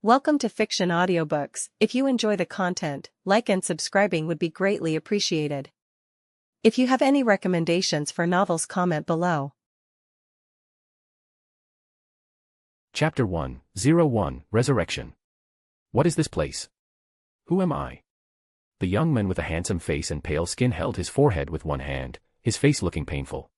Welcome to Fiction Audiobooks. If you enjoy the content, like and subscribing would be greatly appreciated. If you have any recommendations for novels, comment below. Chapter 101, Resurrection. What is this place? Who am I? The young man with a handsome face and pale skin held his forehead with one hand, his face looking painful.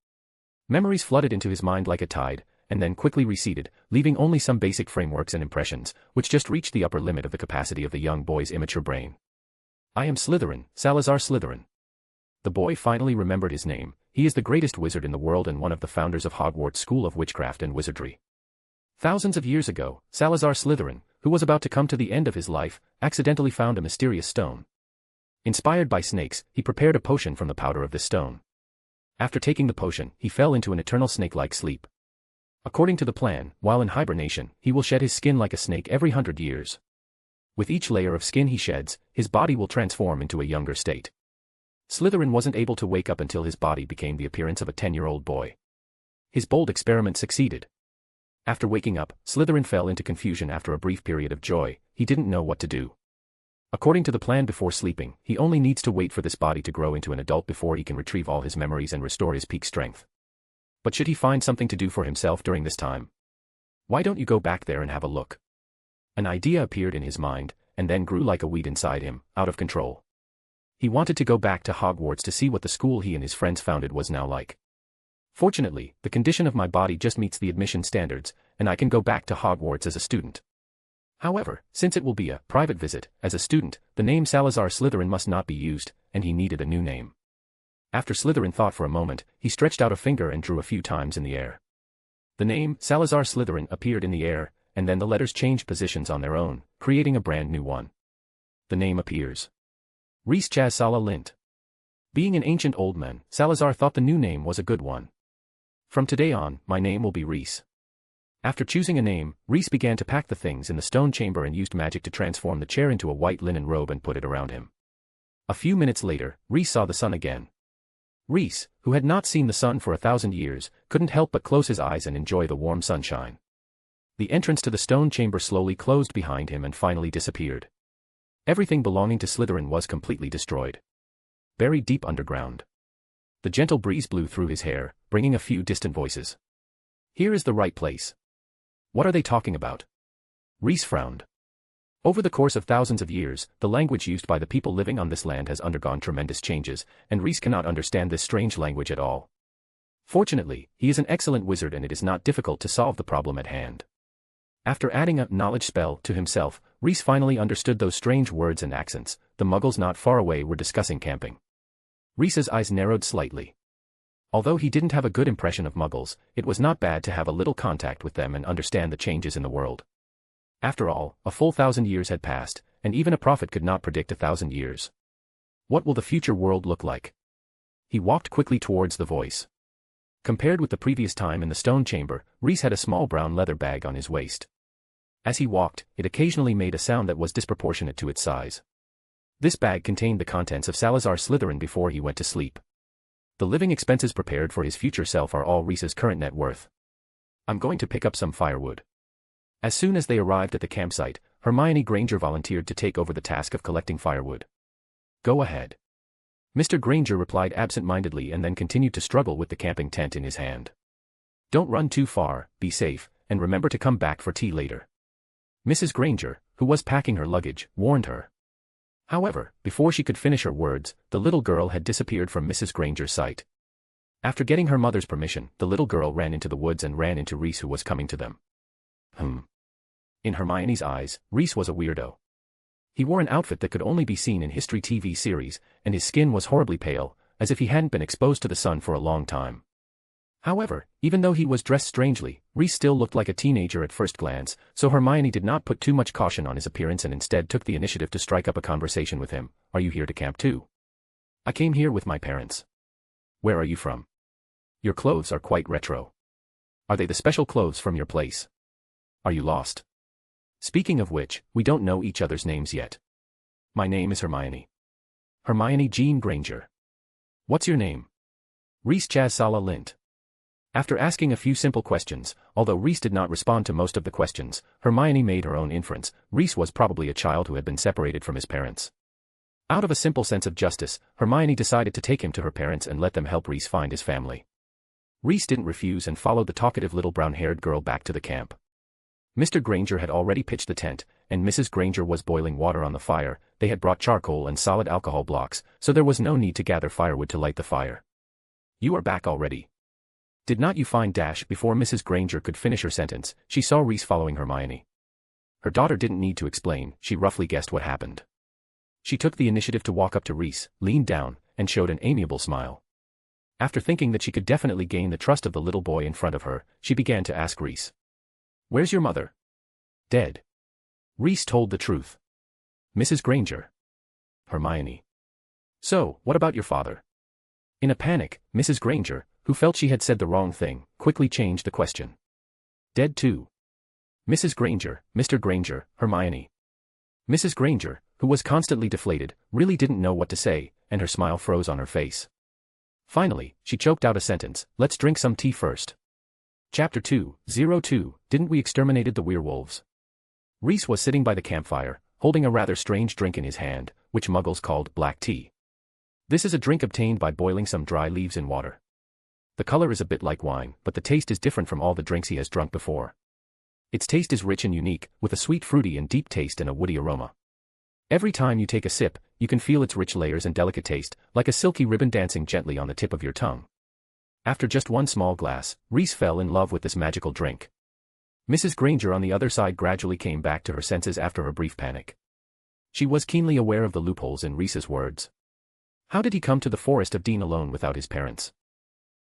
Memories flooded into his mind like a tide, and then quickly receded, leaving only some basic frameworks and impressions, which just reached the upper limit of the capacity of the young boy's immature brain. I am Slytherin, Salazar Slytherin. The boy finally remembered his name. He is the greatest wizard in the world and one of the founders of Hogwarts School of Witchcraft and Wizardry. Thousands of years ago, Salazar Slytherin, who was about to come to the end of his life, accidentally found a mysterious stone. Inspired by snakes, he prepared a potion from the powder of this stone. After taking the potion, he fell into an eternal snake-like sleep. According to the plan, while in hibernation, he will shed his skin like a snake every 100 years. With each layer of skin he sheds, his body will transform into a younger state. Slytherin wasn't able to wake up until his body became the appearance of a 10-year-old boy. His bold experiment succeeded. After waking up, Slytherin fell into confusion after a brief period of joy. He didn't know what to do. According to the plan before sleeping, he only needs to wait for this body to grow into an adult before he can retrieve all his memories and restore his peak strength. But should he find something to do for himself during this time? Why don't you go back there and have a look? An idea appeared in his mind, and then grew like a weed inside him, out of control. He wanted to go back to Hogwarts to see what the school he and his friends founded was now like. Fortunately, the condition of my body just meets the admission standards, and I can go back to Hogwarts as a student. However, since it will be a private visit, as a student, the name Salazar Slytherin must not be used, and he needed a new name. After Slytherin thought for a moment, he stretched out a finger and drew a few times in the air. The name, Salazar Slytherin, appeared in the air, and then the letters changed positions on their own, creating a brand new one. The name appears. Reese Chaz Sala Lint. Being an ancient old man, Salazar thought the new name was a good one. From today on, my name will be Reese. After choosing a name, Reese began to pack the things in the stone chamber and used magic to transform the chair into a white linen robe and put it around him. A few minutes later, Reese saw the sun again. Reese, who had not seen the sun for 1,000 years, couldn't help but close his eyes and enjoy the warm sunshine. The entrance to the stone chamber slowly closed behind him and finally disappeared. Everything belonging to Slytherin was completely destroyed. Buried deep underground. The gentle breeze blew through his hair, bringing a few distant voices. Here is the right place. What are they talking about? Reese frowned. Over the course of thousands of years, the language used by the people living on this land has undergone tremendous changes, and Reese cannot understand this strange language at all. Fortunately, he is an excellent wizard and it is not difficult to solve the problem at hand. After adding a knowledge spell to himself, Reese finally understood those strange words and accents. The Muggles not far away were discussing camping. Reese's eyes narrowed slightly. Although he didn't have a good impression of Muggles, it was not bad to have a little contact with them and understand the changes in the world. After all, a full 1,000 years had passed, and even a prophet could not predict 1,000 years. What will the future world look like? He walked quickly towards the voice. Compared with the previous time in the stone chamber, Reese had a small brown leather bag on his waist. As he walked, it occasionally made a sound that was disproportionate to its size. This bag contained the contents of Salazar Slytherin before he went to sleep. The living expenses prepared for his future self are all Reese's current net worth. I'm going to pick up some firewood. As soon as they arrived at the campsite, Hermione Granger volunteered to take over the task of collecting firewood. Go ahead. Mr. Granger replied absent-mindedly and then continued to struggle with the camping tent in his hand. Don't run too far, be safe, and remember to come back for tea later. Mrs. Granger, who was packing her luggage, warned her. However, before she could finish her words, the little girl had disappeared from Mrs. Granger's sight. After getting her mother's permission, the little girl ran into the woods and ran into Reese, who was coming to them. In Hermione's eyes, Reese was a weirdo. He wore an outfit that could only be seen in history TV series, and his skin was horribly pale, as if he hadn't been exposed to the sun for a long time. However, even though he was dressed strangely, Reese still looked like a teenager at first glance, so Hermione did not put too much caution on his appearance and instead took the initiative to strike up a conversation with him. Are you here to camp too? I came here with my parents. Where are you from? Your clothes are quite retro. Are they the special clothes from your place? Are you lost? Speaking of which, we don't know each other's names yet. My name is Hermione. Hermione Jean Granger. What's your name? Reese Chaz Sala Lint. After asking a few simple questions, although Reese did not respond to most of the questions, Hermione made her own inference. Reese was probably a child who had been separated from his parents. Out of a simple sense of justice, Hermione decided to take him to her parents and let them help Reese find his family. Reese didn't refuse and followed the talkative little brown-haired girl back to the camp. Mr. Granger had already pitched the tent, and Mrs. Granger was boiling water on the fire. They had brought charcoal and solid alcohol blocks, so there was no need to gather firewood to light the fire. "You are back already. Did not you find dash?" Before Mrs. Granger could finish her sentence, she saw Reese following Hermione. Her daughter didn't need to explain, she roughly guessed what happened. She took the initiative to walk up to Reese, leaned down, and showed an amiable smile. After thinking that she could definitely gain the trust of the little boy in front of her, she began to ask Reese. "Where's your mother?" "Dead." Reese told the truth. "Mrs. Granger." "Hermione." "So, what about your father?" In a panic, Mrs. Granger, who felt she had said the wrong thing, quickly changed the question. "Dead too." "Mrs. Granger, Mr. Granger, Hermione." Mrs. Granger, who was constantly deflated, really didn't know what to say, and her smile froze on her face. Finally, she choked out a sentence, "Let's drink some tea first." Chapter 2:02 Didn't we exterminated the werewolves? Reese was sitting by the campfire, holding a rather strange drink in his hand, which Muggles called black tea. This is a drink obtained by boiling some dry leaves in water. The color is a bit like wine, but the taste is different from all the drinks he has drunk before. Its taste is rich and unique, with a sweet fruity and deep taste and a woody aroma. Every time you take a sip, you can feel its rich layers and delicate taste, like a silky ribbon dancing gently on the tip of your tongue. After just one small glass, Reese fell in love with this magical drink. Mrs. Granger on the other side gradually came back to her senses after a brief panic. She was keenly aware of the loopholes in Reese's words. How did he come to the Forest of Dean alone without his parents?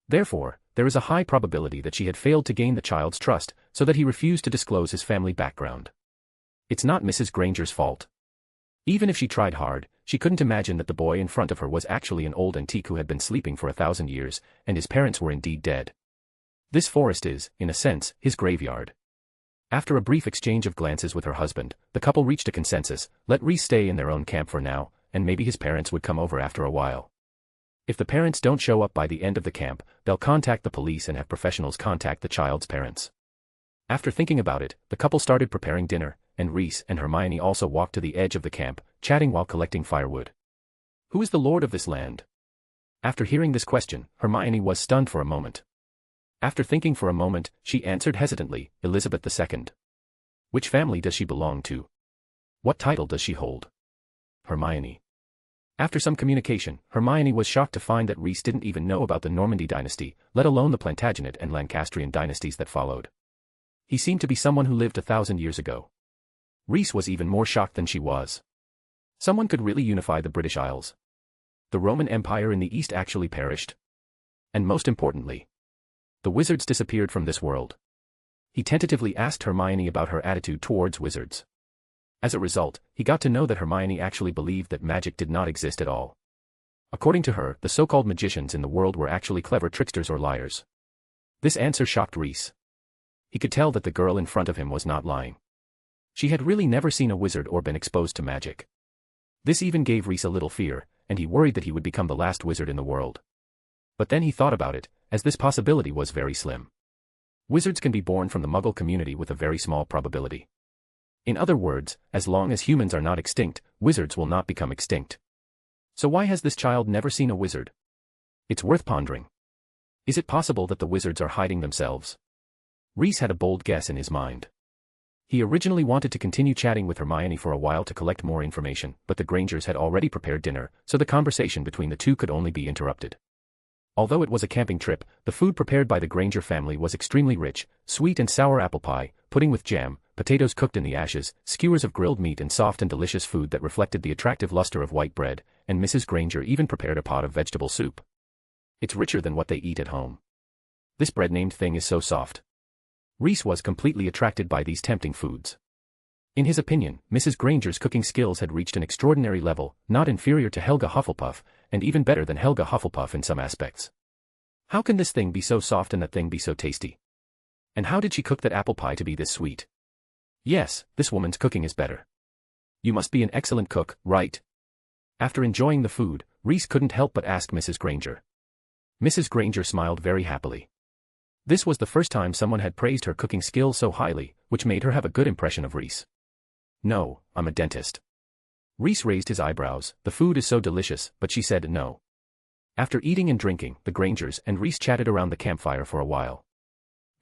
Therefore, there is a high probability that she had failed to gain the child's trust, so that he refused to disclose his family background. It's not Mrs. Granger's fault. Even if she tried hard, she couldn't imagine that the boy in front of her was actually an old antique who had been sleeping for 1,000 years, and his parents were indeed dead. This forest is, in a sense, his graveyard. After a brief exchange of glances with her husband, the couple reached a consensus: let Reese stay in their own camp for now, and maybe his parents would come over after a while. If the parents don't show up by the end of the camp, they'll contact the police and have professionals contact the child's parents. After thinking about it, the couple started preparing dinner, and Reese and Hermione also walked to the edge of the camp, chatting while collecting firewood. Who is the lord of this land? After hearing this question, Hermione was stunned for a moment. After thinking for a moment, she answered hesitantly, Elizabeth II. Which family does she belong to? What title does she hold? Hermione. After some communication, Hermione was shocked to find that Reese didn't even know about the Normandy dynasty, let alone the Plantagenet and Lancastrian dynasties that followed. He seemed to be someone who lived 1,000 years ago. Reese was even more shocked than she was. Someone could really unify the British Isles. The Roman Empire in the East actually perished. And most importantly, the wizards disappeared from this world. He tentatively asked Hermione about her attitude towards wizards. As a result, he got to know that Hermione actually believed that magic did not exist at all. According to her, the so-called magicians in the world were actually clever tricksters or liars. This answer shocked Reese. He could tell that the girl in front of him was not lying. She had really never seen a wizard or been exposed to magic. This even gave Reese a little fear, and he worried that he would become the last wizard in the world. But then he thought about it, as this possibility was very slim. Wizards can be born from the Muggle community with a very small probability. In other words, as long as humans are not extinct, wizards will not become extinct. So why has this child never seen a wizard? It's worth pondering. Is it possible that the wizards are hiding themselves? Reese had a bold guess in his mind. He originally wanted to continue chatting with Hermione for a while to collect more information, but the Grangers had already prepared dinner, so the conversation between the two could only be interrupted. Although it was a camping trip, the food prepared by the Granger family was extremely rich: sweet and sour apple pie, pudding with jam, potatoes cooked in the ashes, skewers of grilled meat and soft and delicious food that reflected the attractive luster of white bread, and Mrs. Granger even prepared a pot of vegetable soup. It's richer than what they eat at home. This bread-named thing is so soft. Reese was completely attracted by these tempting foods. In his opinion, Mrs. Granger's cooking skills had reached an extraordinary level, not inferior to Helga Hufflepuff, and even better than Helga Hufflepuff in some aspects. How can this thing be so soft and that thing be so tasty? And how did she cook that apple pie to be this sweet? Yes, this woman's cooking is better. You must be an excellent cook, right? After enjoying the food, Reese couldn't help but ask Mrs. Granger. Mrs. Granger smiled very happily. This was the first time someone had praised her cooking skills so highly, which made her have a good impression of Rhys. "No, I'm a dentist." Rhys raised his eyebrows. "The food is so delicious," but she said no. After eating and drinking, the Grangers and Rhys chatted around the campfire for a while.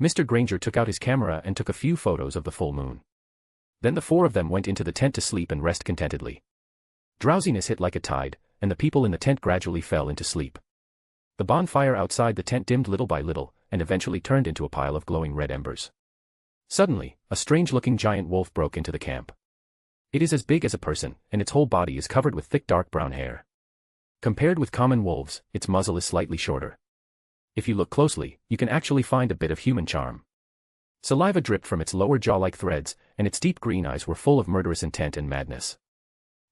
Mr. Granger took out his camera and took a few photos of the full moon. Then the four of them went into the tent to sleep and rest contentedly. Drowsiness hit like a tide, and the people in the tent gradually fell into sleep. The bonfire outside the tent dimmed little by little, and eventually turned into a pile of glowing red embers. Suddenly, a strange-looking giant wolf broke into the camp. It is as big as a person, and its whole body is covered with thick dark brown hair. Compared with common wolves, its muzzle is slightly shorter. If you look closely, you can actually find a bit of human charm. Saliva dripped from its lower jaw like threads, and its deep green eyes were full of murderous intent and madness.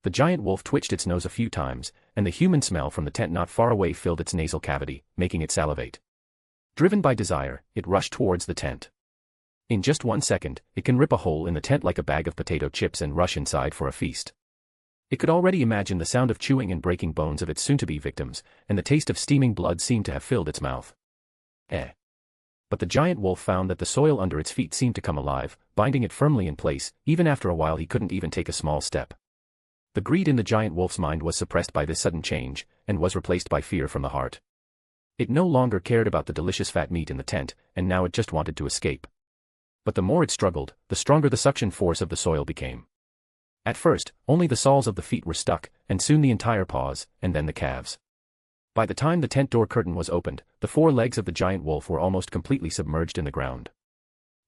The giant wolf twitched its nose a few times, and the human smell from the tent not far away filled its nasal cavity, making it salivate. Driven by desire, it rushed towards the tent. In just 1 second, it can rip a hole in the tent like a bag of potato chips and rush inside for a feast. It could already imagine the sound of chewing and breaking bones of its soon-to-be victims, and the taste of steaming blood seemed to have filled its mouth. But the giant wolf found that the soil under its feet seemed to come alive, binding it firmly in place. Even after a while he couldn't even take a small step. The greed in the giant wolf's mind was suppressed by this sudden change, and was replaced by fear from the heart. It no longer cared about the delicious fat meat in the tent, and now it just wanted to escape. But the more it struggled, the stronger the suction force of the soil became. At first, only the soles of the feet were stuck, and soon the entire paws, and then the calves. By the time the tent door curtain was opened, the 4 legs of the giant wolf were almost completely submerged in the ground.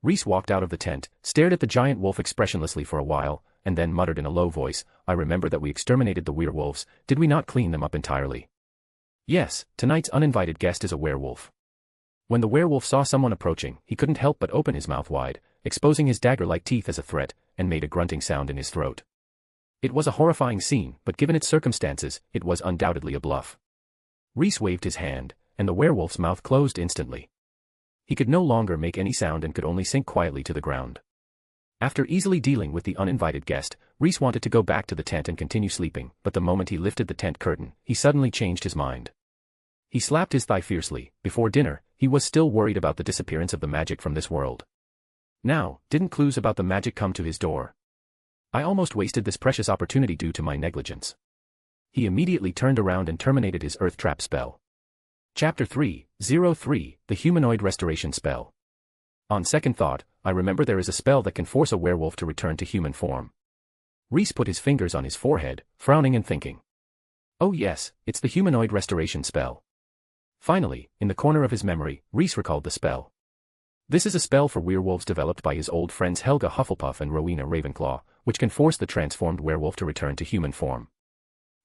Rhys walked out of the tent, stared at the giant wolf expressionlessly for a while, and then muttered in a low voice, "I remember that we exterminated the werewolves. Did we not clean them up entirely?" "Yes, tonight's uninvited guest is a werewolf." When the werewolf saw someone approaching, he couldn't help but open his mouth wide, exposing his dagger-like teeth as a threat, and made a grunting sound in his throat. It was a horrifying scene, but given its circumstances, it was undoubtedly a bluff. Rhys waved his hand, and the werewolf's mouth closed instantly. He could no longer make any sound and could only sink quietly to the ground. After easily dealing with the uninvited guest, Rhys wanted to go back to the tent and continue sleeping, but the moment he lifted the tent curtain, he suddenly changed his mind. He slapped his thigh fiercely. Before dinner, he was still worried about the disappearance of the magic from this world. Now, didn't clues about the magic come to his door? I almost wasted this precious opportunity due to my negligence. He immediately turned around and terminated his earth trap spell. Chapter 3:03, The Humanoid Restoration Spell. On second thought, I remember there is a spell that can force a werewolf to return to human form. Rhys put his fingers on his forehead, frowning and thinking. Oh yes, it's the humanoid restoration spell. Finally, in the corner of his memory, Rhys recalled the spell. This is a spell for werewolves developed by his old friends Helga Hufflepuff and Rowena Ravenclaw, which can force the transformed werewolf to return to human form.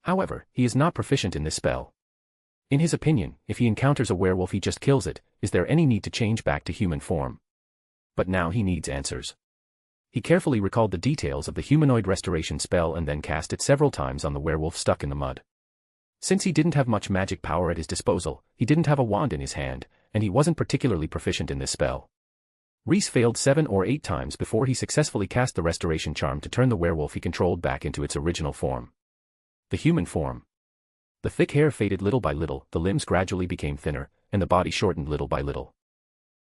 However, he is not proficient in this spell. In his opinion, if he encounters a werewolf he just kills it. Is there any need to change back to human form? But now he needs answers. He carefully recalled the details of the humanoid restoration spell and then cast it several times on the werewolf stuck in the mud. Since he didn't have much magic power at his disposal, he didn't have a wand in his hand, and he wasn't particularly proficient in this spell. Rhys failed 7 or 8 times before he successfully cast the restoration charm to turn the werewolf he controlled back into its original form. The human form. The thick hair faded little by little, the limbs gradually became thinner, and the body shortened little by little.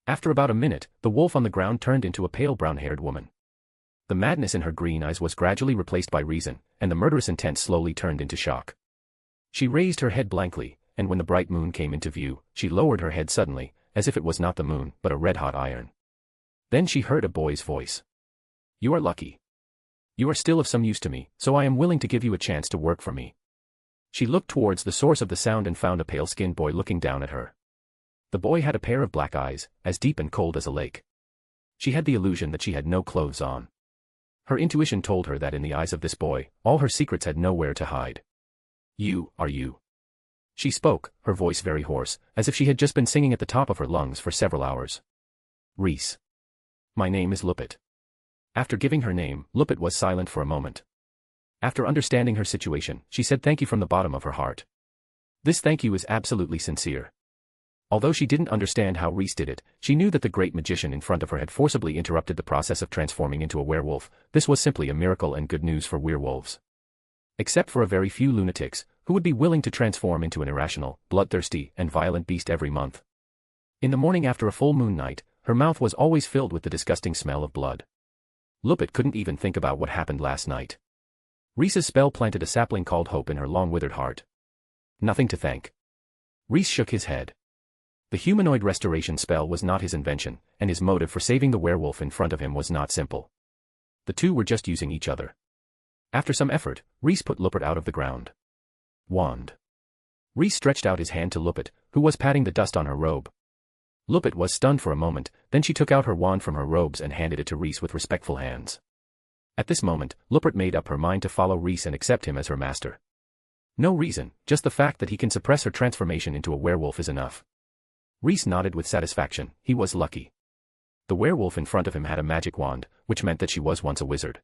After about a minute, the wolf on the ground turned into a pale brown-haired woman. The madness in her green eyes was gradually replaced by reason, and the murderous intent slowly turned into shock. She raised her head blankly, and when the bright moon came into view, she lowered her head suddenly, as if it was not the moon, but a red-hot iron. Then she heard a boy's voice. "You are lucky. You are still of some use to me, so I am willing to give you a chance to work for me." She looked towards the source of the sound and found a pale-skinned boy looking down at her. The boy had a pair of black eyes, as deep and cold as a lake. She had the illusion that she had no clothes on. Her intuition told her that in the eyes of this boy, all her secrets had nowhere to hide. "You are you." She spoke, her voice very hoarse, as if she had just been singing at the top of her lungs for several hours. "Rhys. My name is Lupit." After giving her name, Lupit was silent for a moment. After understanding her situation, she said thank you from the bottom of her heart. This thank you is absolutely sincere. Although she didn't understand how Rhys did it, she knew that the great magician in front of her had forcibly interrupted the process of transforming into a werewolf. This was simply a miracle and good news for werewolves. Except for a very few lunatics, who would be willing to transform into an irrational, bloodthirsty, and violent beast every month. In the morning after a full moon night, her mouth was always filled with the disgusting smell of blood. Lupit couldn't even think about what happened last night. Reese's spell planted a sapling called hope in her long-withered heart. Nothing to thank. Reese shook his head. The humanoid restoration spell was not his invention, and his motive for saving the werewolf in front of him was not simple. The two were just using each other. After some effort, Reese put Lupit out of the ground. Wand. Reese stretched out his hand to Lupit, who was patting the dust on her robe. Lupit was stunned for a moment, then she took out her wand from her robes and handed it to Reese with respectful hands. At this moment, Lupit made up her mind to follow Reese and accept him as her master. No reason, just the fact that he can suppress her transformation into a werewolf is enough. Reese nodded with satisfaction. He was lucky. The werewolf in front of him had a magic wand, which meant that she was once a wizard.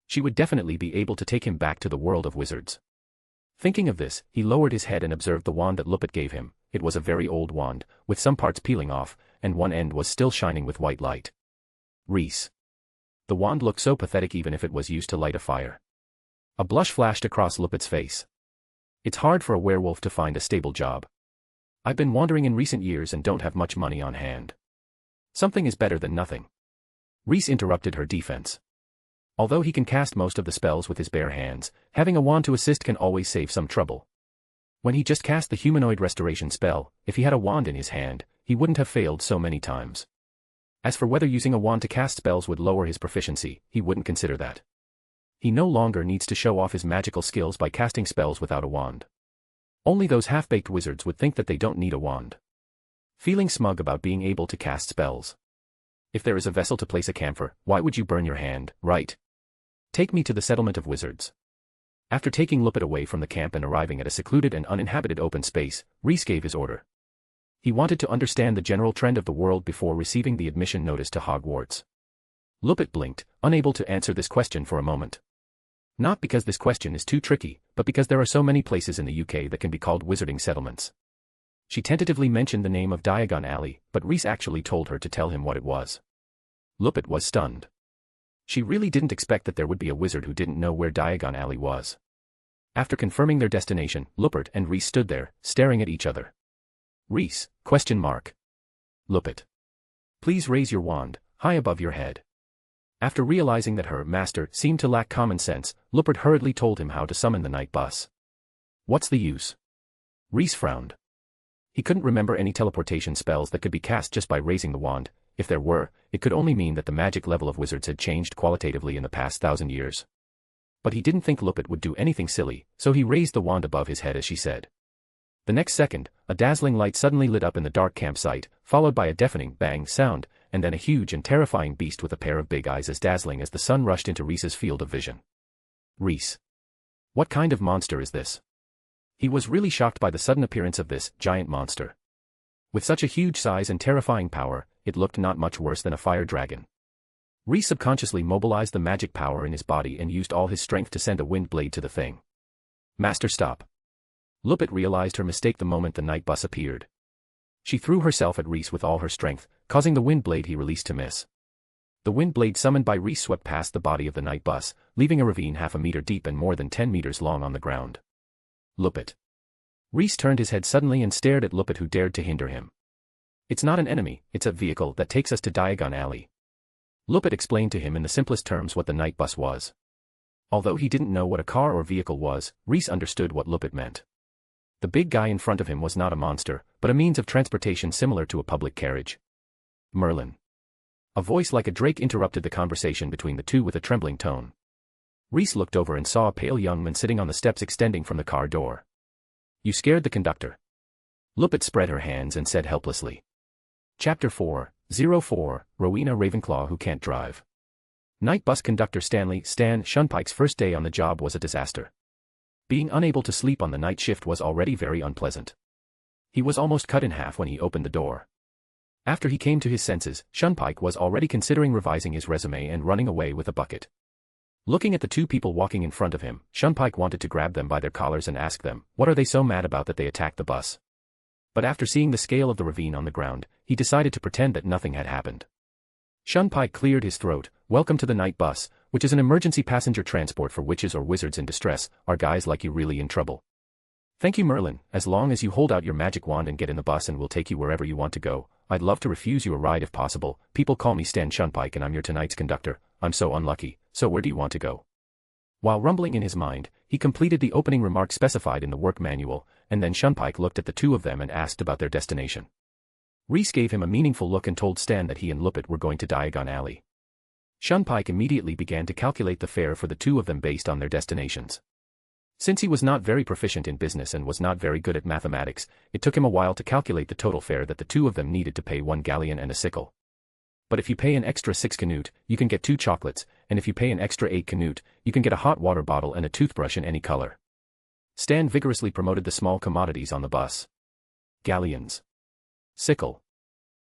She would definitely be able to take him back to the world of wizards. Thinking of this, he lowered his head and observed the wand that Lupit gave him. It was a very old wand, with some parts peeling off, and one end was still shining with white light. Reese. The wand looked so pathetic even if it was used to light a fire. A blush flashed across Lupit's face. It's hard for a werewolf to find a stable job. I've been wandering in recent years and don't have much money on hand. Something is better than nothing. Reese interrupted her defense. Although he can cast most of the spells with his bare hands, having a wand to assist can always save some trouble. When he just cast the humanoid restoration spell, if he had a wand in his hand, he wouldn't have failed so many times. As for whether using a wand to cast spells would lower his proficiency, he wouldn't consider that. He no longer needs to show off his magical skills by casting spells without a wand. Only those half-baked wizards would think that they don't need a wand. Feeling smug about being able to cast spells. If there is a vessel to place a camphor, why would you burn your hand, right? Take me to the settlement of wizards. After taking Lupit away from the camp and arriving at a secluded and uninhabited open space, Reese gave his order. He wanted to understand the general trend of the world before receiving the admission notice to Hogwarts. Lupit blinked, unable to answer this question for a moment. Not because this question is too tricky, but because there are so many places in the UK that can be called wizarding settlements. She tentatively mentioned the name of Diagon Alley, but Reese actually told her to tell him what it was. Lupit was stunned. She really didn't expect that there would be a wizard who didn't know where Diagon Alley was. After confirming their destination, Lupit and Reese stood there, staring at each other. Reese, ? Lupit. Please raise your wand, high above your head. After realizing that her master seemed to lack common sense, Lupit hurriedly told him how to summon the night bus. What's the use? Reese frowned. He couldn't remember any teleportation spells that could be cast just by raising the wand. If there were, it could only mean that the magic level of wizards had changed qualitatively in the past 1,000 years. But he didn't think Lupit would do anything silly, so he raised the wand above his head as she said. The next second, a dazzling light suddenly lit up in the dark campsite, followed by a deafening bang sound, and then a huge and terrifying beast with a pair of big eyes as dazzling as the sun rushed into Reese's field of vision. Reese. What kind of monster is this? He was really shocked by the sudden appearance of this giant monster. With such a huge size and terrifying power, it looked not much worse than a fire dragon. Reese subconsciously mobilized the magic power in his body and used all his strength to send a wind blade to the thing. Master, stop. Lupit realized her mistake the moment the night bus appeared. She threw herself at Reese with all her strength, causing the wind blade he released to miss. The wind blade summoned by Reese swept past the body of the night bus, leaving a ravine half a meter deep and more than 10 meters long on the ground. Lupit. Reese turned his head suddenly and stared at Lupit, who dared to hinder him. It's not an enemy, it's a vehicle that takes us to Diagon Alley. Lupit explained to him in the simplest terms what the night bus was. Although he didn't know what a car or vehicle was, Reese understood what Lupit meant. The big guy in front of him was not a monster, but a means of transportation similar to a public carriage. Merlin. A voice like a drake interrupted the conversation between the two with a trembling tone. Reese looked over and saw a pale young man sitting on the steps extending from the car door. You scared the conductor. Lupit spread her hands and said helplessly. Chapter 4:04, Rowena Ravenclaw who can't drive. Night bus conductor Stan Shunpike's first day on the job was a disaster. Being unable to sleep on the night shift was already very unpleasant. He was almost cut in half when he opened the door. After he came to his senses, Shunpike was already considering revising his resume and running away with a bucket. Looking at the two people walking in front of him, Shunpike wanted to grab them by their collars and ask them, what are they so mad about that they attacked the bus? But after seeing the scale of the ravine on the ground, he decided to pretend that nothing had happened. Shunpike cleared his throat. Welcome to the night bus, which is an emergency passenger transport for witches or wizards in distress. Are guys like you really in trouble? Thank you, Merlin. As long as you hold out your magic wand and get in the bus and we'll take you wherever you want to go. I'd love to refuse you a ride if possible. People call me Stan Shunpike and I'm your tonight's conductor. I'm so unlucky, so where do you want to go? While rumbling in his mind, he completed the opening remark specified in the work manual, and then Shunpike looked at the two of them and asked about their destination. Rhys gave him a meaningful look and told Stan that he and Lupit were going to Diagon Alley. Shunpike immediately began to calculate the fare for the two of them based on their destinations. Since he was not very proficient in business and was not very good at mathematics, it took him a while to calculate the total fare that the two of them needed to pay 1 galleon and a sickle. But if you pay an extra 6 canute, you can get 2 chocolates, and if you pay an extra 8 canute, you can get a hot water bottle and a toothbrush in any color. Stan vigorously promoted the small commodities on the bus. Galleons. Sickle.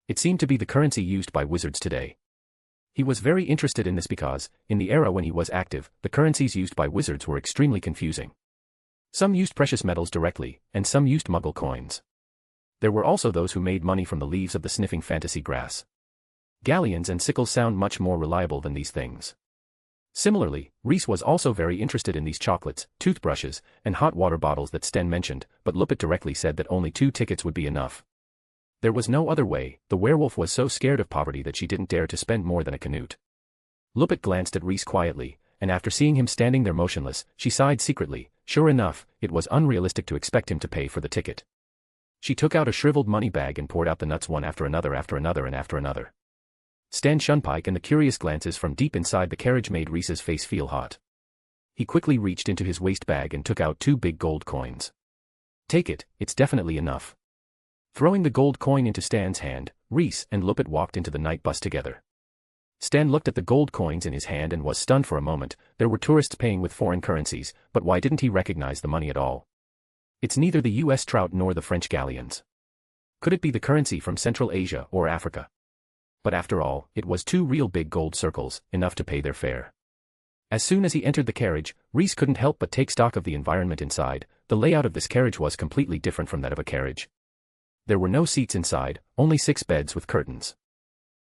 It seemed to be the currency used by wizards today. He was very interested in this because, in the era when he was active, the currencies used by wizards were extremely confusing. Some used precious metals directly, and some used Muggle coins. There were also those who made money from the leaves of the sniffing fantasy grass. Galleons and sickles sound much more reliable than these things. Similarly, Rhys was also very interested in these chocolates, toothbrushes, and hot water bottles that Sten mentioned, but Lupit directly said that only 2 tickets would be enough. There was no other way. The werewolf was so scared of poverty that she didn't dare to spend more than a canute. Lupit glanced at Rhys quietly, and after seeing him standing there motionless, she sighed secretly. Sure enough, it was unrealistic to expect him to pay for the ticket. She took out a shriveled money bag and poured out the nuts one after another and after another. Stan Shunpike and the curious glances from deep inside the carriage made Rhys's face feel hot. He quickly reached into his waist bag and took out 2 big gold coins. Take it, it's definitely enough. Throwing the gold coin into Stan's hand, Rhys and Lupit walked into the night bus together. Stan looked at the gold coins in his hand and was stunned for a moment. There were tourists paying with foreign currencies, but why didn't he recognize the money at all? It's neither the US trout nor the French galleons. Could it be the currency from Central Asia or Africa? But after all, it was 2 real big gold circles, enough to pay their fare. As soon as he entered the carriage, Rhys couldn't help but take stock of the environment inside. The layout of this carriage was completely different from that of a carriage. There were no seats inside, only 6 beds with curtains.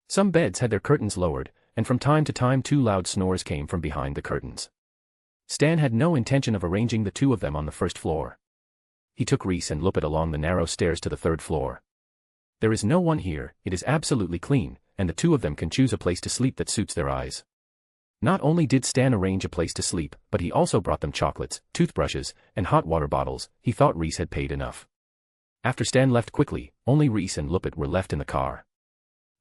Some beds had their curtains lowered, and from time to time 2 loud snores came from behind the curtains. Stan had no intention of arranging the 2 of them on the first floor. He took Rhys and Lupit along the narrow stairs to the 3rd floor. There is no one here, it is absolutely clean, and the 2 of them can choose a place to sleep that suits their eyes. Not only did Stan arrange a place to sleep, but he also brought them chocolates, toothbrushes, and hot water bottles. He thought Rhys had paid enough. After Stan left quickly, only Rhys and Lupit were left in the car.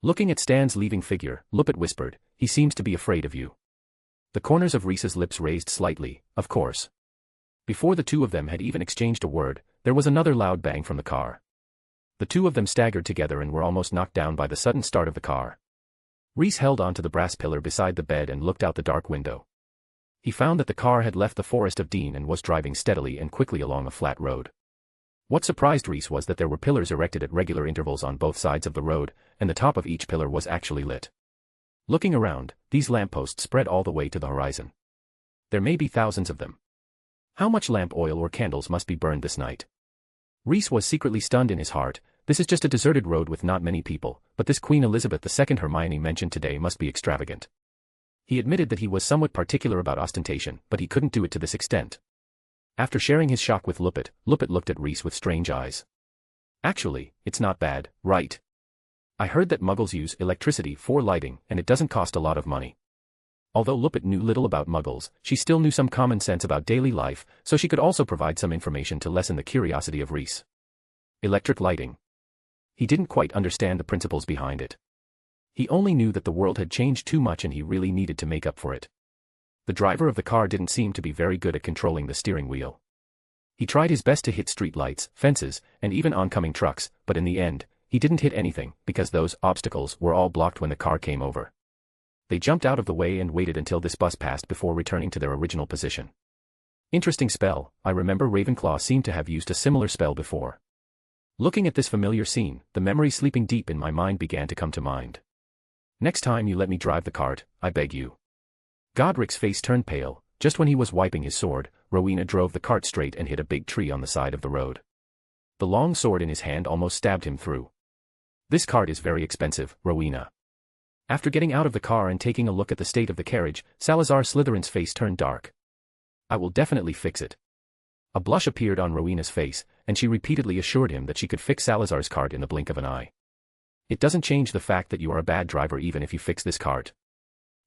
Looking at Stan's leaving figure, Lupit whispered, "He seems to be afraid of you." The corners of Rhys's lips raised slightly, of course. Before the 2 of them had even exchanged a word, there was another loud bang from the car. The 2 of them staggered together and were almost knocked down by the sudden start of the car. Rhys held onto the brass pillar beside the bed and looked out the dark window. He found that the car had left the Forest of Dean and was driving steadily and quickly along a flat road. What surprised Rhys was that there were pillars erected at regular intervals on both sides of the road, and the top of each pillar was actually lit. Looking around, these lampposts spread all the way to the horizon. There may be thousands of them. How much lamp oil or candles must be burned this night? Rhys was secretly stunned in his heart. This is just a deserted road with not many people, but this Queen Elizabeth II Hermione mentioned today must be extravagant. He admitted that he was somewhat particular about ostentation, but he couldn't do it to this extent. After sharing his shock with Lupit, Lupit looked at Rhys with strange eyes. Actually, it's not bad, right? I heard that Muggles use electricity for lighting, and it doesn't cost a lot of money. Although Lupit knew little about Muggles, she still knew some common sense about daily life, so she could also provide some information to lessen the curiosity of Rhys. Electric lighting. He didn't quite understand the principles behind it. He only knew that the world had changed too much and he really needed to make up for it. The driver of the car didn't seem to be very good at controlling the steering wheel. He tried his best to hit street lights, fences, and even oncoming trucks, but in the end, he didn't hit anything, because those obstacles were all blocked when the car came over. They jumped out of the way and waited until this bus passed before returning to their original position. Interesting spell. I remember Ravenclaw seemed to have used a similar spell before. Looking at this familiar scene, the memory sleeping deep in my mind began to come to mind. Next time you let me drive the cart, I beg you. Godric's face turned pale. Just when he was wiping his sword, Rowena drove the cart straight and hit a big tree on the side of the road. The long sword in his hand almost stabbed him through. This cart is very expensive, Rowena. After getting out of the car and taking a look at the state of the carriage, Salazar Slytherin's face turned dark. I will definitely fix it. A blush appeared on Rowena's face, and she repeatedly assured him that she could fix Salazar's cart in the blink of an eye. It doesn't change the fact that you are a bad driver even if you fix this cart.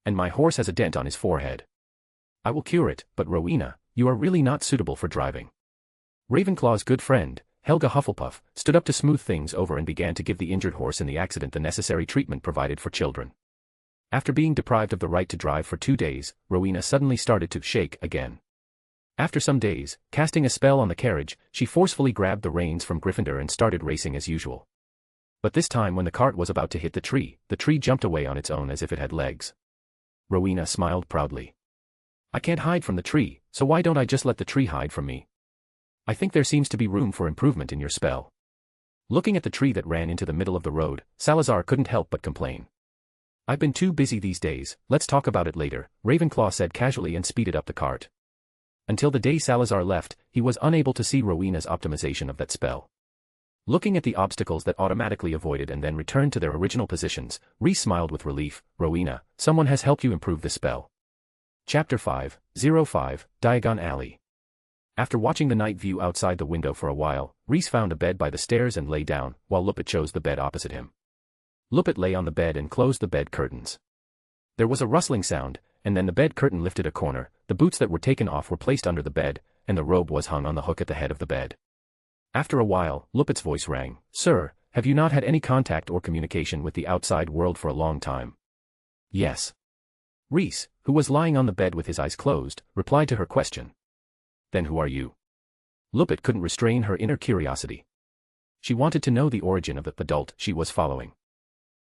And my horse has a dent on his forehead. I will cure it, but Rowena, you are really not suitable for driving. Ravenclaw's good friend, Helga Hufflepuff, stood up to smooth things over and began to give the injured horse in the accident the necessary treatment provided for children. After being deprived of the right to drive for 2 days, Rowena suddenly started to shake again. After some days, casting a spell on the carriage, she forcefully grabbed the reins from Gryffindor and started racing as usual. But this time when the cart was about to hit the tree jumped away on its own as if it had legs. Rowena smiled proudly. I can't hide from the tree, so why don't I just let the tree hide from me? I think there seems to be room for improvement in your spell. Looking at the tree that ran into the middle of the road, Salazar couldn't help but complain. I've been too busy these days, let's talk about it later, Ravenclaw said casually and speeded up the cart. Until the day Salazar left, he was unable to see Rowena's optimization of that spell. Looking at the obstacles that automatically avoided and then returned to their original positions, Reese smiled with relief. Rowena, someone has helped you improve this spell. Chapter 5:05, Diagon Alley. After watching the night view outside the window for a while, Reese found a bed by the stairs and lay down, while Lupin chose the bed opposite him. Lupin lay on the bed and closed the bed curtains. There was a rustling sound, and then the bed curtain lifted a corner, the boots that were taken off were placed under the bed, and the robe was hung on the hook at the head of the bed. After a while, Lupin's voice rang. Sir, have you not had any contact or communication with the outside world for a long time? Yes. Reese, who was lying on the bed with his eyes closed, replied to her question. Then who are you? Lupin couldn't restrain her inner curiosity. She wanted to know the origin of the adult she was following.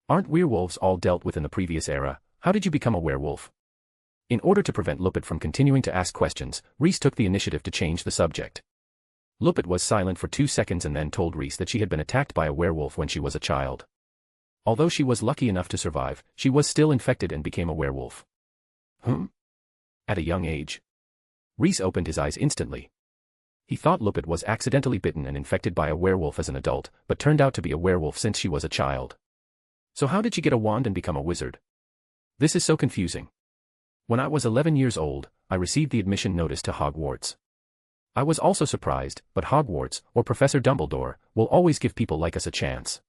Aren't werewolves all dealt with in the previous era? How did you become a werewolf? In order to prevent Lupin from continuing to ask questions, Reese took the initiative to change the subject. Lupin was silent for 2 seconds and then told Reese that she had been attacked by a werewolf when she was a child. Although she was lucky enough to survive, she was still infected and became a werewolf. At a young age? Reese opened his eyes instantly. He thought Lupin was accidentally bitten and infected by a werewolf as an adult, but turned out to be a werewolf since she was a child. So how did she get a wand and become a wizard? This is so confusing. When I was 11 years old, I received the admission notice to Hogwarts. I was also surprised, but Hogwarts, or Professor Dumbledore, will always give people like us a chance.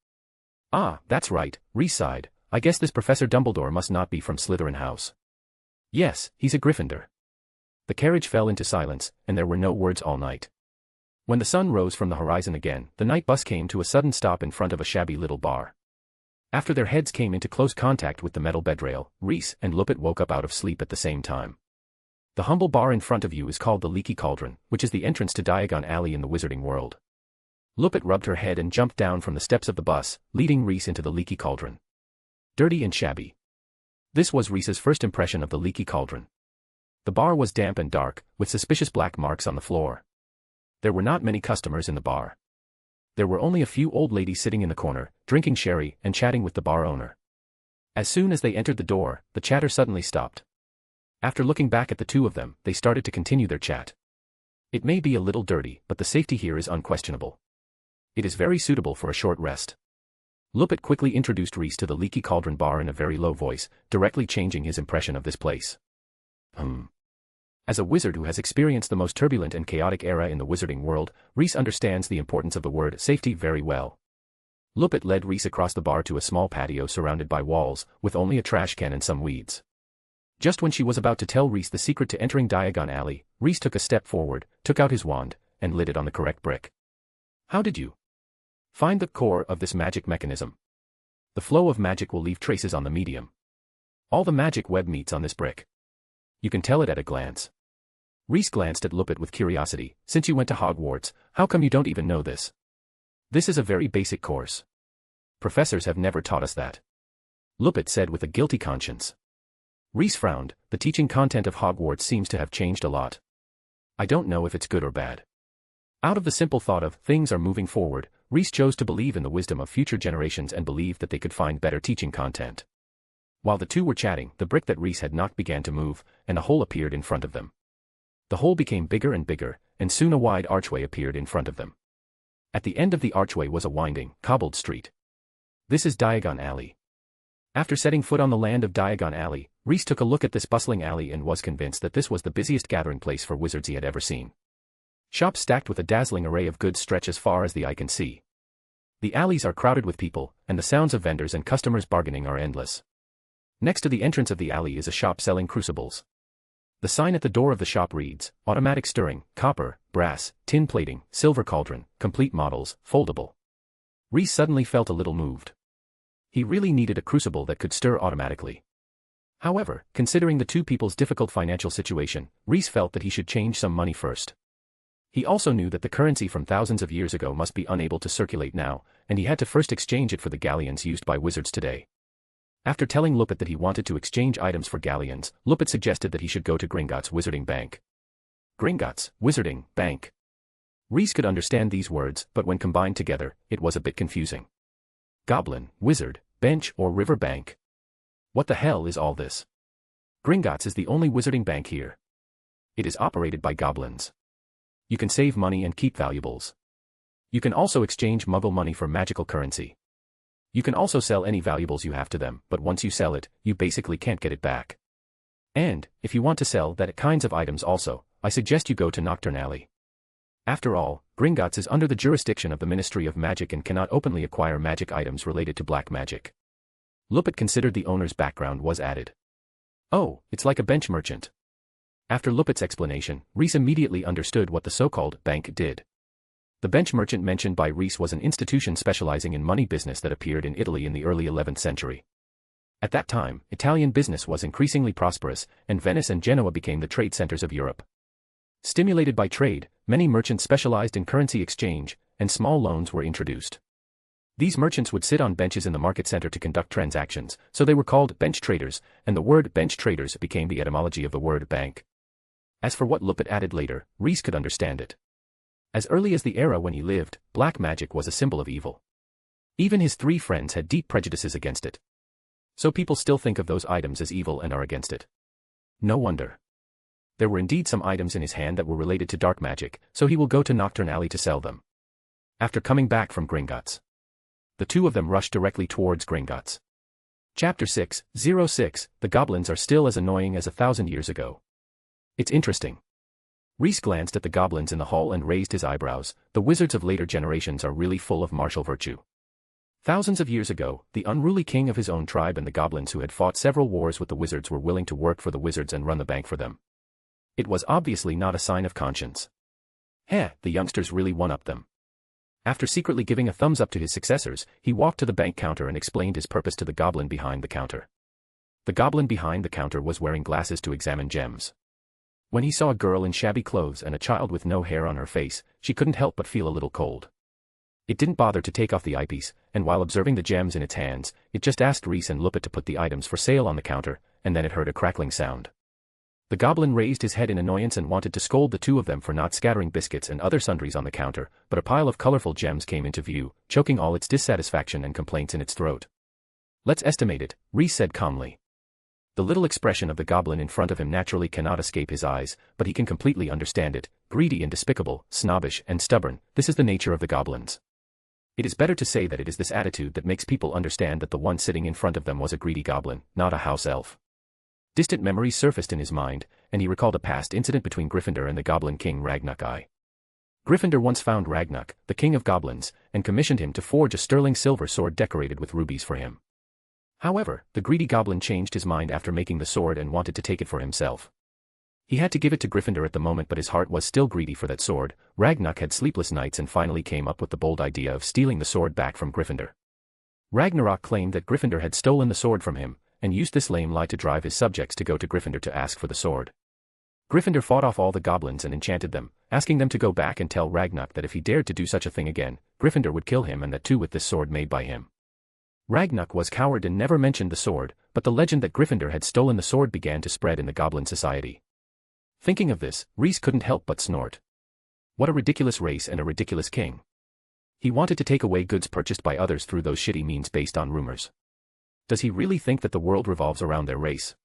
Ah, that's right, Reese sighed. I guess this Professor Dumbledore must not be from Slytherin house. Yes, he's a Gryffindor. The carriage fell into silence, and there were no words all night. When the sun rose from the horizon again, the night bus came to a sudden stop in front of a shabby little bar. After their heads came into close contact with the metal bedrail, Reese and Lupin woke up out of sleep at the same time. The humble bar in front of you is called the Leaky Cauldron, which is the entrance to Diagon Alley in the Wizarding World. Lupin rubbed her head and jumped down from the steps of the bus, leading Reese into the Leaky Cauldron. Dirty and shabby. This was Reese's first impression of the Leaky Cauldron. The bar was damp and dark, with suspicious black marks on the floor. There were not many customers in the bar. There were only a few old ladies sitting in the corner, drinking sherry and chatting with the bar owner. As soon as they entered the door, the chatter suddenly stopped. After looking back at the two of them, they started to continue their chat. It may be a little dirty, but the safety here is unquestionable. It is very suitable for a short rest. Lupin quickly introduced Reese to the Leaky Cauldron bar in a very low voice, directly changing his impression of this place. As a wizard who has experienced the most turbulent and chaotic era in the wizarding world, Reese understands the importance of the word safety very well. Lupin led Reese across the bar to a small patio surrounded by walls, with only a trash can and some weeds. Just when she was about to tell Reese the secret to entering Diagon Alley, Reese took a step forward, took out his wand, and lit it on the correct brick. How did you find the core of this magic mechanism? The flow of magic will leave traces on the medium. All the magic web meets on this brick. You can tell it at a glance. Reese glanced at Lupin with curiosity. Since you went to Hogwarts, how come you don't even know this? This is a very basic course. Professors have never taught us that. Lupin said with a guilty conscience. Reese frowned. The teaching content of Hogwarts seems to have changed a lot. I don't know if it's good or bad. Out of the simple thought of things are moving forward, Reese chose to believe in the wisdom of future generations and believed that they could find better teaching content. While the two were chatting, the brick that Reese had knocked began to move, and a hole appeared in front of them. The hole became bigger and bigger, and soon a wide archway appeared in front of them. At the end of the archway was a winding, cobbled street. This is Diagon Alley. After setting foot on the land of Diagon Alley, Reese took a look at this bustling alley and was convinced that this was the busiest gathering place for wizards he had ever seen. Shops stacked with a dazzling array of goods stretch as far as the eye can see. The alleys are crowded with people, and the sounds of vendors and customers bargaining are endless. Next to the entrance of the alley is a shop selling crucibles. The sign at the door of the shop reads, automatic stirring, copper, brass, tin plating, silver cauldron, complete models, foldable. Rhys suddenly felt a little moved. He really needed a crucible that could stir automatically. However, considering the two people's difficult financial situation, Rhys felt that he should change some money first. He also knew that the currency from thousands of years ago must be unable to circulate now, and he had to first exchange it for the galleons used by wizards today. After telling Lupit that he wanted to exchange items for galleons, Lupit suggested that he should go to Gringotts' Wizarding Bank. Gringotts, Wizarding, Bank. Rhys could understand these words, but when combined together, it was a bit confusing. Goblin, wizard, bench or river bank. What the hell is all this? Gringotts is the only wizarding bank here. It is operated by goblins. You can save money and keep valuables. You can also exchange Muggle money for magical currency. You can also sell any valuables you have to them, but once you sell it, you basically can't get it back. And, if you want to sell that kinds of items also, I suggest you go to Nocturn Alley. After all, Gringotts is under the jurisdiction of the Ministry of Magic and cannot openly acquire magic items related to black magic. Lupit considered the owner's background was added. Oh, it's like a bench merchant. After Lupit's explanation, Rhys immediately understood what the so-called bank did. The bench merchant mentioned by Rhys was an institution specializing in money business that appeared in Italy in the early 11th century. At that time, Italian business was increasingly prosperous, and Venice and Genoa became the trade centers of Europe. Stimulated by trade, many merchants specialized in currency exchange, and small loans were introduced. These merchants would sit on benches in the market center to conduct transactions, so they were called bench traders, and the word bench traders became the etymology of the word bank. As for what Lupit added later, Rhys could understand it. As early as the era when he lived, black magic was a symbol of evil. Even his three friends had deep prejudices against it. So people still think of those items as evil and are against it. No wonder. There were indeed some items in his hand that were related to dark magic, so he will go to Nocturn Alley to sell them. After coming back from Gringotts, the two of them rushed directly towards Gringotts. Chapter 6:06 The goblins are still as annoying as 1,000 years ago. It's interesting. Rhys glanced at the goblins in the hall and raised his eyebrows. The wizards of later generations are really full of martial virtue. Thousands of years ago, the unruly king of his own tribe and the goblins who had fought several wars with the wizards were willing to work for the wizards and run the bank for them. It was obviously not a sign of conscience. The youngsters really one-upped them. After secretly giving a thumbs up to his successors, he walked to the bank counter and explained his purpose to the goblin behind the counter. The goblin behind the counter was wearing glasses to examine gems. When he saw a girl in shabby clothes and a child with no hair on her face, she couldn't help but feel a little cold. It didn't bother to take off the eyepiece, and while observing the gems in its hands, it just asked Rhys and Lupit to put the items for sale on the counter, and then it heard a crackling sound. The goblin raised his head in annoyance and wanted to scold the two of them for not scattering biscuits and other sundries on the counter, but a pile of colorful gems came into view, choking all its dissatisfaction and complaints in its throat. Let's estimate it, Rhys said calmly. The little expression of the goblin in front of him naturally cannot escape his eyes, but he can completely understand it. Greedy and despicable, snobbish and stubborn, this is the nature of the goblins. It is better to say that it is this attitude that makes people understand that the one sitting in front of them was a greedy goblin, not a house elf. Distant memories surfaced in his mind, and he recalled a past incident between Gryffindor and the goblin king Ragnarok I. Gryffindor once found Ragnarok, the king of goblins, and commissioned him to forge a sterling silver sword decorated with rubies for him. However, the greedy goblin changed his mind after making the sword and wanted to take it for himself. He had to give it to Gryffindor at the moment, but his heart was still greedy for that sword. Ragnarok had sleepless nights and finally came up with the bold idea of stealing the sword back from Gryffindor. Ragnarok claimed that Gryffindor had stolen the sword from him, and used this lame lie to drive his subjects to go to Gryffindor to ask for the sword. Gryffindor fought off all the goblins and enchanted them, asking them to go back and tell Ragnarok that if he dared to do such a thing again, Gryffindor would kill him and that too with this sword made by him. Ragnarok was coward and never mentioned the sword, but the legend that Gryffindor had stolen the sword began to spread in the goblin society. Thinking of this, Rhys couldn't help but snort. What a ridiculous race and a ridiculous king. He wanted to take away goods purchased by others through those shitty means based on rumors. Does he really think that the world revolves around their race?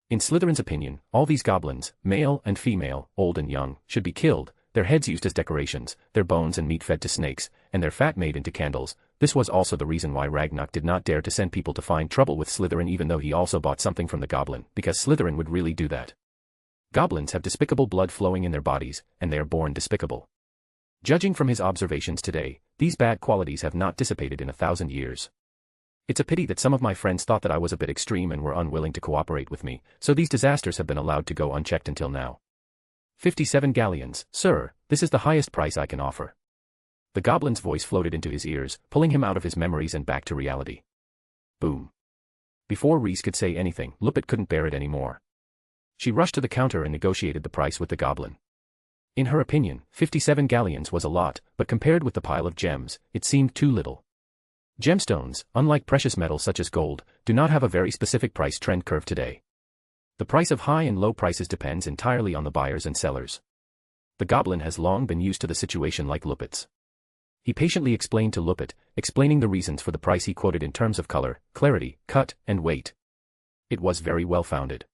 In Slytherin's opinion, all these goblins, male and female, old and young, should be killed, their heads used as decorations, their bones and meat fed to snakes, and their fat made into candles. This was also the reason why Ragnarok did not dare to send people to find trouble with Slytherin, even though he also bought something from the goblin, because Slytherin would really do that. Goblins have despicable blood flowing in their bodies, and they are born despicable. Judging from his observations today, these bad qualities have not dissipated in 1,000 years. It's a pity that some of my friends thought that I was a bit extreme and were unwilling to cooperate with me, so these disasters have been allowed to go unchecked until now. 57 galleons, sir, this is the highest price I can offer. The goblin's voice floated into his ears, pulling him out of his memories and back to reality. Boom. Before Reese could say anything, Lupit couldn't bear it anymore. She rushed to the counter and negotiated the price with the goblin. In her opinion, 57 galleons was a lot, but compared with the pile of gems, it seemed too little. Gemstones, unlike precious metals such as gold, do not have a very specific price trend curve today. The price of high and low prices depends entirely on the buyers and sellers. The goblin has long been used to the situation like Lupit's. He patiently explained to Lupit, explaining the reasons for the price he quoted in terms of color, clarity, cut, and weight. It was very well founded.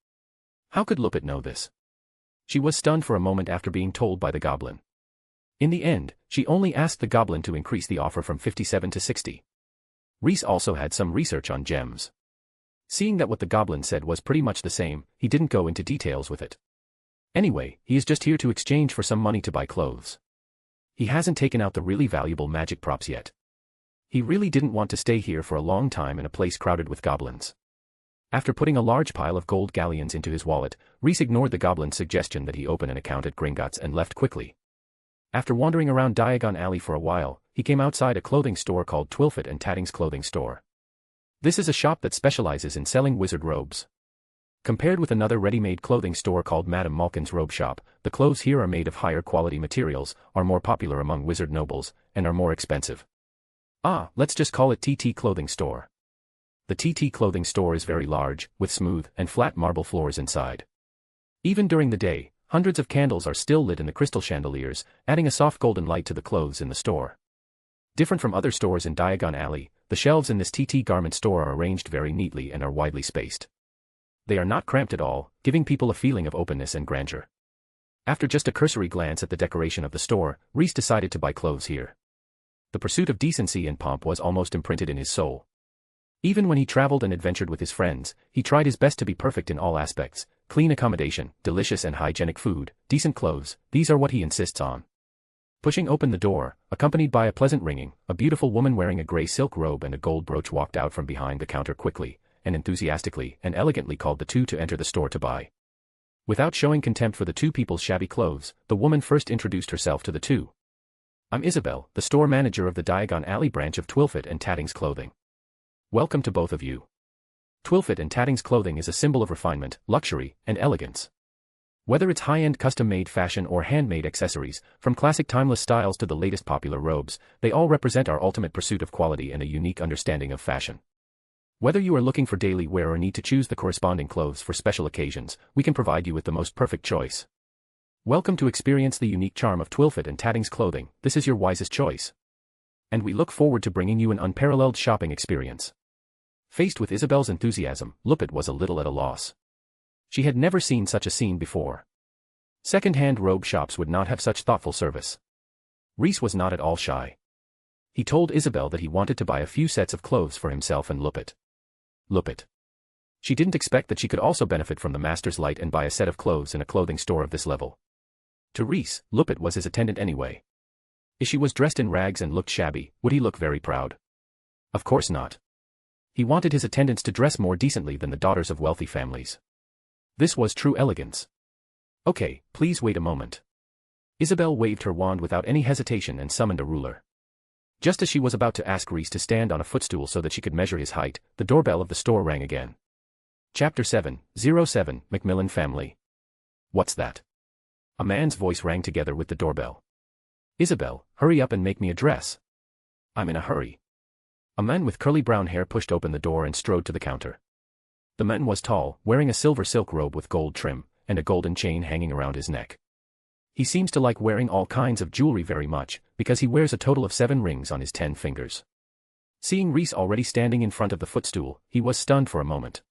How could Lupit know this? She was stunned for a moment after being told by the goblin. In the end, she only asked the goblin to increase the offer from 57 to 60. Reese also had some research on gems. Seeing that what the goblin said was pretty much the same, he didn't go into details with it. Anyway, he is just here to exchange for some money to buy clothes. He hasn't taken out the really valuable magic props yet. He really didn't want to stay here for a long time in a place crowded with goblins. After putting a large pile of gold galleons into his wallet, Reese ignored the goblin's suggestion that he open an account at Gringotts and left quickly. After wandering around Diagon Alley for a while, he came outside a clothing store called Twilfit and Tatting's Clothing Store. This is a shop that specializes in selling wizard robes. Compared with another ready-made clothing store called Madame Malkin's Robe Shop, the clothes here are made of higher quality materials, are more popular among wizard nobles, and are more expensive. Let's just call it TT Clothing Store. The TT Clothing Store is very large, with smooth and flat marble floors inside. Even during the day, hundreds of candles are still lit in the crystal chandeliers, adding a soft golden light to the clothes in the store. Different from other stores in Diagon Alley, the shelves in this TT garment store are arranged very neatly and are widely spaced. They are not cramped at all, giving people a feeling of openness and grandeur. After just a cursory glance at the decoration of the store, Reese decided to buy clothes here. The pursuit of decency and pomp was almost imprinted in his soul. Even when he traveled and adventured with his friends, he tried his best to be perfect in all aspects: clean accommodation, delicious and hygienic food, decent clothes, these are what he insists on. Pushing open the door, accompanied by a pleasant ringing, a beautiful woman wearing a gray silk robe and a gold brooch walked out from behind the counter quickly, and enthusiastically and elegantly called the two to enter the store to buy. Without showing contempt for the two people's shabby clothes, the woman first introduced herself to the two. I'm Isabel, the store manager of the Diagon Alley branch of Twilfit and Tatting's Clothing. Welcome to both of you. Twilfit and Tatting's Clothing is a symbol of refinement, luxury, and elegance. Whether it's high-end custom-made fashion or handmade accessories, from classic timeless styles to the latest popular robes, they all represent our ultimate pursuit of quality and a unique understanding of fashion. Whether you are looking for daily wear or need to choose the corresponding clothes for special occasions, we can provide you with the most perfect choice. Welcome to experience the unique charm of Twilfit and Tatting's Clothing. This is your wisest choice. And we look forward to bringing you an unparalleled shopping experience. Faced with Isabel's enthusiasm, Lupit was a little at a loss. She had never seen such a scene before. Second-hand robe shops would not have such thoughtful service. Reese was not at all shy. He told Isabel that he wanted to buy a few sets of clothes for himself and Lupit. Lupit. She didn't expect that she could also benefit from the master's light and buy a set of clothes in a clothing store of this level. To Reese, Lupit was his attendant anyway. If she was dressed in rags and looked shabby, would he look very proud? Of course not. He wanted his attendants to dress more decently than the daughters of wealthy families. This was true elegance. Okay, please wait a moment. Isabel waved her wand without any hesitation and summoned a ruler. Just as she was about to ask Reese to stand on a footstool so that she could measure his height, the doorbell of the store rang again. Chapter 707, McMillan Family. What's that? A man's voice rang together with the doorbell. Isabel, hurry up and make me a dress. I'm in a hurry. A man with curly brown hair pushed open the door and strode to the counter. The man was tall, wearing a silver silk robe with gold trim, and a golden chain hanging around his neck. He seems to like wearing all kinds of jewelry very much, because he wears a total of 7 rings on his 10 fingers. Seeing Reese already standing in front of the footstool, he was stunned for a moment.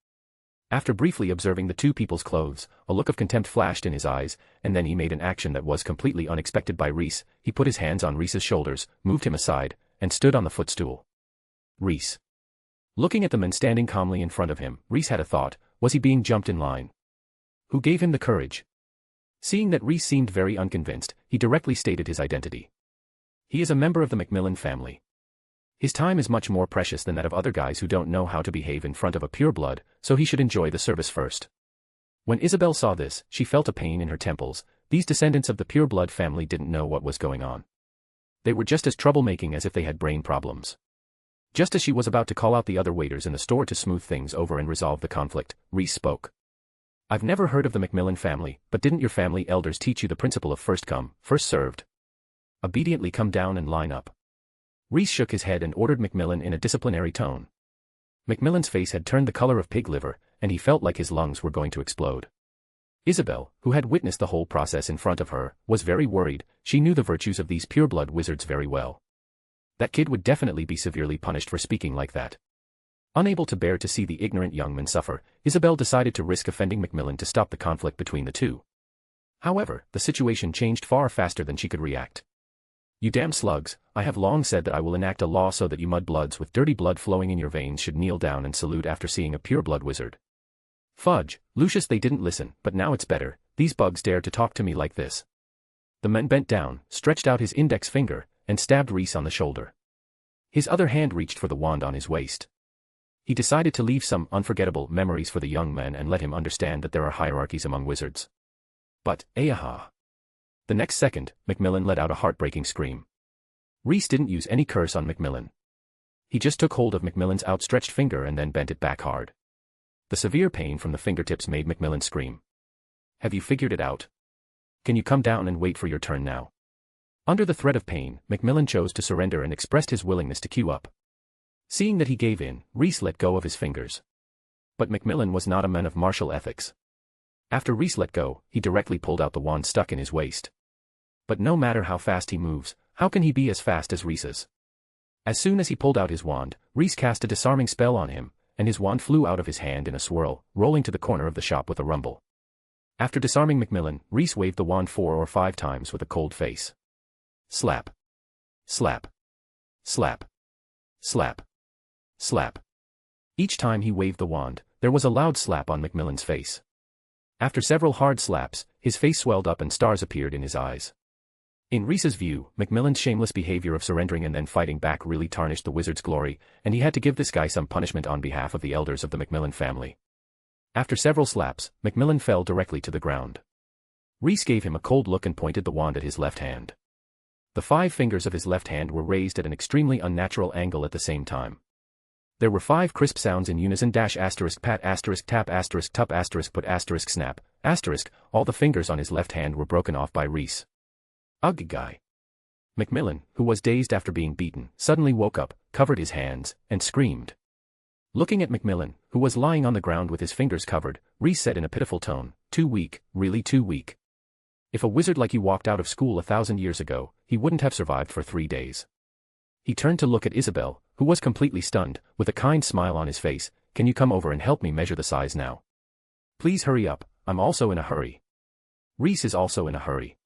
After briefly observing the two people's clothes, a look of contempt flashed in his eyes, and then he made an action that was completely unexpected by Reese. He put his hands on Reese's shoulders, moved him aside, and stood on the footstool. Reese. Looking at the man standing calmly in front of him, Reese had a thought: was he being jumped in line? Who gave him the courage? Seeing that Reese seemed very unconvinced, he directly stated his identity. He is a member of the McMillan family. His time is much more precious than that of other guys who don't know how to behave in front of a pureblood, so he should enjoy the service first. When Isabel saw this, she felt a pain in her temples. These descendants of the pureblood family didn't know what was going on. They were just as troublemaking as if they had brain problems. Just as she was about to call out the other waiters in the store to smooth things over and resolve the conflict, Reese spoke. I've never heard of the McMillan family, but didn't your family elders teach you the principle of first come, first served? Obediently come down and line up. Reese shook his head and ordered McMillan in a disciplinary tone. McMillan's face had turned the color of pig liver, and he felt like his lungs were going to explode. Isabel, who had witnessed the whole process in front of her, was very worried. She knew the virtues of these pureblood wizards very well. That kid would definitely be severely punished for speaking like that. Unable to bear to see the ignorant young man suffer, Isabel decided to risk offending McMillan to stop the conflict between the two. However, the situation changed far faster than she could react. You damn slugs, I have long said that I will enact a law so that you mudbloods with dirty blood flowing in your veins should kneel down and salute after seeing a pureblood wizard. Fudge, Lucius, they didn't listen, but now it's better. These bugs dare to talk to me like this. The man bent down, stretched out his index finger, and stabbed Reese on the shoulder. His other hand reached for the wand on his waist. He decided to leave some unforgettable memories for the young man and let him understand that there are hierarchies among wizards. But, aha! The next second, McMillan let out a heartbreaking scream. Reese didn't use any curse on McMillan. He just took hold of McMillan's outstretched finger and then bent it back hard. The severe pain from the fingertips made McMillan scream. Have you figured it out? Can you come down and wait for your turn now? Under the threat of pain, McMillan chose to surrender and expressed his willingness to queue up. Seeing that he gave in, Reese let go of his fingers. But McMillan was not a man of martial ethics. After Reese let go, he directly pulled out the wand stuck in his waist. But no matter how fast he moves, how can he be as fast as Reese's? As soon as he pulled out his wand, Reese cast a disarming spell on him, and his wand flew out of his hand in a swirl, rolling to the corner of the shop with a rumble. After disarming McMillan, Reese waved the wand 4 or 5 times with a cold face. Slap. Slap. Slap. Slap. Slap. Each time he waved the wand, there was a loud slap on McMillan's face. After several hard slaps, his face swelled up and stars appeared in his eyes. In Reese's view, McMillan's shameless behavior of surrendering and then fighting back really tarnished the wizard's glory, and he had to give this guy some punishment on behalf of the elders of the McMillan family. After several slaps, McMillan fell directly to the ground. Reese gave him a cold look and pointed the wand at his left hand. The 5 fingers of his left hand were raised at an extremely unnatural angle at the same time. There were 5 crisp sounds in unison: dash asterisk pat asterisk tap asterisk tup asterisk put asterisk snap asterisk. All the fingers on his left hand were broken off by Reese. Ugh, guy. McMillan, who was dazed after being beaten, suddenly woke up, covered his hands, and screamed. Looking at McMillan, who was lying on the ground with his fingers covered, Reese said in a pitiful tone, "Too weak, really too weak. If a wizard like you walked out of school 1,000 years ago, he wouldn't have survived for 3 days." He turned to look at Isabel, who was completely stunned, with a kind smile on his face. "Can you come over and help me measure the size now? Please hurry up, I'm also in a hurry." Reese is also in a hurry.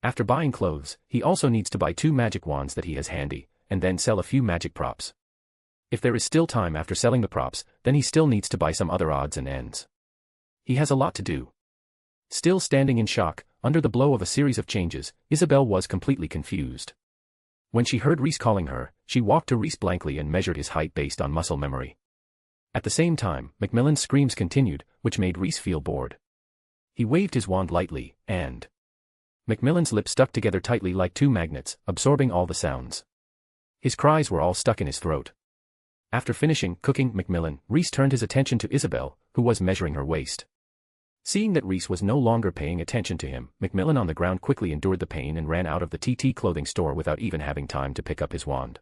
After buying clothes, he also needs to buy 2 magic wands that he has handy, and then sell a few magic props. If there is still time after selling the props, then he still needs to buy some other odds and ends. He has a lot to do. Still standing in shock, under the blow of a series of changes, Isabel was completely confused. When she heard Reese calling her, she walked to Reese blankly and measured his height based on muscle memory. At the same time, McMillan's screams continued, which made Reese feel bored. He waved his wand lightly, and McMillan's lips stuck together tightly like 2 magnets, absorbing all the sounds. His cries were all stuck in his throat. After finishing cooking McMillan, Reese turned his attention to Isabel, who was measuring her waist. Seeing that Reese was no longer paying attention to him, McMillan on the ground quickly endured the pain and ran out of the TT clothing store without even having time to pick up his wand.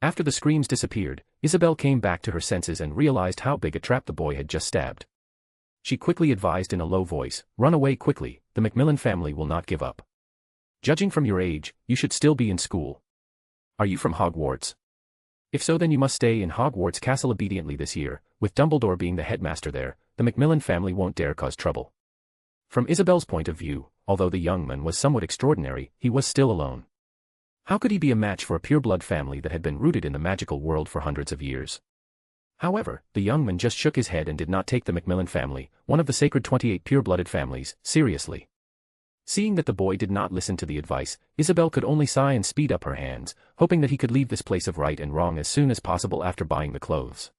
After the screams disappeared, Isabel came back to her senses and realized how big a trap the boy had just stabbed. She quickly advised in a low voice, "Run away quickly, the McMillan family will not give up. Judging from your age, you should still be in school. Are you from Hogwarts? If so, then you must stay in Hogwarts Castle obediently this year. With Dumbledore being the headmaster there, the McMillan family won't dare cause trouble." From Isabel's point of view, although the young man was somewhat extraordinary, he was still alone. How could he be a match for a pureblood family that had been rooted in the magical world for hundreds of years? However, the young man just shook his head and did not take the McMillan family, one of the sacred 28 pure-blooded families, seriously. Seeing that the boy did not listen to the advice, Isabel could only sigh and speed up her hands, hoping that he could leave this place of right and wrong as soon as possible after buying the clothes.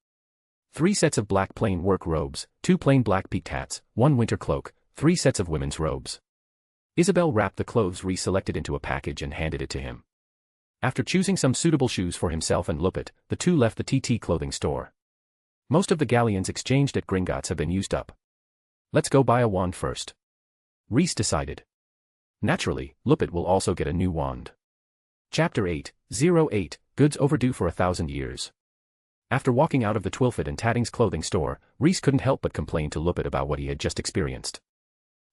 3 sets of black plain work robes, 2 plain black peaked hats, 1 winter cloak, 3 sets of women's robes. Isabel wrapped the clothes Reese selected into a package and handed it to him. After choosing some suitable shoes for himself and Lupit, the two left the TT clothing store. Most of the galleons exchanged at Gringotts have been used up. Let's go buy a wand first. Reese decided. Naturally, Lupit will also get a new wand. Chapter 8:08, Goods Overdue for 1,000 Years. After walking out of the Twilfit and Tatting's clothing store, Reese couldn't help but complain to Lupit about what he had just experienced.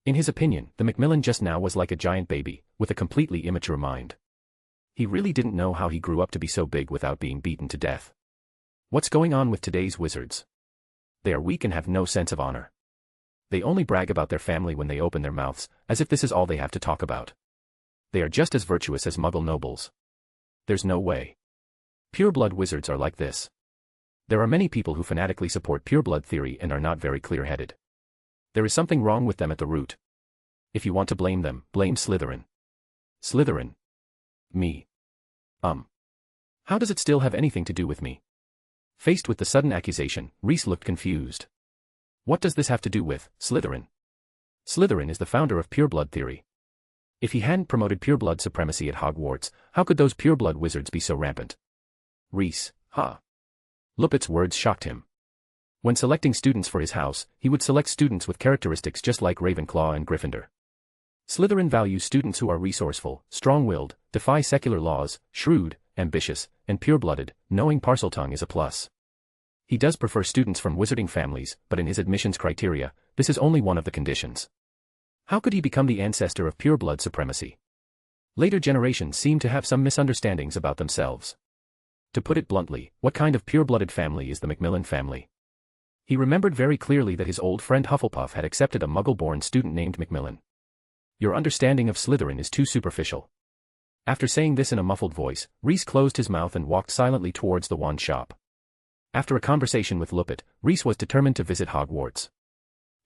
In his opinion, the McMillan just now was like a giant baby, with a completely immature mind. He really didn't know how he grew up to be so big without being beaten to death. What's going on with today's wizards? They are weak and have no sense of honor. They only brag about their family when they open their mouths, as if this is all they have to talk about. They are just as virtuous as Muggle nobles. There's no way. Pureblood wizards are like this. There are many people who fanatically support pureblood theory and are not very clear-headed. There is something wrong with them at the root. If you want to blame them, blame Slytherin. Slytherin? Me. How does it still have anything to do with me? Faced with the sudden accusation, Reese looked confused. What does this have to do with Slytherin? Slytherin is the founder of pureblood theory. If he hadn't promoted pureblood supremacy at Hogwarts, how could those pureblood wizards be so rampant? Reese, huh? Lupit's words shocked him. When selecting students for his house, he would select students with characteristics just like Ravenclaw and Gryffindor. Slytherin values students who are resourceful, strong-willed, defy secular laws, shrewd, ambitious, and pure-blooded. Knowing Parseltongue is a plus. He does prefer students from wizarding families, but in his admissions criteria, this is only one of the conditions. How could he become the ancestor of pureblood supremacy? Later generations seem to have some misunderstandings about themselves. To put it bluntly, what kind of pure-blooded family is the McMillan family? He remembered very clearly that his old friend Hufflepuff had accepted a Muggle-born student named McMillan. Your understanding of Slytherin is too superficial. After saying this in a muffled voice, Reese closed his mouth and walked silently towards the wand shop. After a conversation with Lupit, Reese was determined to visit Hogwarts.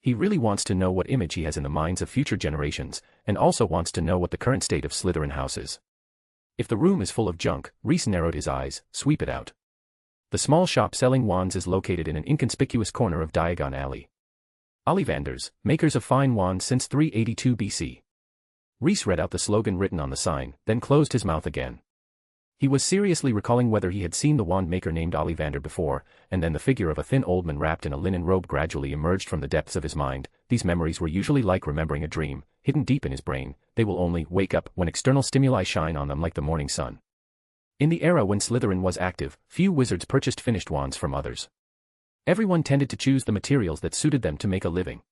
He really wants to know what image he has in the minds of future generations, and also wants to know what the current state of Slytherin house is. If the room is full of junk, Reese narrowed his eyes, sweep it out. The small shop selling wands is located in an inconspicuous corner of Diagon Alley. Ollivanders, makers of fine wands since 382 BC. Reese read out the slogan written on the sign, then closed his mouth again. He was seriously recalling whether he had seen the wand maker named Ollivander before, and then the figure of a thin old man wrapped in a linen robe gradually emerged from the depths of his mind. These memories were usually like remembering a dream, hidden deep in his brain. They will only wake up when external stimuli shine on them like the morning sun. In the era when Slytherin was active, few wizards purchased finished wands from others. Everyone tended to choose the materials that suited them to make a living.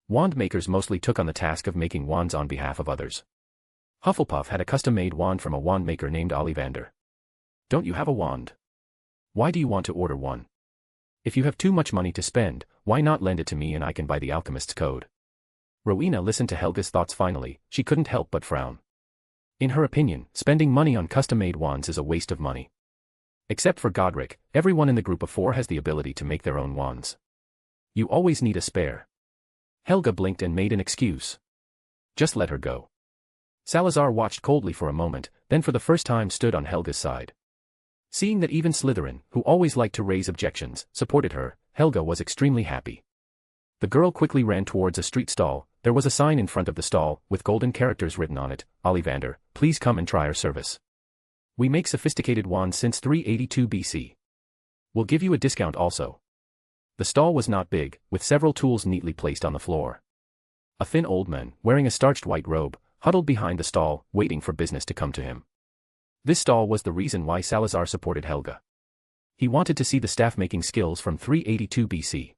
Wand makers mostly took on the task of making wands on behalf of others. Hufflepuff had a custom-made wand from a wand maker named Ollivander. Don't you have a wand? Why do you want to order one? If you have too much money to spend, why not lend it to me and I can buy the alchemist's code? Rowena listened to Helga's thoughts finally. She couldn't help but frown. In her opinion, spending money on custom-made wands is a waste of money. Except for Godric, everyone in the group of 4 has the ability to make their own wands. You always need a spare. Helga blinked and made an excuse. Just let her go. Salazar watched coldly for a moment, then for the first time stood on Helga's side. Seeing that even Slytherin, who always liked to raise objections, supported her, Helga was extremely happy. The girl quickly ran towards a street stall. There was a sign in front of the stall, with golden characters written on it, Ollivander, please come and try our service. We make sophisticated wands since 382 BC. We'll give you a discount also. The stall was not big, with several tools neatly placed on the floor. A thin old man, wearing a starched white robe, huddled behind the stall, waiting for business to come to him. This stall was the reason why Salazar supported Helga. He wanted to see the staff-making skills from 382 BC.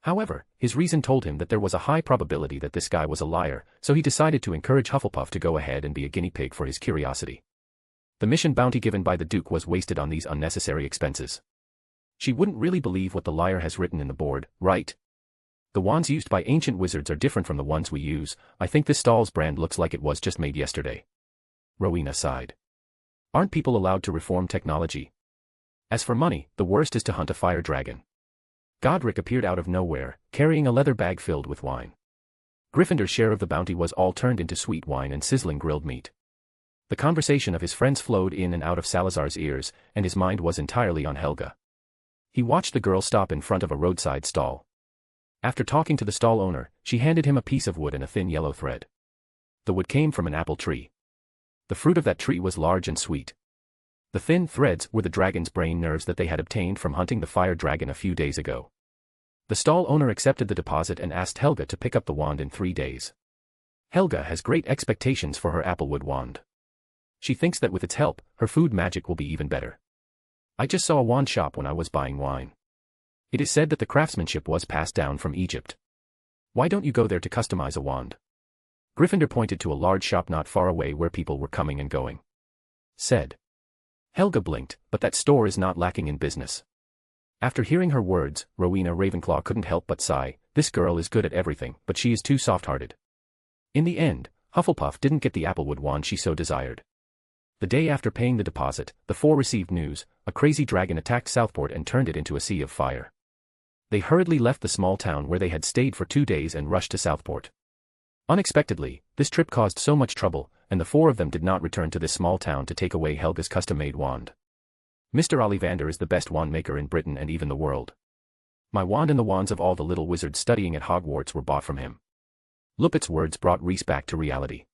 However, his reason told him that there was a high probability that this guy was a liar, so he decided to encourage Hufflepuff to go ahead and be a guinea pig for his curiosity. The mission bounty given by the Duke was wasted on these unnecessary expenses. She wouldn't really believe what the liar has written in the board, right? The wands used by ancient wizards are different from the ones we use. I think this stall's brand looks like it was just made yesterday. Rowena sighed. Aren't people allowed to reform technology? As for money, the worst is to hunt a fire dragon. Godric appeared out of nowhere, carrying a leather bag filled with wine. Gryffindor's share of the bounty was all turned into sweet wine and sizzling grilled meat. The conversation of his friends flowed in and out of Salazar's ears, and his mind was entirely on Helga. He watched the girl stop in front of a roadside stall. After talking to the stall owner, she handed him a piece of wood and a thin yellow thread. The wood came from an apple tree. The fruit of that tree was large and sweet. The thin threads were the dragon's brain nerves that they had obtained from hunting the fire dragon a few days ago. The stall owner accepted the deposit and asked Helga to pick up the wand in 3 days. Helga has great expectations for her applewood wand. She thinks that with its help, her food magic will be even better. I just saw a wand shop when I was buying wine. It is said that the craftsmanship was passed down from Egypt. Why don't you go there to customize a wand? Gryffindor pointed to a large shop not far away where people were coming and going. Said. Helga blinked, but that store is not lacking in business. After hearing her words, Rowena Ravenclaw couldn't help but sigh. This girl is good at everything, but she is too soft-hearted. In the end, Hufflepuff didn't get the applewood wand she so desired. The day after paying the deposit, the four received news: a crazy dragon attacked Southport and turned it into a sea of fire. They hurriedly left the small town where they had stayed for 2 days and rushed to Southport. Unexpectedly, this trip caused so much trouble, and the four of them did not return to this small town to take away Helga's custom-made wand. Mr. Ollivander is the best wand maker in Britain and even the world. My wand and the wands of all the little wizards studying at Hogwarts were bought from him. Lupit's words brought Reese back to reality.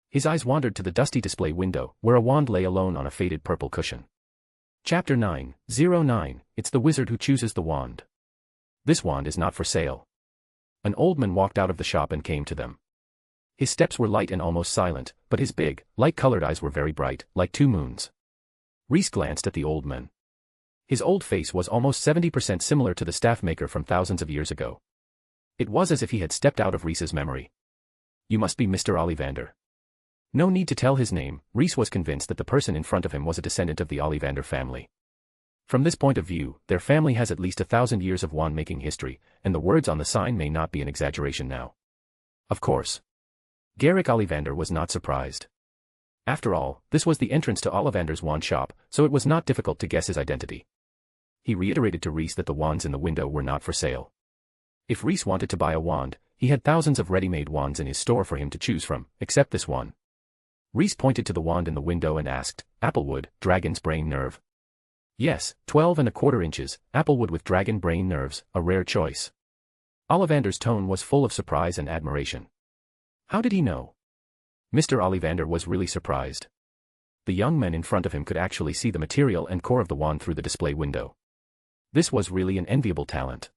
His eyes wandered to the dusty display window, where a wand lay alone on a faded purple cushion. Chapter 9:09, It's the wizard who chooses the wand. This wand is not for sale. An old man walked out of the shop and came to them. His steps were light and almost silent, but his big, light-colored eyes were very bright, like 2 moons. Reese glanced at the old man. His old face was almost 70% similar to the staff maker from thousands of years ago. It was as if he had stepped out of Reese's memory. You must be Mr. Ollivander. No need to tell his name, Reese was convinced that the person in front of him was a descendant of the Ollivander family. From this point of view, their family has at least 1,000 years of wand-making history, and the words on the sign may not be an exaggeration now. Of course. Garrick Ollivander was not surprised. After all, this was the entrance to Ollivander's wand shop, so it was not difficult to guess his identity. He reiterated to Reese that the wands in the window were not for sale. If Reese wanted to buy a wand, he had thousands of ready-made wands in his store for him to choose from, except this one. Reese pointed to the wand in the window and asked, Applewood, dragon's brain nerve. Yes, 12¼ inches, applewood with dragon brain nerves, a rare choice. Ollivander's tone was full of surprise and admiration. How did he know? Mr. Ollivander was really surprised. The young man in front of him could actually see the material and core of the wand through the display window. This was really an enviable talent.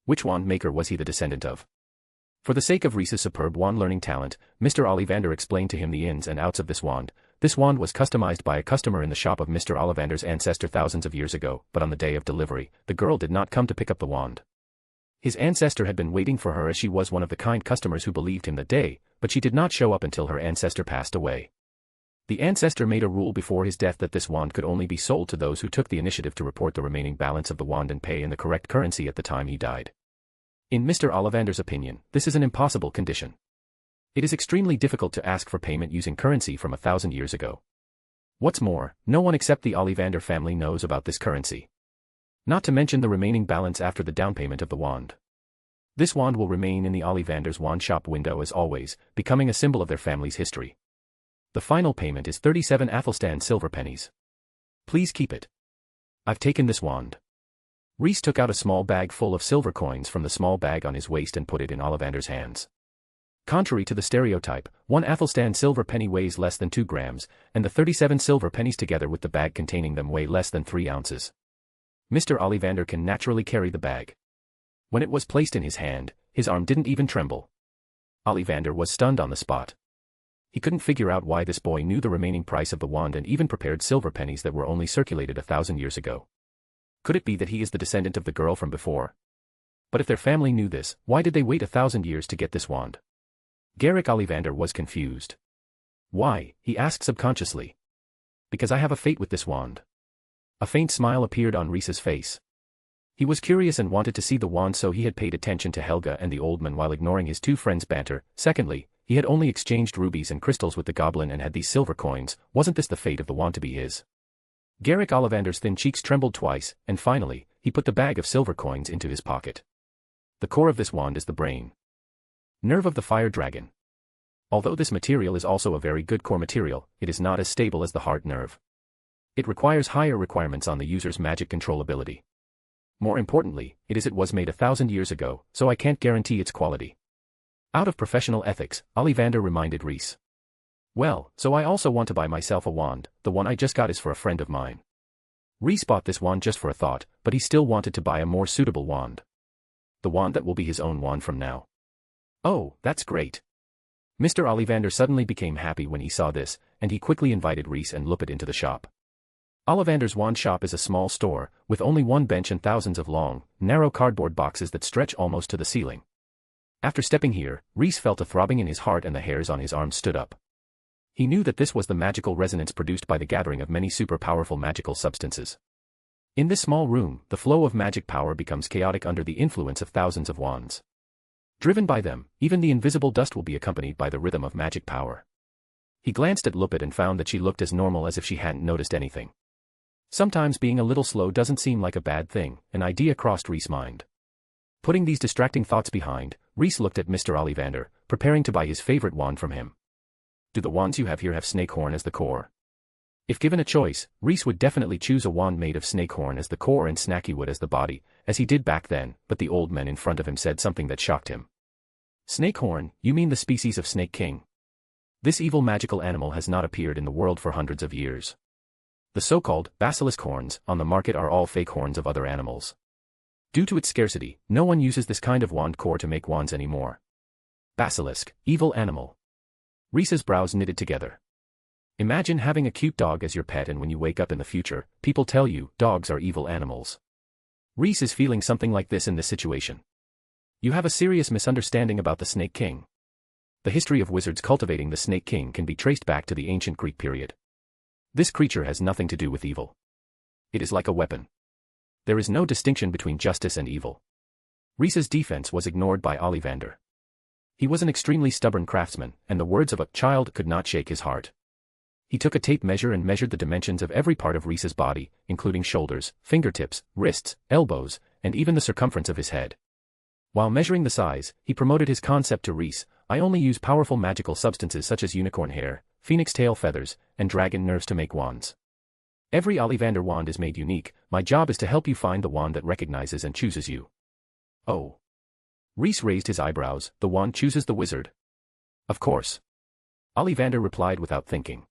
Which wand maker was he the descendant of? For the sake of Reese's superb wand-learning talent, Mr. Ollivander explained to him the ins and outs of this wand. This wand was customized by a customer in the shop of Mr. Ollivander's ancestor thousands of years ago, but on the day of delivery, the girl did not come to pick up the wand. His ancestor had been waiting for her as she was one of the kind customers who believed him that day, but she did not show up until her ancestor passed away. The ancestor made a rule before his death that this wand could only be sold to those who took the initiative to report the remaining balance of the wand and pay in the correct currency at the time he died. In Mr. Ollivander's opinion, this is an impossible condition. It is extremely difficult to ask for payment using currency from 1,000 years ago. What's more, no one except the Ollivander family knows about this currency. Not to mention the remaining balance after the down payment of the wand. This wand will remain in the Ollivander's wand shop window as always, becoming a symbol of their family's history. The final payment is 37 Athelstan silver pennies. Please keep it. I've taken this wand. Reese took out a small bag full of silver coins from the small bag on his waist and put it in Ollivander's hands. Contrary to the stereotype, 1 Athelstan silver penny weighs less than 2 grams, and the 37 silver pennies together with the bag containing them weigh less than 3 ounces. Mr. Ollivander can naturally carry the bag. When it was placed in his hand, his arm didn't even tremble. Ollivander was stunned on the spot. He couldn't figure out why this boy knew the remaining price of the wand and even prepared silver pennies that were only circulated 1,000 years ago. Could it be that he is the descendant of the girl from before? But if their family knew this, why did they wait 1,000 years to get this wand? Garrick Ollivander was confused. Why, he asked subconsciously. Because I have a fate with this wand. A faint smile appeared on Reese's face. He was curious and wanted to see the wand, so he had paid attention to Helga and the old man while ignoring his 2 friends' banter. Secondly, he had only exchanged rubies and crystals with the goblin and had these silver coins. Wasn't this the fate of the wand to be his? Garrick Ollivander's thin cheeks trembled twice, and finally, he put the bag of silver coins into his pocket. The core of this wand is the brain. Nerve of the fire dragon. Although this material is also a very good core material, it is not as stable as the heart nerve. It requires higher requirements on the user's magic control ability. More importantly, it was made 1,000 years ago, so I can't guarantee its quality. Out of professional ethics, Ollivander reminded Rhys. Well, so I also want to buy myself a wand. The one I just got is for a friend of mine. Rhys bought this wand just for a thought, but he still wanted to buy a more suitable wand. The wand that will be his own wand from now. Oh, that's great. Mr. Ollivander suddenly became happy when he saw this, and he quickly invited Rhys and Lupit into the shop. Ollivander's wand shop is a small store, with only one bench and thousands of long, narrow cardboard boxes that stretch almost to the ceiling. After stepping here, Rhys felt a throbbing in his heart and the hairs on his arms stood up. He knew that this was the magical resonance produced by the gathering of many super-powerful magical substances. In this small room, the flow of magic power becomes chaotic under the influence of thousands of wands. Driven by them, even the invisible dust will be accompanied by the rhythm of magic power. He glanced at Lupit and found that she looked as normal as if she hadn't noticed anything. Sometimes being a little slow doesn't seem like a bad thing, an idea crossed Rhys' mind. Putting these distracting thoughts behind, Rhys looked at Mr. Ollivander, preparing to buy his favorite wand from him. Do the wands you have here have snake horn as the core? If given a choice, Rhys would definitely choose a wand made of snake horn as the core and snacky wood as the body, as he did back then, but the old man in front of him said something that shocked him. Snake horn, you mean the species of snake king? This evil magical animal has not appeared in the world for hundreds of years. The so-called basilisk horns on the market are all fake horns of other animals. Due to its scarcity, no one uses this kind of wand core to make wands anymore. Basilisk, evil animal. Rhys's brows knitted together. Imagine having a cute dog as your pet and when you wake up in the future, people tell you, dogs are evil animals. Rhys is feeling something like this in this situation. You have a serious misunderstanding about the Snake King. The history of wizards cultivating the Snake King can be traced back to the ancient Greek period. This creature has nothing to do with evil. It is like a weapon. There is no distinction between justice and evil. Rhys's defense was ignored by Ollivander. He was an extremely stubborn craftsman, and the words of a child could not shake his heart. He took a tape measure and measured the dimensions of every part of Rhys's body, including shoulders, fingertips, wrists, elbows, and even the circumference of his head. While measuring the size, he promoted his concept to Rhys. I only use powerful magical substances such as unicorn hair, phoenix tail feathers, and dragon nerves to make wands. Every Ollivander wand is made unique. My job is to help you find the wand that recognizes and chooses you. Oh. Rhys raised his eyebrows. The wand chooses the wizard. Of course. Ollivander replied without thinking.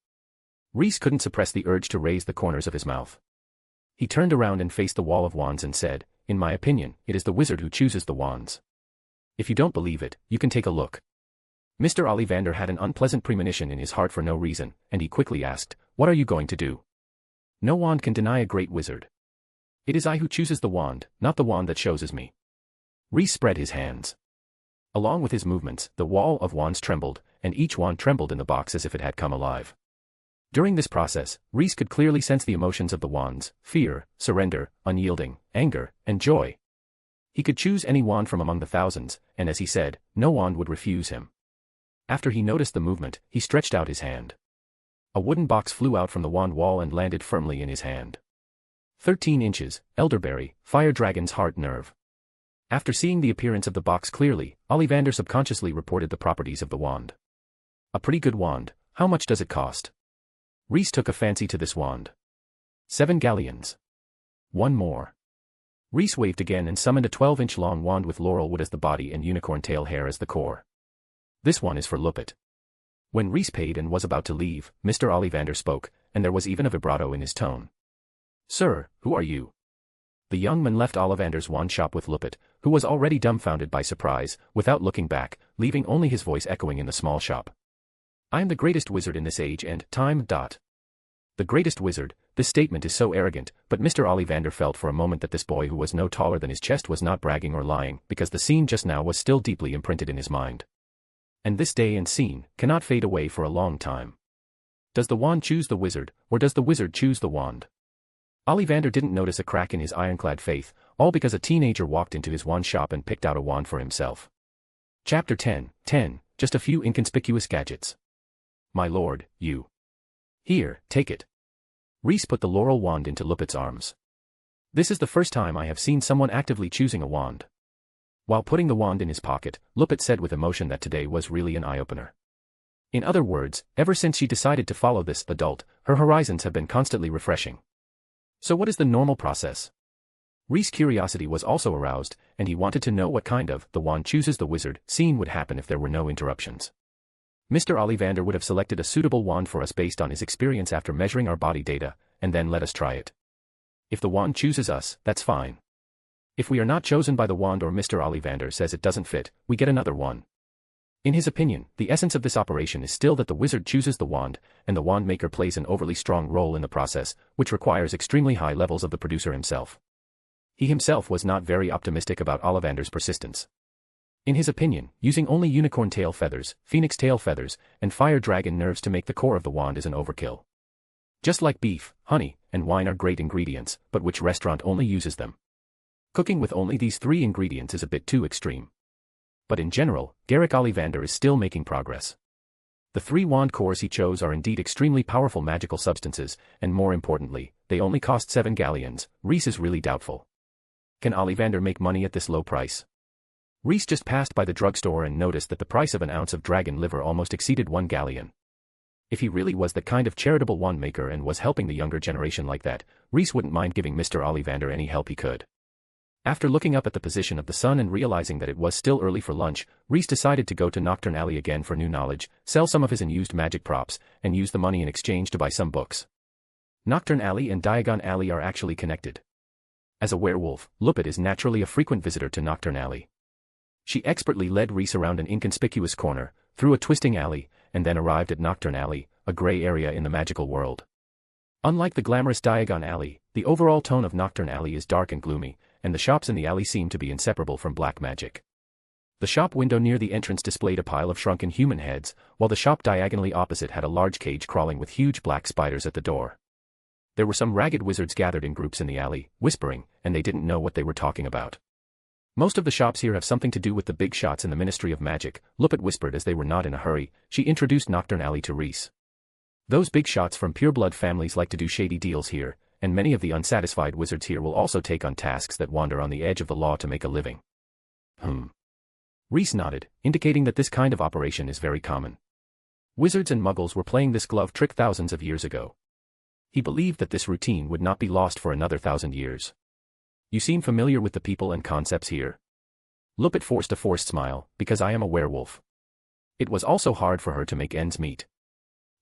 Rhys couldn't suppress the urge to raise the corners of his mouth. He turned around and faced the wall of wands and said, in my opinion, it is the wizard who chooses the wands. If you don't believe it, you can take a look. Mr. Ollivander had an unpleasant premonition in his heart for no reason, and he quickly asked, what are you going to do? No wand can deny a great wizard. It is I who chooses the wand, not the wand that chooses me. Rhys spread his hands. Along with his movements, the wall of wands trembled, and each wand trembled in the box as if it had come alive. During this process, Rhys could clearly sense the emotions of the wands: fear, surrender, unyielding, anger, and joy. He could choose any wand from among the thousands, and as he said, no wand would refuse him. After he noticed the movement, he stretched out his hand. A wooden box flew out from the wand wall and landed firmly in his hand. 13 inches, elderberry, fire dragon's heart nerve. After seeing the appearance of the box clearly, Ollivander subconsciously reported the properties of the wand. A pretty good wand. How much does it cost? Rhys took a fancy to this wand. 7 galleons. One more. Rhys waved again and summoned a 12-inch long wand with laurel wood as the body and unicorn tail hair as the core. This one is for Lupit. When Rhys paid and was about to leave, Mr. Ollivander spoke, and there was even a vibrato in his tone. Sir, who are you? The young man left Ollivander's wand shop with Lupit, who was already dumbfounded by surprise, without looking back, leaving only his voice echoing in the small shop. I am the greatest wizard in this age and time. The greatest wizard. This statement is so arrogant, but Mr. Ollivander felt for a moment that this boy who was no taller than his chest was not bragging or lying, because the scene just now was still deeply imprinted in his mind. And this day and scene cannot fade away for a long time. Does the wand choose the wizard, or does the wizard choose the wand? Ollivander didn't notice a crack in his ironclad faith, all because a teenager walked into his wand shop and picked out a wand for himself. Chapter 10, just a few inconspicuous gadgets. My lord, you. Here, take it. Rhys put the laurel wand into Lupit's arms. This is the first time I have seen someone actively choosing a wand. While putting the wand in his pocket, Lupit said with emotion that today was really an eye-opener. In other words, ever since she decided to follow this adult, her horizons have been constantly refreshing. So what is the normal process? Reese's curiosity was also aroused, and he wanted to know what kind of the wand chooses the wizard scene would happen if there were no interruptions. Mr. Ollivander would have selected a suitable wand for us based on his experience after measuring our body data, and then let us try it. If the wand chooses us, that's fine. If we are not chosen by the wand or Mr. Ollivander says it doesn't fit, we get another one. In his opinion, the essence of this operation is still that the wizard chooses the wand, and the wand maker plays an overly strong role in the process, which requires extremely high levels of the producer himself. He himself was not very optimistic about Ollivander's persistence. In his opinion, using only unicorn tail feathers, phoenix tail feathers, and fire dragon nerves to make the core of the wand is an overkill. Just like beef, honey, and wine are great ingredients, but which restaurant only uses them? Cooking with only these 3 ingredients is a bit too extreme. But in general, Garrick Ollivander is still making progress. The 3 wand cores he chose are indeed extremely powerful magical substances, and more importantly, they only cost 7 galleons. Reese is really doubtful. Can Ollivander make money at this low price? Reese just passed by the drugstore and noticed that the price of an ounce of dragon liver almost exceeded 1 galleon. If he really was the kind of charitable wand maker and was helping the younger generation like that, Reese wouldn't mind giving Mr. Ollivander any help he could. After looking up at the position of the sun and realizing that it was still early for lunch, Reese decided to go to Nocturn Alley again for new knowledge, sell some of his unused magic props, and use the money in exchange to buy some books. Nocturn Alley and Diagon Alley are actually connected. As a werewolf, Lupit is naturally a frequent visitor to Nocturn Alley. She expertly led Reese around an inconspicuous corner, through a twisting alley, and then arrived at Nocturn Alley, a gray area in the magical world. Unlike the glamorous Diagon Alley, the overall tone of Nocturn Alley is dark and gloomy, and the shops in the alley seem to be inseparable from black magic. The shop window near the entrance displayed a pile of shrunken human heads, while the shop diagonally opposite had a large cage crawling with huge black spiders at the door. There were some ragged wizards gathered in groups in the alley, whispering, and they didn't know what they were talking about. Most of the shops here have something to do with the big shots in the Ministry of Magic, Lupit whispered as they were not in a hurry. She introduced Nocturn Alley to Reese. Those big shots from pureblood families like to do shady deals here, and many of the unsatisfied wizards here will also take on tasks that wander on the edge of the law to make a living. Reese nodded, indicating that this kind of operation is very common. Wizards and Muggles were playing this glove trick thousands of years ago. He believed that this routine would not be lost for another 1,000 years. You seem familiar with the people and concepts here. Lupit forced a forced smile, because I am a werewolf. It was also hard for her to make ends meet.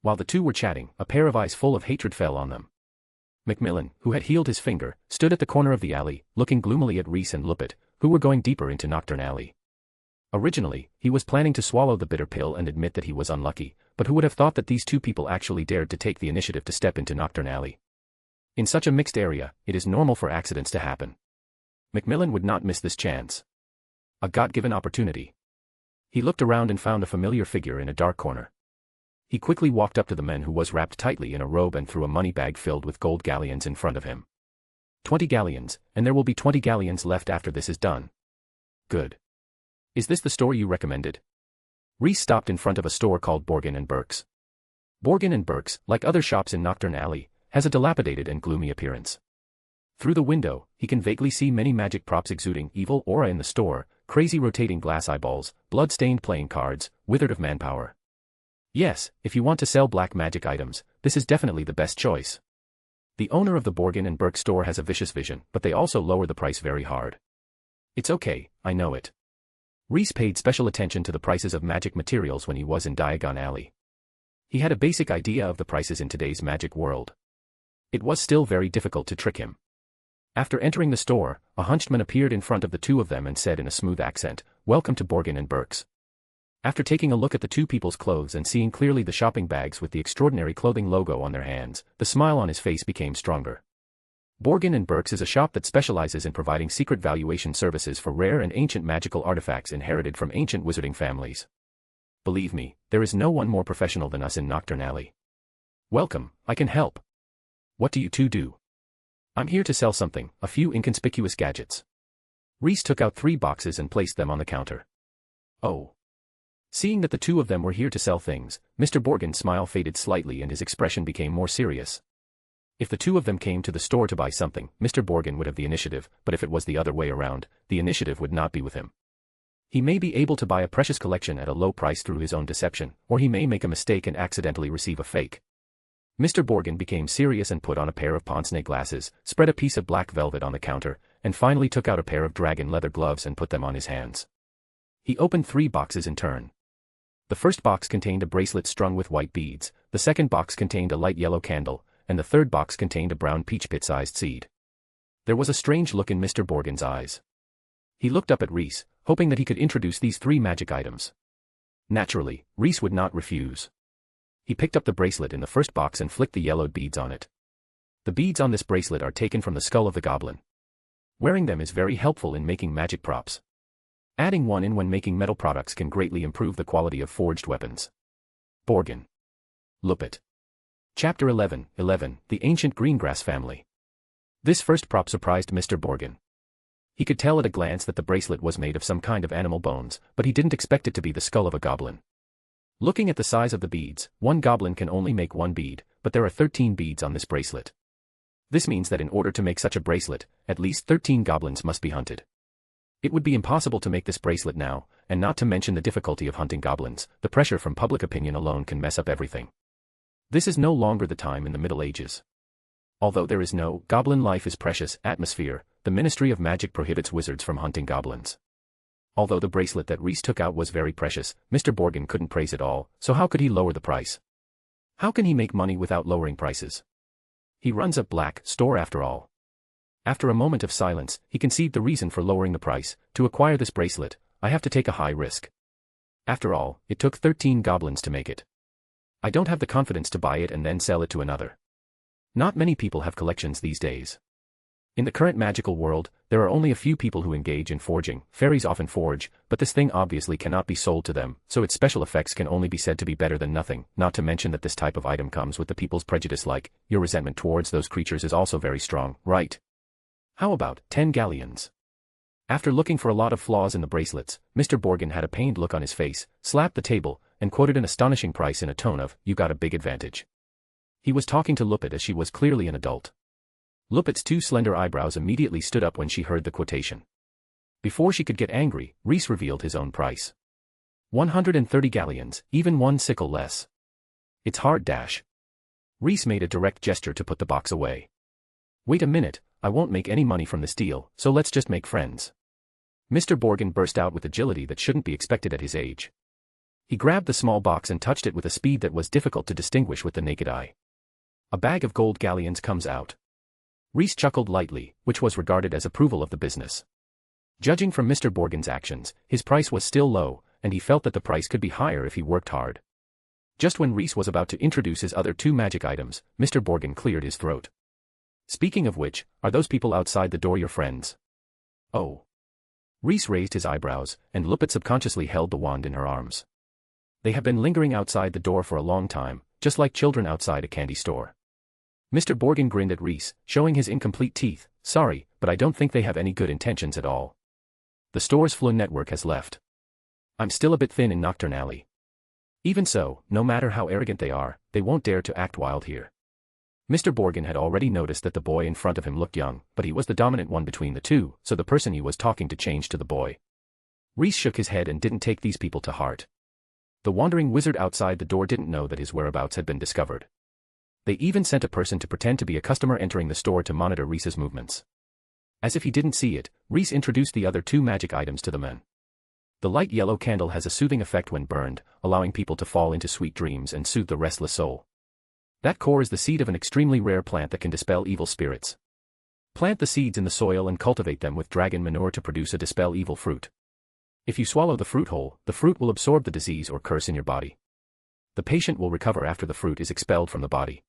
While the two were chatting, a pair of eyes full of hatred fell on them. McMillan, who had healed his finger, stood at the corner of the alley, looking gloomily at Reese and Lupit, who were going deeper into Nocturn Alley. Originally, he was planning to swallow the bitter pill and admit that he was unlucky, but who would have thought that these two people actually dared to take the initiative to step into Nocturn Alley? In such a mixed area, it is normal for accidents to happen. McMillan would not miss this chance. A God-given opportunity. He looked around and found a familiar figure in a dark corner. He quickly walked up to the man who was wrapped tightly in a robe and threw a money bag filled with gold galleons in front of him. 20 galleons, and there will be 20 galleons left after this is done. Good. Is this the store you recommended? Reese stopped in front of a store called Borgin & Burke's. Borgin & Burke's, like other shops in Nocturn Alley, has a dilapidated and gloomy appearance. Through the window, he can vaguely see many magic props exuding evil aura in the store, crazy rotating glass eyeballs, blood-stained playing cards, withered of manpower. Yes, if you want to sell black magic items, this is definitely the best choice. The owner of the Borgin & Burke store has a vicious vision, but they also lower the price very hard. It's okay, I know it. Reese paid special attention to the prices of magic materials when he was in Diagon Alley. He had a basic idea of the prices in today's magic world. It was still very difficult to trick him. After entering the store, a hunched man appeared in front of the two of them and said in a smooth accent, "Welcome to Borgin & Burke's." After taking a look at the two people's clothes and seeing clearly the shopping bags with the extraordinary clothing logo on their hands, the smile on his face became stronger. Borgin & Burke's is a shop that specializes in providing secret valuation services for rare and ancient magical artifacts inherited from ancient wizarding families. Believe me, there is no one more professional than us in Nocturn Alley. Welcome, I can help. What do you two do? I'm here to sell something, a few inconspicuous gadgets. Reese took out 3 boxes and placed them on the counter. Oh. Seeing that the two of them were here to sell things, Mr. Borgin's smile faded slightly and his expression became more serious. If the two of them came to the store to buy something, Mr. Borgin would have the initiative, but if it was the other way around, the initiative would not be with him. He may be able to buy a precious collection at a low price through his own deception, or he may make a mistake and accidentally receive a fake. Mr. Borgin became serious and put on a pair of pince-nez glasses, spread a piece of black velvet on the counter, and finally took out a pair of dragon leather gloves and put them on his hands. He opened 3 boxes in turn. The first box contained a bracelet strung with white beads, the second box contained a light yellow candle, and the third box contained a brown peach pit-sized seed. There was a strange look in Mr. Borgin's eyes. He looked up at Reese, hoping that he could introduce these 3 magic items. Naturally, Reese would not refuse. He picked up the bracelet in the first box and flicked the yellowed beads on it. The beads on this bracelet are taken from the skull of the goblin. Wearing them is very helpful in making magic props. Adding one in when making metal products can greatly improve the quality of forged weapons. Borgin. Lupit. Chapter 11, The Ancient Greengrass Family. This first prop surprised Mr. Borgin. He could tell at a glance that the bracelet was made of some kind of animal bones, but he didn't expect it to be the skull of a goblin. Looking at the size of the beads, one goblin can only make 1 bead, but there are 13 beads on this bracelet. This means that in order to make such a bracelet, at least 13 goblins must be hunted. It would be impossible to make this bracelet now, and not to mention the difficulty of hunting goblins, the pressure from public opinion alone can mess up everything. This is no longer the time in the Middle Ages. Although there is no "goblin life is precious" atmosphere, the Ministry of Magic prohibits wizards from hunting goblins. Although the bracelet that Reese took out was very precious, Mr. Borgin couldn't praise it all, so how could he lower the price? How can he make money without lowering prices? He runs a black store after all. After a moment of silence, he conceived the reason for lowering the price. To acquire this bracelet, I have to take a high risk. After all, it took 13 goblins to make it. I don't have the confidence to buy it and then sell it to another. Not many people have collections these days. In the current magical world, there are only a few people who engage in forging. Fairies often forge, but this thing obviously cannot be sold to them, so its special effects can only be said to be better than nothing, not to mention that this type of item comes with the people's prejudice like, your resentment towards those creatures is also very strong, right? How about 10 galleons? After looking for a lot of flaws in the bracelets, Mr. Borgin had a pained look on his face, slapped the table, and quoted an astonishing price in a tone of, "You got a big advantage." He was talking to Lupit as she was clearly an adult. Lupit's 2 slender eyebrows immediately stood up when she heard the quotation. Before she could get angry, Reese revealed his own price. 130 galleons, even 1 sickle less. It's hard dash. Reese made a direct gesture to put the box away. Wait a minute, I won't make any money from this deal, so let's just make friends. Mr. Borgin burst out with agility that shouldn't be expected at his age. He grabbed the small box and touched it with a speed that was difficult to distinguish with the naked eye. A bag of gold galleons comes out. Reese chuckled lightly, which was regarded as approval of the business. Judging from Mr. Borgin's actions, his price was still low, and he felt that the price could be higher if he worked hard. Just when Reese was about to introduce his other 2 magic items, Mr. Borgin cleared his throat. Speaking of which, are those people outside the door your friends? Oh. Reese raised his eyebrows, and Lupit subconsciously held the wand in her arms. They have been lingering outside the door for a long time, just like children outside a candy store. Mr. Borgin grinned at Reese, showing his incomplete teeth. Sorry, but I don't think they have any good intentions at all. The store's Flynn network has left. I'm still a bit thin in Nocturn Alley. Even so, no matter how arrogant they are, they won't dare to act wild here. Mr. Borgin had already noticed that the boy in front of him looked young, but he was the dominant one between the 2, so the person he was talking to changed to the boy. Reese shook his head and didn't take these people to heart. The wandering wizard outside the door didn't know that his whereabouts had been discovered. They even sent a person to pretend to be a customer entering the store to monitor Reese's movements. As if he didn't see it, Reese introduced the other 2 magic items to the men. The light yellow candle has a soothing effect when burned, allowing people to fall into sweet dreams and soothe the restless soul. That core is the seed of an extremely rare plant that can dispel evil spirits. Plant the seeds in the soil and cultivate them with dragon manure to produce a dispel evil fruit. If you swallow the fruit whole, the fruit will absorb the disease or curse in your body. The patient will recover after the fruit is expelled from the body.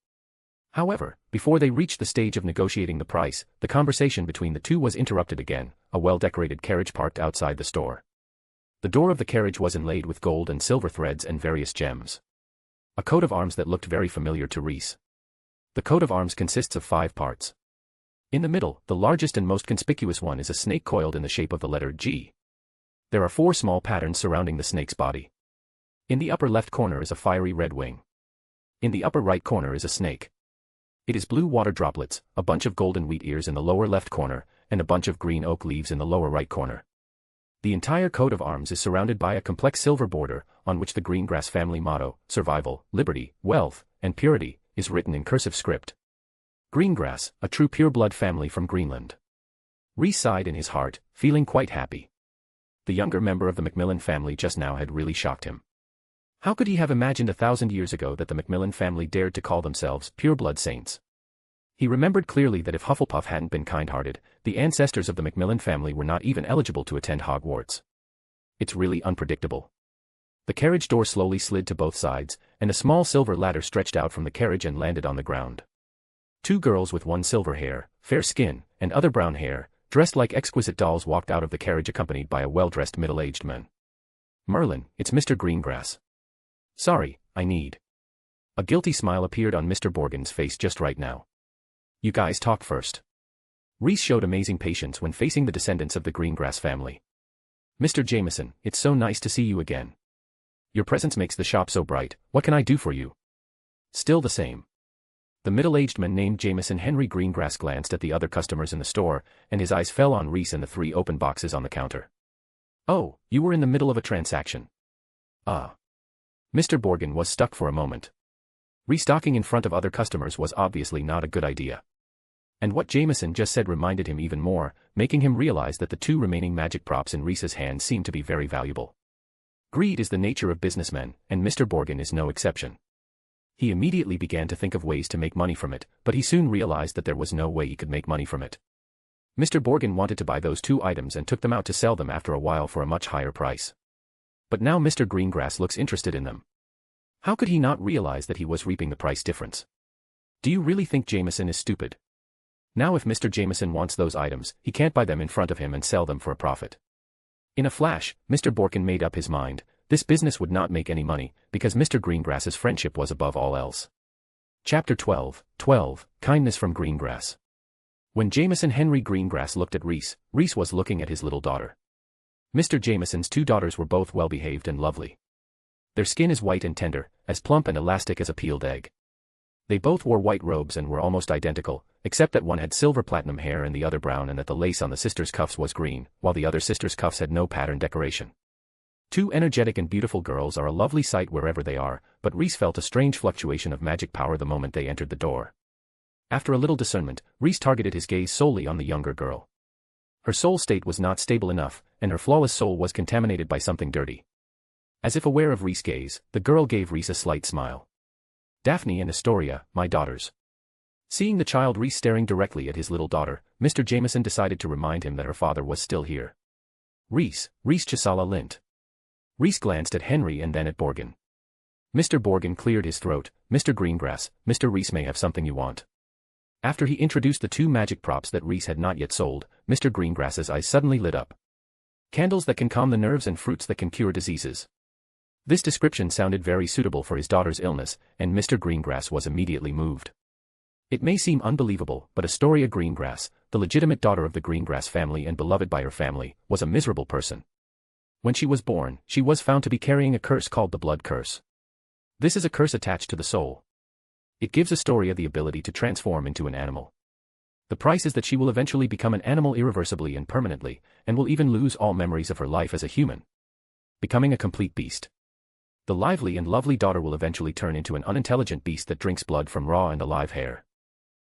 However, before they reached the stage of negotiating the price, the conversation between the 2 was interrupted again. A well-decorated carriage parked outside the store. The door of the carriage was inlaid with gold and silver threads and various gems. A coat of arms that looked very familiar to Reese. The coat of arms consists of 5 parts. In the middle, the largest and most conspicuous one is a snake coiled in the shape of the letter G. There are 4 small patterns surrounding the snake's body. In the upper left corner is a fiery red wing. In the upper right corner is a snake. It is blue water droplets, a bunch of golden wheat ears in the lower left corner, and a bunch of green oak leaves in the lower right corner. The entire coat of arms is surrounded by a complex silver border, on which the Greengrass family motto, survival, liberty, wealth, and purity, is written in cursive script. Greengrass, a true pure-blood family from Greenland. Rhys sighed in his heart, feeling quite happy. The younger member of the McMillan family just now had really shocked him. How could he have imagined 1,000 years ago that the McMillan family dared to call themselves pure-blood saints? He remembered clearly that if Hufflepuff hadn't been kind-hearted, the ancestors of the McMillan family were not even eligible to attend Hogwarts. It's really unpredictable. The carriage door slowly slid to both sides, and a small silver ladder stretched out from the carriage and landed on the ground. Two girls with one silver hair, fair skin, and other brown hair, dressed like exquisite dolls walked out of the carriage accompanied by a well-dressed middle-aged man. "Merlin, it's Mr. Greengrass. Sorry, I need." A guilty smile appeared on Mr. Borgin's face just right now. "You guys talk first." Rhys showed amazing patience when facing the descendants of the Greengrass family. "Mr. Jameson, it's so nice to see you again. Your presence makes the shop so bright. What can I do for you?" "Still the same." The middle-aged man named Jameson Henry Greengrass glanced at the other customers in the store, and his eyes fell on Rhys and the 3 open boxes on the counter. "Oh, you were in the middle of a transaction." "Ah." Mr. Borgin was stuck for a moment. Restocking in front of other customers was obviously not a good idea. And what Jameson just said reminded him even more, making him realize that the 2 remaining magic props in Rhys's hand seemed to be very valuable. Greed is the nature of businessmen, and Mr. Borgin is no exception. He immediately began to think of ways to make money from it, but he soon realized that there was no way he could make money from it. Mr. Borgin wanted to buy those 2 items and took them out to sell them after a while for a much higher price. But now Mr. Greengrass looks interested in them. How could he not realize that he was reaping the price difference? Do you really think Jameson is stupid? Now if Mr. Jameson wants those items, he can't buy them in front of him and sell them for a profit. In a flash, Mr. Borgin made up his mind. This business would not make any money, because Mr. Greengrass's friendship was above all else. Chapter 12, Kindness from Greengrass. When Jameson Henry Greengrass looked at Rhys, Rhys was looking at his little daughter. Mr. Jameson's 2 daughters were both well-behaved and lovely. Their skin is white and tender, as plump and elastic as a peeled egg. They both wore white robes and were almost identical, except that one had silver platinum hair and the other brown, and that the lace on the sister's cuffs was green, while the other sister's cuffs had no pattern decoration. 2 energetic and beautiful girls are a lovely sight wherever they are, but Rhys felt a strange fluctuation of magic power the moment they entered the door. After a little discernment, Rhys targeted his gaze solely on the younger girl. Her soul state was not stable enough, and her flawless soul was contaminated by something dirty. As if aware of Rhys' gaze, the girl gave Rhys a slight smile. "Daphne and Astoria, my daughters." Seeing the child Rhys staring directly at his little daughter, Mr. Jameson decided to remind him that her father was still here. Rhys Chisala Lint." Rhys glanced at Henry and then at Borgin. Mr. Borgin cleared his throat. "Mr. Greengrass, Mr. Rhys may have something you want." After he introduced the 2 magic props that Rhys had not yet sold, Mr. Greengrass's eyes suddenly lit up. Candles that can calm the nerves and fruits that can cure diseases. This description sounded very suitable for his daughter's illness, and Mr. Greengrass was immediately moved. It may seem unbelievable, but Astoria Greengrass, the legitimate daughter of the Greengrass family and beloved by her family, was a miserable person. When she was born, she was found to be carrying a curse called the blood curse. This is a curse attached to the soul. It gives Astoria the ability to transform into an animal. The price is that she will eventually become an animal irreversibly and permanently, and will even lose all memories of her life as a human, becoming a complete beast. The lively and lovely daughter will eventually turn into an unintelligent beast that drinks blood from raw and alive hair.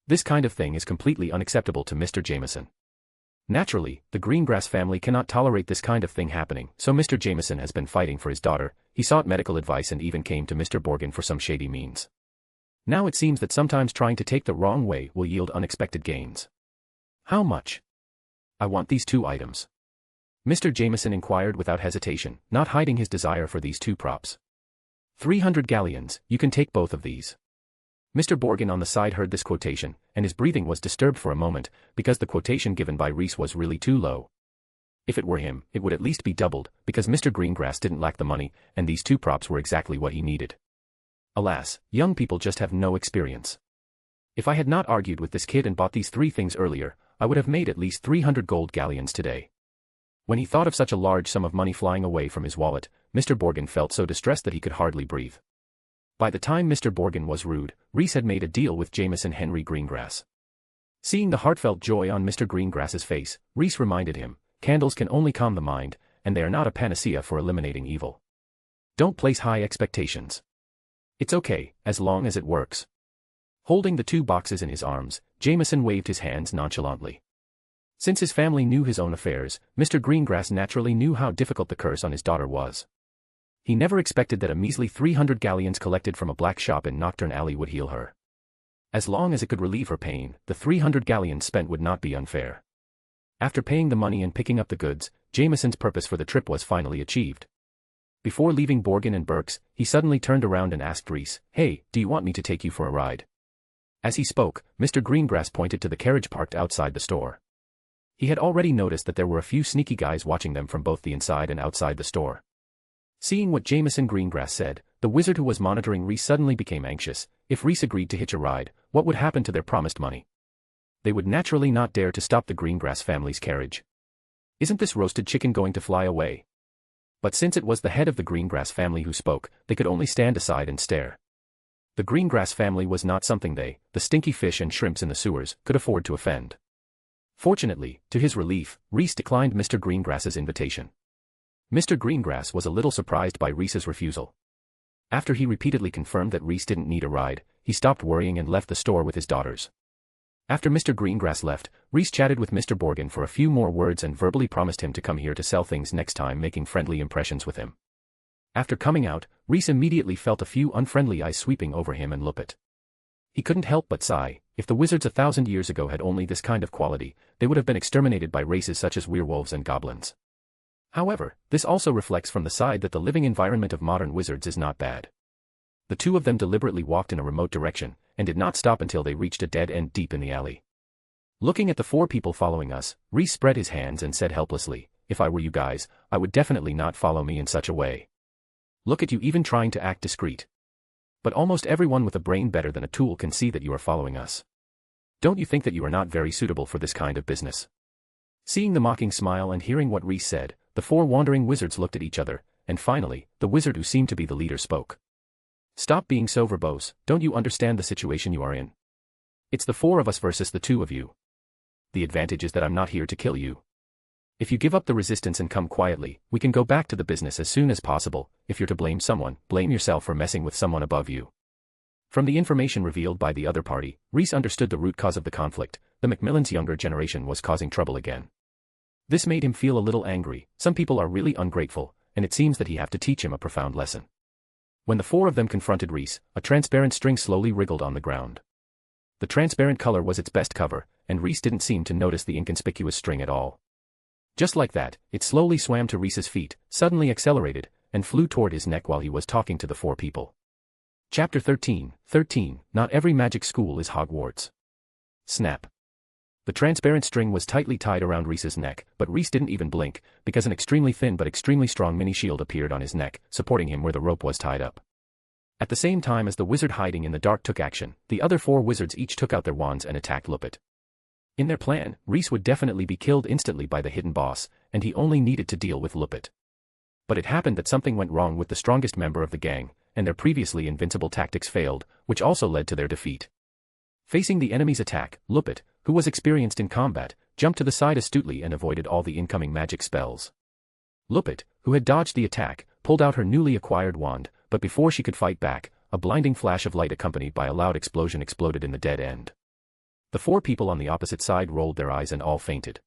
This kind of thing is completely unacceptable to Mr. Jameson. Naturally, the Greengrass family cannot tolerate this kind of thing happening, so Mr. Jameson has been fighting for his daughter. He sought medical advice and even came to Mr. Borgin for some shady means. Now it seems that sometimes trying to take the wrong way will yield unexpected gains. "How much?" "I want these 2 items." Mr. Jameson inquired without hesitation, not hiding his desire for these 2 props. 300 galleons, you can take both of these." Mr. Borgin on the side heard this quotation, and his breathing was disturbed for a moment, because the quotation given by Rhys was really too low. If it were him, it would at least be doubled, because Mr. Greengrass didn't lack the money, and these 2 props were exactly what he needed. Alas, young people just have no experience. If I had not argued with this kid and bought these 3 things earlier, I would have made at least 300 gold galleons today. When he thought of such a large sum of money flying away from his wallet, Mr. Borgin felt so distressed that he could hardly breathe. By the time Mr. Borgin was rude, Rhys had made a deal with Jameson Henry Greengrass. Seeing the heartfelt joy on Mr. Greengrass's face, Rhys reminded him, candles can only calm the mind, and they are not a panacea for eliminating evil. Don't place high expectations. It's okay, as long as it works. Holding the 2 boxes in his arms, Jameson waved his hands nonchalantly. Since his family knew his own affairs, Mr. Greengrass naturally knew how difficult the curse on his daughter was. He never expected that a measly 300 galleons collected from a black shop in Nocturn Alley would heal her. As long as it could relieve her pain, the 300 galleons spent would not be unfair. After paying the money and picking up the goods, Jameson's purpose for the trip was finally achieved. Before leaving Borgin and Burke's, he suddenly turned around and asked Reese, "Hey, do you want me to take you for a ride?" As he spoke, Mr. Greengrass pointed to the carriage parked outside the store. He had already noticed that there were a few sneaky guys watching them from both the inside and outside the store. Seeing what Jameson Greengrass said, the wizard who was monitoring Reese suddenly became anxious. If Reese agreed to hitch a ride, what would happen to their promised money? They would naturally not dare to stop the Greengrass family's carriage. Isn't this roasted chicken going to fly away? But since it was the head of the Greengrass family who spoke, they could only stand aside and stare. The Greengrass family was not something they, the stinky fish and shrimps in the sewers, could afford to offend. Fortunately, to his relief, Reese declined Mr. Greengrass's invitation. Mr. Greengrass was a little surprised by Reese's refusal. After he repeatedly confirmed that Reese didn't need a ride, he stopped worrying and left the store with his daughters. After Mr. Greengrass left, Reese chatted with Mr. Borgin for a few more words and verbally promised him to come here to sell things next time, making friendly impressions with him. After coming out, Reese immediately felt a few unfriendly eyes sweeping over him and Lupit. He couldn't help but sigh. If the wizards 1,000 years ago had only this kind of quality, they would have been exterminated by races such as werewolves and goblins. However, this also reflects from the side that the living environment of modern wizards is not bad. The 2 of them deliberately walked in a remote direction, and did not stop until they reached a dead end deep in the alley. Looking at the 4 people following us, Reese spread his hands and said helplessly, "If I were you guys, I would definitely not follow me in such a way. Look at you even trying to act discreet. But almost everyone with a brain better than a tool can see that you are following us. Don't you think that you are not very suitable for this kind of business?" Seeing the mocking smile and hearing what Reese said, the 4 wandering wizards looked at each other, and finally, the wizard who seemed to be the leader spoke. "Stop being so verbose, don't you understand the situation you are in? It's the 4 of us versus the 2 of you. The advantage is that I'm not here to kill you. If you give up the resistance and come quietly, we can go back to the business as soon as possible. If you're to blame someone, blame yourself for messing with someone above you." From the information revealed by the other party, Reese understood the root cause of the conflict. The McMillan's younger generation was causing trouble again. This made him feel a little angry. Some people are really ungrateful, and it seems that he have to teach him a profound lesson. When the 4 of them confronted Reese, a transparent string slowly wriggled on the ground. The transparent color was its best cover, and Reese didn't seem to notice the inconspicuous string at all. Just like that, it slowly swam to Reese's feet, suddenly accelerated, and flew toward his neck while he was talking to the 4 people. Chapter 13. Not every magic school is Hogwarts. Snap. The transparent string was tightly tied around Reese's neck, but Reese didn't even blink, because an extremely thin but extremely strong mini-shield appeared on his neck, supporting him where the rope was tied up. At the same time as the wizard hiding in the dark took action, the other 4 wizards each took out their wands and attacked Lupit. In their plan, Reese would definitely be killed instantly by the hidden boss, and he only needed to deal with Lupit. But it happened that something went wrong with the strongest member of the gang, and their previously invincible tactics failed, which also led to their defeat. Facing the enemy's attack, Lupit, who was experienced in combat, jumped to the side astutely and avoided all the incoming magic spells. Lupit, who had dodged the attack, pulled out her newly acquired wand, but before she could fight back, a blinding flash of light accompanied by a loud explosion exploded in the dead end. The 4 people on the opposite side rolled their eyes and all fainted.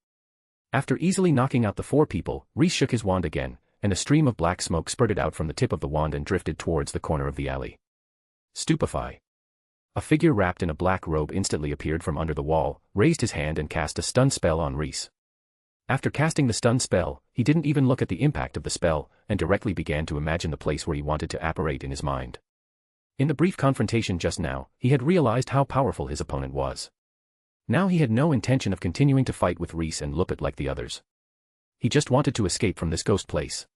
After easily knocking out the 4 people, Reese shook his wand again, and a stream of black smoke spurted out from the tip of the wand and drifted towards the corner of the alley. Stupefy. A figure wrapped in a black robe instantly appeared from under the wall, raised his hand and cast a stun spell on Reese. After casting the stun spell, he didn't even look at the impact of the spell, and directly began to imagine the place where he wanted to apparate in his mind. In the brief confrontation just now, he had realized how powerful his opponent was. Now he had no intention of continuing to fight with Reese and Lupit like the others. He just wanted to escape from this ghost place.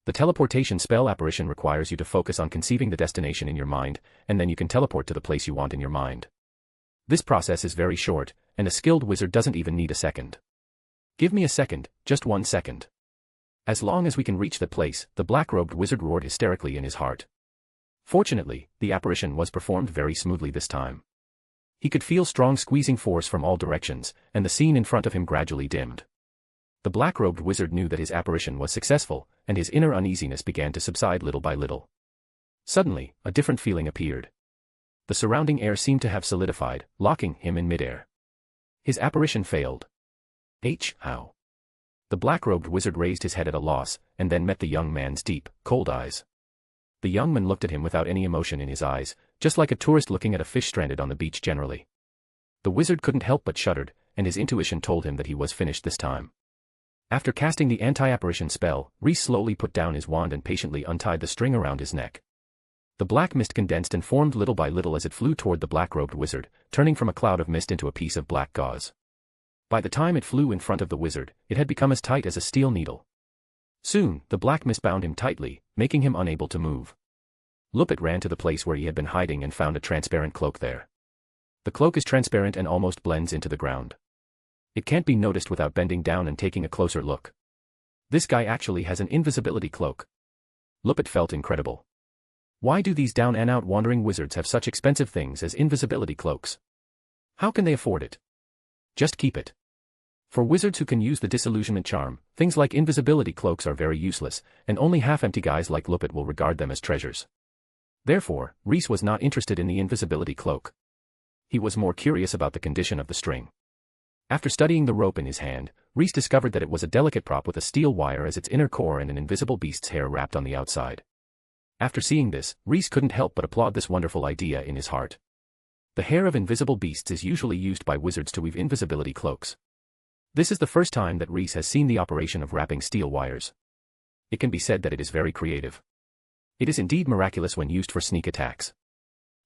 The teleportation spell apparition requires you to focus on conceiving the destination in your mind, and then you can teleport to the place you want in your mind. This process is very short, and a skilled wizard doesn't even need a second. "Give me a second, just 1 second. As long as we can reach that place," the black-robed wizard roared hysterically in his heart. Fortunately, the apparition was performed very smoothly this time. He could feel strong squeezing force from all directions, and the scene in front of him gradually dimmed. The black-robed wizard knew that his apparition was successful, and his inner uneasiness began to subside little by little. Suddenly, a different feeling appeared. The surrounding air seemed to have solidified, locking him in midair. His apparition failed. How? The black-robed wizard raised his head at a loss, and then met the young man's deep, cold eyes. The young man looked at him without any emotion in his eyes, just like a tourist looking at a fish stranded on the beach generally. The wizard couldn't help but shuddered, and his intuition told him that he was finished this time. After casting the anti-apparition spell, Rhys slowly put down his wand and patiently untied the string around his neck. The black mist condensed and formed little by little as it flew toward the black-robed wizard, turning from a cloud of mist into a piece of black gauze. By the time it flew in front of the wizard, it had become as tight as a steel needle. Soon, the black mist bound him tightly, making him unable to move. Lupit ran to the place where he had been hiding and found a transparent cloak there. The cloak is transparent and almost blends into the ground. It can't be noticed without bending down and taking a closer look. This guy actually has an invisibility cloak. Lupit felt incredible. Why do these down-and-out wandering wizards have such expensive things as invisibility cloaks? How can they afford it? Just keep it. For wizards who can use the disillusionment charm, things like invisibility cloaks are very useless, and only half-empty guys like Lupit will regard them as treasures. Therefore, Rhys was not interested in the invisibility cloak. He was more curious about the condition of the string. After studying the rope in his hand, Rhys discovered that it was a delicate prop with a steel wire as its inner core and an invisible beast's hair wrapped on the outside. After seeing this, Rhys couldn't help but applaud this wonderful idea in his heart. The hair of invisible beasts is usually used by wizards to weave invisibility cloaks. This is the first time that Rhys has seen the operation of wrapping steel wires. It can be said that it is very creative. It is indeed miraculous when used for sneak attacks.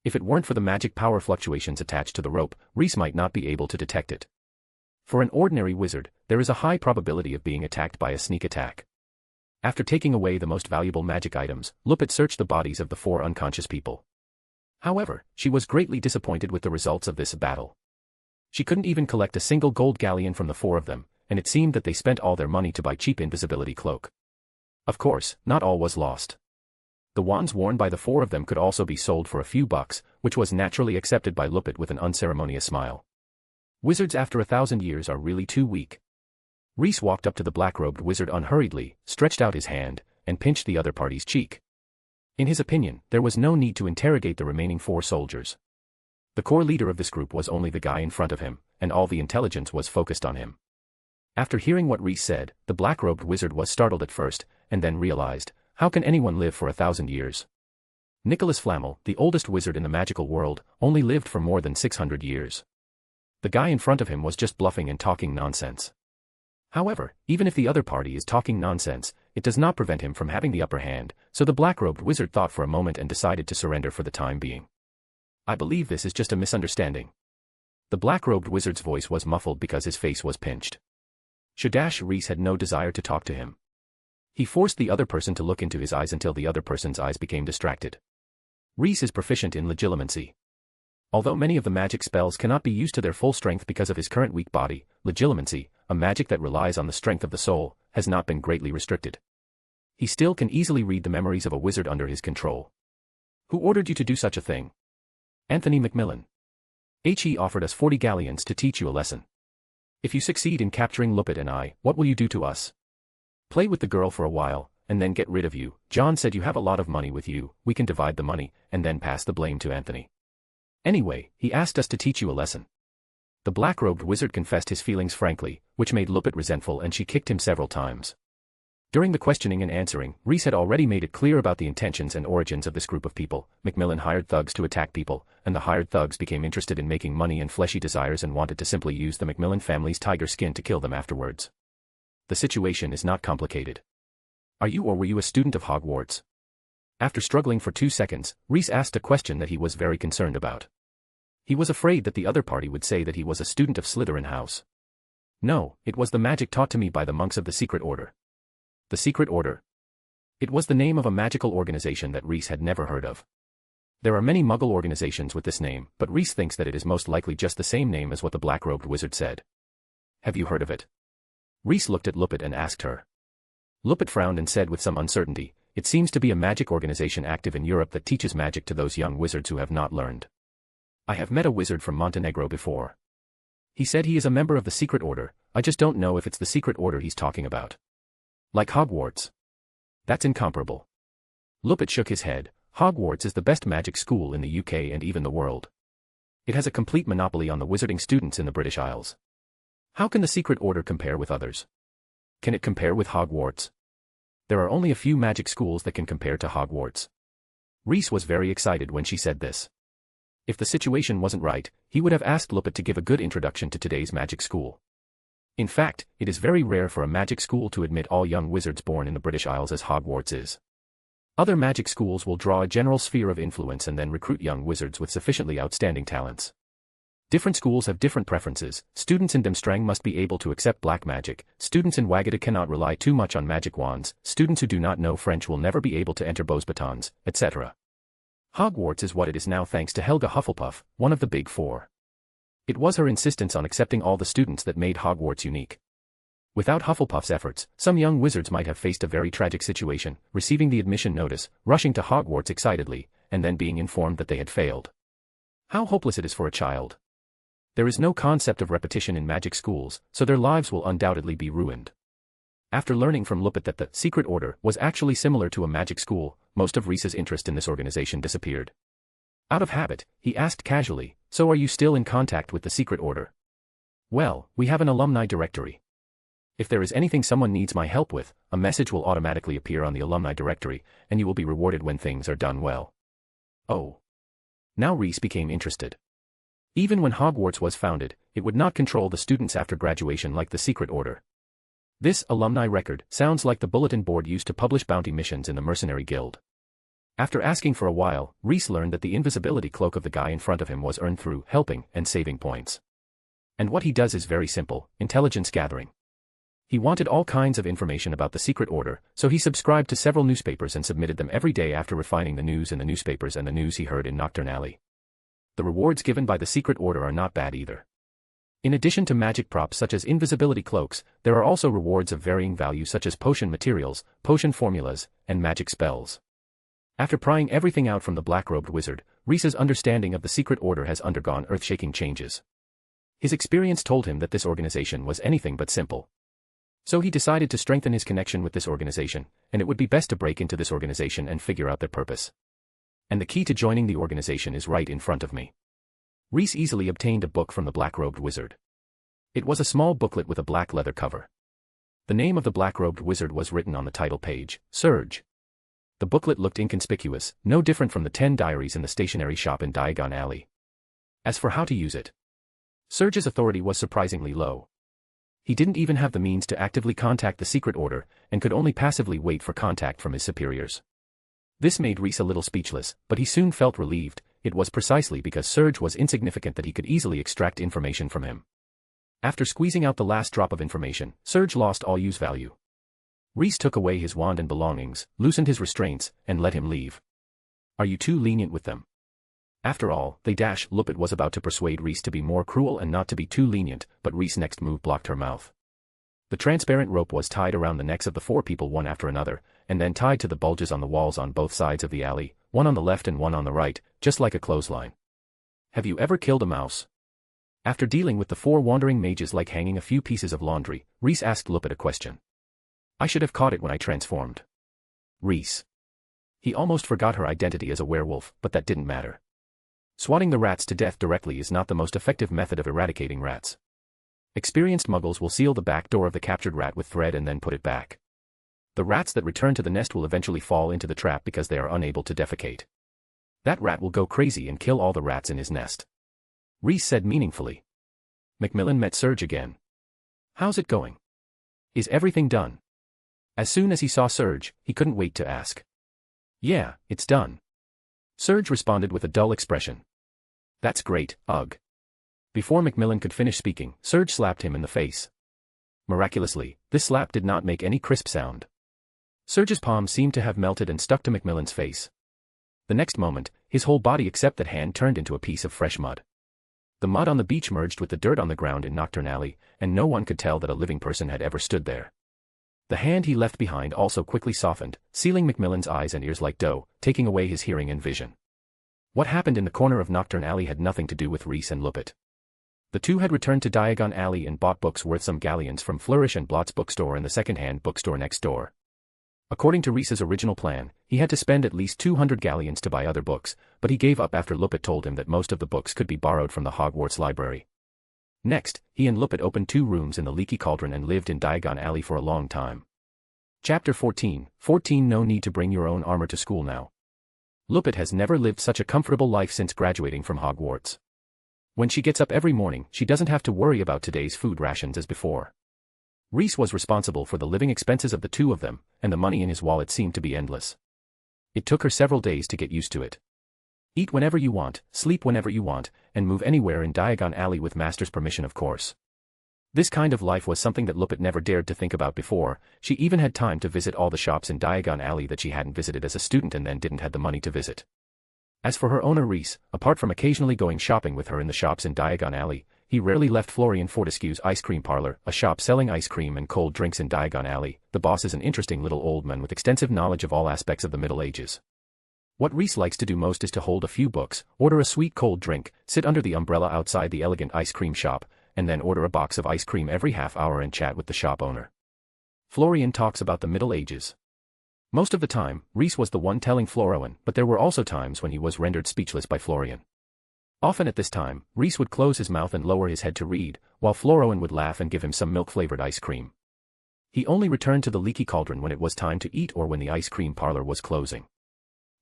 If it weren't for the magic power fluctuations attached to the rope, Rhys might not be able to detect it. For an ordinary wizard, there is a high probability of being attacked by a sneak attack. After taking away the most valuable magic items, Lupit searched the bodies of the 4 unconscious people. However, she was greatly disappointed with the results of this battle. She couldn't even collect a single gold galleon from the 4 of them, and it seemed that they spent all their money to buy cheap invisibility cloak. Of course, not all was lost. The wands worn by the 4 of them could also be sold for a few bucks, which was naturally accepted by Lupit with an unceremonious smile. Wizards after 1,000 years are really too weak. Rhys walked up to the black-robed wizard unhurriedly, stretched out his hand, and pinched the other party's cheek. In his opinion, there was no need to interrogate the remaining 4 soldiers. The core leader of this group was only the guy in front of him, and all the intelligence was focused on him. After hearing what Rhys said, the black-robed wizard was startled at first, and then realized, how can anyone live for 1,000 years? Nicholas Flamel, the oldest wizard in the magical world, only lived for more than 600 years. The guy in front of him was just bluffing and talking nonsense. However, even if the other party is talking nonsense, it does not prevent him from having the upper hand, so the black-robed wizard thought for a moment and decided to surrender for the time being. I believe this is just a misunderstanding. The black-robed wizard's voice was muffled because his face was pinched. Rhys had no desire to talk to him. He forced the other person to look into his eyes until the other person's eyes became distracted. Rhys is proficient in legilimency. Although many of the magic spells cannot be used to their full strength because of his current weak body, legilimency, a magic that relies on the strength of the soul, has not been greatly restricted. He still can easily read the memories of a wizard under his control. Who ordered you to do such a thing? Anthony McMillan. He offered us 40 galleons to teach you a lesson. If you succeed in capturing Lupit and I, what will you do to us? Play with the girl for a while, and then get rid of you. John said you have a lot of money with you, we can divide the money, and then pass the blame to Anthony. Anyway, he asked us to teach you a lesson. The black-robed wizard confessed his feelings frankly, which made Lupit resentful and she kicked him several times. During the questioning and answering, Rhys had already made it clear about the intentions and origins of this group of people. McMillan hired thugs to attack people, and the hired thugs became interested in making money and fleshy desires and wanted to simply use the McMillan family's tiger skin to kill them afterwards. The situation is not complicated. Are you or were you a student of Hogwarts? After struggling for 2 seconds, Rhys asked a question that he was very concerned about. He was afraid that the other party would say that he was a student of Slytherin House. No, it was the magic taught to me by the monks of the Secret Order. The Secret Order. It was the name of a magical organization that Rhys had never heard of. There are many Muggle organizations with this name, but Rhys thinks that it is most likely just the same name as what the black-robed wizard said. Have you heard of it? Rhys looked at Lupit and asked her. Lupit frowned and said with some uncertainty, it seems to be a magic organization active in Europe that teaches magic to those young wizards who have not learned. I have met a wizard from Montenegro before. He said he is a member of the secret order, I just don't know if it's the secret order he's talking about. Like Hogwarts. That's incomparable. Lupit shook his head. Hogwarts is the best magic school in the UK and even the world. It has a complete monopoly on the wizarding students in the British Isles. How can the secret order compare with others? Can it compare with Hogwarts? There are only a few magic schools that can compare to Hogwarts. Rhys was very excited when she said this. If the situation wasn't right, he would have asked Lupit to give a good introduction to today's magic school. In fact, it is very rare for a magic school to admit all young wizards born in the British Isles as Hogwarts is. Other magic schools will draw a general sphere of influence and then recruit young wizards with sufficiently outstanding talents. Different schools have different preferences. Students in Durmstrang must be able to accept black magic, students in Wagata cannot rely too much on magic wands, students who do not know French will never be able to enter Beauxbatons, etc. Hogwarts is what it is now thanks to Helga Hufflepuff, one of the Big Four. It was her insistence on accepting all the students that made Hogwarts unique. Without Hufflepuff's efforts, some young wizards might have faced a very tragic situation, receiving the admission notice, rushing to Hogwarts excitedly, and then being informed that they had failed. How hopeless it is for a child. There is no concept of repetition in magic schools, so their lives will undoubtedly be ruined. After learning from Lupit that the secret order was actually similar to a magic school, most of Rhys's interest in this organization disappeared. Out of habit, he asked casually, "So are you still in contact with the secret order?" "Well, we have an alumni directory. If there is anything someone needs my help with, a message will automatically appear on the alumni directory, and you will be rewarded when things are done well." Oh. Now Rhys became interested. Even when Hogwarts was founded, it would not control the students after graduation like the secret order. This alumni record sounds like the bulletin board used to publish bounty missions in the Mercenary Guild. After asking for a while, Rhys learned that the invisibility cloak of the guy in front of him was earned through helping and saving points. And what he does is very simple, intelligence gathering. He wanted all kinds of information about the secret order, so he subscribed to several newspapers and submitted them every day after refining the news in the newspapers and the news he heard in Nocturn Alley. The rewards given by the secret order are not bad either. In addition to magic props such as invisibility cloaks, there are also rewards of varying value such as potion materials, potion formulas, and magic spells. After prying everything out from the black-robed wizard, Rhys's understanding of the secret order has undergone earth-shaking changes. His experience told him that this organization was anything but simple. So he decided to strengthen his connection with this organization, and it would be best to break into this organization and figure out their purpose. And the key to joining the organization is right in front of me. Rhys easily obtained a book from the black-robed wizard. It was a small booklet with a black leather cover. The name of the black-robed wizard was written on the title page, Surge. The booklet looked inconspicuous, no different from the 10 diaries in the stationery shop in Diagon Alley. As for how to use it, Surge's authority was surprisingly low. He didn't even have the means to actively contact the secret order, and could only passively wait for contact from his superiors. This made Rhys a little speechless, but he soon felt relieved. It was precisely because Surge was insignificant that he could easily extract information from him. After squeezing out the last drop of information, Surge lost all use value. Rhys took away his wand and belongings, loosened his restraints, and let him leave. "Are you too lenient with them?" After all, Lupit was about to persuade Rhys to be more cruel and not to be too lenient, but Rhys' next move blocked her mouth. The transparent rope was tied around the necks of the 4 people one after another, and then tied to the bulges on the walls on both sides of the alley, one on the left and one on the right, just like a clothesline. Have you ever killed a mouse? After dealing with the 4 wandering mages like hanging a few pieces of laundry, Rhys asked Lupit a question. "I should have caught it when I transformed." Rhys. He almost forgot her identity as a werewolf, but that didn't matter. Swatting the rats to death directly is not the most effective method of eradicating rats. Experienced Muggles will seal the back door of the captured rat with thread and then put it back. The rats that return to the nest will eventually fall into the trap because they are unable to defecate. That rat will go crazy and kill all the rats in his nest. Rhys said meaningfully. McMillan met Surge again. "How's it going? Is everything done?" As soon as he saw Surge, he couldn't wait to ask. "Yeah, it's done." Surge responded with a dull expression. "That's great, ugh." Before McMillan could finish speaking, Surge slapped him in the face. Miraculously, this slap did not make any crisp sound. Surge's palm seemed to have melted and stuck to McMillan's face. The next moment, his whole body except that hand turned into a piece of fresh mud. The mud on the beach merged with the dirt on the ground in Nocturn Alley, and no one could tell that a living person had ever stood there. The hand he left behind also quickly softened, sealing McMillan's eyes and ears like dough, taking away his hearing and vision. What happened in the corner of Nocturn Alley had nothing to do with Rhys and Lupit. The two had returned to Diagon Alley and bought books worth some galleons from Flourish and Blott's bookstore and the second-hand bookstore next door. According to Reese's original plan, he had to spend at least 200 galleons to buy other books, but he gave up after Lupit told him that most of the books could be borrowed from the Hogwarts library. Next, he and Lupit opened 2 rooms in the Leaky Cauldron and lived in Diagon Alley for a long time. Chapter 14. No need to bring your own armor to school now. Lupit has never lived such a comfortable life since graduating from Hogwarts. When she gets up every morning, she doesn't have to worry about today's food rations as before. Reese was responsible for the living expenses of the two of them, and the money in his wallet seemed to be endless. It took her several days to get used to it. Eat whenever you want, sleep whenever you want, and move anywhere in Diagon Alley with Master's permission, of course. This kind of life was something that Lupit never dared to think about before. She even had time to visit all the shops in Diagon Alley that she hadn't visited as a student and then didn't have the money to visit. As for her owner Reese, apart from occasionally going shopping with her in the shops in Diagon Alley, he rarely left Florian Fortescue's ice cream parlor, a shop selling ice cream and cold drinks in Diagon Alley. The boss is an interesting little old man with extensive knowledge of all aspects of the Middle Ages. What Reese likes to do most is to hold a few books, order a sweet cold drink, sit under the umbrella outside the elegant ice cream shop, and then order a box of ice cream every half hour and chat with the shop owner. Florian talks about the Middle Ages. Most of the time, Reese was the one telling Florian, but there were also times when he was rendered speechless by Florian. Often at this time, Reese would close his mouth and lower his head to read, while Florian would laugh and give him some milk-flavored ice cream. He only returned to the Leaky Cauldron when it was time to eat or when the ice cream parlor was closing.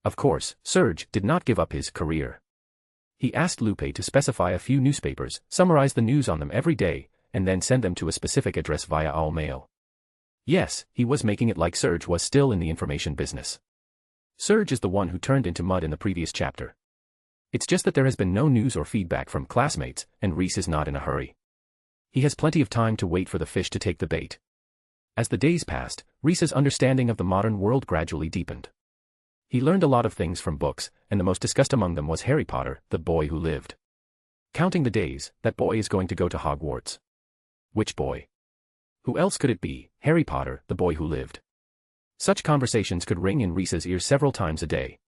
Of course, Serge did not give up his career. He asked Lupe to specify a few newspapers, summarize the news on them every day, and then send them to a specific address via all mail. Yes, he was making it like Serge was still in the information business. Serge is the one who turned into mud in the previous chapter. It's just that there has been no news or feedback from classmates, and Reese is not in a hurry. He has plenty of time to wait for the fish to take the bait. As the days passed, Reese's understanding of the modern world gradually deepened. He learned a lot of things from books, and the most discussed among them was Harry Potter, the boy who lived. Counting the days, that boy is going to go to Hogwarts. Which boy? Who else could it be? Harry Potter, the boy who lived. Such conversations could ring in Reese's ears several times a day.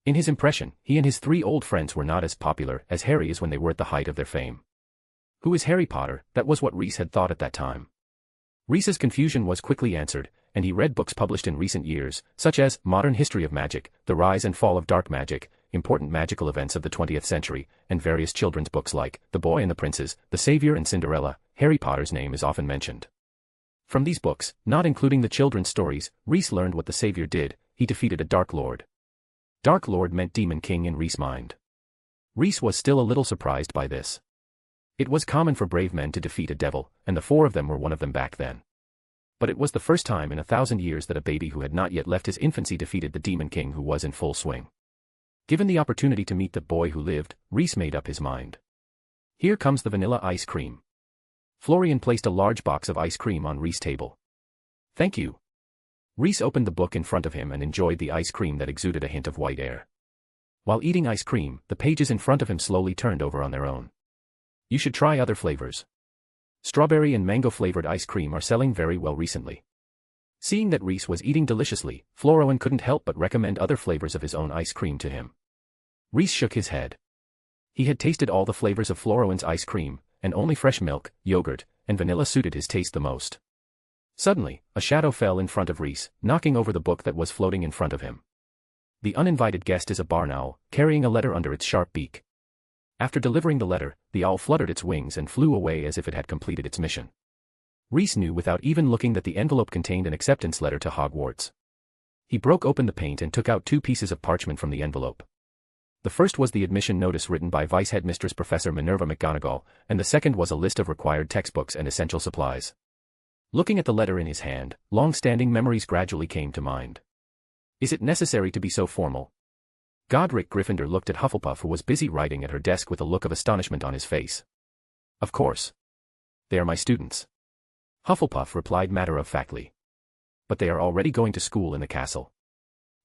In his impression, he and his 3 old friends were not as popular as Harry is when they were at the height of their fame. Who is Harry Potter? That was what Reese had thought at that time. Reese's confusion was quickly answered, and he read books published in recent years, such as Modern History of Magic, The Rise and Fall of Dark Magic, Important Magical Events of the 20th Century, and various children's books like The Boy and the Princes, The Savior and Cinderella. Harry Potter's name is often mentioned. From these books, not including the children's stories, Reese learned what the Savior did. He defeated a Dark Lord. Dark Lord meant Demon King in Reese's mind. Reese was still a little surprised by this. It was common for brave men to defeat a devil, and the 4 of them were one of them back then. But it was the first time in 1,000 years that a baby who had not yet left his infancy defeated the Demon King who was in full swing. Given the opportunity to meet the boy who lived, Reese made up his mind. Here comes the vanilla ice cream. Florian placed a large box of ice cream on Reese's table. Thank you. Reese opened the book in front of him and enjoyed the ice cream that exuded a hint of white air. While eating ice cream, the pages in front of him slowly turned over on their own. You should try other flavors. Strawberry and mango-flavored ice cream are selling very well recently. Seeing that Reese was eating deliciously, Florian couldn't help but recommend other flavors of his own ice cream to him. Reese shook his head. He had tasted all the flavors of Florian's ice cream, and only fresh milk, yogurt, and vanilla suited his taste the most. Suddenly, a shadow fell in front of Reese, knocking over the book that was floating in front of him. The uninvited guest is a barn owl, carrying a letter under its sharp beak. After delivering the letter, the owl fluttered its wings and flew away as if it had completed its mission. Reese knew without even looking that the envelope contained an acceptance letter to Hogwarts. He broke open the paint and took out 2 pieces of parchment from the envelope. The first was the admission notice written by Vice Headmistress Professor Minerva McGonagall, and the second was a list of required textbooks and essential supplies. Looking at the letter in his hand, long-standing memories gradually came to mind. Is it necessary to be so formal? Godric Gryffindor looked at Hufflepuff, who was busy writing at her desk with a look of astonishment on his face. Of course. They are my students. Hufflepuff replied matter-of-factly. But they are already going to school in the castle.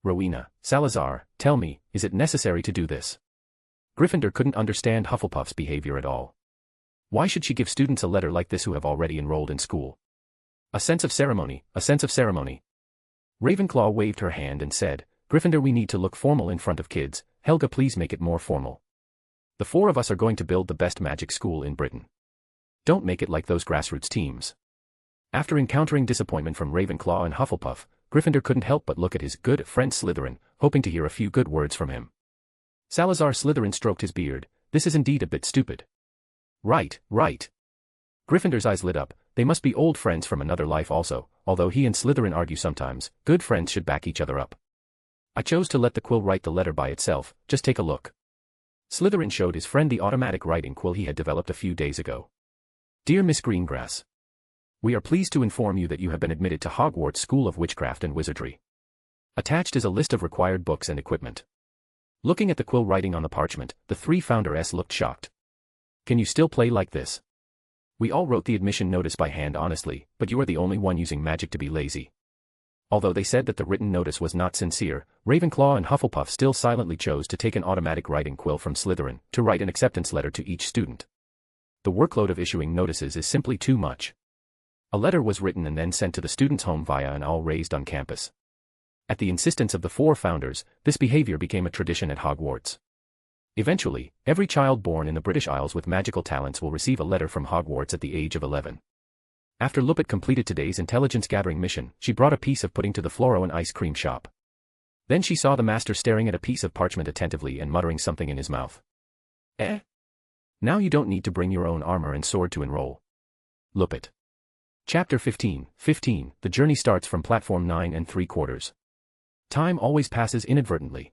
Rowena, Salazar, tell me, is it necessary to do this? Gryffindor couldn't understand Hufflepuff's behavior at all. Why should she give students a letter like this who have already enrolled in school? A sense of ceremony, a sense of ceremony. Ravenclaw waved her hand and said, Gryffindor, we need to look formal in front of kids. Helga, please make it more formal. The four of us are going to build the best magic school in Britain. Don't make it like those grassroots teams. After encountering disappointment from Ravenclaw and Hufflepuff, Gryffindor couldn't help but look at his good friend Slytherin, hoping to hear a few good words from him. Salazar Slytherin stroked his beard. This is indeed a bit stupid. Right. Gryffindor's eyes lit up. They must be old friends from another life also, although he and Slytherin argue sometimes. Good friends should back each other up. I chose to let the quill write the letter by itself. Just take a look. Slytherin showed his friend the automatic writing quill he had developed a few days ago. Dear Miss Greengrass, we are pleased to inform you that you have been admitted to Hogwarts School of Witchcraft and Wizardry. Attached is a list of required books and equipment. Looking at the quill writing on the parchment, the three founders looked shocked. Can you still play like this? We all wrote the admission notice by hand honestly, but you are the only one using magic to be lazy. Although they said that the written notice was not sincere, Ravenclaw and Hufflepuff still silently chose to take an automatic writing quill from Slytherin to write an acceptance letter to each student. The workload of issuing notices is simply too much. A letter was written and then sent to the student's home via an owl raised on campus. At the insistence of the four founders, this behavior became a tradition at Hogwarts. Eventually, every child born in the British Isles with magical talents will receive a letter from Hogwarts at the age of 11. After Lupit completed today's intelligence-gathering mission, she brought a piece of pudding to the Floro and ice cream shop. Then she saw the master staring at a piece of parchment attentively and muttering something in his mouth. Now you don't need to bring your own armor and sword to enroll. Lupit. Chapter 15. The journey starts from platform 9 3/4. Time always passes inadvertently.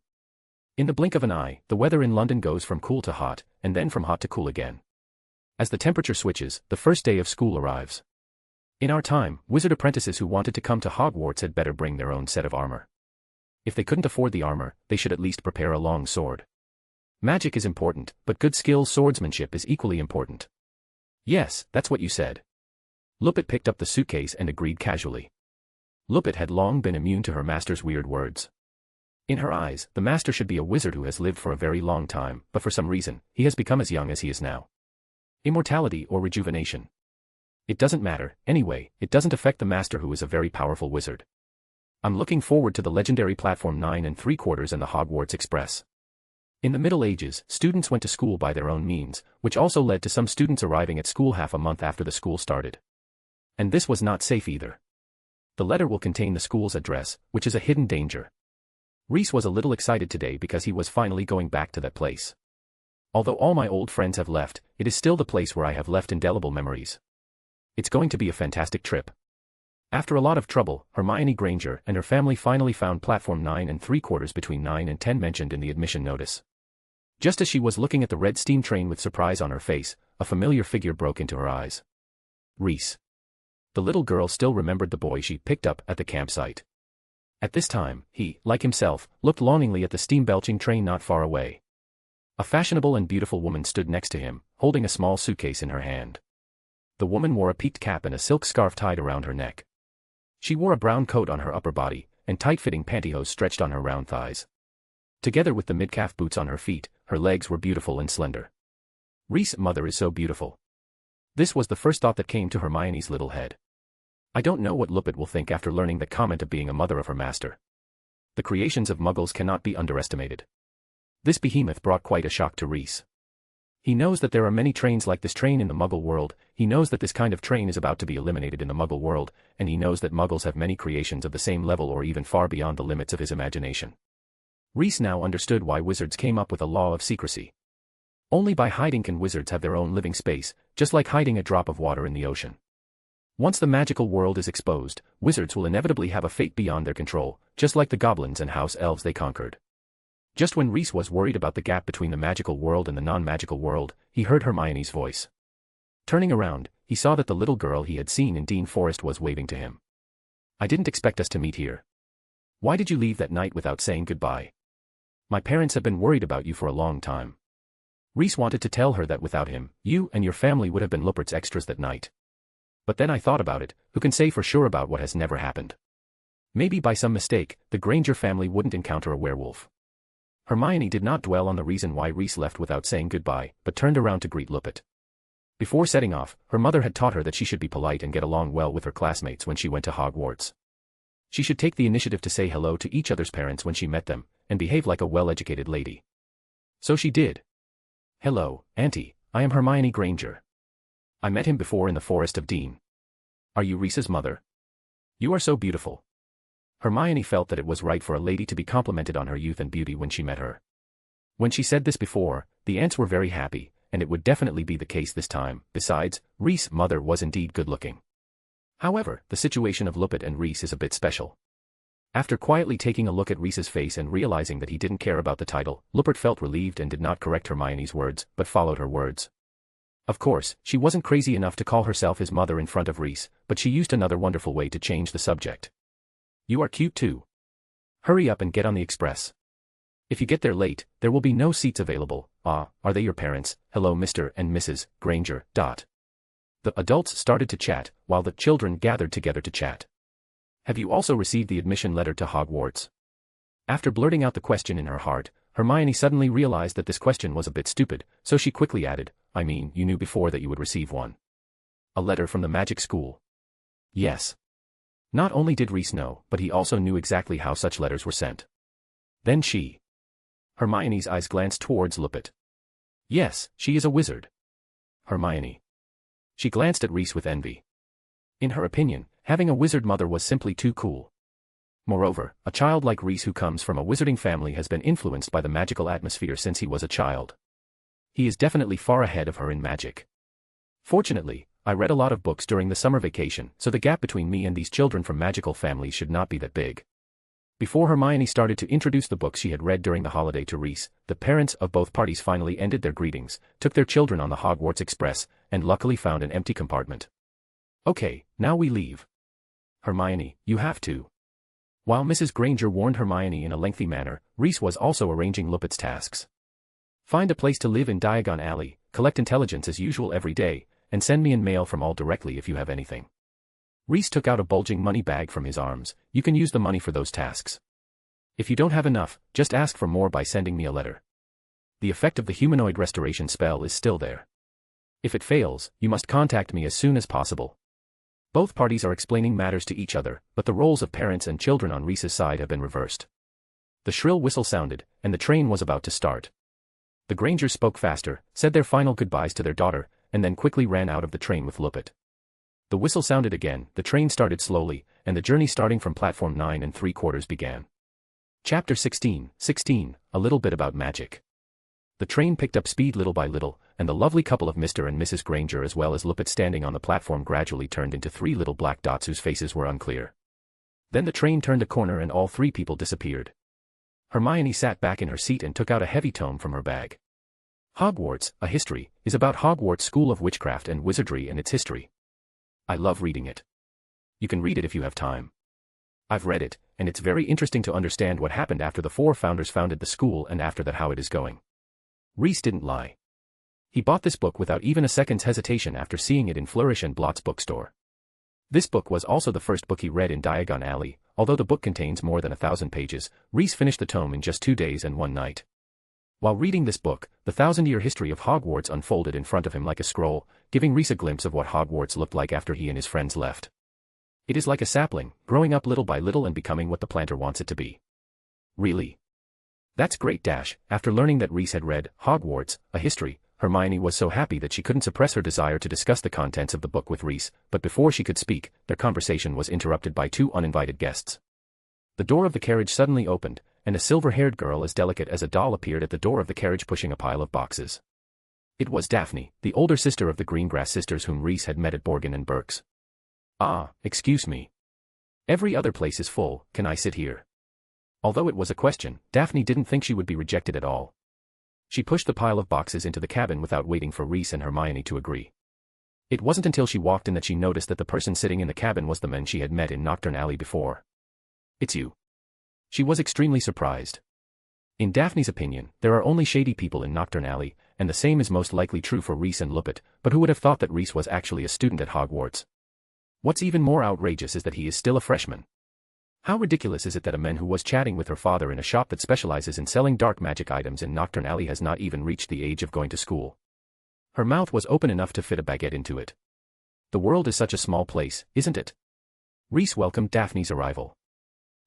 In the blink of an eye, the weather in London goes from cool to hot, and then from hot to cool again. As the temperature switches, the first day of school arrives. In our time, wizard apprentices who wanted to come to Hogwarts had better bring their own set of armor. If they couldn't afford the armor, they should at least prepare a long sword. Magic is important, but good skill swordsmanship is equally important. Yes, that's what you said. Lupit picked up the suitcase and agreed casually. Lupit had long been immune to her master's weird words. In her eyes, the master should be a wizard who has lived for a very long time, but for some reason, he has become as young as he is now. Immortality or rejuvenation. It doesn't matter, anyway, it doesn't affect the master who is a very powerful wizard. I'm looking forward to the legendary platform 9 3/4 and the Hogwarts Express. In the Middle Ages, students went to school by their own means, which also led to some students arriving at school half a month after the school started. And this was not safe either. The letter will contain the school's address, which is a hidden danger. Reese was a little excited today because he was finally going back to that place. Although all my old friends have left, it is still the place where I have left indelible memories. It's going to be a fantastic trip. After a lot of trouble, Hermione Granger and her family finally found platform 9 3/4 between 9 and 10 mentioned in the admission notice. Just as she was looking at the red steam train with surprise on her face, a familiar figure broke into her eyes. Reese. The little girl still remembered the boy she picked up at the campsite. At this time, he, like himself, looked longingly at the steam-belching train not far away. A fashionable and beautiful woman stood next to him, holding a small suitcase in her hand. The woman wore a peaked cap and a silk scarf tied around her neck. She wore a brown coat on her upper body, and tight-fitting pantyhose stretched on her round thighs. Together with the mid-calf boots on her feet, her legs were beautiful and slender. Reese's mother is so beautiful. This was the first thought that came to Hermione's little head. I don't know what Lupit will think after learning that comment of being a mother of her master. The creations of Muggles cannot be underestimated. This behemoth brought quite a shock to Reese. He knows that there are many trains like this train in the Muggle world, he knows that this kind of train is about to be eliminated in the Muggle world, and he knows that Muggles have many creations of the same level or even far beyond the limits of his imagination. Reese now understood why wizards came up with a law of secrecy. Only by hiding can wizards have their own living space, just like hiding a drop of water in the ocean. Once the magical world is exposed, wizards will inevitably have a fate beyond their control, just like the goblins and house elves they conquered. Just when Reese was worried about the gap between the magical world and the non-magical world, he heard Hermione's voice. Turning around, he saw that the little girl he had seen in Dean Forest was waving to him. I didn't expect us to meet here. Why did you leave that night without saying goodbye? My parents have been worried about you for a long time. Reese wanted to tell her that without him, you and your family would have been Lupit's extras that night. But then I thought about it, who can say for sure about what has never happened? Maybe by some mistake, the Granger family wouldn't encounter a werewolf. Hermione did not dwell on the reason why Reese left without saying goodbye, but turned around to greet Lupit. Before setting off, her mother had taught her that she should be polite and get along well with her classmates when she went to Hogwarts. She should take the initiative to say hello to each other's parents when she met them, and behave like a well-educated lady. So she did. Hello, Auntie, I am Hermione Granger. I met him before in the Forest of Dean. Are you Reese's mother? You are so beautiful. Hermione felt that it was right for a lady to be complimented on her youth and beauty when she met her. When she said this before, the aunts were very happy, and it would definitely be the case this time. Besides, Reese's mother was indeed good-looking. However, the situation of Lupin and Reese is a bit special. After quietly taking a look at Reese's face and realizing that he didn't care about the title, Lupin felt relieved and did not correct Hermione's words, but followed her words. Of course, she wasn't crazy enough to call herself his mother in front of Reese, but she used another wonderful way to change the subject. You are cute too. Hurry up and get on the express. If you get there late, there will be no seats available. Ah, are they your parents? Hello Mr. and Mrs. Granger. The adults started to chat, while the children gathered together to chat. Have you also received the admission letter to Hogwarts? After blurting out the question in her heart, Hermione suddenly realized that this question was a bit stupid, so she quickly added, I mean, you knew before that you would receive one. A letter from the magic school. Yes. Not only did Reese know, but he also knew exactly how such letters were sent. Then Hermione's eyes glanced towards Lupin. Yes, she is a wizard. Hermione. She glanced at Reese with envy. In her opinion, having a wizard mother was simply too cool. Moreover, a child like Reese who comes from a wizarding family has been influenced by the magical atmosphere since he was a child. He is definitely far ahead of her in magic. Fortunately, I read a lot of books during the summer vacation, so the gap between me and these children from magical families should not be that big. Before Hermione started to introduce the books she had read during the holiday to Reese, the parents of both parties finally ended their greetings, took their children on the Hogwarts Express, and luckily found an empty compartment. Okay, now we leave. Hermione, you have to. While Mrs. Granger warned Hermione in a lengthy manner, Reese was also arranging Lupin's tasks. Find a place to live in Diagon Alley, collect intelligence as usual every day, and send me in mail from all directly if you have anything. Reese took out a bulging money bag from his arms. You can use the money for those tasks. If you don't have enough, just ask for more by sending me a letter. The effect of the humanoid restoration spell is still there. If it fails, you must contact me as soon as possible. Both parties are explaining matters to each other, but the roles of parents and children on Reese's side have been reversed. The shrill whistle sounded, and the train was about to start. The Grangers spoke faster, said their final goodbyes to their daughter, and then quickly ran out of the train with Lupin. The whistle sounded again, the train started slowly, and the journey starting from platform 9 3/4 began. Chapter 16, a little bit about magic. The train picked up speed little by little, and the lovely couple of Mr. and Mrs. Granger as well as Lupin standing on the platform gradually turned into 3 little black dots whose faces were unclear. Then the train turned a corner and all 3 people disappeared. Hermione sat back in her seat and took out a heavy tome from her bag. Hogwarts, a History, is about Hogwarts School of Witchcraft and Wizardry and its history. I love reading it. You can read it if you have time. I've read it, and it's very interesting to understand what happened after the 4 founders founded the school and after that how it is going. Reese didn't lie. He bought this book without even a second's hesitation after seeing it in Flourish and Blott's bookstore. This book was also the first book he read in Diagon Alley. Although the book contains more than 1,000 pages, Reese finished the tome in just 2 days and 1 night. While reading this book, the 1,000-year history of Hogwarts unfolded in front of him like a scroll, giving Reese a glimpse of what Hogwarts looked like after he and his friends left. It is like a sapling, growing up little by little and becoming what the planter wants it to be. Really? That's great. After learning that Reese had read Hogwarts, a History, Hermione was so happy that she couldn't suppress her desire to discuss the contents of the book with Reese, but before she could speak, their conversation was interrupted by 2 uninvited guests. The door of the carriage suddenly opened, and a silver-haired girl as delicate as a doll appeared at the door of the carriage pushing a pile of boxes. It was Daphne, the older sister of the Greengrass sisters whom Reese had met at Borgin and Burke's. Ah, excuse me. Every other place is full, can I sit here? Although it was a question, Daphne didn't think she would be rejected at all. She pushed the pile of boxes into the cabin without waiting for Reese and Hermione to agree. It wasn't until she walked in that she noticed that the person sitting in the cabin was the man she had met in Nocturn Alley before. It's you. She was extremely surprised. In Daphne's opinion, there are only shady people in Nocturn Alley, and the same is most likely true for Reese and Lupin, but who would have thought that Reese was actually a student at Hogwarts? What's even more outrageous is that he is still a freshman. How ridiculous is it that a man who was chatting with her father in a shop that specializes in selling dark magic items in Nocturn Alley has not even reached the age of going to school? Her mouth was open enough to fit a baguette into it. The world is such a small place, isn't it? Reese welcomed Daphne's arrival.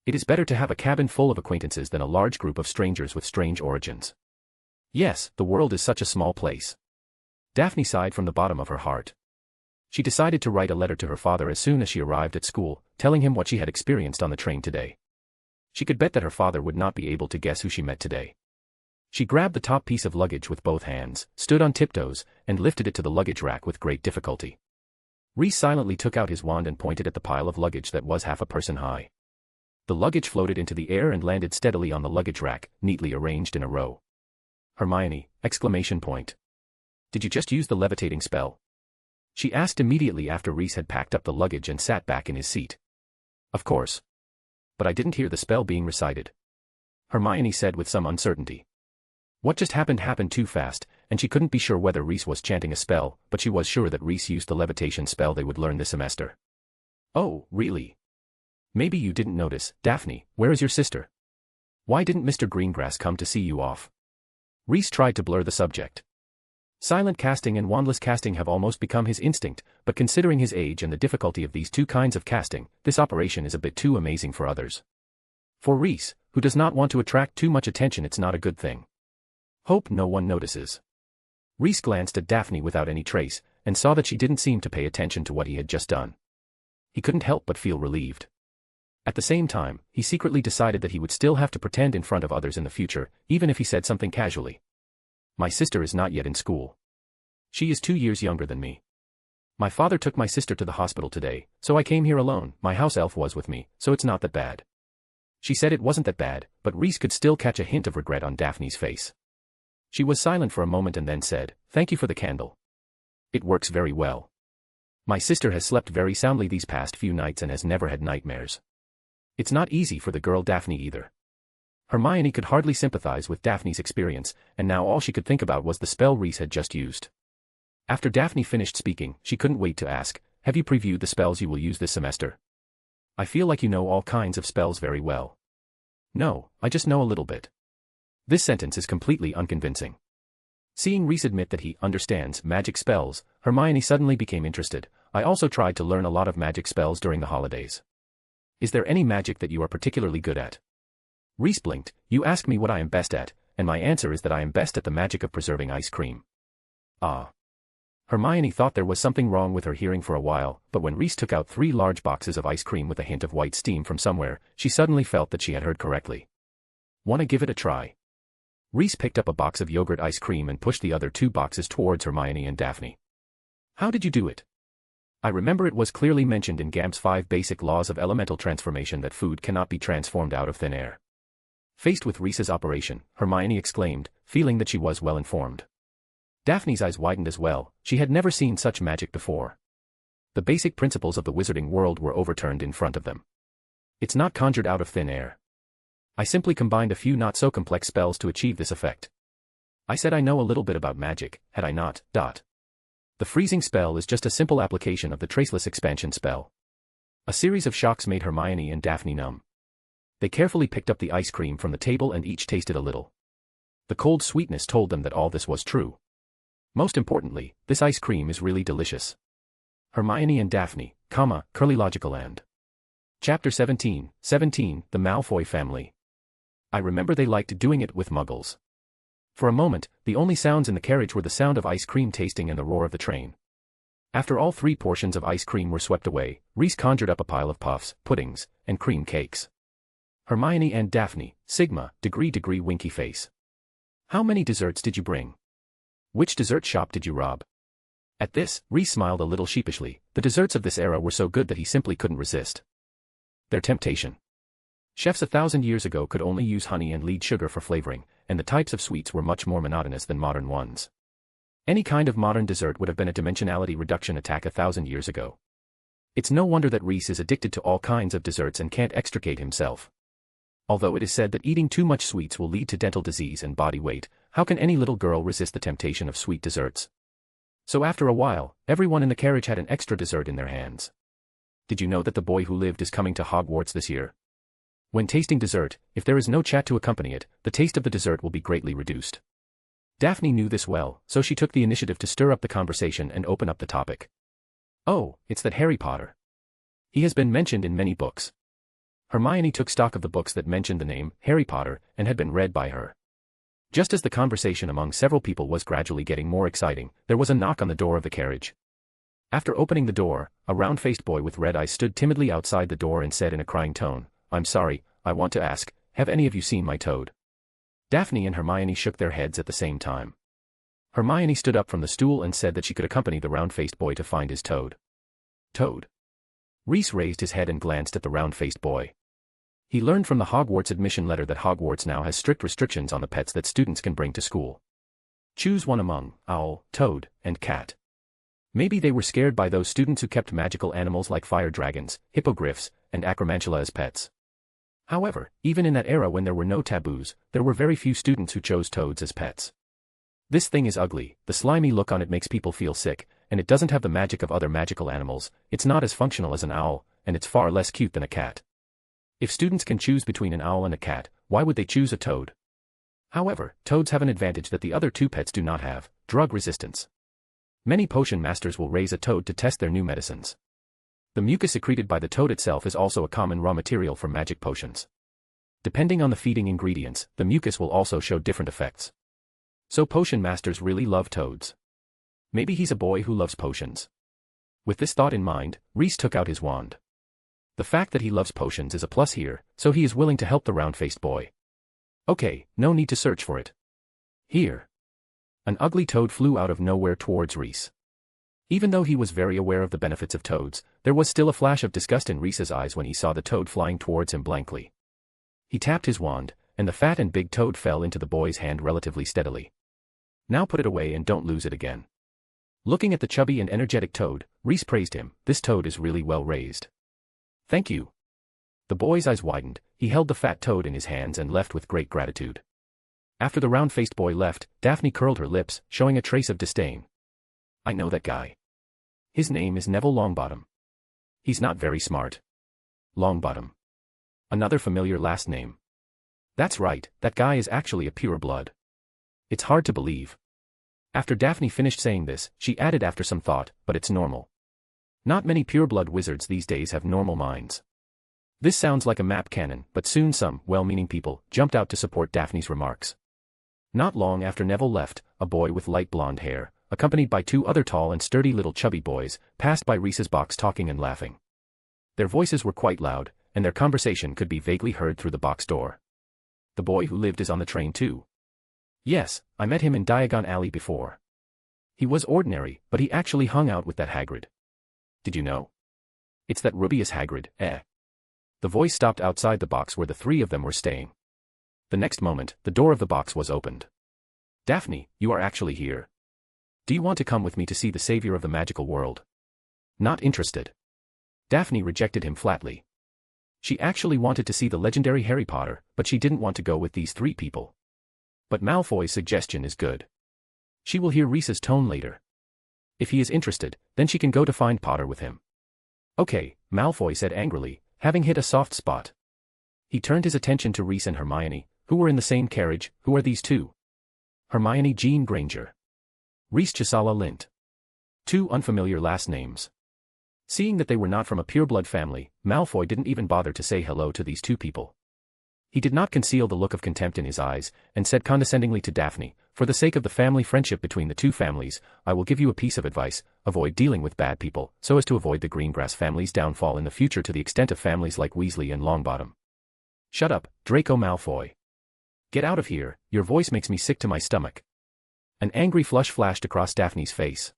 It is better to have a cabin full of acquaintances than a large group of strangers with strange origins. Yes, the world is such a small place. Daphne sighed from the bottom of her heart. She decided to write a letter to her father as soon as she arrived at school, telling him what she had experienced on the train today. She could bet that her father would not be able to guess who she met today. She grabbed the top piece of luggage with both hands, stood on tiptoes, and lifted it to the luggage rack with great difficulty. Reese silently took out his wand and pointed at the pile of luggage that was half a person high. The luggage floated into the air and landed steadily on the luggage rack, neatly arranged in a row. Hermione! Exclamation point. Did you just use the levitating spell? She asked immediately after Reese had packed up the luggage and sat back in his seat. Of course. But I didn't hear the spell being recited. Hermione said with some uncertainty. What just happened too fast, and she couldn't be sure whether Reese was chanting a spell, but she was sure that Reese used the levitation spell they would learn this semester. Oh, really? Maybe you didn't notice. Daphne, where is your sister? Why didn't Mr. Greengrass come to see you off? Reese tried to blur the subject. Silent casting and wandless casting have almost become his instinct, but considering his age and the difficulty of these two kinds of casting, this operation is a bit too amazing for others. For Reese, who does not want to attract too much attention, it's not a good thing. Hope no one notices. Reese glanced at Daphne without any trace, and saw that she didn't seem to pay attention to what he had just done. He couldn't help but feel relieved. At the same time, he secretly decided that he would still have to pretend in front of others in the future, even if he said something casually. My sister is not yet in school. She is 2 years younger than me. My father took my sister to the hospital today, so I came here alone. My house elf was with me, so it's not that bad. She said it wasn't that bad, but Reese could still catch a hint of regret on Daphne's face. She was silent for a moment and then said, "Thank you for the candle. It works very well. My sister has slept very soundly these past few nights and has never had nightmares. It's not easy for the girl Daphne either." Hermione could hardly sympathize with Daphne's experience, and now all she could think about was the spell Reese had just used. After Daphne finished speaking, she couldn't wait to ask, "Have you previewed the spells you will use this semester? I feel like you know all kinds of spells very well." "No, I just know a little bit." This sentence is completely unconvincing. Seeing Reese admit that he understands magic spells, Hermione suddenly became interested. "I also tried to learn a lot of magic spells during the holidays. Is there any magic that you are particularly good at?" Reese blinked. "You ask me what I am best at, and my answer is that I am best at the magic of preserving ice cream." Ah. Hermione thought there was something wrong with her hearing for a while, but when Reese took out 3 large boxes of ice cream with a hint of white steam from somewhere, she suddenly felt that she had heard correctly. "Wanna give it a try?" Reese picked up a box of yogurt ice cream and pushed the other 2 boxes towards Hermione and Daphne. "How did you do it?" "I remember it was clearly mentioned in Gamp's 5 basic laws of elemental transformation that food cannot be transformed out of thin air." Faced with Reese's operation, Hermione exclaimed, feeling that she was well informed. Daphne's eyes widened as well. She had never seen such magic before. The basic principles of the wizarding world were overturned in front of them. It's not conjured out of thin air. I simply combined a few not-so-complex spells to achieve this effect. I said I know a little bit about magic, had I not? The freezing spell is just a simple application of the traceless expansion spell. A series of shocks made Hermione and Daphne numb. They carefully picked up the ice cream from the table and each tasted a little. The cold sweetness told them that all this was true. Most importantly, this ice cream is really delicious. Hermione and Daphne, curly logical end. Chapter 17, The Malfoy Family. I remember they liked doing it with Muggles. For a moment, the only sounds in the carriage were the sound of ice cream tasting and the roar of the train. After all 3 portions of ice cream were swept away, Reese conjured up a pile of puffs, puddings, and cream cakes. Hermione and Daphne, Sigma, degree winky face. How many desserts did you bring? Which dessert shop did you rob? At this, Reese smiled a little sheepishly. The desserts of this era were so good that he simply couldn't resist their temptation. Chefs 1,000 years ago could only use honey and lead sugar for flavoring, and the types of sweets were much more monotonous than modern ones. Any kind of modern dessert would have been a dimensionality reduction attack 1,000 years ago. It's no wonder that Reese is addicted to all kinds of desserts and can't extricate himself. Although it is said that eating too much sweets will lead to dental disease and body weight, how can any little girl resist the temptation of sweet desserts? So after a while, everyone in the carriage had an extra dessert in their hands. Did you know that The Boy Who Lived is coming to Hogwarts this year? When tasting dessert, if there is no chat to accompany it, the taste of the dessert will be greatly reduced. Daphne knew this well, so she took the initiative to stir up the conversation and open up the topic. "Oh, it's that Harry Potter. He has been mentioned in many books." Hermione took stock of the books that mentioned the name Harry Potter and had been read by her. Just as the conversation among several people was gradually getting more exciting, there was a knock on the door of the carriage. After opening the door, a round-faced boy with red eyes stood timidly outside the door and said in a crying tone, "I'm sorry, I want to ask, have any of you seen my toad?" Daphne and Hermione shook their heads at the same time. Hermione stood up from the stool and said that she could accompany the round-faced boy to find his toad. Toad? Reese raised his head and glanced at the round-faced boy. He learned from the Hogwarts admission letter that Hogwarts now has strict restrictions on the pets that students can bring to school. Choose one among owl, toad, and cat. Maybe they were scared by those students who kept magical animals like fire dragons, hippogriffs, and acromantula as pets. However, even in that era when there were no taboos, there were very few students who chose toads as pets. This thing is ugly, the slimy look on it makes people feel sick, and it doesn't have the magic of other magical animals, it's not as functional as an owl, and it's far less cute than a cat. If students can choose between an owl and a cat, why would they choose a toad? However, toads have an advantage that the other two pets do not have: drug resistance. Many potion masters will raise a toad to test their new medicines. The mucus secreted by the toad itself is also a common raw material for magic potions. Depending on the feeding ingredients, the mucus will also show different effects. So potion masters really love toads. Maybe he's a boy who loves potions. With this thought in mind, Reese took out his wand. The fact that he loves potions is a plus here, so he is willing to help the round-faced boy. Okay, no need to search for it. Here. An ugly toad flew out of nowhere towards Reese. Even though he was very aware of the benefits of toads, there was still a flash of disgust in Reese's eyes when he saw the toad flying towards him blankly. He tapped his wand, and the fat and big toad fell into the boy's hand relatively steadily. Now put it away and don't lose it again. Looking at the chubby and energetic toad, Reese praised him. This toad is really well raised. Thank you. The boy's eyes widened, he held the fat toad in his hands and left with great gratitude. After the round-faced boy left, Daphne curled her lips, showing a trace of disdain. I know that guy. His name is Neville Longbottom. He's not very smart. Longbottom. Another familiar last name. That's right, that guy is actually a pureblood. It's hard to believe. After Daphne finished saying this, she added after some thought, but it's normal. Not many pureblood wizards these days have normal minds. This sounds like a map cannon, but soon some well-meaning people jumped out to support Daphne's remarks. Not long after Neville left, a boy with light blonde hair, accompanied by two other tall and sturdy little chubby boys, passed by Reese's box talking and laughing. Their voices were quite loud, and their conversation could be vaguely heard through the box door. The boy who lived is on the train too. Yes, I met him in Diagon Alley before. He was ordinary, but he actually hung out with that Hagrid. Did you know? It's that Rubius Hagrid, eh? The voice stopped outside the box where the three of them were staying. The next moment, the door of the box was opened. Daphne, you are actually here. Do you want to come with me to see the savior of the magical world? Not interested. Daphne rejected him flatly. She actually wanted to see the legendary Harry Potter, but she didn't want to go with these three people. But Malfoy's suggestion is good. She will hear Reese's tone later. If he is interested, then she can go to find Potter with him. Okay, Malfoy said angrily, having hit a soft spot. He turned his attention to Reese and Hermione, who were in the same carriage. Who are these two? Hermione Jean Granger. Reese Chisala Lint. Two unfamiliar last names. Seeing that they were not from a pureblood family, Malfoy didn't even bother to say hello to these two people. He did not conceal the look of contempt in his eyes, and said condescendingly to Daphne, for the sake of the family friendship between the two families, I will give you a piece of advice: avoid dealing with bad people, so as to avoid the Greengrass family's downfall in the future to the extent of families like Weasley and Longbottom. Shut up, Draco Malfoy. Get out of here, your voice makes me sick to my stomach. An angry flush flashed across Daphne's face.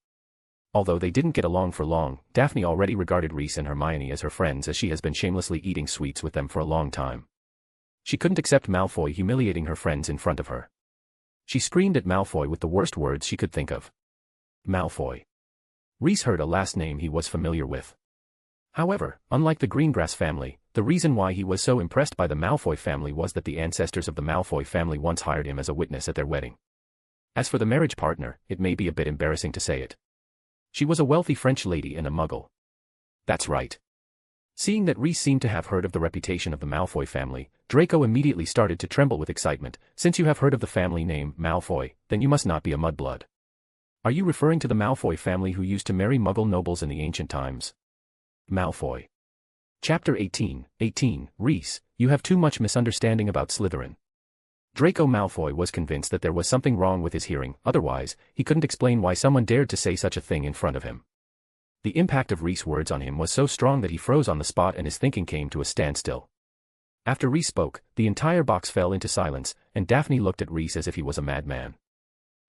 Although they didn't get along for long, Daphne already regarded Reese and Hermione as her friends, as she has been shamelessly eating sweets with them for a long time. She couldn't accept Malfoy humiliating her friends in front of her. She screamed at Malfoy with the worst words she could think of. Malfoy. Reese heard a last name he was familiar with. However, unlike the Greengrass family, the reason why he was so impressed by the Malfoy family was that the ancestors of the Malfoy family once hired him as a witness at their wedding. As for the marriage partner, it may be a bit embarrassing to say it. She was a wealthy French lady and a Muggle. That's right. Seeing that Reese seemed to have heard of the reputation of the Malfoy family, Draco immediately started to tremble with excitement. Since you have heard of the family name Malfoy, then you must not be a mudblood. Are you referring to the Malfoy family who used to marry Muggle nobles in the ancient times? Malfoy. Chapter 18, Reese, you have too much misunderstanding about Slytherin. Draco Malfoy was convinced that there was something wrong with his hearing, otherwise, he couldn't explain why someone dared to say such a thing in front of him. The impact of Reese's words on him was so strong that he froze on the spot and his thinking came to a standstill. After Reese spoke, the entire box fell into silence, and Daphne looked at Reese as if he was a madman.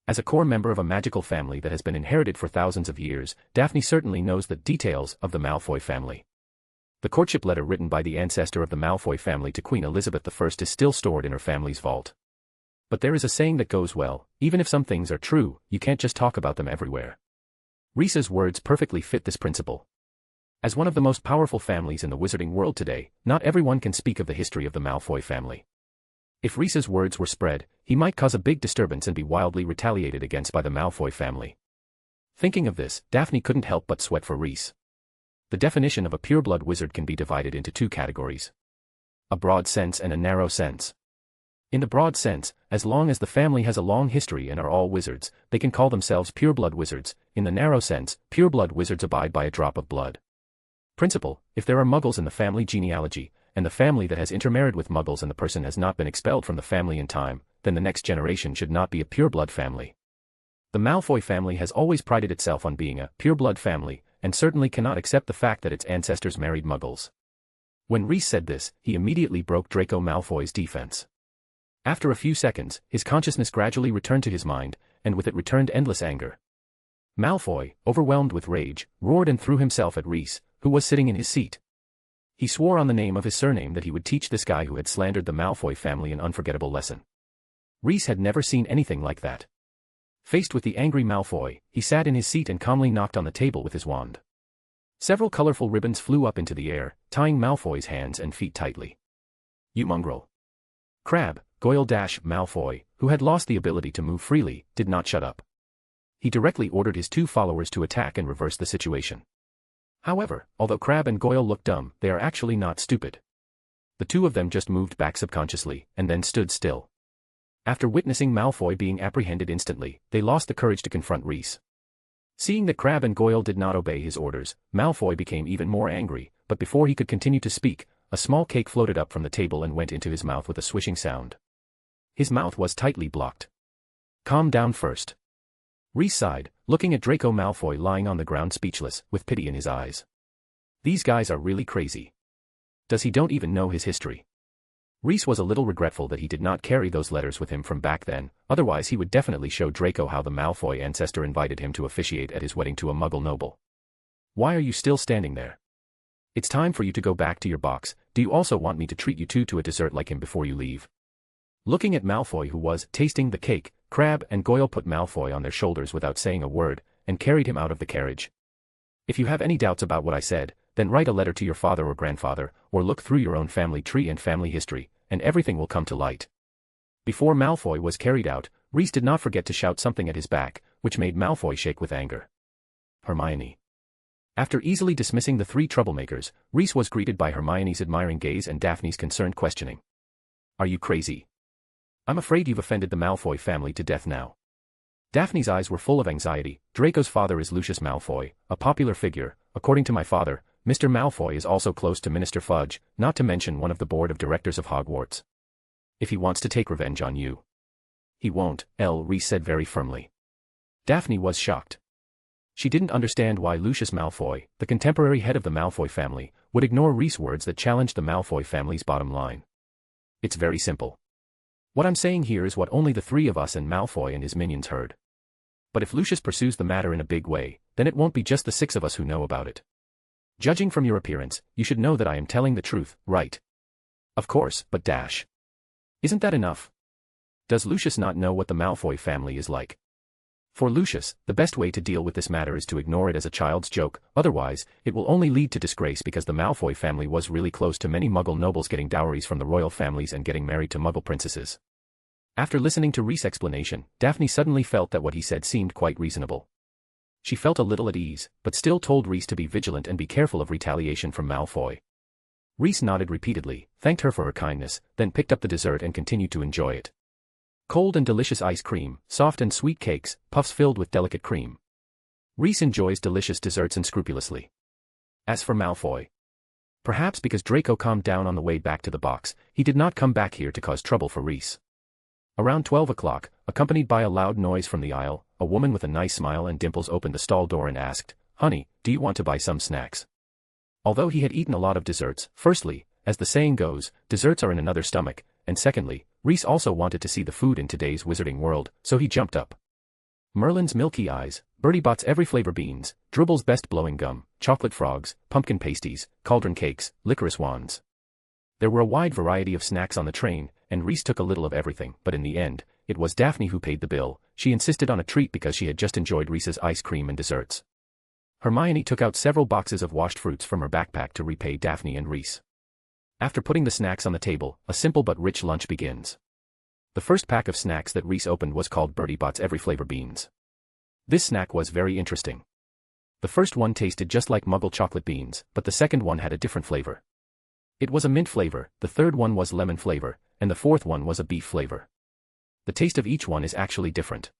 As a core member of a magical family that has been inherited for thousands of years, Daphne certainly knows the details of the Malfoy family. The courtship letter written by the ancestor of the Malfoy family to Queen Elizabeth I is still stored in her family's vault. But there is a saying that goes well, even if some things are true, you can't just talk about them everywhere. Reese's words perfectly fit this principle. As one of the most powerful families in the wizarding world today, not everyone can speak of the history of the Malfoy family. If Reese's words were spread, he might cause a big disturbance and be wildly retaliated against by the Malfoy family. Thinking of this, Daphne couldn't help but sweat for Reese. The definition of a pureblood wizard can be divided into two categories: a broad sense and a narrow sense. In the broad sense, as long as the family has a long history and are all wizards, they can call themselves pureblood wizards. In the narrow sense, pureblood wizards abide by a drop of blood principle. If there are Muggles in the family genealogy, and the family that has intermarried with Muggles and the person has not been expelled from the family in time, then the next generation should not be a pureblood family. The Malfoy family has always prided itself on being a pureblood family, and certainly cannot accept the fact that its ancestors married Muggles. When Reese said this, he immediately broke Draco Malfoy's defense. After a few seconds, his consciousness gradually returned to his mind, and with it returned endless anger. Malfoy, overwhelmed with rage, roared and threw himself at Reese, who was sitting in his seat. He swore on the name of his surname that he would teach this guy who had slandered the Malfoy family an unforgettable lesson. Reese had never seen anything like that. Faced with the angry Malfoy, he sat in his seat and calmly knocked on the table with his wand. Several colorful ribbons flew up into the air, tying Malfoy's hands and feet tightly. "You mongrel!" Crabbe, Goyle-Malfoy, who had lost the ability to move freely, did not shut up. He directly ordered his two followers to attack and reverse the situation. However, although Crabbe and Goyle look dumb, they are actually not stupid. The two of them just moved back subconsciously, and then stood still. After witnessing Malfoy being apprehended instantly, they lost the courage to confront Reese. Seeing that Crabbe and Goyle did not obey his orders, Malfoy became even more angry, but before he could continue to speak, a small cake floated up from the table and went into his mouth with a swishing sound. His mouth was tightly blocked. "Calm down first." Reese sighed, looking at Draco Malfoy lying on the ground speechless, with pity in his eyes. These guys are really crazy. Does he don't even know his history? Reese was a little regretful that he did not carry those letters with him from back then, otherwise he would definitely show Draco how the Malfoy ancestor invited him to officiate at his wedding to a Muggle noble. "Why are you still standing there? It's time for you to go back to your box. Do you also want me to treat you two to a dessert like him before you leave?" Looking at Malfoy, who was tasting the cake, Crabbe and Goyle put Malfoy on their shoulders without saying a word, and carried him out of the carriage. "If you have any doubts about what I said, then write a letter to your father or grandfather, or look through your own family tree and family history, and everything will come to light." Before Malfoy was carried out, Reese did not forget to shout something at his back, which made Malfoy shake with anger. "Hermione." After easily dismissing the three troublemakers, Reese was greeted by Hermione's admiring gaze and Daphne's concerned questioning. "Are you crazy? I'm afraid you've offended the Malfoy family to death now." Daphne's eyes were full of anxiety. "Draco's father is Lucius Malfoy, a popular figure. According to my father, Mr. Malfoy is also close to Minister Fudge, not to mention one of the board of directors of Hogwarts. If he wants to take revenge on you." "He won't," Reese said very firmly. Daphne was shocked. She didn't understand why Lucius Malfoy, the contemporary head of the Malfoy family, would ignore Reese's words that challenged the Malfoy family's bottom line. "It's very simple. What I'm saying here is what only the three of us and Malfoy and his minions heard. But if Lucius pursues the matter in a big way, then it won't be just the six of us who know about it. Judging from your appearance, you should know that I am telling the truth, right?" "Of course, but isn't that enough? Does Lucius not know what the Malfoy family is like?" For Lucius, the best way to deal with this matter is to ignore it as a child's joke, otherwise, it will only lead to disgrace because the Malfoy family was really close to many Muggle nobles getting dowries from the royal families and getting married to Muggle princesses. After listening to Reese's explanation, Daphne suddenly felt that what he said seemed quite reasonable. She felt a little at ease, but still told Reese to be vigilant and be careful of retaliation from Malfoy. Reese nodded repeatedly, thanked her for her kindness, then picked up the dessert and continued to enjoy it. Cold and delicious ice cream, soft and sweet cakes, puffs filled with delicate cream. Reese enjoys delicious desserts unscrupulously. As for Malfoy, perhaps because Draco calmed down on the way back to the box, he did not come back here to cause trouble for Reese. Around 12 o'clock, accompanied by a loud noise from the aisle, a woman with a nice smile and dimples opened the stall door and asked, "Honey, do you want to buy some snacks?" Although he had eaten a lot of desserts, firstly, as the saying goes, desserts are in another stomach, and secondly, Reese also wanted to see the food in today's wizarding world, so he jumped up. Merlin's milky eyes, Bertie Bott's every flavor beans, Dribble's best blowing gum, chocolate frogs, pumpkin pasties, cauldron cakes, licorice wands. There were a wide variety of snacks on the train, and Reese took a little of everything, but in the end, it was Daphne who paid the bill. She insisted on a treat because she had just enjoyed Reese's ice cream and desserts. Hermione took out several boxes of washed fruits from her backpack to repay Daphne and Reese. After putting the snacks on the table, a simple but rich lunch begins. The first pack of snacks that Reese opened was called Bertie Bott's Every Flavor Beans. This snack was very interesting. The first one tasted just like Muggle chocolate beans, but the second one had a different flavor. It was a mint flavor, the third one was lemon flavor, and the fourth one was a beef flavor. The taste of each one is actually different.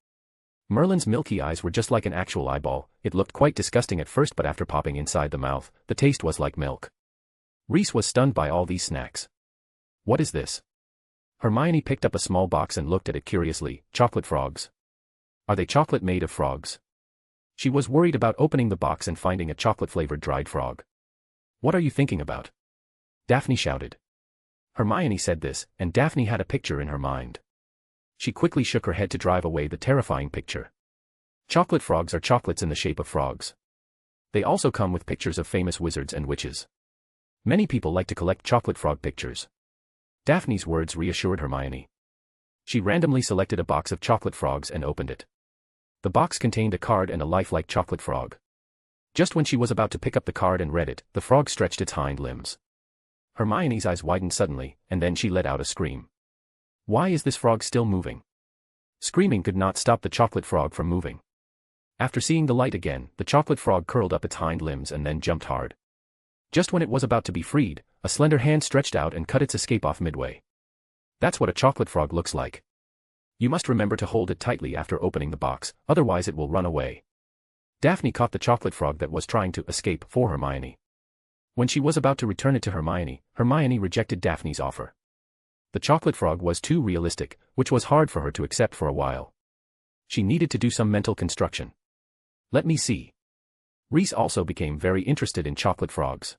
Merlin's milky eyes were just like an actual eyeball. It looked quite disgusting at first, but after popping inside the mouth, the taste was like milk. Reese was stunned by all these snacks. "What is this?" Hermione picked up a small box and looked at it curiously. "Chocolate frogs. Are they chocolate made of frogs?" She was worried about opening the box and finding a chocolate-flavored dried frog. "What are you thinking about?" Daphne shouted. Hermione said this, and Daphne had a picture in her mind. She quickly shook her head to drive away the terrifying picture. Chocolate frogs are chocolates in the shape of frogs. They also come with pictures of famous wizards and witches. Many people like to collect chocolate frog pictures. Daphne's words reassured Hermione. She randomly selected a box of chocolate frogs and opened it. The box contained a card and a lifelike chocolate frog. Just when she was about to pick up the card and read it, the frog stretched its hind limbs. Hermione's eyes widened suddenly, and then she let out a scream. Why is this frog still moving? Screaming could not stop the chocolate frog from moving. After seeing the light again, the chocolate frog curled up its hind limbs and then jumped hard. Just when it was about to be freed, a slender hand stretched out and cut its escape off midway. That's what a chocolate frog looks like. You must remember to hold it tightly after opening the box, otherwise it will run away. Daphne caught the chocolate frog that was trying to escape for Hermione. When she was about to return it to Hermione, Hermione rejected Daphne's offer. The chocolate frog was too realistic, which was hard for her to accept for a while. She needed to do some mental construction. Let me see. Reese also became very interested in chocolate frogs.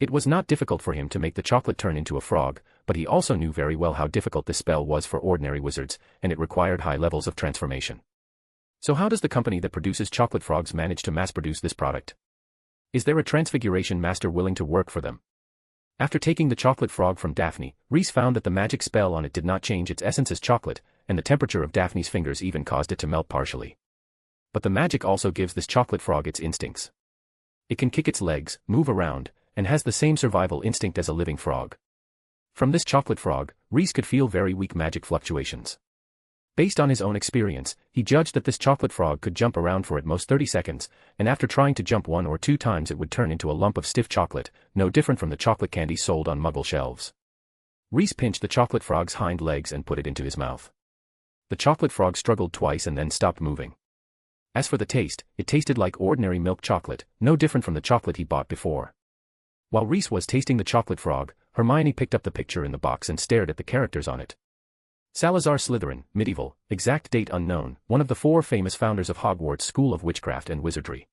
It was not difficult for him to make the chocolate turn into a frog, but he also knew very well how difficult this spell was for ordinary wizards, and it required high levels of transformation. So how does the company that produces chocolate frogs manage to mass-produce this product? Is there a transfiguration master willing to work for them? After taking the chocolate frog from Daphne, Reese found that the magic spell on it did not change its essence as chocolate, and the temperature of Daphne's fingers even caused it to melt partially. But the magic also gives this chocolate frog its instincts. It can kick its legs, move around, and has the same survival instinct as a living frog. From this chocolate frog, Reese could feel very weak magic fluctuations. Based on his own experience, he judged that this chocolate frog could jump around for at most 30 seconds, and after trying to jump 1 or 2 times it would turn into a lump of stiff chocolate, no different from the chocolate candy sold on Muggle shelves. Reese pinched the chocolate frog's hind legs and put it into his mouth. The chocolate frog struggled twice and then stopped moving. As for the taste, it tasted like ordinary milk chocolate, no different from the chocolate he bought before. While Reese was tasting the chocolate frog, Hermione picked up the picture in the box and stared at the characters on it. Salazar Slytherin, medieval, exact date unknown, one of the 4 famous founders of Hogwarts School of Witchcraft and Wizardry.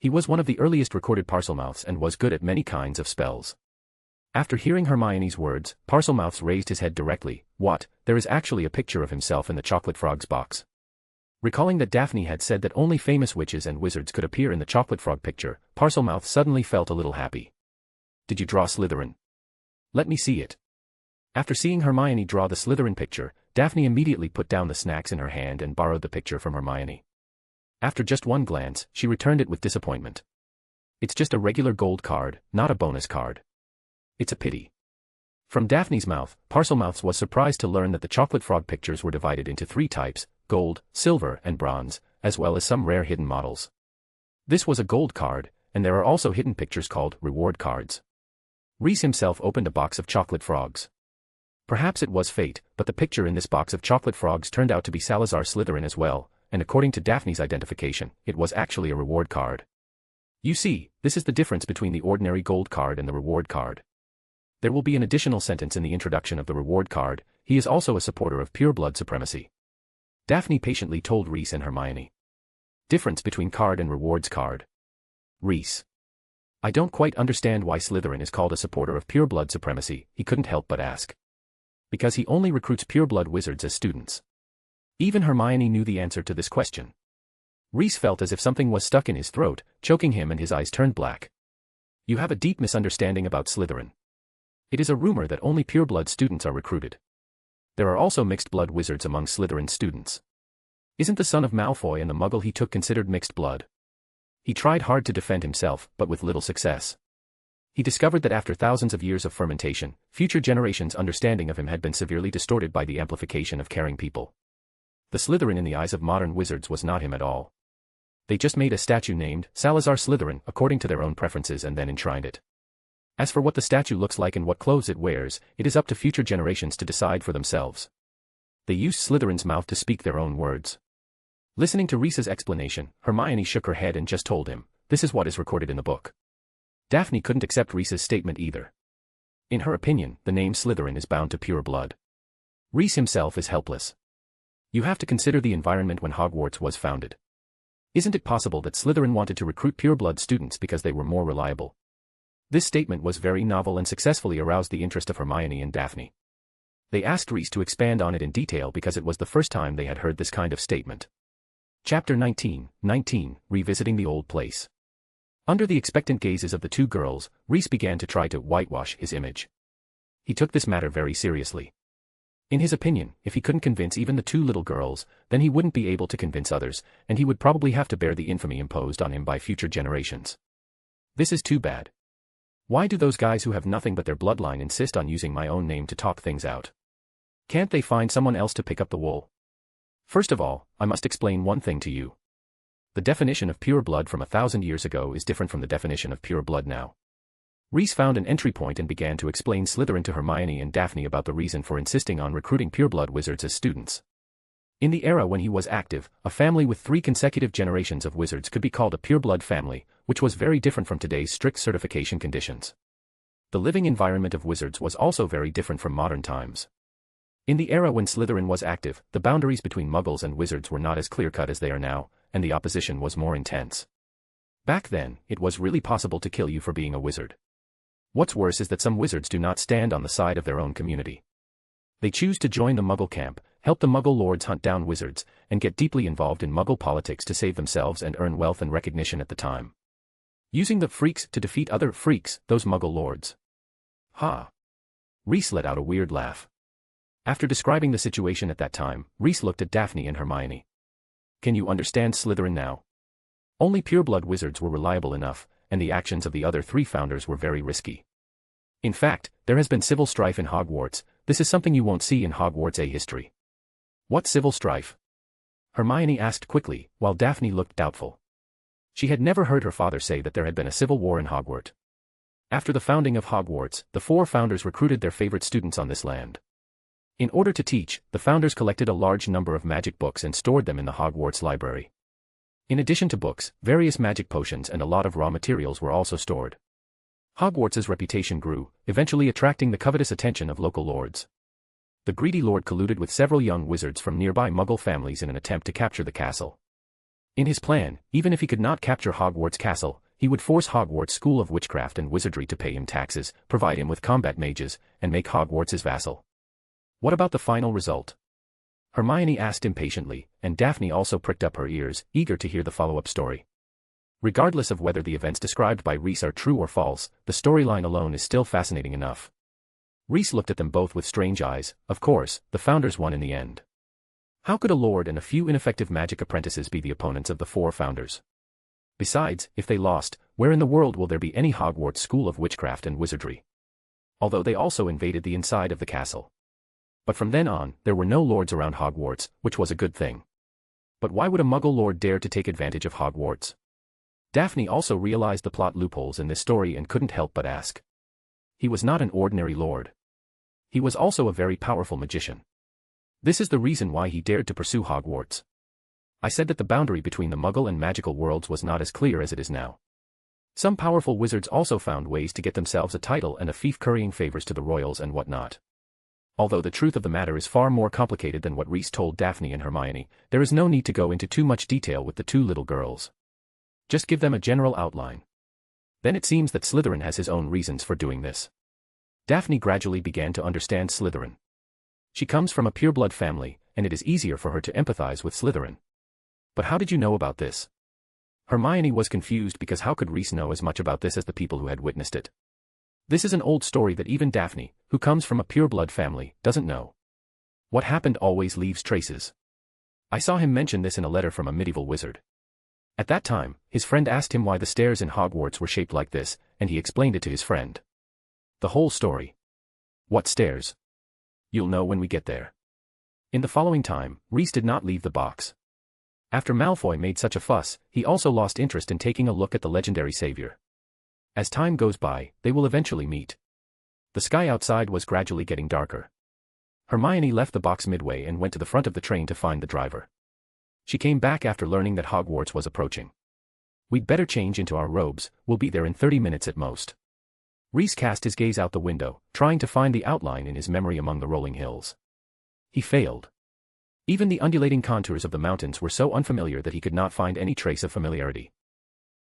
He was one of the earliest recorded Parselmouths and was good at many kinds of spells. After hearing Hermione's words, Parselmouths raised his head directly. What? There is actually a picture of himself in the chocolate frog's box. Recalling that Daphne had said that only famous witches and wizards could appear in the chocolate frog picture, Parselmouth suddenly felt a little happy. Did you draw Slytherin? Let me see it. After seeing Hermione draw the Slytherin picture, Daphne immediately put down the snacks in her hand and borrowed the picture from Hermione. After just one glance, she returned it with disappointment. It's just a regular gold card, not a bonus card. It's a pity. From Daphne's mouth, Parselmouths was surprised to learn that the chocolate frog pictures were divided into 3 types, gold, silver, and bronze, as well as some rare hidden models. This was a gold card, and there are also hidden pictures called reward cards. Reese himself opened a box of chocolate frogs. Perhaps it was fate, but the picture in this box of chocolate frogs turned out to be Salazar Slytherin as well, and according to Daphne's identification, it was actually a reward card. You see, this is the difference between the ordinary gold card and the reward card. There will be an additional sentence in the introduction of the reward card. he is also a supporter of pure blood supremacy. Daphne patiently told Reese and Hermione. Difference between card and rewards card. Reese. I don't quite understand why Slytherin is called a supporter of pure blood supremacy, he couldn't help but ask. Because he only recruits pure blood wizards as students. Even Hermione knew the answer to this question. Reese felt as if something was stuck in his throat, choking him, and his eyes turned black. You have a deep misunderstanding about Slytherin. It is a rumor that only pure blood students are recruited. There are also mixed blood wizards among Slytherin students. Isn't the son of Malfoy and the Muggle he took considered mixed blood? He tried hard to defend himself, but with little success. He discovered that after thousands of years of fermentation, future generations' understanding of him had been severely distorted by the amplification of caring people. The Slytherin in the eyes of modern wizards was not him at all. They just made a statue named Salazar Slytherin according to their own preferences and then enshrined it. As for what the statue looks like and what clothes it wears, it is up to future generations to decide for themselves. They used Slytherin's mouth to speak their own words. Listening to Reese's explanation, Hermione shook her head and just told him, this is what is recorded in the book. Daphne couldn't accept Reese's statement either. In her opinion, the name Slytherin is bound to pure blood. Reese himself is helpless. You have to consider the environment when Hogwarts was founded. Isn't it possible that Slytherin wanted to recruit pure blood students because they were more reliable? This statement was very novel and successfully aroused the interest of Hermione and Daphne. They asked Reese to expand on it in detail because it was the first time they had heard this kind of statement. Chapter 19, Revisiting the Old Place. Under the expectant gazes of the two girls, Reese began to try to whitewash his image. He took this matter very seriously. In his opinion, if he couldn't convince even the two little girls, then he wouldn't be able to convince others, and he would probably have to bear the infamy imposed on him by future generations. This is too bad. Why do those guys who have nothing but their bloodline insist on using my own name to talk things out? Can't they find someone else to pick up the wool? First of all, I must explain one thing to you. The definition of pure blood from 1,000 years ago is different from the definition of pure blood now. Reese found an entry point and began to explain Slytherin to Hermione and Daphne about the reason for insisting on recruiting pure blood wizards as students. In the era when he was active, a family with 3 consecutive generations of wizards could be called a pure blood family, which was very different from today's strict certification conditions. The living environment of wizards was also very different from modern times. In the era when Slytherin was active, the boundaries between Muggles and wizards were not as clear-cut as they are now, and the opposition was more intense. Back then, it was really possible to kill you for being a wizard. What's worse is that some wizards do not stand on the side of their own community. They choose to join the Muggle camp, help the Muggle lords hunt down wizards, and get deeply involved in Muggle politics to save themselves and earn wealth and recognition at the time. Using the freaks to defeat other freaks, those Muggle lords. Ha! Reese let out a weird laugh. After describing the situation at that time, Reese looked at Daphne and Hermione. Can you understand Slytherin now? Only pure-blood wizards were reliable enough, and the actions of the other 3 founders were very risky. In fact, there has been civil strife in Hogwarts. This is something you won't see in Hogwarts A history. What civil strife? Hermione asked quickly, while Daphne looked doubtful. She had never heard her father say that there had been a civil war in Hogwarts. After the founding of Hogwarts, the 4 founders recruited their favorite students on this land. In order to teach, the founders collected a large number of magic books and stored them in the Hogwarts library. In addition to books, various magic potions and a lot of raw materials were also stored. Hogwarts' reputation grew, eventually attracting the covetous attention of local lords. The greedy lord colluded with several young wizards from nearby Muggle families in an attempt to capture the castle. In his plan, even if he could not capture Hogwarts Castle, he would force Hogwarts School of Witchcraft and Wizardry to pay him taxes, provide him with combat mages, and make Hogwarts his vassal. What about the final result? Hermione asked impatiently, and Daphne also pricked up her ears, eager to hear the follow-up story. Regardless of whether the events described by Reese are true or false, the storyline alone is still fascinating enough. Reese looked at them both with strange eyes. Of course, the founders won in the end. How could a lord and a few ineffective magic apprentices be the opponents of the 4 founders? Besides, if they lost, where in the world will there be any Hogwarts School of Witchcraft and Wizardry? Although they also invaded the inside of the castle. But from then on, there were no lords around Hogwarts, which was a good thing. But why would a Muggle lord dare to take advantage of Hogwarts? Daphne also realized the plot loopholes in this story and couldn't help but ask. He was not an ordinary lord. He was also a very powerful magician. This is the reason why he dared to pursue Hogwarts. I said that the boundary between the Muggle and magical worlds was not as clear as it is now. Some powerful wizards also found ways to get themselves a title and a fief currying favors to the royals and whatnot. Although the truth of the matter is far more complicated than what Reese told Daphne and Hermione, there is no need to go into too much detail with the two little girls. Just give them a general outline. Then it seems that Slytherin has his own reasons for doing this. Daphne gradually began to understand Slytherin. She comes from a pureblood family, and it is easier for her to empathize with Slytherin. But how did you know about this? Hermione was confused because how could Reese know as much about this as the people who had witnessed it? This is an old story that even Daphne, who comes from a pureblood family, doesn't know. What happened always leaves traces. I saw him mention this in a letter from a medieval wizard. At that time, his friend asked him why the stairs in Hogwarts were shaped like this, and he explained it to his friend. The whole story. What stairs? You'll know when we get there. In the following time, Reese did not leave the box. After Malfoy made such a fuss, he also lost interest in taking a look at the legendary savior. As time goes by, they will eventually meet. The sky outside was gradually getting darker. Hermione left the box midway and went to the front of the train to find the driver. She came back after learning that Hogwarts was approaching. We'd better change into our robes, we'll be there in 30 minutes at most. Reese cast his gaze out the window, trying to find the outline in his memory among the rolling hills. He failed. Even the undulating contours of the mountains were so unfamiliar that he could not find any trace of familiarity.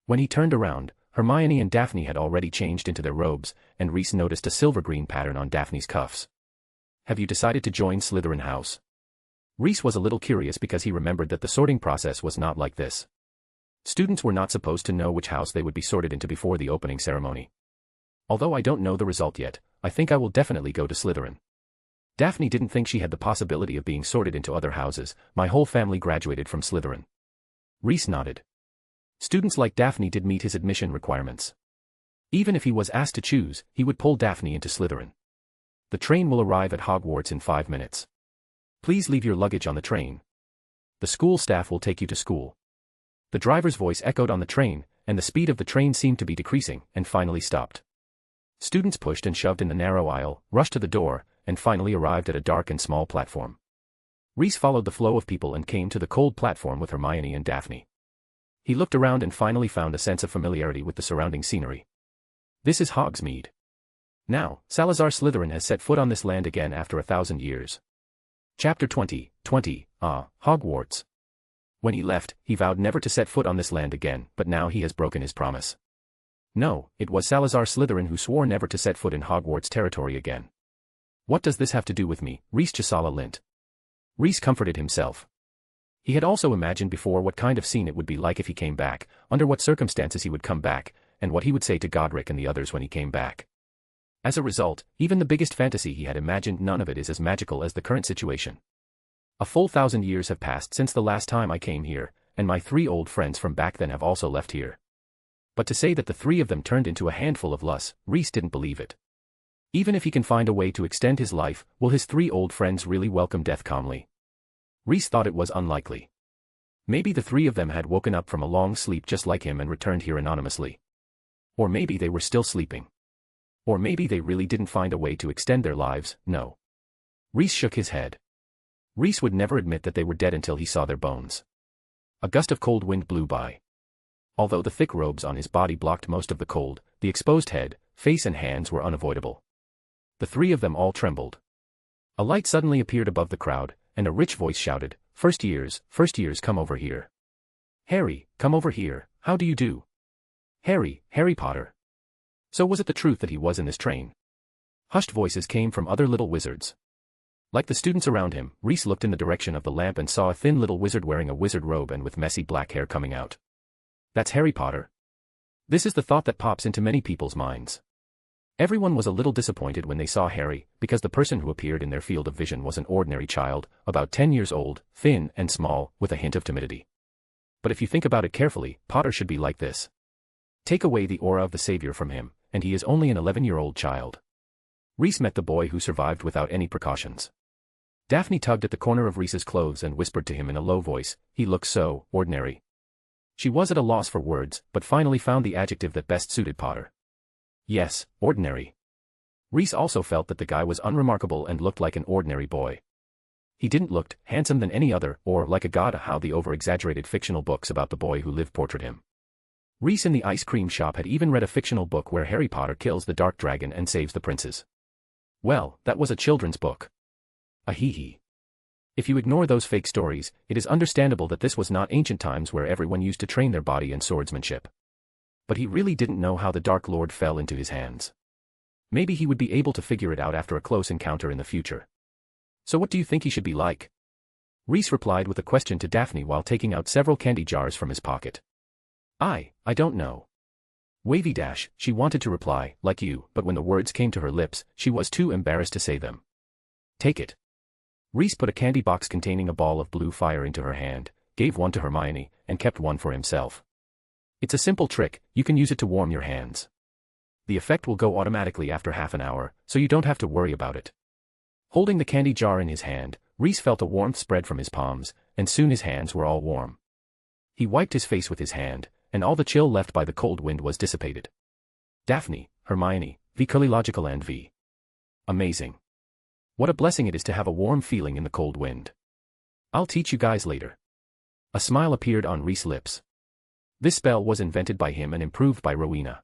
When he turned around, Hermione and Daphne had already changed into their robes, and Reese noticed a silver-green pattern on Daphne's cuffs. Have you decided to join Slytherin House? Reese was a little curious because he remembered that the sorting process was not like this. Students were not supposed to know which house they would be sorted into before the opening ceremony. Although I don't know the result yet, I think I will definitely go to Slytherin. Daphne didn't think she had the possibility of being sorted into other houses. My whole family graduated from Slytherin. Reese nodded. Students like Daphne did meet his admission requirements. Even if he was asked to choose, he would pull Daphne into Slytherin. The train will arrive at Hogwarts in 5 minutes. Please leave your luggage on the train. The school staff will take you to school. The driver's voice echoed on the train, and the speed of the train seemed to be decreasing, and finally stopped. Students pushed and shoved in the narrow aisle, rushed to the door, and finally arrived at a dark and small platform. Reese followed the flow of people and came to the cold platform with Hermione and Daphne. He looked around and finally found a sense of familiarity with the surrounding scenery. This is Hogsmeade. Now, Salazar Slytherin has set foot on this land again after 1,000 years. Chapter 20, Hogwarts. When he left, he vowed never to set foot on this land again, but now he has broken his promise. No, it was Salazar Slytherin who swore never to set foot in Hogwarts territory again. What does this have to do with me, Reese Chisala Lint? Reese comforted himself. He had also imagined before what kind of scene it would be like if he came back, under what circumstances he would come back, and what he would say to Godric and the others when he came back. As a result, even the biggest fantasy he had imagined, none of it is as magical as the current situation. A full 1,000 years have passed since the last time I came here, and my 3 old friends from back then have also left here. But to say that the 3 of them turned into a handful of lus, Reese didn't believe it. Even if he can find a way to extend his life, will his 3 old friends really welcome death calmly? Reese thought it was unlikely. Maybe the 3 of them had woken up from a long sleep just like him and returned here anonymously. Or maybe they were still sleeping. Or maybe they really didn't find a way to extend their lives. No. Reese shook his head. Reese would never admit that they were dead until he saw their bones. A gust of cold wind blew by. Although the thick robes on his body blocked most of the cold, the exposed head, face and hands were unavoidable. The 3 of them all trembled. A light suddenly appeared above the crowd, and a rich voice shouted, first years, come over here. Harry, come over here, how do you do? Harry Potter. So was it the truth that he was in this train? Hushed voices came from other little wizards. Like the students around him, Reese looked in the direction of the lamp and saw a thin little wizard wearing a wizard robe and with messy black hair coming out. That's Harry Potter. This is the thought that pops into many people's minds. Everyone was a little disappointed when they saw Harry, because the person who appeared in their field of vision was an ordinary child, about 10 years old, thin and small, with a hint of timidity. But if you think about it carefully, Potter should be like this. Take away the aura of the savior from him, and he is only an 11-year-old child. Reese met the boy who survived without any precautions. Daphne tugged at the corner of Reese's clothes and whispered to him in a low voice, he looks so ordinary. She was at a loss for words, but finally found the adjective that best suited Potter. Yes, ordinary. Reese also felt that the guy was unremarkable and looked like an ordinary boy. He didn't look handsome than any other, or like a god how the over-exaggerated fictional books about the boy who lived portrayed him. Reese in the ice cream shop had even read a fictional book where Harry Potter kills the dark dragon and saves the princes. Well, that was a children's book. A hee-hee. If you ignore those fake stories, it is understandable that this was not ancient times where everyone used to train their body in swordsmanship. But he really didn't know how the Dark Lord fell into his hands. Maybe he would be able to figure it out after a close encounter in the future. So what do you think he should be like? Reese replied with a question to Daphne while taking out several candy jars from his pocket. I don't know. Wavy dash, she wanted to reply, like you, but when the words came to her lips, she was too embarrassed to say them. Take it. Reese put a candy box containing a ball of blue fire into her hand, gave one to Hermione, and kept one for himself. It's a simple trick, you can use it to warm your hands. The effect will go automatically after half an hour, so you don't have to worry about it. Holding the candy jar in his hand, Reese felt a warmth spread from his palms, and soon his hands were all warm. He wiped his face with his hand, and all the chill left by the cold wind was dissipated. Daphne, Hermione, V. Logical and V. Amazing. What a blessing it is to have a warm feeling in the cold wind. I'll teach you guys later. A smile appeared on Reese's lips. This spell was invented by him and improved by Rowena.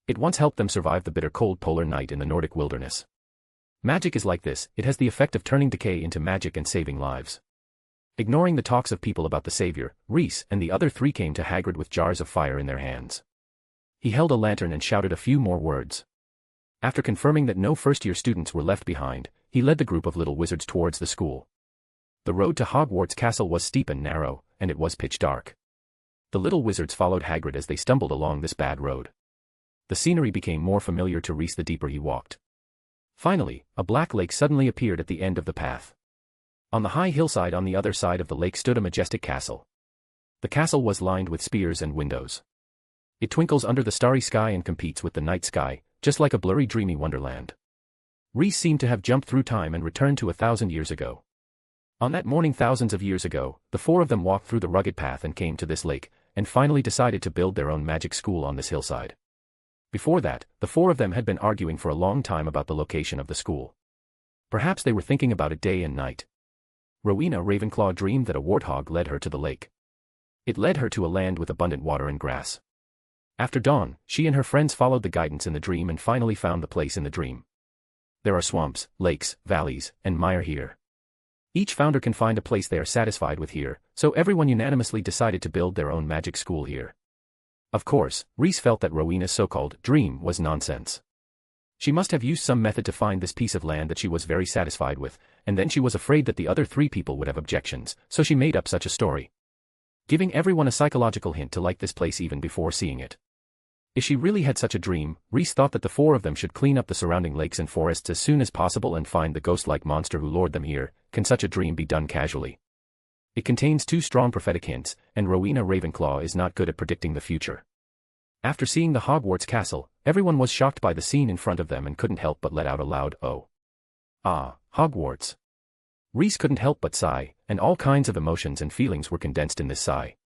It once helped them survive the bitter cold polar night in the Nordic wilderness. Magic is like this, it has the effect of turning decay into magic and saving lives. Ignoring the talks of people about the savior, Reese and the other three came to Hagrid with jars of fire in their hands. He held a lantern and shouted a few more words. After confirming that no first-year students were left behind, he led the group of little wizards towards the school. The road to Hogwarts Castle was steep and narrow, and it was pitch dark. The little wizards followed Hagrid as they stumbled along this bad road. The scenery became more familiar to Reese the deeper he walked. Finally, a black lake suddenly appeared at the end of the path. On the high hillside on the other side of the lake stood a majestic castle. The castle was lined with spears and windows. It twinkles under the starry sky and competes with the night sky, just like a blurry dreamy wonderland. Reese seemed to have jumped through time and returned to 1,000 years ago. On that morning thousands of years ago, the four of them walked through the rugged path and came to this lake, and finally decided to build their own magic school on this hillside. Before that, the four of them had been arguing for a long time about the location of the school. Perhaps they were thinking about it day and night. Rowena Ravenclaw dreamed that a warthog led her to the lake. It led her to a land with abundant water and grass. After dawn, she and her friends followed the guidance in the dream and finally found the place in the dream. There are swamps, lakes, valleys, and mire here. Each founder can find a place they are satisfied with here, so everyone unanimously decided to build their own magic school here. Of course, Reese felt that Rowena's so-called dream was nonsense. She must have used some method to find this piece of land that she was very satisfied with, and then she was afraid that the other three people would have objections, so she made up such a story. Giving everyone a psychological hint to like this place even before seeing it. If she really had such a dream, Reese thought that the four of them should clean up the surrounding lakes and forests as soon as possible and find the ghost-like monster who lured them here. Can such a dream be done casually? It contains two strong prophetic hints, and Rowena Ravenclaw is not good at predicting the future. After seeing the Hogwarts castle, everyone was shocked by the scene in front of them and couldn't help but let out a loud "Oh." Ah, Hogwarts. Reese couldn't help but sigh, and all kinds of emotions and feelings were condensed in this sigh.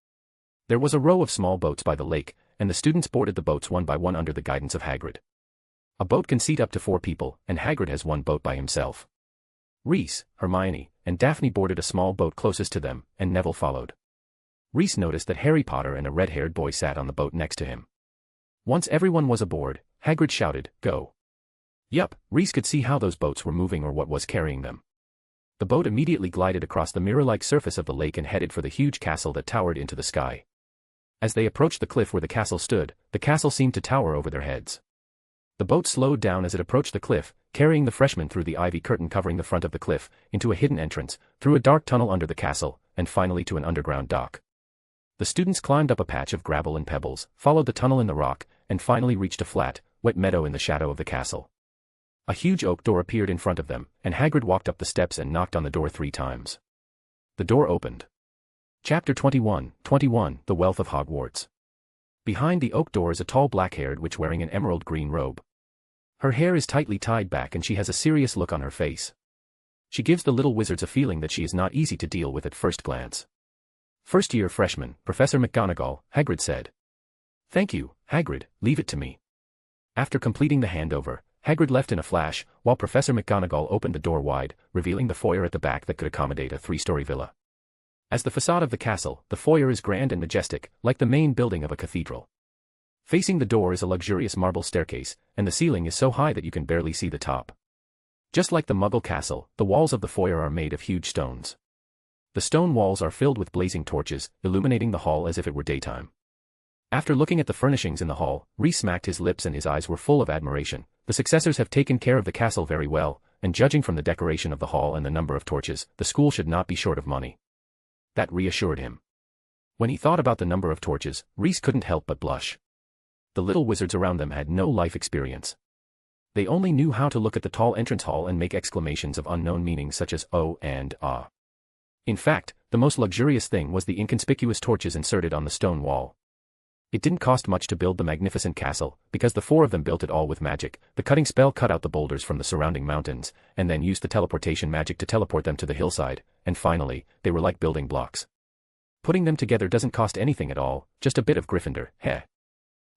There was a row of small boats by the lake, and the students boarded the boats one by one under the guidance of Hagrid. A boat can seat up to 4 people, and Hagrid has one boat by himself. Reese, Hermione, and Daphne boarded a small boat closest to them, and Neville followed. Reese noticed that Harry Potter and a red-haired boy sat on the boat next to him. Once everyone was aboard, Hagrid shouted, "Go." Yup, Reese could see how those boats were moving or what was carrying them. The boat immediately glided across the mirror-like surface of the lake and headed for the huge castle that towered into the sky. As they approached the cliff where the castle stood, the castle seemed to tower over their heads. The boat slowed down as it approached the cliff, carrying the freshmen through the ivy curtain covering the front of the cliff, into a hidden entrance, through a dark tunnel under the castle, and finally to an underground dock. The students climbed up a patch of gravel and pebbles, followed the tunnel in the rock, and finally reached a flat, wet meadow in the shadow of the castle. A huge oak door appeared in front of them, and Hagrid walked up the steps and knocked on the door 3 times. The door opened. Chapter 21, The Wealth of Hogwarts. Behind the oak door is a tall black-haired witch wearing an emerald green robe. Her hair is tightly tied back and she has a serious look on her face. She gives the little wizards a feeling that she is not easy to deal with at first glance. First-year freshman, Professor McGonagall, Hagrid said. "Thank you, Hagrid, leave it to me." After completing the handover, Hagrid left in a flash, while Professor McGonagall opened the door wide, revealing the foyer at the back that could accommodate a 3-story villa. As the facade of the castle, the foyer is grand and majestic, like the main building of a cathedral. Facing the door is a luxurious marble staircase, and the ceiling is so high that you can barely see the top. Just like the Muggle castle, the walls of the foyer are made of huge stones. The stone walls are filled with blazing torches, illuminating the hall as if it were daytime. After looking at the furnishings in the hall, Rhys smacked his lips and his eyes were full of admiration. The successors have taken care of the castle very well, and judging from the decoration of the hall and the number of torches, the school should not be short of money. That reassured him. When he thought about the number of torches, Rhys couldn't help but blush. The little wizards around them had no life experience. They only knew how to look at the tall entrance hall and make exclamations of unknown meanings such as "oh" and "ah." In fact, the most luxurious thing was the inconspicuous torches inserted on the stone wall. It didn't cost much to build the magnificent castle, because the four of them built it all with magic. The cutting spell cut out the boulders from the surrounding mountains, and then used the teleportation magic to teleport them to the hillside, and finally, they were like building blocks. Putting them together doesn't cost anything at all, just a bit of Gryffindor, heh.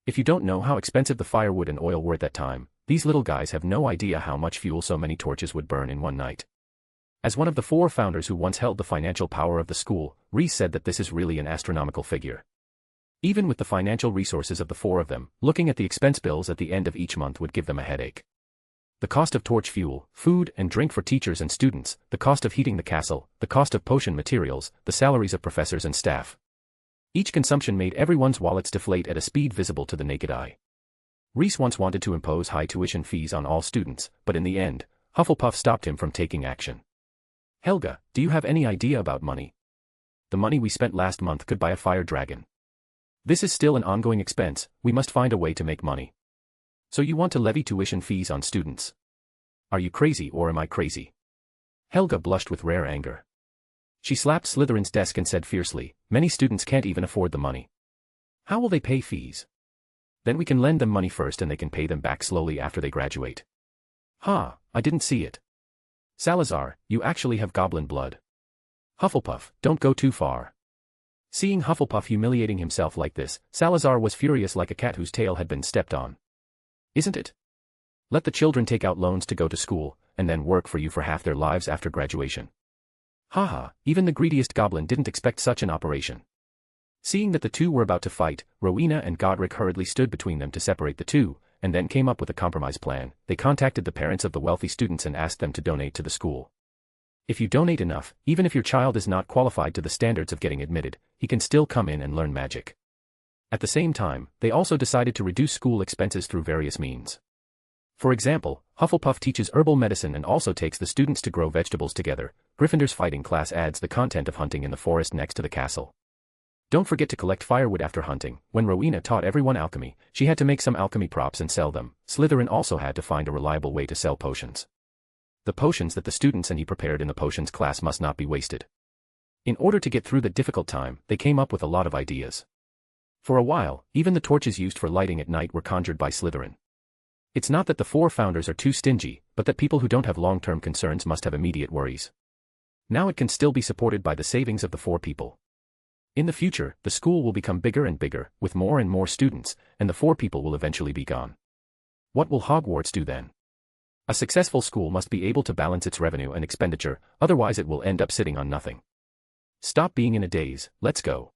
If you don't know how expensive the firewood and oil were at that time, these little guys have no idea how much fuel so many torches would burn in one night. As one of the four founders who once held the financial power of the school, Rhys said that this is really an astronomical figure. Even with the financial resources of the four of them, looking at the expense bills at the end of each month would give them a headache. The cost of torch fuel, food and drink for teachers and students, the cost of heating the castle, the cost of potion materials, the salaries of professors and staff. Each consumption made everyone's wallets deflate at a speed visible to the naked eye. Rhys once wanted to impose high tuition fees on all students, but in the end, Hufflepuff stopped him from taking action. Helga, do you have any idea about money? The money we spent last month could buy a fire dragon. This is still an ongoing expense, we must find a way to make money. So you want to levy tuition fees on students? Are you crazy or am I crazy? Helga blushed with rare anger. She slapped Slytherin's desk and said fiercely, many students can't even afford the money. How will they pay fees? Then we can lend them money first and they can pay them back slowly after they graduate. Ha, I didn't see it. Salazar, you actually have goblin blood. Hufflepuff, don't go too far. Seeing Hufflepuff humiliating himself like this, Salazar was furious like a cat whose tail had been stepped on. Isn't it? Let the children take out loans to go to school, and then work for you for half their lives after graduation. Haha, even the greediest goblin didn't expect such an operation. Seeing that the two were about to fight, Rowena and Godric hurriedly stood between them to separate the two, and then came up with a compromise plan. They contacted the parents of the wealthy students and asked them to donate to the school. If you donate enough, even if your child is not qualified to the standards of getting admitted, he can still come in and learn magic. At the same time, they also decided to reduce school expenses through various means. For example, Hufflepuff teaches herbal medicine and also takes the students to grow vegetables together. Gryffindor's fighting class adds the content of hunting in the forest next to the castle. Don't forget to collect firewood after hunting. When Rowena taught everyone alchemy, she had to make some alchemy props and sell them. Slytherin also had to find a reliable way to sell potions. The potions that the students and he prepared in the potions class must not be wasted. In order to get through the difficult time, they came up with a lot of ideas. For a while, even the torches used for lighting at night were conjured by Slytherin. It's not that the four founders are too stingy, but that people who don't have long-term concerns must have immediate worries. Now it can still be supported by the savings of the four people. In the future, the school will become bigger and bigger, with more and more students, and the four people will eventually be gone. What will Hogwarts do then? A successful school must be able to balance its revenue and expenditure, otherwise it will end up sitting on nothing. Stop being in a daze, let's go.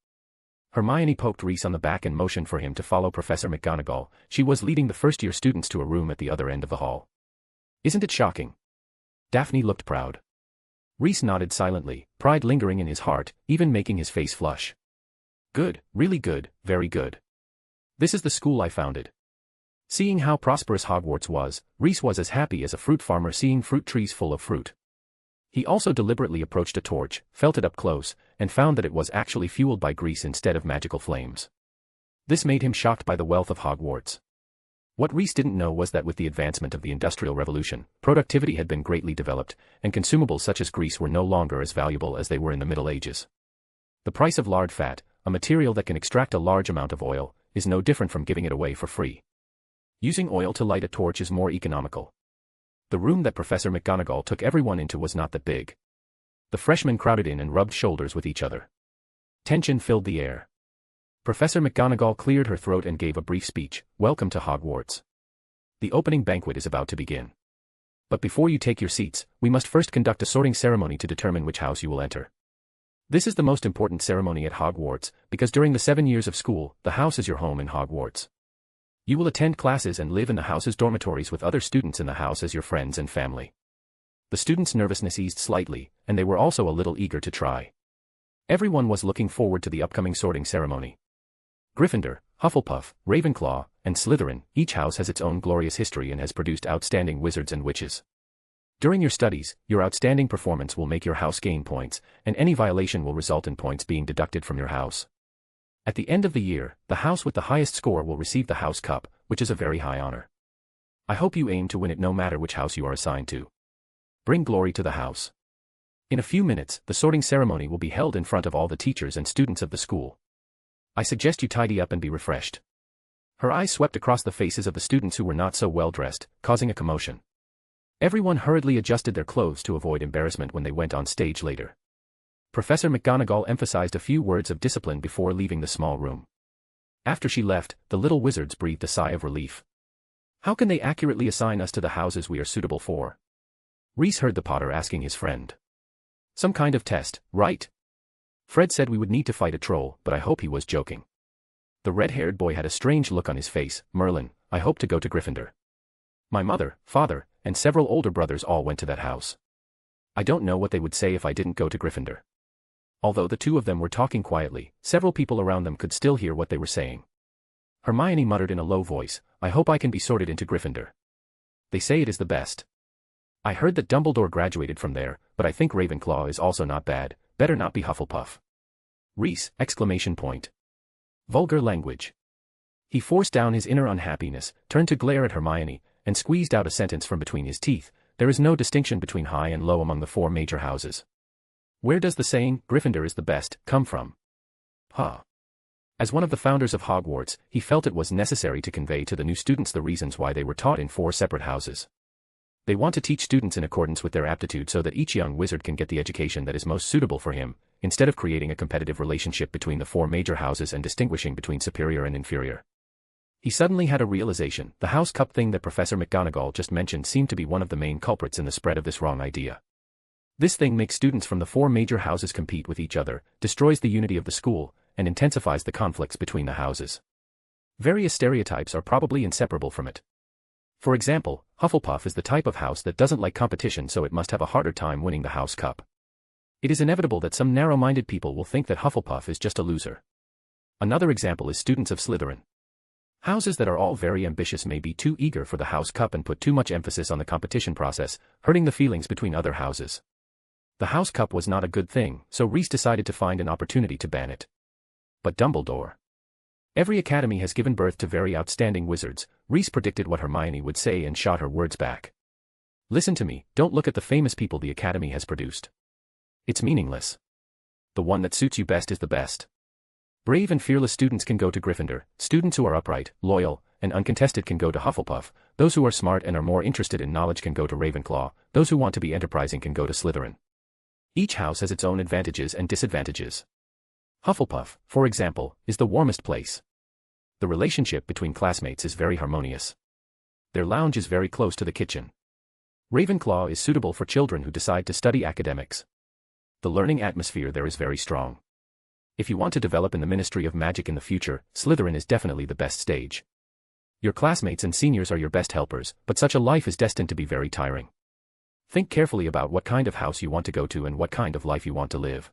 Hermione poked Rhys on the back and motioned for him to follow Professor McGonagall. She was leading the first-year students to a room at the other end of the hall. Isn't it shocking? Daphne looked proud. Rhys nodded silently, pride lingering in his heart, even making his face flush. Good, really good, very good. This is the school I founded. Seeing how prosperous Hogwarts was, Rhys was as happy as a fruit farmer seeing fruit trees full of fruit. He also deliberately approached a torch, felt it up close, and found that it was actually fueled by grease instead of magical flames. This made him shocked by the wealth of Hogwarts. What Rhys didn't know was that with the advancement of the Industrial Revolution, productivity had been greatly developed, and consumables such as grease were no longer as valuable as they were in the Middle Ages. The price of lard fat, a material that can extract a large amount of oil, is no different from giving it away for free. Using oil to light a torch is more economical. The room that Professor McGonagall took everyone into was not that big. The freshmen crowded in and rubbed shoulders with each other. Tension filled the air. Professor McGonagall cleared her throat and gave a brief speech. Welcome to Hogwarts. The opening banquet is about to begin. But before you take your seats, we must first conduct a sorting ceremony to determine which house you will enter. This is the most important ceremony at Hogwarts, because during the 7 years of school, the house is your home in Hogwarts. You will attend classes and live in the house's dormitories with other students in the house as your friends and family. The students' nervousness eased slightly, and they were also a little eager to try. Everyone was looking forward to the upcoming sorting ceremony. Gryffindor, Hufflepuff, Ravenclaw, and Slytherin, each house has its own glorious history and has produced outstanding wizards and witches. During your studies, your outstanding performance will make your house gain points, and any violation will result in points being deducted from your house. At the end of the year, the house with the highest score will receive the house cup, which is a very high honor. I hope you aim to win it no matter which house you are assigned to. Bring glory to the house. In a few minutes, the sorting ceremony will be held in front of all the teachers and students of the school. I suggest you tidy up and be refreshed. Her eyes swept across the faces of the students who were not so well dressed, causing a commotion. Everyone hurriedly adjusted their clothes to avoid embarrassment when they went on stage later. Professor McGonagall emphasized a few words of discipline before leaving the small room. After she left, the little wizards breathed a sigh of relief. How can they accurately assign us to the houses we are suitable for? Reese heard the Potter asking his friend. Some kind of test, right? Fred said we would need to fight a troll, but I hope he was joking. The red-haired boy had a strange look on his face. Merlin, I hope to go to Gryffindor. My mother, father, and several older brothers all went to that house. I don't know what they would say if I didn't go to Gryffindor. Although the two of them were talking quietly, several people around them could still hear what they were saying. Hermione muttered in a low voice, I hope I can be sorted into Gryffindor. They say it is the best. I heard that Dumbledore graduated from there, but I think Ravenclaw is also not bad, better not be Hufflepuff. Reese, exclamation point. Vulgar language. He forced down his inner unhappiness, turned to glare at Hermione, and squeezed out a sentence from between his teeth. There is no distinction between high and low among the four major houses. Where does the saying, Gryffindor is the best, come from? Huh. As one of the founders of Hogwarts, he felt it was necessary to convey to the new students the reasons why they were taught in four separate houses. They want to teach students in accordance with their aptitude so that each young wizard can get the education that is most suitable for him, instead of creating a competitive relationship between the four major houses and distinguishing between superior and inferior. He suddenly had a realization. The house cup thing that Professor McGonagall just mentioned seemed to be one of the main culprits in the spread of this wrong idea. This thing makes students from the four major houses compete with each other, destroys the unity of the school, and intensifies the conflicts between the houses. Various stereotypes are probably inseparable from it. For example, Hufflepuff is the type of house that doesn't like competition, so it must have a harder time winning the house cup. It is inevitable that some narrow-minded people will think that Hufflepuff is just a loser. Another example is students of Slytherin. Houses that are all very ambitious may be too eager for the house cup and put too much emphasis on the competition process, hurting the feelings between other houses. The house cup was not a good thing, so Reese decided to find an opportunity to ban it. But Dumbledore. Every academy has given birth to very outstanding wizards. Reese predicted what Hermione would say and shot her words back. Listen to me, don't look at the famous people the academy has produced. It's meaningless. The one that suits you best is the best. Brave and fearless students can go to Gryffindor, students who are upright, loyal, and uncontested can go to Hufflepuff, those who are smart and are more interested in knowledge can go to Ravenclaw, those who want to be enterprising can go to Slytherin. Each house has its own advantages and disadvantages. Hufflepuff, for example, is the warmest place. The relationship between classmates is very harmonious. Their lounge is very close to the kitchen. Ravenclaw is suitable for children who decide to study academics. The learning atmosphere there is very strong. If you want to develop in the Ministry of Magic in the future, Slytherin is definitely the best stage. Your classmates and seniors are your best helpers, but such a life is destined to be very tiring. Think carefully about what kind of house you want to go to and what kind of life you want to live.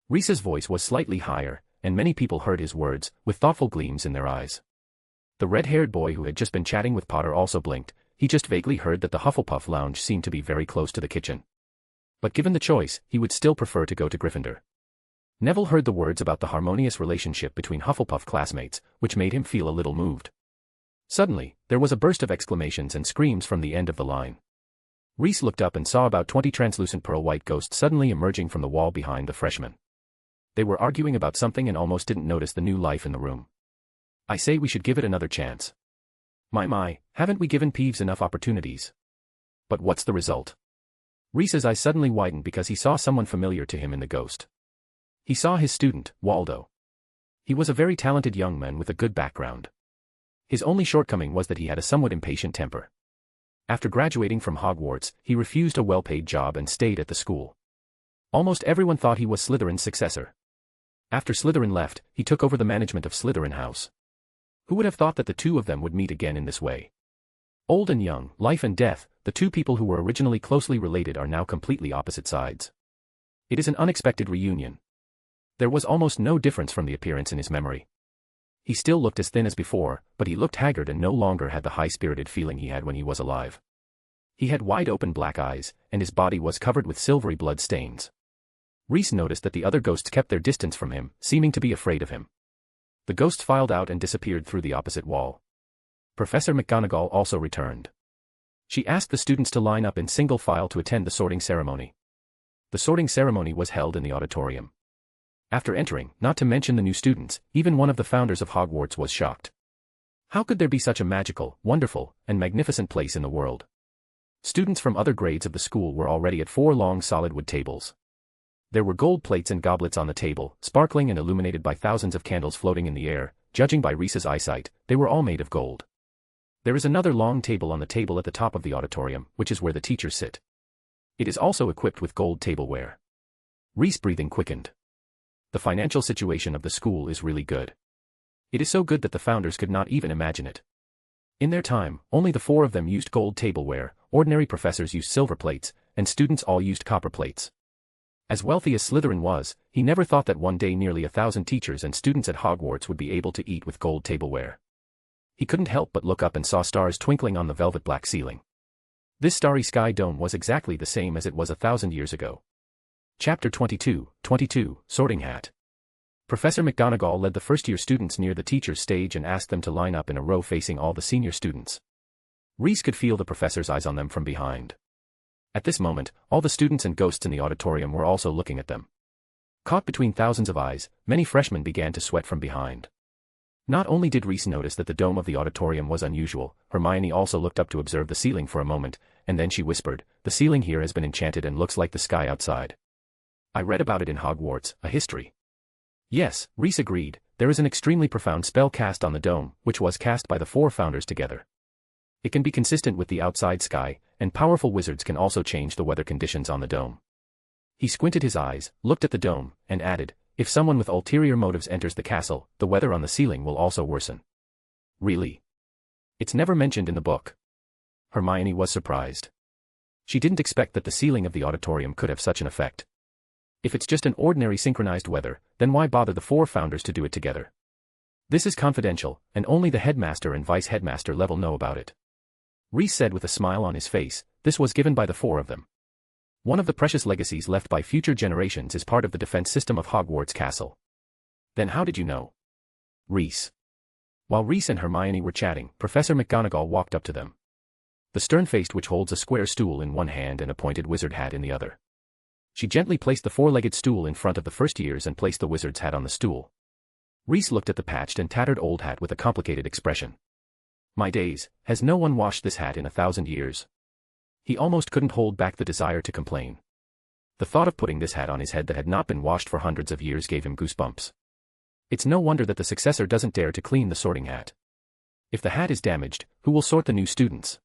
Reese's voice was slightly higher, and many people heard his words, with thoughtful gleams in their eyes. The red-haired boy who had just been chatting with Potter also blinked. He just vaguely heard that the Hufflepuff lounge seemed to be very close to the kitchen. But given the choice, he would still prefer to go to Gryffindor. Neville heard the words about the harmonious relationship between Hufflepuff classmates, which made him feel a little moved. Suddenly, there was a burst of exclamations and screams from the end of the line. Reese looked up and saw about 20 translucent pearl-white ghosts suddenly emerging from the wall behind the freshmen. They were arguing about something and almost didn't notice the new life in the room. I say we should give it another chance. My, haven't we given Peeves enough opportunities? But what's the result? Reese's eyes suddenly widened because he saw someone familiar to him in the ghost. He saw his student, Waldo. He was a very talented young man with a good background. His only shortcoming was that he had a somewhat impatient temper. After graduating from Hogwarts, he refused a well-paid job and stayed at the school. Almost everyone thought he was Slytherin's successor. After Slytherin left, he took over the management of Slytherin House. Who would have thought that the two of them would meet again in this way? Old and young, life and death, The two people who were originally closely related are now completely opposite sides. It is an unexpected reunion. There was almost no difference from the appearance in his memory. He still looked as thin as before, but he looked haggard and no longer had the high-spirited feeling he had when he was alive. He had wide-open black eyes, and his body was covered with silvery blood stains. Reese noticed that the other ghosts kept their distance from him, seeming to be afraid of him. The ghosts filed out and disappeared through the opposite wall. Professor McGonagall also returned. She asked the students to line up in single file to attend the sorting ceremony. The sorting ceremony was held in the auditorium. After entering, not to mention the new students, even one of the founders of Hogwarts was shocked. How could there be such a magical, wonderful, and magnificent place in the world? Students from other grades of the school were already at 4 long solid wood tables. There were gold plates and goblets on the table, sparkling and illuminated by thousands of candles floating in the air. Judging by Reese's eyesight, they were all made of gold. There is another long table on the table at the top of the auditorium, which is where the teachers sit. It is also equipped with gold tableware. Reese's breathing quickened. The financial situation of the school is really good. It is so good that the founders could not even imagine it. In their time, only the 4 of them used gold tableware, ordinary professors used silver plates, and students all used copper plates. As wealthy as Slytherin was, he never thought that one day nearly 1,000 teachers and students at Hogwarts would be able to eat with gold tableware. He couldn't help but look up and saw stars twinkling on the velvet black ceiling. This starry sky dome was exactly the same as it was 1,000 years ago. Chapter 22, Sorting Hat. Professor McGonagall led the first-year students near the teacher's stage and asked them to line up in a row facing all the senior students. Reese could feel the professor's eyes on them from behind. At this moment, all the students and ghosts in the auditorium were also looking at them. Caught between thousands of eyes, many freshmen began to sweat from behind. Not only did Reese notice that the dome of the auditorium was unusual, Hermione also looked up to observe the ceiling for a moment, and then she whispered, "The ceiling here has been enchanted and looks like the sky outside. I read about it in Hogwarts, a history." Yes, Reese agreed, there is an extremely profound spell cast on the dome, which was cast by the 4 founders together. It can be consistent with the outside sky, and powerful wizards can also change the weather conditions on the dome. He squinted his eyes, looked at the dome, and added, "If someone with ulterior motives enters the castle, the weather on the ceiling will also worsen." Really? It's never mentioned in the book. Hermione was surprised. She didn't expect that the ceiling of the auditorium could have such an effect. If it's just an ordinary synchronized weather, then why bother the 4 founders to do it together? This is confidential, and only the headmaster and vice-headmaster level know about it. Reese said with a smile on his face, this was given by the 4 of them. One of the precious legacies left by future generations is part of the defense system of Hogwarts Castle. Then how did you know? Reese. While Reese and Hermione were chatting, Professor McGonagall walked up to them. The stern-faced witch holds a square stool in one hand and a pointed wizard hat in the other. She gently placed the 4-legged stool in front of the first years and placed the wizard's hat on the stool. Reese looked at the patched and tattered old hat with a complicated expression. My days, has no one washed this hat in 1,000 years? He almost couldn't hold back the desire to complain. The thought of putting this hat on his head that had not been washed for hundreds of years gave him goosebumps. It's no wonder that the successor doesn't dare to clean the sorting hat. If the hat is damaged, who will sort the new students?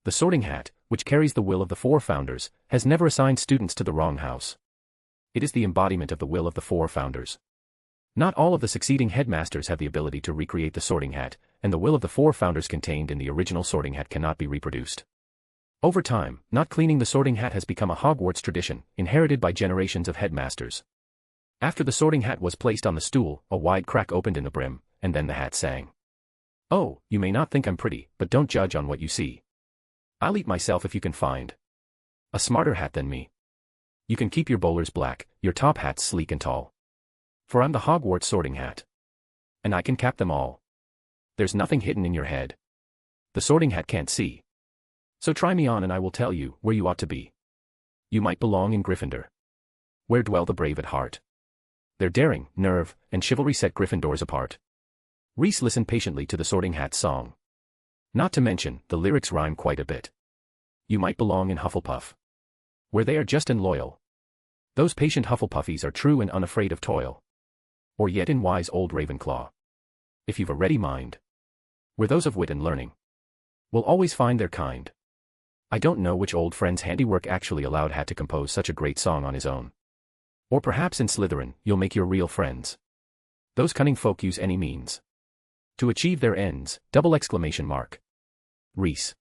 The sorting hat, which carries the will of the 4 founders, has never assigned students to the wrong house. It is the embodiment of the will of the 4 founders. Not all of the succeeding headmasters have the ability to recreate the sorting hat, and the will of the 4 founders contained in the original sorting hat cannot be reproduced. Over time, not cleaning the sorting hat has become a Hogwarts tradition, inherited by generations of headmasters. After the sorting hat was placed on the stool, a wide crack opened in the brim, and then the hat sang. "Oh, you may not think I'm pretty, but don't judge on what you see. I'll eat myself if you can find a smarter hat than me. You can keep your bowlers black, your top hats sleek and tall. For I'm the Hogwarts sorting hat. And I can cap them all. There's nothing hidden in your head. The sorting hat can't see. So try me on and I will tell you where you ought to be. You might belong in Gryffindor, where dwell the brave at heart. Their daring, nerve, and chivalry set Gryffindors apart." Reese listened patiently to the sorting hat's song. Not to mention, the lyrics rhyme quite a bit. You might belong in Hufflepuff, where they are just and loyal. Those patient Hufflepuffies are true and unafraid of toil. Or yet in wise old Ravenclaw, if you've a ready mind, where those of wit and learning will always find their kind. I don't know which old friend's handiwork actually allowed Hat to compose such a great song on his own. Or perhaps in Slytherin, you'll make your real friends. Those cunning folk use any means to achieve their ends, ! Reese.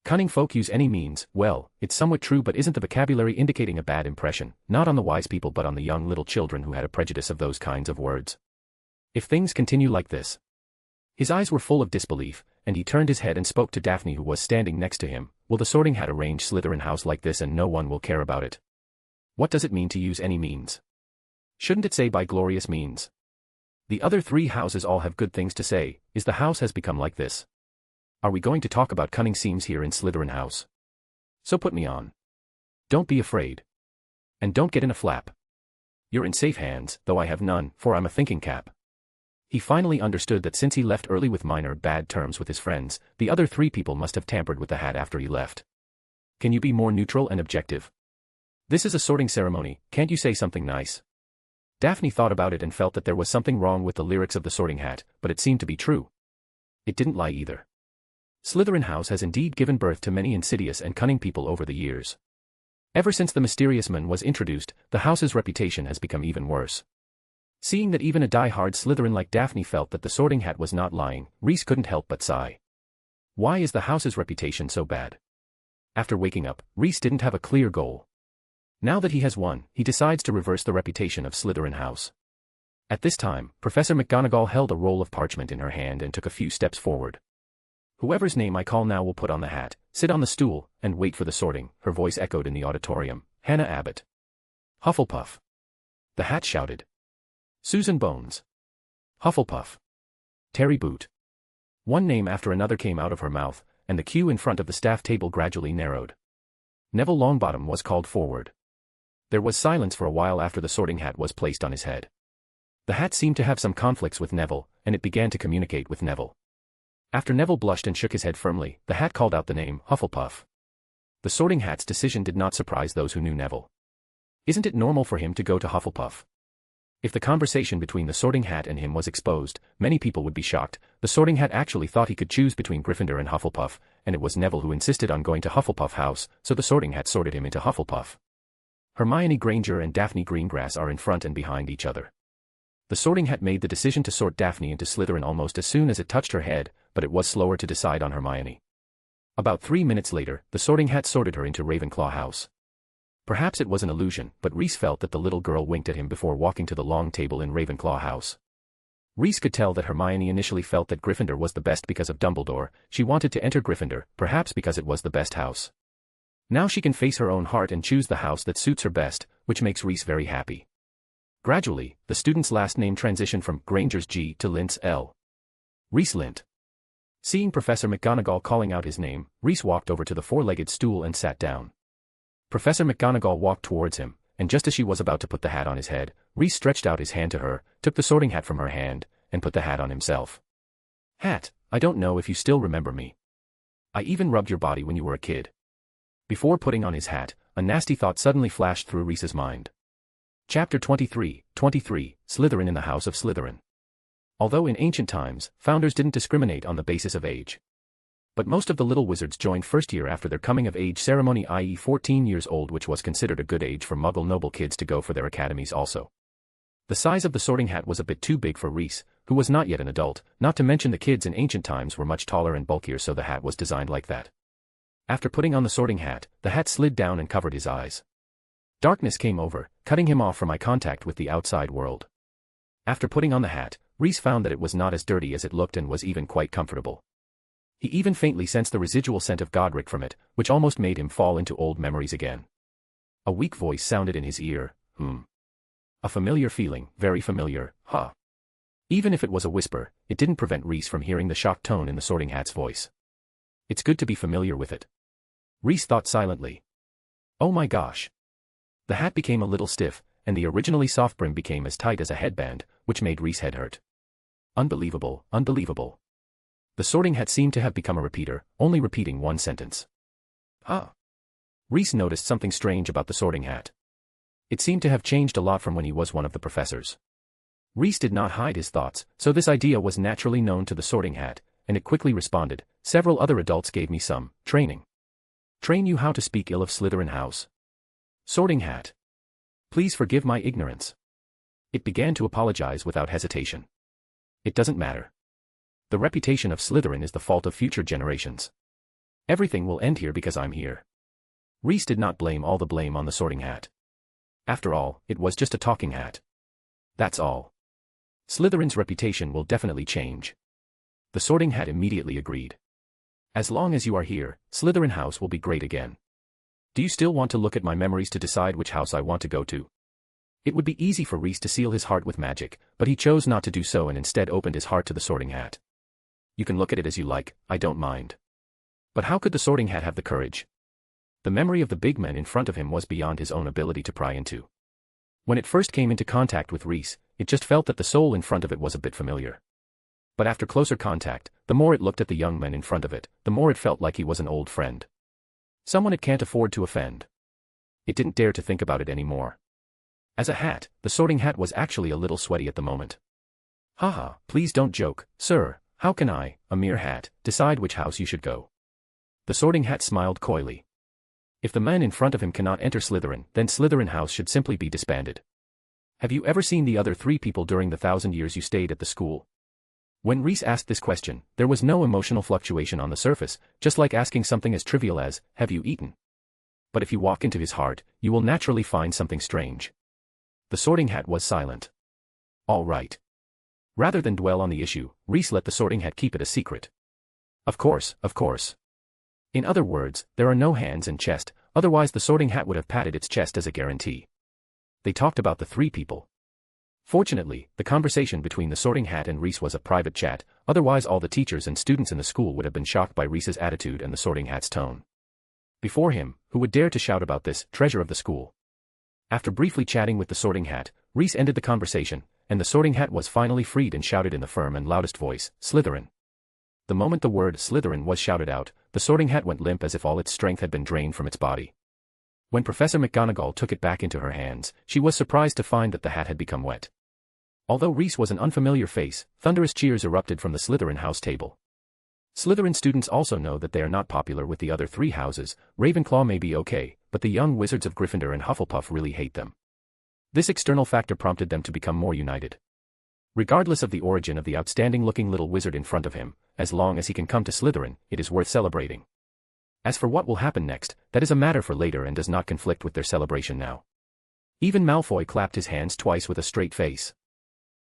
Cunning folk use any means. Well, it's somewhat true, but isn't the vocabulary indicating a bad impression, not on the wise people but on the young little children who had a prejudice of those kinds of words? If things continue like this. His eyes were full of disbelief, and he turned his head and spoke to Daphne, who was standing next to him. Will the Sorting Hat arrange Slytherin House like this and no one will care about it? What does it mean to use any means? Shouldn't it say by glorious means? The other 3 houses all have good things to say. Is the house has become like this? Are we going to talk about cunning seams here in Slytherin House? So put me on. Don't be afraid. And don't get in a flap. You're in safe hands, though I have none, for I'm a thinking cap. He finally understood that since he left early with minor bad terms with his friends, the other 3 people must have tampered with the hat after he left. Can you be more neutral and objective? This is a sorting ceremony, can't you say something nice? Daphne thought about it and felt that there was something wrong with the lyrics of the Sorting Hat, but it seemed to be true. It didn't lie either. Slytherin House has indeed given birth to many insidious and cunning people over the years. Ever since the mysterious man was introduced, the house's reputation has become even worse. Seeing that even a die-hard Slytherin like Daphne felt that the Sorting Hat was not lying, Reese couldn't help but sigh. Why is the house's reputation so bad? After waking up, Reese didn't have a clear goal. Now that he has one, he decides to reverse the reputation of Slytherin House. At this time, Professor McGonagall held a roll of parchment in her hand and took a few steps forward. Whoever's name I call now will put on the hat, sit on the stool, and wait for the sorting, her voice echoed in the auditorium. Hannah Abbott. Hufflepuff. The hat shouted. Susan Bones. Hufflepuff. Terry Boot. One name after another came out of her mouth, and the queue in front of the staff table gradually narrowed. Neville Longbottom was called forward. There was silence for a while after the sorting hat was placed on his head. The hat seemed to have some conflicts with Neville, and it began to communicate with Neville. After Neville blushed and shook his head firmly, the hat called out the name, Hufflepuff. The Sorting Hat's decision did not surprise those who knew Neville. Isn't it normal for him to go to Hufflepuff? If the conversation between the Sorting Hat and him was exposed, many people would be shocked. The Sorting Hat actually thought he could choose between Gryffindor and Hufflepuff, and it was Neville who insisted on going to Hufflepuff House, so the Sorting Hat sorted him into Hufflepuff. Hermione Granger and Daphne Greengrass are in front and behind each other. The Sorting Hat made the decision to sort Daphne into Slytherin almost as soon as it touched her head, but it was slower to decide on Hermione. About 3 minutes later, the Sorting Hat sorted her into Ravenclaw House. Perhaps it was an illusion, but Reese felt that the little girl winked at him before walking to the long table in Ravenclaw House. Reese could tell that Hermione initially felt that Gryffindor was the best because of Dumbledore. She wanted to enter Gryffindor, perhaps because it was the best house. Now she can face her own heart and choose the house that suits her best, which makes Reese very happy. Gradually, the student's last name transitioned from Granger's G to Lint's L. Reese Lint. Seeing Professor McGonagall calling out his name, Reese walked over to the four-legged stool and sat down. Professor McGonagall walked towards him, and just as she was about to put the hat on his head, Reese stretched out his hand to her, took the sorting hat from her hand, and put the hat on himself. Hat, I don't know if you still remember me. I even rubbed your body when you were a kid. Before putting on his hat, a nasty thought suddenly flashed through Reese's mind. Chapter 23, Slytherin in the House of Slytherin. Although in ancient times, founders didn't discriminate on the basis of age. But most of the little wizards joined first year after their coming-of-age ceremony, i.e. 14 years old, which was considered a good age for Muggle noble kids to go for their academies also. The size of the sorting hat was a bit too big for Reese, who was not yet an adult, not to mention the kids in ancient times were much taller and bulkier, so the hat was designed like that. After putting on the sorting hat, the hat slid down and covered his eyes. Darkness came over, cutting him off from eye contact with the outside world. After putting on the hat, Reese found that it was not as dirty as it looked and was even quite comfortable. He even faintly sensed the residual scent of Godric from it, which almost made him fall into old memories again. A weak voice sounded in his ear, A familiar feeling, very familiar, huh? Even if it was a whisper, it didn't prevent Reese from hearing the shocked tone in the sorting hat's voice. It's good to be familiar with it. Reese thought silently. Oh my gosh. The hat became a little stiff, and the originally soft brim became as tight as a headband, which made Reese's head hurt. Unbelievable, unbelievable. The sorting hat seemed to have become a repeater, only repeating one sentence. Reese noticed something strange about the sorting hat. It seemed to have changed a lot from when he was one of the professors. Reese did not hide his thoughts, so this idea was naturally known to the sorting hat, and it quickly responded, several other adults gave me some training. Train you how to speak ill of Slytherin House? Sorting hat. Please forgive my ignorance. It began to apologize without hesitation. It doesn't matter. The reputation of Slytherin is the fault of future generations. Everything will end here because I'm here. Reese did not blame all the blame on the Sorting Hat. After all, it was just a talking hat. That's all. Slytherin's reputation will definitely change. The Sorting Hat immediately agreed. As long as you are here, Slytherin House will be great again. Do you still want to look at my memories to decide which house I want to go to? It would be easy for Reese to seal his heart with magic, but he chose not to do so and instead opened his heart to the Sorting Hat. You can look at it as you like, I don't mind. But how could the Sorting Hat have the courage? The memory of the big men in front of him was beyond his own ability to pry into. When it first came into contact with Reese, it just felt that the soul in front of it was a bit familiar. But after closer contact, the more it looked at the young men in front of it, the more it felt like he was an old friend. Someone it can't afford to offend. It didn't dare to think about it anymore. As a hat, the Sorting Hat was actually a little sweaty at the moment. Haha, please don't joke, sir, how can I, a mere hat, decide which house you should go? The Sorting Hat smiled coyly. If the man in front of him cannot enter Slytherin, then Slytherin House should simply be disbanded. Have you ever seen the other 3 people during the 1,000 years you stayed at the school? When Reese asked this question, there was no emotional fluctuation on the surface, just like asking something as trivial as, have you eaten? But if you walk into his heart, you will naturally find something strange. The Sorting Hat was silent. All right. Rather than dwell on the issue, Reese let the Sorting Hat keep it a secret. Of course, of course. In other words, there are no hands and chest, otherwise the Sorting Hat would have patted its chest as a guarantee. They talked about the 3 people. Fortunately, the conversation between the Sorting Hat and Reese was a private chat, otherwise all the teachers and students in the school would have been shocked by Reese's attitude and the Sorting Hat's tone. Before him, who would dare to shout about this, treasure of the school? After briefly chatting with the Sorting Hat, Reese ended the conversation, and the Sorting Hat was finally freed and shouted in the firm and loudest voice, Slytherin. The moment the word Slytherin was shouted out, the Sorting Hat went limp as if all its strength had been drained from its body. When Professor McGonagall took it back into her hands, she was surprised to find that the hat had become wet. Although Reese was an unfamiliar face, thunderous cheers erupted from the Slytherin house table. Slytherin students also know that they are not popular with the other 3 houses. Ravenclaw may be okay, but the young wizards of Gryffindor and Hufflepuff really hate them. This external factor prompted them to become more united. Regardless of the origin of the outstanding-looking little wizard in front of him, as long as he can come to Slytherin, it is worth celebrating. As for what will happen next, that is a matter for later and does not conflict with their celebration now. Even Malfoy clapped his hands twice with a straight face.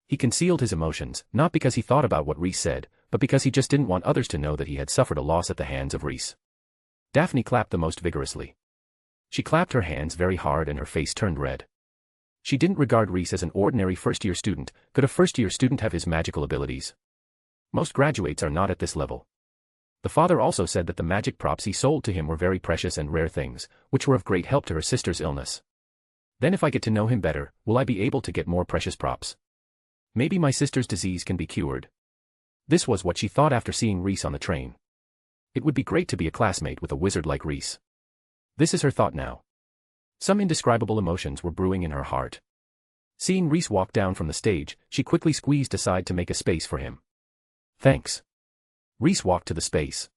He concealed his emotions, not because he thought about what Reese said, but because he just didn't want others to know that he had suffered a loss at the hands of Reese. Daphne clapped the most vigorously. She clapped her hands very hard and her face turned red. She didn't regard Reese as an ordinary first-year student. Could a first-year student have his magical abilities? Most graduates are not at this level. The father also said that the magic props he sold to him were very precious and rare things, which were of great help to her sister's illness. Then if I get to know him better, will I be able to get more precious props? Maybe my sister's disease can be cured. This was what she thought after seeing Reese on the train. It would be great to be a classmate with a wizard like Reese. This is her thought now. Some indescribable emotions were brewing in her heart. Seeing Reese walk down from the stage, she quickly squeezed aside to make a space for him. Thanks. Reese walked to the space.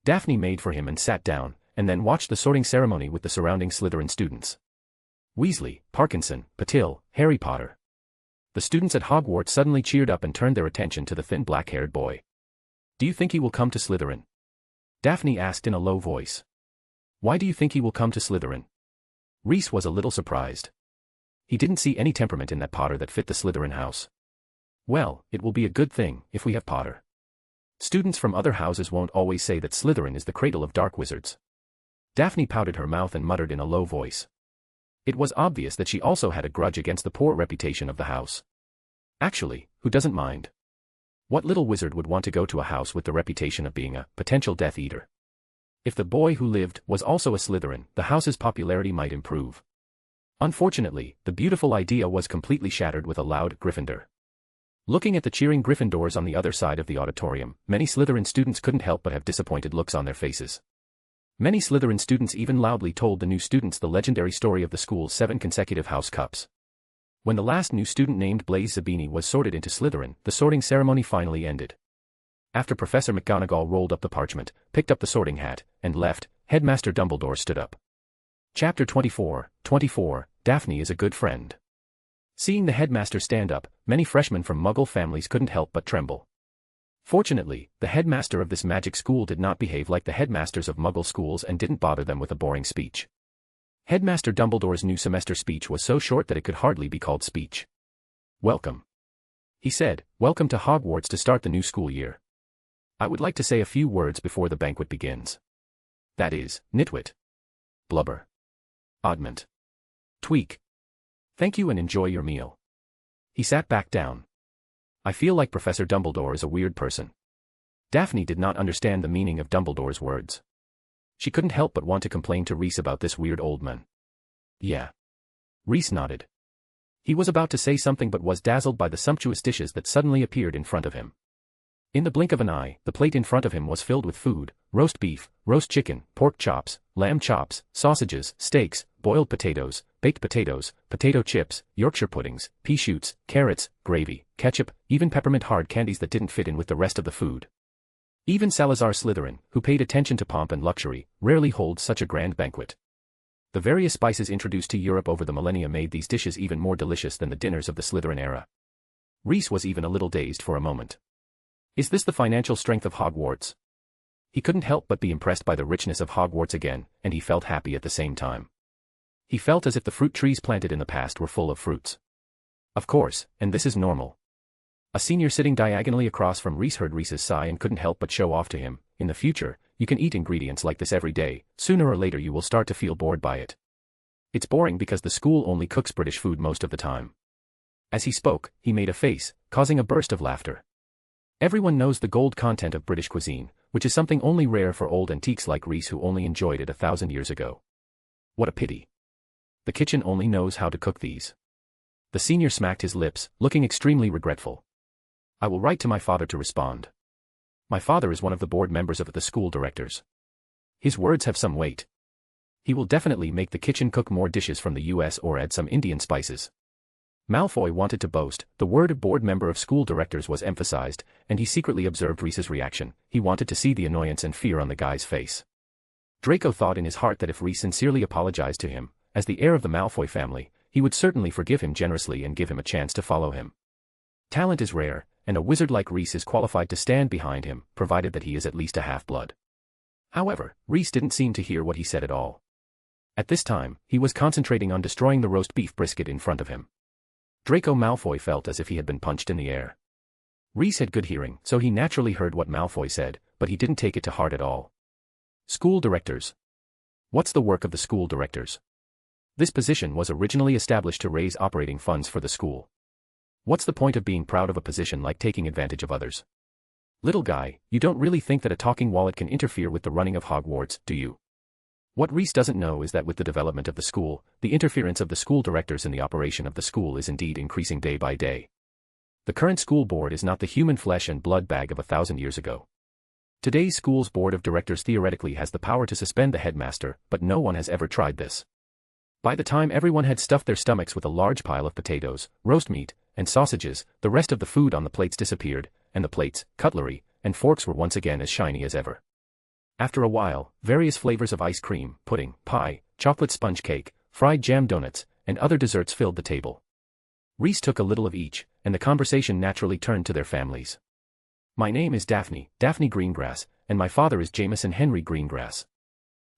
Daphne made for him and sat down, and then watched the sorting ceremony with the surrounding Slytherin students. Weasley, Parkinson, Patil, Harry Potter. The students at Hogwarts suddenly cheered up and turned their attention to the thin black-haired boy. Do you think he will come to Slytherin? Daphne asked in a low voice. Why do you think he will come to Slytherin? Reese was a little surprised. He didn't see any temperament in that Potter that fit the Slytherin house. Well, it will be a good thing, if we have Potter. Students from other houses won't always say that Slytherin is the cradle of dark wizards. Daphne pouted her mouth and muttered in a low voice. It was obvious that she also had a grudge against the poor reputation of the house. Actually, who doesn't mind? What little wizard would want to go to a house with the reputation of being a potential Death Eater? If the boy who lived was also a Slytherin, the house's popularity might improve. Unfortunately, the beautiful idea was completely shattered with a loud Gryffindor. Looking at the cheering Gryffindors on the other side of the auditorium, many Slytherin students couldn't help but have disappointed looks on their faces. Many Slytherin students even loudly told the new students the legendary story of the school's 7 consecutive house cups. When the last new student named Blaise Zabini was sorted into Slytherin, the sorting ceremony finally ended. After Professor McGonagall rolled up the parchment, picked up the sorting hat, and left, Headmaster Dumbledore stood up. Chapter 24, Daphne is a good friend. Seeing the headmaster stand up, many freshmen from Muggle families couldn't help but tremble. Fortunately, the headmaster of this magic school did not behave like the headmasters of Muggle schools and didn't bother them with a boring speech. Headmaster Dumbledore's new semester speech was so short that it could hardly be called speech. "Welcome," he said, "welcome to Hogwarts to start the new school year. I would like to say a few words before the banquet begins. That is, nitwit, blubber, oddment, tweak. Thank you and enjoy your meal." He sat back down. I feel like Professor Dumbledore is a weird person. Daphne did not understand the meaning of Dumbledore's words. She couldn't help but want to complain to Reese about this weird old man. "Yeah." Reese nodded. He was about to say something but was dazzled by the sumptuous dishes that suddenly appeared in front of him. In the blink of an eye, the plate in front of him was filled with food: roast beef, roast chicken, pork chops, lamb chops, sausages, steaks, boiled potatoes, baked potatoes, potato chips, Yorkshire puddings, pea shoots, carrots, gravy, ketchup, even peppermint hard candies that didn't fit in with the rest of the food. Even Salazar Slytherin, who paid attention to pomp and luxury, rarely holds such a grand banquet. The various spices introduced to Europe over the millennia made these dishes even more delicious than the dinners of the Slytherin era. Reese was even a little dazed for a moment. Is this the financial strength of Hogwarts? He couldn't help but be impressed by the richness of Hogwarts again, and he felt happy at the same time. He felt as if the fruit trees planted in the past were full of fruits. Of course, and this is normal. A senior sitting diagonally across from Reese heard Reese's sigh and couldn't help but show off to him. "In the future, you can eat ingredients like this every day. Sooner or later you will start to feel bored by it. It's boring because the school only cooks British food most of the time." As he spoke, he made a face, causing a burst of laughter. Everyone knows the gold content of British cuisine, which is something only rare for old antiques like Reese who only enjoyed it 1,000 years ago. What a pity. The kitchen only knows how to cook these. The senior smacked his lips, looking extremely regretful. "I will write to my father to respond. My father is one of the board members of the school directors. His words have some weight. He will definitely make the kitchen cook more dishes from the US or add some Indian spices." Malfoy wanted to boast. The word board member of school directors was emphasized, and he secretly observed Reese's reaction. He wanted to see the annoyance and fear on the guy's face. Draco thought in his heart that if Reese sincerely apologized to him, as the heir of the Malfoy family, he would certainly forgive him generously and give him a chance to follow him. Talent is rare, and a wizard like Reese is qualified to stand behind him, provided that he is at least a half-blood. However, Reese didn't seem to hear what he said at all. At this time, he was concentrating on destroying the roast beef brisket in front of him. Draco Malfoy felt as if he had been punched in the air. Reese had good hearing, so he naturally heard what Malfoy said, but he didn't take it to heart at all. School directors. What's the work of the school directors? This position was originally established to raise operating funds for the school. What's the point of being proud of a position like taking advantage of others? Little guy, you don't really think that a talking wallet can interfere with the running of Hogwarts, do you? What Reese doesn't know is that with the development of the school, the interference of the school directors in the operation of the school is indeed increasing day by day. The current school board is not the human flesh and blood bag of 1,000 years ago. Today's school's board of directors theoretically has the power to suspend the headmaster, but no one has ever tried this. By the time everyone had stuffed their stomachs with a large pile of potatoes, roast meat, and sausages, the rest of the food on the plates disappeared, and the plates, cutlery, and forks were once again as shiny as ever. After a while, various flavors of ice cream, pudding, pie, chocolate sponge cake, fried jam donuts, and other desserts filled the table. Reese took a little of each, and the conversation naturally turned to their families. "My name is Daphne Greengrass, and my father is Jameson Henry Greengrass."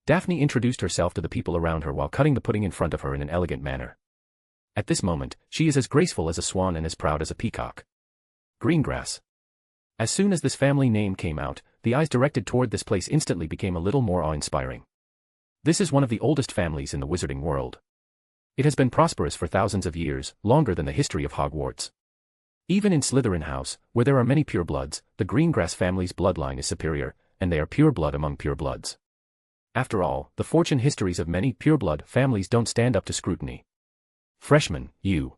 Daphne introduced herself to the people around her while cutting the pudding in front of her in an elegant manner. At this moment, she is as graceful as a swan and as proud as a peacock. Greengrass. As soon as this family name came out, the eyes directed toward this place instantly became a little more awe-inspiring. This is one of the oldest families in the wizarding world. It has been prosperous for thousands of years, longer than the history of Hogwarts. Even in Slytherin House, where there are many purebloods, the Greengrass family's bloodline is superior, and they are pureblood among purebloods. After all, the fortune histories of many pureblood families don't stand up to scrutiny. Freshman, you.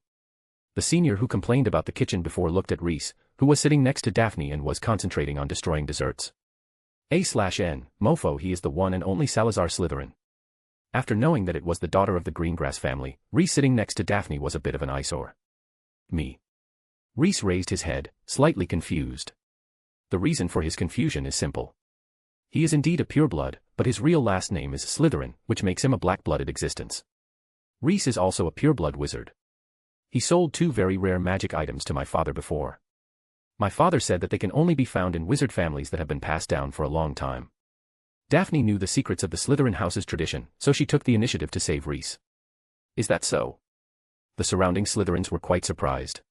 The senior who complained about the kitchen before looked at Reese, who was sitting next to Daphne and was concentrating on destroying desserts. A/N, mofo, he is the one and only Salazar Slytherin. After knowing that it was the daughter of the Greengrass family, Reese sitting next to Daphne was a bit of an eyesore. Me. Reese raised his head, slightly confused. The reason for his confusion is simple. He is indeed a pureblood, but his real last name is Slytherin, which makes him a black-blooded existence. Reese is also a pureblood wizard. He sold 2 very rare magic items to my father before. My father said that they can only be found in wizard families that have been passed down for a long time. Daphne knew the secrets of the Slytherin house's tradition, so she took the initiative to save Reese. Is that so? The surrounding Slytherins were quite surprised.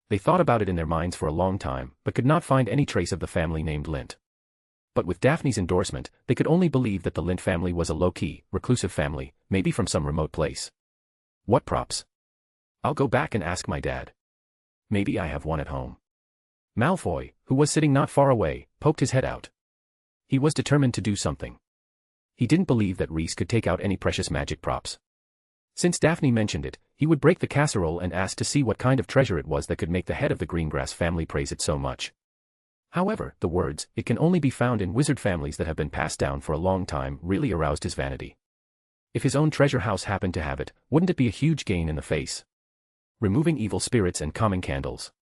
They thought about it in their minds for a long time, but could not find any trace of the family named Lint. But with Daphne's endorsement, they could only believe that the Lint family was a low-key, reclusive family, maybe from some remote place. What props? I'll go back and ask my dad. Maybe I have one at home. Malfoy, who was sitting not far away, poked his head out. He was determined to do something. He didn't believe that Reese could take out any precious magic props. Since Daphne mentioned it, he would break the casserole and ask to see what kind of treasure it was that could make the head of the Greengrass family praise it so much. However, the words, "It can only be found in wizard families that have been passed down for a long time," really aroused his vanity. If his own treasure house happened to have it, wouldn't it be a huge gain in the face? Removing evil spirits and calming candles.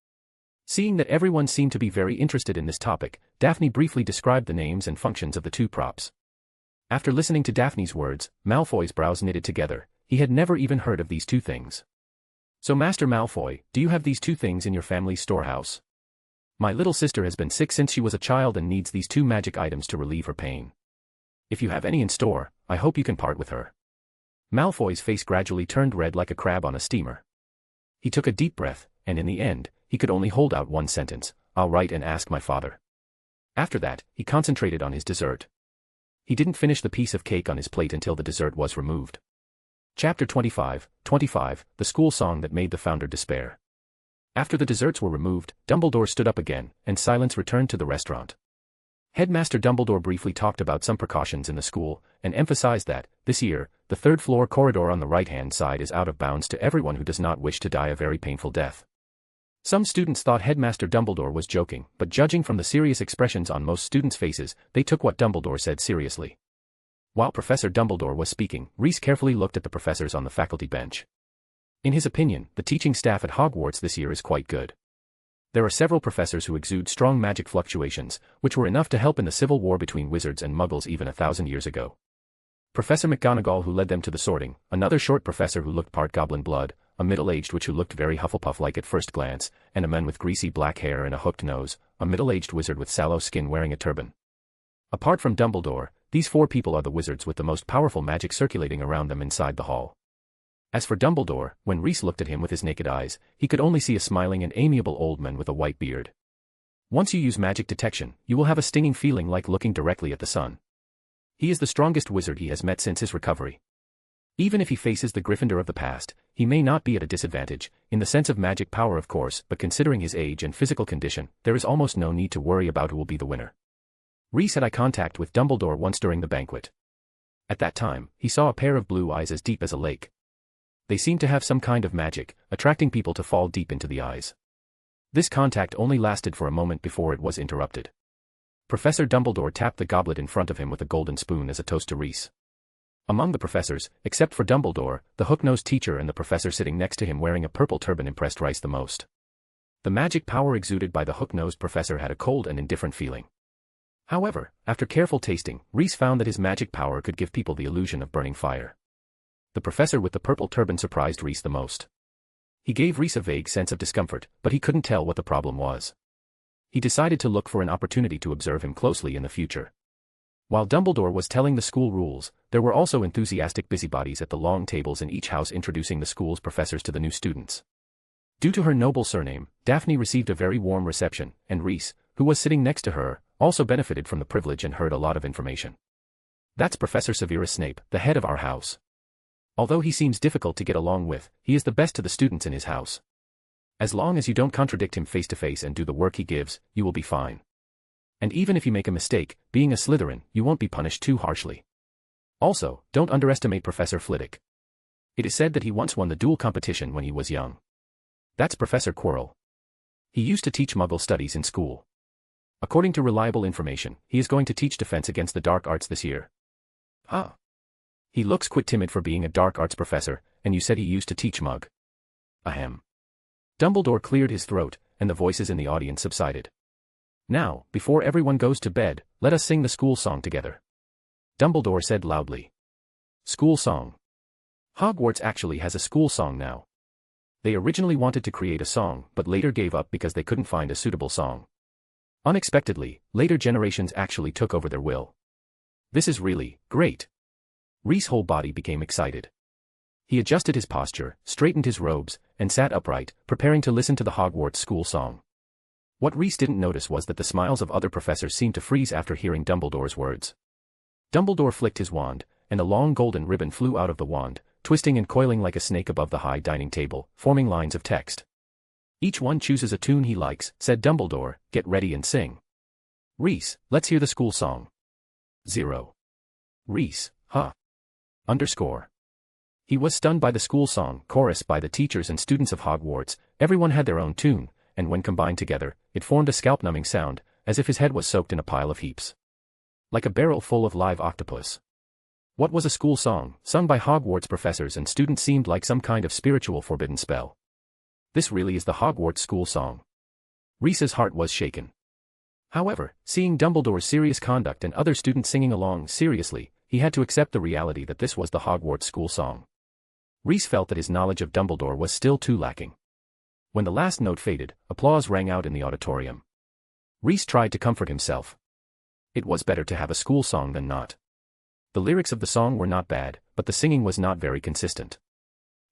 Seeing that everyone seemed to be very interested in this topic, Daphne briefly described the names and functions of the two props. After listening to Daphne's words, Malfoy's brows knitted together. He had never even heard of these two things. So Master Malfoy, do you have these two things in your family's storehouse? My little sister has been sick since she was a child and needs these two magic items to relieve her pain. If you have any in store, I hope you can part with her. Malfoy's face gradually turned red like a crab on a steamer. He took a deep breath, and in the end, he could only hold out one sentence: "I'll write and ask my father." After that, he concentrated on his dessert. He didn't finish the piece of cake on his plate until the dessert was removed. Chapter 25, the school song that made the founder despair. After the desserts were removed, Dumbledore stood up again, and silence returned to the restaurant. Headmaster Dumbledore briefly talked about some precautions in the school, and emphasized that, this year, the third-floor corridor on the right-hand side is out of bounds to everyone who does not wish to die a very painful death. Some students thought Headmaster Dumbledore was joking, but judging from the serious expressions on most students' faces, they took what Dumbledore said seriously. While Professor Dumbledore was speaking, Reese carefully looked at the professors on the faculty bench. In his opinion, the teaching staff at Hogwarts this year is quite good. There are several professors who exude strong magic fluctuations, which were enough to help in the civil war between wizards and muggles even 1,000 years ago. Professor McGonagall, who led them to the sorting, another short professor who looked part goblin blood, a middle-aged witch who looked very Hufflepuff-like at first glance, and a man with greasy black hair and a hooked nose, a middle-aged wizard with sallow skin wearing a turban. Apart from Dumbledore, these four people are the wizards with the most powerful magic circulating around them inside the hall. As for Dumbledore, when Reese looked at him with his naked eyes, he could only see a smiling and amiable old man with a white beard. Once you use magic detection, you will have a stinging feeling like looking directly at the sun. He is the strongest wizard he has met since his recovery. Even if he faces the Gryffindor of the past, he may not be at a disadvantage, in the sense of magic power of course, but considering his age and physical condition, there is almost no need to worry about who will be the winner. Reese had eye contact with Dumbledore once during the banquet. At that time, he saw a pair of blue eyes as deep as a lake. They seemed to have some kind of magic, attracting people to fall deep into the eyes. This contact only lasted for a moment before it was interrupted. Professor Dumbledore tapped the goblet in front of him with a golden spoon as a toast to Reese. Among the professors, except for Dumbledore, the hook-nosed teacher and the professor sitting next to him wearing a purple turban impressed Reese the most. The magic power exuded by the hook-nosed professor had a cold and indifferent feeling. However, after careful tasting, Reese found that his magic power could give people the illusion of burning fire. The professor with the purple turban surprised Reese the most. He gave Reese a vague sense of discomfort, but he couldn't tell what the problem was. He decided to look for an opportunity to observe him closely in the future. While Dumbledore was telling the school rules, there were also enthusiastic busybodies at the long tables in each house introducing the school's professors to the new students. Due to her noble surname, Daphne received a very warm reception, and Reese, who was sitting next to her, also benefited from the privilege and heard a lot of information. That's Professor Severus Snape, the head of our house. Although he seems difficult to get along with, he is the best to the students in his house. As long as you don't contradict him face to face and do the work he gives, you will be fine. And even if you make a mistake, being a Slytherin, you won't be punished too harshly. Also, don't underestimate Professor Flitwick. It is said that he once won the duel competition when he was young. That's Professor Quirrell. He used to teach Muggle studies in school. According to reliable information, he is going to teach defense against the dark arts this year. Ah. He looks quite timid for being a dark arts professor, and you said he used to teach Mug. Ahem. Dumbledore cleared his throat, and the voices in the audience subsided. Now, before everyone goes to bed, let us sing the school song together. Dumbledore said loudly. School song. Hogwarts actually has a school song now. They originally wanted to create a song, but later gave up because they couldn't find a suitable song. Unexpectedly, later generations actually took over their will. This is really great. Reese's whole body became excited. He adjusted his posture, straightened his robes, and sat upright, preparing to listen to the Hogwarts school song. What Reese didn't notice was that the smiles of other professors seemed to freeze after hearing Dumbledore's words. Dumbledore flicked his wand, and a long golden ribbon flew out of the wand, twisting and coiling like a snake above the high dining table, forming lines of text. Each one chooses a tune he likes, said Dumbledore, get ready and sing. Reese, let's hear the school song. 0. Reese, huh? Underscore. He was stunned by the school song, chorus by the teachers and students of Hogwarts. Everyone had their own tune, and when combined together, it formed a scalp-numbing sound, as if his head was soaked in a pile of heaps. Like a barrel full of live octopus. What was a school song, sung by Hogwarts professors and students, seemed like some kind of spiritual forbidden spell. This really is the Hogwarts school song. Reese's heart was shaken. However, seeing Dumbledore's serious conduct and other students singing along seriously, he had to accept the reality that this was the Hogwarts school song. Reese felt that his knowledge of Dumbledore was still too lacking. When the last note faded, applause rang out in the auditorium. Reese tried to comfort himself. It was better to have a school song than not. The lyrics of the song were not bad, but the singing was not very consistent.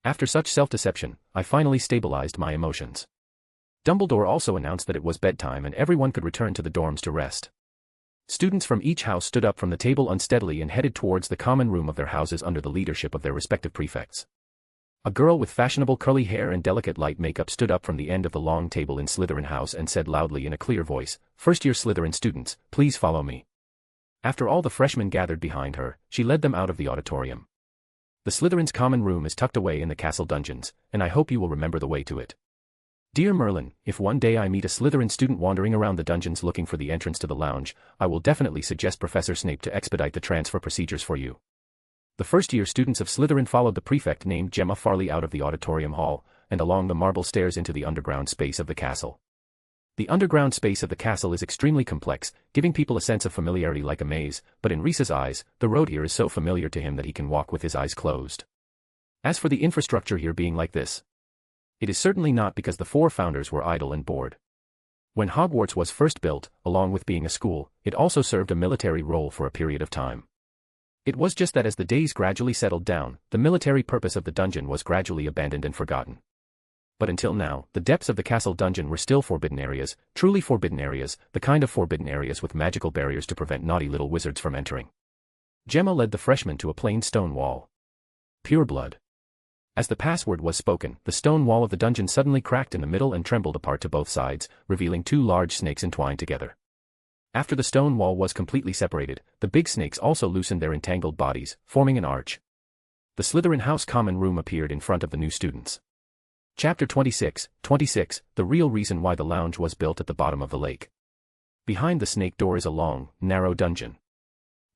After such self-deception, I finally stabilized my emotions. Dumbledore also announced that it was bedtime and everyone could return to the dorms to rest. Students from each house stood up from the table unsteadily and headed towards the common room of their houses under the leadership of their respective prefects. A girl with fashionable curly hair and delicate light makeup stood up from the end of the long table in Slytherin House and said loudly in a clear voice, "First-year Slytherin students, please follow me." After all the freshmen gathered behind her, she led them out of the auditorium. The Slytherin's common room is tucked away in the castle dungeons, and I hope you will remember the way to it. Dear Merlin, if one day I meet a Slytherin student wandering around the dungeons looking for the entrance to the lounge, I will definitely suggest Professor Snape to expedite the transfer procedures for you. The first-year students of Slytherin followed the prefect named Gemma Farley out of the auditorium hall, and along the marble stairs into the underground space of the castle. The underground space of the castle is extremely complex, giving people a sense of familiarity like a maze, but in Reese's eyes, the road here is so familiar to him that he can walk with his eyes closed. As for the infrastructure here being like this, it is certainly not because the four founders were idle and bored. When Hogwarts was first built, along with being a school, it also served a military role for a period of time. It was just that as the days gradually settled down, the military purpose of the dungeon was gradually abandoned and forgotten. But until now, the depths of the castle dungeon were still forbidden areas, truly forbidden areas, the kind of forbidden areas with magical barriers to prevent naughty little wizards from entering. Gemma led the freshmen to a plain stone wall. Pure blood. As the password was spoken, the stone wall of the dungeon suddenly cracked in the middle and trembled apart to both sides, revealing two large snakes entwined together. After the stone wall was completely separated, the big snakes also loosened their entangled bodies, forming an arch. The Slytherin House common room appeared in front of the new students. Chapter 26, the real reason why the lounge was built at the bottom of the lake. Behind the snake door is a long, narrow dungeon.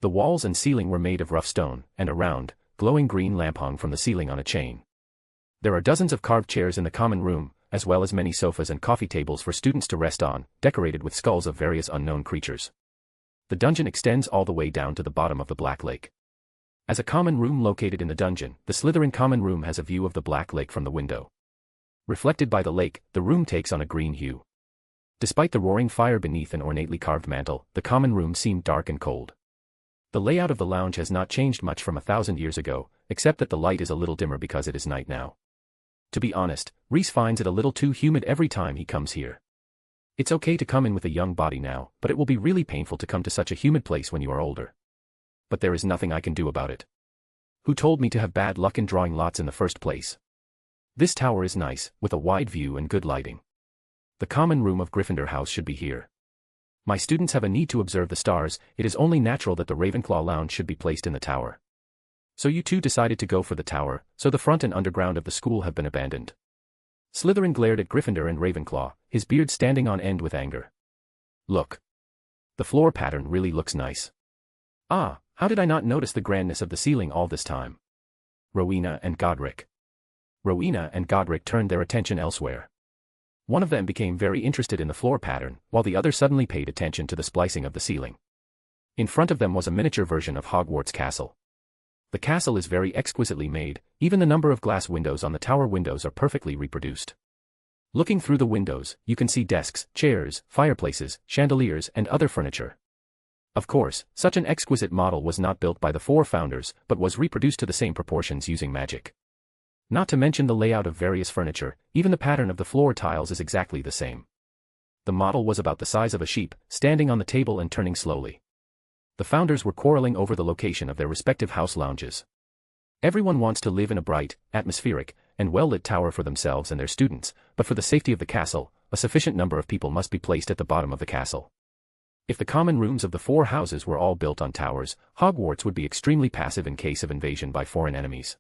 The walls and ceiling were made of rough stone, and a round, glowing green lamp hung from the ceiling on a chain. There are dozens of carved chairs in the common room, as well as many sofas and coffee tables for students to rest on, decorated with skulls of various unknown creatures. The dungeon extends all the way down to the bottom of the Black Lake. As a common room located in the dungeon, the Slytherin common room has a view of the Black Lake from the window. Reflected by the lake, the room takes on a green hue. Despite the roaring fire beneath an ornately carved mantel, the common room seemed dark and cold. The layout of the lounge has not changed much from 1,000 years ago, except that the light is a little dimmer because it is night now. To be honest, Reese finds it a little too humid every time he comes here. It's okay to come in with a young body now, but it will be really painful to come to such a humid place when you are older. But there is nothing I can do about it. Who told me to have bad luck in drawing lots in the first place? This tower is nice, with a wide view and good lighting. The common room of Gryffindor House should be here. My students have a need to observe the stars, it is only natural that the Ravenclaw lounge should be placed in the tower. So you two decided to go for the tower, so the front and underground of the school have been abandoned. Slytherin glared at Gryffindor and Ravenclaw, his beard standing on end with anger. Look. The floor pattern really looks nice. Ah, how did I not notice the grandness of the ceiling all this time? Rowena and Godric. Rowena and Godric turned their attention elsewhere. One of them became very interested in the floor pattern, while the other suddenly paid attention to the splicing of the ceiling. In front of them was a miniature version of Hogwarts Castle. The castle is very exquisitely made, even the number of glass windows on the tower windows are perfectly reproduced. Looking through the windows, you can see desks, chairs, fireplaces, chandeliers, and other furniture. Of course, such an exquisite model was not built by the four founders, but was reproduced to the same proportions using magic. Not to mention the layout of various furniture, even the pattern of the floor tiles is exactly the same. The model was about the size of a sheep, standing on the table and turning slowly. The founders were quarreling over the location of their respective house lounges. Everyone wants to live in a bright, atmospheric, and well-lit tower for themselves and their students, but for the safety of the castle, a sufficient number of people must be placed at the bottom of the castle. If the common rooms of the four houses were all built on towers, Hogwarts would be extremely passive in case of invasion by foreign enemies.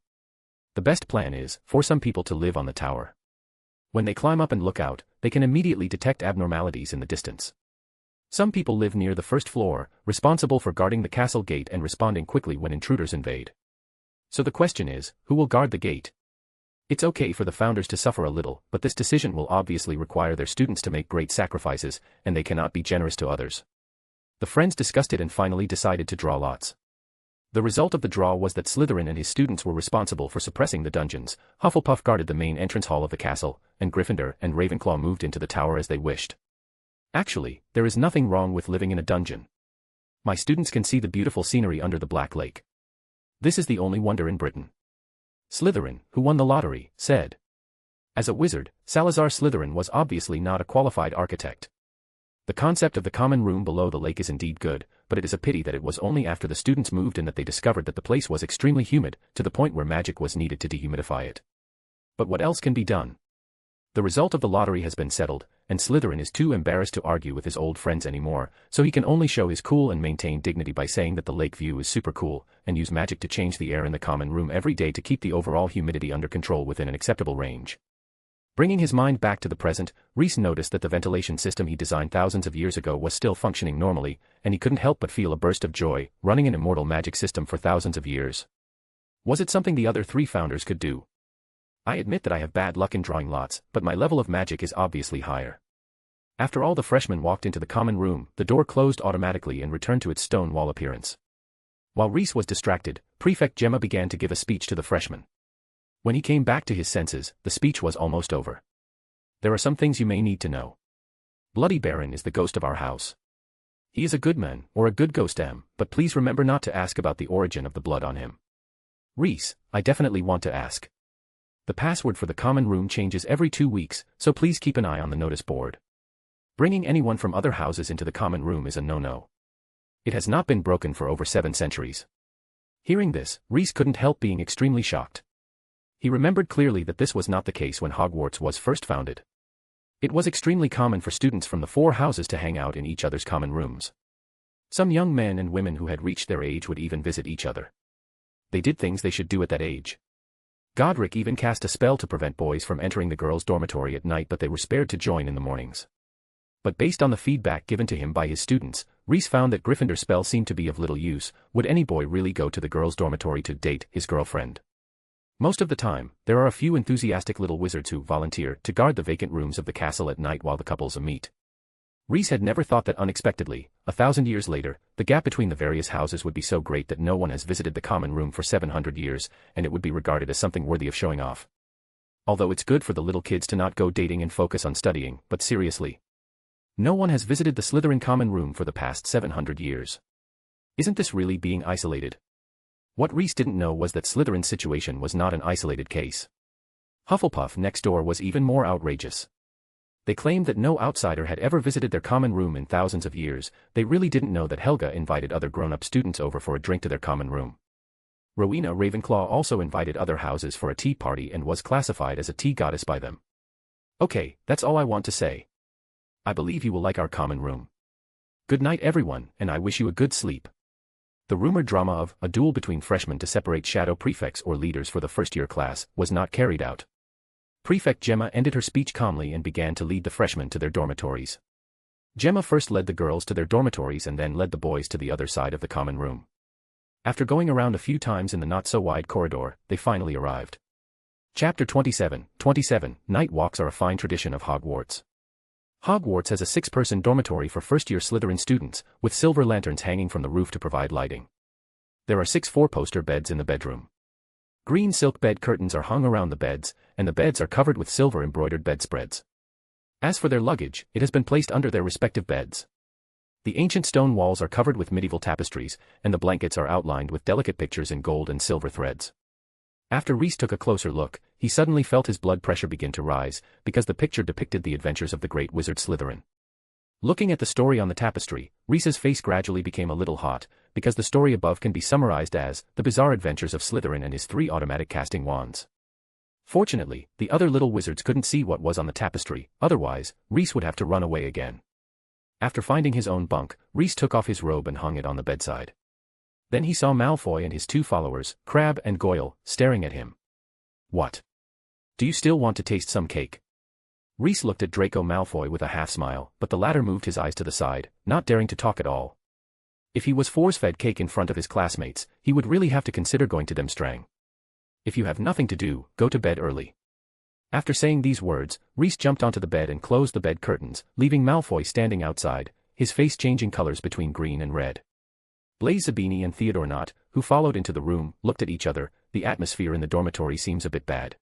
The best plan is for some people to live on the tower. When they climb up and look out, they can immediately detect abnormalities in the distance. Some people live near the first floor, responsible for guarding the castle gate and responding quickly when intruders invade. So the question is, who will guard the gate? It's okay for the founders to suffer a little, but this decision will obviously require their students to make great sacrifices, and they cannot be generous to others. The friends discussed it and finally decided to draw lots. The result of the draw was that Slytherin and his students were responsible for suppressing the dungeons, Hufflepuff guarded the main entrance hall of the castle, and Gryffindor and Ravenclaw moved into the tower as they wished. Actually, there is nothing wrong with living in a dungeon. My students can see the beautiful scenery under the Black Lake. This is the only wonder in Britain. Slytherin, who won the lottery, said. As a wizard, Salazar Slytherin was obviously not a qualified architect. The concept of the common room below the lake is indeed good, but it is a pity that it was only after the students moved in that they discovered that the place was extremely humid, to the point where magic was needed to dehumidify it. But what else can be done? The result of the lottery has been settled, and Slytherin is too embarrassed to argue with his old friends anymore, so he can only show his cool and maintain dignity by saying that the lake view is super cool, and use magic to change the air in the common room every day to keep the overall humidity under control within an acceptable range. Bringing his mind back to the present, Reese noticed that the ventilation system he designed thousands of years ago was still functioning normally, and he couldn't help but feel a burst of joy, running an immortal magic system for thousands of years. Was it something the other three founders could do? I admit that I have bad luck in drawing lots, but my level of magic is obviously higher. After all the freshmen walked into the common room, the door closed automatically and returned to its stone wall appearance. While Reese was distracted, Prefect Gemma began to give a speech to the freshmen. When he came back to his senses, the speech was almost over. There are some things you may need to know. Bloody Baron is the ghost of our house. He is a good man, or a good ghost but please remember not to ask about the origin of the blood on him. Reese, I definitely want to ask. The password for the common room changes every 2 weeks, so please keep an eye on the notice board. Bringing anyone from other houses into the common room is a no-no. It has not been broken for over 7 centuries. Hearing this, Reese couldn't help being extremely shocked. He remembered clearly that this was not the case when Hogwarts was first founded. It was extremely common for students from the 4 houses to hang out in each other's common rooms. Some young men and women who had reached their age would even visit each other. They did things they should do at that age. Godric even cast a spell to prevent boys from entering the girls' dormitory at night, but they were spared to join in the mornings. But based on the feedback given to him by his students, Reese found that Gryffindor's spell seemed to be of little use. Would any boy really go to the girls' dormitory to date his girlfriend? Most of the time, there are a few enthusiastic little wizards who volunteer to guard the vacant rooms of the castle at night while the couples meet. Reese had never thought that unexpectedly, 1,000 years later, the gap between the various houses would be so great that no one has visited the common room for 700 years, and it would be regarded as something worthy of showing off. Although it's good for the little kids to not go dating and focus on studying, but seriously. No one has visited the Slytherin common room for the past 700 years. Isn't this really being isolated? What Reese didn't know was that Slytherin's situation was not an isolated case. Hufflepuff next door was even more outrageous. They claimed that no outsider had ever visited their common room in thousands of years. They really didn't know that Helga invited other grown-up students over for a drink to their common room. Rowena Ravenclaw also invited other houses for a tea party and was classified as a tea goddess by them. Okay, that's all I want to say. I believe you will like our common room. Good night everyone, and I wish you a good sleep. The rumored drama of a duel between freshmen to separate shadow prefects or leaders for the first-year class was not carried out. Prefect Gemma ended her speech calmly and began to lead the freshmen to their dormitories. Gemma first led the girls to their dormitories and then led the boys to the other side of the common room. After going around a few times in the not-so-wide corridor, they finally arrived. Chapter 27, Night walks are a fine tradition of Hogwarts. Hogwarts has a 6-person dormitory for first-year Slytherin students, with silver lanterns hanging from the roof to provide lighting. There are 6 four-poster beds in the bedroom. Green silk bed curtains are hung around the beds, and the beds are covered with silver-embroidered bedspreads. As for their luggage, it has been placed under their respective beds. The ancient stone walls are covered with medieval tapestries, and the blankets are outlined with delicate pictures in gold and silver threads. After Reese took a closer look, he suddenly felt his blood pressure begin to rise, because the picture depicted the adventures of the great wizard Slytherin. Looking at the story on the tapestry, Reese's face gradually became a little hot, because the story above can be summarized as The Bizarre Adventures of Slytherin and His 3 Automatic Casting Wands. Fortunately, the other little wizards couldn't see what was on the tapestry, otherwise, Reese would have to run away again. After finding his own bunk, Reese took off his robe and hung it on the bedside. Then he saw Malfoy and his 2 followers, Crabbe and Goyle, staring at him. "What? Do you still want to taste some cake?" Reese looked at Draco Malfoy with a half-smile, but the latter moved his eyes to the side, not daring to talk at all. If he was force-fed cake in front of his classmates, he would really have to consider going to them strang. "If you have nothing to do, go to bed early." After saying these words, Reese jumped onto the bed and closed the bed curtains, leaving Malfoy standing outside, his face changing colors between green and red. Blaise Zabini and Theodore Nott, who followed into the room, looked at each other. The atmosphere in the dormitory seems a bit bad.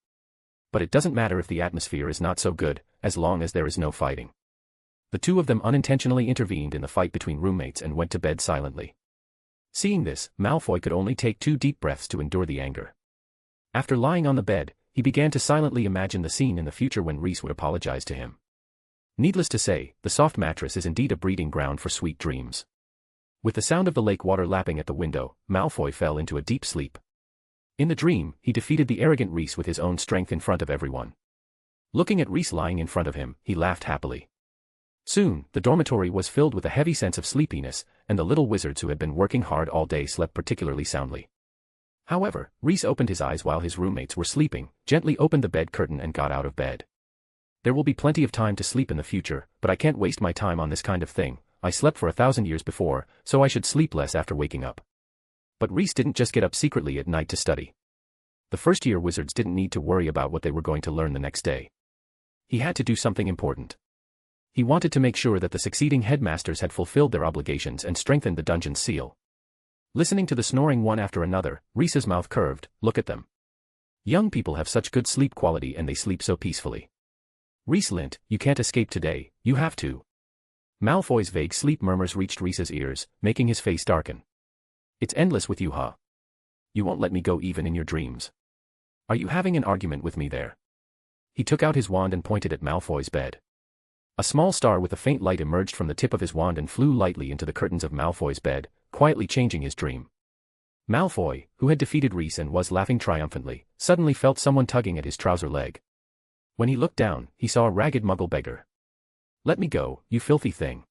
But it doesn't matter if the atmosphere is not so good, as long as there is no fighting. The 2 of them unintentionally intervened in the fight between roommates and went to bed silently. Seeing this, Malfoy could only take 2 deep breaths to endure the anger. After lying on the bed, he began to silently imagine the scene in the future when Reese would apologize to him. Needless to say, the soft mattress is indeed a breeding ground for sweet dreams. With the sound of the lake water lapping at the window, Malfoy fell into a deep sleep. In the dream, he defeated the arrogant Reese with his own strength in front of everyone. Looking at Reese lying in front of him, he laughed happily. Soon, the dormitory was filled with a heavy sense of sleepiness, and the little wizards who had been working hard all day slept particularly soundly. However, Reese opened his eyes while his roommates were sleeping, gently opened the bed curtain and got out of bed. "There will be plenty of time to sleep in the future, but I can't waste my time on this kind of thing. I slept for 1,000 years before, so I should sleep less after waking up." But Reese didn't just get up secretly at night to study. The first-year wizards didn't need to worry about what they were going to learn the next day. He had to do something important. He wanted to make sure that the succeeding headmasters had fulfilled their obligations and strengthened the dungeon's seal. Listening to the snoring one after another, Reese's mouth curved. Look at them. Young people have such good sleep quality and they sleep so peacefully. "Reese Lint, you can't escape today, you have to." Malfoy's vague sleep murmurs reached Reese's ears, making his face darken. "It's endless with you, huh? You won't let me go even in your dreams. Are you having an argument with me there?" He took out his wand and pointed at Malfoy's bed. A small star with a faint light emerged from the tip of his wand and flew lightly into the curtains of Malfoy's bed, quietly changing his dream. Malfoy, who had defeated Reese and was laughing triumphantly, suddenly felt someone tugging at his trouser leg. When he looked down, he saw a ragged Muggle beggar. "Let me go, you filthy thing."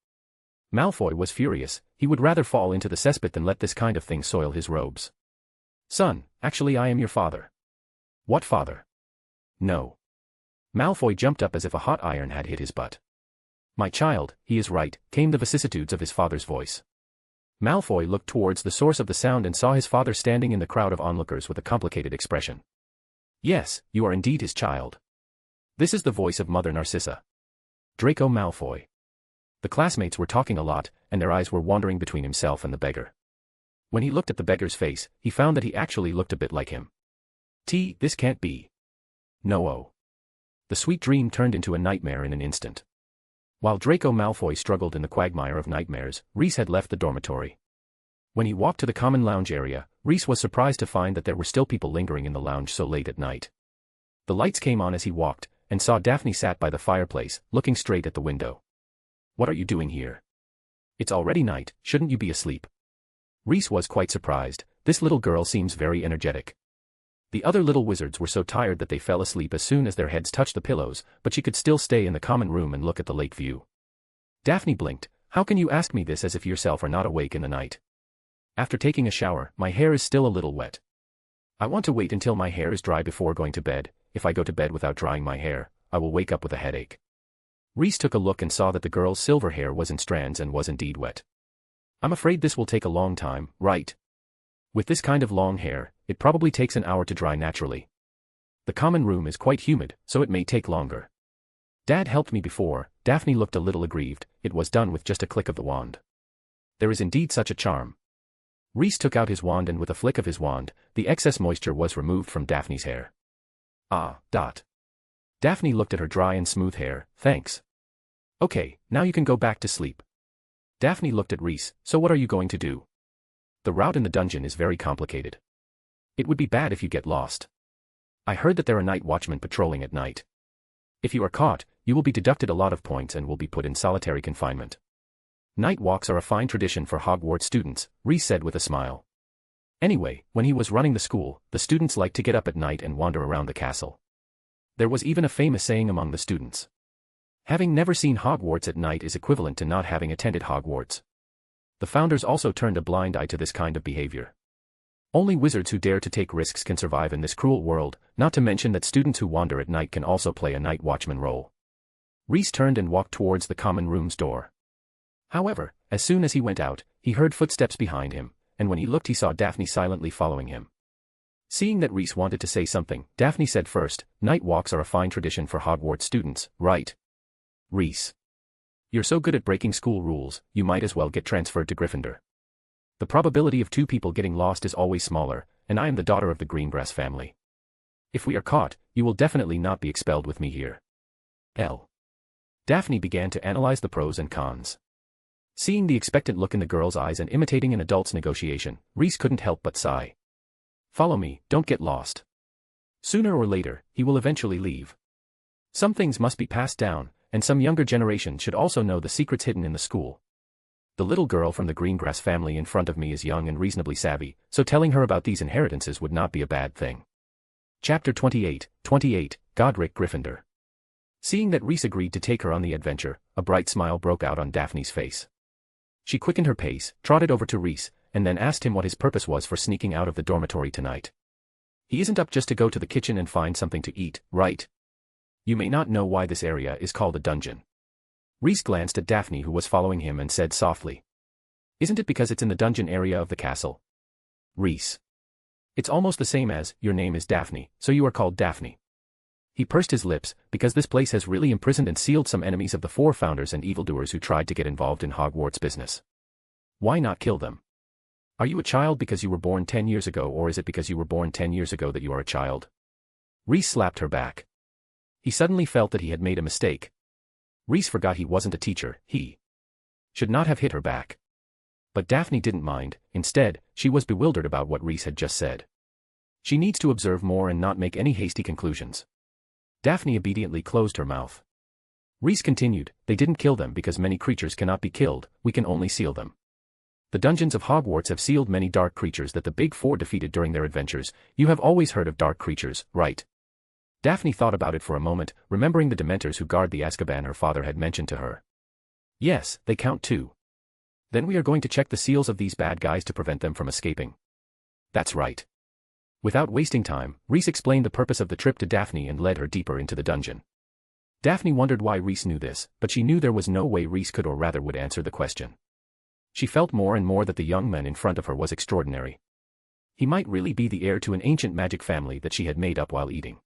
Malfoy was furious. He would rather fall into the cesspit than let this kind of thing soil his robes. "Son, actually I am your father." "What father?" "No." Malfoy jumped up as if a hot iron had hit his butt. "My child, he is right," came the vicissitudes of his father's voice. Malfoy looked towards the source of the sound and saw his father standing in the crowd of onlookers with a complicated expression. "Yes, you are indeed his child. This is the voice of Mother Narcissa." Draco Malfoy. The classmates were talking a lot, and their eyes were wandering between himself and the beggar. When he looked at the beggar's face, he found that he actually looked a bit like him. This can't be. No. The sweet dream turned into a nightmare in an instant. While Draco Malfoy struggled in the quagmire of nightmares, Reese had left the dormitory. When he walked to the common lounge area, Reese was surprised to find that there were still people lingering in the lounge so late at night. The lights came on as he walked, and saw Daphne sat by the fireplace, looking straight at the window. "What are you doing here? It's already night, shouldn't you be asleep?" Reese was quite surprised. This little girl seems very energetic. The other little wizards were so tired that they fell asleep as soon as their heads touched the pillows, but she could still stay in the common room and look at the lake view. Daphne blinked. "How can you ask me this as if yourself are not awake in the night?" "After taking a shower, my hair is still a little wet. I want to wait until my hair is dry before going to bed. If I go to bed without drying my hair, I will wake up with a headache." Reese took a look and saw that the girl's silver hair was in strands and was indeed wet. "I'm afraid this will take a long time, right? With this kind of long hair, it probably takes an hour to dry naturally. The common room is quite humid, so it may take longer. Dad helped me before." Daphne looked a little aggrieved. It was done with just a click of the wand. "There is indeed such a charm." Reese took out his wand and with a flick of his wand, the excess moisture was removed from Daphne's hair. Ah. Daphne looked at her dry and smooth hair. Thanks. Okay, now you can go back to sleep. Daphne looked at Reese. So what are you going to do? The route in the dungeon is very complicated. It would be bad if you get lost. I heard that there are night watchmen patrolling at night. If you are caught, you will be deducted a lot of points and will be put in solitary confinement. Night walks are a fine tradition for Hogwarts students, Reese said with a smile. Anyway, when he was running the school, the students liked to get up at night and wander around the castle. There was even a famous saying among the students. Having never seen Hogwarts at night is equivalent to not having attended Hogwarts. The founders also turned a blind eye to this kind of behavior. Only wizards who dare to take risks can survive in this cruel world, not to mention that students who wander at night can also play a night watchman role. Reese turned and walked towards the common room's door. However, as soon as he went out, he heard footsteps behind him, and when he looked he saw Daphne silently following him. Seeing that Reese wanted to say something, Daphne said first, night walks are a fine tradition for Hogwarts students, right? Reese. You're so good at breaking school rules, you might as well get transferred to Gryffindor. The probability of two people getting lost is always smaller, and I am the daughter of the Greengrass family. If we are caught, you will definitely not be expelled with me here. Daphne began to analyze the pros and cons. Seeing the expectant look in the girl's eyes and imitating an adult's negotiation, Reese couldn't help but sigh. Follow me, don't get lost. Sooner or later, he will eventually leave. Some things must be passed down, and some younger generation should also know the secrets hidden in the school. The little girl from the Greengrass family in front of me is young and reasonably savvy, so telling her about these inheritances would not be a bad thing. Chapter 28, Godric Gryffindor. Seeing that Reese agreed to take her on the adventure, a bright smile broke out on Daphne's face. She quickened her pace, trotted over to Reese, and then asked him what his purpose was for sneaking out of the dormitory tonight. He isn't up just to go to the kitchen and find something to eat, right? You may not know why this area is called a dungeon. Reese glanced at Daphne who was following him and said softly. Isn't it because it's in the dungeon area of the castle? Reese. It's almost the same as, your name is Daphne, so you are called Daphne. He pursed his lips, because this place has really imprisoned and sealed some enemies of the four founders and evildoers who tried to get involved in Hogwarts business. Why not kill them? Are you a child because you were born 10 years ago, or is it because you were born 10 years ago that you are a child? Reese slapped her back. He suddenly felt that he had made a mistake. Reese forgot he wasn't a teacher, he should not have hit her back. But Daphne didn't mind, instead, she was bewildered about what Reese had just said. She needs to observe more and not make any hasty conclusions. Daphne obediently closed her mouth. Reese continued, they didn't kill them because many creatures cannot be killed, we can only seal them. The dungeons of Hogwarts have sealed many dark creatures that the Big Four defeated during their adventures. You have always heard of dark creatures, right? Daphne thought about it for a moment, remembering the Dementors who guard the Azkaban her father had mentioned to her. Yes, they count too. Then we are going to check the seals of these bad guys to prevent them from escaping. That's right. Without wasting time, Reese explained the purpose of the trip to Daphne and led her deeper into the dungeon. Daphne wondered why Reese knew this, but she knew there was no way Reese could or rather would answer the question. She felt more and more that the young man in front of her was extraordinary. He might really be the heir to an ancient magic family that she had made up while eating.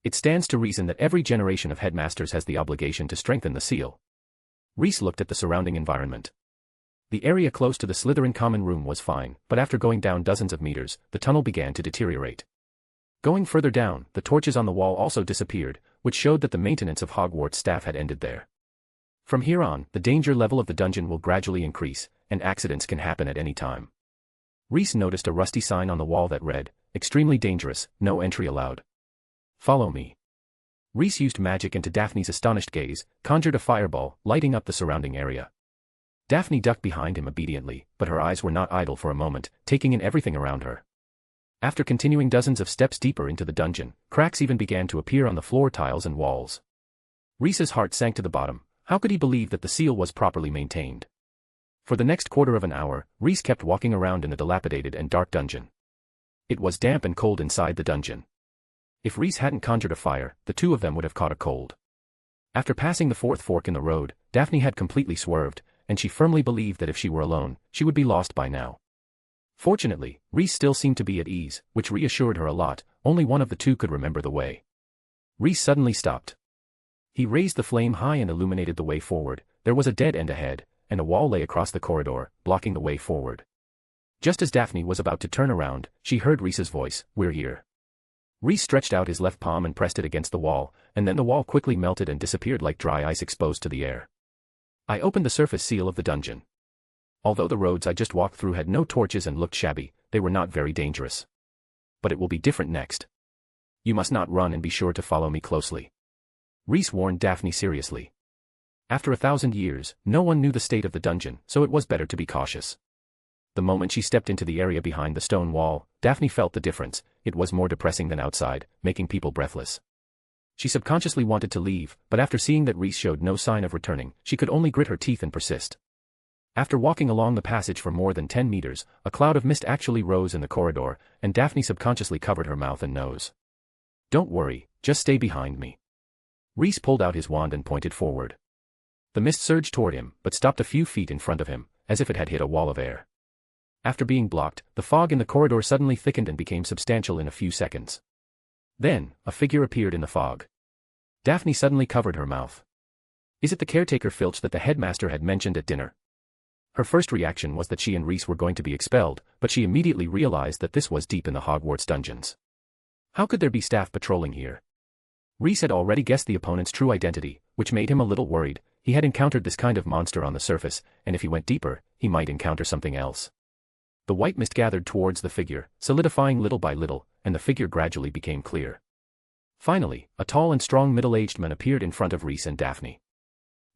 It stands to reason that every generation of headmasters has the obligation to strengthen the seal. Reese looked at the surrounding environment. The area close to the Slytherin common room was fine, but after going down dozens of meters, the tunnel began to deteriorate. Going further down, the torches on the wall also disappeared, which showed that the maintenance of Hogwarts staff had ended there. From here on, the danger level of the dungeon will gradually increase, and accidents can happen at any time. Reese noticed a rusty sign on the wall that read, "Extremely dangerous, no entry allowed. Follow me." Reese used magic and to Daphne's astonished gaze, conjured a fireball, lighting up the surrounding area. Daphne ducked behind him obediently, but her eyes were not idle for a moment, taking in everything around her. After continuing dozens of steps deeper into the dungeon, cracks even began to appear on the floor tiles and walls. Reese's heart sank to the bottom. How could he believe that the seal was properly maintained? For the next quarter of an hour, Reese kept walking around in the dilapidated and dark dungeon. It was damp and cold inside the dungeon. If Reese hadn't conjured a fire, the two of them would have caught a cold. After passing the fourth fork in the road, Daphne had completely swerved, and she firmly believed that if she were alone, she would be lost by now. Fortunately, Reese still seemed to be at ease, which reassured her a lot. Only one of the two could remember the way. Reese suddenly stopped. He raised the flame high and illuminated the way forward. There was a dead end ahead, and a wall lay across the corridor, blocking the way forward. Just as Daphne was about to turn around, she heard Reese's voice, "We're here." Reese stretched out his left palm and pressed it against the wall, and then the wall quickly melted and disappeared like dry ice exposed to the air. I opened the surface seal of the dungeon. Although the roads I just walked through had no torches and looked shabby, they were not very dangerous. But it will be different next. You must not run and be sure to follow me closely. Reese warned Daphne seriously. After 1,000 years, no one knew the state of the dungeon, so it was better to be cautious. The moment she stepped into the area behind the stone wall, Daphne felt the difference. It was more depressing than outside, making people breathless. She subconsciously wanted to leave, but after seeing that Reese showed no sign of returning, she could only grit her teeth and persist. After walking along the passage for more than 10 meters, a cloud of mist actually rose in the corridor, and Daphne subconsciously covered her mouth and nose. "Don't worry, just stay behind me." Reese pulled out his wand and pointed forward. The mist surged toward him, but stopped a few feet in front of him, as if it had hit a wall of air. After being blocked, the fog in the corridor suddenly thickened and became substantial in a few seconds. Then, a figure appeared in the fog. Daphne suddenly covered her mouth. "Is it the caretaker Filch that the headmaster had mentioned at dinner?" Her first reaction was that she and Reese were going to be expelled, but she immediately realized that this was deep in the Hogwarts dungeons. How could there be staff patrolling here? Reese had already guessed the opponent's true identity, which made him a little worried. He had encountered this kind of monster on the surface, and if he went deeper, he might encounter something else. The white mist gathered towards the figure, solidifying little by little, and the figure gradually became clear. Finally, a tall and strong middle-aged man appeared in front of Reese and Daphne.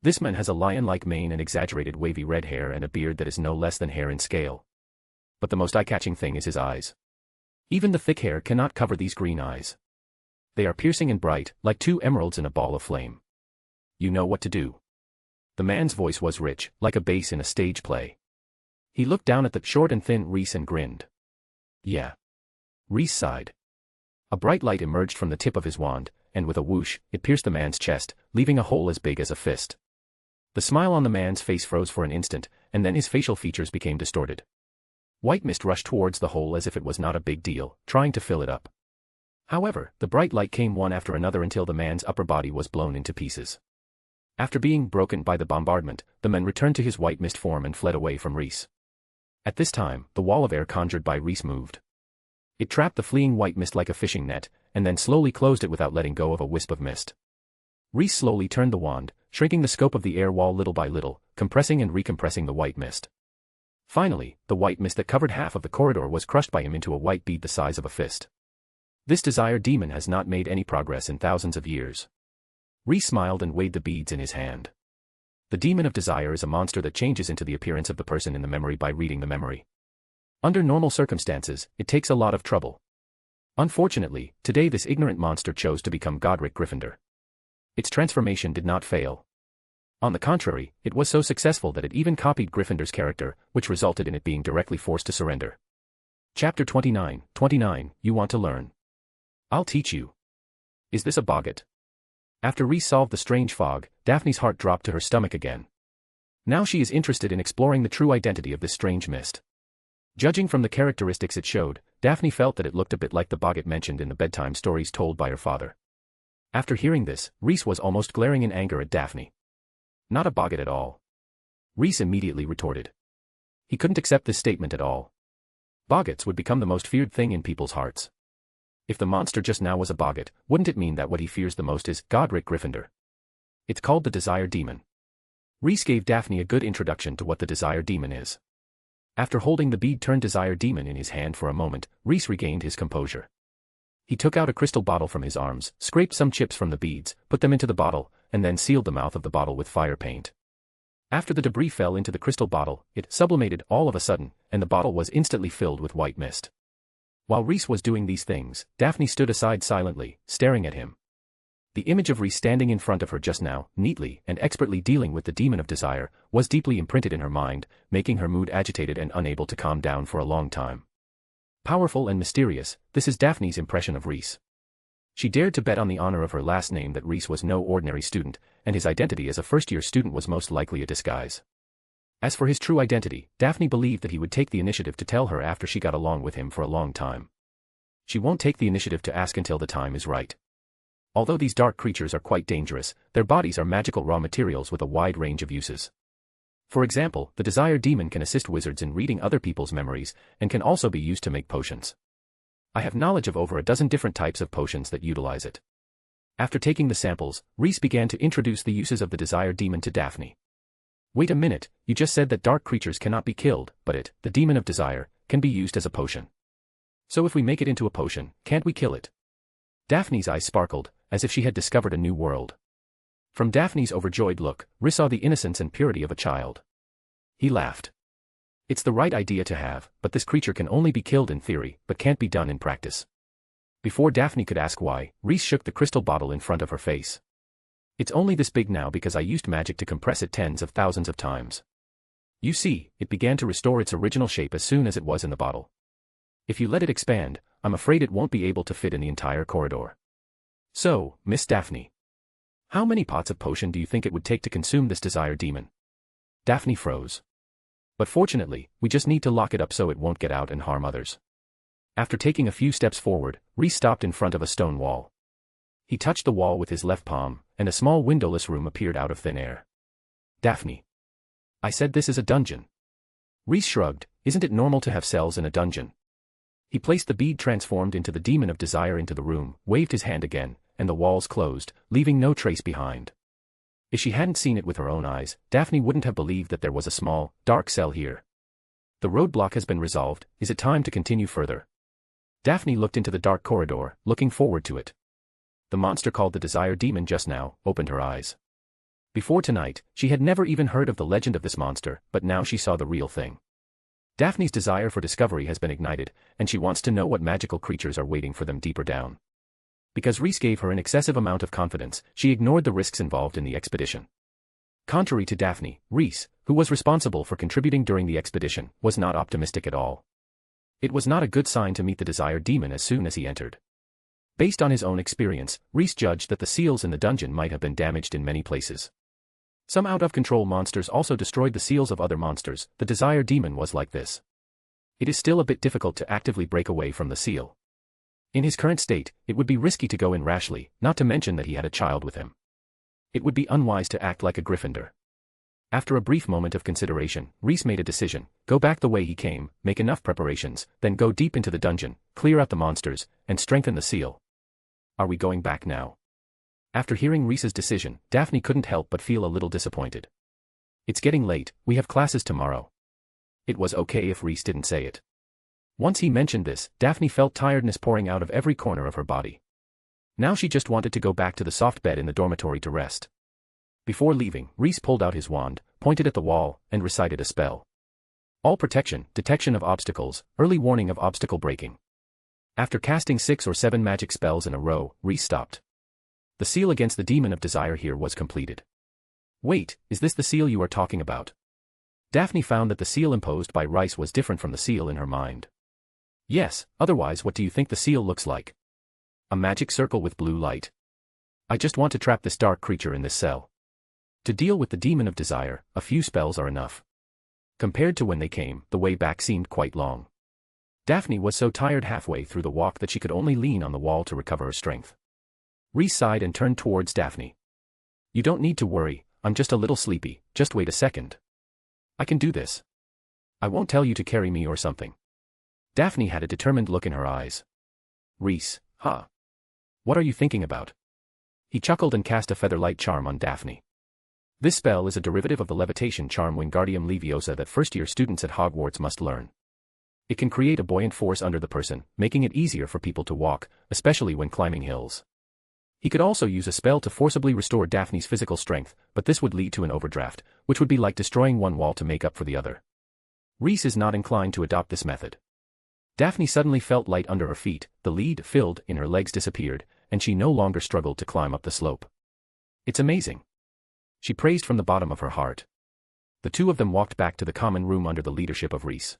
This man has a lion-like mane and exaggerated wavy red hair and a beard that is no less than hair in scale. But the most eye-catching thing is his eyes. Even the thick hair cannot cover these green eyes. They are piercing and bright, like two emeralds in a ball of flame. "You know what to do." The man's voice was rich, like a bass in a stage play. He looked down at the short and thin Reese and grinned. "Yeah." Reese sighed. A bright light emerged from the tip of his wand, and with a whoosh, it pierced the man's chest, leaving a hole as big as a fist. The smile on the man's face froze for an instant, and then his facial features became distorted. White mist rushed towards the hole as if it was not a big deal, trying to fill it up. However, the bright light came one after another until the man's upper body was blown into pieces. After being broken by the bombardment, the man returned to his white mist form and fled away from Reese. At this time, the wall of air conjured by Reese moved. It trapped the fleeing white mist like a fishing net, and then slowly closed it without letting go of a wisp of mist. Reese slowly turned the wand, shrinking the scope of the air wall little by little, compressing and recompressing the white mist. Finally, the white mist that covered half of the corridor was crushed by him into a white bead the size of a fist. This desire demon has not made any progress in thousands of years. Reese smiled and weighed the beads in his hand. The demon of desire is a monster that changes into the appearance of the person in the memory by reading the memory. Under normal circumstances, it takes a lot of trouble. Unfortunately, today this ignorant monster chose to become Godric Gryffindor. Its transformation did not fail. On the contrary, it was so successful that it even copied Gryffindor's character, which resulted in it being directly forced to surrender. Chapter 29, You Want to Learn. I'll teach you. Is this a boggart? After Reese solved the strange fog, Daphne's heart dropped to her stomach again. Now she is interested in exploring the true identity of this strange mist. Judging from the characteristics it showed, Daphne felt that it looked a bit like the boggart mentioned in the bedtime stories told by her father. After hearing this, Reese was almost glaring in anger at Daphne. Not a boggart at all. Reese immediately retorted. He couldn't accept this statement at all. Boggarts would become the most feared thing in people's hearts. If the monster just now was a boggart, wouldn't it mean that what he fears the most is Godric Gryffindor? It's called the Desire Demon. Reese gave Daphne a good introduction to what the Desire Demon is. After holding the bead-turned Desire Demon in his hand for a moment, Reese regained his composure. He took out a crystal bottle from his arms, scraped some chips from the beads, put them into the bottle, and then sealed the mouth of the bottle with fire paint. After the debris fell into the crystal bottle, it sublimated all of a sudden, and the bottle was instantly filled with white mist. While Reese was doing these things, Daphne stood aside silently, staring at him. The image of Reese standing in front of her just now, neatly and expertly dealing with the demon of desire, was deeply imprinted in her mind, making her mood agitated and unable to calm down for a long time. Powerful and mysterious, this is Daphne's impression of Reese. She dared to bet on the honor of her last name that Reese was no ordinary student, and his identity as a first-year student was most likely a disguise. As for his true identity, Daphne believed that he would take the initiative to tell her after she got along with him for a long time. She won't take the initiative to ask until the time is right. Although these dark creatures are quite dangerous, their bodies are magical raw materials with a wide range of uses. For example, the desire demon can assist wizards in reading other people's memories, and can also be used to make potions. I have knowledge of over a dozen different types of potions that utilize it. After taking the samples, Rhys began to introduce the uses of the desire demon to Daphne. Wait a minute, you just said that dark creatures cannot be killed, but it, the demon of desire, can be used as a potion. So if we make it into a potion, can't we kill it? Daphne's eyes sparkled, as if she had discovered a new world. From Daphne's overjoyed look, Rhys saw the innocence and purity of a child. He laughed. It's the right idea to have, but this creature can only be killed in theory, but can't be done in practice. Before Daphne could ask why, Rhys shook the crystal bottle in front of her face. It's only this big now because I used magic to compress it tens of thousands of times. You see, it began to restore its original shape as soon as it was in the bottle. If you let it expand, I'm afraid it won't be able to fit in the entire corridor. So, Miss Daphne, how many pots of potion do you think it would take to consume this desire demon? Daphne froze. But fortunately, we just need to lock it up so it won't get out and harm others. After taking a few steps forward, Rhys stopped in front of a stone wall. He touched the wall with his left palm, and a small windowless room appeared out of thin air. Daphne. I said this is a dungeon. Rhys shrugged, isn't it normal to have cells in a dungeon? He placed the bead transformed into the demon of desire into the room, waved his hand again, and the walls closed, leaving no trace behind. If she hadn't seen it with her own eyes, Daphne wouldn't have believed that there was a small, dark cell here. The roadblock has been resolved, is it time to continue further? Daphne looked into the dark corridor, looking forward to it. The monster called the desire demon just now opened her eyes. Before tonight, she had never even heard of the legend of this monster, but now she saw the real thing. Daphne's desire for discovery has been ignited, and she wants to know what magical creatures are waiting for them deeper down. Because Rhys gave her an excessive amount of confidence, she ignored the risks involved in the expedition. Contrary to Daphne, Rhys, who was responsible for contributing during the expedition, was not optimistic at all. It was not a good sign to meet the desire demon as soon as he entered. Based on his own experience, Rhys judged that the seals in the dungeon might have been damaged in many places. Some out-of-control monsters also destroyed the seals of other monsters. The desire demon was like this. It is still a bit difficult to actively break away from the seal. In his current state, it would be risky to go in rashly, not to mention that he had a child with him. It would be unwise to act like a Gryffindor. After a brief moment of consideration, Rhys made a decision: go back the way he came, make enough preparations, then go deep into the dungeon, clear out the monsters, and strengthen the seal. Are we going back now? After hearing Rhys's decision, Daphne couldn't help but feel a little disappointed. It's getting late, we have classes tomorrow. It was okay if Rhys didn't say it. Once he mentioned this, Daphne felt tiredness pouring out of every corner of her body. Now she just wanted to go back to the soft bed in the dormitory to rest. Before leaving, Rhys pulled out his wand, pointed at the wall, and recited a spell. All protection, detection of obstacles, early warning of obstacle breaking. After casting 6 or 7 magic spells in a row, Rhys stopped. The seal against the demon of desire here was completed. Wait, is this the seal you are talking about? Daphne found that the seal imposed by Rhys was different from the seal in her mind. Yes, otherwise what do you think the seal looks like? A magic circle with blue light. I just want to trap this dark creature in this cell. To deal with the demon of desire, a few spells are enough. Compared to when they came, the way back seemed quite long. Daphne was so tired halfway through the walk that she could only lean on the wall to recover her strength. Rhys sighed and turned towards Daphne. You don't need to worry, I'm just a little sleepy, just wait a second. I can do this. I won't tell you to carry me or something. Daphne had a determined look in her eyes. Rhys, huh? What are you thinking about? He chuckled and cast a featherlight charm on Daphne. This spell is a derivative of the levitation charm Wingardium Leviosa that first-year students at Hogwarts must learn. It can create a buoyant force under the person, making it easier for people to walk, especially when climbing hills. He could also use a spell to forcibly restore Daphne's physical strength, but this would lead to an overdraft, which would be like destroying one wall to make up for the other. Rhys is not inclined to adopt this method. Daphne suddenly felt light under her feet, the lead filled in her legs disappeared, and she no longer struggled to climb up the slope. It's amazing. She praised from the bottom of her heart. The two of them walked back to the common room under the leadership of Rhys.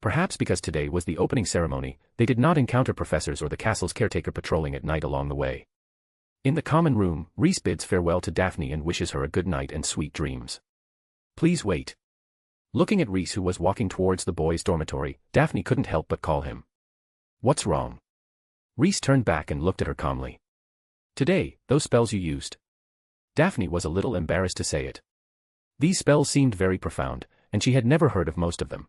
Perhaps because today was the opening ceremony, they did not encounter professors or the castle's caretaker patrolling at night along the way. In the common room, Rhys bids farewell to Daphne and wishes her a good night and sweet dreams. Please wait. Looking at Rhys, who was walking towards the boys' dormitory, Daphne couldn't help but call him. What's wrong? Rhys turned back and looked at her calmly. Today, those spells you used. Daphne was a little embarrassed to say it. These spells seemed very profound, and she had never heard of most of them.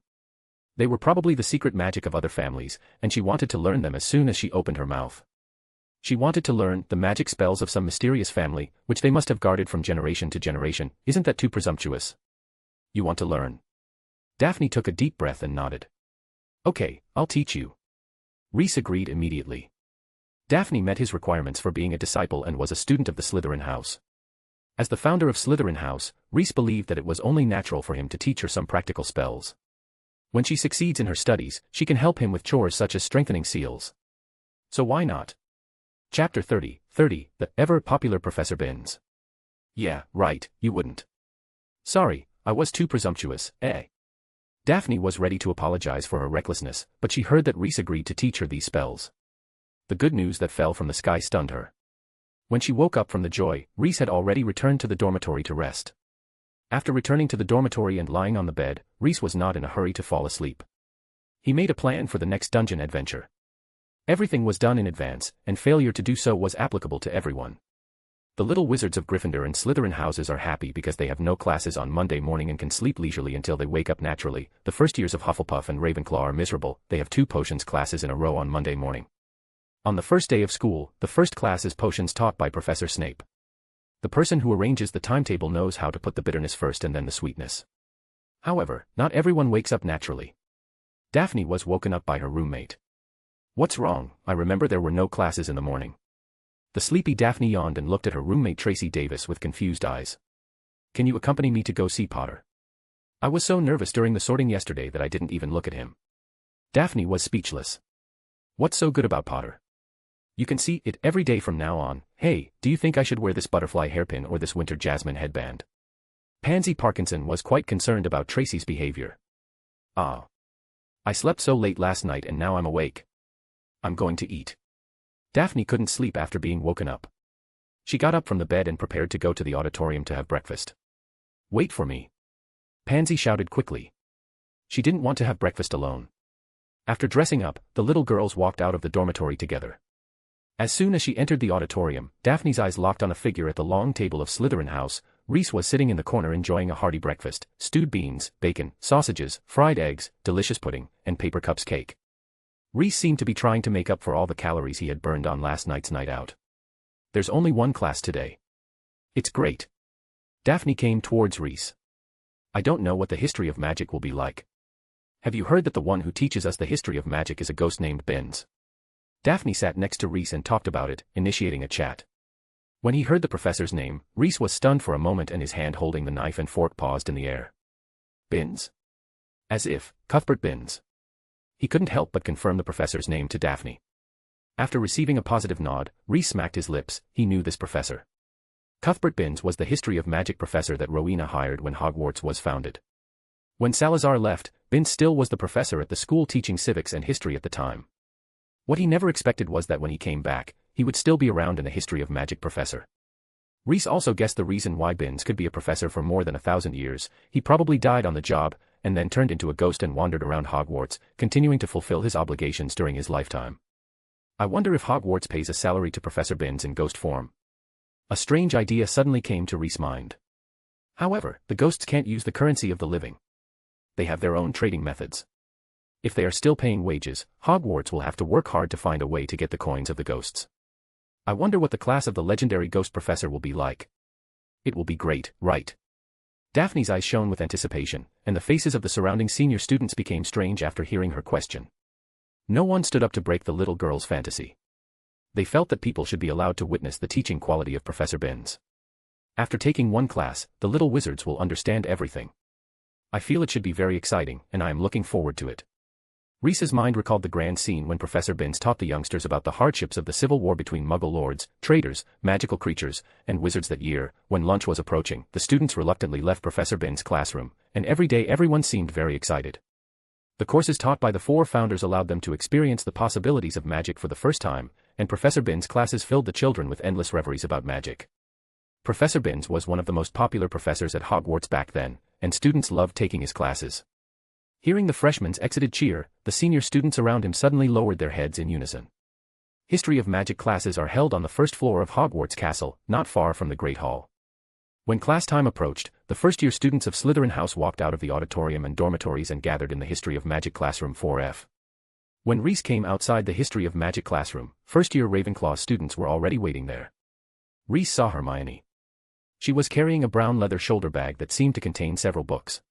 They were probably the secret magic of other families, and she wanted to learn them as soon as she opened her mouth. She wanted to learn the magic spells of some mysterious family, which they must have guarded from generation to generation. Isn't that too presumptuous? You want to learn? Daphne took a deep breath and nodded. Okay, I'll teach you. Rhys agreed immediately. Daphne met his requirements for being a disciple and was a student of the Slytherin house. As the founder of Slytherin House, Rhys believed that it was only natural for him to teach her some practical spells. When she succeeds in her studies, she can help him with chores such as strengthening seals. So why not? Chapter 30, the ever-popular Professor Binns. Yeah, right, you wouldn't. Sorry, I was too presumptuous, eh? Daphne was ready to apologize for her recklessness, but she heard that Rhys agreed to teach her these spells. The good news that fell from the sky stunned her. When she woke up from the joy, Rhys had already returned to the dormitory to rest. After returning to the dormitory and lying on the bed, Rhys was not in a hurry to fall asleep. He made a plan for the next dungeon adventure. Everything was done in advance, and failure to do so was applicable to everyone. The little wizards of Gryffindor and Slytherin houses are happy because they have no classes on Monday morning and can sleep leisurely until they wake up naturally. The first years of Hufflepuff and Ravenclaw are miserable. They have 2 potions classes in a row on Monday morning. On the first day of school, the first class is potions taught by Professor Snape. The person who arranges the timetable knows how to put the bitterness first and then the sweetness. However, not everyone wakes up naturally. Daphne was woken up by her roommate. What's wrong? I remember there were no classes in the morning. The sleepy Daphne yawned and looked at her roommate Tracy Davis with confused eyes. Can you accompany me to go see Potter? I was so nervous during the sorting yesterday that I didn't even look at him. Daphne was speechless. What's so good about Potter? You can see it every day from now on. Hey, do you think I should wear this butterfly hairpin or this winter jasmine headband? Pansy Parkinson was quite concerned about Tracy's behavior. Ah. I slept so late last night and now I'm awake. I'm going to eat. Daphne couldn't sleep after being woken up. She got up from the bed and prepared to go to the auditorium to have breakfast. Wait for me. Pansy shouted quickly. She didn't want to have breakfast alone. After dressing up, the little girls walked out of the dormitory together. As soon as she entered the auditorium, Daphne's eyes locked on a figure at the long table of Slytherin House. Rhys was sitting in the corner enjoying a hearty breakfast: stewed beans, bacon, sausages, fried eggs, delicious pudding, and paper cups cake. Rhys seemed to be trying to make up for all the calories he had burned on last night's night out. There's only one class today. It's great. Daphne came towards Rhys. I don't know what the history of magic will be like. Have you heard that the one who teaches us the history of magic is a ghost named Binns? Daphne sat next to Rhys and talked about it, initiating a chat. When he heard the professor's name, Rhys was stunned for a moment and his hand holding the knife and fork paused in the air. Binns? As if, Cuthbert Binns. He couldn't help but confirm the professor's name to Daphne. After receiving a positive nod, Rhys smacked his lips. He knew this professor. Cuthbert Binns was the history of magic professor that Rowena hired when Hogwarts was founded. When Salazar left, Binns still was the professor at the school teaching civics and history at the time. What he never expected was that when he came back, he would still be around in the history of magic professor. Rhys also guessed the reason why Binns could be a professor for more than 1,000 years. He probably died on the job, and then turned into a ghost and wandered around Hogwarts, continuing to fulfill his obligations during his lifetime. I wonder if Hogwarts pays a salary to Professor Binns in ghost form. A strange idea suddenly came to Rhys' mind. However, the ghosts can't use the currency of the living. They have their own trading methods. If they are still paying wages, Hogwarts will have to work hard to find a way to get the coins of the ghosts. I wonder what the class of the legendary ghost professor will be like. It will be great, right? Daphne's eyes shone with anticipation, and the faces of the surrounding senior students became strange after hearing her question. No one stood up to break the little girl's fantasy. They felt that people should be allowed to witness the teaching quality of Professor Binns. After taking one class, the little wizards will understand everything. I feel it should be very exciting, and I am looking forward to it. Rhys's mind recalled the grand scene when Professor Binns taught the youngsters about the hardships of the civil war between Muggle lords, traitors, magical creatures, and wizards that year. When lunch was approaching, the students reluctantly left Professor Binns' classroom, and every day everyone seemed very excited. The courses taught by the 4 founders allowed them to experience the possibilities of magic for the first time, and Professor Binns' classes filled the children with endless reveries about magic. Professor Binns was one of the most popular professors at Hogwarts back then, and students loved taking his classes. Hearing the freshmen's excited cheer, the senior students around him suddenly lowered their heads in unison. History of magic classes are held on the first floor of Hogwarts Castle, not far from the Great Hall. When class time approached, the first-year students of Slytherin House walked out of the auditorium and dormitories and gathered in the History of Magic classroom 4F. When Reese came outside the History of Magic classroom, first-year Ravenclaw students were already waiting there. Reese saw Hermione. She was carrying a brown leather shoulder bag that seemed to contain several books.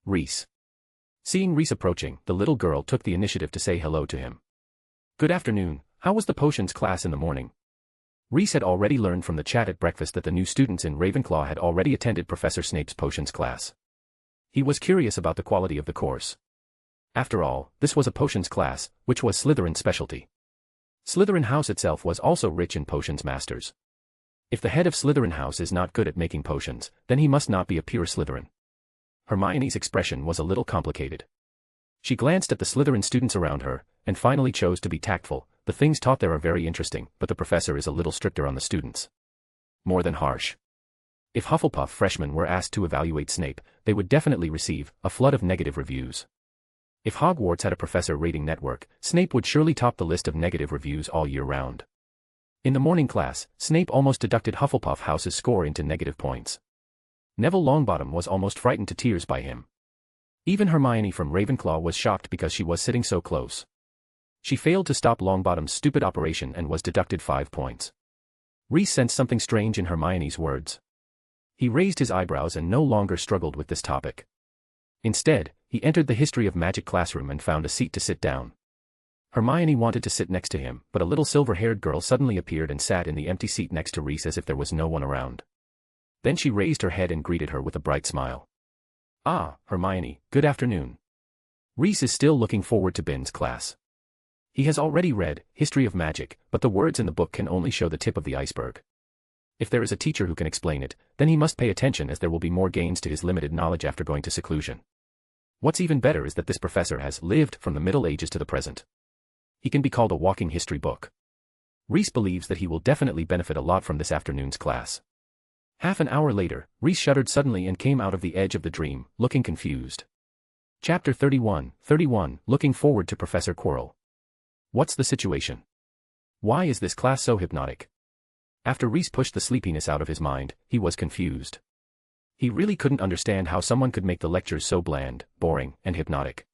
Reese. Seeing Reese approaching, the little girl took the initiative to say hello to him. "Good afternoon, how was the potions class in the morning?" Reese had already learned from the chat at breakfast that the new students in Ravenclaw had already attended Professor Snape's potions class. He was curious about the quality of the course. After all, this was a potions class, which was Slytherin's specialty. Slytherin House itself was also rich in potions masters. If the head of Slytherin House is not good at making potions, then he must not be a pure Slytherin. Hermione's expression was a little complicated. She glanced at the Slytherin students around her, and finally chose to be tactful. "The things taught there are very interesting, but the professor is a little stricter on the students. More than harsh." If Hufflepuff freshmen were asked to evaluate Snape, they would definitely receive a flood of negative reviews. If Hogwarts had a professor rating network, Snape would surely top the list of negative reviews all year round. In the morning class, Snape almost deducted Hufflepuff House's score into negative points. Neville Longbottom was almost frightened to tears by him. Even Hermione from Ravenclaw was shocked because she was sitting so close. She failed to stop Longbottom's stupid operation and was deducted 5 points. Reese sensed something strange in Hermione's words. He raised his eyebrows and no longer struggled with this topic. Instead, he entered the History of Magic classroom and found a seat to sit down. Hermione wanted to sit next to him, but a little silver-haired girl suddenly appeared and sat in the empty seat next to Reese as if there was no one around. Then she raised her head and greeted her with a bright smile. "Ah, Hermione, good afternoon." Reese is still looking forward to Ben's class. He has already read History of Magic, but the words in the book can only show the tip of the iceberg. If there is a teacher who can explain it, then he must pay attention as there will be more gains to his limited knowledge after going to seclusion. What's even better is that this professor has lived from the Middle Ages to the present. He can be called a walking history book. Reese believes that he will definitely benefit a lot from this afternoon's class. Half an hour later, Reese shuddered suddenly and came out of the edge of the dream, looking confused. Chapter 31, Looking Forward to Professor Quirrell. What's the situation? Why is this class so hypnotic? After Reese pushed the sleepiness out of his mind, he was confused. He really couldn't understand how someone could make the lectures so bland, boring, and hypnotic.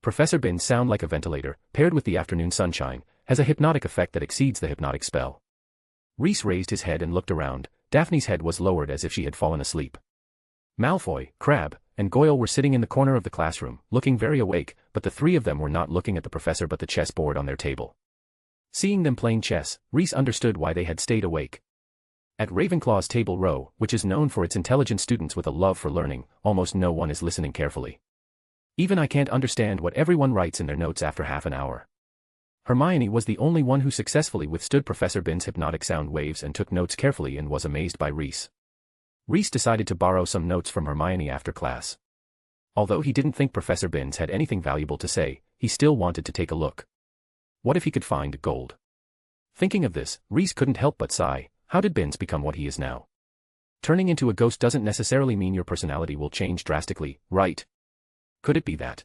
Professor Binns sound like a ventilator, paired with the afternoon sunshine, has a hypnotic effect that exceeds the hypnotic spell. Reese raised his head and looked around. Daphne's head was lowered as if she had fallen asleep. Malfoy, Crabbe, and Goyle were sitting in the corner of the classroom, looking very awake, but the three of them were not looking at the professor but the chessboard on their table. Seeing them playing chess, Reese understood why they had stayed awake. At Ravenclaw's table row, which is known for its intelligent students with a love for learning, almost no one is listening carefully. Even I can't understand what everyone writes in their notes after half an hour. Hermione was the only one who successfully withstood Professor Binns' hypnotic sound waves and took notes carefully and was amazed by Reese. Reese decided to borrow some notes from Hermione after class. Although he didn't think Professor Binns had anything valuable to say, he still wanted to take a look. What if he could find gold? Thinking of this, Reese couldn't help but sigh. How did Binns become what he is now? Turning into a ghost doesn't necessarily mean your personality will change drastically, right? Could it be that?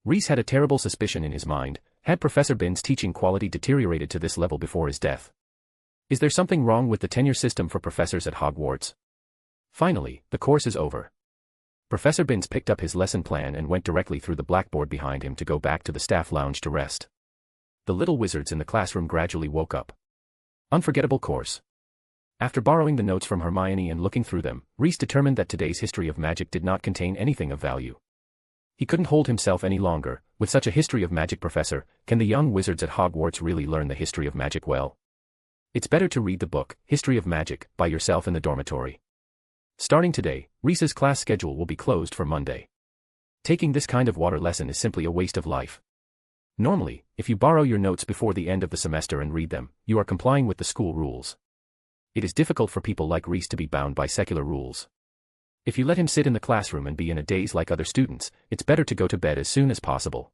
Reese had a terrible suspicion in his mind. Had Professor Binns' teaching quality deteriorated to this level before his death? Is there something wrong with the tenure system for professors at Hogwarts? Finally, the course is over. Professor Binns picked up his lesson plan and went directly through the blackboard behind him to go back to the staff lounge to rest. The little wizards in the classroom gradually woke up. Unforgettable course. After borrowing the notes from Hermione and looking through them, Reese determined that today's History of Magic did not contain anything of value. He couldn't hold himself any longer. With such a History of Magic professor, can the young wizards at Hogwarts really learn the history of magic well? It's better to read the book, History of Magic, by yourself in the dormitory. Starting today, Reese's class schedule will be closed for Monday. Taking this kind of water lesson is simply a waste of life. Normally, if you borrow your notes before the end of the semester and read them, you are complying with the school rules. It is difficult for people like Reese to be bound by secular rules. If you let him sit in the classroom and be in a daze like other students, it's better to go to bed as soon as possible.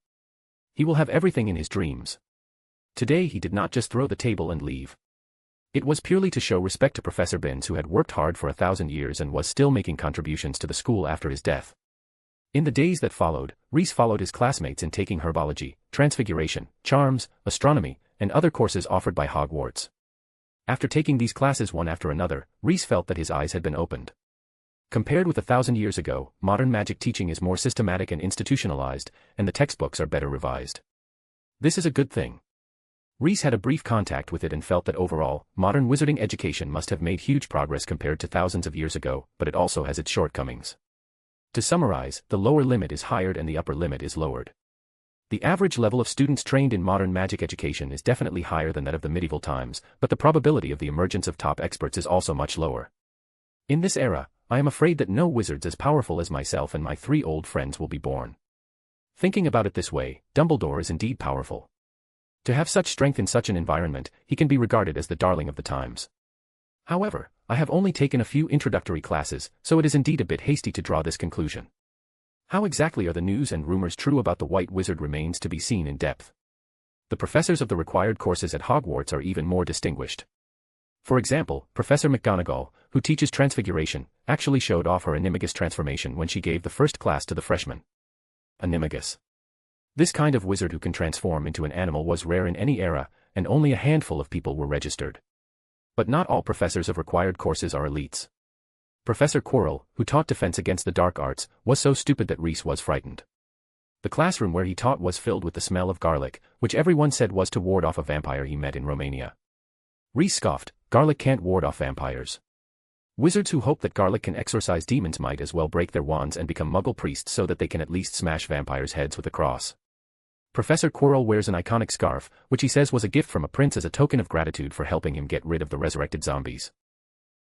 He will have everything in his dreams. Today he did not just throw the table and leave. It was purely to show respect to Professor Binns, who had worked hard for 1,000 years and was still making contributions to the school after his death. In the days that followed, Reese followed his classmates in taking herbology, transfiguration, charms, astronomy, and other courses offered by Hogwarts. After taking these classes one after another, Reese felt that his eyes had been opened. Compared with 1,000 years ago, modern magic teaching is more systematic and institutionalized, and the textbooks are better revised. This is a good thing. Reese had a brief contact with it and felt that overall, modern wizarding education must have made huge progress compared to thousands of years ago, but it also has its shortcomings. To summarize, the lower limit is higher and the upper limit is lowered. The average level of students trained in modern magic education is definitely higher than that of the medieval times, but the probability of the emergence of top experts is also much lower. In this era, I am afraid that no wizards as powerful as myself and my 3 old friends will be born. Thinking about it this way, Dumbledore is indeed powerful. To have such strength in such an environment, he can be regarded as the darling of the times. However, I have only taken a few introductory classes, so it is indeed a bit hasty to draw this conclusion. How exactly are the news and rumors true about the White Wizard remains to be seen in depth. The professors of the required courses at Hogwarts are even more distinguished. For example, Professor McGonagall, who teaches Transfiguration, actually showed off her animagus transformation when she gave the first class to the freshmen. Animagus. This kind of wizard who can transform into an animal was rare in any era, and only a handful of people were registered. But not all professors of required courses are elites. Professor Quirrell, who taught defense against the dark arts, was so stupid that Reese was frightened. The classroom where he taught was filled with the smell of garlic, which everyone said was to ward off a vampire he met in Romania. Reese scoffed, "Garlic can't ward off vampires." Wizards who hope that garlic can exorcise demons might as well break their wands and become Muggle priests so that they can at least smash vampires' heads with a cross. Professor Quirrell wears an iconic scarf, which he says was a gift from a prince as a token of gratitude for helping him get rid of the resurrected zombies.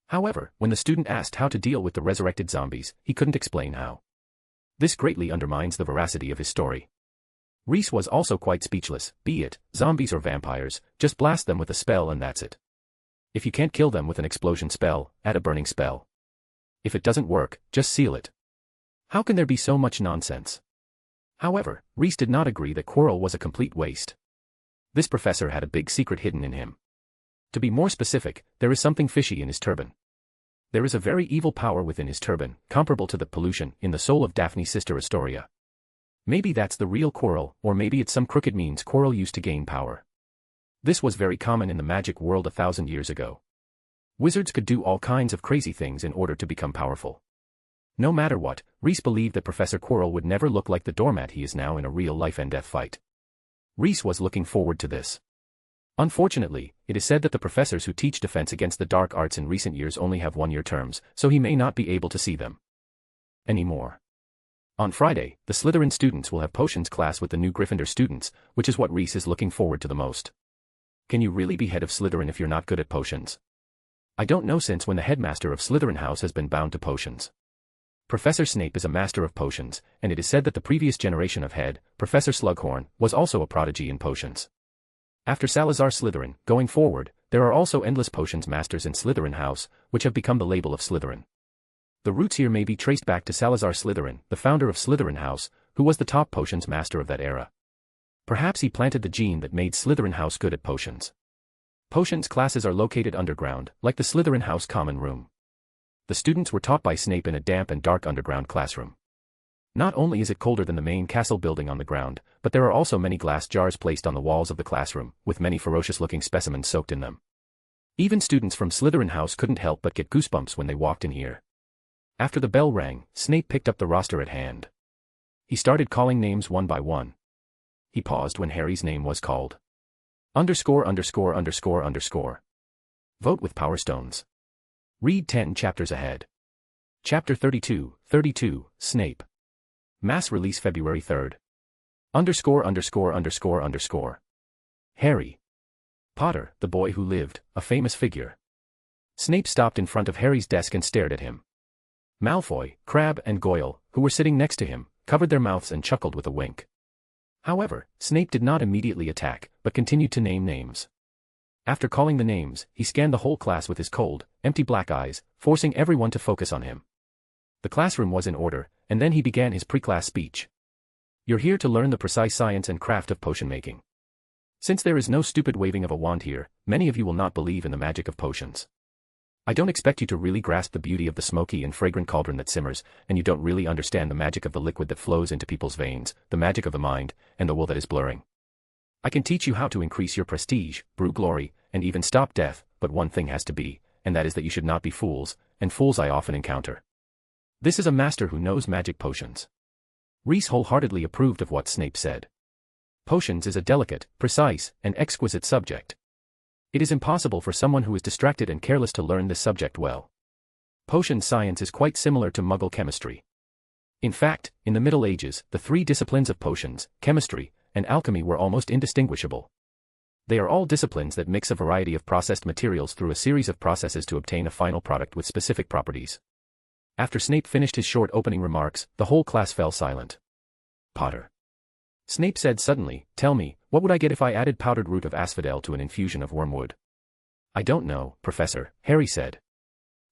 However, when the student asked how to deal with the resurrected zombies, he couldn't explain how. This greatly undermines the veracity of his story. Reese was also quite speechless, be it zombies or vampires, just blast them with a spell and that's it. If you can't kill them with an explosion spell, add a burning spell. If it doesn't work, just seal it. How can there be so much nonsense? However, Reese did not agree that Quirrell was a complete waste. This professor had a big secret hidden in him. To be more specific, there is something fishy in his turban. There is a very evil power within his turban, comparable to the pollution in the soul of Daphne's sister Astoria. Maybe that's the real Quirrell, or maybe it's some crooked means Quirrell used to gain power. This was very common in the magic world 1,000 years ago. Wizards could do all kinds of crazy things in order to become powerful. No matter what, Reese believed that Professor Quirrell would never look like the doormat he is now in a real life and death fight. Reese was looking forward to this. Unfortunately, it is said that the professors who teach defense against the dark arts in recent years only have 1-year terms, so he may not be able to see them anymore. On Friday, the Slytherin students will have potions class with the new Gryffindor students, which is what Reese is looking forward to the most. Can you really be head of Slytherin if you're not good at potions? I don't know since when the headmaster of Slytherin House has been bound to potions. Professor Snape is a master of potions, and it is said that the previous generation of head, Professor Slughorn, was also a prodigy in potions. After Salazar Slytherin, going forward, there are also endless potions masters in Slytherin House, which have become the label of Slytherin. The roots here may be traced back to Salazar Slytherin, the founder of Slytherin House, who was the top potions master of that era. Perhaps he planted the gene that made Slytherin House good at potions. Potions classes are located underground, like the Slytherin House common room. The students were taught by Snape in a damp and dark underground classroom. Not only is it colder than the main castle building on the ground, but there are also many glass jars placed on the walls of the classroom, with many ferocious-looking specimens soaked in them. Even students from Slytherin House couldn't help but get goosebumps when they walked in here. After the bell rang, Snape picked up the roster at hand. He started calling names one by one. He paused when Harry's name was called. Underscore. Vote with Power Stones. Read 10 chapters ahead. Chapter 32, Snape. Mass release February 3rd. Underscore. Harry Potter, the boy who lived, a famous figure. Snape stopped in front of Harry's desk and stared at him. Malfoy, Crabbe, and Goyle, who were sitting next to him, covered their mouths and chuckled with a wink. However, Snape did not immediately attack, but continued to name names. After calling the names, he scanned the whole class with his cold, empty black eyes, forcing everyone to focus on him. The classroom was in order, and then he began his pre-class speech. You're here to learn the precise science and craft of potion making. Since there is no stupid waving of a wand here, many of you will not believe in the magic of potions. I don't expect you to really grasp the beauty of the smoky and fragrant cauldron that simmers, and you don't really understand the magic of the liquid that flows into people's veins, the magic of the mind, and the will that is blurring. I can teach you how to increase your prestige, brew glory, and even stop death, but one thing has to be, and that is that you should not be fools, and fools I often encounter. This is a master who knows magic potions. Reese wholeheartedly approved of what Snape said. Potions is a delicate, precise, and exquisite subject. It is impossible for someone who is distracted and careless to learn this subject well. Potion science is quite similar to Muggle chemistry. In fact, in the Middle Ages, the three disciplines of potions, chemistry, and alchemy were almost indistinguishable. They are all disciplines that mix a variety of processed materials through a series of processes to obtain a final product with specific properties. After Snape finished his short opening remarks, the whole class fell silent. Potter. Snape said suddenly, "Tell me, what would I get if I added powdered root of asphodel to an infusion of wormwood?" "I don't know, Professor," Harry said.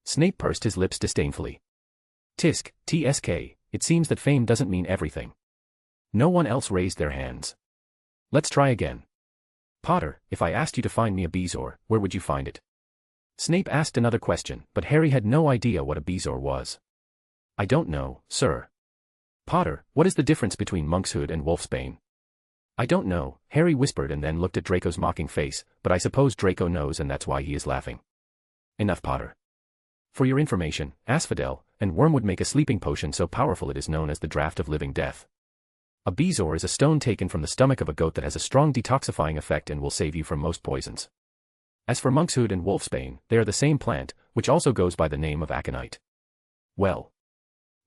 Snape pursed his lips disdainfully. "Tisk, tsk, it seems that fame doesn't mean everything." No one else raised their hands. "Let's try again. Potter, if I asked you to find me a bezoar, where would you find it?" Snape asked another question, but Harry had no idea what a bezoar was. "I don't know, sir." "Potter, what is the difference between monkshood and wolfsbane?" "I don't know," Harry whispered and then looked at Draco's mocking face, but I suppose Draco knows and that's why he is laughing. "Enough, Potter. For your information, asphodel and wormwood make a sleeping potion so powerful it is known as the draught of living death. A bezoar is a stone taken from the stomach of a goat that has a strong detoxifying effect and will save you from most poisons. As for monkshood and wolfsbane, they are the same plant, which also goes by the name of aconite." "Well,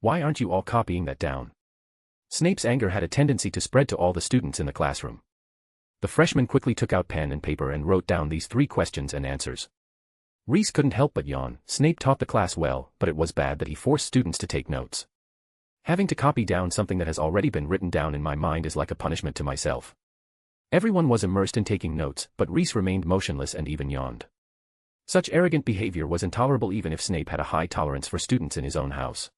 why aren't you all copying that down?" Snape's anger had a tendency to spread to all the students in the classroom. The freshman quickly took out pen and paper and wrote down these 3 questions and answers. Reese couldn't help but yawn. Snape taught the class well, but it was bad that he forced students to take notes. Having to copy down something that has already been written down in my mind is like a punishment to myself. Everyone was immersed in taking notes, but Reese remained motionless and even yawned. Such arrogant behavior was intolerable even if Snape had a high tolerance for students in his own house.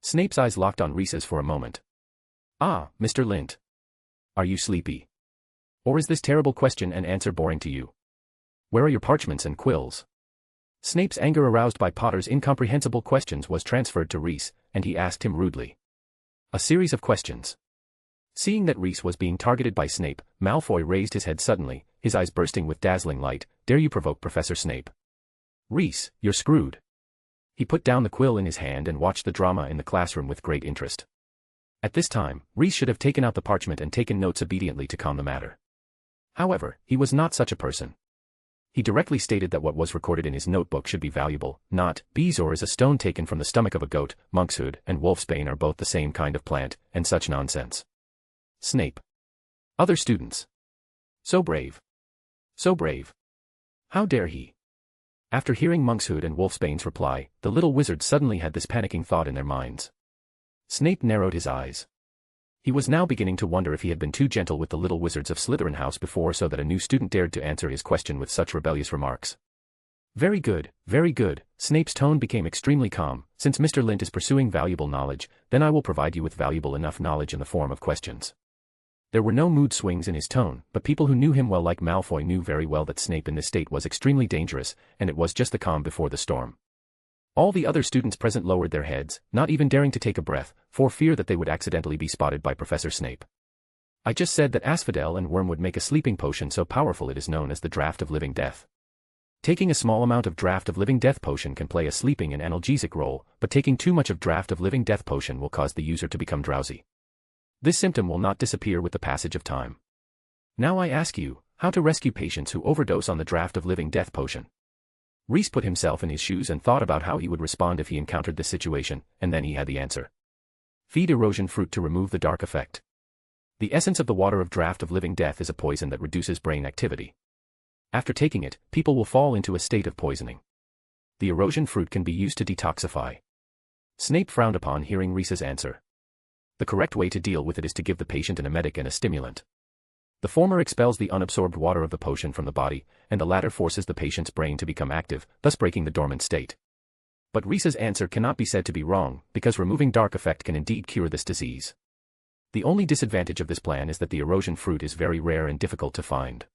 Snape's eyes locked on Reese's for a moment. "Ah, Mr. Lint. Are you sleepy? Or is this terrible question and answer boring to you? Where are your parchments and quills?" Snape's anger aroused by Potter's incomprehensible questions was transferred to Reese, and he asked him rudely a series of questions. Seeing that Reese was being targeted by Snape, Malfoy raised his head suddenly, his eyes bursting with dazzling light. "Dare you provoke Professor Snape?" "Reese, you're screwed." He put down the quill in his hand and watched the drama in the classroom with great interest. At this time, Reese should have taken out the parchment and taken notes obediently to calm the matter. However, he was not such a person. He directly stated that what was recorded in his notebook should be valuable, not, "Bezoar is a stone taken from the stomach of a goat, monkshood and wolfsbane are both the same kind of plant," and such nonsense. Snape. Other students. So brave. So brave. How dare he? After hearing monkshood and wolfsbane's reply, the little wizards suddenly had this panicking thought in their minds. Snape narrowed his eyes. He was now beginning to wonder if he had been too gentle with the little wizards of Slytherin House before so that a new student dared to answer his question with such rebellious remarks. Very good, very good." Snape's tone became extremely calm. "Since Mr. Lint is pursuing valuable knowledge, then I will provide you with valuable enough knowledge in the form of questions." There were no mood swings in his tone, but people who knew him well like Malfoy knew very well that Snape in this state was extremely dangerous, and it was just the calm before the storm. All the other students present lowered their heads, not even daring to take a breath, for fear that they would accidentally be spotted by Professor Snape. "I just said that asphodel and wormwood make a sleeping potion so powerful it is known as the draught of living death. Taking a small amount of draught of living death potion can play a sleeping and analgesic role, but taking too much of draught of living death potion will cause the user to become drowsy. This symptom will not disappear with the passage of time. Now I ask you, how to rescue patients who overdose on the draught of living death potion?" Reese put himself in his shoes and thought about how he would respond if he encountered this situation, and then he had the answer. Feed erosion fruit to remove the dark effect. The essence of the water of draught of living death is a poison that reduces brain activity. After taking it, people will fall into a state of poisoning. The erosion fruit can be used to detoxify. Snape frowned upon hearing Reese's answer. The correct way to deal with it is to give the patient an emetic and a stimulant. The former expels the unabsorbed water of the potion from the body, and the latter forces the patient's brain to become active, thus breaking the dormant state. But Reese's answer cannot be said to be wrong, because removing dark effect can indeed cure this disease. The only disadvantage of this plan is that the erosion fruit is very rare and difficult to find.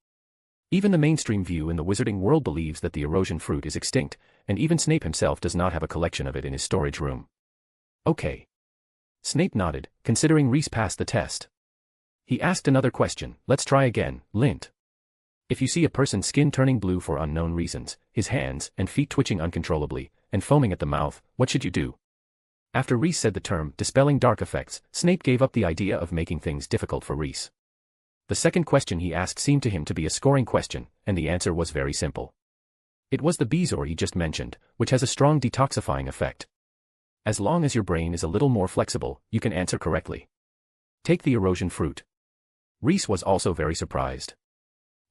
Even the mainstream view in the wizarding world believes that the erosion fruit is extinct, and even Snape himself does not have a collection of it in his storage room. Okay. Snape nodded, considering Reese passed the test. He asked another question. "Let's try again, Lint. If you see a person's skin turning blue for unknown reasons, his hands and feet twitching uncontrollably, and foaming at the mouth, what should you do?" After Reese said the term, dispelling dark effects, Snape gave up the idea of making things difficult for Reese. The second question he asked seemed to him to be a scoring question, and the answer was very simple. It was the bezoar he just mentioned, which has a strong detoxifying effect. As long as your brain is a little more flexible, you can answer correctly. Take the erosion fruit. Reese was also very surprised.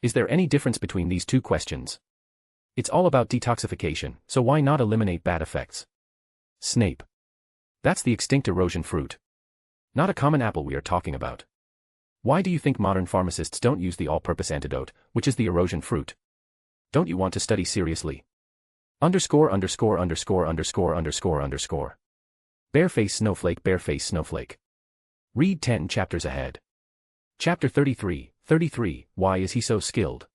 Is there any difference between these two questions? It's all about detoxification, so why not eliminate bad effects? Snape. That's the extinct erosion fruit. Not a common apple we are talking about. Why do you think modern pharmacists don't use the all-purpose antidote, which is the erosion fruit? Don't you want to study seriously? Underscore. Bareface snowflake. Read 10 chapters ahead. Chapter 33, Why is he so skilled?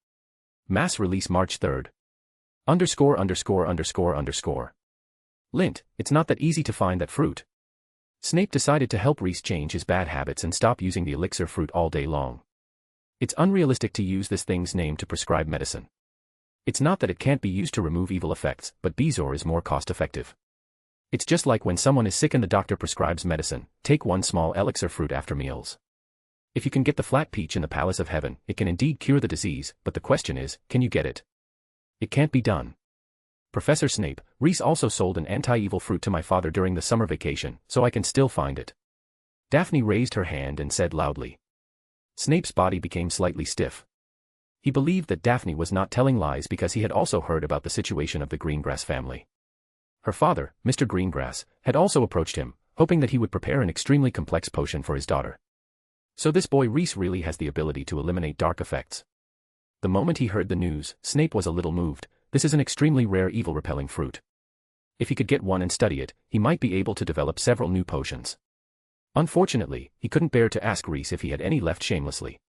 Mass release March 3rd. Lint, it's not that easy to find that fruit. Snape decided to help Reese change his bad habits and stop using the elixir fruit all day long. It's unrealistic to use this thing's name to prescribe medicine. It's not that it can't be used to remove evil effects, but bezoar is more cost-effective. It's just like when someone is sick and the doctor prescribes medicine, take one small elixir fruit after meals. If you can get the flat peach in the palace of heaven, it can indeed cure the disease, but the question is, can you get it? It can't be done. Professor Snape, Reese also sold an anti-evil fruit to my father during the summer vacation, so I can still find it. Daphne raised her hand and said loudly. Snape's body became slightly stiff. He believed that Daphne was not telling lies because he had also heard about the situation of the Greengrass family. Her father, Mr. Greengrass, had also approached him, hoping that he would prepare an extremely complex potion for his daughter. So this boy Reese really has the ability to eliminate dark effects. The moment he heard the news, Snape was a little moved. This is an extremely rare evil-repelling fruit. If he could get one and study it, he might be able to develop several new potions. Unfortunately, he couldn't bear to ask Reese if he had any left shamelessly.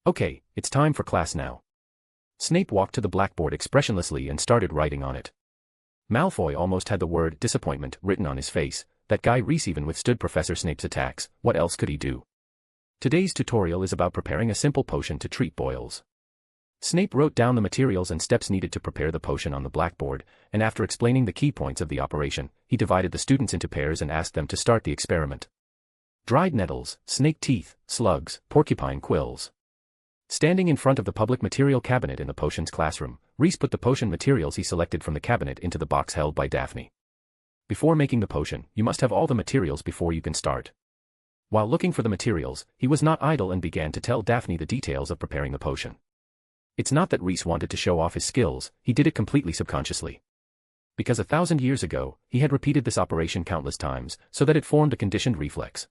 Okay, it's time for class now. Snape walked to the blackboard expressionlessly and started writing on it. Malfoy almost had the word disappointment written on his face. That guy Reese even withstood Professor Snape's attacks, what else could he do? Today's tutorial is about preparing a simple potion to treat boils. Snape wrote down the materials and steps needed to prepare the potion on the blackboard, and after explaining the key points of the operation, he divided the students into pairs and asked them to start the experiment. Dried nettles, snake teeth, slugs, porcupine quills. Standing in front of the public material cabinet in the potions classroom, Reese put the potion materials he selected from the cabinet into the box held by Daphne. Before making the potion, you must have all the materials before you can start. While looking for the materials, he was not idle and began to tell Daphne the details of preparing the potion. It's not that Reese wanted to show off his skills, he did it completely subconsciously. Because 1,000 years ago, he had repeated this operation countless times, so that it formed a conditioned reflex.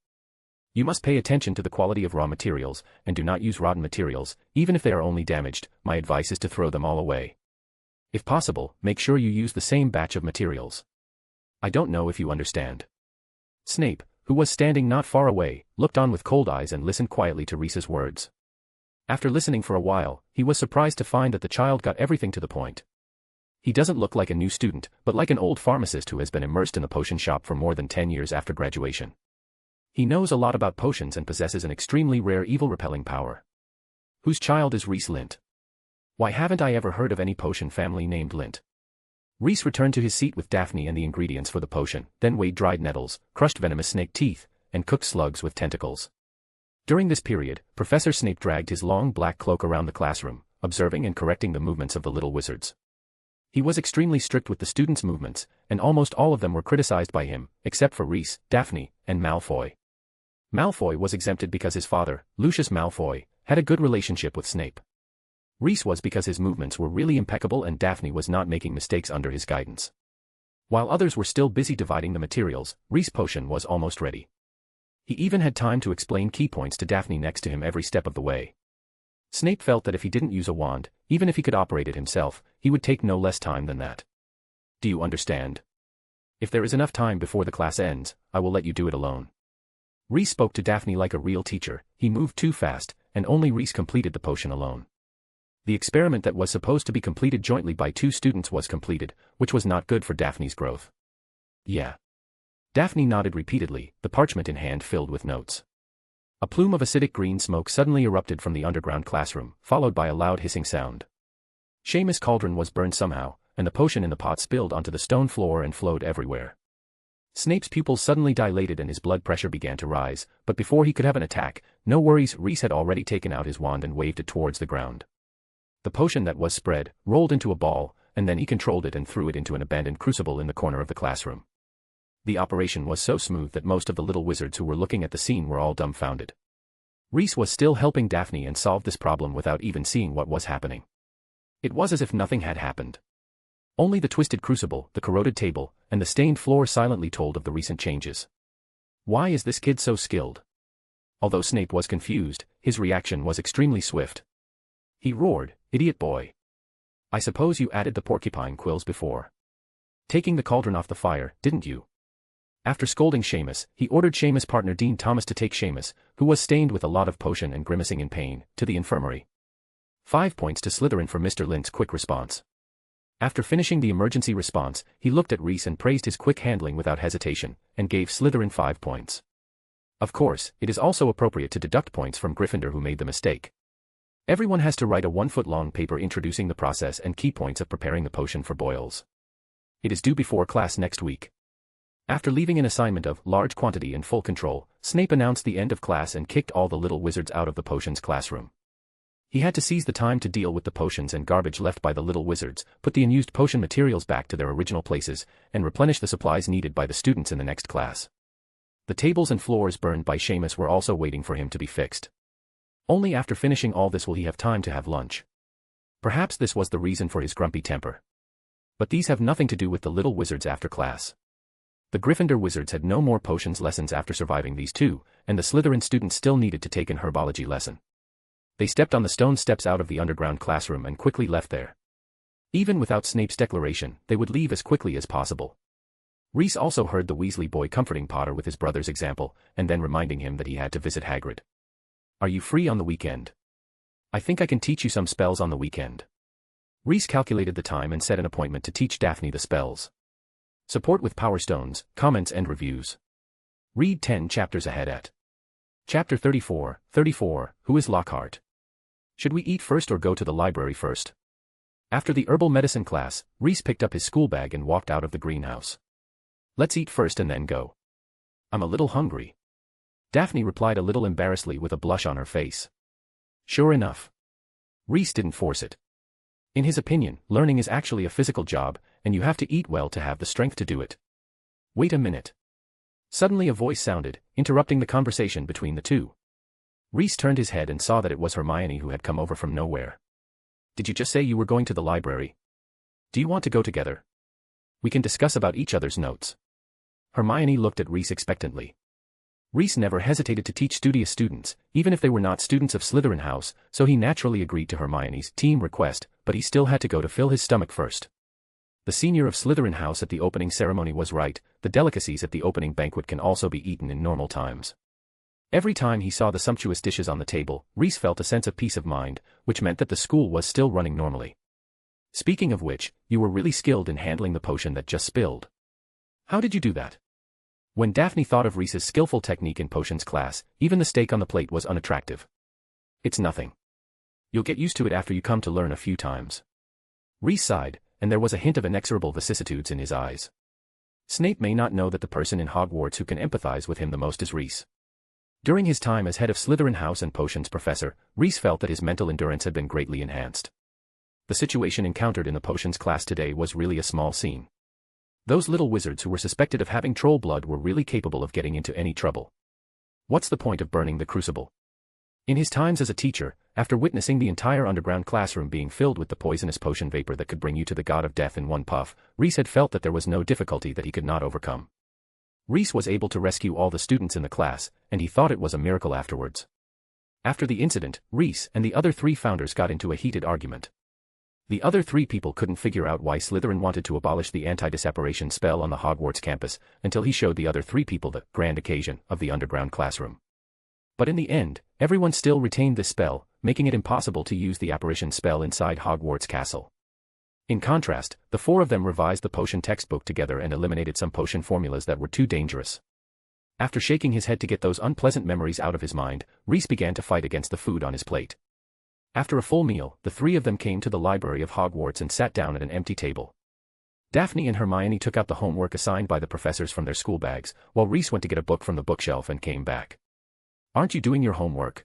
You must pay attention to the quality of raw materials, and do not use rotten materials, even if they are only damaged. My advice is to throw them all away. If possible, make sure you use the same batch of materials. I don't know if you understand. Snape, who was standing not far away, looked on with cold eyes and listened quietly to Reese's words. After listening for a while, he was surprised to find that the child got everything to the point. He doesn't look like a new student, but like an old pharmacist who has been immersed in the potion shop for more than 10 years after graduation. He knows a lot about potions and possesses an extremely rare evil-repelling power. Whose child is Reese Lint? Why haven't I ever heard of any potion family named Lint? Reese returned to his seat with Daphne and the ingredients for the potion, then weighed dried nettles, crushed venomous snake teeth, and cooked slugs with tentacles. During this period, Professor Snape dragged his long black cloak around the classroom, observing and correcting the movements of the little wizards. He was extremely strict with the students' movements, and almost all of them were criticized by him, except for Reese, Daphne, and Malfoy. Malfoy was exempted because his father, Lucius Malfoy, had a good relationship with Snape. Reese was because his movements were really impeccable and Daphne was not making mistakes under his guidance. While others were still busy dividing the materials, Reese's potion was almost ready. He even had time to explain key points to Daphne next to him every step of the way. Snape felt that if he didn't use a wand, even if he could operate it himself, he would take no less time than that. Do you understand? If there is enough time before the class ends, I will let you do it alone. Reese spoke to Daphne like a real teacher. He moved too fast, and only Reese completed the potion alone. The experiment that was supposed to be completed jointly by two students was completed, which was not good for Daphne's growth. Yeah. Daphne nodded repeatedly, the parchment in hand filled with notes. A plume of acidic green smoke suddenly erupted from the underground classroom, followed by a loud hissing sound. Seamus' cauldron was burned somehow, and the potion in the pot spilled onto the stone floor and flowed everywhere. Snape's pupils suddenly dilated and his blood pressure began to rise, but before he could have an attack, no worries, Reese had already taken out his wand and waved it towards the ground. The potion that was spread rolled into a ball, and then he controlled it and threw it into an abandoned crucible in the corner of the classroom. The operation was so smooth that most of the little wizards who were looking at the scene were all dumbfounded. Reese was still helping Daphne and solve this problem without even seeing what was happening. It was as if nothing had happened. Only the twisted crucible, the corroded table, and the stained floor silently told of the recent changes. Why is this kid so skilled? Although Snape was confused, his reaction was extremely swift. He roared, "Idiot boy! I suppose you added the porcupine quills before taking the cauldron off the fire, didn't you?" After scolding Seamus, he ordered Seamus' partner Dean Thomas to take Seamus, who was stained with a lot of potion and grimacing in pain, to the infirmary. 5 points to Slytherin for Mr. Lind's quick response. After finishing the emergency response, he looked at Reese and praised his quick handling without hesitation, and gave Slytherin 5 points. Of course, it is also appropriate to deduct points from Gryffindor who made the mistake. Everyone has to write a 1-foot-long paper introducing the process and key points of preparing the potion for boils. It is due before class next week. After leaving an assignment of large quantity and full control, Snape announced the end of class and kicked all the little wizards out of the potions classroom. He had to seize the time to deal with the potions and garbage left by the little wizards, put the unused potion materials back to their original places, and replenish the supplies needed by the students in the next class. The tables and floors burned by Seamus were also waiting for him to be fixed. Only after finishing all this will he have time to have lunch. Perhaps this was the reason for his grumpy temper. But these have nothing to do with the little wizards after class. The Gryffindor wizards had no more potions lessons after surviving these 2, and the Slytherin students still needed to take an herbology lesson. They stepped on the stone steps out of the underground classroom and quickly left there. Even without Snape's declaration, they would leave as quickly as possible. Reese also heard the Weasley boy comforting Potter with his brother's example, and then reminding him that he had to visit Hagrid. "Are you free on the weekend? I think I can teach you some spells on the weekend." Reese calculated the time and set an appointment to teach Daphne the spells. Support with Power Stones, comments and reviews. Read 10 chapters ahead at Chapter 34, Who is Lockhart? Should we eat first or go to the library first? After the herbal medicine class, Reese picked up his school bag and walked out of the greenhouse. "Let's eat first and then go. I'm a little hungry." Daphne replied a little embarrassedly with a blush on her face. Sure enough. Reese didn't force it. In his opinion, learning is actually a physical job, and you have to eat well to have the strength to do it. Wait a minute. Suddenly a voice sounded, interrupting the conversation between the two. Reese turned his head and saw that it was Hermione who had come over from nowhere. "Did you just say you were going to the library? Do you want to go together? We can discuss about each other's notes." Hermione looked at Reese expectantly. Reese never hesitated to teach studious students, even if they were not students of Slytherin House, so he naturally agreed to Hermione's team request, but he still had to go to fill his stomach first. The senior of Slytherin House at the opening ceremony was right, the delicacies at the opening banquet can also be eaten in normal times. Every time he saw the sumptuous dishes on the table, Reese felt a sense of peace of mind, which meant that the school was still running normally. Speaking of which, you were really skilled in handling the potion that just spilled. How did you do that? When Daphne thought of Reese's skillful technique in potions class, even the steak on the plate was unattractive. "It's nothing. You'll get used to it after you come to learn a few times." Reese sighed, and there was a hint of inexorable vicissitudes in his eyes. Snape may not know that the person in Hogwarts who can empathize with him the most is Reese. During his time as head of Slytherin House and potions professor, Reese felt that his mental endurance had been greatly enhanced. The situation encountered in the potions class today was really a small scene. Those little wizards who were suspected of having troll blood were really capable of getting into any trouble. What's the point of burning the crucible? In his times as a teacher, after witnessing the entire underground classroom being filled with the poisonous potion vapor that could bring you to the god of death in one puff, Reese had felt that there was no difficulty that he could not overcome. Reese was able to rescue all the students in the class, and he thought it was a miracle afterwards. After the incident, Reese and the other 3 founders got into a heated argument. The other 3 people couldn't figure out why Slytherin wanted to abolish the anti-disapparation spell on the Hogwarts campus, until he showed the other 3 people the grand occasion of the underground classroom. But in the end, everyone still retained this spell, making it impossible to use the apparition spell inside Hogwarts Castle. In contrast, the 4 of them revised the potion textbook together and eliminated some potion formulas that were too dangerous. After shaking his head to get those unpleasant memories out of his mind, Reese began to fight against the food on his plate. After a full meal, the 3 of them came to the library of Hogwarts and sat down at an empty table. Daphne and Hermione took out the homework assigned by the professors from their school bags, while Reese went to get a book from the bookshelf and came back. "Aren't you doing your homework?"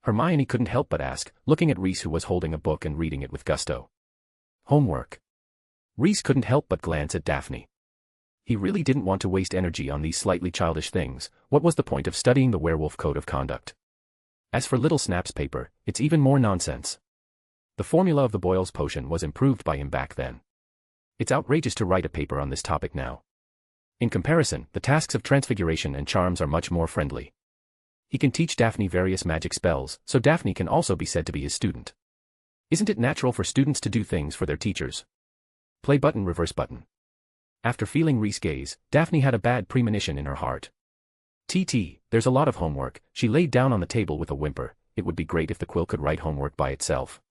Hermione couldn't help but ask, looking at Reese, who was holding a book and reading it with gusto. "Homework?" Reese couldn't help but glance at Daphne. He really didn't want to waste energy on these slightly childish things. What was the point of studying the werewolf code of conduct? As for Little Snap's paper, it's even more nonsense. The formula of the Boyle's potion was improved by him back then. It's outrageous to write a paper on this topic now. In comparison, the tasks of transfiguration and charms are much more friendly. He can teach Daphne various magic spells, so Daphne can also be said to be his student. Isn't it natural for students to do things for their teachers? Play button, reverse button. After feeling Reese's gaze, Daphne had a bad premonition in her heart. There's a lot of homework. She laid down on the table with a whimper. It would be great if the quill could write homework by itself.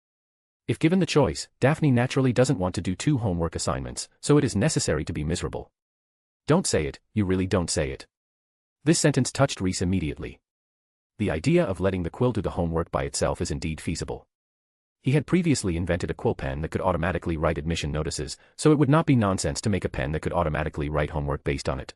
If given the choice, Daphne naturally doesn't want to do 2 homework assignments, so it is necessary to be miserable. Don't say it, you really don't say it. This sentence touched Reese immediately. The idea of letting the quill do the homework by itself is indeed feasible. He had previously invented a quill pen that could automatically write admission notices, so it would not be nonsense to make a pen that could automatically write homework based on it.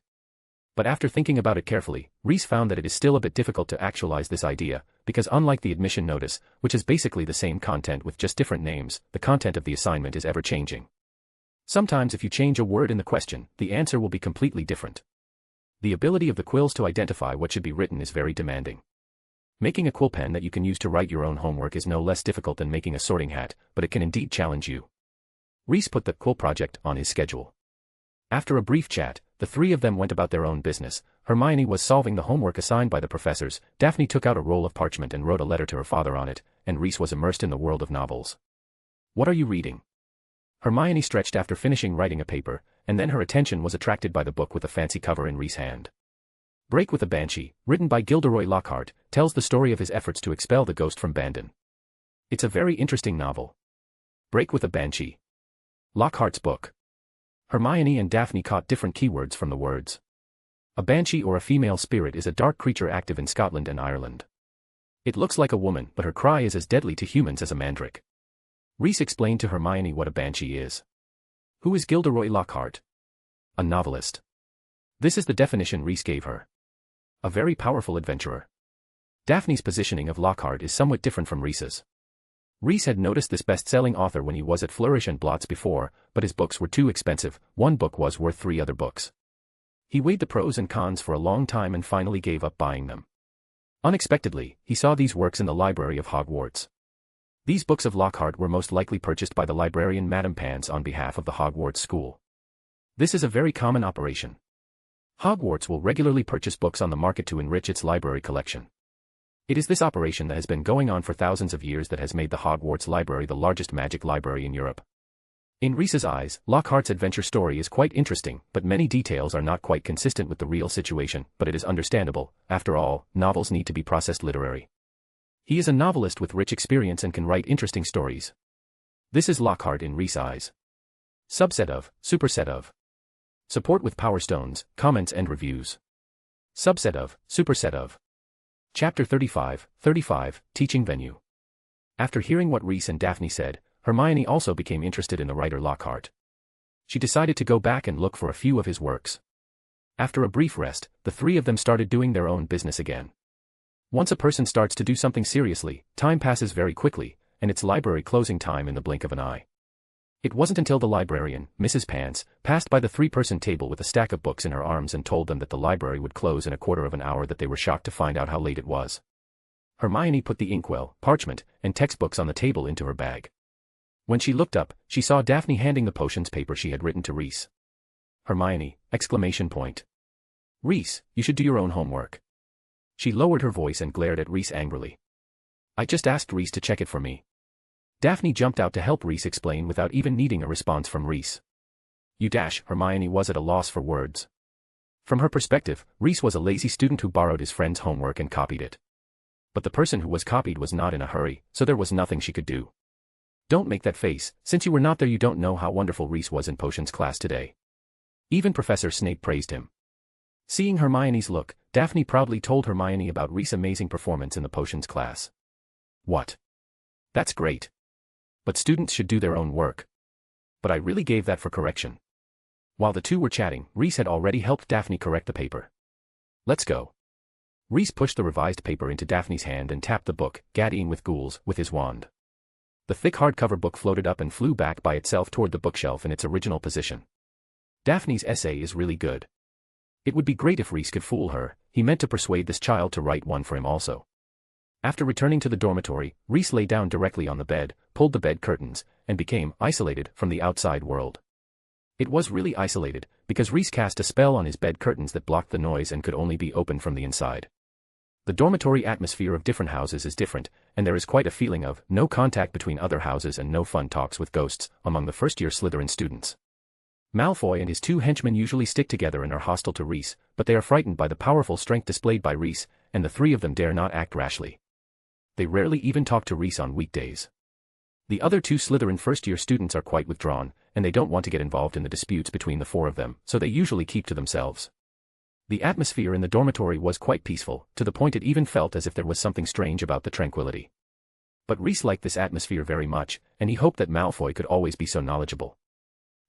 But after thinking about it carefully, Reese found that it is still a bit difficult to actualize this idea, because unlike the admission notice, which is basically the same content with just different names, the content of the assignment is ever-changing. Sometimes if you change a word in the question, the answer will be completely different. The ability of the quills to identify what should be written is very demanding. Making a quill pen that you can use to write your own homework is no less difficult than making a sorting hat, but it can indeed challenge you. Reese put the quill project on his schedule. After a brief chat, the 3 of them went about their own business. Hermione was solving the homework assigned by the professors, Daphne took out a roll of parchment and wrote a letter to her father on it, and Reese was immersed in the world of novels. "What are you reading?" Hermione stretched after finishing writing a paper, and then her attention was attracted by the book with a fancy cover in Reese's hand. Break with a Banshee, written by Gilderoy Lockhart, tells the story of his efforts to expel the ghost from Bandon. It's a very interesting novel. Break with a Banshee. Lockhart's book. Hermione and Daphne caught different keywords from the words. A banshee, or a female spirit, is a dark creature active in Scotland and Ireland. It looks like a woman, but her cry is as deadly to humans as a mandrake. Reese explained to Hermione what a banshee is. Who is Gilderoy Lockhart? A novelist. This is the definition Reese gave her. A very powerful adventurer. Daphne's positioning of Lockhart is somewhat different from Reese's. Reese had noticed this best-selling author when he was at Flourish and Blots before, but his books were too expensive. One book was worth 3 other books. He weighed the pros and cons for a long time and finally gave up buying them. Unexpectedly, he saw these works in the library of Hogwarts. These books of Lockhart were most likely purchased by the librarian Madame Pants on behalf of the Hogwarts school. This is a very common operation. Hogwarts will regularly purchase books on the market to enrich its library collection. It is this operation that has been going on for thousands of years that has made the Hogwarts Library the largest magic library in Europe. In Reese's eyes, Lockhart's adventure story is quite interesting, but many details are not quite consistent with the real situation, but it is understandable. After all, novels need to be processed literary. He is a novelist with rich experience and can write interesting stories. This is Lockhart in Reese's eyes. Subset of, superset of. Support with Power Stones, comments and reviews. Subset of, superset of. Chapter 35, Teaching Venue. After hearing what Reese and Daphne said, Hermione also became interested in the writer Lockhart. She decided to go back and look for a few of his works. After a brief rest, the 3 of them started doing their own business again. Once a person starts to do something seriously, time passes very quickly, and it's library closing time in the blink of an eye. It wasn't until the librarian, Mrs. Pants, passed by the 3-person table with a stack of books in her arms and told them that the library would close in a quarter of an hour that they were shocked to find out how late it was. Hermione put the inkwell, parchment, and textbooks on the table into her bag. When she looked up, she saw Daphne handing the potions paper she had written to Reese. Hermione! Exclamation point. Reese, you should do your own homework. She lowered her voice and glared at Reese angrily. I just asked Reese to check it for me. Daphne jumped out to help Reese explain without even needing a response from Reese. Hermione was at a loss for words. From her perspective, Reese was a lazy student who borrowed his friend's homework and copied it. But the person who was copied was not in a hurry, so there was nothing she could do. Don't make that face, since you were not there you don't know how wonderful Reese was in potions class today. Even Professor Snape praised him. Seeing Hermione's look, Daphne proudly told Hermione about Reese's amazing performance in the potions class. What? That's great. But students should do their own work. But I really gave that for correction. While the two were chatting, Reese had already helped Daphne correct the paper. Let's go. Reese pushed the revised paper into Daphne's hand and tapped the book, Gaddying with Ghouls, with his wand. The thick hardcover book floated up and flew back by itself toward the bookshelf in its original position. Daphne's essay is really good. It would be great if Reese could fool her. He meant to persuade this child to write one for him also. After returning to the dormitory, Reese lay down directly on the bed, pulled the bed curtains, and became isolated from the outside world. It was really isolated, because Reese cast a spell on his bed curtains that blocked the noise and could only be opened from the inside. The dormitory atmosphere of different houses is different, and there is quite a feeling of no contact between other houses and no fun talks with ghosts among the first-year Slytherin students. Malfoy and his two henchmen usually stick together and are hostile to Reese, but they are frightened by the powerful strength displayed by Reese, and the three of them dare not act rashly. They rarely even talk to Reese on weekdays. The other two Slytherin first-year students are quite withdrawn, and they don't want to get involved in the disputes between the four of them, so they usually keep to themselves. The atmosphere in the dormitory was quite peaceful, to the point it even felt as if there was something strange about the tranquility. But Reese liked this atmosphere very much, and he hoped that Malfoy could always be so knowledgeable.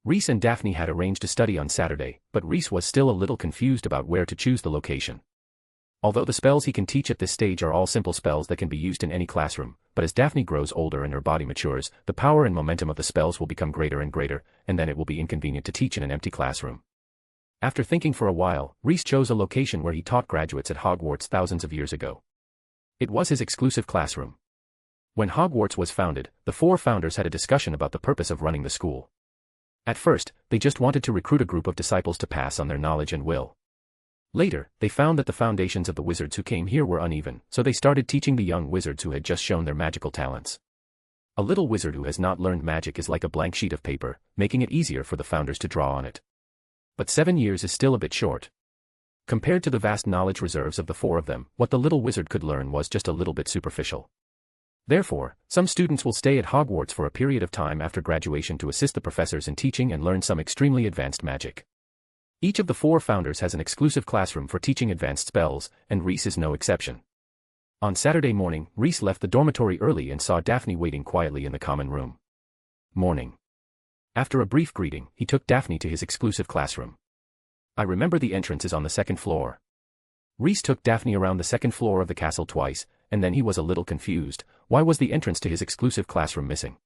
Reese and Daphne had arranged to study on Saturday, but Reese was still a little confused about where to choose the location. Although the spells he can teach at this stage are all simple spells that can be used in any classroom, but as Daphne grows older and her body matures, the power and momentum of the spells will become greater and greater, and then it will be inconvenient to teach in an empty classroom. After thinking for a while, Reese chose a location where he taught graduates at Hogwarts thousands of years ago. It was his exclusive classroom. When Hogwarts was founded, the four founders had a discussion about the purpose of running the school. At first, they just wanted to recruit a group of disciples to pass on their knowledge and will. Later, they found that the foundations of the wizards who came here were uneven, so they started teaching the young wizards who had just shown their magical talents. A little wizard who has not learned magic is like a blank sheet of paper, making it easier for the founders to draw on it. But 7 years is still a bit short. Compared to the vast knowledge reserves of the four of them, what the little wizard could learn was just a little bit superficial. Therefore, some students will stay at Hogwarts for a period of time after graduation to assist the professors in teaching and learn some extremely advanced magic. Each of the four founders has an exclusive classroom for teaching advanced spells, and Reese is no exception. On Saturday morning, Reese left the dormitory early and saw Daphne waiting quietly in the common room. Morning. After a brief greeting, he took Daphne to his exclusive classroom. I remember the entrance is on the second floor. Reese took Daphne around the second floor of the castle twice, and then he was a little confused. Why was the entrance to his exclusive classroom missing?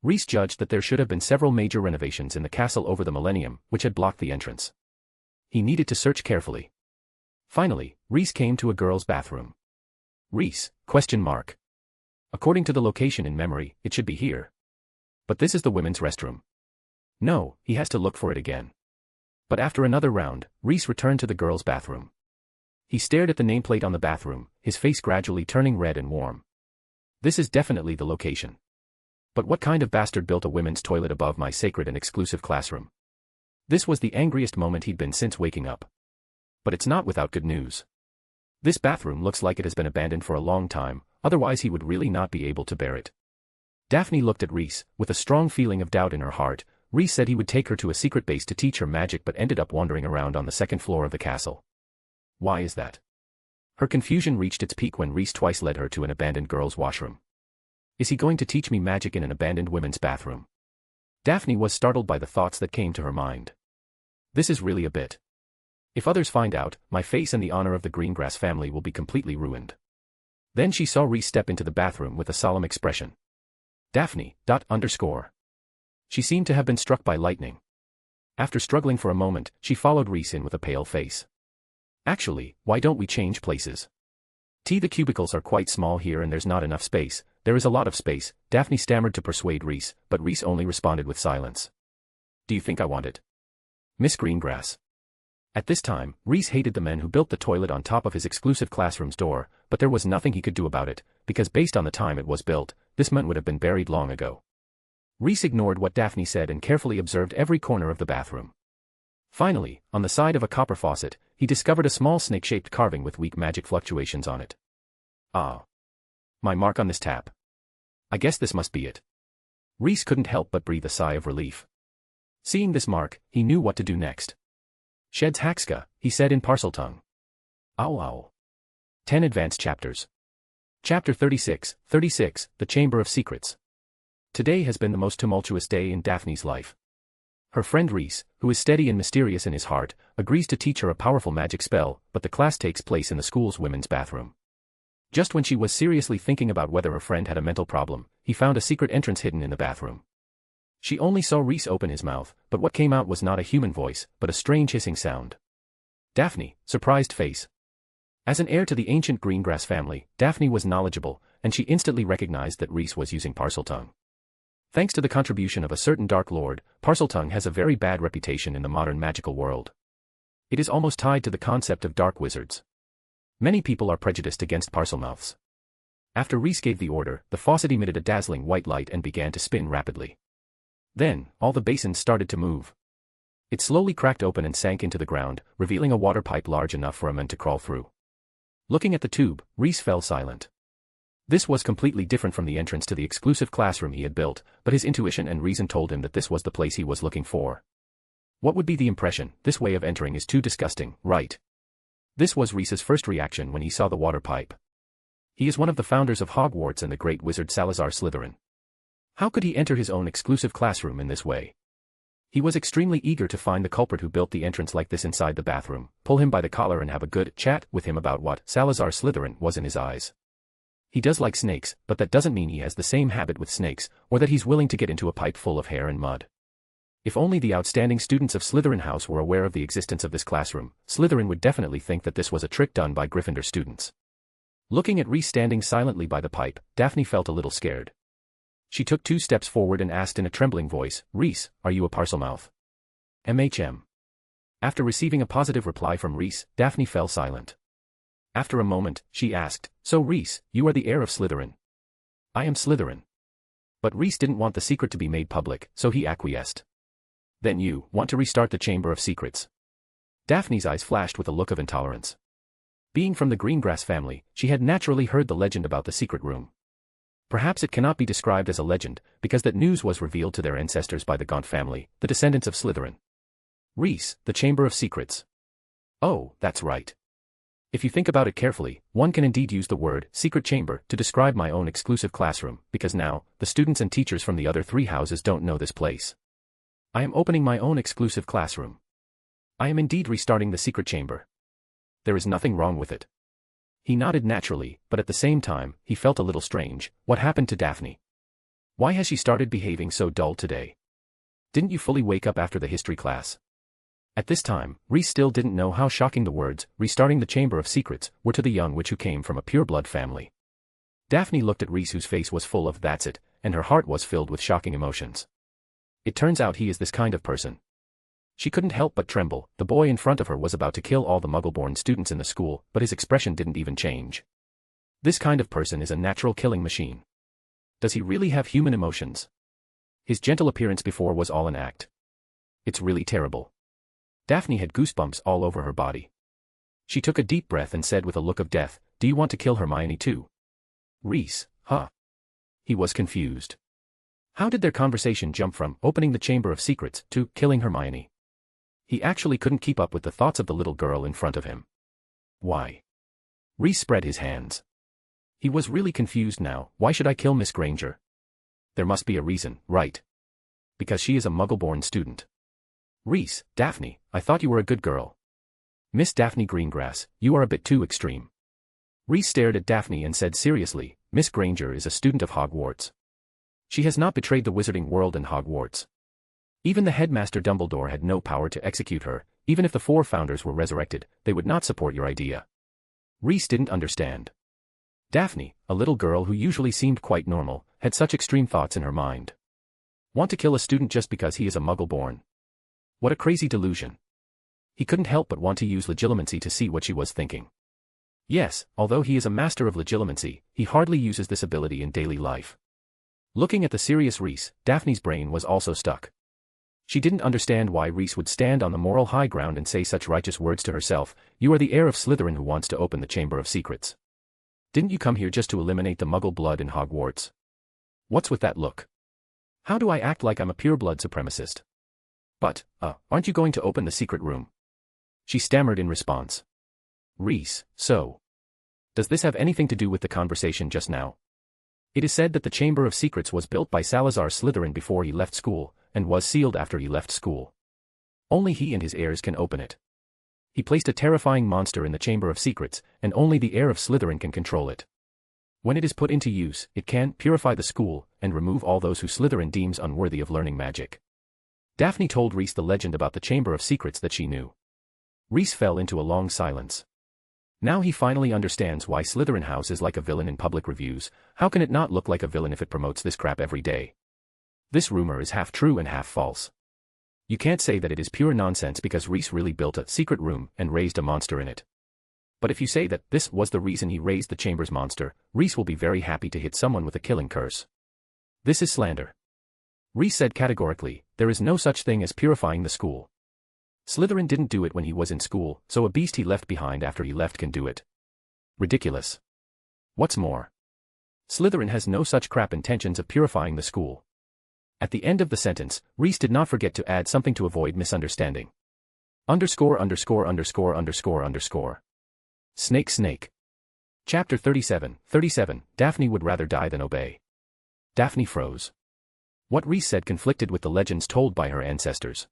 Reese judged that there should have been several major renovations in the castle over the millennium, which had blocked the entrance. He needed to search carefully. Finally, Reese came to a girl's bathroom. Reese? ? According to the location in memory, it should be here. But this is the women's restroom. No, he has to look for it again. But after another round, Reese returned to the girl's bathroom. He stared at the nameplate on the bathroom, his face gradually turning red and warm. This is definitely the location. But what kind of bastard built a women's toilet above my sacred and exclusive classroom? This was the angriest moment he'd been since waking up. But it's not without good news. This bathroom looks like it has been abandoned for a long time, otherwise he would really not be able to bear it. Daphne looked at Reese, with a strong feeling of doubt in her heart. Reese said he would take her to a secret base to teach her magic but ended up wandering around on the second floor of the castle. Why is that? Her confusion reached its peak when Reese twice led her to an abandoned girls' washroom. Is he going to teach me magic in an abandoned women's bathroom? Daphne was startled by the thoughts that came to her mind. This is really a bit. If others find out, my face and the honor of the Greengrass family will be completely ruined. Then she saw Reese step into the bathroom with a solemn expression. Daphne, .. She seemed to have been struck by lightning. After struggling for a moment, she followed Reese in with a pale face. Actually, why don't we change places? The cubicles are quite small here and there's not enough space. There is a lot of space, Daphne stammered to persuade Reese, but Reese only responded with silence. Do you think I want it? Miss Greengrass. At this time, Reese hated the men who built the toilet on top of his exclusive classroom's door, but there was nothing he could do about it, because based on the time it was built, this man would have been buried long ago. Reese ignored what Daphne said and carefully observed every corner of the bathroom. Finally, on the side of a copper faucet, he discovered a small snake-shaped carving with weak magic fluctuations on it. Ah. My mark on this tap. I guess this must be it. Reese couldn't help but breathe a sigh of relief. Seeing this mark, he knew what to do next. Sheds Haxka, he said in Parseltongue. Ow ow. 10 Advanced Chapters. Chapter 36, The Chamber of Secrets. Today has been the most tumultuous day in Daphne's life. Her friend Reese, who is steady and mysterious in his heart, agrees to teach her a powerful magic spell, but the class takes place in the school's women's bathroom. Just when she was seriously thinking about whether her friend had a mental problem, he found a secret entrance hidden in the bathroom. She only saw Reese open his mouth, but what came out was not a human voice, but a strange hissing sound. Daphne, surprised face. As an heir to the ancient Greengrass family, Daphne was knowledgeable, and she instantly recognized that Reese was using Parseltongue. Thanks to the contribution of a certain Dark Lord, Parseltongue has a very bad reputation in the modern magical world. It is almost tied to the concept of dark wizards. Many people are prejudiced against Parselmouths. After Reese gave the order, the faucet emitted a dazzling white light and began to spin rapidly. Then, all the basins started to move. It slowly cracked open and sank into the ground, revealing a water pipe large enough for a man to crawl through. Looking at the tube, Reese fell silent. This was completely different from the entrance to the exclusive classroom he had built, but his intuition and reason told him that this was the place he was looking for. What would be the impression? This way of entering is too disgusting, right? This was Reese's first reaction when he saw the water pipe. He is one of the founders of Hogwarts and the great wizard Salazar Slytherin. How could he enter his own exclusive classroom in this way? He was extremely eager to find the culprit who built the entrance like this inside the bathroom, pull him by the collar and have a good chat with him about what Salazar Slytherin was in his eyes. He does like snakes, but that doesn't mean he has the same habit with snakes, or that he's willing to get into a pipe full of hair and mud. If only the outstanding students of Slytherin House were aware of the existence of this classroom, Slytherin would definitely think that this was a trick done by Gryffindor students. Looking at Reese standing silently by the pipe, Daphne felt a little scared. She took 2 steps forward and asked in a trembling voice, "Reese, are you a Parselmouth?" "MHM." After receiving a positive reply from Reese, Daphne fell silent. After a moment, she asked, "So Reese, you are the heir of Slytherin?" "I am Slytherin." But Reese didn't want the secret to be made public, so he acquiesced. "Then you want to restart the Chamber of Secrets?" Daphne's eyes flashed with a look of intolerance. Being from the Greengrass family, she had naturally heard the legend about the secret room. Perhaps it cannot be described as a legend, because that news was revealed to their ancestors by the Gaunt family, the descendants of Slytherin. Reese, the Chamber of Secrets. Oh, that's right. If you think about it carefully, one can indeed use the word secret chamber to describe my own exclusive classroom, because now, the students and teachers from the other 3 houses don't know this place. I am opening my own exclusive classroom. I am indeed restarting the secret chamber. There is nothing wrong with it. He nodded naturally, but at the same time, he felt a little strange. What happened to Daphne? Why has she started behaving so dull today? Didn't you fully wake up after the history class? At this time, Reese still didn't know how shocking the words, restarting the Chamber of Secrets, were to the young witch who came from a pure-blood family. Daphne looked at Reese whose face was full of "that's it," and her heart was filled with shocking emotions. It turns out he is this kind of person. She couldn't help but tremble. The boy in front of her was about to kill all the Muggle-born students in the school, but his expression didn't even change. This kind of person is a natural killing machine. Does he really have human emotions? His gentle appearance before was all an act. It's really terrible. Daphne had goosebumps all over her body. She took a deep breath and said with a look of death, "Do you want to kill Hermione too?" Reese, huh? He was confused. How did their conversation jump from opening the Chamber of Secrets to killing Hermione? He actually couldn't keep up with the thoughts of the little girl in front of him. Why? Reese spread his hands. He was really confused now. Why should I kill Miss Granger? There must be a reason, right? Because she is a Muggle-born student. Reese, Daphne, I thought you were a good girl. Miss Daphne Greengrass, you are a bit too extreme. Reese stared at Daphne and said seriously, Miss Granger is a student of Hogwarts. She has not betrayed the wizarding world in Hogwarts. Even the headmaster Dumbledore had no power to execute her. Even if the 4 founders were resurrected, they would not support your idea. Reese didn't understand. Daphne, a little girl who usually seemed quite normal, had such extreme thoughts in her mind. Want to kill a student just because he is a Muggle-born? What a crazy delusion. He couldn't help but want to use legilimency to see what she was thinking. Yes, although he is a master of legilimency, he hardly uses this ability in daily life. Looking at the serious Reese, Daphne's brain was also stuck. She didn't understand why Reese would stand on the moral high ground and say such righteous words to herself. You are the heir of Slytherin who wants to open the Chamber of Secrets. Didn't you come here just to eliminate the Muggle blood in Hogwarts? What's with that look? How do I act like I'm a pure-blood supremacist? But, aren't you going to open the secret room? She stammered in response. Reese, so. Does this have anything to do with the conversation just now? It is said that the Chamber of Secrets was built by Salazar Slytherin before he left school, and was sealed after he left school. Only he and his heirs can open it. He placed a terrifying monster in the Chamber of Secrets, and only the heir of Slytherin can control it. When it is put into use, it can purify the school and remove all those who Slytherin deems unworthy of learning magic. Daphne told Rhys the legend about the Chamber of Secrets that she knew. Rhys fell into a long silence. Now he finally understands why Slytherin House is like a villain in public reviews. How can it not look like a villain if it promotes this crap every day? This rumor is half true and half false. You can't say that it is pure nonsense because Rhys really built a secret room and raised a monster in it. But if you say that this was the reason he raised the chamber's monster, Rhys will be very happy to hit someone with a killing curse. This is slander. Rhys said categorically, there is no such thing as purifying the school. Slytherin didn't do it when he was in school, so a beast he left behind after he left can do it. Ridiculous. What's more, Slytherin has no such crap intentions of purifying the school. At the end of the sentence, Rhys did not forget to add something to avoid misunderstanding. Underscore. Snake snake. Chapter 37. Daphne would rather die than obey. Daphne froze. What Rhys said conflicted with the legends told by her ancestors.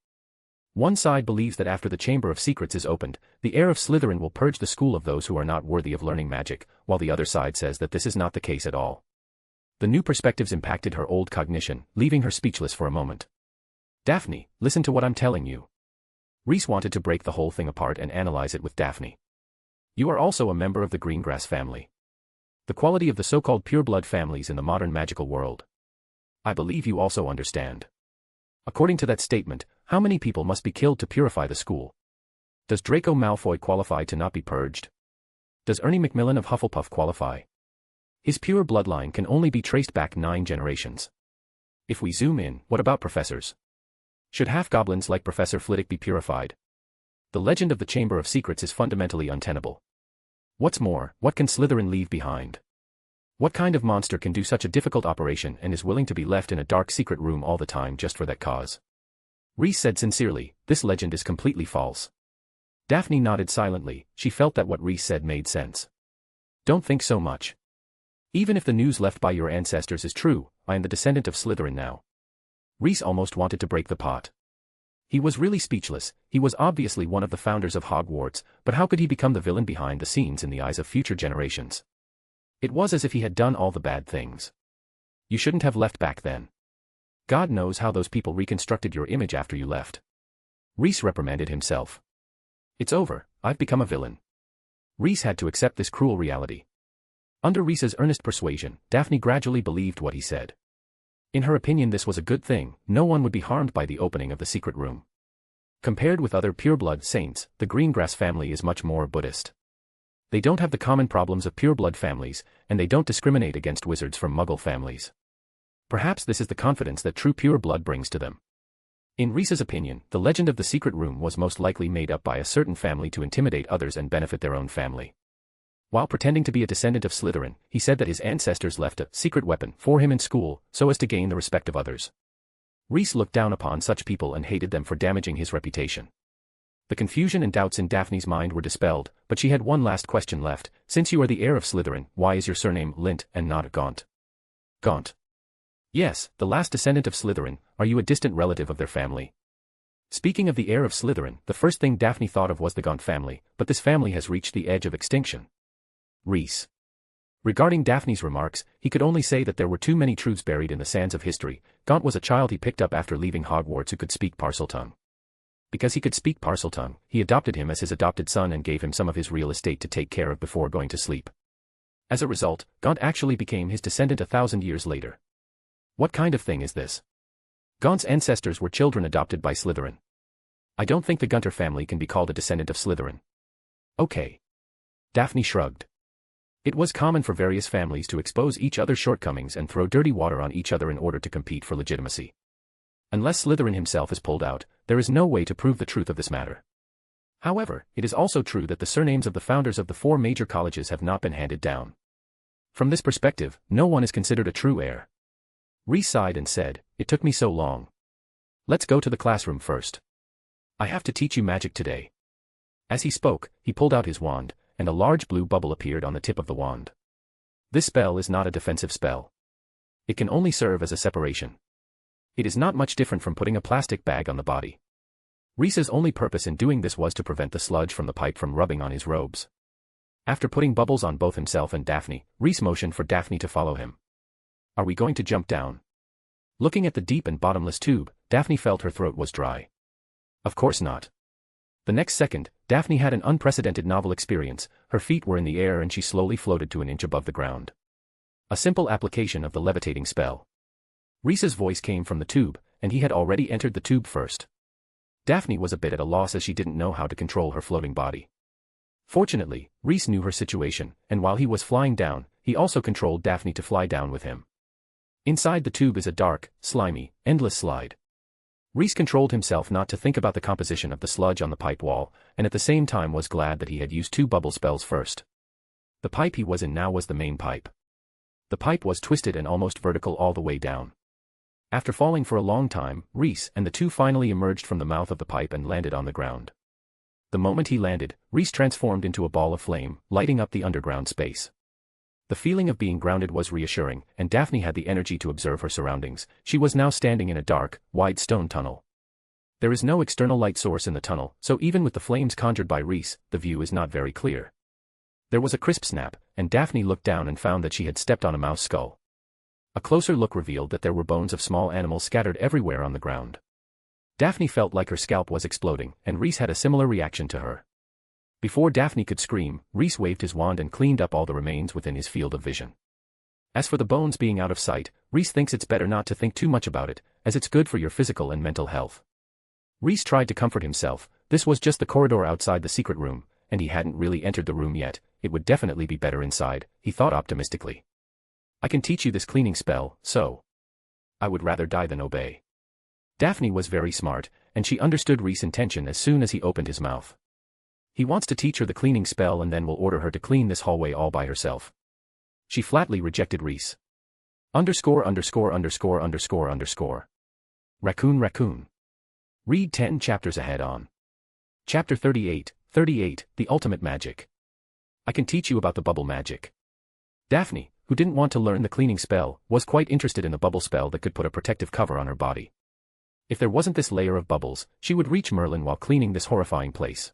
One side believes that after the Chamber of Secrets is opened, the heir of Slytherin will purge the school of those who are not worthy of learning magic, while the other side says that this is not the case at all. The new perspectives impacted her old cognition, leaving her speechless for a moment. Daphne, listen to what I'm telling you. Rhys wanted to break the whole thing apart and analyze it with Daphne. You are also a member of the Greengrass family. The quality of the so-called pureblood families in the modern magical world. I believe you also understand. According to that statement, how many people must be killed to purify the school? Does Draco Malfoy qualify to not be purged? Does Ernie McMillan of Hufflepuff qualify? His pure bloodline can only be traced back 9 generations. If we zoom in, what about professors? Should half-goblins like Professor Flitwick be purified? The legend of the Chamber of Secrets is fundamentally untenable. What's more, what can Slytherin leave behind? What kind of monster can do such a difficult operation and is willing to be left in a dark secret room all the time just for that cause? Rhys said sincerely, this legend is completely false. Daphne nodded silently, she felt that what Rhys said made sense. Don't think so much. Even if the news left by your ancestors is true, I am the descendant of Slytherin now. Rhys almost wanted to break the pot. He was really speechless. He was obviously one of the founders of Hogwarts, but how could he become the villain behind the scenes in the eyes of future generations? It was as if he had done all the bad things. You shouldn't have left back then. God knows how those people reconstructed your image after you left. Rhys reprimanded himself. It's over, I've become a villain. Rhys had to accept this cruel reality. Under Rhys's earnest persuasion, Daphne gradually believed what he said. In her opinion, this was a good thing. No one would be harmed by the opening of the secret room. Compared with other pureblood saints, the Greengrass family is much more Buddhist. They don't have the common problems of pureblood families, and they don't discriminate against wizards from Muggle families. Perhaps this is the confidence that true pure blood brings to them. In Rhys's opinion, the legend of the secret room was most likely made up by a certain family to intimidate others and benefit their own family. While pretending to be a descendant of Slytherin, he said that his ancestors left a secret weapon for him in school, so as to gain the respect of others. Rhys looked down upon such people and hated them for damaging his reputation. The confusion and doubts in Daphne's mind were dispelled, but she had one last question left. Since you are the heir of Slytherin, why is your surname Lint and not Gaunt? Gaunt. Yes, the last descendant of Slytherin. Are you a distant relative of their family? Speaking of the heir of Slytherin, the first thing Daphne thought of was the Gaunt family, but this family has reached the edge of extinction. Rhys. Regarding Daphne's remarks, he could only say that there were too many truths buried in the sands of history. Gaunt was a child he picked up after leaving Hogwarts who could speak Parseltongue. Because he could speak Parseltongue, he adopted him as his adopted son and gave him some of his real estate to take care of before going to sleep. As a result, Gaunt actually became his descendant 1,000 years later. What kind of thing is this? Gaunt's ancestors were children adopted by Slytherin. I don't think the Gunter family can be called a descendant of Slytherin. Okay. Daphne shrugged. It was common for various families to expose each other's shortcomings and throw dirty water on each other in order to compete for legitimacy. Unless Slytherin himself is pulled out, there is no way to prove the truth of this matter. However, it is also true that the surnames of the founders of the 4 major colleges have not been handed down. From this perspective, no one is considered a true heir. Rhys sighed and said, "It took me so long. Let's go to the classroom first. I have to teach you magic today." As he spoke, he pulled out his wand, and a large blue bubble appeared on the tip of the wand. This spell is not a defensive spell. It can only serve as a separation. It is not much different from putting a plastic bag on the body. Rhys's only purpose in doing this was to prevent the sludge from the pipe from rubbing on his robes. After putting bubbles on both himself and Daphne, Rhys motioned for Daphne to follow him. Are we going to jump down? Looking at the deep and bottomless tube, Daphne felt her throat was dry. Of course not. The next second, Daphne had an unprecedented novel experience. Her feet were in the air and she slowly floated to an inch above the ground. A simple application of the levitating spell. Rhys's voice came from the tube, and he had already entered the tube first. Daphne was a bit at a loss as she didn't know how to control her floating body. Fortunately, Rhys knew her situation, and while he was flying down, he also controlled Daphne to fly down with him. Inside the tube is a dark, slimy, endless slide. Rhys controlled himself not to think about the composition of the sludge on the pipe wall, and at the same time was glad that he had used 2 bubble spells first. The pipe he was in now was the main pipe. The pipe was twisted and almost vertical all the way down. After falling for a long time, Rhys and the 2 finally emerged from the mouth of the pipe and landed on the ground. The moment he landed, Rhys transformed into a ball of flame, lighting up the underground space. The feeling of being grounded was reassuring, and Daphne had the energy to observe her surroundings. She was now standing in a dark, wide stone tunnel. There is no external light source in the tunnel, so even with the flames conjured by Rhys, the view is not very clear. There was a crisp snap, and Daphne looked down and found that she had stepped on a mouse skull. A closer look revealed that there were bones of small animals scattered everywhere on the ground. Daphne felt like her scalp was exploding, and Rhys had a similar reaction to her. Before Daphne could scream, Rhys waved his wand and cleaned up all the remains within his field of vision. As for the bones being out of sight, Rhys thinks it's better not to think too much about it, as it's good for your physical and mental health. Rhys tried to comfort himself. This was just the corridor outside the secret room, and he hadn't really entered the room yet. It would definitely be better inside, he thought optimistically. I can teach you this cleaning spell, so I would rather die than obey. Daphne was very smart, and she understood Rhys' intention as soon as he opened his mouth. He wants to teach her the cleaning spell and then will order her to clean this hallway all by herself. She flatly rejected Rhys. _________. Raccoon. Read 10 chapters ahead on Chapter 38, The Ultimate Magic. I can teach you about the bubble magic. Daphne, who didn't want to learn the cleaning spell, was quite interested in the bubble spell that could put a protective cover on her body. If there wasn't this layer of bubbles, she would reach McMillan while cleaning this horrifying place.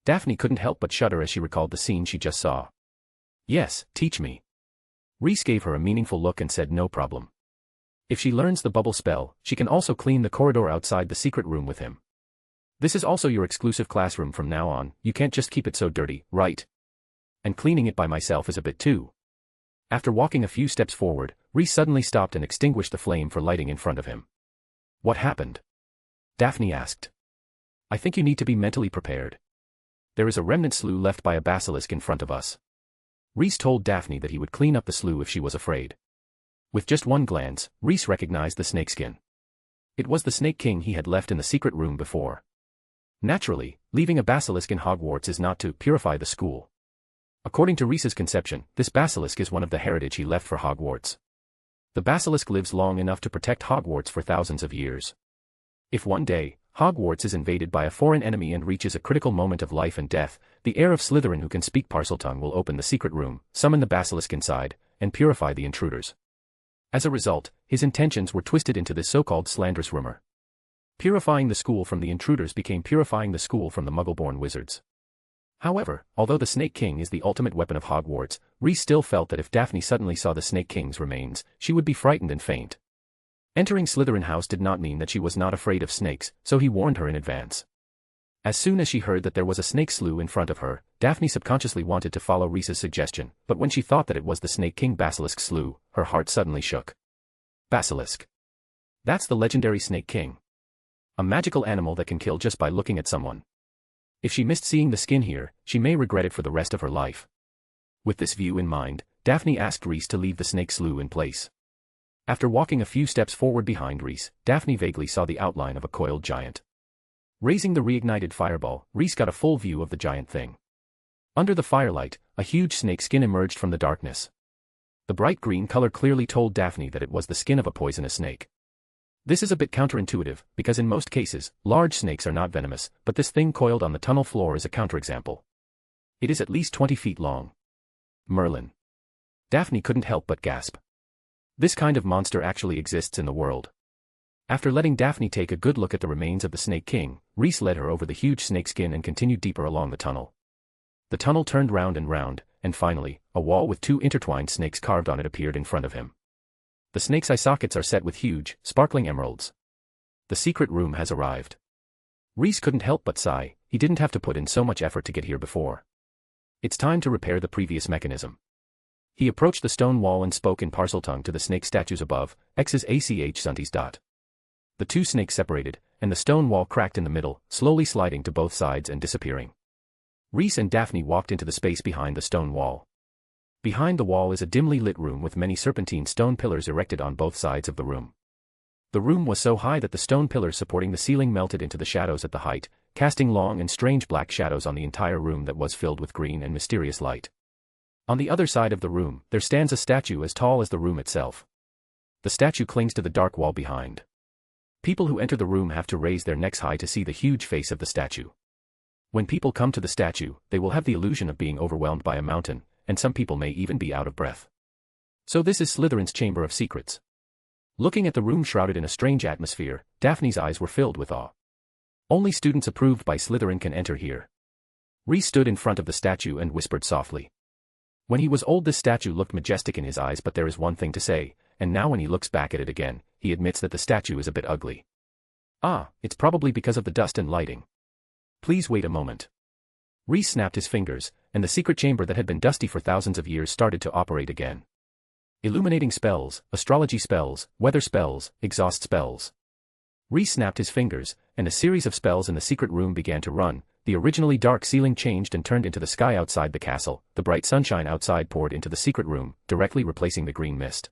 Daphne couldn't help but shudder as she recalled the scene she just saw. Yes, teach me. Rhys gave her a meaningful look and said no problem. If she learns the bubble spell, she can also clean the corridor outside the secret room with him. This is also your exclusive classroom from now on. You can't just keep it so dirty, right? And cleaning it by myself is a bit too. After walking a few steps forward, Rhys suddenly stopped and extinguished the flame for lighting in front of him. What happened? Daphne asked. I think you need to be mentally prepared. There is a remnant slough left by a basilisk in front of us. Rhys told Daphne that he would clean up the slough if she was afraid. With just one glance, Rhys recognized the snakeskin. It was the Snake King he had left in the secret room before. Naturally, leaving a basilisk in Hogwarts is not to purify the school. According to Rhys's conception, this basilisk is one of the heritage he left for Hogwarts. The basilisk lives long enough to protect Hogwarts for thousands of years. If one day, Hogwarts is invaded by a foreign enemy and reaches a critical moment of life and death, the heir of Slytherin who can speak Parseltongue will open the secret room, summon the basilisk inside, and purify the intruders. As a result, his intentions were twisted into this so-called slanderous rumor. Purifying the school from the intruders became purifying the school from the Muggle-born wizards. However, although the Snake King is the ultimate weapon of Hogwarts, Rhys still felt that if Daphne suddenly saw the Snake King's remains, she would be frightened and faint. Entering Slytherin House did not mean that she was not afraid of snakes, so he warned her in advance. As soon as she heard that there was a snake slough in front of her, Daphne subconsciously wanted to follow Rhys's suggestion, but when she thought that it was the Snake King Basilisk slough, her heart suddenly shook. Basilisk. That's the legendary Snake King. A magical animal that can kill just by looking at someone. If she missed seeing the skin here, she may regret it for the rest of her life. With this view in mind, Daphne asked Rhys to leave the snake slough in place. After walking a few steps forward behind Rhys, Daphne vaguely saw the outline of a coiled giant. Raising the reignited fireball, Rhys got a full view of the giant thing. Under the firelight, a huge snake skin emerged from the darkness. The bright green color clearly told Daphne that it was the skin of a poisonous snake. This is a bit counterintuitive, because in most cases, large snakes are not venomous, but this thing coiled on the tunnel floor is a counterexample. It is at least 20 feet long. Merlin. Daphne couldn't help but gasp. This kind of monster actually exists in the world. After letting Daphne take a good look at the remains of the Snake King, Reese led her over the huge snakeskin and continued deeper along the tunnel. The tunnel turned round, and finally, a wall with 2 intertwined snakes carved on it appeared in front of him. The snake's eye sockets are set with huge, sparkling emeralds. The secret room has arrived. Reese couldn't help but sigh. He didn't have to put in so much effort to get here before. It's time to repair the previous mechanism. He approached the stone wall and spoke in Parseltongue to the snake statues above, X's ACH Sunties. The 2 snakes separated, and the stone wall cracked in the middle, slowly sliding to both sides and disappearing. Reese and Daphne walked into the space behind the stone wall. Behind the wall is a dimly lit room with many serpentine stone pillars erected on both sides of the room. The room was so high that the stone pillars supporting the ceiling melted into the shadows at the height, casting long and strange black shadows on the entire room that was filled with green and mysterious light. On the other side of the room, there stands a statue as tall as the room itself. The statue clings to the dark wall behind. People who enter the room have to raise their necks high to see the huge face of the statue. When people come to the statue, they will have the illusion of being overwhelmed by a mountain, and some people may even be out of breath. So this is Slytherin's Chamber of Secrets. Looking at the room shrouded in a strange atmosphere, Daphne's eyes were filled with awe. Only students approved by Slytherin can enter here. Reese stood in front of the statue and whispered softly. When he was old, this statue looked majestic in his eyes, but there is one thing to say, and now when he looks back at it again, he admits that the statue is a bit ugly. Ah, it's probably because of the dust and lighting. Please wait a moment. Reese snapped his fingers, and the secret chamber that had been dusty for thousands of years started to operate again. Illuminating spells, astrology spells, weather spells, exhaust spells. Reese snapped his fingers, and a series of spells in the secret room began to run. The originally dark ceiling changed and turned into the sky outside the castle. The bright sunshine outside poured into the secret room, directly replacing the green mist.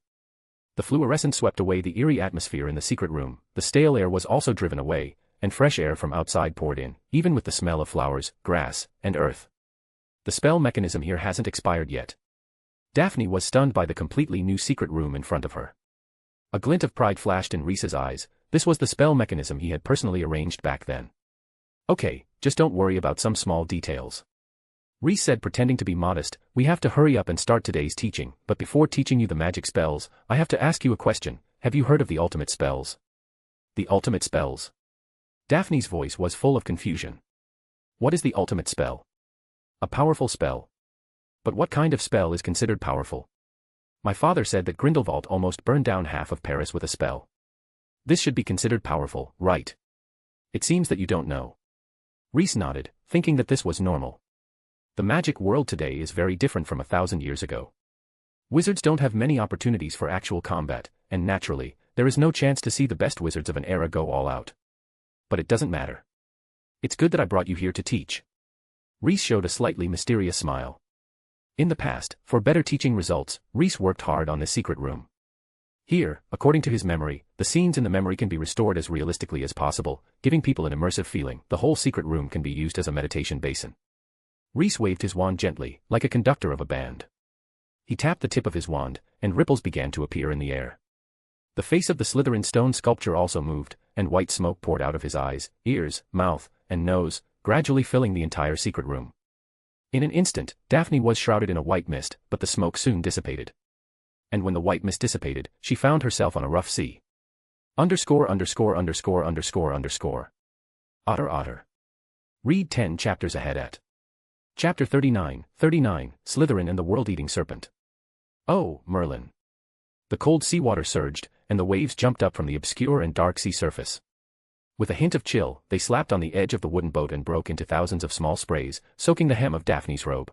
The fluorescent swept away the eerie atmosphere in the secret room. The stale air was also driven away, and fresh air from outside poured in, even with the smell of flowers, grass, and earth. The spell mechanism here hasn't expired yet. Daphne was stunned by the completely new secret room in front of her. A glint of pride flashed in Reese's eyes. This was the spell mechanism he had personally arranged back then. Okay, just don't worry about some small details. Reese said, pretending to be modest. We have to hurry up and start today's teaching, but before teaching you the magic spells, I have to ask you a question. Have you heard of the ultimate spells? The ultimate spells? Daphne's voice was full of confusion. What is the ultimate spell? A powerful spell. But what kind of spell is considered powerful? My father said that Grindelwald almost burned down half of Paris with a spell. This should be considered powerful, right? It seems that you don't know. Reese nodded, thinking that this was normal. The magic world today is very different from 1,000 years ago. Wizards don't have many opportunities for actual combat, and naturally, there is no chance to see the best wizards of an era go all out. But it doesn't matter. It's good that I brought you here to teach. Reese showed a slightly mysterious smile. In the past, for better teaching results, Reese worked hard on this secret room. Here, according to his memory, the scenes in the memory can be restored as realistically as possible, giving people an immersive feeling. The whole secret room can be used as a meditation basin. Reese waved his wand gently, like a conductor of a band. He tapped the tip of his wand, and ripples began to appear in the air. The face of the Slytherin stone sculpture also moved, and white smoke poured out of his eyes, ears, mouth, and nose, gradually filling the entire secret room. In an instant, Daphne was shrouded in a white mist, but the smoke soon dissipated. And when the white mist dissipated, she found herself on a rough sea. ________. Otter Otter. Read 10 chapters ahead at Chapter 39, Slytherin and the World-Eating Serpent. Oh, Merlin. The cold seawater surged, and the waves jumped up from the obscure and dark sea surface. With a hint of chill, they slapped on the edge of the wooden boat and broke into thousands of small sprays, soaking the hem of Daphne's robe.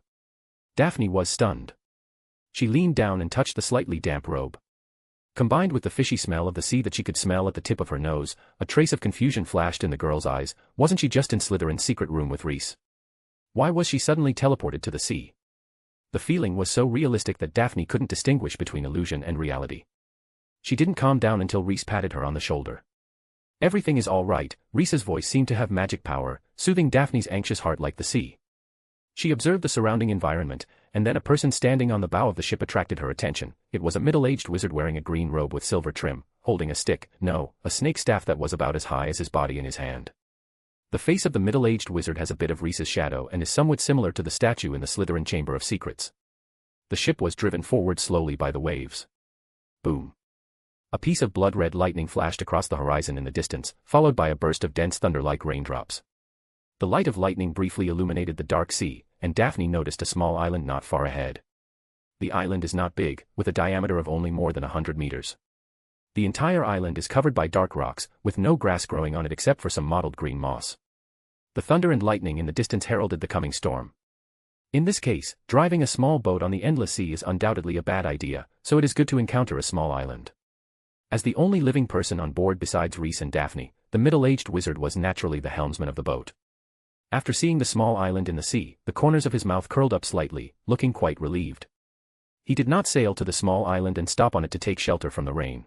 Daphne was stunned. She leaned down and touched the slightly damp robe. Combined with the fishy smell of the sea that she could smell at the tip of her nose, a trace of confusion flashed in the girl's eyes. Wasn't she just in Slytherin's secret room with Reese? Why was she suddenly teleported to the sea? The feeling was so realistic that Daphne couldn't distinguish between illusion and reality. She didn't calm down until Reese patted her on the shoulder. Everything is all right. Reese's voice seemed to have magic power, soothing Daphne's anxious heart like the sea. She observed the surrounding environment, and then a person standing on the bow of the ship attracted her attention. It was a middle-aged wizard wearing a green robe with silver trim, holding a stick, no, a snake staff that was about as high as his body in his hand. The face of the middle-aged wizard has a bit of Reese's shadow and is somewhat similar to the statue in the Slytherin Chamber of Secrets. The ship was driven forward slowly by the waves. Boom. A piece of blood-red lightning flashed across the horizon in the distance, followed by a burst of dense thunder-like raindrops. The light of lightning briefly illuminated the dark sea, and Daphne noticed a small island not far ahead. The island is not big, with a diameter of only more than 100 meters. The entire island is covered by dark rocks, with no grass growing on it except for some mottled green moss. The thunder and lightning in the distance heralded the coming storm. In this case, driving a small boat on the endless sea is undoubtedly a bad idea, so it is good to encounter a small island. As the only living person on board besides Rhys and Daphne, the middle-aged wizard was naturally the helmsman of the boat. After seeing the small island in the sea, the corners of his mouth curled up slightly, looking quite relieved. He did not sail to the small island and stop on it to take shelter from the rain.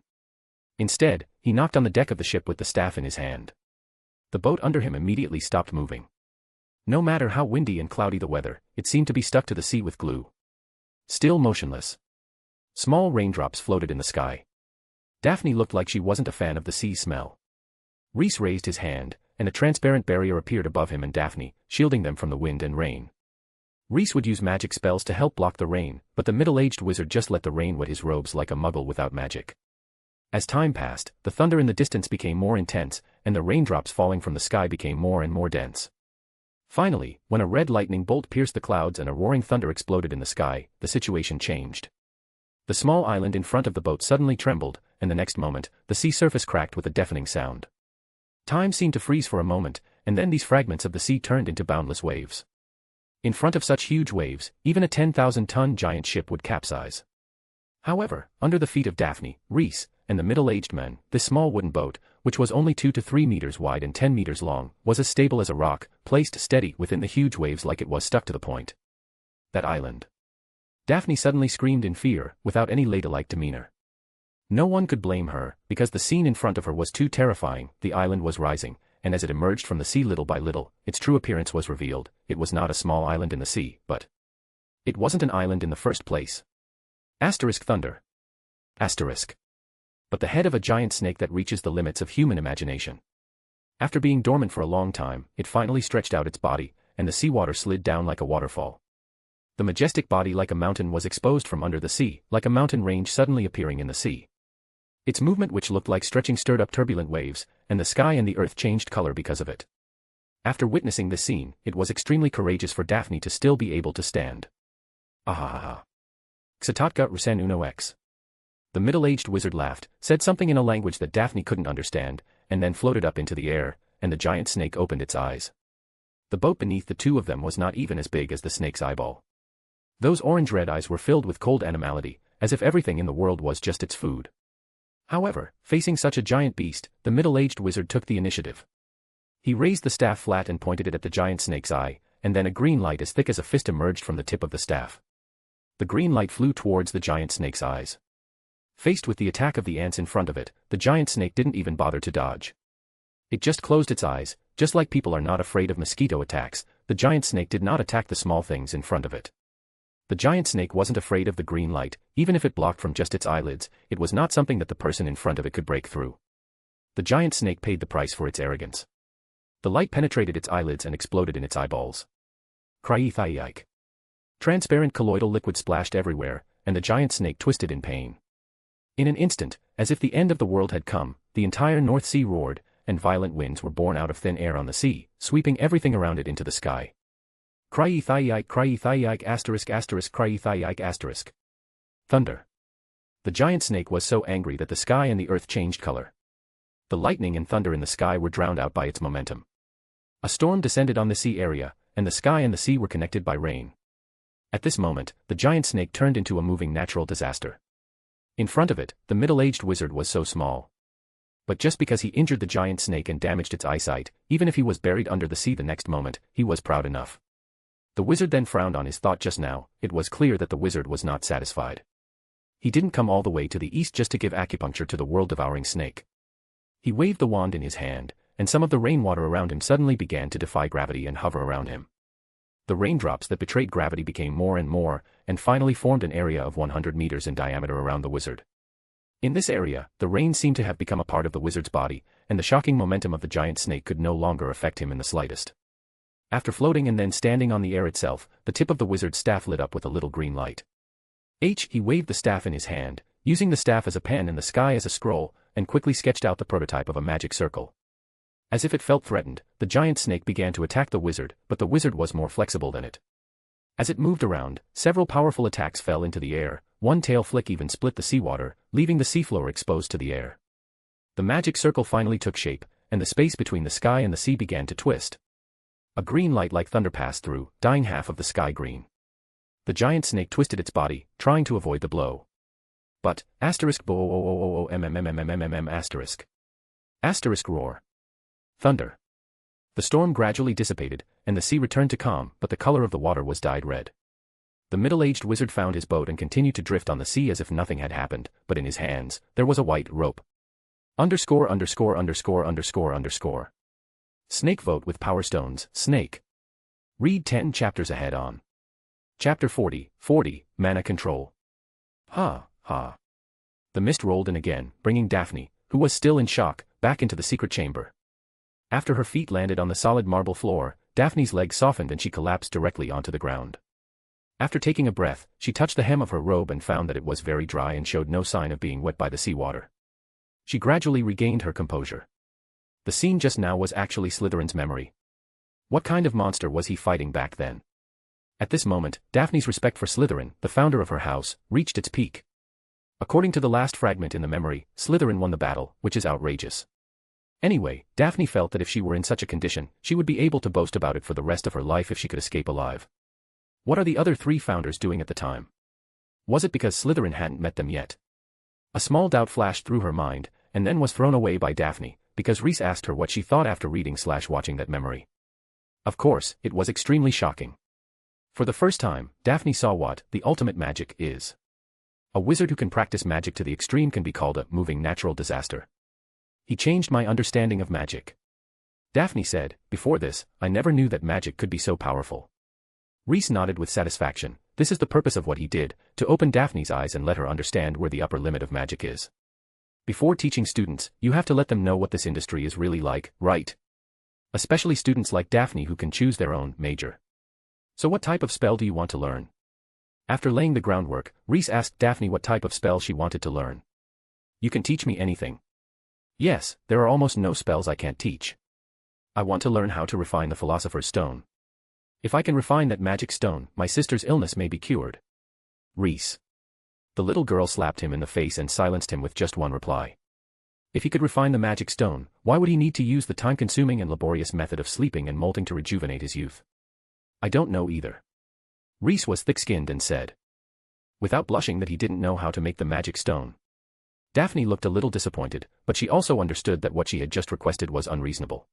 Instead, he knocked on the deck of the ship with the staff in his hand. The boat under him immediately stopped moving. No matter how windy and cloudy the weather, it seemed to be stuck to the sea with glue. Still motionless. Small raindrops floated in the sky. Daphne looked like she wasn't a fan of the sea smell. Rhys raised his hand, and a transparent barrier appeared above him and Daphne, shielding them from the wind and rain. Rhys would use magic spells to help block the rain, but the middle-aged wizard just let the rain wet his robes like a muggle without magic. As time passed, the thunder in the distance became more intense, and the raindrops falling from the sky became more and more dense. Finally, when a red lightning bolt pierced the clouds and a roaring thunder exploded in the sky, the situation changed. The small island in front of the boat suddenly trembled, and the next moment, the sea surface cracked with a deafening sound. Time seemed to freeze for a moment, and then these fragments of the sea turned into boundless waves. In front of such huge waves, even a 10,000-ton giant ship would capsize. However, under the feet of Daphne, Rhys, and the middle-aged man, this small wooden boat, which was only 2 to 3 meters wide and 10 meters long, was as stable as a rock, placed steady within the huge waves like it was stuck to the point. That island. Daphne suddenly screamed in fear, without any ladylike demeanor. No one could blame her, because the scene in front of her was too terrifying. The island was rising, and as it emerged from the sea little by little, its true appearance was revealed. It was not a small island in the sea, but it wasn't an island in the first place. Thunder. But the head of a giant snake that reaches the limits of human imagination. After being dormant for a long time, it finally stretched out its body, and the seawater slid down like a waterfall. The majestic body like a mountain was exposed from under the sea, like a mountain range suddenly appearing in the sea. Its movement, which looked like stretching, stirred up turbulent waves, and the sky and the earth changed color because of it. After witnessing this scene, it was extremely courageous for Daphne to still be able to stand. Ahahaha. Xatatka Rusen Uno X. The middle-aged wizard laughed, said something in a language that Daphne couldn't understand, and then floated up into the air, and the giant snake opened its eyes. The boat beneath the two of them was not even as big as the snake's eyeball. Those orange-red eyes were filled with cold animality, as if everything in the world was just its food. However, facing such a giant beast, the middle-aged wizard took the initiative. He raised the staff flat and pointed it at the giant snake's eye, and then a green light as thick as a fist emerged from the tip of the staff. The green light flew towards the giant snake's eyes. Faced with the attack of the ants in front of it, the giant snake didn't even bother to dodge. It just closed its eyes. Just like people are not afraid of mosquito attacks, the giant snake did not attack the small things in front of it. The giant snake wasn't afraid of the green light. Even if it blocked from just its eyelids, it was not something that the person in front of it could break through. The giant snake paid the price for its arrogance. The light penetrated its eyelids and exploded in its eyeballs. Cry-thai-ike. Transparent colloidal liquid splashed everywhere, and the giant snake twisted in pain. In an instant, as if the end of the world had come, the entire North Sea roared, and violent winds were born out of thin air on the sea, sweeping everything around it into the sky. Cry-thai-ike, cry-thai-ike, cry-thai-ike. Thunder. The giant snake was so angry that the sky and the earth changed color. The lightning and thunder in the sky were drowned out by its momentum. A storm descended on the sea area, and the sky and the sea were connected by rain. At this moment, the giant snake turned into a moving natural disaster. In front of it, the middle-aged wizard was so small. But just because he injured the giant snake and damaged its eyesight, even if he was buried under the sea the next moment, he was proud enough. The wizard then frowned on his thought just now. It was clear that the wizard was not satisfied. He didn't come all the way to the east just to give acupuncture to the world-devouring snake. He waved the wand in his hand, and some of the rainwater around him suddenly began to defy gravity and hover around him. The raindrops that betrayed gravity became more and more, and finally formed an area of 100 meters in diameter around the wizard. In this area, the rain seemed to have become a part of the wizard's body, and the shocking momentum of the giant snake could no longer affect him in the slightest. After floating and then standing on the air itself, the tip of the wizard's staff lit up with a little green light. He waved the staff in his hand, using the staff as a pen and the sky as a scroll, and quickly sketched out the prototype of a magic circle. As if it felt threatened, the giant snake began to attack the wizard, but the wizard was more flexible than it. As it moved around, several powerful attacks fell into the air, one tail flick even split the seawater, leaving the seafloor exposed to the air. The magic circle finally took shape, and the space between the sky and the sea began to twist. A green light like thunder passed through, dyeing half of the sky green. The giant snake twisted its body, trying to avoid the blow. But, asterisk roar. Thunder. The storm gradually dissipated, and the sea returned to calm, but the color of the water was dyed red. The middle-aged wizard found his boat and continued to drift on the sea as if nothing had happened, but in his hands, there was a white rope. __________. Snake vote with power stones, snake. Read 10 chapters ahead on. Chapter 40, Mana Control. Ha. The mist rolled in again, bringing Daphne, who was still in shock, back into the secret chamber. After her feet landed on the solid marble floor, Daphne's legs softened and she collapsed directly onto the ground. After taking a breath, she touched the hem of her robe and found that it was very dry and showed no sign of being wet by the seawater. She gradually regained her composure. The scene just now was actually Slytherin's memory. What kind of monster was he fighting back then? At this moment, Daphne's respect for Slytherin, the founder of her house, reached its peak. According to the last fragment in the memory, Slytherin won the battle, which is outrageous. Anyway, Daphne felt that if she were in such a condition, she would be able to boast about it for the rest of her life if she could escape alive. What are the other three founders doing at the time? Was it because Slytherin hadn't met them yet? A small doubt flashed through her mind, and then was thrown away by Daphne, because Rhys asked her what she thought after reading/watching that memory. Of course, it was extremely shocking. For the first time, Daphne saw what the ultimate magic is. A wizard who can practice magic to the extreme can be called a moving natural disaster. He changed my understanding of magic. Daphne said, before this, I never knew that magic could be so powerful. Rhys nodded with satisfaction. This is the purpose of what he did, to open Daphne's eyes and let her understand where the upper limit of magic is. Before teaching students, you have to let them know what this industry is really like, right? Especially students like Daphne who can choose their own major. So what type of spell do you want to learn? After laying the groundwork, Rhys asked Daphne what type of spell she wanted to learn. You can teach me anything. Yes, there are almost no spells I can't teach. I want to learn how to refine the Philosopher's Stone. If I can refine that magic stone, my sister's illness may be cured. Rhys. The little girl slapped him in the face and silenced him with just one reply. If he could refine the magic stone, why would he need to use the time-consuming and laborious method of sleeping and molting to rejuvenate his youth? I don't know either. Rhys was thick-skinned and said, without blushing, that he didn't know how to make the magic stone. Daphne looked a little disappointed, but she also understood that what she had just requested was unreasonable.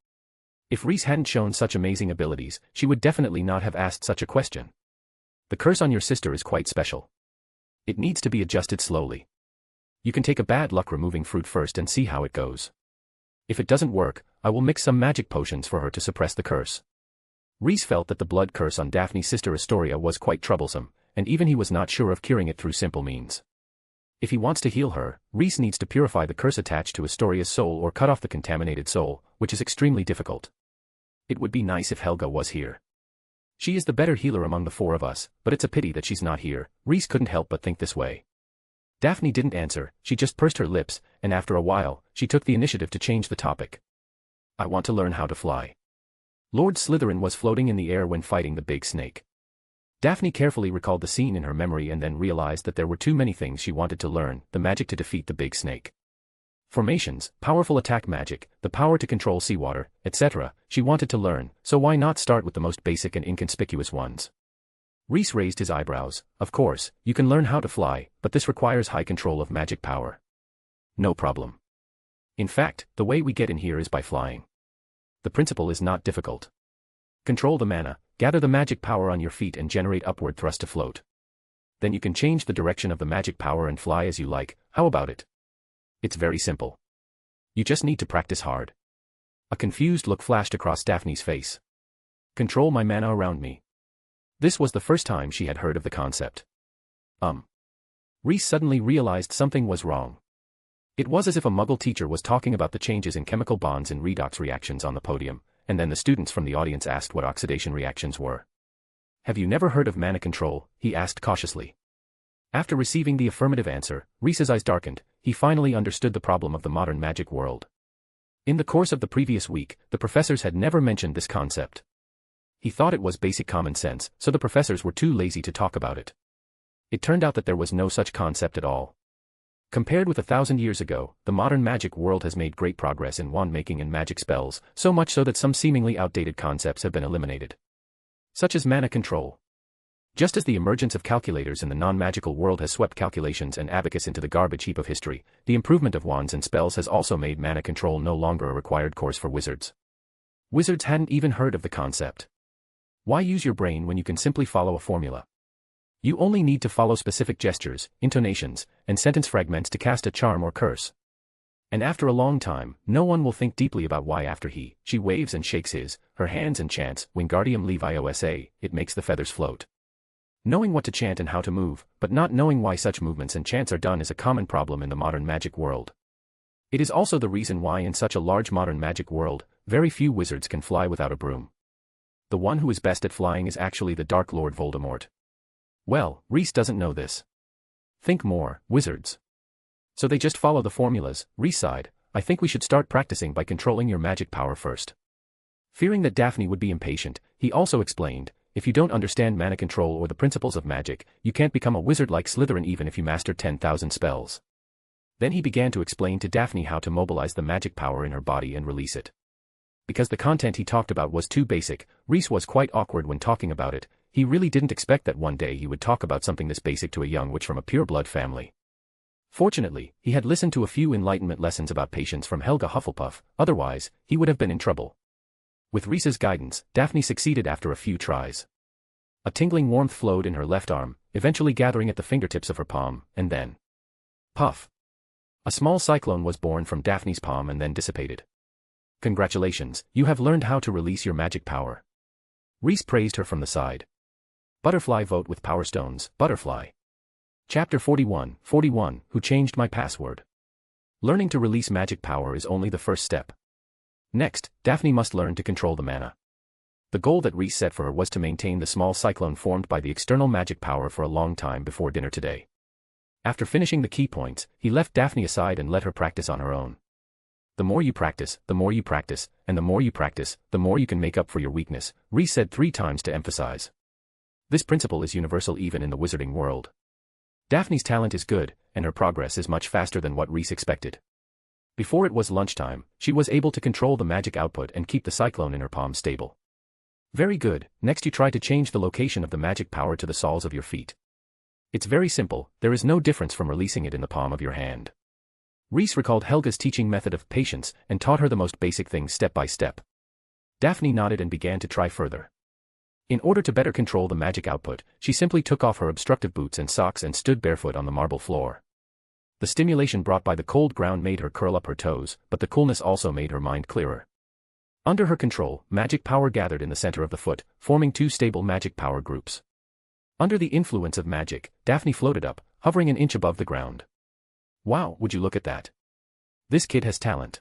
If Rhys hadn't shown such amazing abilities, she would definitely not have asked such a question. The curse on your sister is quite special. It needs to be adjusted slowly. You can take a bad luck removing fruit first and see how it goes. If it doesn't work, I will mix some magic potions for her to suppress the curse. Rhys felt that the blood curse on Daphne's sister Astoria was quite troublesome, and even he was not sure of curing it through simple means. If he wants to heal her, Rhys needs to purify the curse attached to Astoria's soul or cut off the contaminated soul, which is extremely difficult. It would be nice if Helga was here. She is the better healer among the four of us, but it's a pity that she's not here. Rhys couldn't help but think this way. Daphne didn't answer, she just pursed her lips, and after a while, she took the initiative to change the topic. I want to learn how to fly. Lord Slytherin was floating in the air when fighting the big snake. Daphne carefully recalled the scene in her memory and then realized that there were too many things she wanted to learn: the magic to defeat the big snake, formations, powerful attack magic, the power to control seawater, etc. She wanted to learn, so why not start with the most basic and inconspicuous ones? Rhys raised his eyebrows. Of course, you can learn how to fly, but this requires high control of magic power. No problem. In fact, the way we get in here is by flying. The principle is not difficult. Control the mana, gather the magic power on your feet and generate upward thrust to float. Then you can change the direction of the magic power and fly as you like. How about it? It's very simple. You just need to practice hard. A confused look flashed across Daphne's face. Control my mana around me. This was the first time she had heard of the concept. Rhys suddenly realized something was wrong. It was as if a Muggle teacher was talking about the changes in chemical bonds in redox reactions on the podium, and then the students from the audience asked what oxidation reactions were. Have you never heard of mana control? He asked cautiously. After receiving the affirmative answer, Reese's eyes darkened. He finally understood the problem of the modern magic world. In the course of the previous week, the professors had never mentioned this concept. He thought it was basic common sense, so the professors were too lazy to talk about it. It turned out that there was no such concept at all. Compared with 1,000 years ago, the modern magic world has made great progress in wand making and magic spells, so much so that some seemingly outdated concepts have been eliminated. Such as mana control. Just as the emergence of calculators in the non-magical world has swept calculations and abacus into the garbage heap of history, the improvement of wands and spells has also made mana control no longer a required course for wizards. Wizards hadn't even heard of the concept. Why use your brain when you can simply follow a formula? You only need to follow specific gestures, intonations, and sentence fragments to cast a charm or curse. And after a long time, no one will think deeply about why after she waves and shakes her hands and chants, Wingardium Leviosa, it makes the feathers float. Knowing what to chant and how to move, but not knowing why such movements and chants are done is a common problem in the modern magic world. It is also the reason why in such a large modern magic world, very few wizards can fly without a broom. The one who is best at flying is actually the Dark Lord Voldemort. Well, Reese doesn't know this. Think more, wizards. So they just follow the formulas. Reese sighed, I think we should start practicing by controlling your magic power first. Fearing that Daphne would be impatient, he also explained, if you don't understand mana control or the principles of magic, you can't become a wizard like Slytherin even if you master 10,000 spells. Then he began to explain to Daphne how to mobilize the magic power in her body and release it. Because the content he talked about was too basic, Reese was quite awkward when talking about it. He really didn't expect that one day he would talk about something this basic to a young witch from a pure-blood family. Fortunately, he had listened to a few enlightenment lessons about patience from Helga Hufflepuff, otherwise, he would have been in trouble. With Reese's guidance, Daphne succeeded after a few tries. A tingling warmth flowed in her left arm, eventually gathering at the fingertips of her palm, and then... puff! A small cyclone was born from Daphne's palm and then dissipated. Congratulations, you have learned how to release your magic power. Reese praised her from the side. Butterfly vote with Power Stones, Butterfly. Chapter 41, Who Changed My Password? Learning to release magic power is only the first step. Next, Daphne must learn to control the mana. The goal that Reese set for her was to maintain the small cyclone formed by the external magic power for a long time before dinner today. After finishing the key points, he left Daphne aside and let her practice on her own. The more you practice, the more you practice, and the more you practice, the more you can make up for your weakness, Reese said 3 times to emphasize. This principle is universal even in the wizarding world. Daphne's talent is good, and her progress is much faster than what Reese expected. Before it was lunchtime, she was able to control the magic output and keep the cyclone in her palm stable. Very good, next you try to change the location of the magic power to the soles of your feet. It's very simple, there is no difference from releasing it in the palm of your hand. Reese recalled Helga's teaching method of patience and taught her the most basic things step by step. Daphne nodded and began to try further. In order to better control the magic output, she simply took off her obstructive boots and socks and stood barefoot on the marble floor. The stimulation brought by the cold ground made her curl up her toes, but the coolness also made her mind clearer. Under her control, magic power gathered in the center of the foot, forming 2 stable magic power groups. Under the influence of magic, Daphne floated up, hovering an inch above the ground. Wow, would you look at that? This kid has talent.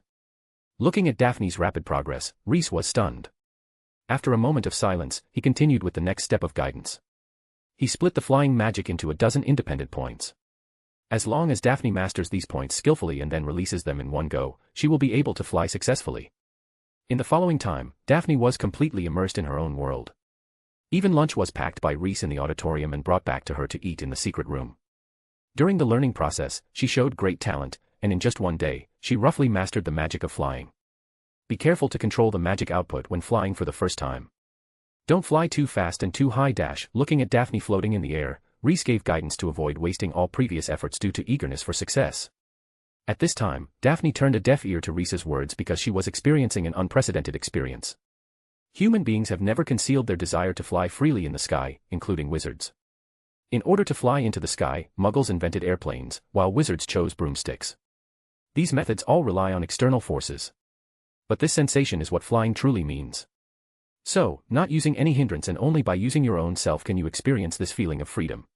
Looking at Daphne's rapid progress, Reese was stunned. After a moment of silence, he continued with the next step of guidance. He split the flying magic into a dozen independent points. As long as Daphne masters these points skillfully and then releases them in one go, she will be able to fly successfully. In the following time, Daphne was completely immersed in her own world. Even lunch was packed by Reese in the auditorium and brought back to her to eat in the secret room. During the learning process, she showed great talent, and in just one day, she roughly mastered the magic of flying. Be careful to control the magic output when flying for the first time. Don't fly too fast and too high. Looking at Daphne floating in the air, Reese gave guidance to avoid wasting all previous efforts due to eagerness for success. At this time, Daphne turned a deaf ear to Reese's words because she was experiencing an unprecedented experience. Human beings have never concealed their desire to fly freely in the sky, including wizards. In order to fly into the sky, Muggles invented airplanes, while wizards chose broomsticks. These methods all rely on external forces. But this sensation is what flying truly means. So, not using any hindrance and only by using your own self can you experience this feeling of freedom.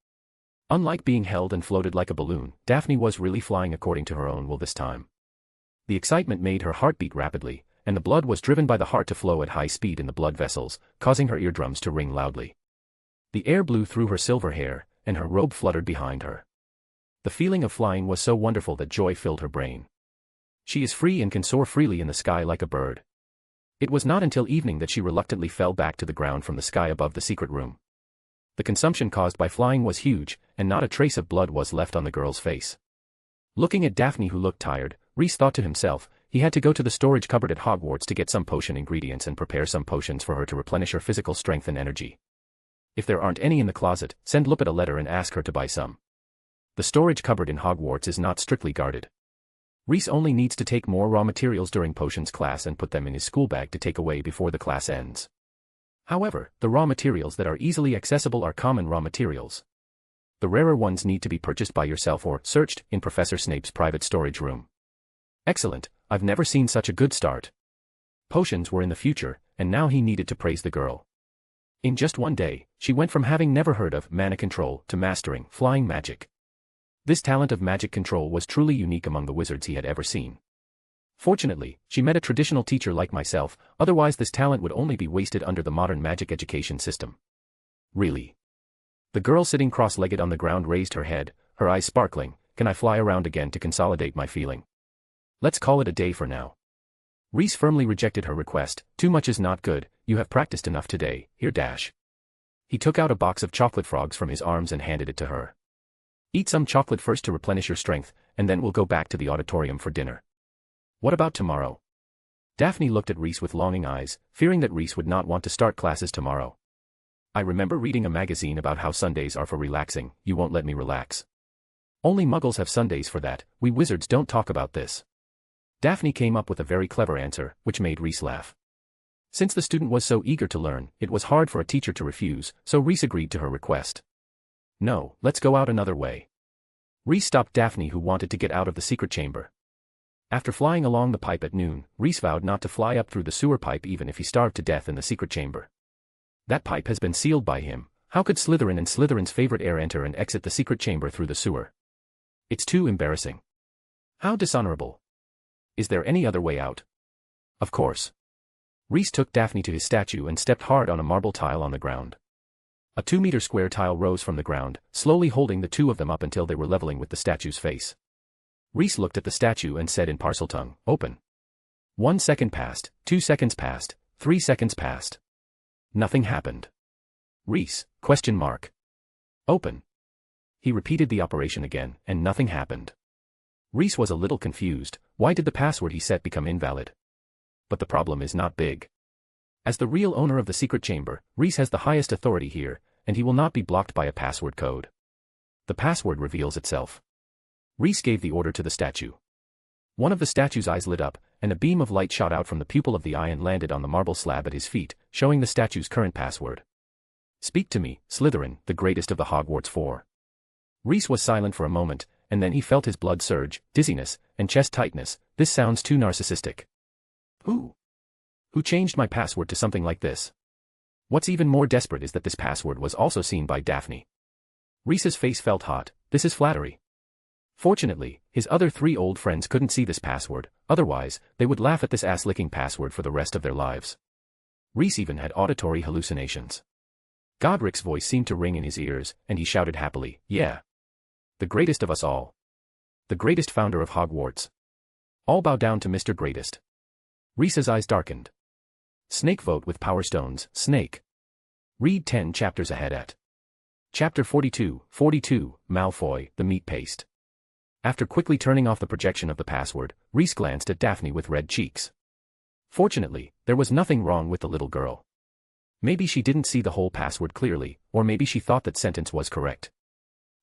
Unlike being held and floated like a balloon, Daphne was really flying according to her own will this time. The excitement made her heart beat rapidly, and the blood was driven by the heart to flow at high speed in the blood vessels, causing her eardrums to ring loudly. The air blew through her silver hair, and her robe fluttered behind her. The feeling of flying was so wonderful that joy filled her brain. She is free and can soar freely in the sky like a bird. It was not until evening that she reluctantly fell back to the ground from the sky above the secret room. The consumption caused by flying was huge, and not a trace of blood was left on the girl's face. Looking at Daphne, who looked tired, Rhys thought to himself, he had to go to the storage cupboard at Hogwarts to get some potion ingredients and prepare some potions for her to replenish her physical strength and energy. If there aren't any in the closet, send Lupin a letter and ask her to buy some. The storage cupboard in Hogwarts is not strictly guarded. Rhys only needs to take more raw materials during potions class and put them in his school bag to take away before the class ends. However, the raw materials that are easily accessible are common raw materials. The rarer ones need to be purchased by yourself or searched in Professor Snape's private storage room. Excellent, I've never seen such a good start. Potions were in the future, and now he needed to praise the girl. In just one day, she went from having never heard of mana control to mastering flying magic. This talent of magic control was truly unique among the wizards he had ever seen. Fortunately, she met a traditional teacher like myself, otherwise this talent would only be wasted under the modern magic education system. Really? The girl sitting cross-legged on the ground raised her head, her eyes sparkling. Can I fly around again to consolidate my feeling? Let's call it a day for now. Rhys firmly rejected her request. Too much is not good, you have practiced enough today, here dash. He took out a box of chocolate frogs from his arms and handed it to her. Eat some chocolate first to replenish your strength, and then we'll go back to the auditorium for dinner. What about tomorrow? Daphne looked at Rhys with longing eyes, fearing that Rhys would not want to start classes tomorrow. I remember reading a magazine about how Sundays are for relaxing. You won't let me relax. Only Muggles have Sundays for that, we wizards don't talk about this. Daphne came up with a very clever answer, which made Rhys laugh. Since the student was so eager to learn, it was hard for a teacher to refuse, so Rhys agreed to her request. No, let's go out another way. Rhys stopped Daphne, who wanted to get out of the secret chamber. After flying along the pipe at noon, Rhys vowed not to fly up through the sewer pipe even if he starved to death in the secret chamber. That pipe has been sealed by him. How could Slytherin and Slytherin's favorite heir enter and exit the secret chamber through the sewer? It's too embarrassing. How dishonorable. Is there any other way out? Of course. Rhys took Daphne to his statue and stepped hard on a marble tile on the ground. A 2-meter square tile rose from the ground, slowly holding the two of them up until they were leveling with the statue's face. Rhys looked at the statue and said in Parseltongue, "Open." 1 second passed, 2 seconds passed, 3 seconds passed. Nothing happened. Rhys, ? Open. He repeated the operation again, and nothing happened. Rhys was a little confused. Why did the password he set become invalid? But the problem is not big. As the real owner of the secret chamber, Rhys has the highest authority here, and he will not be blocked by a password code. The password reveals itself. Rhys gave the order to the statue. One of the statue's eyes lit up, and a beam of light shot out from the pupil of the eye and landed on the marble slab at his feet, showing the statue's current password. Speak to me, Slytherin, the greatest of the Hogwarts Four. Rhys was silent for a moment, and then he felt his blood surge, dizziness, and chest tightness. This sounds too narcissistic. Who changed my password to something like this? What's even more desperate is that this password was also seen by Daphne. Rhys's face felt hot. This is flattery. Fortunately, his other 3 old friends couldn't see this password, otherwise, they would laugh at this ass-licking password for the rest of their lives. Rhys even had auditory hallucinations. Godric's voice seemed to ring in his ears, and he shouted happily, "Yeah. The greatest of us all. The greatest founder of Hogwarts. All bow down to Mr. Greatest." Rhys's eyes darkened. Snake vote with Power Stones, Snake. Read 10 chapters ahead at Chapter 42, Malfoy, the Meat Paste. After quickly turning off the projection of the password, Rhys glanced at Daphne with red cheeks. Fortunately, there was nothing wrong with the little girl. Maybe she didn't see the whole password clearly, or maybe she thought that sentence was correct.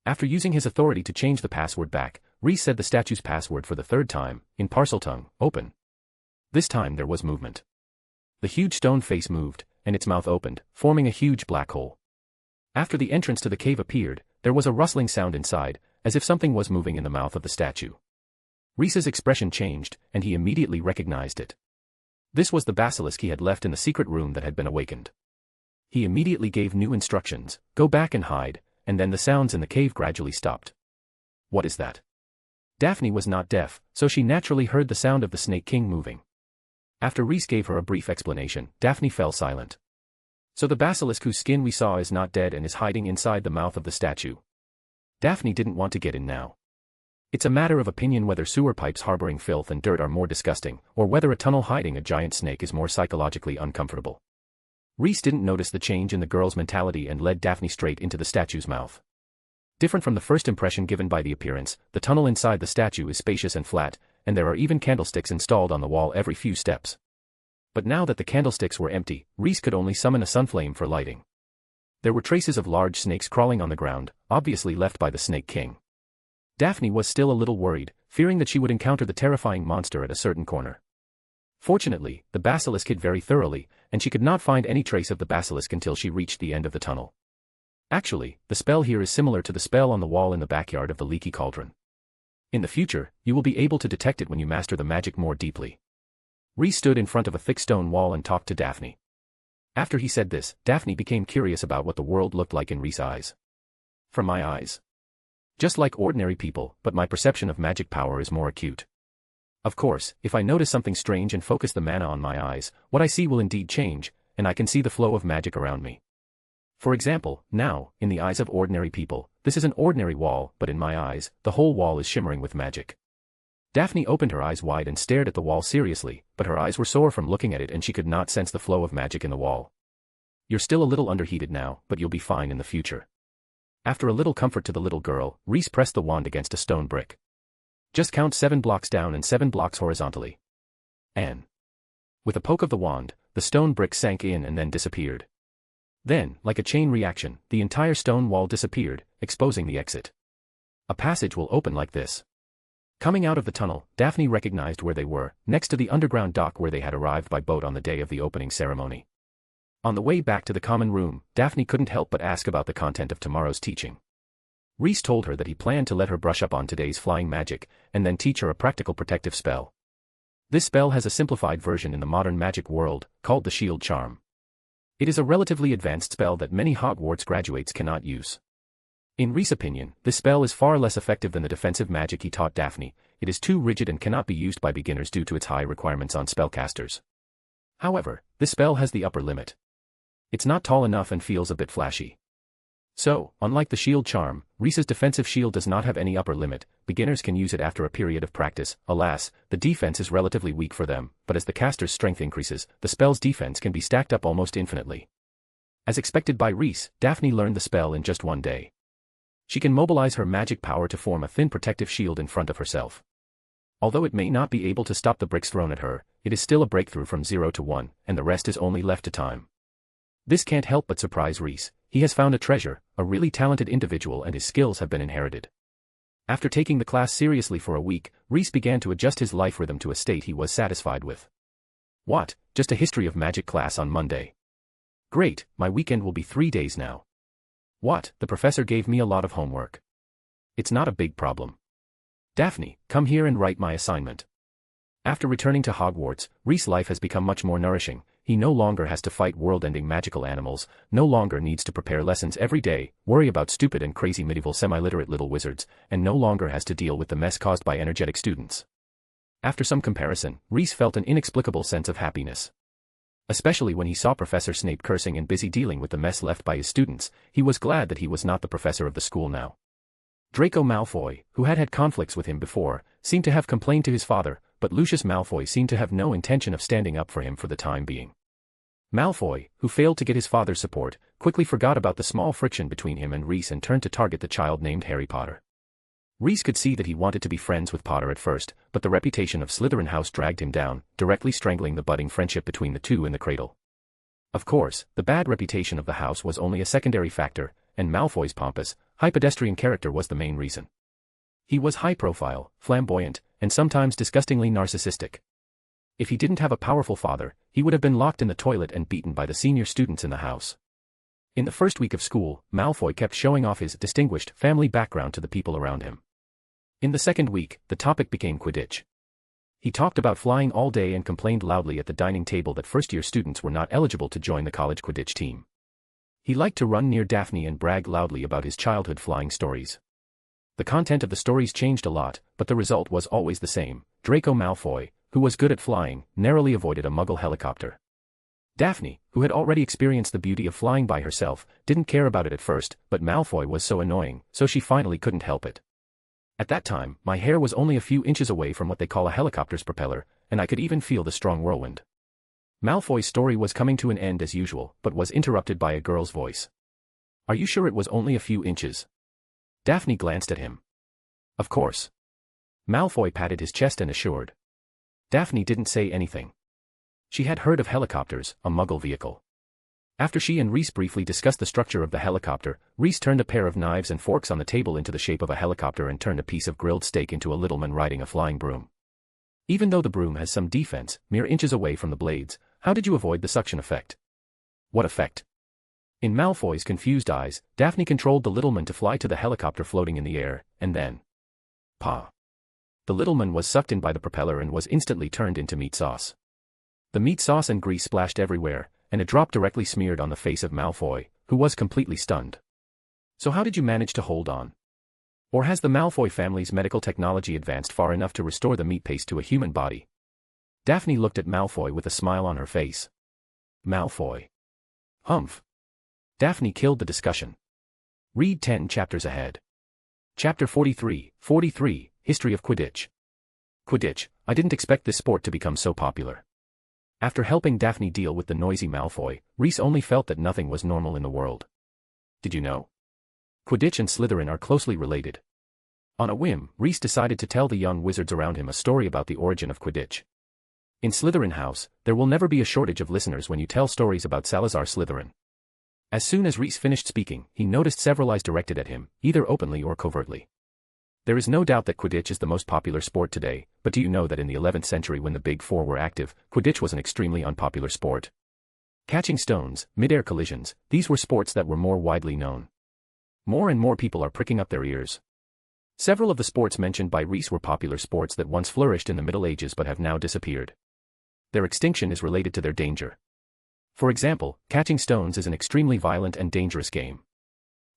After using his authority to change the password back, Rhys said the statue's password for the 3rd time, in Parseltongue, "Open." This time there was movement. The huge stone face moved, and its mouth opened, forming a huge black hole. After the entrance to the cave appeared, there was a rustling sound inside, as if something was moving in the mouth of the statue. Rhys's expression changed, and he immediately recognized it. This was the basilisk he had left in the secret room that had been awakened. He immediately gave new instructions: go back and hide, and then the sounds in the cave gradually stopped. What is that? Daphne was not deaf, so she naturally heard the sound of the Snake King moving. After Rhys gave her a brief explanation, Daphne fell silent. So the basilisk whose skin we saw is not dead and is hiding inside the mouth of the statue. Daphne didn't want to get in now. It's a matter of opinion whether sewer pipes harboring filth and dirt are more disgusting, or whether a tunnel hiding a giant snake is more psychologically uncomfortable. Rhys didn't notice the change in the girl's mentality and led Daphne straight into the statue's mouth. Different from the first impression given by the appearance, the tunnel inside the statue is spacious and flat, and there are even candlesticks installed on the wall every few steps. But now that the candlesticks were empty, Rhys could only summon a sunflame for lighting. There were traces of large snakes crawling on the ground, obviously left by the Snake King. Daphne was still a little worried, fearing that she would encounter the terrifying monster at a certain corner. Fortunately, the basilisk hid very thoroughly, and she could not find any trace of the basilisk until she reached the end of the tunnel. Actually, the spell here is similar to the spell on the wall in the backyard of the Leaky Cauldron. In the future, you will be able to detect it when you master the magic more deeply. Rhys stood in front of a thick stone wall and talked to Daphne. After he said this, Daphne became curious about what the world looked like in Rhys' eyes. From my eyes. Just like ordinary people, but my perception of magic power is more acute. Of course, if I notice something strange and focus the mana on my eyes, what I see will indeed change, and I can see the flow of magic around me. For example, now, in the eyes of ordinary people, this is an ordinary wall, but in my eyes, the whole wall is shimmering with magic. Daphne opened her eyes wide and stared at the wall seriously, but her eyes were sore from looking at it and she could not sense the flow of magic in the wall. You're still a little underheated now, but you'll be fine in the future. After a little comfort to the little girl, Rhys pressed the wand against a stone brick. Just count 7 blocks down and 7 blocks horizontally. And with a poke of the wand, the stone brick sank in and then disappeared. Then, like a chain reaction, the entire stone wall disappeared, exposing the exit. A passage will open like this. Coming out of the tunnel, Daphne recognized where they were, next to the underground dock where they had arrived by boat on the day of the opening ceremony. On the way back to the common room, Daphne couldn't help but ask about the content of tomorrow's teaching. Rhys told her that he planned to let her brush up on today's flying magic, and then teach her a practical protective spell. This spell has a simplified version in the modern magic world, called the Shield Charm. It is a relatively advanced spell that many Hogwarts graduates cannot use. In Rhys' opinion, this spell is far less effective than the defensive magic he taught Daphne. It is too rigid and cannot be used by beginners due to its high requirements on spellcasters. However, this spell has the upper limit. It's not tall enough and feels a bit flashy. So, unlike the Shield Charm, Rhys' defensive shield does not have any upper limit. Beginners can use it after a period of practice. Alas, the defense is relatively weak for them, but as the caster's strength increases, the spell's defense can be stacked up almost infinitely. As expected by Rhys, Daphne learned the spell in just one day. She can mobilize her magic power to form a thin protective shield in front of herself. Although it may not be able to stop the bricks thrown at her, it is still a breakthrough from 0 to 1, and the rest is only left to time. This can't help but surprise Rhys. He has found a treasure, a really talented individual, and his skills have been inherited. After taking the class seriously for a week, Rhys began to adjust his life rhythm to a state he was satisfied with. What, just a history of magic class on Monday? Great, my weekend will be 3 days now. What, the professor gave me a lot of homework. It's not a big problem. Daphne, come here and write my assignment. After returning to Hogwarts, Rhys' life has become much more nourishing. He no longer has to fight world-ending magical animals, no longer needs to prepare lessons every day, worry about stupid and crazy medieval semi-literate little wizards, and no longer has to deal with the mess caused by energetic students. After some comparison, Rhys felt an inexplicable sense of happiness. Especially when he saw Professor Snape cursing and busy dealing with the mess left by his students, he was glad that he was not the professor of the school now. Draco Malfoy, who had had conflicts with him before, seemed to have complained to his father, but Lucius Malfoy seemed to have no intention of standing up for him for the time being. Malfoy, who failed to get his father's support, quickly forgot about the small friction between him and Rhys and turned to target the child named Harry Potter. Rhys could see that he wanted to be friends with Potter at first, but the reputation of Slytherin House dragged him down, directly strangling the budding friendship between the two in the cradle. Of course, the bad reputation of the house was only a secondary factor, and Malfoy's pompous, high-pedestrian character was the main reason. He was high-profile, flamboyant, and sometimes disgustingly narcissistic. If he didn't have a powerful father, he would have been locked in the toilet and beaten by the senior students in the house. In the first week of school, Malfoy kept showing off his distinguished family background to the people around him. In the second week, the topic became Quidditch. He talked about flying all day and complained loudly at the dining table that first-year students were not eligible to join the college Quidditch team. He liked to run near Daphne and brag loudly about his childhood flying stories. The content of the stories changed a lot, but the result was always the same. Draco Malfoy, who was good at flying, narrowly avoided a Muggle helicopter. Daphne, who had already experienced the beauty of flying by herself, didn't care about it at first, but Malfoy was so annoying, so she finally couldn't help it. At that time, my hair was only a few inches away from what they call a helicopter's propeller, and I could even feel the strong whirlwind. Malfoy's story was coming to an end as usual, but was interrupted by a girl's voice. Are you sure it was only a few inches? Daphne glanced at him. Of course. Malfoy patted his chest and assured. Daphne didn't say anything. She had heard of helicopters, a Muggle vehicle. After she and Reese briefly discussed the structure of the helicopter, Reese turned a pair of knives and forks on the table into the shape of a helicopter and turned a piece of grilled steak into a little man riding a flying broom. Even though the broom has some defense, mere inches away from the blades, how did you avoid the suction effect? What effect? In Malfoy's confused eyes, Daphne controlled the little man to fly to the helicopter floating in the air, and then... Pa! The little man was sucked in by the propeller and was instantly turned into meat sauce. The meat sauce and grease splashed everywhere, and a drop directly smeared on the face of Malfoy, who was completely stunned. So how did you manage to hold on? Or has the Malfoy family's medical technology advanced far enough to restore the meat paste to a human body? Daphne looked at Malfoy with a smile on her face. Malfoy. Humph. Daphne killed the discussion. Read 10 chapters ahead. Chapter 43, History of Quidditch. Quidditch, I didn't expect this sport to become so popular. After helping Daphne deal with the noisy Malfoy, Reese only felt that nothing was normal in the world. Did you know? Quidditch and Slytherin are closely related. On a whim, Reese decided to tell the young wizards around him a story about the origin of Quidditch. In Slytherin House, there will never be a shortage of listeners when you tell stories about Salazar Slytherin. As soon as Reese finished speaking, he noticed several eyes directed at him, either openly or covertly. There is no doubt that Quidditch is the most popular sport today, but do you know that in the 11th century when the Big Four were active, Quidditch was an extremely unpopular sport? Catching stones, mid-air collisions, these were sports that were more widely known. More and more people are pricking up their ears. Several of the sports mentioned by Reese were popular sports that once flourished in the Middle Ages but have now disappeared. Their extinction is related to their danger. For example, catching stones is an extremely violent and dangerous game.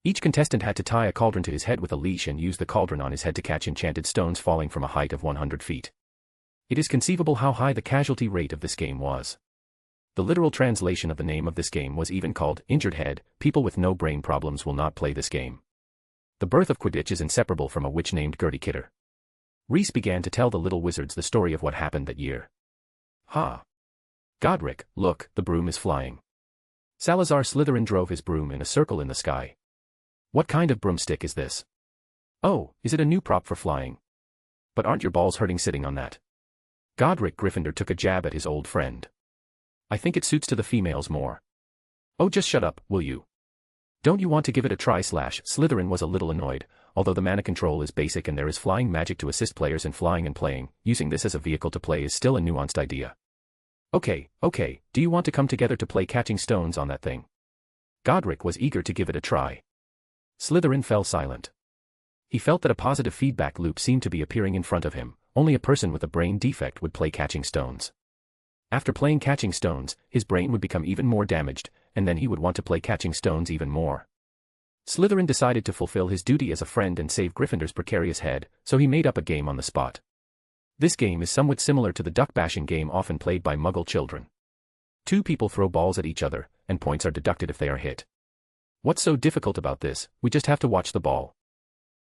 Each contestant had to tie a cauldron to his head with a leash and use the cauldron on his head to catch enchanted stones falling from a height of 100 feet. It is conceivable how high the casualty rate of this game was. The literal translation of the name of this game was even called injured head. People with no brain problems will not play this game. The birth of Quidditch is inseparable from a witch named Gertie Kidder. Reese began to tell the little wizards the story of what happened that year. Ha! Godric, look, the broom is flying. Salazar Slytherin drove his broom in a circle in the sky. What kind of broomstick is this? Oh, is it a new prop for flying? But aren't your balls hurting sitting on that? Godric Gryffindor took a jab at his old friend. I think it suits to the females more. Oh, just shut up, will you? Don't you want to give it a try? Slytherin was a little annoyed, although the mana control is basic and there is flying magic to assist players in flying and playing, using this as a vehicle to play is still a nuanced idea. Okay, do you want to come together to play catching stones on that thing? Godric was eager to give it a try. Slytherin fell silent. He felt that a positive feedback loop seemed to be appearing in front of him. Only a person with a brain defect would play catching stones. After playing catching stones, his brain would become even more damaged, and then he would want to play catching stones even more. Slytherin decided to fulfill his duty as a friend and save Gryffindor's precarious head, so he made up a game on the spot. This game is somewhat similar to the duck-bashing game often played by Muggle children. Two people throw balls at each other, and points are deducted if they are hit. What's so difficult about this? We just have to watch the ball.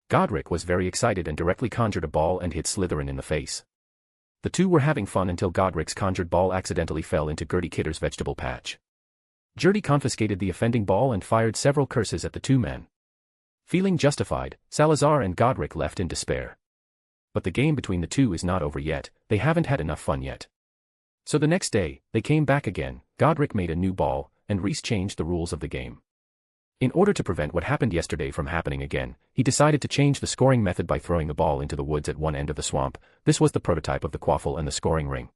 Godric was very excited and directly conjured a ball and hit Slytherin in the face. The two were having fun until Godric's conjured ball accidentally fell into Gertie Kidder's vegetable patch. Gertie confiscated the offending ball and fired several curses at the two men. Feeling justified, Salazar and Godric left in despair. But the game between the two is not over yet, they haven't had enough fun yet. So the next day, they came back again, Godric made a new ball, and Reese changed the rules of the game. In order to prevent what happened yesterday from happening again, he decided to change the scoring method by throwing the ball into the woods at one end of the swamp. This was the prototype of the quaffle and the scoring ring.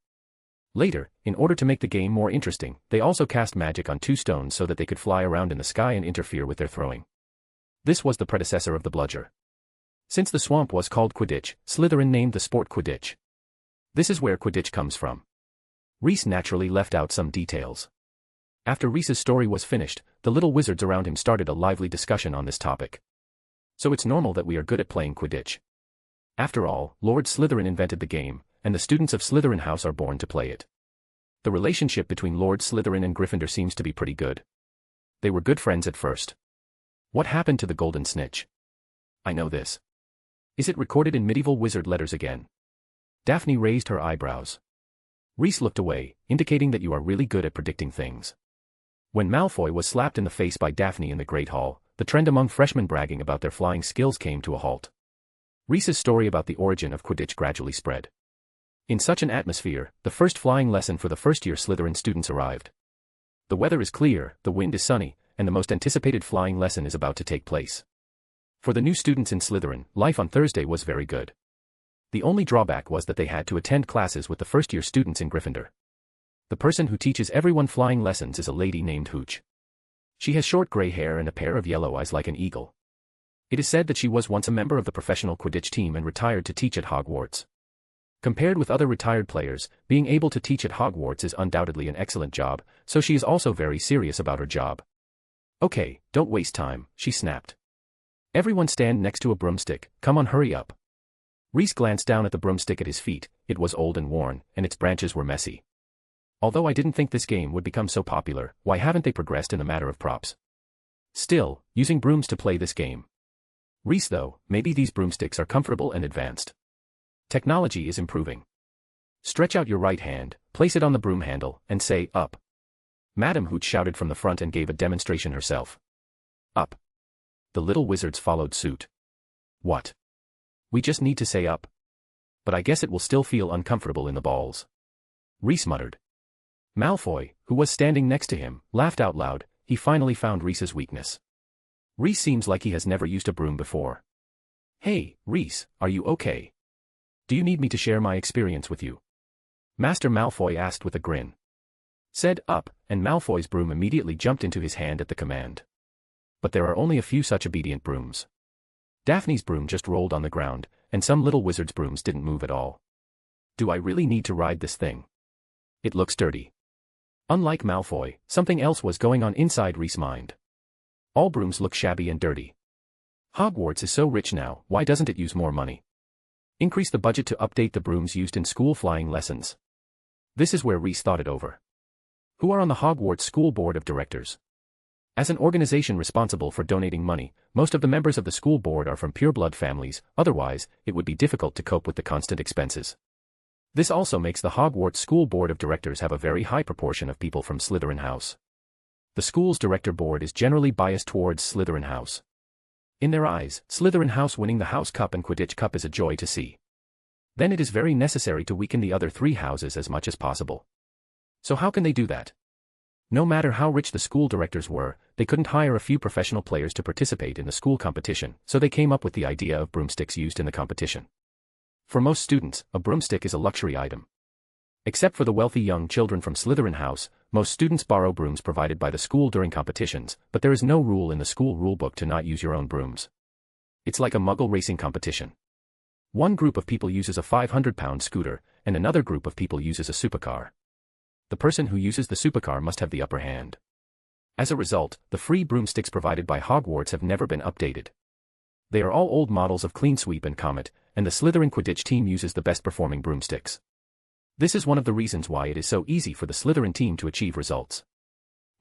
Later, in order to make the game more interesting, they also cast magic on two stones so that they could fly around in the sky and interfere with their throwing. This was the predecessor of the bludger. Since the swamp was called Quidditch, Slytherin named the sport Quidditch. This is where Quidditch comes from. Reese naturally left out some details. After Reese's story was finished, the little wizards around him started a lively discussion on this topic. So it's normal that we are good at playing Quidditch. After all, Lord Slytherin invented the game, and the students of Slytherin House are born to play it. The relationship between Lord Slytherin and Gryffindor seems to be pretty good. They were good friends at first. What happened to the golden snitch? I know this. Is it recorded in medieval wizard letters again? Daphne raised her eyebrows. Reese looked away, indicating that you are really good at predicting things. When Malfoy was slapped in the face by Daphne in the Great Hall, the trend among freshmen bragging about their flying skills came to a halt. Reese's story about the origin of Quidditch gradually spread. In such an atmosphere, the first flying lesson for the first-year Slytherin students arrived. The weather is clear, the wind is sunny, and the most anticipated flying lesson is about to take place. For the new students in Slytherin, life on Thursday was very good. The only drawback was that they had to attend classes with the first-year students in Gryffindor. The person who teaches everyone flying lessons is a lady named Hooch. She has short gray hair and a pair of yellow eyes like an eagle. It is said that she was once a member of the professional Quidditch team and retired to teach at Hogwarts. Compared with other retired players, being able to teach at Hogwarts is undoubtedly an excellent job, so she is also very serious about her job. Okay, don't waste time, she snapped. Everyone stand next to a broomstick, come on, hurry up. Reese glanced down at the broomstick at his feet. It was old and worn, and its branches were messy. Although I didn't think this game would become so popular, why haven't they progressed in the matter of props? Still, using brooms to play this game. Reese though, maybe these broomsticks are comfortable and advanced. Technology is improving. Stretch out your right hand, place it on the broom handle, and say, up. Madame Hooch shouted from the front and gave a demonstration herself. Up. The little wizards followed suit. What? We just need to say up. But I guess it will still feel uncomfortable in the balls. Reese muttered. Malfoy, who was standing next to him, laughed out loud. He finally found Reese's weakness. Reese seems like he has never used a broom before. Hey, Reese, are you okay? Do you need me to share my experience with you? Master Malfoy asked with a grin. Said up, and Malfoy's broom immediately jumped into his hand at the command. But there are only a few such obedient brooms. Daphne's broom just rolled on the ground, and some little wizard's brooms didn't move at all. Do I really need to ride this thing? It looks dirty. Unlike Malfoy, something else was going on inside Reese's mind. All brooms look shabby and dirty. Hogwarts is so rich now, why doesn't it use more money? Increase the budget to update the brooms used in school flying lessons. This is where Reese thought it over. Who are on the Hogwarts School Board of Directors? As an organization responsible for donating money, most of the members of the school board are from pureblood families, otherwise, it would be difficult to cope with the constant expenses. This also makes the Hogwarts School Board of Directors have a very high proportion of people from Slytherin House. The school's director board is generally biased towards Slytherin House. In their eyes, Slytherin House winning the House Cup and Quidditch Cup is a joy to see. Then it is very necessary to weaken the other three houses as much as possible. So how can they do that? No matter how rich the school directors were, they couldn't hire a few professional players to participate in the school competition, so they came up with the idea of broomsticks used in the competition. For most students, a broomstick is a luxury item. Except for the wealthy young children from Slytherin House, most students borrow brooms provided by the school during competitions, but there is no rule in the school rulebook to not use your own brooms. It's like a Muggle racing competition. One group of people uses a 500-pound scooter, and another group of people uses a supercar. The person who uses the supercar must have the upper hand. As a result, the free broomsticks provided by Hogwarts have never been updated. They are all old models of Clean Sweep and Comet, and the Slytherin Quidditch team uses the best-performing broomsticks. This is one of the reasons why it is so easy for the Slytherin team to achieve results.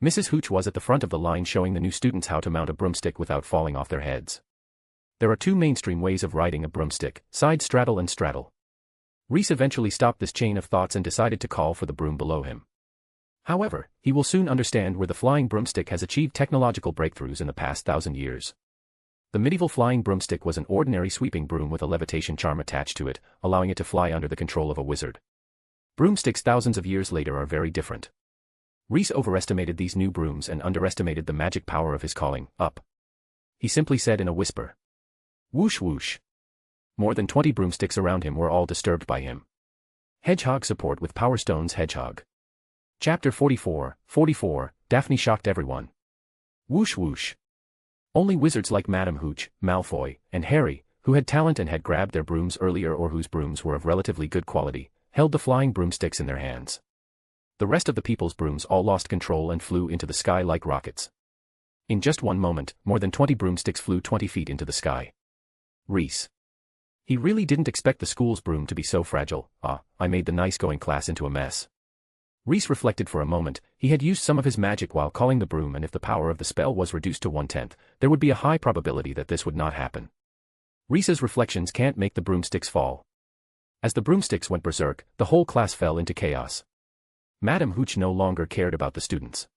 Mrs. Hooch was at the front of the line showing the new students how to mount a broomstick without falling off their heads. There are two mainstream ways of riding a broomstick, side straddle and straddle. Reese eventually stopped this chain of thoughts and decided to call for the broom below him. However, he will soon understand where the flying broomstick has achieved technological breakthroughs in the past 1,000 years. The medieval flying broomstick was an ordinary sweeping broom with a levitation charm attached to it, allowing it to fly under the control of a wizard. Broomsticks thousands of years later are very different. Reese overestimated these new brooms and underestimated the magic power of his calling, up. He simply said in a whisper. Whoosh whoosh. More than 20 broomsticks around him were all disturbed by him. Hedgehog support with Power Stone's Hedgehog. Chapter 44, Daphne shocked everyone. Whoosh whoosh. Only wizards like Madame Hooch, Malfoy, and Harry, who had talent and had grabbed their brooms earlier or whose brooms were of relatively good quality, held the flying broomsticks in their hands. The rest of the people's brooms all lost control and flew into the sky like rockets. In just one moment, more than 20 broomsticks flew 20 feet into the sky. Reese. He really didn't expect the school's broom to be so fragile. I made the nice going class into a mess. Reese reflected for a moment. He had used some of his magic while calling the broom, and if the power of the spell was reduced to 1/10, there would be a high probability that this would not happen. Reese's reflections can't make the broomsticks fall. As the broomsticks went berserk, the whole class fell into chaos. Madame Hooch no longer cared about the students.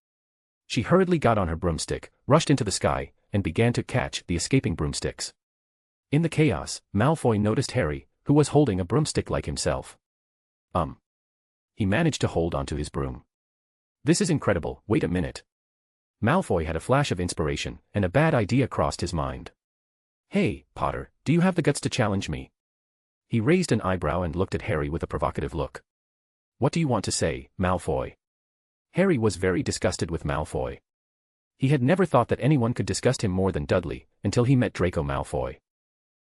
She hurriedly got on her broomstick, rushed into the sky, and began to catch the escaping broomsticks. In the chaos, Malfoy noticed Harry, who was holding a broomstick like himself. He managed to hold onto his broom. This is incredible, wait a minute. Malfoy had a flash of inspiration, and a bad idea crossed his mind. Hey, Potter, do you have the guts to challenge me? He raised an eyebrow and looked at Harry with a provocative look. What do you want to say, Malfoy? Harry was very disgusted with Malfoy. He had never thought that anyone could disgust him more than Dudley, until he met Draco Malfoy.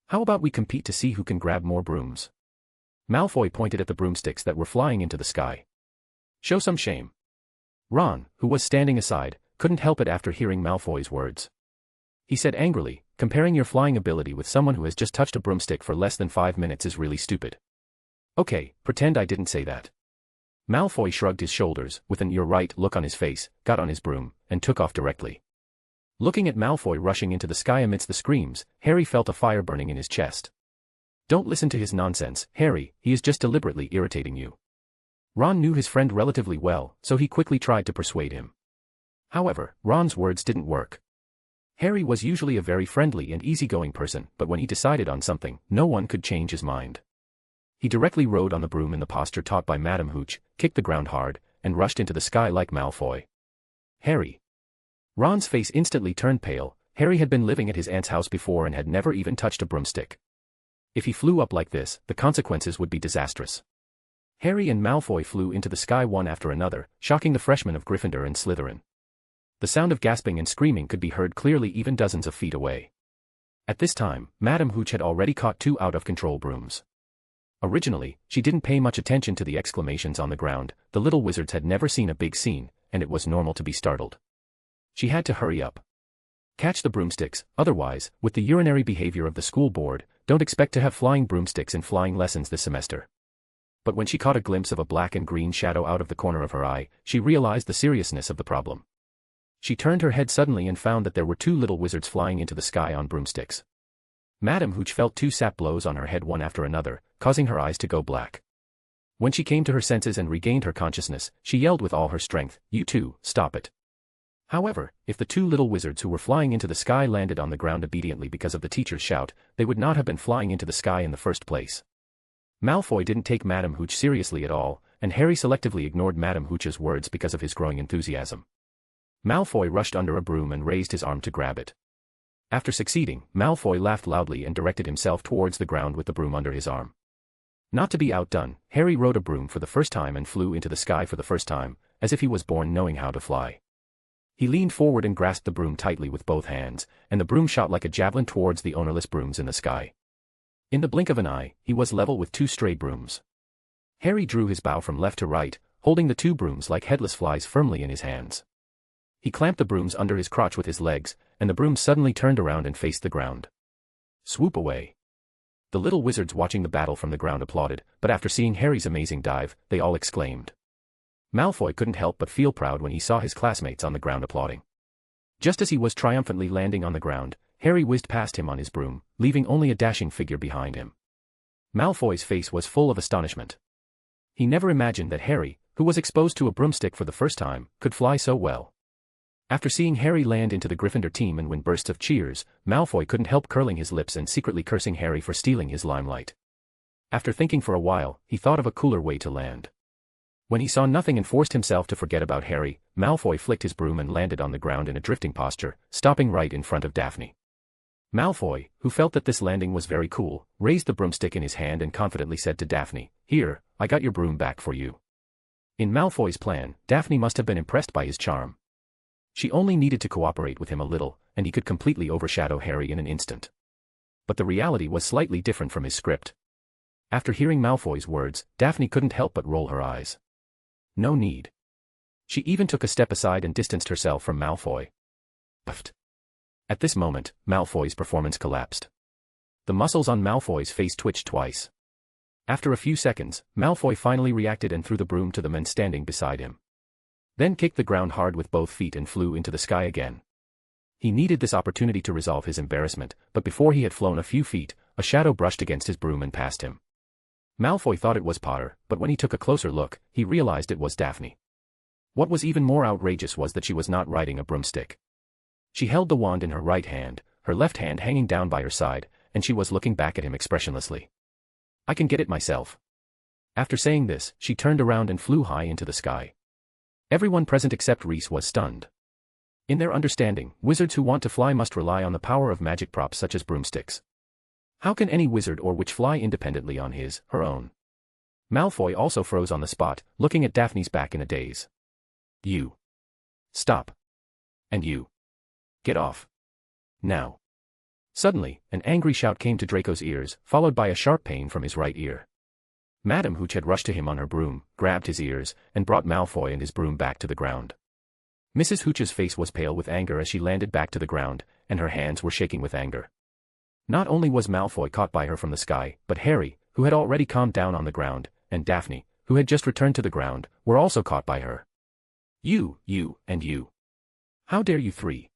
How about we compete to see who can grab more brooms? Malfoy pointed at the broomsticks that were flying into the sky. Show some shame. Ron, who was standing aside, couldn't help it after hearing Malfoy's words. He said angrily, comparing your flying ability with someone who has just touched a broomstick for less than 5 minutes is really stupid. Okay, pretend I didn't say that. Malfoy shrugged his shoulders, with an "you're right" look on his face, got on his broom, and took off directly. Looking at Malfoy rushing into the sky amidst the screams, Harry felt a fire burning in his chest. Don't listen to his nonsense, Harry, he is just deliberately irritating you. Ron knew his friend relatively well, so he quickly tried to persuade him. However, Ron's words didn't work. Harry was usually a very friendly and easygoing person, but when he decided on something, no one could change his mind. He directly rode on the broom in the posture taught by Madame Hooch, kicked the ground hard, and rushed into the sky like Malfoy. Harry. Ron's face instantly turned pale. Harry had been living at his aunt's house before and had never even touched a broomstick. If he flew up like this, the consequences would be disastrous. Harry and Malfoy flew into the sky one after another, shocking the freshmen of Gryffindor and Slytherin. The sound of gasping and screaming could be heard clearly even dozens of feet away. At this time, Madame Hooch had already caught 2 out-of-control brooms. Originally, she didn't pay much attention to the exclamations on the ground. The little wizards had never seen a big scene, and it was normal to be startled. She had to hurry up. Catch the broomsticks, otherwise, with the urinary behavior of the school board, don't expect to have flying broomsticks in flying lessons this semester. But when she caught a glimpse of a black and green shadow out of the corner of her eye, she realized the seriousness of the problem. She turned her head suddenly and found that there were 2 little wizards flying into the sky on broomsticks. Madame Hooch felt 2 sap blows on her head one after another, causing her eyes to go black. When she came to her senses and regained her consciousness, she yelled with all her strength, "You two, stop it." However, if the 2 little wizards who were flying into the sky landed on the ground obediently because of the teacher's shout, they would not have been flying into the sky in the first place. Malfoy didn't take Madame Hooch seriously at all, and Harry selectively ignored Madame Hooch's words because of his growing enthusiasm. Malfoy rushed under a broom and raised his arm to grab it. After succeeding, Malfoy laughed loudly and directed himself towards the ground with the broom under his arm. Not to be outdone, Harry rode a broom for the first time and flew into the sky for the first time, as if he was born knowing how to fly. He leaned forward and grasped the broom tightly with both hands, and the broom shot like a javelin towards the ownerless brooms in the sky. In the blink of an eye, he was level with 2 stray brooms. Harry drew his bow from left to right, holding the 2 brooms like headless flies firmly in his hands. He clamped the brooms under his crotch with his legs, and the brooms suddenly turned around and faced the ground. Swoop away. The little wizards watching the battle from the ground applauded, but after seeing Harry's amazing dive, they all exclaimed. Malfoy couldn't help but feel proud when he saw his classmates on the ground applauding. Just as he was triumphantly landing on the ground, Harry whizzed past him on his broom, leaving only a dashing figure behind him. Malfoy's face was full of astonishment. He never imagined that Harry, who was exposed to a broomstick for the first time, could fly so well. After seeing Harry land into the Gryffindor team and win bursts of cheers, Malfoy couldn't help curling his lips and secretly cursing Harry for stealing his limelight. After thinking for a while, he thought of a cooler way to land. When he saw nothing and forced himself to forget about Harry, Malfoy flicked his broom and landed on the ground in a drifting posture, stopping right in front of Daphne. Malfoy, who felt that this landing was very cool, raised the broomstick in his hand and confidently said to Daphne, "Here, I got your broom back for you." In Malfoy's plan, Daphne must have been impressed by his charm. She only needed to cooperate with him a little, and he could completely overshadow Harry in an instant. But the reality was slightly different from his script. After hearing Malfoy's words, Daphne couldn't help but roll her eyes. No need. She even took a step aside and distanced herself from Malfoy. Puffed. At this moment, Malfoy's performance collapsed. The muscles on Malfoy's face twitched twice. After a few seconds, Malfoy finally reacted and threw the broom to the men standing beside him. Then kicked the ground hard with both feet and flew into the sky again. He needed this opportunity to resolve his embarrassment, but before he had flown a few feet, a shadow brushed against his broom and passed him. Malfoy thought it was Potter, but when he took a closer look, he realized it was Daphne. What was even more outrageous was that she was not riding a broomstick. She held the wand in her right hand, her left hand hanging down by her side, and she was looking back at him expressionlessly. "I can get it myself." After saying this, she turned around and flew high into the sky. Everyone present except Reese was stunned. In their understanding, wizards who want to fly must rely on the power of magic props such as broomsticks. How can any wizard or witch fly independently on her own? Malfoy also froze on the spot, looking at Daphne's back in a daze. "You. Stop. And you. Get off. Now." Suddenly, an angry shout came to Draco's ears, followed by a sharp pain from his right ear. Madame Hooch had rushed to him on her broom, grabbed his ears, and brought Malfoy and his broom back to the ground. Mrs. Hooch's face was pale with anger as she landed back to the ground, and her hands were shaking with anger. Not only was Malfoy caught by her from the sky, but Harry, who had already calmed down on the ground, and Daphne, who had just returned to the ground, were also caught by her. You, and you. How dare you three?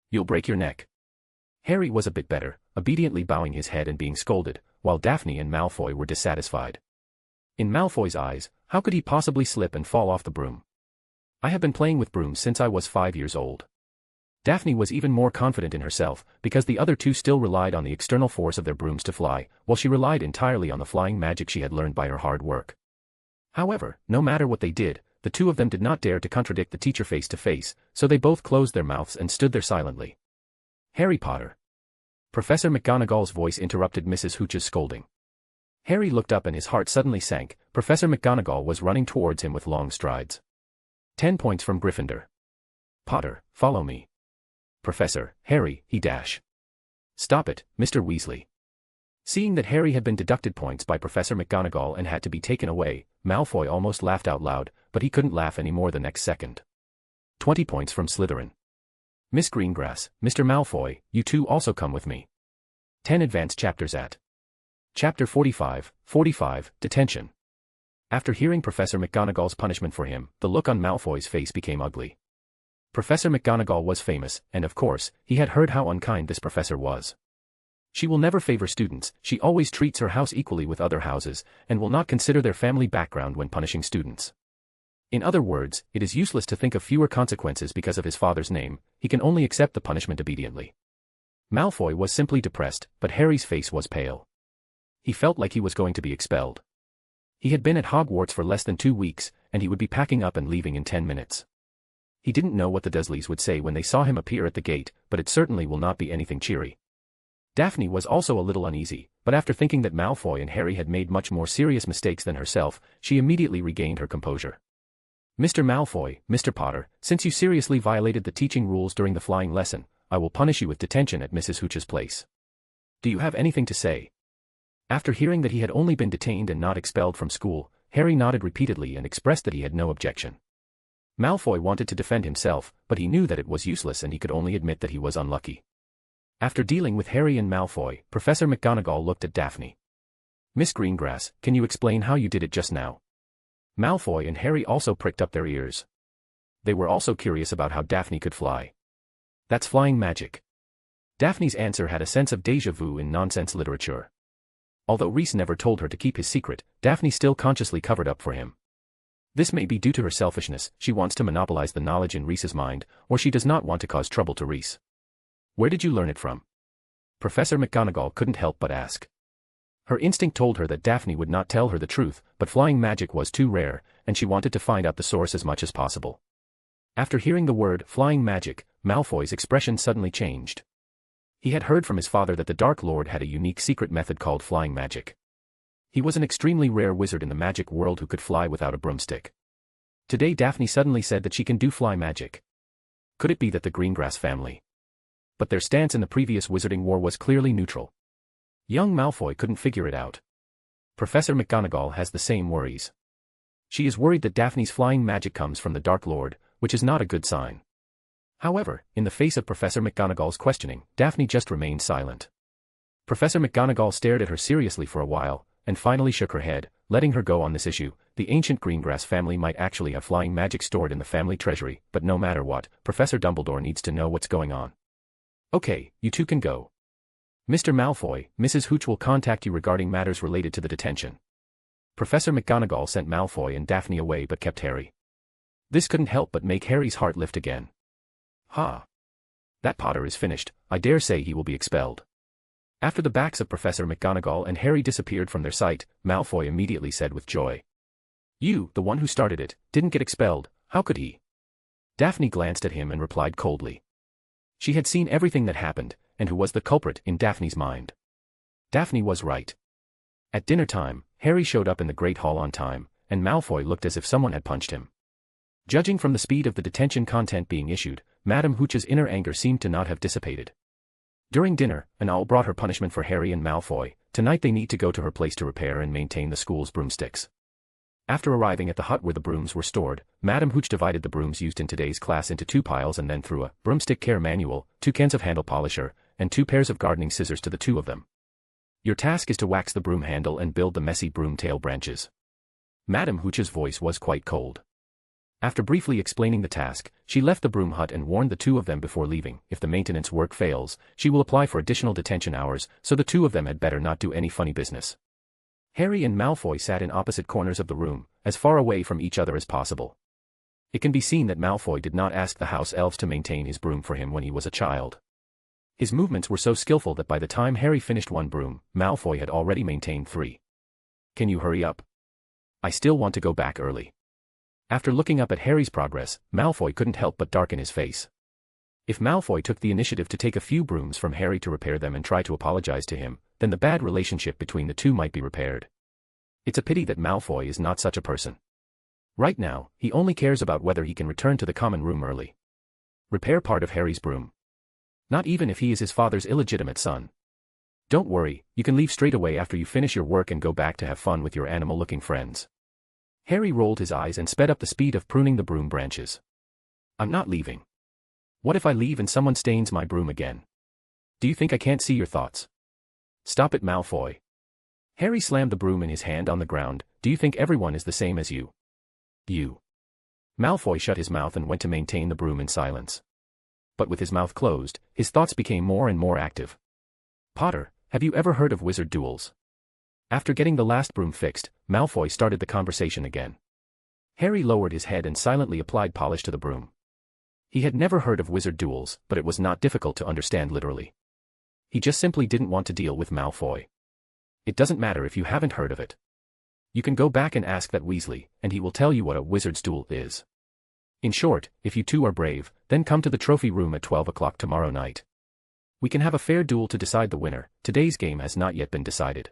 You'll break your neck." Harry was a bit better, obediently bowing his head and being scolded, while Daphne and Malfoy were dissatisfied. In Malfoy's eyes, how could he possibly slip and fall off the broom? "I have been playing with brooms since I was 5 years old." Daphne was even more confident in herself, because the other two still relied on the external force of their brooms to fly, while she relied entirely on the flying magic she had learned by her hard work. However, no matter what they did, the two of them did not dare to contradict the teacher face to face, so they both closed their mouths and stood there silently. "Harry Potter." Professor McGonagall's voice interrupted Mrs. Hooch's scolding. Harry looked up and his heart suddenly sank. Professor McGonagall was running towards him with long strides. 10 points from Gryffindor. "Potter, follow me." "Professor, Harry, he dash." "Stop it, Mr. Weasley." Seeing that Harry had been deducted points by Professor McGonagall and had to be taken away, Malfoy almost laughed out loud, but he couldn't laugh any more the next second. 20 points from Slytherin. "Miss Greengrass, Mr. Malfoy, you two also come with me." 10 advanced chapters at Chapter 45, Detention. After hearing Professor McGonagall's punishment for him, the look on Malfoy's face became ugly. Professor McGonagall was famous, and of course, he had heard how unkind this professor was. She will never favor students, she always treats her house equally with other houses, and will not consider their family background when punishing students. In other words, it is useless to think of fewer consequences because of his father's name, he can only accept the punishment obediently. Malfoy was simply depressed, but Harry's face was pale. He felt like he was going to be expelled. He had been at Hogwarts for less than 2 weeks, and he would be packing up and leaving in 10 minutes. He didn't know what the Dursleys would say when they saw him appear at the gate, but it certainly will not be anything cheery. Daphne was also a little uneasy, but after thinking that Malfoy and Harry had made much more serious mistakes than herself, she immediately regained her composure. "Mr. Malfoy, Mr. Potter, since you seriously violated the teaching rules during the flying lesson, I will punish you with detention at Mrs. Hooch's place. Do you have anything to say?" After hearing that he had only been detained and not expelled from school, Harry nodded repeatedly and expressed that he had no objection. Malfoy wanted to defend himself, but he knew that it was useless and he could only admit that he was unlucky. After dealing with Harry and Malfoy, Professor McGonagall looked at Daphne. "Miss Greengrass, can you explain how you did it just now?" Malfoy and Harry also pricked up their ears. They were also curious about how Daphne could fly. "That's flying magic." Daphne's answer had a sense of déjà vu in nonsense literature. Although Reese never told her to keep his secret, Daphne still consciously covered up for him. This may be due to her selfishness, she wants to monopolize the knowledge in Reese's mind, or she does not want to cause trouble to Reese. "Where did you learn it from?" Professor McGonagall couldn't help but ask. Her instinct told her that Daphne would not tell her the truth, but flying magic was too rare, and she wanted to find out the source as much as possible. After hearing the word flying magic, Malfoy's expression suddenly changed. He had heard from his father that the Dark Lord had a unique secret method called flying magic. He was an extremely rare wizard in the magic world who could fly without a broomstick. Today Daphne suddenly said that she can do fly magic. Could it be that the Greengrass family? But their stance in the previous Wizarding War was clearly neutral. Young Malfoy couldn't figure it out. Professor McGonagall has the same worries. She is worried that Daphne's flying magic comes from the Dark Lord, which is not a good sign. However, in the face of Professor McGonagall's questioning, Daphne just remained silent. Professor McGonagall stared at her seriously for a while, and finally shook her head, letting her go on this issue. The ancient Greengrass family might actually have flying magic stored in the family treasury, but no matter what, Professor Dumbledore needs to know what's going on. Okay, you two can go. Mr. Malfoy, Mrs. Hooch will contact you regarding matters related to the detention. Professor McGonagall sent Malfoy and Daphne away but kept Harry. This couldn't help but make Harry's heart lift again. Ha! That Potter is finished. I dare say he will be expelled. After the backs of Professor McGonagall and Harry disappeared from their sight, Malfoy immediately said with joy. You, the one who started it, didn't get expelled, how could he? Daphne glanced at him and replied coldly. She had seen everything that happened, and who was the culprit in Daphne's mind. Daphne was right. At dinner time, Harry showed up in the Great Hall on time, and Malfoy looked as if someone had punched him. Judging from the speed of the detention content being issued, Madame Hooch's inner anger seemed to not have dissipated. During dinner, an owl brought her punishment for Harry and Malfoy. Tonight they need to go to her place to repair and maintain the school's broomsticks. After arriving at the hut where the brooms were stored, Madame Hooch divided the brooms used in today's class into 2 piles and then threw a broomstick care manual, 2 cans of handle polisher, and 2 pairs of gardening scissors to the 2 of them. Your task is to wax the broom handle and build the messy broom tail branches. Madame Hooch's voice was quite cold. After briefly explaining the task, she left the broom hut and warned the 2 of them before leaving. If the maintenance work fails, she will apply for additional detention hours, so the 2 of them had better not do any funny business. Harry and Malfoy sat in opposite corners of the room, as far away from each other as possible. It can be seen that Malfoy did not ask the house elves to maintain his broom for him when he was a child. His movements were so skillful that by the time Harry finished 1 broom, Malfoy had already maintained 3. Can you hurry up? I still want to go back early. After looking up at Harry's progress, Malfoy couldn't help but darken his face. If Malfoy took the initiative to take a few brooms from Harry to repair them and try to apologize to him, then the bad relationship between the 2 might be repaired. It's a pity that Malfoy is not such a person. Right now, he only cares about whether he can return to the common room early. Repair part of Harry's broom. Not even if he is his father's illegitimate son. Don't worry, you can leave straight away after you finish your work and go back to have fun with your animal-looking friends. Harry rolled his eyes and sped up the speed of pruning the broom branches. I'm not leaving. What if I leave and someone stains my broom again? Do you think I can't see your thoughts? Stop it, Malfoy. Harry slammed the broom in his hand on the ground. Do you think everyone is the same as you? You. Malfoy shut his mouth and went to maintain the broom in silence. But with his mouth closed, his thoughts became more and more active. Potter, have you ever heard of wizard duels? After getting the last broom fixed, Malfoy started the conversation again. Harry lowered his head and silently applied polish to the broom. He had never heard of wizard duels, but it was not difficult to understand literally. He just simply didn't want to deal with Malfoy. It doesn't matter if you haven't heard of it. You can go back and ask that Weasley, and he will tell you what a wizard's duel is. In short, if you 2 are brave, then come to the trophy room at 12 o'clock tomorrow night. We can have a fair duel to decide the winner. Today's game has not yet been decided.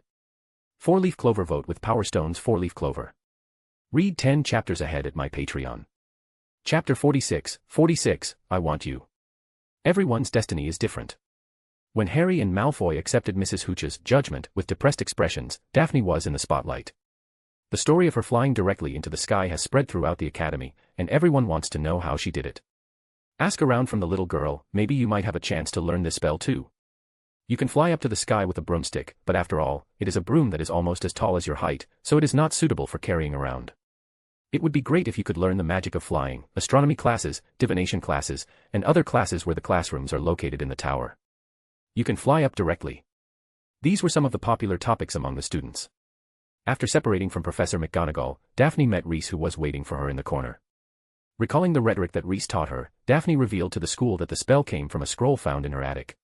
4-leaf clover vote with Power Stone's 4-leaf clover. Read 10 chapters ahead at my Patreon. Chapter 46, I Want You. Everyone's destiny is different. When Harry and Malfoy accepted Mrs. Hooch's judgment with depressed expressions, Daphne was in the spotlight. The story of her flying directly into the sky has spread throughout the academy, and everyone wants to know how she did it. Ask around from the little girl, maybe you might have a chance to learn this spell too. You can fly up to the sky with a broomstick, but after all, it is a broom that is almost as tall as your height, so it is not suitable for carrying around. It would be great if you could learn the magic of flying, astronomy classes, divination classes, and other classes where the classrooms are located in the tower. You can fly up directly. These were some of the popular topics among the students. After separating from Professor McGonagall, Daphne met Reese, who was waiting for her in the corner. Recalling the rhetoric that Reese taught her, Daphne revealed to the school that the spell came from a scroll found in her attic.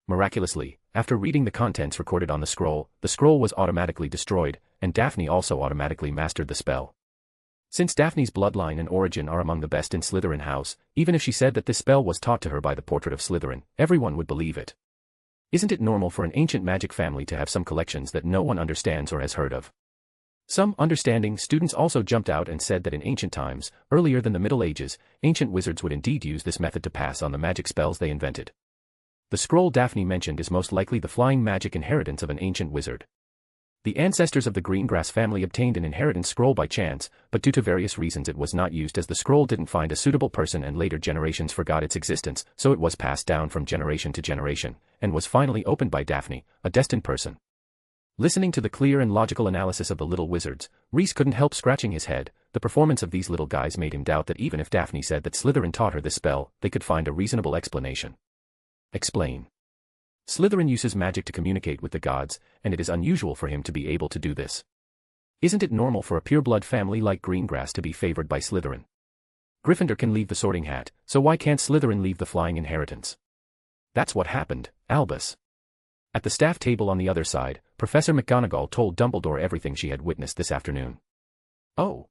Miraculously, after reading the contents recorded on the scroll was automatically destroyed, and Daphne also automatically mastered the spell. Since Daphne's bloodline and origin are among the best in Slytherin house, even if she said that this spell was taught to her by the portrait of Slytherin, everyone would believe it. Isn't it normal for an ancient magic family to have some collections that no one understands or has heard of? Some understanding students also jumped out and said that in ancient times, earlier than the Middle Ages, ancient wizards would indeed use this method to pass on the magic spells they invented. The scroll Daphne mentioned is most likely the flying magic inheritance of an ancient wizard. The ancestors of the Greengrass family obtained an inheritance scroll by chance, but due to various reasons it was not used, as the scroll didn't find a suitable person and later generations forgot its existence, so it was passed down from generation to generation, and was finally opened by Daphne, a destined person. Listening to the clear and logical analysis of the little wizards, Reese couldn't help scratching his head. The performance of these little guys made him doubt that even if Daphne said that Slytherin taught her this spell, they could find a reasonable explanation. Explain. Slytherin uses magic to communicate with the gods, and it is unusual for him to be able to do this. Isn't it normal for a pureblood family like Greengrass to be favored by Slytherin? Gryffindor can leave the Sorting Hat, so why can't Slytherin leave the Flying Inheritance? That's what happened, Albus. At the staff table on the other side, Professor McGonagall told Dumbledore everything she had witnessed this afternoon. Oh.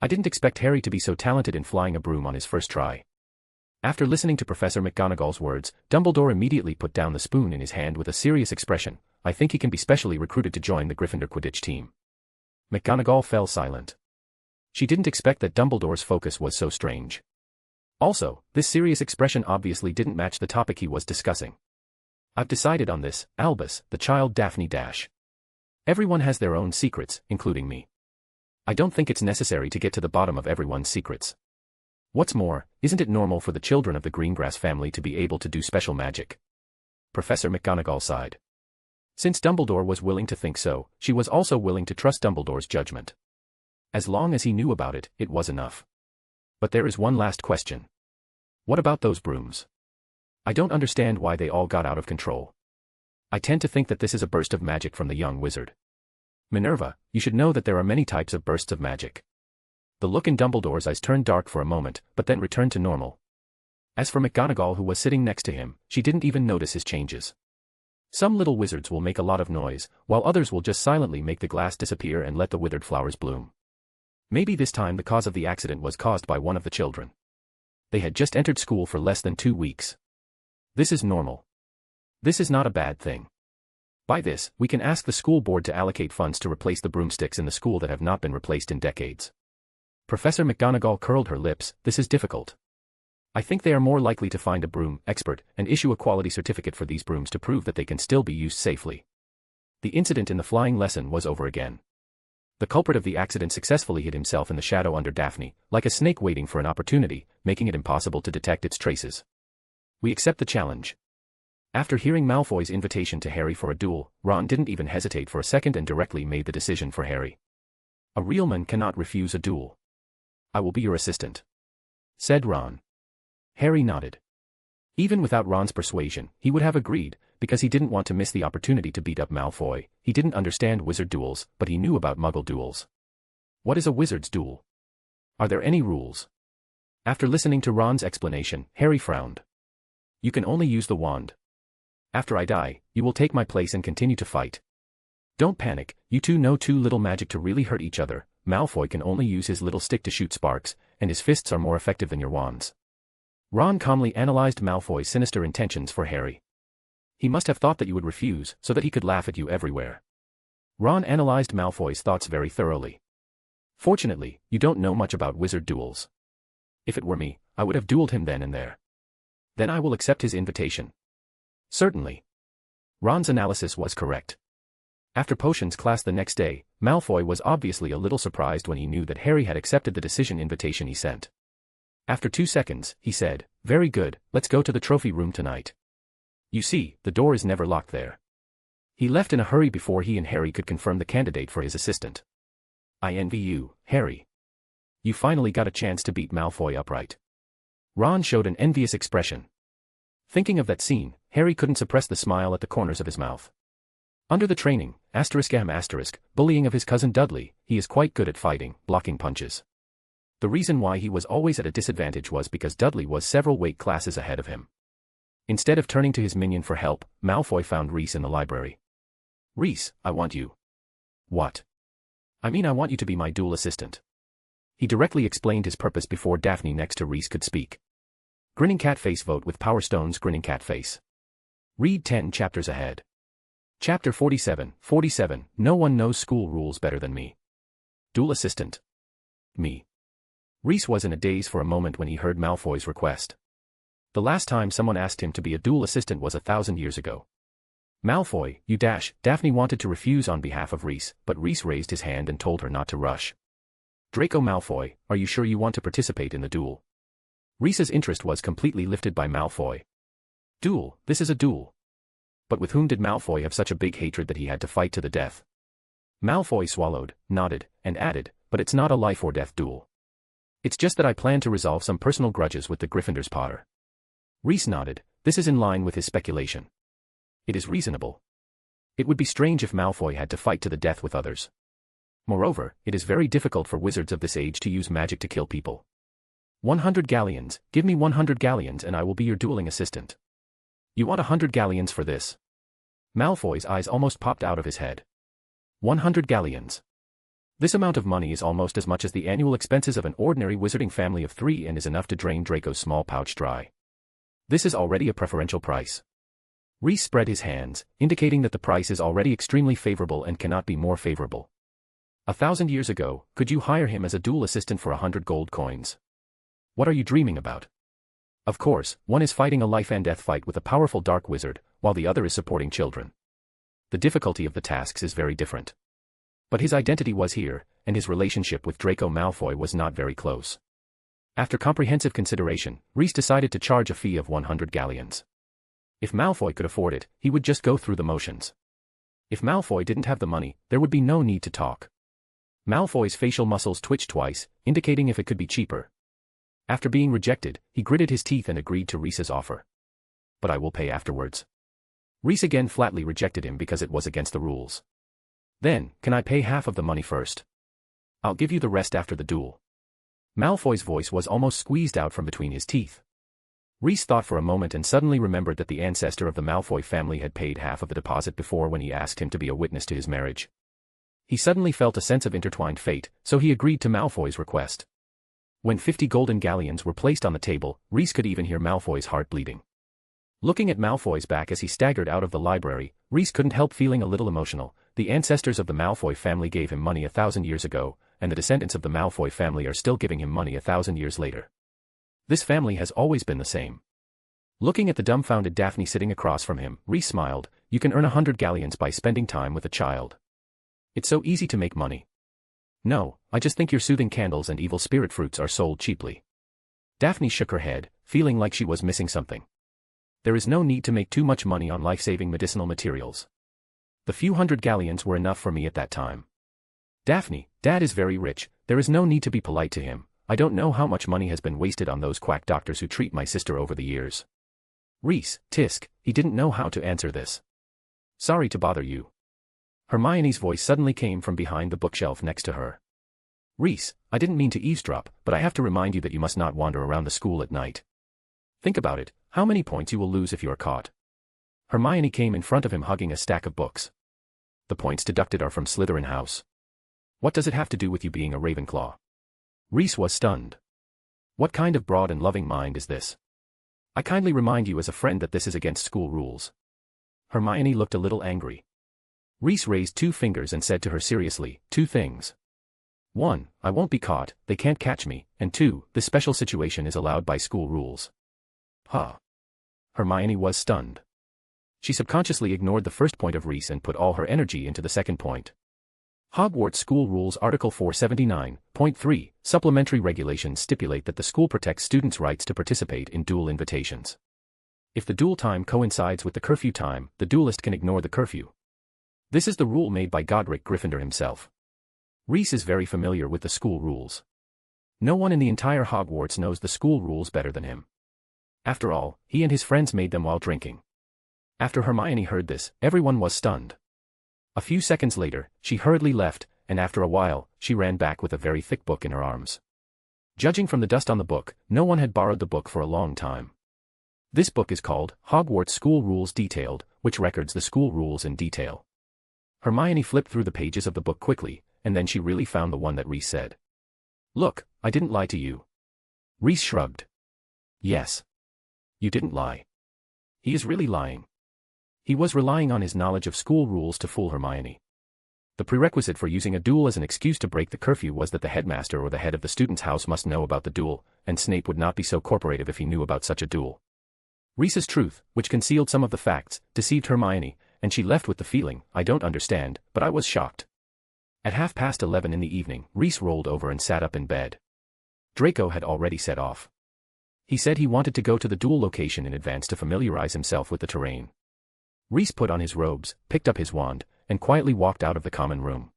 I didn't expect Harry to be so talented in flying a broom on his first try. After listening to Professor McGonagall's words, Dumbledore immediately put down the spoon in his hand with a serious expression. I think he can be specially recruited to join the Gryffindor Quidditch team. McGonagall fell silent. She didn't expect that Dumbledore's focus was so strange. Also, this serious expression obviously didn't match the topic he was discussing. I've decided on this, Albus, the child Daphne Dash. Everyone has their own secrets, including me. I don't think it's necessary to get to the bottom of everyone's secrets. What's more, isn't it normal for the children of the Greengrass family to be able to do special magic? Professor McGonagall sighed. Since Dumbledore was willing to think so, she was also willing to trust Dumbledore's judgment. As long as he knew about it, it was enough. But there is one last question. What about those brooms? I don't understand why they all got out of control. I tend to think that this is a burst of magic from the young wizard. Minerva, you should know that there are many types of bursts of magic. The look in Dumbledore's eyes turned dark for a moment, but then returned to normal. As for McGonagall, who was sitting next to him, she didn't even notice his changes. Some little wizards will make a lot of noise, while others will just silently make the glass disappear and let the withered flowers bloom. Maybe this time the cause of the accident was caused by one of the children. They had just entered school for less than 2 weeks. This is normal. This is not a bad thing. By this, we can ask the school board to allocate funds to replace the broomsticks in the school that have not been replaced in decades. Professor McGonagall curled her lips. This is difficult. I think they are more likely to find a broom expert and issue a quality certificate for these brooms to prove that they can still be used safely. The incident in the flying lesson was over again. The culprit of the accident successfully hid himself in the shadow under Daphne, like a snake waiting for an opportunity, making it impossible to detect its traces. We accept the challenge. After hearing Malfoy's invitation to Harry for a duel, Ron didn't even hesitate for a second and directly made the decision for Harry. A real man cannot refuse a duel. I will be your assistant, said Ron. Harry nodded. Even without Ron's persuasion, he would have agreed, because he didn't want to miss the opportunity to beat up Malfoy. He didn't understand wizard duels, but he knew about Muggle duels. What is a wizard's duel? Are there any rules? After listening to Ron's explanation, Harry frowned. You can only use the wand. After I die, you will take my place and continue to fight. Don't panic, you two know too little magic to really hurt each other. Malfoy can only use his little stick to shoot sparks, and his fists are more effective than your wands. Ron calmly analyzed Malfoy's sinister intentions for Harry. He must have thought that you would refuse, so that he could laugh at you everywhere. Ron analyzed Malfoy's thoughts very thoroughly. Fortunately, you don't know much about wizard duels. If it were me, I would have dueled him then and there. Then I will accept his invitation. Certainly. Ron's analysis was correct. After potions class the next day, Malfoy was obviously a little surprised when he knew that Harry had accepted the decision invitation he sent. After 2 seconds, he said, "Very good, let's go to the trophy room tonight. You see, the door is never locked there." He left in a hurry before he and Harry could confirm the candidate for his assistant. I envy you, Harry. You finally got a chance to beat Malfoy upright. Ron showed an envious expression. Thinking of that scene, Harry couldn't suppress the smile at the corners of his mouth. Under the training, bullying of his cousin Dudley, he is quite good at fighting, blocking punches. The reason why he was always at a disadvantage was because Dudley was several weight classes ahead of him. Instead of turning to his minion for help, Malfoy found Reese in the library. "Reese, I want you." "What?" "I mean, I want you to be my dual assistant." He directly explained his purpose before Daphne next to Reese could speak. Grinning cat face. Vote with Power Stone's grinning cat face. Read 10 chapters ahead. Chapter 47. No one knows school rules better than me. Dual assistant. Me. Reese was in a daze for a moment when he heard Malfoy's request. The last time someone asked him to be a dual assistant was 1,000 years ago. "Malfoy, you dash." Daphne wanted to refuse on behalf of Reese, but Reese raised his hand and told her not to rush. "Draco Malfoy, are you sure you want to participate in the duel?" Reese's interest was completely lifted by Malfoy. "Duel, this is a duel. But with whom did Malfoy have such a big hatred that he had to fight to the death? Malfoy swallowed, nodded, and added, but it's not a life-or-death duel. It's just that I plan to resolve some personal grudges with the Gryffindors, Potter. Reese nodded. This is in line with his speculation. It is reasonable. It would be strange if Malfoy had to fight to the death with others. Moreover, it is very difficult for wizards of this age to use magic to kill people. 100 galleons, give me 100 galleons and I will be your dueling assistant. You want 100 galleons for this? Malfoy's eyes almost popped out of his head. 100 galleons. This amount of money is almost as much as the annual expenses of an ordinary wizarding family of 3 and is enough to drain Draco's small pouch dry. This is already a preferential price. Reese spread his hands, indicating that the price is already extremely favorable and cannot be more favorable. 1,000 years ago, could you hire him as a duel assistant for 100 gold coins? What are you dreaming about? Of course, one is fighting a life-and-death fight with a powerful dark wizard, while the other is supporting children. The difficulty of the tasks is very different. But his identity was here, and his relationship with Draco Malfoy was not very close. After comprehensive consideration, Reese decided to charge a fee of 100 galleons. If Malfoy could afford it, he would just go through the motions. If Malfoy didn't have the money, there would be no need to talk. Malfoy's facial muscles twitched twice, indicating if it could be cheaper. After being rejected, he gritted his teeth and agreed to Reese's offer. But I will pay afterwards. Reese again flatly rejected him because it was against the rules. Then, can I pay half of the money first? I'll give you the rest after the duel. Malfoy's voice was almost squeezed out from between his teeth. Reese thought for a moment and suddenly remembered that the ancestor of the Malfoy family had paid half of the deposit before when he asked him to be a witness to his marriage. He suddenly felt a sense of intertwined fate, so he agreed to Malfoy's request. When 50 golden galleons were placed on the table, Reese could even hear Malfoy's heart bleeding. Looking at Malfoy's back as he staggered out of the library, Reese couldn't help feeling a little emotional. The ancestors of the Malfoy family gave him money 1,000 years ago, and the descendants of the Malfoy family are still giving him money 1,000 years later. This family has always been the same. Looking at the dumbfounded Daphne sitting across from him, Reese smiled. You can earn 100 galleons by spending time with a child. It's so easy to make money. No, I just think your soothing candles and evil spirit fruits are sold cheaply. Daphne shook her head, feeling like she was missing something. There is no need to make too much money on life-saving medicinal materials. The few hundred galleons were enough for me at that time. Daphne, Dad is very rich, there is no need to be polite to him. I don't know how much money has been wasted on those quack doctors who treat my sister over the years. Reese, tisk, he didn't know how to answer this. Sorry to bother you. Hermione's voice suddenly came from behind the bookshelf next to her. Reese, I didn't mean to eavesdrop, but I have to remind you that you must not wander around the school at night. Think about it, how many points you will lose if you are caught. Hermione came in front of him hugging a stack of books. The points deducted are from Slytherin House. What does it have to do with you being a Ravenclaw? Reese was stunned. What kind of broad and loving mind is this? I kindly remind you as a friend that this is against school rules. Hermione looked a little angry. Reese raised 2 fingers and said to her seriously, 2 things. 1, I won't be caught, they can't catch me, and 2, this special situation is allowed by school rules. Huh. Hermione was stunned. She subconsciously ignored the first point of Reese and put all her energy into the second point. Hogwarts School Rules Article 479.3, Supplementary Regulations stipulate that the school protects students' rights to participate in duel invitations. If the duel time coincides with the curfew time, the duelist can ignore the curfew. This is the rule made by Godric Gryffindor himself. Reese is very familiar with the school rules. No one in the entire Hogwarts knows the school rules better than him. After all, he and his friends made them while drinking. After Hermione heard this, everyone was stunned. A few seconds later, she hurriedly left, and after a while, she ran back with a very thick book in her arms. Judging from the dust on the book, no one had borrowed the book for a long time. This book is called Hogwarts School Rules Detailed, which records the school rules in detail. Hermione flipped through the pages of the book quickly, and then she really found the one that Reese said. Look, I didn't lie to you. Reese shrugged. Yes. You didn't lie. He is really lying. He was relying on his knowledge of school rules to fool Hermione. The prerequisite for using a duel as an excuse to break the curfew was that the headmaster or the head of the student's house must know about the duel, and Snape would not be so corporative if he knew about such a duel. Reese's truth, which concealed some of the facts, deceived Hermione, and she left with the feeling, I don't understand, but I was shocked. At 11:30 in the evening, Reese rolled over and sat up in bed. Draco had already set off. He said he wanted to go to the duel location in advance to familiarize himself with the terrain. Reese put on his robes, picked up his wand, and quietly walked out of the common room.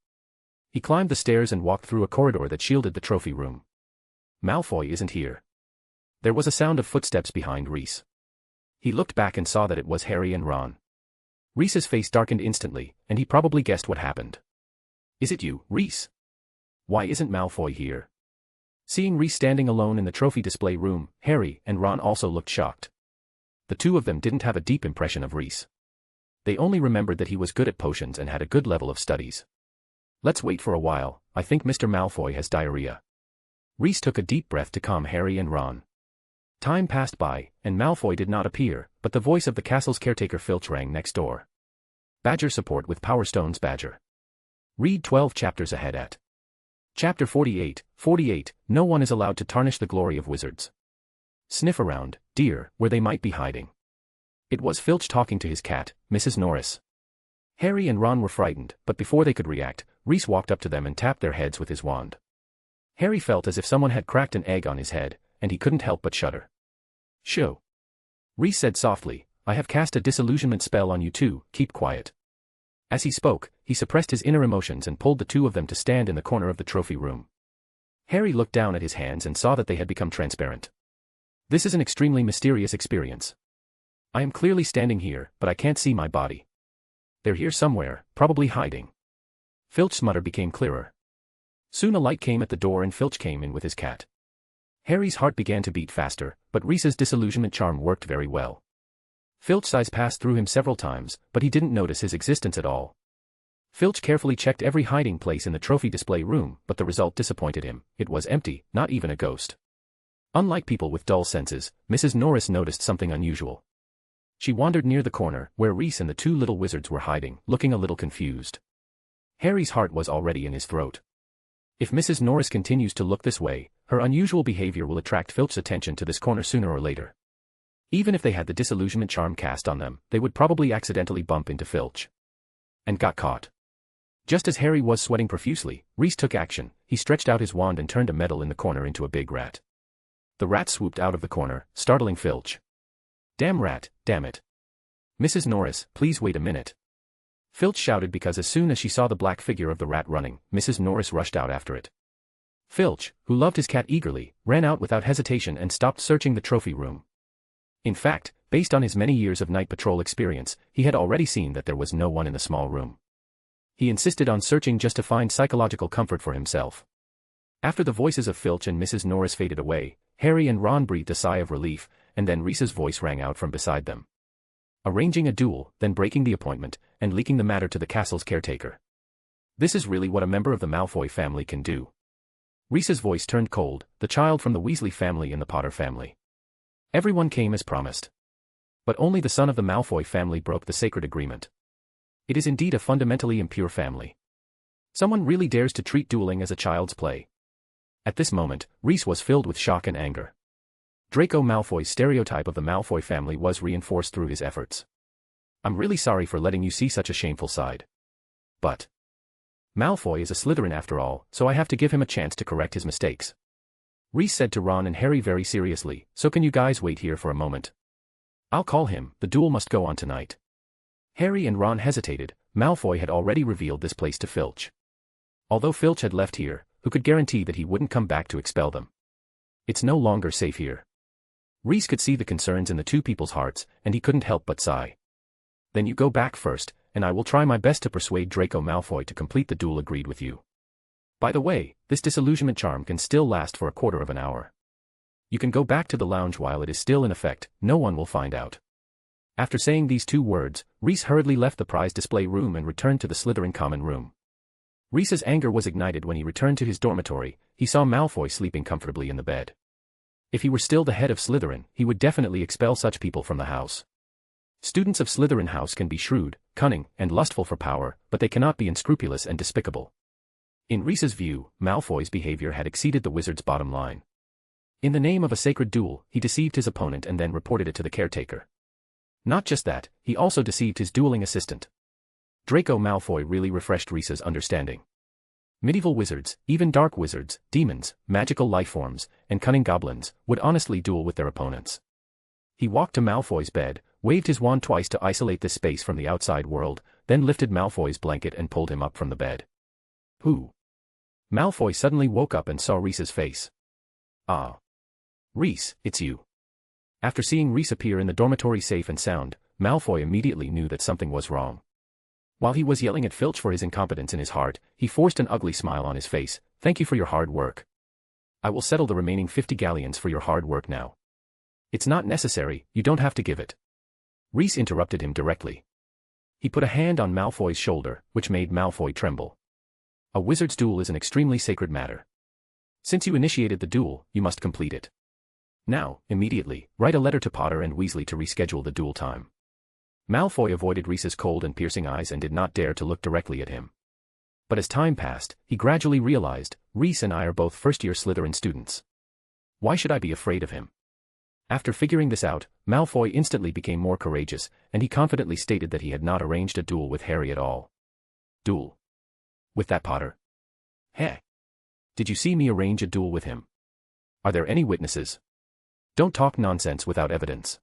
He climbed the stairs and walked through a corridor that shielded the trophy room. Malfoy isn't here. There was a sound of footsteps behind Reese. He looked back and saw that it was Harry and Ron. Reese's face darkened instantly, and he probably guessed what happened. Is it you, Reese? Why isn't Malfoy here? Seeing Reese standing alone in the trophy display room, Harry and Ron also looked shocked. The two of them didn't have a deep impression of Reese. They only remembered that he was good at potions and had a good level of studies. Let's wait for a while, I think Mr. Malfoy has diarrhea. Reese took a deep breath to calm Harry and Ron. Time passed by, and Malfoy did not appear, but the voice of the castle's caretaker Filch rang next door. Badger support with Power Stones Badger. Read 12 chapters ahead at Chapter 48, 48, no one is allowed to tarnish the glory of wizards. Sniff around, dear, where they might be hiding. It was Filch talking to his cat, Mrs. Norris. Harry and Ron were frightened, but before they could react, Reese walked up to them and tapped their heads with his wand. Harry felt as if someone had cracked an egg on his head, and he couldn't help but shudder. Shoo. Reese said softly, I have cast a disillusionment spell on you too, keep quiet. As he spoke, he suppressed his inner emotions and pulled the two of them to stand in the corner of the trophy room. Harry looked down at his hands and saw that they had become transparent. This is an extremely mysterious experience. I am clearly standing here, but I can't see my body. They're here somewhere, probably hiding. Filch's mutter became clearer. Soon a light came at the door and Filch came in with his cat. Harry's heart began to beat faster, but Reese's disillusionment charm worked very well. Filch's eyes passed through him several times, but he didn't notice his existence at all. Filch carefully checked every hiding place in the trophy display room, but the result disappointed him. It was empty, not even a ghost. Unlike people with dull senses, Mrs. Norris noticed something unusual. She wandered near the corner, where Reese and the two little wizards were hiding, looking a little confused. Harry's heart was already in his throat. If Mrs. Norris continues to look this way, her unusual behavior will attract Filch's attention to this corner sooner or later. Even if they had the disillusionment charm cast on them, they would probably accidentally bump into Filch. And got caught. Just as Harry was sweating profusely, Reese took action. He stretched out his wand and turned a medal in the corner into a big rat. The rat swooped out of the corner, startling Filch. Damn rat, damn it. Mrs. Norris, please wait a minute. Filch shouted because as soon as she saw the black figure of the rat running, Mrs. Norris rushed out after it. Filch, who loved his cat eagerly, ran out without hesitation and stopped searching the trophy room. In fact, based on his many years of night patrol experience, he had already seen that there was no one in the small room. He insisted on searching just to find psychological comfort for himself. After the voices of Filch and Mrs. Norris faded away, Harry and Ron breathed a sigh of relief, and then Reese's voice rang out from beside them. Arranging a duel, then breaking the appointment, and leaking the matter to the castle's caretaker. This is really what a member of the Malfoy family can do. Reese's voice turned cold, the child from the Weasley family and the Potter family. Everyone came as promised. But only the son of the Malfoy family broke the sacred agreement. It is indeed a fundamentally impure family. Someone really dares to treat dueling as a child's play. At this moment, Reese was filled with shock and anger. Draco Malfoy's stereotype of the Malfoy family was reinforced through his efforts. I'm really sorry for letting you see such a shameful side. But Malfoy is a Slytherin after all, so I have to give him a chance to correct his mistakes. Reese said to Ron and Harry very seriously, so can you guys wait here for a moment? I'll call him, the duel must go on tonight. Harry and Ron hesitated. Malfoy had already revealed this place to Filch. Although Filch had left here, who could guarantee that he wouldn't come back to expel them? It's no longer safe here. Reese could see the concerns in the two people's hearts, and he couldn't help but sigh. Then you go back first, and I will try my best to persuade Draco Malfoy to complete the duel agreed with you. By the way, this disillusionment charm can still last for a quarter of an hour. You can go back to the lounge while it is still in effect, no one will find out. After saying these two words, Reese hurriedly left the prize display room and returned to the Slytherin common room. Reese's anger was ignited when he returned to his dormitory. He saw Malfoy sleeping comfortably in the bed. If he were still the head of Slytherin, he would definitely expel such people from the house. Students of Slytherin House can be shrewd, cunning, and lustful for power, but they cannot be unscrupulous and despicable. In Reese's view, Malfoy's behavior had exceeded the wizard's bottom line. In the name of a sacred duel, he deceived his opponent and then reported it to the caretaker. Not just that, he also deceived his dueling assistant. Draco Malfoy really refreshed Reese's understanding. Medieval wizards, even dark wizards, demons, magical lifeforms, and cunning goblins, would honestly duel with their opponents. He walked to Malfoy's bed, waved his wand twice to isolate this space from the outside world, then lifted Malfoy's blanket and pulled him up from the bed. Who? Malfoy suddenly woke up and saw Reese's face. Ah. Reese, it's you. After seeing Reese appear in the dormitory safe and sound, Malfoy immediately knew that something was wrong. While he was yelling at Filch for his incompetence in his heart, he forced an ugly smile on his face. Thank you for your hard work. I will settle the remaining 50 galleons for your hard work now. It's not necessary, you don't have to give it. Reese interrupted him directly. He put a hand on Malfoy's shoulder, which made Malfoy tremble. A wizard's duel is an extremely sacred matter. Since you initiated the duel, you must complete it. Now, immediately, write a letter to Potter and Weasley to reschedule the duel time. Malfoy avoided Reese's cold and piercing eyes and did not dare to look directly at him. But as time passed, he gradually realized, Reese and I are both first-year Slytherin students. Why should I be afraid of him? After figuring this out, Malfoy instantly became more courageous, and he confidently stated that he had not arranged a duel with Harry at all. Duel? With that Potter? Heh. Did you see me arrange a duel with him? Are there any witnesses? Don't talk nonsense without evidence.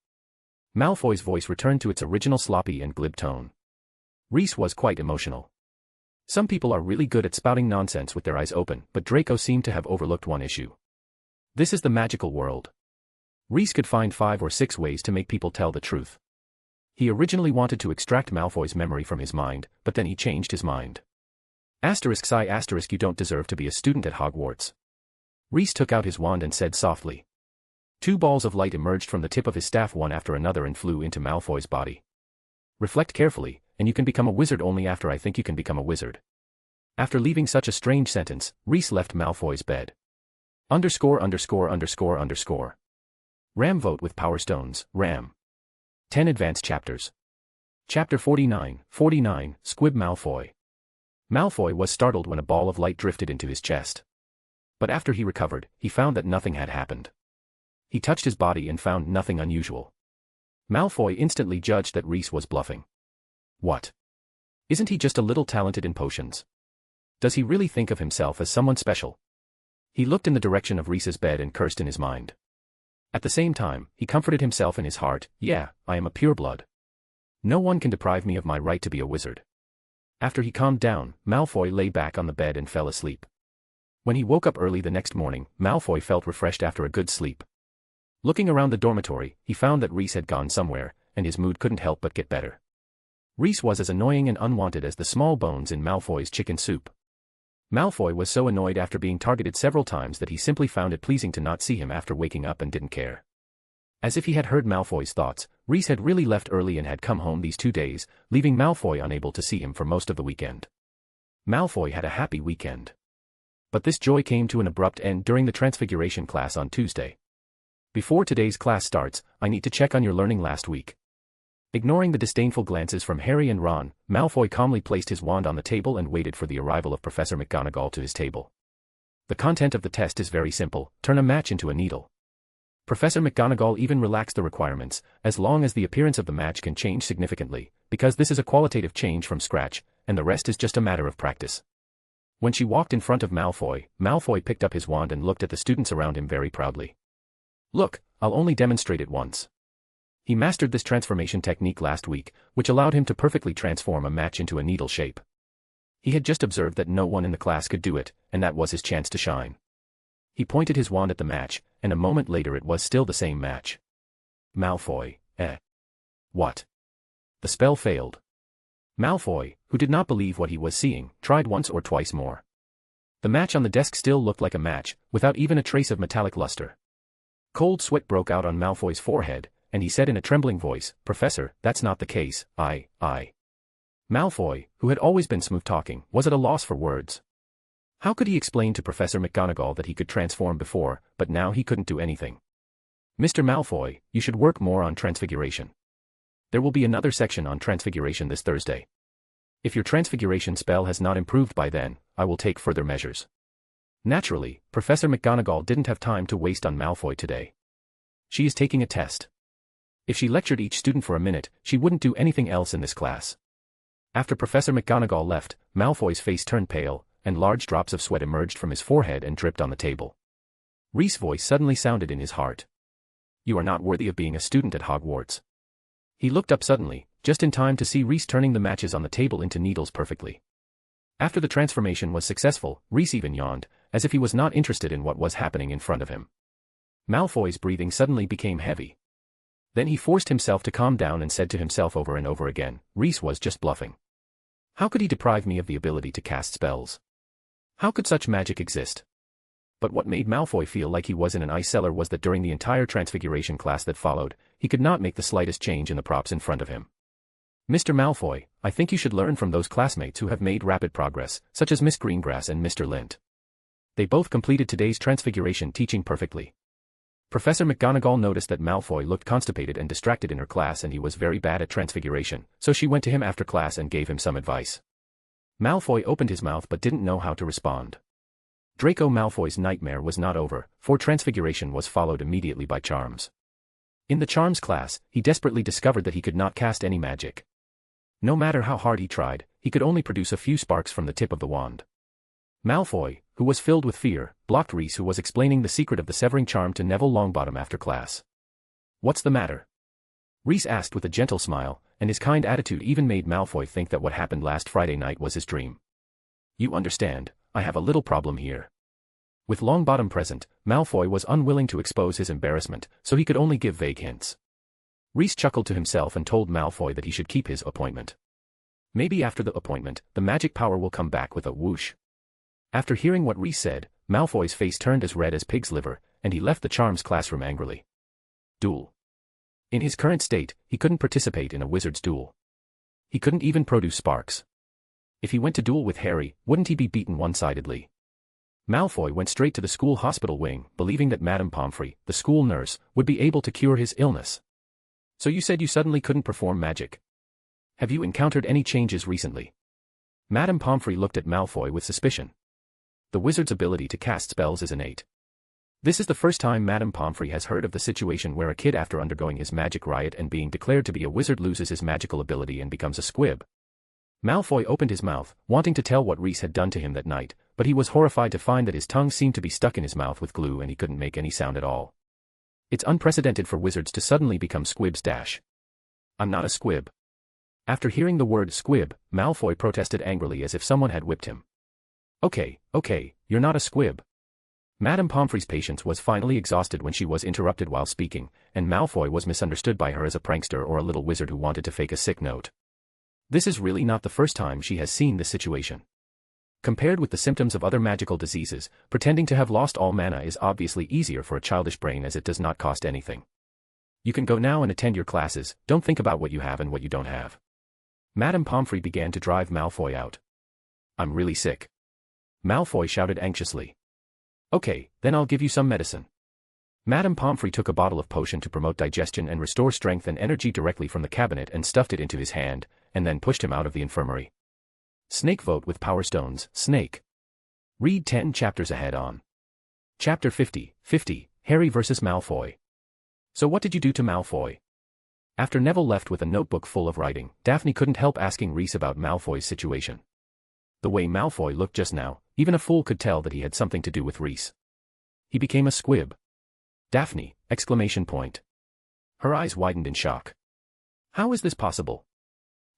Malfoy's voice returned to its original sloppy and glib tone. Reese was quite emotional. Some people are really good at spouting nonsense with their eyes open, but Draco seemed to have overlooked one issue. This is the magical world. Reese could find 5 or 6 ways to make people tell the truth. He originally wanted to extract Malfoy's memory from his mind, but then he changed his mind. ****, you don't deserve to be a student at Hogwarts. Reese took out his wand and said softly. 2 balls of light emerged from the tip of his staff one after another and flew into Malfoy's body. Reflect carefully, and you can become a wizard only after I think you can become a wizard. After leaving such a strange sentence, Reese left Malfoy's bed. _______. Ram vote with Power Stones, Ram. 10 advanced chapters. Chapter 49, Squib Malfoy. Malfoy was startled when a ball of light drifted into his chest. But after he recovered, he found that nothing had happened. He touched his body and found nothing unusual. Malfoy instantly judged that Reese was bluffing. What? Isn't he just a little talented in potions? Does he really think of himself as someone special? He looked in the direction of Reese's bed and cursed in his mind. At the same time, he comforted himself in his heart, yeah, I am a pureblood. No one can deprive me of my right to be a wizard. After he calmed down, Malfoy lay back on the bed and fell asleep. When he woke up early the next morning, Malfoy felt refreshed after a good sleep. Looking around the dormitory, he found that Reese had gone somewhere, and his mood couldn't help but get better. Reese was as annoying and unwanted as the small bones in Malfoy's chicken soup. Malfoy was so annoyed after being targeted several times that he simply found it pleasing to not see him after waking up and didn't care. As if he had heard Malfoy's thoughts, Reese had really left early and had come home these 2 days, leaving Malfoy unable to see him for most of the weekend. Malfoy had a happy weekend. But this joy came to an abrupt end during the Transfiguration class on Tuesday. Before today's class starts, I need to check on your learning last week. Ignoring the disdainful glances from Harry and Ron, Malfoy calmly placed his wand on the table and waited for the arrival of Professor McGonagall to his table. The content of the test is very simple: turn a match into a needle. Professor McGonagall even relaxed the requirements, as long as the appearance of the match can change significantly, because this is a qualitative change from scratch, and the rest is just a matter of practice. When she walked in front of Malfoy, Malfoy picked up his wand and looked at the students around him very proudly. Look, I'll only demonstrate it once. He mastered this transformation technique last week, which allowed him to perfectly transform a match into a needle shape. He had just observed that no one in the class could do it, and that was his chance to shine. He pointed his wand at the match, and a moment later it was still the same match. Malfoy, What? The spell failed. Malfoy, who did not believe what he was seeing, tried once or twice more. The match on the desk still looked like a match, without even a trace of metallic luster. Cold sweat broke out on Malfoy's forehead, and he said in a trembling voice, Professor, that's not the case, I. Malfoy, who had always been smooth-talking, was at a loss for words. How could he explain to Professor McGonagall that he could transform before, but now he couldn't do anything? Mr. Malfoy, you should work more on transfiguration. There will be another section on transfiguration this Thursday. If your transfiguration spell has not improved by then, I will take further measures. Naturally, Professor McGonagall didn't have time to waste on Malfoy today. She is taking a test. If she lectured each student for a minute, she wouldn't do anything else in this class. After Professor McGonagall left, Malfoy's face turned pale, and large drops of sweat emerged from his forehead and dripped on the table. Reese's voice suddenly sounded in his heart. You are not worthy of being a student at Hogwarts. He looked up suddenly, just in time to see Reese turning the matches on the table into needles perfectly. After the transformation was successful, Reese even yawned, as if he was not interested in what was happening in front of him. Malfoy's breathing suddenly became heavy. Then he forced himself to calm down and said to himself over and over again, Reese was just bluffing. How could he deprive me of the ability to cast spells? How could such magic exist? But what made Malfoy feel like he was in an ice cellar was that during the entire transfiguration class that followed, he could not make the slightest change in the props in front of him. Mr. Malfoy, I think you should learn from those classmates who have made rapid progress, such as Miss Greengrass and Mr. Lint. They both completed today's transfiguration teaching perfectly. Professor McGonagall noticed that Malfoy looked constipated and distracted in her class and he was very bad at transfiguration, so she went to him after class and gave him some advice. Malfoy opened his mouth but didn't know how to respond. Draco Malfoy's nightmare was not over, for transfiguration was followed immediately by charms. In the charms class, he desperately discovered that he could not cast any magic. No matter how hard he tried, he could only produce a few sparks from the tip of the wand. Malfoy, who was filled with fear, blocked Reese who was explaining the secret of the severing charm to Neville Longbottom after class. What's the matter? Reese asked with a gentle smile, and his kind attitude even made Malfoy think that what happened last Friday night was his dream. You understand, I have a little problem here. With Longbottom present, Malfoy was unwilling to expose his embarrassment, so he could only give vague hints. Reese chuckled to himself and told Malfoy that he should keep his appointment. Maybe after the appointment, the magic power will come back with a whoosh. After hearing what Reese said, Malfoy's face turned as red as pig's liver, and he left the charms classroom angrily. Duel. In his current state, he couldn't participate in a wizard's duel. He couldn't even produce sparks. If he went to duel with Harry, wouldn't he be beaten one-sidedly? Malfoy went straight to the school hospital wing, believing that Madame Pomfrey, the school nurse, would be able to cure his illness. So you said you suddenly couldn't perform magic. Have you encountered any changes recently? Madame Pomfrey looked at Malfoy with suspicion. The wizard's ability to cast spells is innate. This is the first time Madame Pomfrey has heard of the situation where a kid after undergoing his magic riot and being declared to be a wizard loses his magical ability and becomes a squib. Malfoy opened his mouth, wanting to tell what Reese had done to him that night, but he was horrified to find that his tongue seemed to be stuck in his mouth with glue and he couldn't make any sound at all. It's unprecedented for wizards to suddenly become squibs. I'm not a squib. After hearing the word squib, Malfoy protested angrily as if someone had whipped him. Okay, you're not a squib. Madame Pomfrey's patience was finally exhausted when she was interrupted while speaking, and Malfoy was misunderstood by her as a prankster or a little wizard who wanted to fake a sick note. This is really not the first time she has seen this situation. Compared with the symptoms of other magical diseases, pretending to have lost all mana is obviously easier for a childish brain as it does not cost anything. You can go now and attend your classes, don't think about what you have and what you don't have. Madame Pomfrey began to drive Malfoy out. I'm really sick. Malfoy shouted anxiously. Okay, then I'll give you some medicine. Madame Pomfrey took a bottle of potion to promote digestion and restore strength and energy directly from the cabinet and stuffed it into his hand, and then pushed him out of the infirmary. Snake vote with Power Stones, Snake. Read 10 chapters ahead on. Chapter 50, Harry vs. Malfoy. So what did you do to Malfoy? After Neville left with a notebook full of writing, Daphne couldn't help asking Reese about Malfoy's situation. The way Malfoy looked just now, even a fool could tell that he had something to do with Reese. He became a squib. Daphne! Exclamation point. Her eyes widened in shock. How is this possible?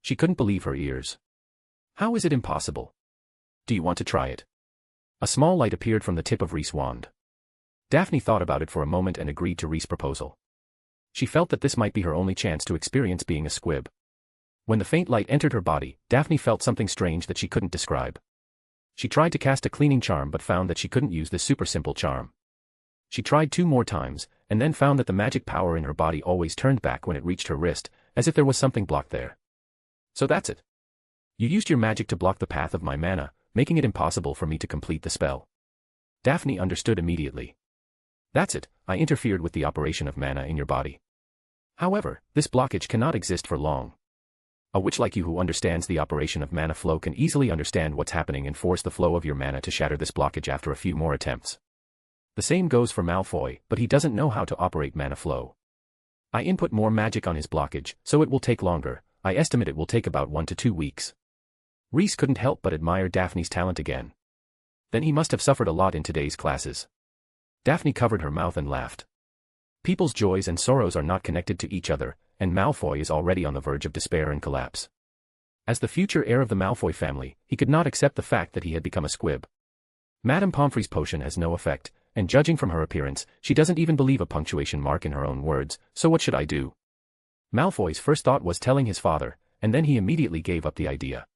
She couldn't believe her ears. How is it impossible? Do you want to try it? A small light appeared from the tip of Reese's wand. Daphne thought about it for a moment and agreed to Reese's proposal. She felt that this might be her only chance to experience being a squib. When the faint light entered her body, Daphne felt something strange that she couldn't describe. She tried to cast a cleaning charm but found that she couldn't use this super simple charm. She tried 2 more times, and then found that the magic power in her body always turned back when it reached her wrist, as if there was something blocked there. So that's it. You used your magic to block the path of my mana, making it impossible for me to complete the spell. Daphne understood immediately. That's it, I interfered with the operation of mana in your body. However, this blockage cannot exist for long. A witch like you who understands the operation of mana flow can easily understand what's happening and force the flow of your mana to shatter this blockage after a few more attempts. The same goes for Malfoy, but he doesn't know how to operate mana flow. I input more magic on his blockage, so it will take longer. I estimate it will take about 1 to 2 weeks. Reese couldn't help but admire Daphne's talent again. Then he must have suffered a lot in today's classes. Daphne covered her mouth and laughed. People's joys and sorrows are not connected to each other, and Malfoy is already on the verge of despair and collapse. As the future heir of the Malfoy family, he could not accept the fact that he had become a squib. Madame Pomfrey's potion has no effect, and judging from her appearance, she doesn't even believe a punctuation mark in her own words, so what should I do? Malfoy's first thought was telling his father, and then he immediately gave up the idea.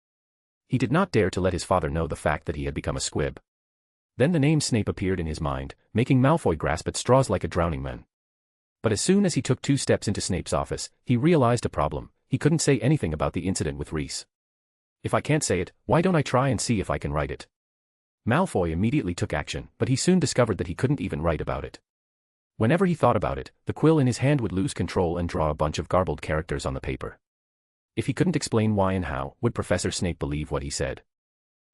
He did not dare to let his father know the fact that he had become a squib. Then the name Snape appeared in his mind, making Malfoy grasp at straws like a drowning man. But as soon as he took 2 steps into Snape's office, he realized a problem: he couldn't say anything about the incident with Reese. If I can't say it, why don't I try and see if I can write it? Malfoy immediately took action, but he soon discovered that he couldn't even write about it. Whenever he thought about it, the quill in his hand would lose control and draw a bunch of garbled characters on the paper. If he couldn't explain why and how, would Professor Snape believe what he said?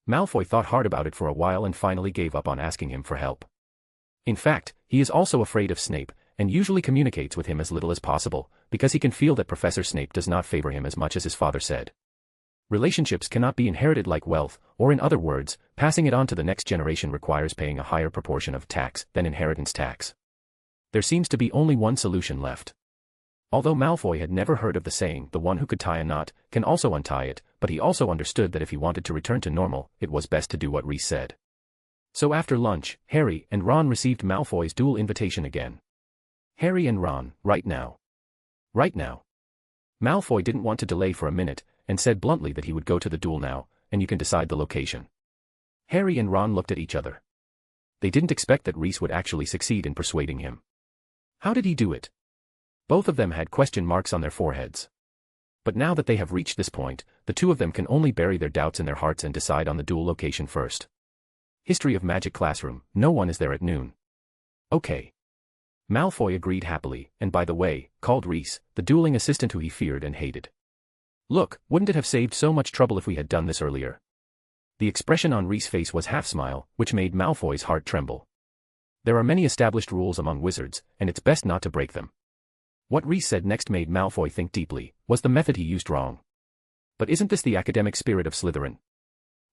Malfoy thought hard about it for a while and finally gave up on asking him for help. In fact, he is also afraid of Snape, and usually communicates with him as little as possible, because he can feel that Professor Snape does not favor him as much as his father said. Relationships cannot be inherited like wealth, or in other words, passing it on to the next generation requires paying a higher proportion of tax than inheritance tax. There seems to be only one solution left. Although Malfoy had never heard of the saying, "The one who could tie a knot, can also untie it," but he also understood that if he wanted to return to normal, it was best to do what Reese said. So after lunch, Harry and Ron received Malfoy's duel invitation again. Harry and Ron, right now. Right now. Malfoy didn't want to delay for a minute, and said bluntly that he would go to the duel now, and you can decide the location. Harry and Ron looked at each other. They didn't expect that Reese would actually succeed in persuading him. How did he do it? Both of them had question marks on their foreheads. But now that they have reached this point, the two of them can only bury their doubts in their hearts and decide on the duel location first. History of Magic classroom, no one is there at noon. Okay. Malfoy agreed happily, and by the way, called Reese, the dueling assistant who he feared and hated. Look, wouldn't it have saved so much trouble if we had done this earlier? The expression on Reese's face was half-smile, which made Malfoy's heart tremble. There are many established rules among wizards, and it's best not to break them. What Reese said next made Malfoy think deeply. Was the method he used wrong? But isn't this the academic spirit of Slytherin?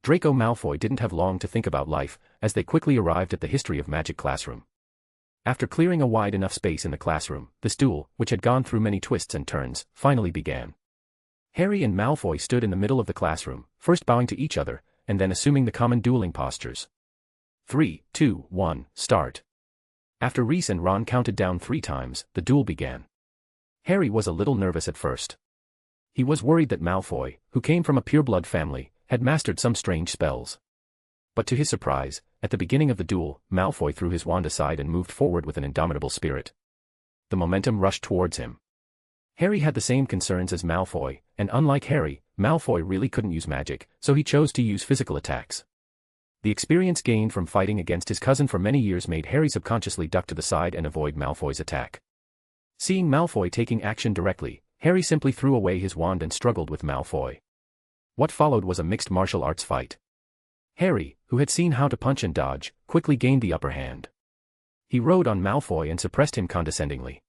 Draco Malfoy didn't have long to think about life, as they quickly arrived at the History of Magic classroom. After clearing a wide enough space in the classroom, this duel, which had gone through many twists and turns, finally began. Harry and Malfoy stood in the middle of the classroom, first bowing to each other, and then assuming the common dueling postures. 3, 2, 1, start. After Reese and Ron counted down 3 times, the duel began. Harry was a little nervous at first. He was worried that Malfoy, who came from a pureblood family, had mastered some strange spells. But to his surprise, at the beginning of the duel, Malfoy threw his wand aside and moved forward with an indomitable spirit. The momentum rushed towards him. Harry had the same concerns as Malfoy, and unlike Harry, Malfoy really couldn't use magic, so he chose to use physical attacks. The experience gained from fighting against his cousin for many years made Harry subconsciously duck to the side and avoid Malfoy's attack. Seeing Malfoy taking action directly, Harry simply threw away his wand and struggled with Malfoy. What followed was a mixed martial arts fight. Harry, who had seen how to punch and dodge, quickly gained the upper hand. He rode on Malfoy and suppressed him condescendingly.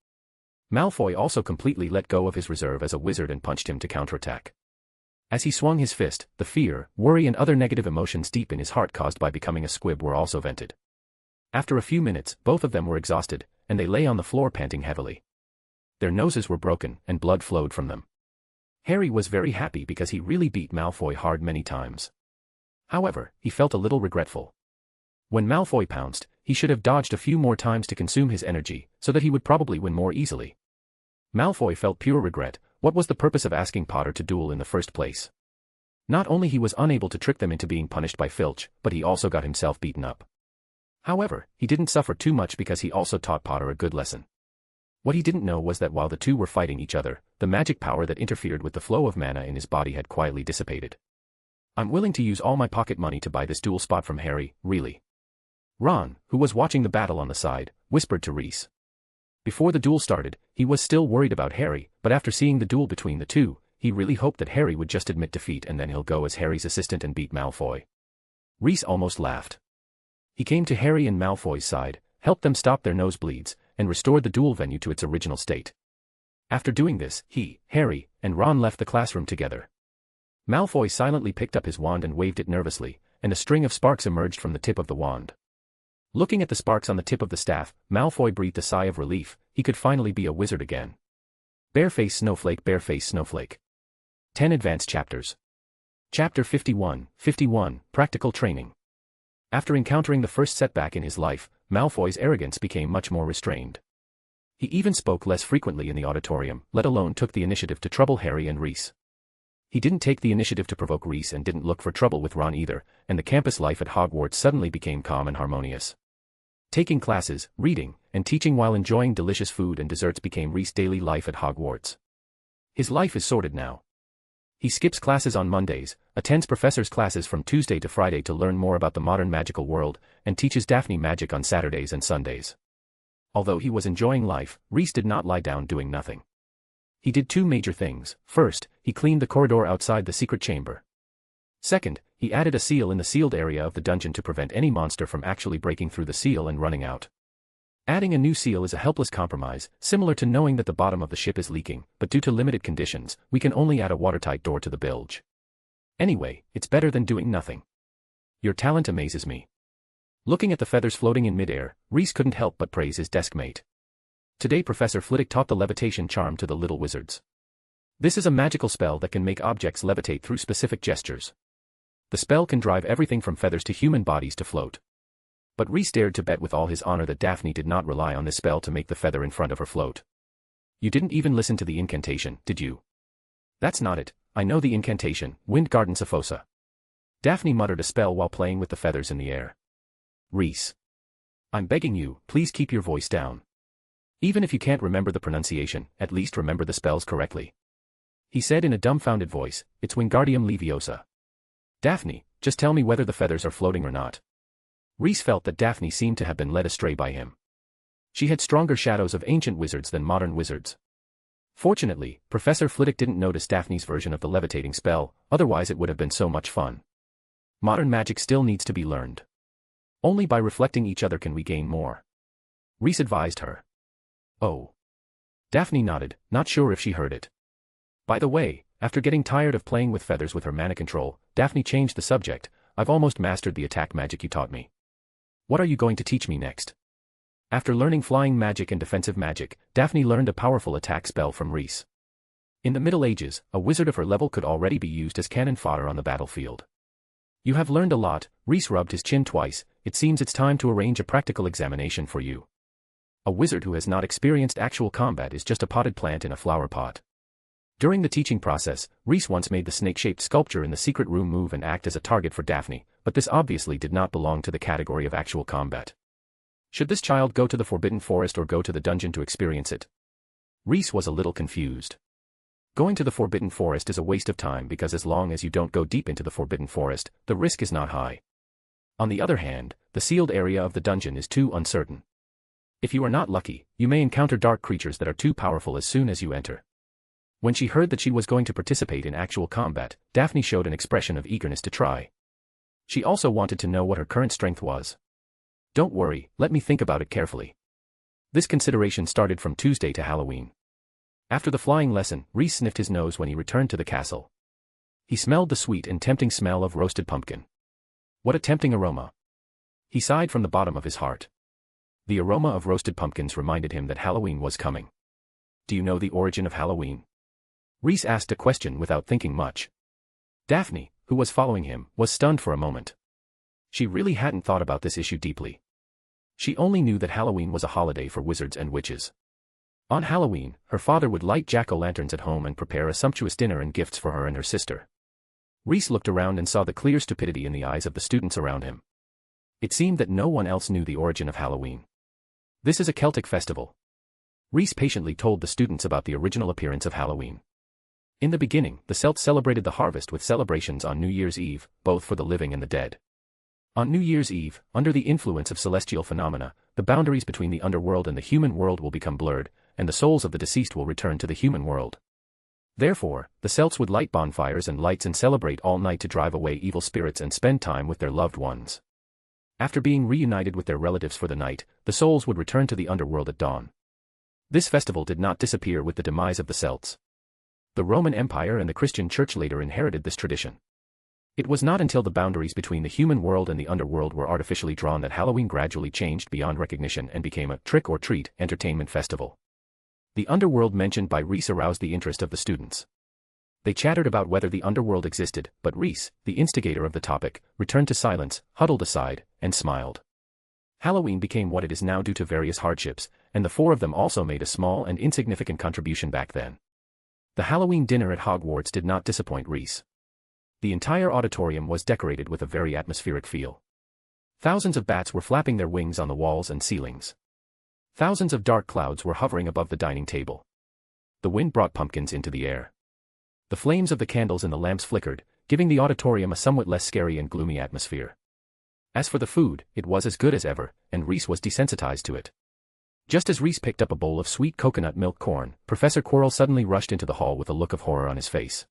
Malfoy also completely let go of his reserve as a wizard and punched him to counterattack. As he swung his fist, the fear, worry and other negative emotions deep in his heart caused by becoming a squib were also vented. After a few minutes, both of them were exhausted, and they lay on the floor panting heavily. Their noses were broken, and blood flowed from them. Harry was very happy because he really beat Malfoy hard many times. However, he felt a little regretful. When Malfoy pounced, he should have dodged a few more times to consume his energy, so that he would probably win more easily. Malfoy felt pure regret. What was the purpose of asking Potter to duel in the first place? Not only he was unable to trick them into being punished by Filch, but he also got himself beaten up. However, he didn't suffer too much because he also taught Potter a good lesson. What he didn't know was that while the two were fighting each other, the magic power that interfered with the flow of mana in his body had quietly dissipated. I'm willing to use all my pocket money to buy this duel spot from Harry, really. Ron, who was watching the battle on the side, whispered to Reese. Before the duel started, he was still worried about Harry, but after seeing the duel between the two, he really hoped that Harry would just admit defeat and then he'll go as Harry's assistant and beat Malfoy. Reese almost laughed. He came to Harry and Malfoy's side, helped them stop their nosebleeds, and restored the duel venue to its original state. After doing this, he, Harry, and Ron left the classroom together. Malfoy silently picked up his wand and waved it nervously, and a string of sparks emerged from the tip of the wand. Looking at the sparks on the tip of the staff, Malfoy breathed a sigh of relief. He could finally be a wizard again. Bareface Snowflake, Bareface Snowflake. 10 Advanced Chapters. Chapter 51, Practical Training. After encountering the first setback in his life, Malfoy's arrogance became much more restrained. He even spoke less frequently in the auditorium, let alone took the initiative to trouble Harry and Reese. He didn't take the initiative to provoke Reese and didn't look for trouble with Ron either, and the campus life at Hogwarts suddenly became calm and harmonious. Taking classes, reading, and teaching while enjoying delicious food and desserts became Reese's daily life at Hogwarts. His life is sorted now. He skips classes on Mondays, attends professors' classes from Tuesday to Friday to learn more about the modern magical world, and teaches Daphne magic on Saturdays and Sundays. Although he was enjoying life, Reese did not lie down doing nothing. He did two major things. First, he cleaned the corridor outside the secret chamber. Second, he added a seal in the sealed area of the dungeon to prevent any monster from actually breaking through the seal and running out. Adding a new seal is a helpless compromise, similar to knowing that the bottom of the ship is leaking, but due to limited conditions, we can only add a watertight door to the bilge. Anyway, it's better than doing nothing. Your talent amazes me. Looking at the feathers floating in midair, Reese couldn't help but praise his deskmate. Today Professor Flitwick taught the levitation charm to the little wizards. This is a magical spell that can make objects levitate through specific gestures. The spell can drive everything from feathers to human bodies to float. But Reese dared to bet with all his honor that Daphne did not rely on this spell to make the feather in front of her float. You didn't even listen to the incantation, did you? That's not it. I know the incantation, Wind Garden Sophosa. Daphne muttered a spell while playing with the feathers in the air. Reese. I'm begging you, please keep your voice down. Even if you can't remember the pronunciation, at least remember the spells correctly. He said in a dumbfounded voice, it's Wingardium Leviosa. Daphne, just tell me whether the feathers are floating or not. Reese felt that Daphne seemed to have been led astray by him. She had stronger shadows of ancient wizards than modern wizards. Fortunately, Professor Flitwick didn't notice Daphne's version of the levitating spell, otherwise it would have been so much fun. Modern magic still needs to be learned. Only by reflecting each other can we gain more. Reese advised her. Oh. Daphne nodded, not sure if she heard it. By the way, after getting tired of playing with feathers with her mana control, Daphne changed the subject. I've almost mastered the attack magic you taught me. What are you going to teach me next? After learning flying magic and defensive magic, Daphne learned a powerful attack spell from Reese. In the Middle Ages, a wizard of her level could already be used as cannon fodder on the battlefield. You have learned a lot. Reese rubbed his chin twice. It seems it's time to arrange a practical examination for you. A wizard who has not experienced actual combat is just a potted plant in a flower pot. During the teaching process, Reese once made the snake-shaped sculpture in the secret room move and act as a target for Daphne, but this obviously did not belong to the category of actual combat. Should this child go to the Forbidden Forest or go to the dungeon to experience it? Reese was a little confused. Going to the Forbidden Forest is a waste of time because as long as you don't go deep into the Forbidden Forest, the risk is not high. On the other hand, the sealed area of the dungeon is too uncertain. If you are not lucky, you may encounter dark creatures that are too powerful as soon as you enter. When she heard that she was going to participate in actual combat, Daphne showed an expression of eagerness to try. She also wanted to know what her current strength was. Don't worry, let me think about it carefully. This consideration started from Tuesday to Halloween. After the flying lesson, Reese sniffed his nose when he returned to the castle. He smelled the sweet and tempting smell of roasted pumpkin. What a tempting aroma. He sighed from the bottom of his heart. The aroma of roasted pumpkins reminded him that Halloween was coming. Do you know the origin of Halloween? Reese asked a question without thinking much. Daphne, who was following him, was stunned for a moment. She really hadn't thought about this issue deeply. She only knew that Halloween was a holiday for wizards and witches. On Halloween, her father would light jack-o'-lanterns at home and prepare a sumptuous dinner and gifts for her and her sister. Reese looked around and saw the clear stupidity in the eyes of the students around him. It seemed that no one else knew the origin of Halloween. This is a Celtic festival. Reese patiently told the students about the original appearance of Halloween. In the beginning, the Celts celebrated the harvest with celebrations on New Year's Eve, both for the living and the dead. On New Year's Eve, under the influence of celestial phenomena, the boundaries between the underworld and the human world will become blurred, and the souls of the deceased will return to the human world. Therefore, the Celts would light bonfires and lights and celebrate all night to drive away evil spirits and spend time with their loved ones. After being reunited with their relatives for the night, the souls would return to the underworld at dawn. This festival did not disappear with the demise of the Celts. The Roman Empire and the Christian Church later inherited this tradition. It was not until the boundaries between the human world and the underworld were artificially drawn that Halloween gradually changed beyond recognition and became a trick-or-treat entertainment festival. The underworld mentioned by Reese aroused the interest of the students. They chattered about whether the underworld existed, but Reese, the instigator of the topic, returned to silence, huddled aside, and smiled. Halloween became what it is now due to various hardships, and the four of them also made a small and insignificant contribution back then. The Halloween dinner at Hogwarts did not disappoint Reese. The entire auditorium was decorated with a very atmospheric feel. Thousands of bats were flapping their wings on the walls and ceilings. Thousands of dark clouds were hovering above the dining table. The wind brought pumpkins into the air. The flames of the candles in the lamps flickered, giving the auditorium a somewhat less scary and gloomy atmosphere. As for the food, it was as good as ever, and Reese was desensitized to it. Just as Reese picked up a bowl of sweet coconut milk corn, Professor Quirrell suddenly rushed into the hall with a look of horror on his face.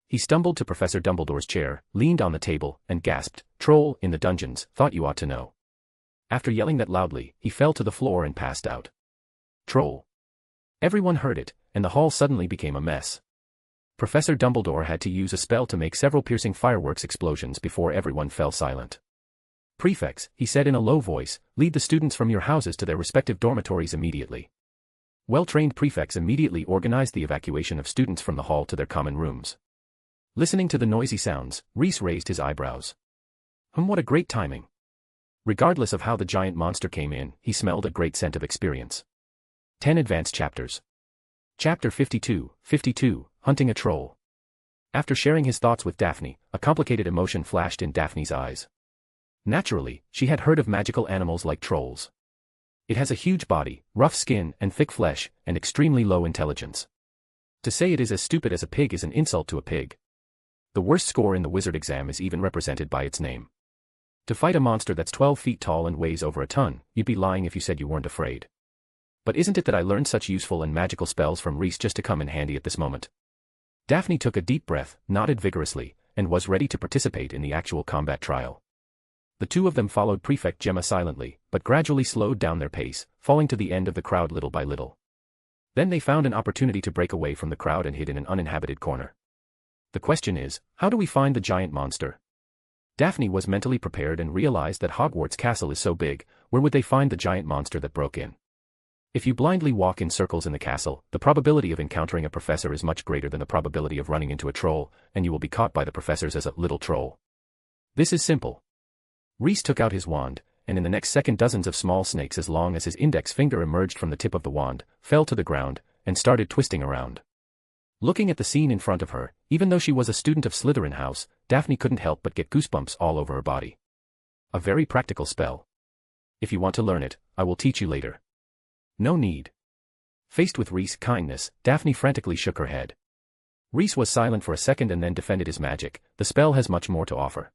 He stumbled to Professor Dumbledore's chair, leaned on the table, and gasped, "Troll in the dungeons, thought you ought to know." After yelling that loudly, he fell to the floor and passed out. Troll. Everyone heard it, and the hall suddenly became a mess. Professor Dumbledore had to use a spell to make several piercing fireworks explosions before everyone fell silent. "Prefects," he said in a low voice, "lead the students from your houses to their respective dormitories immediately." Well-trained prefects immediately organized the evacuation of students from the hall to their common rooms. Listening to the noisy sounds, Reese raised his eyebrows. What a great timing. Regardless of how the giant monster came in, he smelled a great scent of experience. 10 Advanced Chapters. Chapter 52, Hunting a Troll. After sharing his thoughts with Daphne, a complicated emotion flashed in Daphne's eyes. Naturally, she had heard of magical animals like trolls. It has a huge body, rough skin and thick flesh, and extremely low intelligence. To say it is as stupid as a pig is an insult to a pig. The worst score in the wizard exam is even represented by its name. To fight a monster that's 12 feet tall and weighs over a ton, you'd be lying if you said you weren't afraid. But isn't it that I learned such useful and magical spells from Reese just to come in handy at this moment? Daphne took a deep breath, nodded vigorously, and was ready to participate in the actual combat trial. The two of them followed Prefect Gemma silently, but gradually slowed down their pace, falling to the end of the crowd little by little. Then they found an opportunity to break away from the crowd and hid in an uninhabited corner. The question is, how do we find the giant monster? Daphne was mentally prepared and realized that Hogwarts Castle is so big, where would they find the giant monster that broke in? If you blindly walk in circles in the castle, the probability of encountering a professor is much greater than the probability of running into a troll, and you will be caught by the professors as a little troll. This is simple. Reese took out his wand, and in the next second dozens of small snakes as long as his index finger emerged from the tip of the wand, fell to the ground, and started twisting around. Looking at the scene in front of her, even though she was a student of Slytherin House, Daphne couldn't help but get goosebumps all over her body. A very practical spell. If you want to learn it, I will teach you later. No need. Faced with Reese's kindness, Daphne frantically shook her head. Reese was silent for a second and then defended his magic. The spell has much more to offer.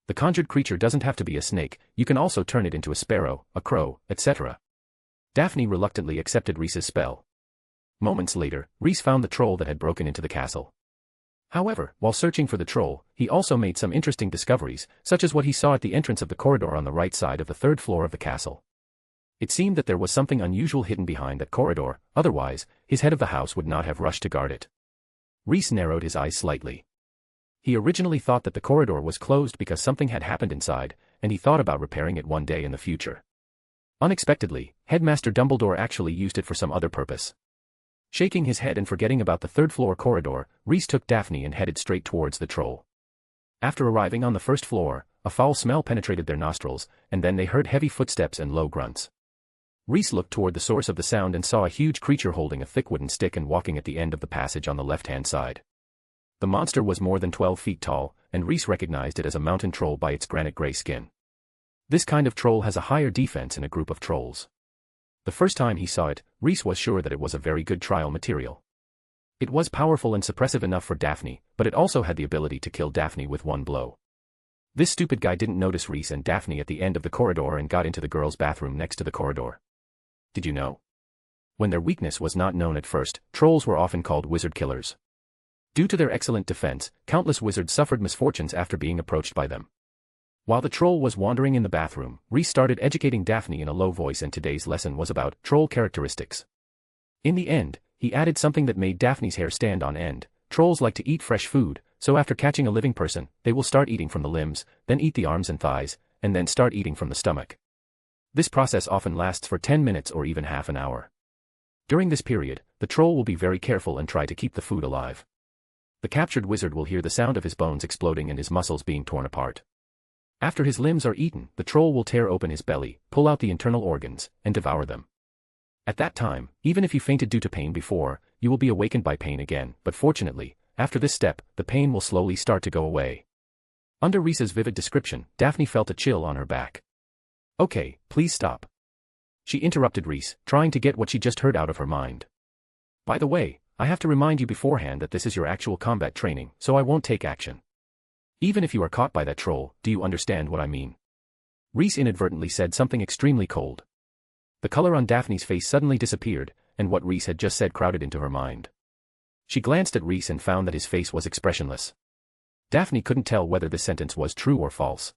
The conjured creature doesn't have to be a snake, you can also turn it into a sparrow, a crow, etc. Daphne reluctantly accepted Reese's spell. Moments later, Reese found the troll that had broken into the castle. However, while searching for the troll, he also made some interesting discoveries, such as what he saw at the entrance of the corridor on the right side of the third floor of the castle. It seemed that there was something unusual hidden behind that corridor, otherwise, his head of the house would not have rushed to guard it. Reese narrowed his eyes slightly. He originally thought that the corridor was closed because something had happened inside, and he thought about repairing it one day in the future. Unexpectedly, Headmaster Dumbledore actually used it for some other purpose. Shaking his head and forgetting about the third-floor corridor, Reese took Daphne and headed straight towards the troll. After arriving on the first floor, a foul smell penetrated their nostrils, and then they heard heavy footsteps and low grunts. Reese looked toward the source of the sound and saw a huge creature holding a thick wooden stick and walking at the end of the passage on the left-hand side. The monster was more than 12 feet tall, and Reese recognized it as a mountain troll by its granite-gray skin. This kind of troll has a higher defense in a group of trolls. The first time he saw it, Reese was sure that it was a very good trial material. It was powerful and suppressive enough for Daphne, but it also had the ability to kill Daphne with one blow. This stupid guy didn't notice Reese and Daphne at the end of the corridor and got into the girls' bathroom next to the corridor. Did you know? When their weakness was not known at first, trolls were often called wizard killers. Due to their excellent defense, countless wizards suffered misfortunes after being approached by them. While the troll was wandering in the bathroom, Reese started educating Daphne in a low voice, and today's lesson was about troll characteristics. In the end, he added something that made Daphne's hair stand on end. Trolls like to eat fresh food, so after catching a living person, they will start eating from the limbs, then eat the arms and thighs, and then start eating from the stomach. This process often lasts for 10 minutes or even half an hour. During this period, the troll will be very careful and try to keep the food alive. The captured wizard will hear the sound of his bones exploding and his muscles being torn apart. After his limbs are eaten, the troll will tear open his belly, pull out the internal organs, and devour them. At that time, even if you fainted due to pain before, you will be awakened by pain again, but fortunately, after this step, the pain will slowly start to go away. Under Reese's vivid description, Daphne felt a chill on her back. Okay, please stop. She interrupted Reese, trying to get what she just heard out of her mind. By the way, I have to remind you beforehand that this is your actual combat training, so I won't take action. Even if you are caught by that troll, do you understand what I mean? Reese inadvertently said something extremely cold. The color on Daphne's face suddenly disappeared, and what Reese had just said crowded into her mind. She glanced at Reese and found that his face was expressionless. Daphne couldn't tell whether this sentence was true or false.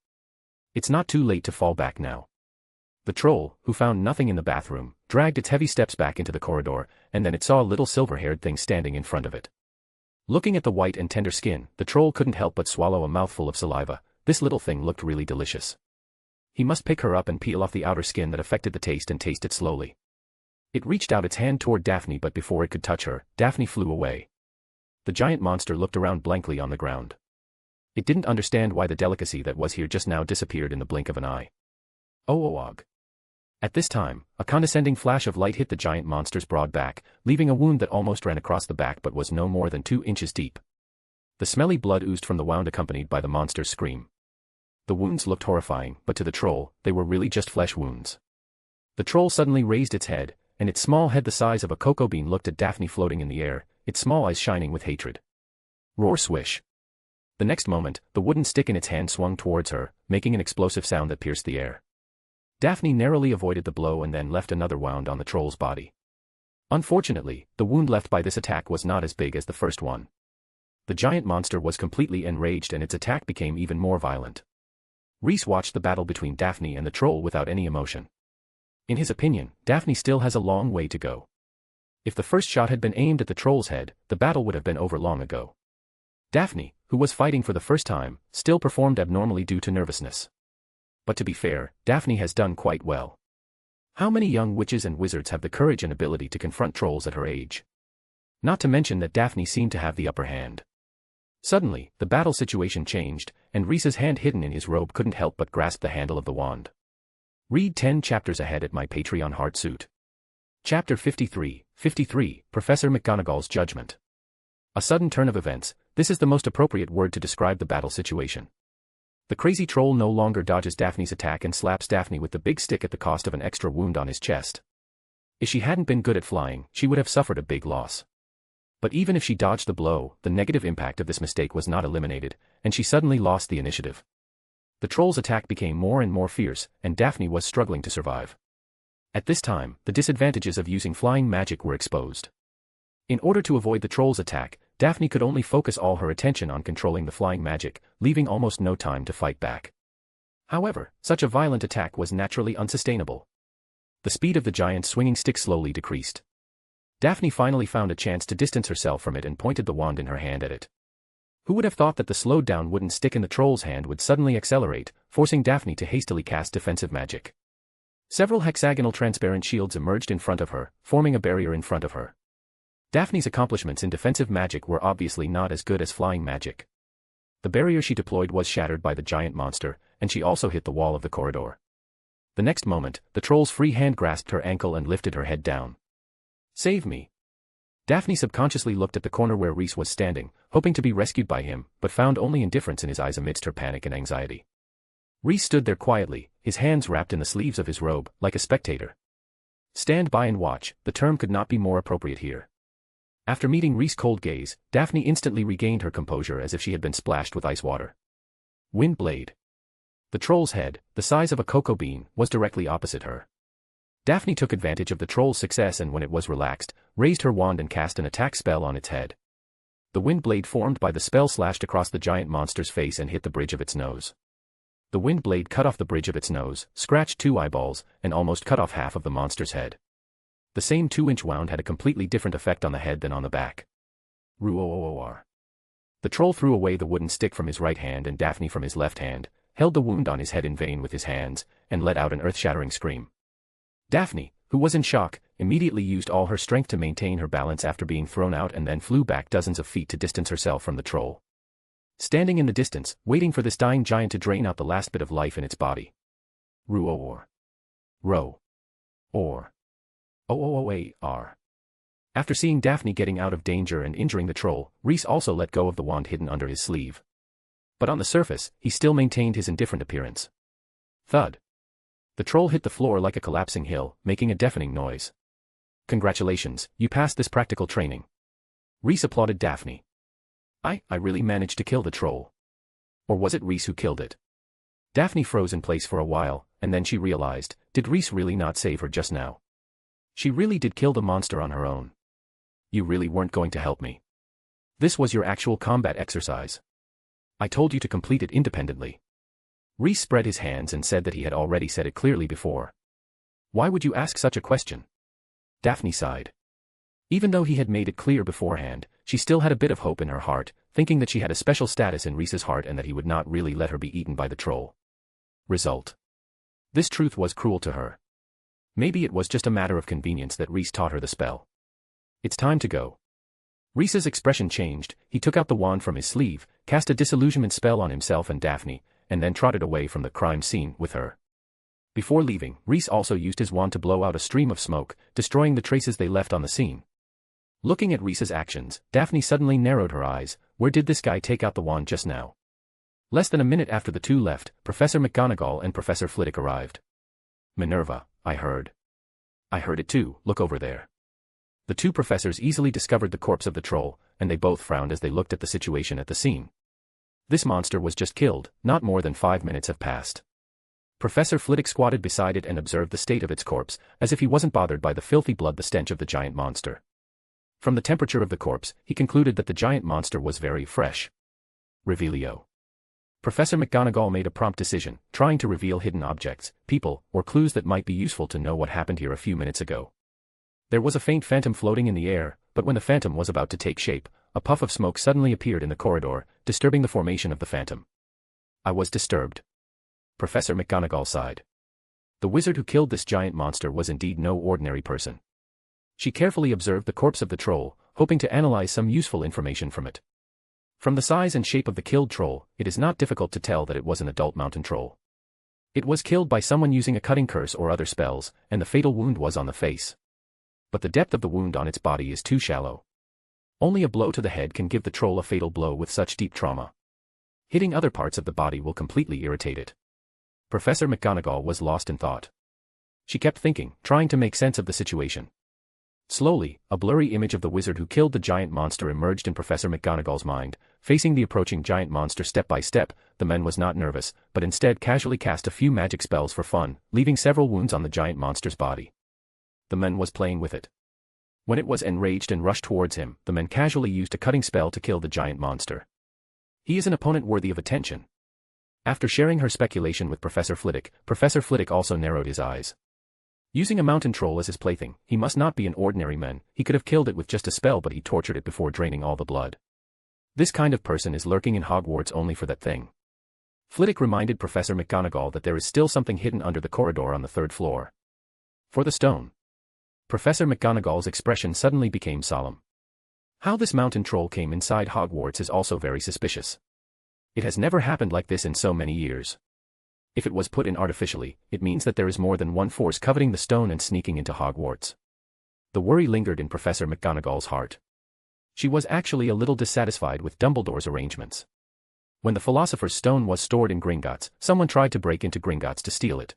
It's not too late to fall back now. The troll, who found nothing in the bathroom, dragged its heavy steps back into the corridor, and then it saw a little silver-haired thing standing in front of it. Looking at the white and tender skin, the troll couldn't help but swallow a mouthful of saliva. This little thing looked really delicious. He must pick her up and peel off the outer skin that affected the taste and taste it slowly. It reached out its hand toward Daphne, but before it could touch her, Daphne flew away. The giant monster looked around blankly on the ground. It didn't understand why the delicacy that was here just now disappeared in the blink of an eye. Og. At this time, a condescending flash of light hit the giant monster's broad back, leaving a wound that almost ran across the back but was no more than 2 inches deep. The smelly blood oozed from the wound, accompanied by the monster's scream. The wounds looked horrifying, but to the troll, they were really just flesh wounds. The troll suddenly raised its head, and its small head the size of a cocoa bean looked at Daphne floating in the air, its small eyes shining with hatred. Roar swish. The next moment, the wooden stick in its hand swung towards her, making an explosive sound that pierced the air. Daphne narrowly avoided the blow and then left another wound on the troll's body. Unfortunately, the wound left by this attack was not as big as the first one. The giant monster was completely enraged and its attack became even more violent. Reese watched the battle between Daphne and the troll without any emotion. In his opinion, Daphne still has a long way to go. If the first shot had been aimed at the troll's head, the battle would have been over long ago. Daphne, who was fighting for the first time, still performed abnormally due to nervousness. But to be fair, Daphne has done quite well. How many young witches and wizards have the courage and ability to confront trolls at her age? Not to mention that Daphne seemed to have the upper hand. Suddenly, the battle situation changed, and Reese's hand hidden in his robe couldn't help but grasp the handle of the wand. Read 10 chapters ahead at my Patreon Heartsuit. Chapter 53, Professor McGonagall's Judgment. A sudden turn of events, this is the most appropriate word to describe the battle situation. The crazy troll no longer dodges Daphne's attack and slaps Daphne with the big stick at the cost of an extra wound on his chest. If she hadn't been good at flying, she would have suffered a big loss. But even if she dodged the blow, the negative impact of this mistake was not eliminated, and she suddenly lost the initiative. The troll's attack became more and more fierce, and Daphne was struggling to survive. At this time, the disadvantages of using flying magic were exposed. In order to avoid the troll's attack, Daphne could only focus all her attention on controlling the flying magic, leaving almost no time to fight back. However, such a violent attack was naturally unsustainable. The speed of the giant's swinging stick slowly decreased. Daphne finally found a chance to distance herself from it and pointed the wand in her hand at it. Who would have thought that the slowed-down wooden stick in the troll's hand would suddenly accelerate, forcing Daphne to hastily cast defensive magic. Several hexagonal transparent shields emerged in front of her, forming a barrier in front of her. Daphne's accomplishments in defensive magic were obviously not as good as flying magic. The barrier she deployed was shattered by the giant monster, and she also hit the wall of the corridor. The next moment, the troll's free hand grasped her ankle and lifted her head down. Save me. Daphne subconsciously looked at the corner where Reese was standing, hoping to be rescued by him, but found only indifference in his eyes amidst her panic and anxiety. Reese stood there quietly, his hands wrapped in the sleeves of his robe, like a spectator. Stand by and watch, the term could not be more appropriate here. After meeting Reese's cold gaze, Daphne instantly regained her composure as if she had been splashed with ice water. Wind blade. The troll's head, the size of a cocoa bean, was directly opposite her. Daphne took advantage of the troll's success and when it was relaxed, raised her wand and cast an attack spell on its head. The wind blade formed by the spell slashed across the giant monster's face and hit the bridge of its nose. The wind blade cut off the bridge of its nose, scratched 2 eyeballs, and almost cut off half of the monster's head. The same 2-inch wound had a completely different effect on the head than on the back. Roar. The troll threw away the wooden stick from his right hand and Daphne from his left hand, held the wound on his head in vain with his hands, and let out an earth-shattering scream. Daphne, who was in shock, immediately used all her strength to maintain her balance after being thrown out and then flew back dozens of feet to distance herself from the troll. Standing in the distance, waiting for this dying giant to drain out the last bit of life in its body. Ru-or. Ro. Or. O-O-O-A-R. After seeing Daphne getting out of danger and injuring the troll, Rhys also let go of the wand hidden under his sleeve. But on the surface, he still maintained his indifferent appearance. Thud. The troll hit the floor like a collapsing hill, making a deafening noise. Congratulations, you passed this practical training. Rhys applauded Daphne. I really managed to kill the troll. Or was it Rhys who killed it? Daphne froze in place for a while, and then she realized, did Rhys really not save her just now? She really did kill the monster on her own. You really weren't going to help me. This was your actual combat exercise. I told you to complete it independently. Rhys spread his hands and said that he had already said it clearly before. Why would you ask such a question? Daphne sighed. Even though he had made it clear beforehand, she still had a bit of hope in her heart, thinking that she had a special status in Rhys's heart and that he would not really let her be eaten by the troll. Result. This truth was cruel to her. Maybe it was just a matter of convenience that Rhys taught her the spell. It's time to go. Rhys's expression changed, he took out the wand from his sleeve, cast a disillusionment spell on himself and Daphne, and then trotted away from the crime scene with her. Before leaving, Rhys also used his wand to blow out a stream of smoke, destroying the traces they left on the scene. Looking at Rhys's actions, Daphne suddenly narrowed her eyes. Where did this guy take out the wand just now? Less than a minute after the two left, Professor McGonagall and Professor Flitwick arrived. Minerva, I heard. I heard it too, look over there. The two professors easily discovered the corpse of the troll, and they both frowned as they looked at the situation at the scene. This monster was just killed, not more than 5 minutes have passed. Professor Flitwick squatted beside it and observed the state of its corpse, as if he wasn't bothered by the filthy blood, the stench of the giant monster. From the temperature of the corpse, he concluded that the giant monster was very fresh. Revelio. Professor McGonagall made a prompt decision, trying to reveal hidden objects, people, or clues that might be useful to know what happened here a few minutes ago. There was a faint phantom floating in the air, but when the phantom was about to take shape, a puff of smoke suddenly appeared in the corridor, disturbing the formation of the phantom. I was disturbed. Professor McGonagall sighed. The wizard who killed this giant monster was indeed no ordinary person. She carefully observed the corpse of the troll, hoping to analyze some useful information from it. From the size and shape of the killed troll, it is not difficult to tell that it was an adult mountain troll. It was killed by someone using a cutting curse or other spells, and the fatal wound was on the face. But the depth of the wound on its body is too shallow. Only a blow to the head can give the troll a fatal blow with such deep trauma. Hitting other parts of the body will completely irritate it. Professor McGonagall was lost in thought. She kept thinking, trying to make sense of the situation. Slowly, a blurry image of the wizard who killed the giant monster emerged in Professor McGonagall's mind. Facing the approaching giant monster step by step, the man was not nervous, but instead casually cast a few magic spells for fun, leaving several wounds on the giant monster's body. The man was playing with it. When it was enraged and rushed towards him, the man casually used a cutting spell to kill the giant monster. He is an opponent worthy of attention. After sharing her speculation with Professor Flitwick also narrowed his eyes. Using a mountain troll as his plaything, he must not be an ordinary man. He could have killed it with just a spell, but he tortured it before draining all the blood. This kind of person is lurking in Hogwarts only for that thing. Flitwick reminded Professor McGonagall that there is still something hidden under the corridor on the 3rd floor. For the stone. Professor McGonagall's expression suddenly became solemn. How this mountain troll came inside Hogwarts is also very suspicious. It has never happened like this in so many years. If it was put in artificially, it means that there is more than one force coveting the stone and sneaking into Hogwarts. The worry lingered in Professor McGonagall's heart. She was actually a little dissatisfied with Dumbledore's arrangements. When the Philosopher's Stone was stored in Gringotts, someone tried to break into Gringotts to steal it.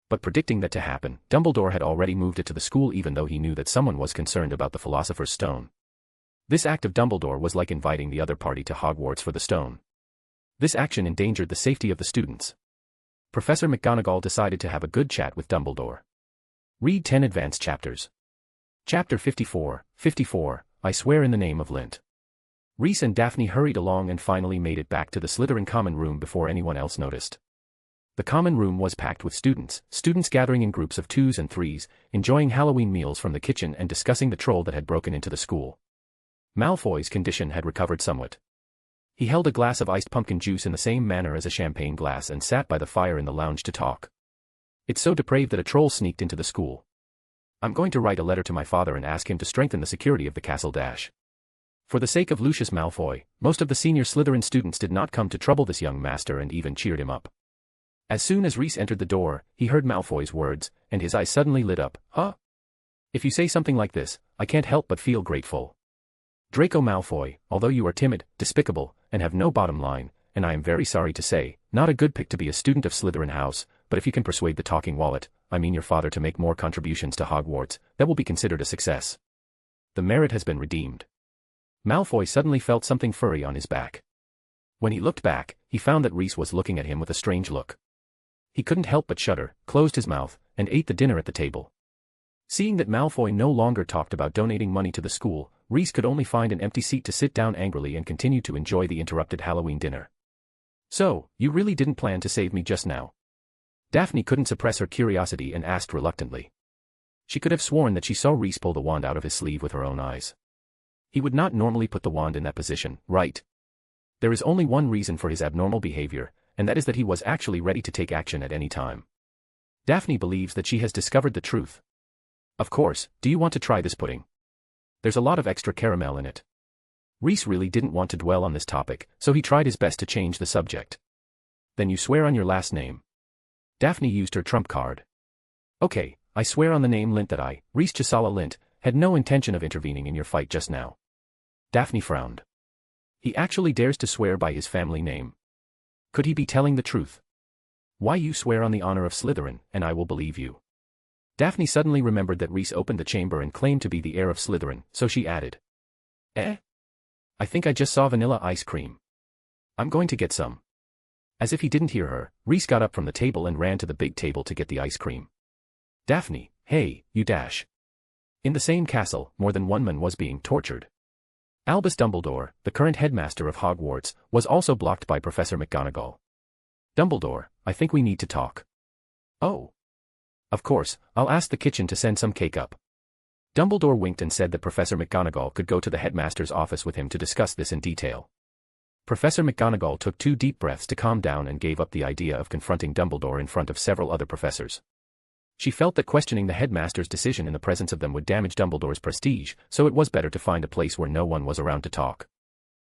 But predicting that to happen, Dumbledore had already moved it to the school even though he knew that someone was concerned about the Philosopher's Stone. This act of Dumbledore was like inviting the other party to Hogwarts for the stone. This action endangered the safety of the students. Professor McGonagall decided to have a good chat with Dumbledore. Read 10 advanced chapters. Chapter 54, I swear in the name of Lint. Rhys and Daphne hurried along and finally made it back to the Slytherin common room before anyone else noticed. The common room was packed with students gathering in groups of 2s and 3s, enjoying Halloween meals from the kitchen and discussing the troll that had broken into the school. Malfoy's condition had recovered somewhat. He held a glass of iced pumpkin juice in the same manner as a champagne glass and sat by the fire in the lounge to talk. It's so depraved that a troll sneaked into the school. I'm going to write a letter to my father and ask him to strengthen the security of the castle. For the sake of Lucius Malfoy, most of the senior Slytherin students did not come to trouble this young master and even cheered him up. As soon as Reese entered the door, he heard Malfoy's words, and his eyes suddenly lit up. Huh? If you say something like this, I can't help but feel grateful. Draco Malfoy, although you are timid, despicable, and have no bottom line, and I am very sorry to say, not a good pick to be a student of Slytherin House, but if you can persuade the talking wallet, I mean your father, to make more contributions to Hogwarts, that will be considered a success. The merit has been redeemed. Malfoy suddenly felt something furry on his back. When he looked back, he found that Reese was looking at him with a strange look. He couldn't help but shudder, closed his mouth, and ate the dinner at the table. Seeing that Malfoy no longer talked about donating money to the school, Reese could only find an empty seat to sit down angrily and continue to enjoy the interrupted Halloween dinner. So, you really didn't plan to save me just now? Daphne couldn't suppress her curiosity and asked reluctantly. She could have sworn that she saw Reese pull the wand out of his sleeve with her own eyes. He would not normally put the wand in that position, right? There is only one reason for his abnormal behavior, and that is that he was actually ready to take action at any time. Daphne believes that she has discovered the truth. Of course, do you want to try this pudding? There's a lot of extra caramel in it. Reese really didn't want to dwell on this topic, so he tried his best to change the subject. Then you swear on your last name. Daphne used her trump card. Okay, I swear on the name Lint that I, Reese Chisala Lint, had no intention of intervening in your fight just now. Daphne frowned. He actually dares to swear by his family name. Could he be telling the truth? Why, you swear on the honor of Slytherin, and I will believe you. Daphne suddenly remembered that Reese opened the chamber and claimed to be the heir of Slytherin, so she added. I think I just saw vanilla ice cream. I'm going to get some. As if he didn't hear her, Reese got up from the table and ran to the big table to get the ice cream. Daphne, hey, you dash. In the same castle, more than one man was being tortured. Albus Dumbledore, the current headmaster of Hogwarts, was also blocked by Professor McGonagall. Dumbledore, I think we need to talk. Oh. Of course, I'll ask the kitchen to send some cake up. Dumbledore winked and said that Professor McGonagall could go to the headmaster's office with him to discuss this in detail. Professor McGonagall took 2 deep breaths to calm down and gave up the idea of confronting Dumbledore in front of several other professors. She felt that questioning the headmaster's decision in the presence of them would damage Dumbledore's prestige, so it was better to find a place where no one was around to talk.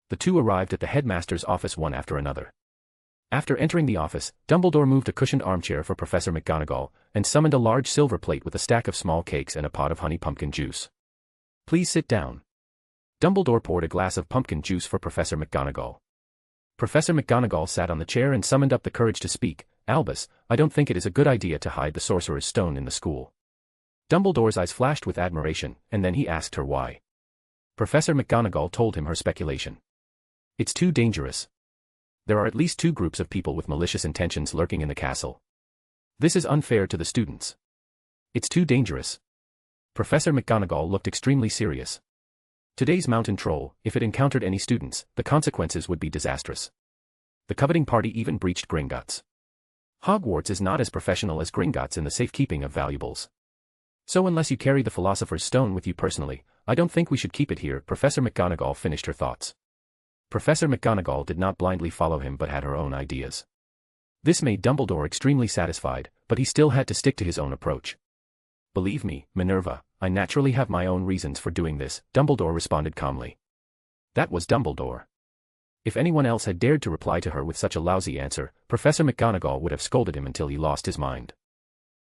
The two arrived at the headmaster's office one after another. After entering the office, Dumbledore moved a cushioned armchair for Professor McGonagall, and summoned a large silver plate with a stack of small cakes and a pot of honey pumpkin juice. Please sit down. Dumbledore poured a glass of pumpkin juice for Professor McGonagall. Professor McGonagall sat on the chair and summoned up the courage to speak. Albus, I don't think it is a good idea to hide the Sorcerer's Stone in the school. Dumbledore's eyes flashed with admiration, and then he asked her why. Professor McGonagall told him her speculation. It's too dangerous. There are at least 2 groups of people with malicious intentions lurking in the castle. This is unfair to the students. It's too dangerous. Professor McGonagall looked extremely serious. Today's mountain troll, if it encountered any students, the consequences would be disastrous. The coveting party even breached Gringotts. Hogwarts is not as professional as Gringotts in the safekeeping of valuables. So unless you carry the Philosopher's Stone with you personally, I don't think we should keep it here. Professor McGonagall finished her thoughts. Professor McGonagall did not blindly follow him but had her own ideas. This made Dumbledore extremely satisfied, but he still had to stick to his own approach. Believe me, Minerva, I naturally have my own reasons for doing this, Dumbledore responded calmly. That was Dumbledore. If anyone else had dared to reply to her with such a lousy answer, Professor McGonagall would have scolded him until he lost his mind.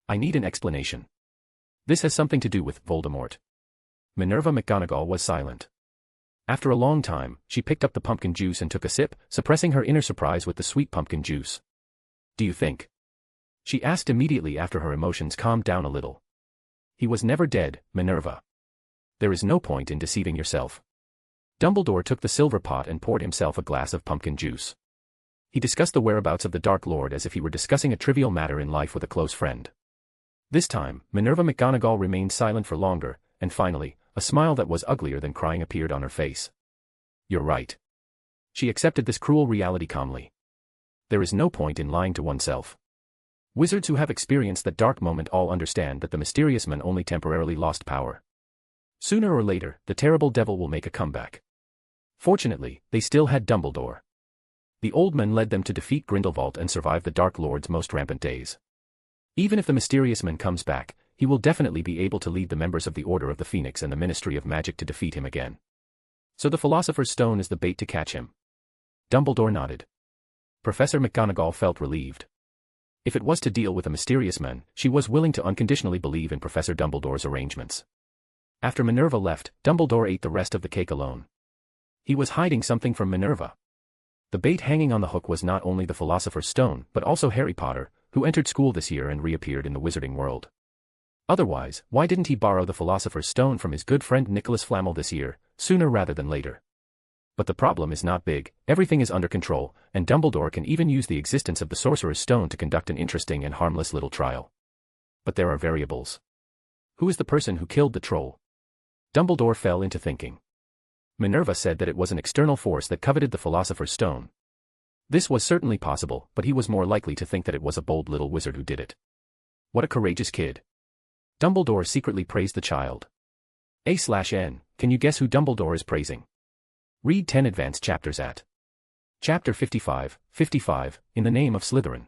I need an explanation. This has something to do with Voldemort. Minerva McGonagall was silent. After a long time, she picked up the pumpkin juice and took a sip, suppressing her inner surprise with the sweet pumpkin juice. Do you think? She asked immediately after her emotions calmed down a little. He was never dead, Minerva. There is no point in deceiving yourself. Dumbledore took the silver pot and poured himself a glass of pumpkin juice. He discussed the whereabouts of the Dark Lord as if he were discussing a trivial matter in life with a close friend. This time, Minerva McGonagall remained silent for longer, and finally, a smile that was uglier than crying appeared on her face. You're right. She accepted this cruel reality calmly. There is no point in lying to oneself. Wizards who have experienced that dark moment all understand that the mysterious man only temporarily lost power. Sooner or later, the terrible devil will make a comeback. Fortunately, they still had Dumbledore. The old man led them to defeat Grindelwald and survive the Dark Lord's most rampant days. Even if the mysterious man comes back, he will definitely be able to lead the members of the Order of the Phoenix and the Ministry of Magic to defeat him again. So the Philosopher's Stone is the bait to catch him. Dumbledore nodded. Professor McGonagall felt relieved. If it was to deal with a mysterious man, she was willing to unconditionally believe in Professor Dumbledore's arrangements. After Minerva left, Dumbledore ate the rest of the cake alone. He was hiding something from Minerva. The bait hanging on the hook was not only the Philosopher's Stone, but also Harry Potter, who entered school this year and reappeared in the Wizarding world. Otherwise, why didn't he borrow the Philosopher's Stone from his good friend Nicholas Flamel this year, sooner rather than later? But the problem is not big, everything is under control, and Dumbledore can even use the existence of the Sorcerer's Stone to conduct an interesting and harmless little trial. But there are variables. Who is the person who killed the troll? Dumbledore fell into thinking. Minerva said that it was an external force that coveted the Philosopher's Stone. This was certainly possible, but he was more likely to think that it was a bold little wizard who did it. What a courageous kid. Dumbledore secretly praised the child. A/N, can you guess who Dumbledore is praising? Read 10 advanced chapters at Chapter 55, in the name of Slytherin.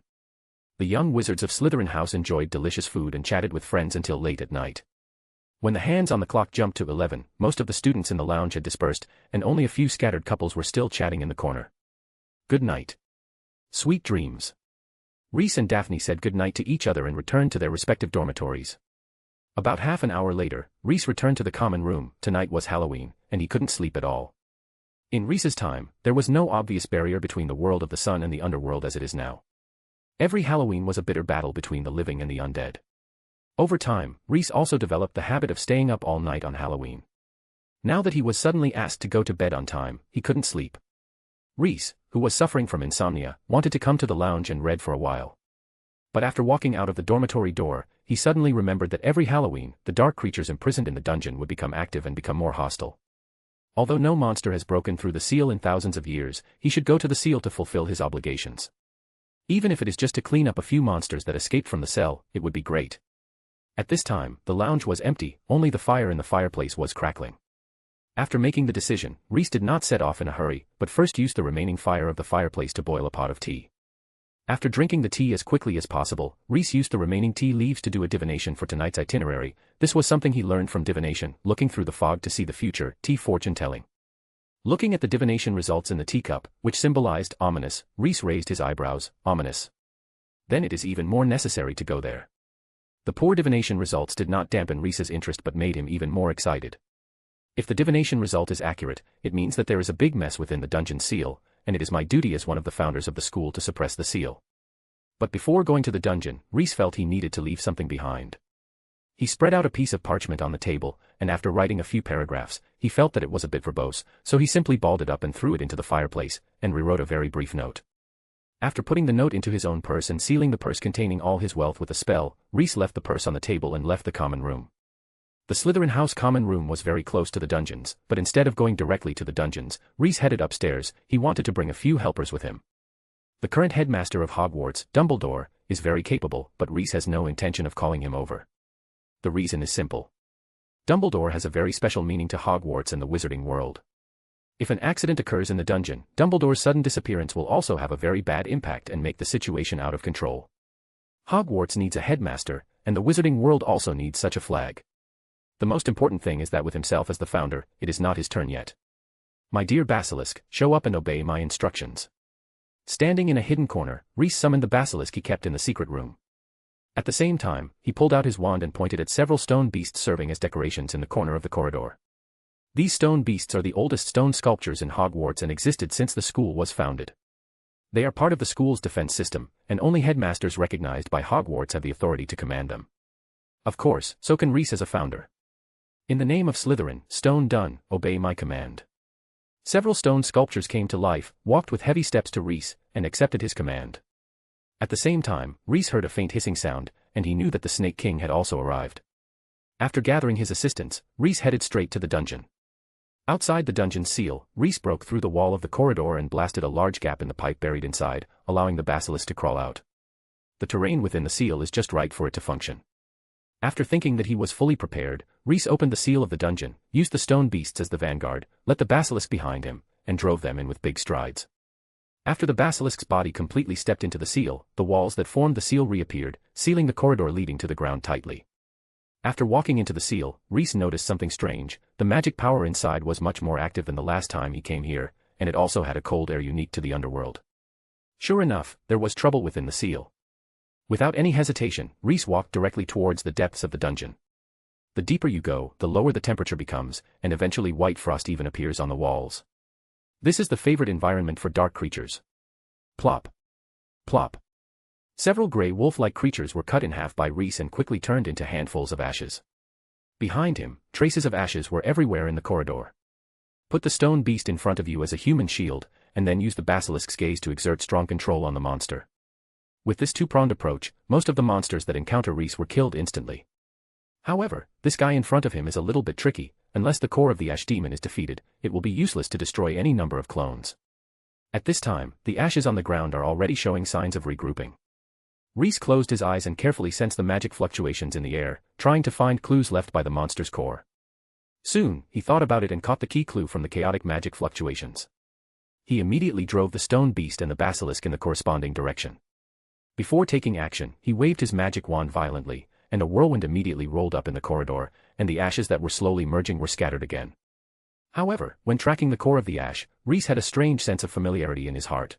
The young wizards of Slytherin House enjoyed delicious food and chatted with friends until late at night. When the hands on the clock jumped to 11, most of the students in the lounge had dispersed, and only a few scattered couples were still chatting in the corner. Good night. Sweet dreams. Reese and Daphne said good night to each other and returned to their respective dormitories. About half an hour later, Reese returned to the common room. Tonight was Halloween, and he couldn't sleep at all. In Reese's time, there was no obvious barrier between the world of the sun and the underworld as it is now. Every Halloween was a bitter battle between the living and the undead. Over time, Reese also developed the habit of staying up all night on Halloween. Now that he was suddenly asked to go to bed on time, he couldn't sleep. Reese, who was suffering from insomnia, wanted to come to the lounge and read for a while. But after walking out of the dormitory door, he suddenly remembered that every Halloween, the dark creatures imprisoned in the dungeon would become active and become more hostile. Although no monster has broken through the seal in thousands of years, he should go to the seal to fulfill his obligations. Even if it is just to clean up a few monsters that escaped from the cell, it would be great. At this time, the lounge was empty, only the fire in the fireplace was crackling. After making the decision, Reese did not set off in a hurry, but first used the remaining fire of the fireplace to boil a pot of tea. After drinking the tea as quickly as possible, Reese used the remaining tea leaves to do a divination for tonight's itinerary. This was something he learned from divination, looking through the fog to see the future, tea fortune telling. Looking at the divination results in the teacup, which symbolized ominous, Reese raised his eyebrows, ominous. Then it is even more necessary to go there. The poor divination results did not dampen Reese's interest but made him even more excited. If the divination result is accurate, it means that there is a big mess within the dungeon seal, and it is my duty as one of the founders of the school to suppress the seal. But before going to the dungeon, Reese felt he needed to leave something behind. He spread out a piece of parchment on the table, and after writing a few paragraphs, he felt that it was a bit verbose, so he simply balled it up and threw it into the fireplace, and rewrote a very brief note. After putting the note into his own purse and sealing the purse containing all his wealth with a spell, Reese left the purse on the table and left the common room. The Slytherin House common room was very close to the dungeons, but instead of going directly to the dungeons, Reese headed upstairs. He wanted to bring a few helpers with him. The current headmaster of Hogwarts, Dumbledore, is very capable, but Reese has no intention of calling him over. The reason is simple. Dumbledore has a very special meaning to Hogwarts and the wizarding world. If an accident occurs in the dungeon, Dumbledore's sudden disappearance will also have a very bad impact and make the situation out of control. Hogwarts needs a headmaster, and the wizarding world also needs such a flag. The most important thing is that with himself as the founder, it is not his turn yet. My dear Basilisk, show up and obey my instructions. Standing in a hidden corner, Reese summoned the basilisk he kept in the secret room. At the same time, he pulled out his wand and pointed at several stone beasts serving as decorations in the corner of the corridor. These stone beasts are the oldest stone sculptures in Hogwarts and existed since the school was founded. They are part of the school's defense system, and only headmasters recognized by Hogwarts have the authority to command them. Of course, so can Reese as a founder. In the name of Slytherin, stone done, obey my command. Several stone sculptures came to life, walked with heavy steps to Reese, and accepted his command. At the same time, Reese heard a faint hissing sound, and he knew that the Snake King had also arrived. After gathering his assistants, Reese headed straight to the dungeon. Outside the dungeon's seal, Reese broke through the wall of the corridor and blasted a large gap in the pipe buried inside, allowing the basilisk to crawl out. The terrain within the seal is just right for it to function. After thinking that he was fully prepared, Reese opened the seal of the dungeon, used the stone beasts as the vanguard, let the basilisk behind him, and drove them in with big strides. After the basilisk's body completely stepped into the seal, the walls that formed the seal reappeared, sealing the corridor leading to the ground tightly. After walking into the seal, Reese noticed something strange. The magic power inside was much more active than the last time he came here, and it also had a cold air unique to the underworld. Sure enough, there was trouble within the seal. Without any hesitation, Reese walked directly towards the depths of the dungeon. The deeper you go, the lower the temperature becomes, and eventually white frost even appears on the walls. This is the favorite environment for dark creatures. Plop. Plop. Several grey wolf-like creatures were cut in half by Reese and quickly turned into handfuls of ashes. Behind him, traces of ashes were everywhere in the corridor. Put the stone beast in front of you as a human shield, and then use the basilisk's gaze to exert strong control on the monster. With this two-pronged approach, most of the monsters that encounter Reese were killed instantly. However, this guy in front of him is a little bit tricky. Unless the core of the ash demon is defeated, it will be useless to destroy any number of clones. At this time, the ashes on the ground are already showing signs of regrouping. Reese closed his eyes and carefully sensed the magic fluctuations in the air, trying to find clues left by the monster's core. Soon, he thought about it and caught the key clue from the chaotic magic fluctuations. He immediately drove the stone beast and the basilisk in the corresponding direction. Before taking action, he waved his magic wand violently, and a whirlwind immediately rolled up in the corridor, and the ashes that were slowly merging were scattered again. However, when tracking the core of the ash, Reese had a strange sense of familiarity in his heart.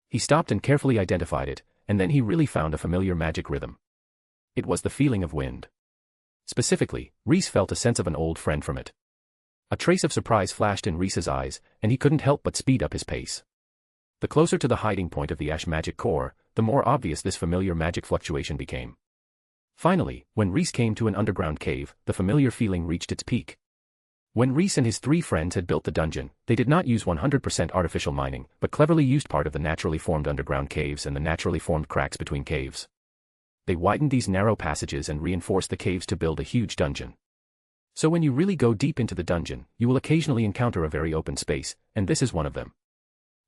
He stopped and carefully identified it, and then he really found a familiar magic rhythm. It was the feeling of wind. Specifically, Reese felt a sense of an old friend from it. A trace of surprise flashed in Reese's eyes, and he couldn't help but speed up his pace. The closer to the hiding point of the ash magic core, the more obvious this familiar magic fluctuation became. Finally, when Reese came to an underground cave, the familiar feeling reached its peak. When Reese and his 3 friends had built the dungeon, they did not use 100% artificial mining, but cleverly used part of the naturally formed underground caves and the naturally formed cracks between caves. They widened these narrow passages and reinforced the caves to build a huge dungeon. So when you really go deep into the dungeon, you will occasionally encounter a very open space, and this is one of them.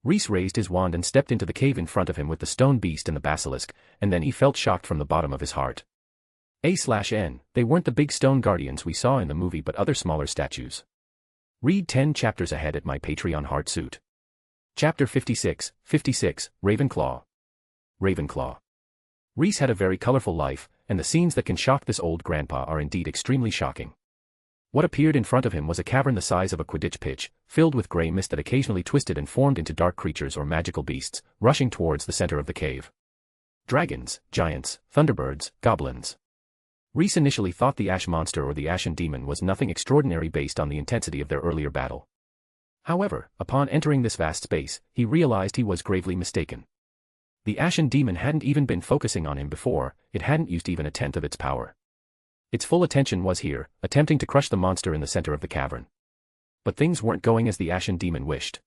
Reese raised his wand and stepped into the cave in front of him with the stone beast and the basilisk, and then he felt shocked from the bottom of his heart. A/N, they weren't the big stone guardians we saw in the movie but other smaller statues. Read 10 chapters ahead at my Patreon Heartsuit. Chapter 56, Ravenclaw. Ravenclaw. Reese had a very colorful life, and the scenes that can shock this old grandpa are indeed extremely shocking. What appeared in front of him was a cavern the size of a Quidditch pitch, filled with grey mist that occasionally twisted and formed into dark creatures or magical beasts, rushing towards the center of the cave. Dragons, giants, thunderbirds, goblins. Reese initially thought the ash monster or the ashen demon was nothing extraordinary based on the intensity of their earlier battle. However, upon entering this vast space, he realized he was gravely mistaken. The ashen demon hadn't even been focusing on him before, it hadn't used even a tenth of its power. Its full attention was here, attempting to crush the monster in the center of the cavern. But things weren't going as the ashen demon wished.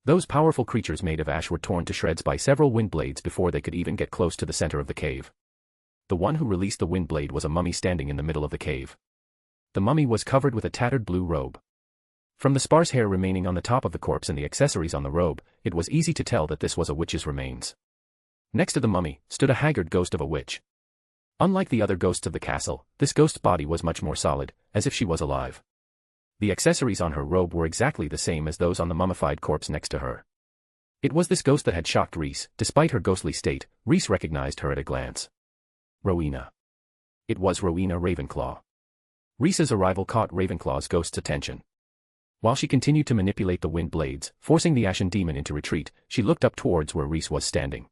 Those powerful creatures made of ash were torn to shreds by several wind blades before they could even get close to the center of the cave. The one who released the wind blade was a mummy standing in the middle of the cave. The mummy was covered with a tattered blue robe. From the sparse hair remaining on the top of the corpse and the accessories on the robe, it was easy to tell that this was a witch's remains. Next to the mummy, stood a haggard ghost of a witch. Unlike the other ghosts of the castle, this ghost's body was much more solid, as if she was alive. The accessories on her robe were exactly the same as those on the mummified corpse next to her. It was this ghost that had shocked Reese. Despite her ghostly state, Reese recognized her at a glance. Rowena. It was Rowena Ravenclaw. Reese's arrival caught Ravenclaw's ghost's attention. While she continued to manipulate the wind blades, forcing the ashen demon into retreat, she looked up towards where Reese was standing.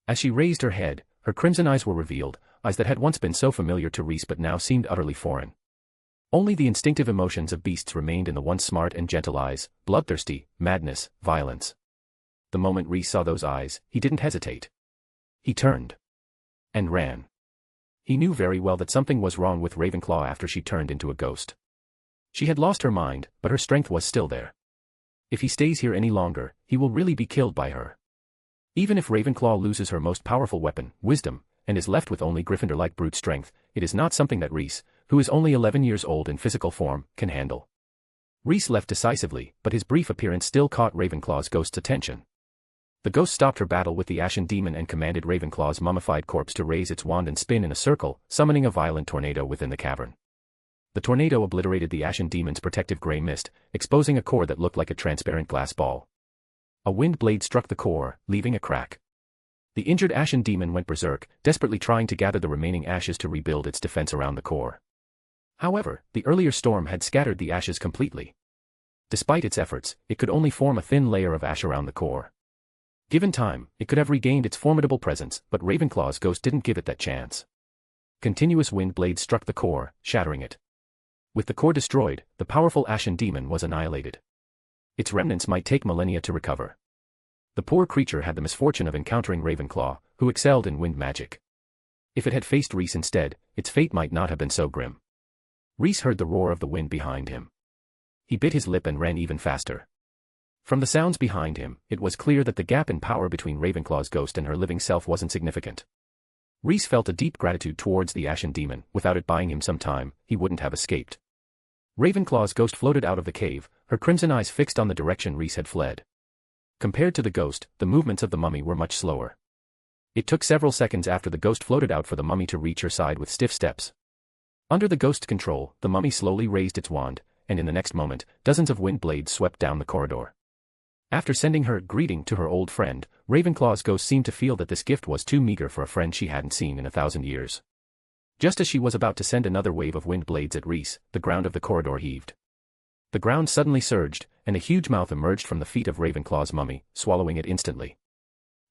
As she raised her head, her crimson eyes were revealed, eyes that had once been so familiar to Reese but now seemed utterly foreign. Only the instinctive emotions of beasts remained in the once smart and gentle eyes, bloodthirsty, madness, violence. The moment Reese saw those eyes, he didn't hesitate. He turned. And ran. He knew very well that something was wrong with Ravenclaw after she turned into a ghost. She had lost her mind, but her strength was still there. If he stays here any longer, he will really be killed by her. Even if Ravenclaw loses her most powerful weapon, wisdom, and is left with only Gryffindor-like brute strength, it is not something that Reese, who is only 11 years old in physical form, can handle. Reese left decisively, but his brief appearance still caught Ravenclaw's ghost's attention. The ghost stopped her battle with the ashen demon and commanded Ravenclaw's mummified corpse to raise its wand and spin in a circle, summoning a violent tornado within the cavern. The tornado obliterated the ashen demon's protective grey mist, exposing a core that looked like a transparent glass ball. A wind blade struck the core, leaving a crack. The injured ashen demon went berserk, desperately trying to gather the remaining ashes to rebuild its defense around the core. However, the earlier storm had scattered the ashes completely. Despite its efforts, it could only form a thin layer of ash around the core. Given time, it could have regained its formidable presence, but Ravenclaw's ghost didn't give it that chance. Continuous wind blades struck the core, shattering it. With the core destroyed, the powerful ashen demon was annihilated. Its remnants might take millennia to recover. The poor creature had the misfortune of encountering Ravenclaw, who excelled in wind magic. If it had faced Reese instead, its fate might not have been so grim. Reese heard the roar of the wind behind him. He bit his lip and ran even faster. From the sounds behind him, it was clear that the gap in power between Ravenclaw's ghost and her living self wasn't significant. Reese felt a deep gratitude towards the ashen demon. Without it buying him some time, he wouldn't have escaped. Ravenclaw's ghost floated out of the cave, her crimson eyes fixed on the direction Reese had fled. Compared to the ghost, the movements of the mummy were much slower. It took several seconds after the ghost floated out for the mummy to reach her side with stiff steps. Under the ghost's control, the mummy slowly raised its wand, and in the next moment, dozens of wind blades swept down the corridor. After sending her greeting to her old friend, Ravenclaw's ghost seemed to feel that this gift was too meager for a friend she hadn't seen in 1,000 years. Just as she was about to send another wave of wind blades at Reese, the ground of the corridor heaved. The ground suddenly surged, and a huge mouth emerged from the feet of Ravenclaw's mummy, swallowing it instantly.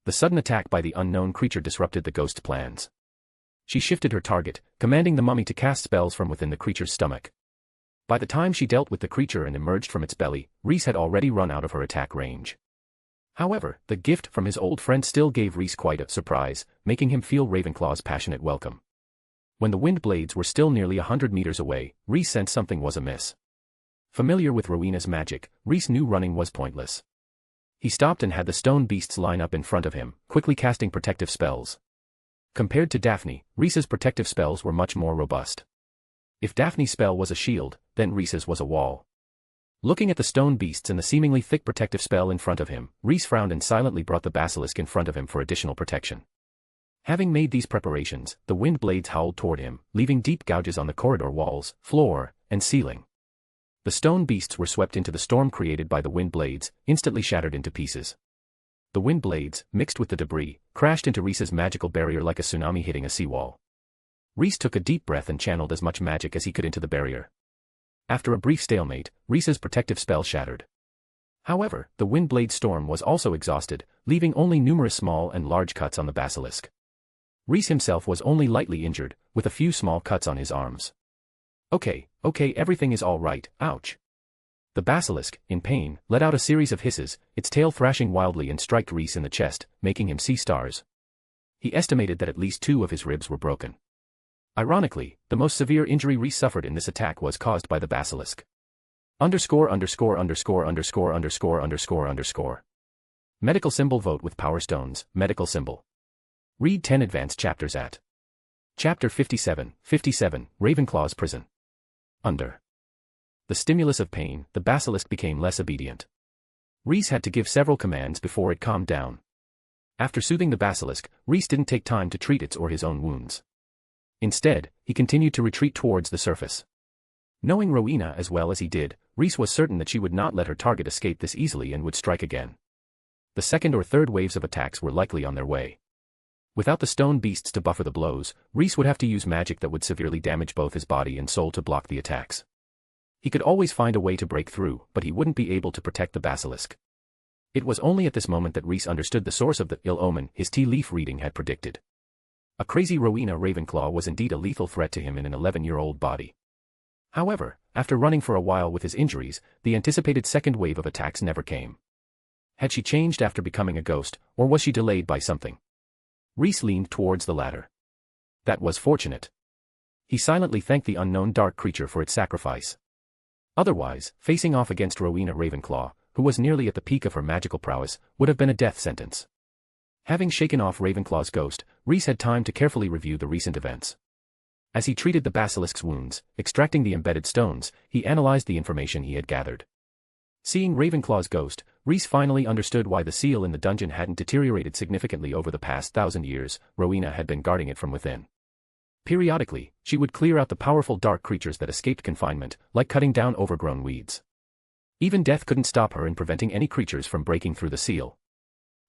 The sudden attack by the unknown creature disrupted the ghost's plans. She shifted her target, commanding the mummy to cast spells from within the creature's stomach. By the time she dealt with the creature and emerged from its belly, Reese had already run out of her attack range. However, the gift from his old friend still gave Reese quite a surprise, making him feel Ravenclaw's passionate welcome. When the wind blades were still nearly 100 meters away, Reese sensed something was amiss. Familiar with Rowena's magic, Reese knew running was pointless. He stopped and had the stone beasts line up in front of him, quickly casting protective spells. Compared to Daphne, Reese's protective spells were much more robust. If Daphne's spell was a shield, then Reese's was a wall. Looking at the stone beasts and the seemingly thick protective spell in front of him, Reese frowned and silently brought the basilisk in front of him for additional protection. Having made these preparations, the wind blades howled toward him, leaving deep gouges on the corridor walls, floor, and ceiling. The stone beasts were swept into the storm created by the wind blades, instantly shattered into pieces. The wind blades, mixed with the debris, crashed into Reese's magical barrier like a tsunami hitting a seawall. Reese took a deep breath and channeled as much magic as he could into the barrier. After a brief stalemate, Reese's protective spell shattered. However, the wind blade storm was also exhausted, leaving only numerous small and large cuts on the basilisk. Reese himself was only lightly injured, with a few small cuts on his arms. Okay, everything is all right, ouch. The basilisk, in pain, let out a series of hisses, its tail thrashing wildly and struck Reese in the chest, making him see stars. He estimated that at least 2 of his ribs were broken. Ironically, the most severe injury Reese suffered in this attack was caused by the basilisk. __________________________________________________ Medical symbol vote with power stones, medical symbol. Read 10 advanced chapters at Chapter 57, Ravenclaw's Prison. Under the stimulus of pain, the basilisk became less obedient. Reese had to give several commands before it calmed down. After soothing the basilisk, Reese didn't take time to treat its or his own wounds. Instead, he continued to retreat towards the surface. Knowing Rowena as well as he did, Reese was certain that she would not let her target escape this easily and would strike again. The second or third waves of attacks were likely on their way. Without the stone beasts to buffer the blows, Reese would have to use magic that would severely damage both his body and soul to block the attacks. He could always find a way to break through, but he wouldn't be able to protect the basilisk. It was only at this moment that Reese understood the source of the ill omen his tea leaf reading had predicted. A crazy Rowena Ravenclaw was indeed a lethal threat to him in an 11-year-old body. However, after running for a while with his injuries, the anticipated second wave of attacks never came. Had she changed after becoming a ghost, or was she delayed by something? Reese leaned towards the latter. That was fortunate. He silently thanked the unknown dark creature for its sacrifice. Otherwise, facing off against Rowena Ravenclaw, who was nearly at the peak of her magical prowess, would have been a death sentence. Having shaken off Ravenclaw's ghost, Reese had time to carefully review the recent events. As he treated the basilisk's wounds, extracting the embedded stones, he analyzed the information he had gathered. Seeing Ravenclaw's ghost, Reese finally understood why the seal in the dungeon hadn't deteriorated significantly over the past 1,000 years. Rowena had been guarding it from within. Periodically, she would clear out the powerful dark creatures that escaped confinement, like cutting down overgrown weeds. Even death couldn't stop her in preventing any creatures from breaking through the seal.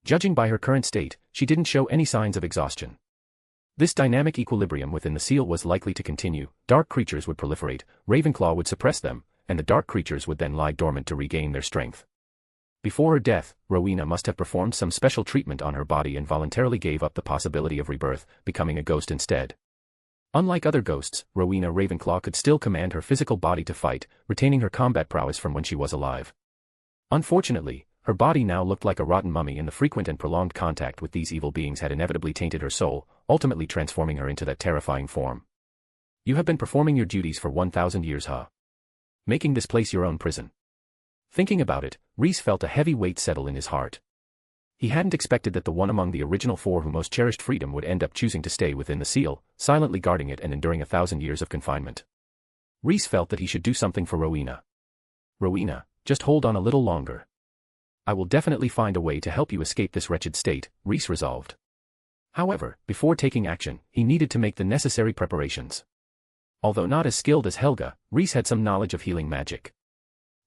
Judging by her current state, she didn't show any signs of exhaustion. This dynamic equilibrium within the seal was likely to continue. Dark creatures would proliferate, Ravenclaw would suppress them, and the dark creatures would then lie dormant to regain their strength. Before her death, Rowena must have performed some special treatment on her body and voluntarily gave up the possibility of rebirth, becoming a ghost instead. Unlike other ghosts, Rowena Ravenclaw could still command her physical body to fight, retaining her combat prowess from when she was alive. Unfortunately, her body now looked like a rotten mummy, and the frequent and prolonged contact with these evil beings had inevitably tainted her soul, ultimately transforming her into that terrifying form. You have been performing your duties for 1,000 years, huh? Making this place your own prison. Thinking about it, Rhys felt a heavy weight settle in his heart. He hadn't expected that the one among the original four who most cherished freedom would end up choosing to stay within the seal, silently guarding it and enduring 1,000 years of confinement. Rhys felt that he should do something for Rowena. Rowena, just hold on a little longer. I will definitely find a way to help you escape this wretched state, Rhys resolved. However, before taking action, he needed to make the necessary preparations. Although not as skilled as Helga, Rhys had some knowledge of healing magic.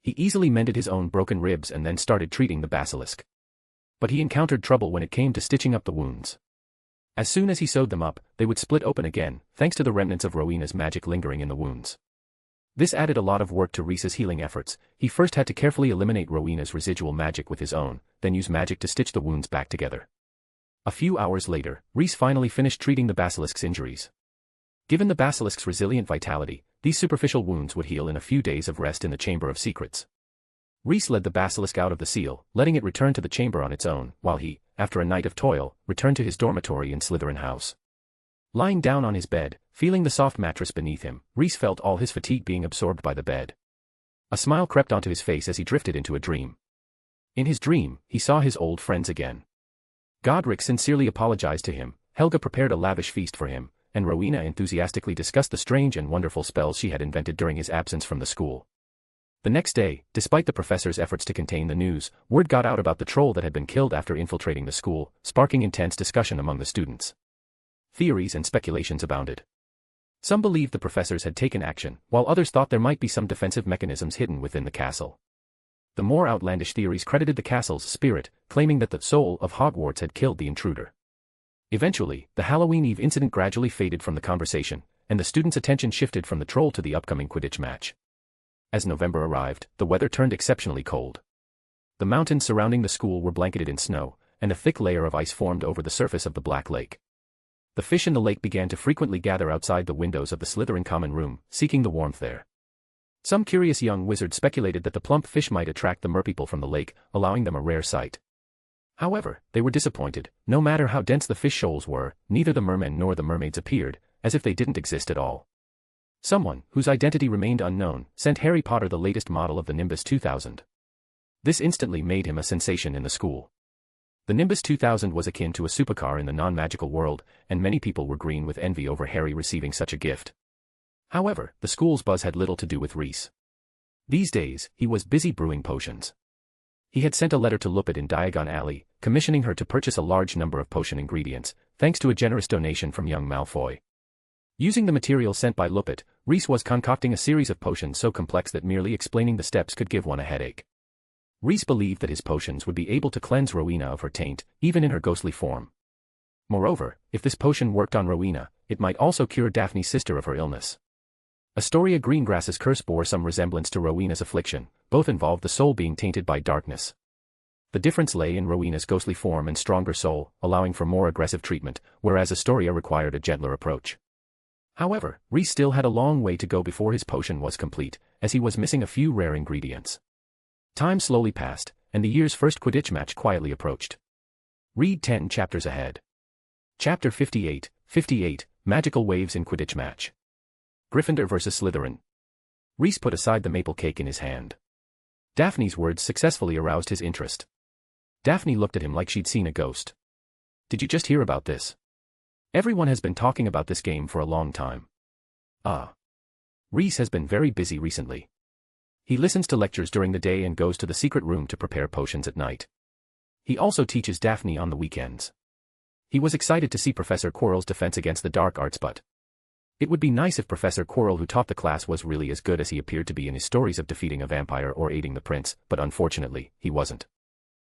He easily mended his own broken ribs and then started treating the basilisk. But he encountered trouble when it came to stitching up the wounds. As soon as he sewed them up, they would split open again, thanks to the remnants of Rowena's magic lingering in the wounds. This added a lot of work to Rhys's healing efforts. He first had to carefully eliminate Rowena's residual magic with his own, then use magic to stitch the wounds back together. A few hours later, Rhys finally finished treating the basilisk's injuries. Given the basilisk's resilient vitality, these superficial wounds would heal in a few days of rest in the Chamber of Secrets. Rhys led the basilisk out of the seal, letting it return to the chamber on its own, while he, after a night of toil, returned to his dormitory in Slytherin House. Lying down on his bed, feeling the soft mattress beneath him, Rhys felt all his fatigue being absorbed by the bed. A smile crept onto his face as he drifted into a dream. In his dream, he saw his old friends again. Godric sincerely apologized to him, Helga prepared a lavish feast for him, and Rowena enthusiastically discussed the strange and wonderful spells she had invented during his absence from the school. The next day, despite the professor's efforts to contain the news, word got out about the troll that had been killed after infiltrating the school, sparking intense discussion among the students. Theories and speculations abounded. Some believed the professors had taken action, while others thought there might be some defensive mechanisms hidden within the castle. The more outlandish theories credited the castle's spirit, claiming that the soul of Hogwarts had killed the intruder. Eventually, the Halloween Eve incident gradually faded from the conversation, and the students' attention shifted from the troll to the upcoming Quidditch match. As November arrived, the weather turned exceptionally cold. The mountains surrounding the school were blanketed in snow, and a thick layer of ice formed over the surface of the Black Lake. The fish in the lake began to frequently gather outside the windows of the Slytherin common room, seeking the warmth there. Some curious young wizards speculated that the plump fish might attract the merpeople from the lake, allowing them a rare sight. However, they were disappointed. No matter how dense the fish shoals were, neither the mermen nor the mermaids appeared, as if they didn't exist at all. Someone, whose identity remained unknown, sent Harry Potter the latest model of the Nimbus 2000. This instantly made him a sensation in the school. The Nimbus 2000 was akin to a supercar in the non-magical world, and many people were green with envy over Harry receiving such a gift. However, the school's buzz had little to do with Rhys. These days, he was busy brewing potions. He had sent a letter to Lupin in Diagon Alley, commissioning her to purchase a large number of potion ingredients, thanks to a generous donation from young Malfoy. Using the material sent by Lupin, Rhys was concocting a series of potions so complex that merely explaining the steps could give one a headache. Rhys believed that his potions would be able to cleanse Rowena of her taint, even in her ghostly form. Moreover, if this potion worked on Rowena, it might also cure Daphne's sister of her illness. Astoria Greengrass's curse bore some resemblance to Rowena's affliction, both involved the soul being tainted by darkness. The difference lay in Rowena's ghostly form and stronger soul, allowing for more aggressive treatment, whereas Astoria required a gentler approach. However, Rhys still had a long way to go before his potion was complete, as he was missing a few rare ingredients. Time slowly passed, and the year's first Quidditch match quietly approached. Read 10 chapters ahead. Chapter 58, Magical Waves in Quidditch Match. Gryffindor vs. Slytherin. Rhys put aside the maple cake in his hand. Daphne's words successfully aroused his interest. Daphne looked at him like she'd seen a ghost. Did you just hear about this? Everyone has been talking about this game for a long time. Rhys has been very busy recently. He listens to lectures during the day and goes to the secret room to prepare potions at night. He also teaches Daphne on the weekends. He was excited to see Professor Quirrell's defense against the dark arts, but it would be nice if Professor Quirrell who taught the class was really as good as he appeared to be in his stories of defeating a vampire or aiding the prince, but unfortunately, he wasn't.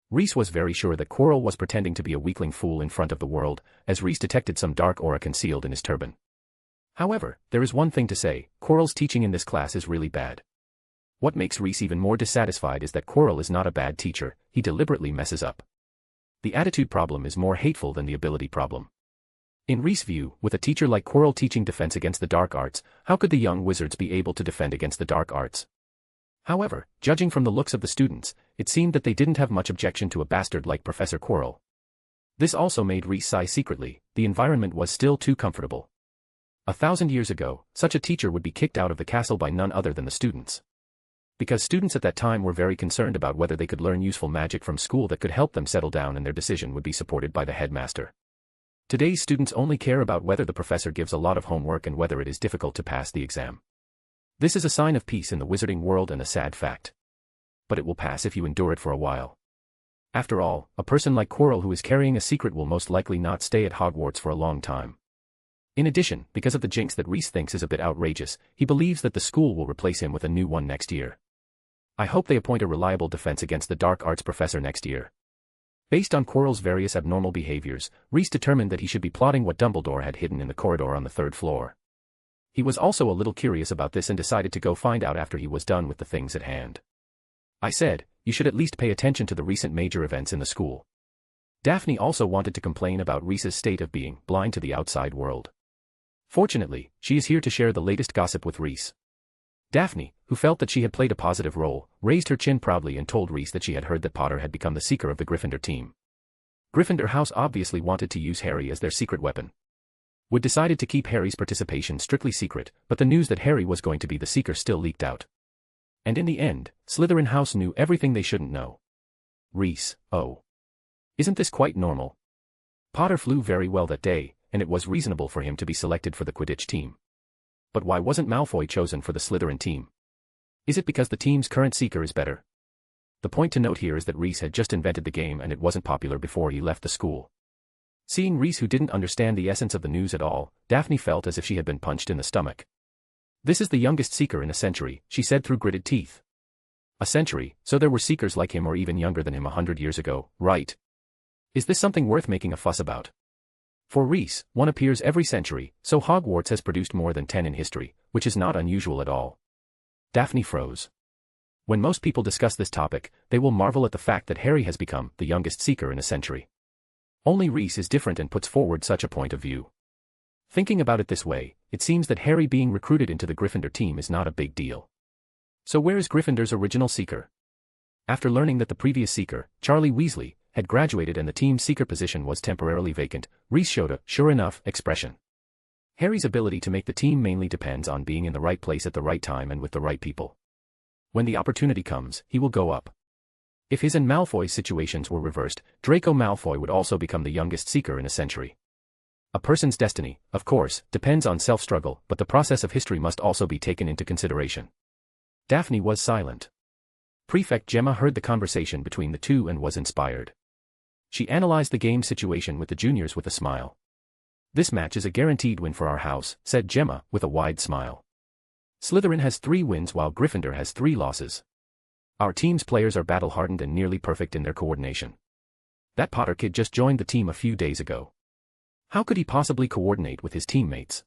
Reese was very sure that Quirrell was pretending to be a weakling fool in front of the world, as Reese detected some dark aura concealed in his turban. However, there is one thing to say: Quirrell's teaching in this class is really bad. What makes Reese even more dissatisfied is that Quirrell is not a bad teacher, he deliberately messes up. The attitude problem is more hateful than the ability problem. In Reese's view, with a teacher like Quirrell teaching defense against the dark arts, how could the young wizards be able to defend against the dark arts? However, judging from the looks of the students, it seemed that they didn't have much objection to a bastard like Professor Quirrell. This also made Reese sigh secretly: the environment was still too comfortable. 1,000 years ago, such a teacher would be kicked out of the castle by none other than the students. Because students at that time were very concerned about whether they could learn useful magic from school that could help them settle down, and their decision would be supported by the headmaster. Today's students only care about whether the professor gives a lot of homework and whether it is difficult to pass the exam. This is a sign of peace in the wizarding world and a sad fact. But it will pass if you endure it for a while. After all, a person like Quirrell who is carrying a secret will most likely not stay at Hogwarts for a long time. In addition, because of the jinx that Reese thinks is a bit outrageous, he believes that the school will replace him with a new one next year. I hope they appoint a reliable defense against the dark arts professor next year. Based on Quirrell's various abnormal behaviors, Reese determined that he should be plotting what Dumbledore had hidden in the corridor on the 3rd floor. He was also a little curious about this and decided to go find out after he was done with the things at hand. I said, "You should at least pay attention to the recent major events in the school." Daphne also wanted to complain about Reese's state of being blind to the outside world. Fortunately, she is here to share the latest gossip with Reese. Daphne, who felt that she had played a positive role, raised her chin proudly and told Reese that she had heard that Potter had become the seeker of the Gryffindor team. Gryffindor House obviously wanted to use Harry as their secret weapon. Wood decided to keep Harry's participation strictly secret, but the news that Harry was going to be the seeker still leaked out. And in the end, Slytherin House knew everything they shouldn't know. Reese, oh. Isn't this quite normal? Potter flew very well that day, and it was reasonable for him to be selected for the Quidditch team. But why wasn't Malfoy chosen for the Slytherin team? Is it because the team's current seeker is better? The point to note here is that Reese had just invented the game and it wasn't popular before he left the school. Seeing Reese, who didn't understand the essence of the news at all, Daphne felt as if she had been punched in the stomach. "This is the youngest seeker in a century," she said through gritted teeth. A century, so there were seekers like him or even younger than him 100 years ago, right? Is this something worth making a fuss about? For Reese, one appears every century, so Hogwarts has produced more than 10 in history, which is not unusual at all. Daphne froze. When most people discuss this topic, they will marvel at the fact that Harry has become the youngest seeker in a century. Only Reese is different and puts forward such a point of view. Thinking about it this way, it seems that Harry being recruited into the Gryffindor team is not a big deal. So where is Gryffindor's original seeker? After learning that the previous seeker, Charlie Weasley, had graduated and the team's seeker position was temporarily vacant, Reese showed a sure enough expression. Harry's ability to make the team mainly depends on being in the right place at the right time and with the right people. When the opportunity comes, he will go up. If his and Malfoy's situations were reversed, Draco Malfoy would also become the youngest seeker in a century. A person's destiny, of course, depends on self-struggle, but the process of history must also be taken into consideration. Daphne was silent. Prefect Gemma heard the conversation between the two and was inspired. She analyzed the game situation with the juniors with a smile. "This match is a guaranteed win for our house," said Gemma, with a wide smile. "Slytherin has 3 wins while Gryffindor has 3 losses. Our team's players are battle-hardened and nearly perfect in their coordination. That Potter kid just joined the team a few days ago. How could he possibly coordinate with his teammates?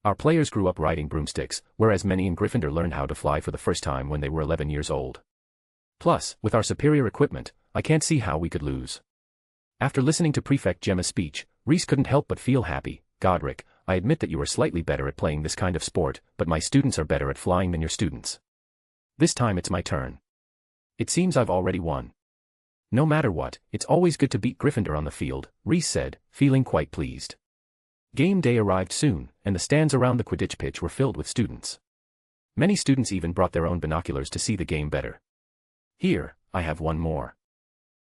Our players grew up riding broomsticks, whereas many in Gryffindor learned how to fly for the first time when they were 11 years old. Plus, with our superior equipment, I can't see how we could lose." After listening to Prefect Gemma's speech, Reese couldn't help but feel happy. "Godric, I admit that you are slightly better at playing this kind of sport, but my students are better at flying than your students. This time it's my turn. It seems I've already won." "No matter what, it's always good to beat Gryffindor on the field," Reese said, feeling quite pleased. Game day arrived soon, and the stands around the Quidditch pitch were filled with students. Many students even brought their own binoculars to see the game better. "Here, I have one more."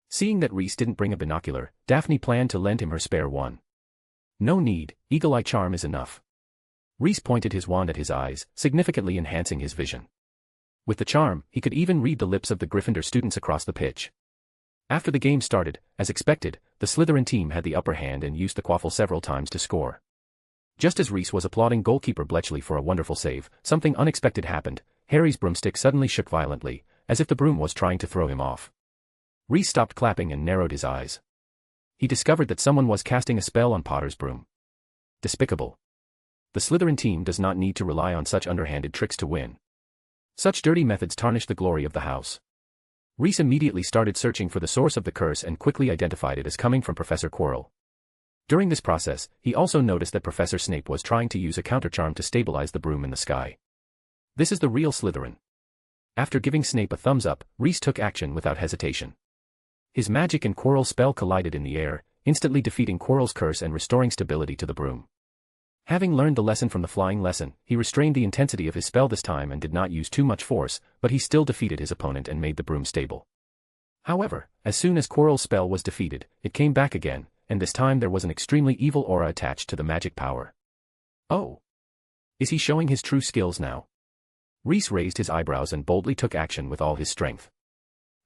Seeing that Reese didn't bring a binocular, Daphne planned to lend him her spare one. "No need, Eagle Eye Charm is enough." Reese pointed his wand at his eyes, significantly enhancing his vision. With the charm, he could even read the lips of the Gryffindor students across the pitch. After the game started, as expected, the Slytherin team had the upper hand and used the quaffle several times to score. Just as Reese was applauding goalkeeper Bletchley for a wonderful save, something unexpected happened. Harry's broomstick suddenly shook violently, as if the broom was trying to throw him off. Reese stopped clapping and narrowed his eyes. He discovered that someone was casting a spell on Potter's broom. Despicable. The Slytherin team does not need to rely on such underhanded tricks to win. Such dirty methods tarnish the glory of the house. Reese immediately started searching for the source of the curse and quickly identified it as coming from Professor Quirrell. During this process, he also noticed that Professor Snape was trying to use a countercharm to stabilize the broom in the sky. This is the real Slytherin. After giving Snape a thumbs up, Reese took action without hesitation. His magic and Quirrell's spell collided in the air, instantly defeating Quirrell's curse and restoring stability to the broom. Having learned the lesson from the flying lesson, he restrained the intensity of his spell this time and did not use too much force, but he still defeated his opponent and made the broom stable. However, as soon as Quirrell's spell was defeated, it came back again, and this time there was an extremely evil aura attached to the magic power. Oh! Is he showing his true skills now? Reese raised his eyebrows and boldly took action with all his strength.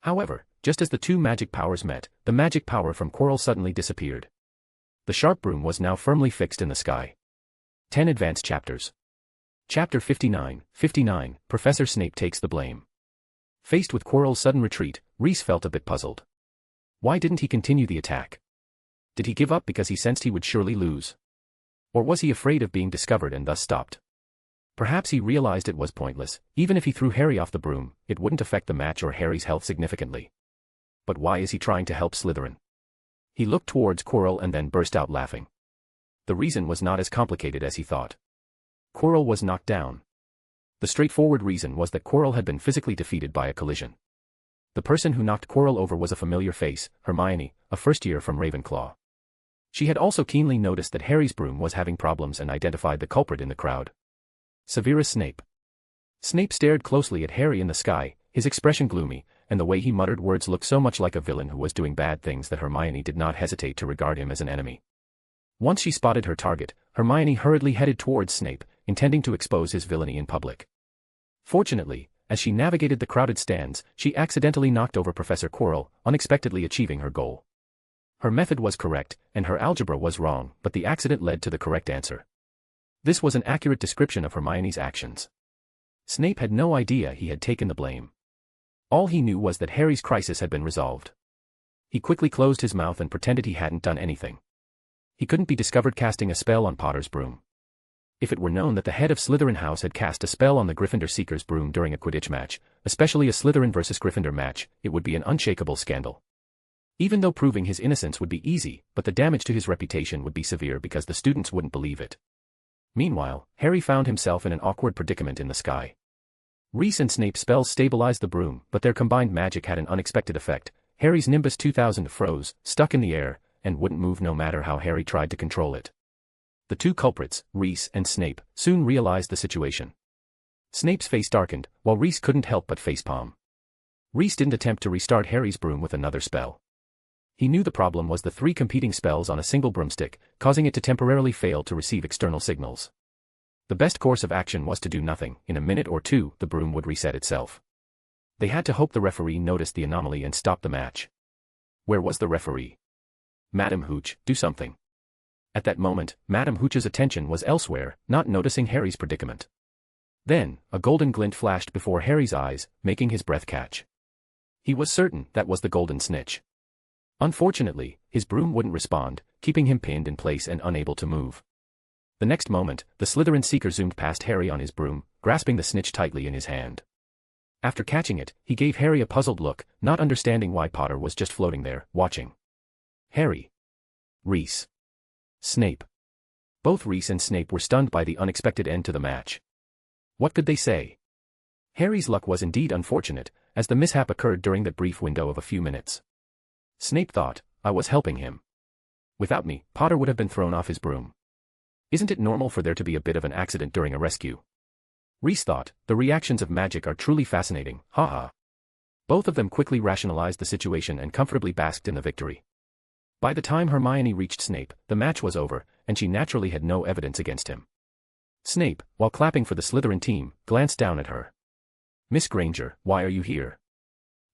However, just as the two magic powers met, the magic power from Quirrell suddenly disappeared. The sharp broom was now firmly fixed in the sky. 10 Advanced Chapters. Chapter 59, Professor Snape takes the blame. Faced with Quirrell's sudden retreat, Reese felt a bit puzzled. Why didn't he continue the attack? Did he give up because he sensed he would surely lose? Or was he afraid of being discovered and thus stopped? Perhaps he realized it was pointless. Even if he threw Harry off the broom, it wouldn't affect the match or Harry's health significantly. But why is he trying to help Slytherin? He looked towards Quirrell and then burst out laughing. The reason was not as complicated as he thought. Quirrell was knocked down. The straightforward reason was that Quirrell had been physically defeated by a collision. The person who knocked Quirrell over was a familiar face, Hermione, a first year from Ravenclaw. She had also keenly noticed that Harry's broom was having problems and identified the culprit in the crowd. Severus Snape. Snape stared closely at Harry in the sky, his expression gloomy, and the way he muttered words looked so much like a villain who was doing bad things that Hermione did not hesitate to regard him as an enemy. Once she spotted her target, Hermione hurriedly headed towards Snape, intending to expose his villainy in public. Fortunately, as she navigated the crowded stands, she accidentally knocked over Professor Quirrell, unexpectedly achieving her goal. Her method was correct, and her algebra was wrong, but the accident led to the correct answer. This was an accurate description of Hermione's actions. Snape had no idea he had taken the blame. All he knew was that Harry's crisis had been resolved. He quickly closed his mouth and pretended he hadn't done anything. He couldn't be discovered casting a spell on Potter's broom. If it were known that the head of Slytherin House had cast a spell on the Gryffindor Seeker's broom during a Quidditch match, especially a Slytherin versus Gryffindor match, it would be an unshakable scandal. Even though proving his innocence would be easy, but the damage to his reputation would be severe because the students wouldn't believe it. Meanwhile, Harry found himself in an awkward predicament in the sky. Reese and Snape's spells stabilized the broom, but their combined magic had an unexpected effect. Harry's Nimbus 2000 froze, stuck in the air, and wouldn't move no matter how Harry tried to control it. The two culprits, Reese and Snape, soon realized the situation. Snape's face darkened, while Reese couldn't help but facepalm. Reese didn't attempt to restart Harry's broom with another spell. He knew the problem was the three competing spells on a single broomstick, causing it to temporarily fail to receive external signals. The best course of action was to do nothing. In a minute or two, the broom would reset itself. They had to hope the referee noticed the anomaly and stopped the match. Where was the referee? Madam Hooch, do something. At that moment, Madam Hooch's attention was elsewhere, not noticing Harry's predicament. Then, a golden glint flashed before Harry's eyes, making his breath catch. He was certain that was the golden snitch. Unfortunately, his broom wouldn't respond, keeping him pinned in place and unable to move. The next moment, the Slytherin Seeker zoomed past Harry on his broom, grasping the snitch tightly in his hand. After catching it, he gave Harry a puzzled look, not understanding why Potter was just floating there, watching. Harry. Reese. Snape. Both Reese and Snape were stunned by the unexpected end to the match. What could they say? Harry's luck was indeed unfortunate, as the mishap occurred during that brief window of a few minutes. Snape thought, I was helping him. Without me, Potter would have been thrown off his broom. Isn't it normal for there to be a bit of an accident during a rescue? Reese thought, the reactions of magic are truly fascinating, haha. Both of them quickly rationalized the situation and comfortably basked in the victory. By the time Hermione reached Snape, the match was over, and she naturally had no evidence against him. Snape, while clapping for the Slytherin team, glanced down at her. Miss Granger, why are you here?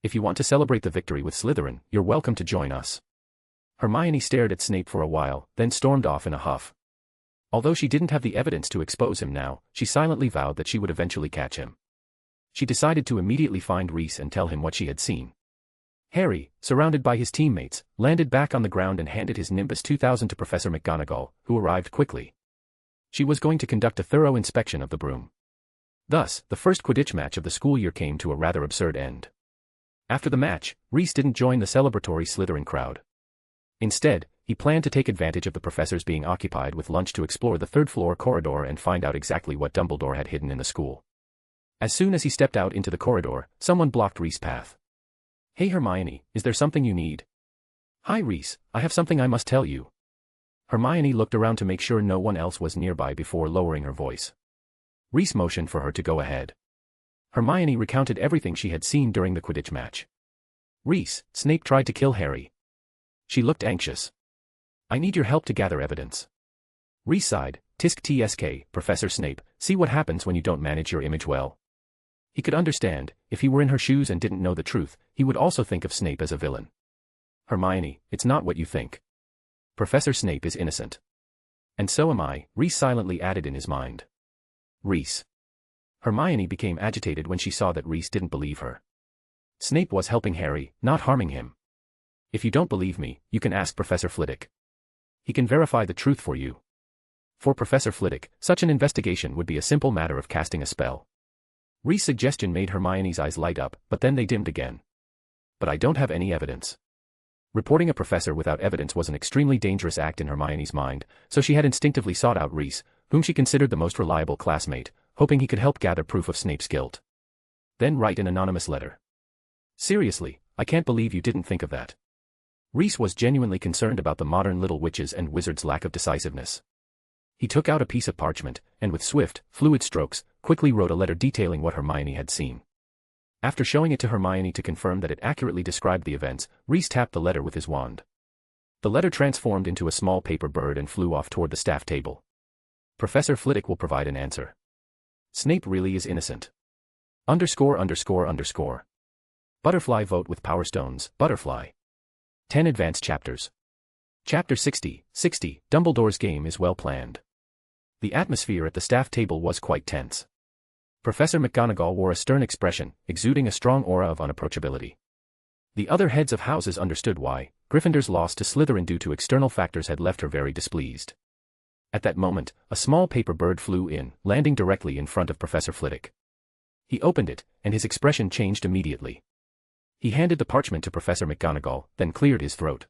If you want to celebrate the victory with Slytherin, you're welcome to join us. Hermione stared at Snape for a while, then stormed off in a huff. Although she didn't have the evidence to expose him now, she silently vowed that she would eventually catch him. She decided to immediately find Reese and tell him what she had seen. Harry, surrounded by his teammates, landed back on the ground and handed his Nimbus 2000 to Professor McGonagall, who arrived quickly. She was going to conduct a thorough inspection of the broom. Thus, the first Quidditch match of the school year came to a rather absurd end. After the match, Reese didn't join the celebratory Slytherin crowd. Instead, he planned to take advantage of the professors being occupied with lunch to explore the third-floor corridor and find out exactly what Dumbledore had hidden in the school. As soon as he stepped out into the corridor, someone blocked Reese's path. "Hey Hermione, is there something you need?" "Hi Reese, I have something I must tell you." Hermione looked around to make sure no one else was nearby before lowering her voice. Reese motioned for her to go ahead. Hermione recounted everything she had seen during the Quidditch match. "Reese, Snape tried to kill Harry." She looked anxious. "I need your help to gather evidence." Reese sighed. "Tisk tsk, Professor Snape, see what happens when you don't manage your image well." He could understand, if he were in her shoes and didn't know the truth, he would also think of Snape as a villain. "Hermione, it's not what you think. Professor Snape is innocent. And so am I," Reese silently added in his mind. "Reese." Hermione became agitated when she saw that Reese didn't believe her. Snape was helping Harry, not harming him. "If you don't believe me, you can ask Professor Flitwick. He can verify the truth for you." For Professor Flitwick, such an investigation would be a simple matter of casting a spell. Reese's suggestion made Hermione's eyes light up, but then they dimmed again. "But I don't have any evidence." Reporting a professor without evidence was an extremely dangerous act in Hermione's mind, so she had instinctively sought out Reese, whom she considered the most reliable classmate, hoping he could help gather proof of Snape's guilt. Then write an anonymous letter. "Seriously, I can't believe you didn't think of that." Reese was genuinely concerned about the modern little witches and wizards' lack of decisiveness. He took out a piece of parchment, and with swift, fluid strokes, quickly wrote a letter detailing what Hermione had seen. After showing it to Hermione to confirm that it accurately described the events, Reese tapped the letter with his wand. The letter transformed into a small paper bird and flew off toward the staff table. "Professor Flitwick will provide an answer. Snape really is innocent. _____. Butterfly vote with Power Stones, Butterfly. 10 advanced chapters. Chapter 60, Dumbledore's game is well planned. The atmosphere at the staff table was quite tense. Professor McGonagall wore a stern expression, exuding a strong aura of unapproachability. The other heads of houses understood why. Gryffindor's loss to Slytherin due to external factors had left her very displeased. At that moment, a small paper bird flew in, landing directly in front of Professor Flitwick. He opened it, and his expression changed immediately. He handed the parchment to Professor McGonagall, then cleared his throat.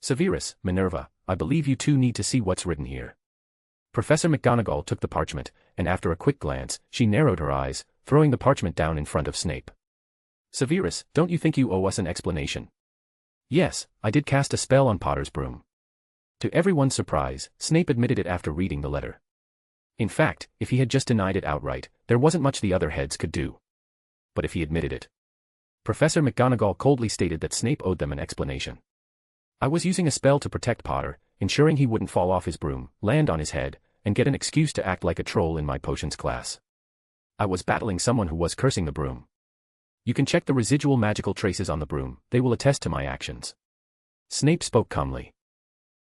"Severus, Minerva, I believe you two need to see what's written here." Professor McGonagall took the parchment, and after a quick glance, she narrowed her eyes, throwing the parchment down in front of Snape. "Severus, don't you think you owe us an explanation?" "Yes, I did cast a spell on Potter's broom." To everyone's surprise, Snape admitted it after reading the letter. In fact, if he had just denied it outright, there wasn't much the other heads could do. But if he admitted it, Professor McGonagall coldly stated that Snape owed them an explanation. "I was using a spell to protect Potter, ensuring he wouldn't fall off his broom, land on his head, and get an excuse to act like a troll in my potions class. I was battling someone who was cursing the broom. You can check the residual magical traces on the broom, they will attest to my actions." Snape spoke calmly.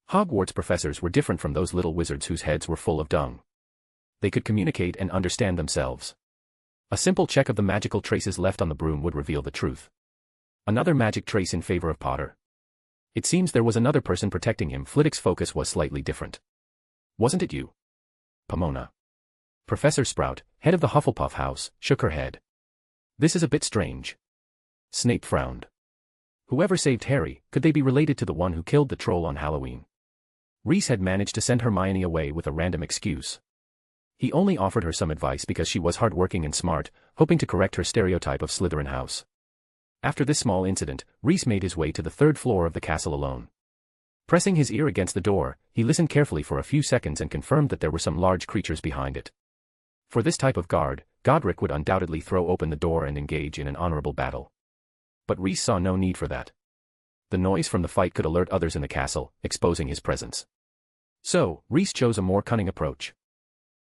Hogwarts professors were different from those little wizards whose heads were full of dung. They could communicate and understand themselves. A simple check of the magical traces left on the broom would reveal the truth. Another magic trace in favor of Potter. It seems there was another person protecting him. Flitwick's focus was slightly different. "Wasn't it you, Pomona?" Professor Sprout, head of the Hufflepuff house, shook her head. "This is a bit strange." Snape frowned. Whoever saved Harry, could they be related to the one who killed the troll on Halloween? Reese had managed to send Hermione away with a random excuse. He only offered her some advice because she was hardworking and smart, hoping to correct her stereotype of Slytherin house. After this small incident, Reese made his way to the third floor of the castle alone. Pressing his ear against the door, he listened carefully for a few seconds and confirmed that there were some large creatures behind it. For this type of guard, Godric would undoubtedly throw open the door and engage in an honorable battle. But Reese saw no need for that. The noise from the fight could alert others in the castle, exposing his presence. So, Reese chose a more cunning approach.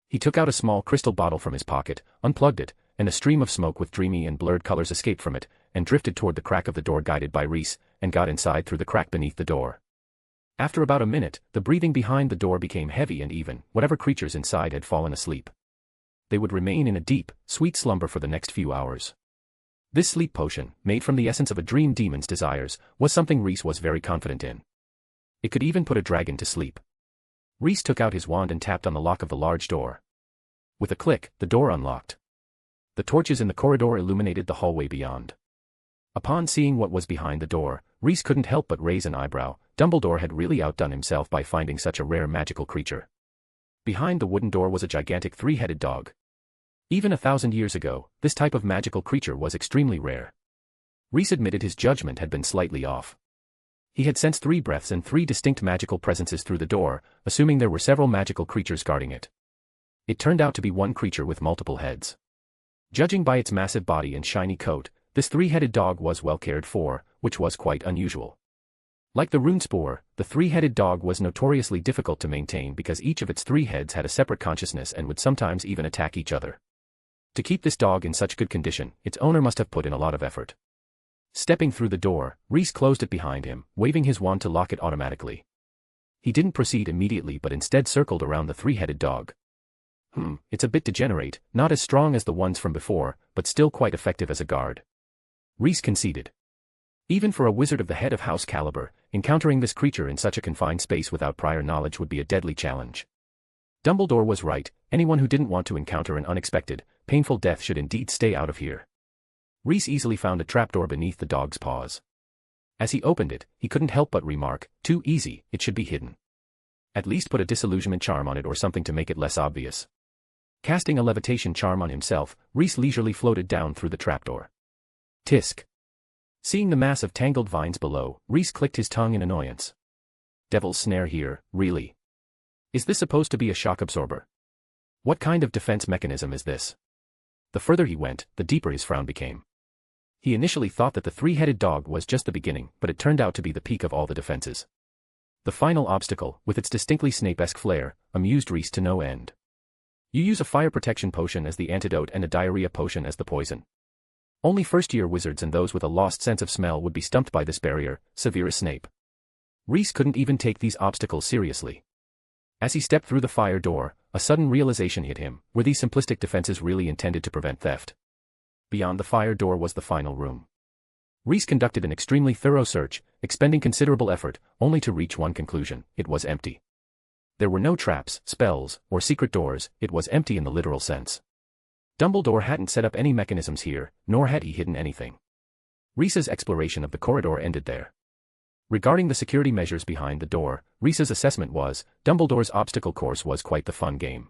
He took out a small crystal bottle from his pocket, unplugged it, and a stream of smoke with dreamy and blurred colors escaped from it, and drifted toward the crack of the door guided by Reese, and got inside through the crack beneath the door. After about a minute, the breathing behind the door became heavy and even. Whatever creatures inside had fallen asleep. They would remain in a deep, sweet slumber for the next few hours. This sleep potion, made from the essence of a dream demon's desires, was something Reese was very confident in. It could even put a dragon to sleep. Reese took out his wand and tapped on the lock of the large door. With a click, the door unlocked. The torches in the corridor illuminated the hallway beyond. Upon seeing what was behind the door, Reese couldn't help but raise an eyebrow. Dumbledore had really outdone himself by finding such a rare magical creature. Behind the wooden door was a gigantic three-headed dog. Even 1,000 years ago, this type of magical creature was extremely rare. Reese admitted his judgment had been slightly off. He had sensed 3 breaths and 3 distinct magical presences through the door, assuming there were several magical creatures guarding it. It turned out to be one creature with multiple heads. Judging by its massive body and shiny coat, this 3-headed dog was well cared for, which was quite unusual. Like the Runespoor, the 3-headed dog was notoriously difficult to maintain because each of its 3 heads had a separate consciousness and would sometimes even attack each other. To keep this dog in such good condition, its owner must have put in a lot of effort. Stepping through the door, Reese closed it behind him, waving his wand to lock it automatically. He didn't proceed immediately but instead circled around the 3-headed dog. It's a bit degenerate, not as strong as the ones from before, but still quite effective as a guard. Reese conceded. Even for a wizard of the head of house caliber, encountering this creature in such a confined space without prior knowledge would be a deadly challenge. Dumbledore was right, anyone who didn't want to encounter an unexpected, painful death should indeed stay out of here. Reese easily found a trapdoor beneath the dog's paws. As he opened it, he couldn't help but remark, too easy, it should be hidden. At least put a disillusionment charm on it or something to make it less obvious. Casting a levitation charm on himself, Reese leisurely floated down through the trapdoor. Tisk. Seeing the mass of tangled vines below, Reese clicked his tongue in annoyance. Devil's snare here, really? Is this supposed to be a shock absorber? What kind of defense mechanism is this? The further he went, the deeper his frown became. He initially thought that the 3-headed dog was just the beginning, but it turned out to be the peak of all the defenses. The final obstacle, with its distinctly Snape-esque flair, amused Reese to no end. You use a fire protection potion as the antidote and a diarrhea potion as the poison. Only first-year wizards and those with a lost sense of smell would be stumped by this barrier, Severus Snape. Reese couldn't even take these obstacles seriously. As he stepped through the fire door, a sudden realization hit him, were these simplistic defenses really intended to prevent theft? Beyond the fire door was the final room. Reese conducted an extremely thorough search, expending considerable effort, only to reach one conclusion: it was empty. There were no traps, spells, or secret doors, it was empty in the literal sense. Dumbledore hadn't set up any mechanisms here, nor had he hidden anything. Reese's exploration of the corridor ended there. Regarding the security measures behind the door, Reese's assessment was, Dumbledore's obstacle course was quite the fun game.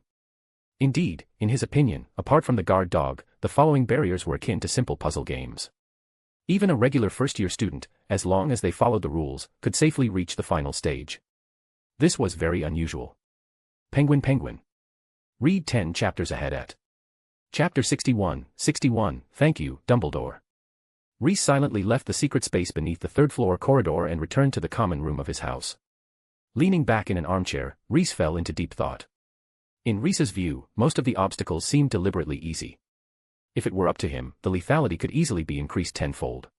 Indeed, in his opinion, apart from the guard dog, the following barriers were akin to simple puzzle games. Even a regular first-year student, as long as they followed the rules, could safely reach the final stage. This was very unusual. Penguin. Read 10 chapters ahead at Chapter 61, Thank you, Dumbledore. Reese silently left the secret space beneath the third-floor corridor and returned to the common room of his house. Leaning back in an armchair, Reese fell into deep thought. In Reese's view, most of the obstacles seemed deliberately easy. If it were up to him, the lethality could easily be increased tenfold.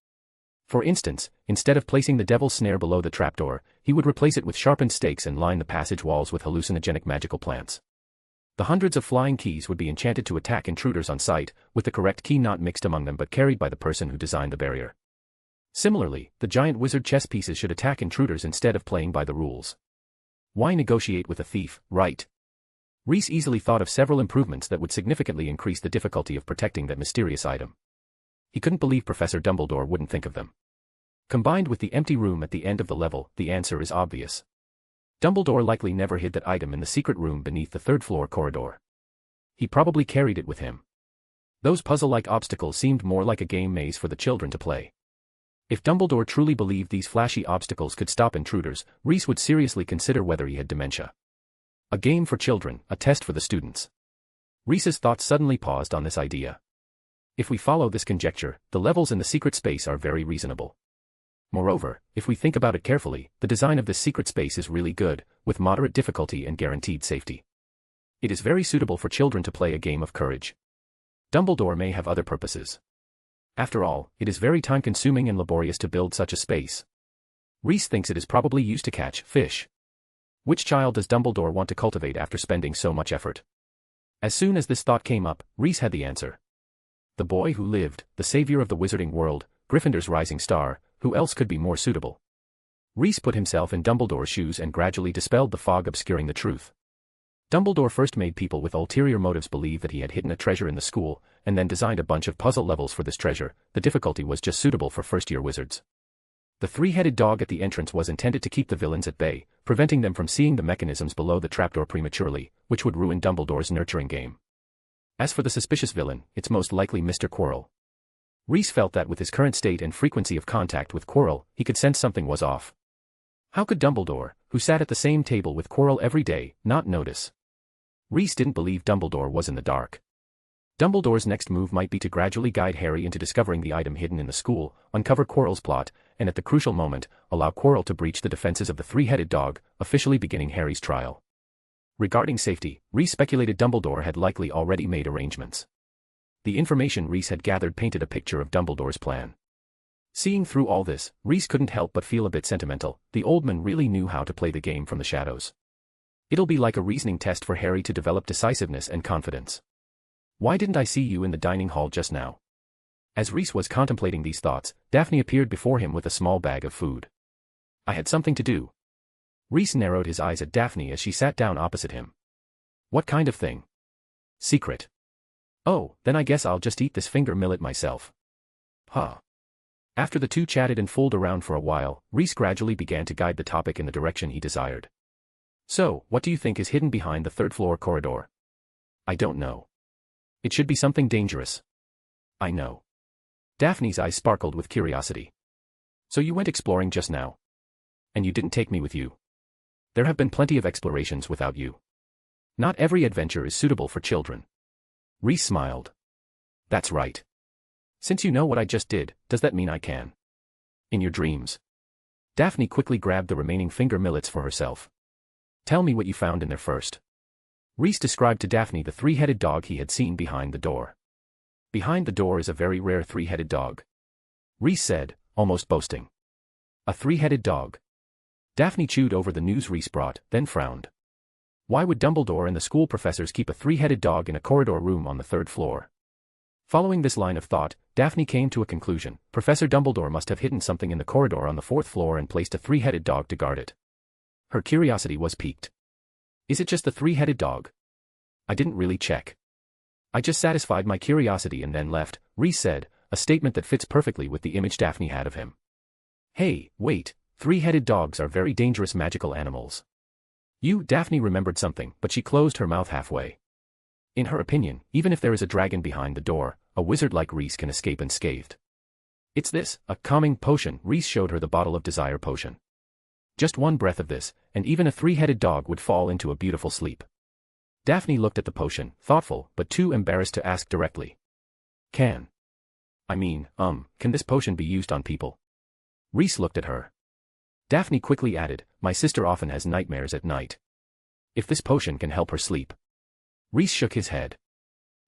For instance, instead of placing the devil's snare below the trapdoor, he would replace it with sharpened stakes and line the passage walls with hallucinogenic magical plants. The hundreds of flying keys would be enchanted to attack intruders on sight, with the correct key not mixed among them but carried by the person who designed the barrier. Similarly, the giant wizard chess pieces should attack intruders instead of playing by the rules. Why negotiate with a thief, right? Reese easily thought of several improvements that would significantly increase the difficulty of protecting that mysterious item. He couldn't believe Professor Dumbledore wouldn't think of them. Combined with the empty room at the end of the level, the answer is obvious. Dumbledore likely never hid that item in the secret room beneath the third-floor corridor. He probably carried it with him. Those puzzle-like obstacles seemed more like a game maze for the children to play. If Dumbledore truly believed these flashy obstacles could stop intruders, Reese would seriously consider whether he had dementia. A game for children, a test for the students. Reese's thoughts suddenly paused on this idea. If we follow this conjecture, the levels in the secret space are very reasonable. Moreover, if we think about it carefully, the design of this secret space is really good, with moderate difficulty and guaranteed safety. It is very suitable for children to play a game of courage. Dumbledore may have other purposes. After all, it is very time-consuming and laborious to build such a space. Reese thinks it is probably used to catch fish. Which child does Dumbledore want to cultivate after spending so much effort? As soon as this thought came up, Reese had the answer. the boy who lived, the savior of the wizarding world, Gryffindor's rising star, who else could be more suitable? Reese put himself in Dumbledore's shoes and gradually dispelled the fog obscuring the truth. Dumbledore first made people with ulterior motives believe that he had hidden a treasure in the school, and then designed a bunch of puzzle levels for this treasure. The difficulty was just suitable for first-year wizards. The three-headed dog at the entrance was intended to keep the villains at bay, preventing them from seeing the mechanisms below the trapdoor prematurely, which would ruin Dumbledore's nurturing game. As for the suspicious villain, it's most likely Mr. Quirrell. Reese felt that with his current state and frequency of contact with Quirrell, he could sense something was off. How could Dumbledore, who sat at the same table with Quirrell every day, not notice? Reese didn't believe Dumbledore was in the dark. Dumbledore's next move might be to gradually guide Harry into discovering the item hidden in the school, uncover Quirrell's plot, and at the crucial moment, allow Quirrell to breach the defenses of the three-headed dog, officially beginning Harry's trial. Regarding safety, Reese speculated Dumbledore had likely already made arrangements. The information Reese had gathered painted a picture of Dumbledore's plan. Seeing through all this, Reese couldn't help but feel a bit sentimental. The old man really knew how to play the game from the shadows. It'll be like a reasoning test for Harry to develop decisiveness and confidence. Why didn't I see you in the dining hall just now? As Reese was contemplating these thoughts, Daphne appeared before him with a small bag of food. I had something to do. Reese narrowed his eyes at Daphne as she sat down opposite him. What kind of thing? Secret. Oh, then I guess I'll just eat this finger millet myself. Huh. After the two chatted and fooled around for a while, Reese gradually began to guide the topic in the direction he desired. So, what do you think is hidden behind the third-floor corridor? I don't know. It should be something dangerous. I know. Daphne's eyes sparkled with curiosity. So you went exploring just now? And you didn't take me with you? There have been plenty of explorations without you. Not every adventure is suitable for children. Reese smiled. That's right. Since you know what I just did, does that mean I can? In your dreams. Daphne quickly grabbed the remaining finger millets for herself. Tell me what you found in there first. Reese described to Daphne the three-headed dog he had seen behind the door. Behind the door is a very rare three-headed dog. Reese said, almost boasting. A three-headed dog. Daphne chewed over the news Reese brought, then frowned. Why would Dumbledore and the school professors keep a three-headed dog in a corridor room on the third floor? Following this line of thought, Daphne came to a conclusion. Professor Dumbledore must have hidden something in the corridor on the fourth floor and placed a three-headed dog to guard it. Her curiosity was piqued. Is it just the three-headed dog? I didn't really check. I just satisfied my curiosity and then left, Reese said, a statement that fits perfectly with the image Daphne had of him. Hey, wait, three-headed dogs are very dangerous magical animals. Daphne remembered something, but she closed her mouth halfway. In her opinion, even if there is a dragon behind the door, a wizard like Reese can escape unscathed. It's this, a calming potion. Reese showed her the bottle of desire potion. Just one breath of this, and even a three-headed dog would fall into a beautiful sleep. Daphne looked at the potion, thoughtful, but too embarrassed to ask directly. Can this potion be used on people? Reese looked at her. Daphne quickly added, my sister often has nightmares at night. If this potion can help her sleep. Reese shook his head.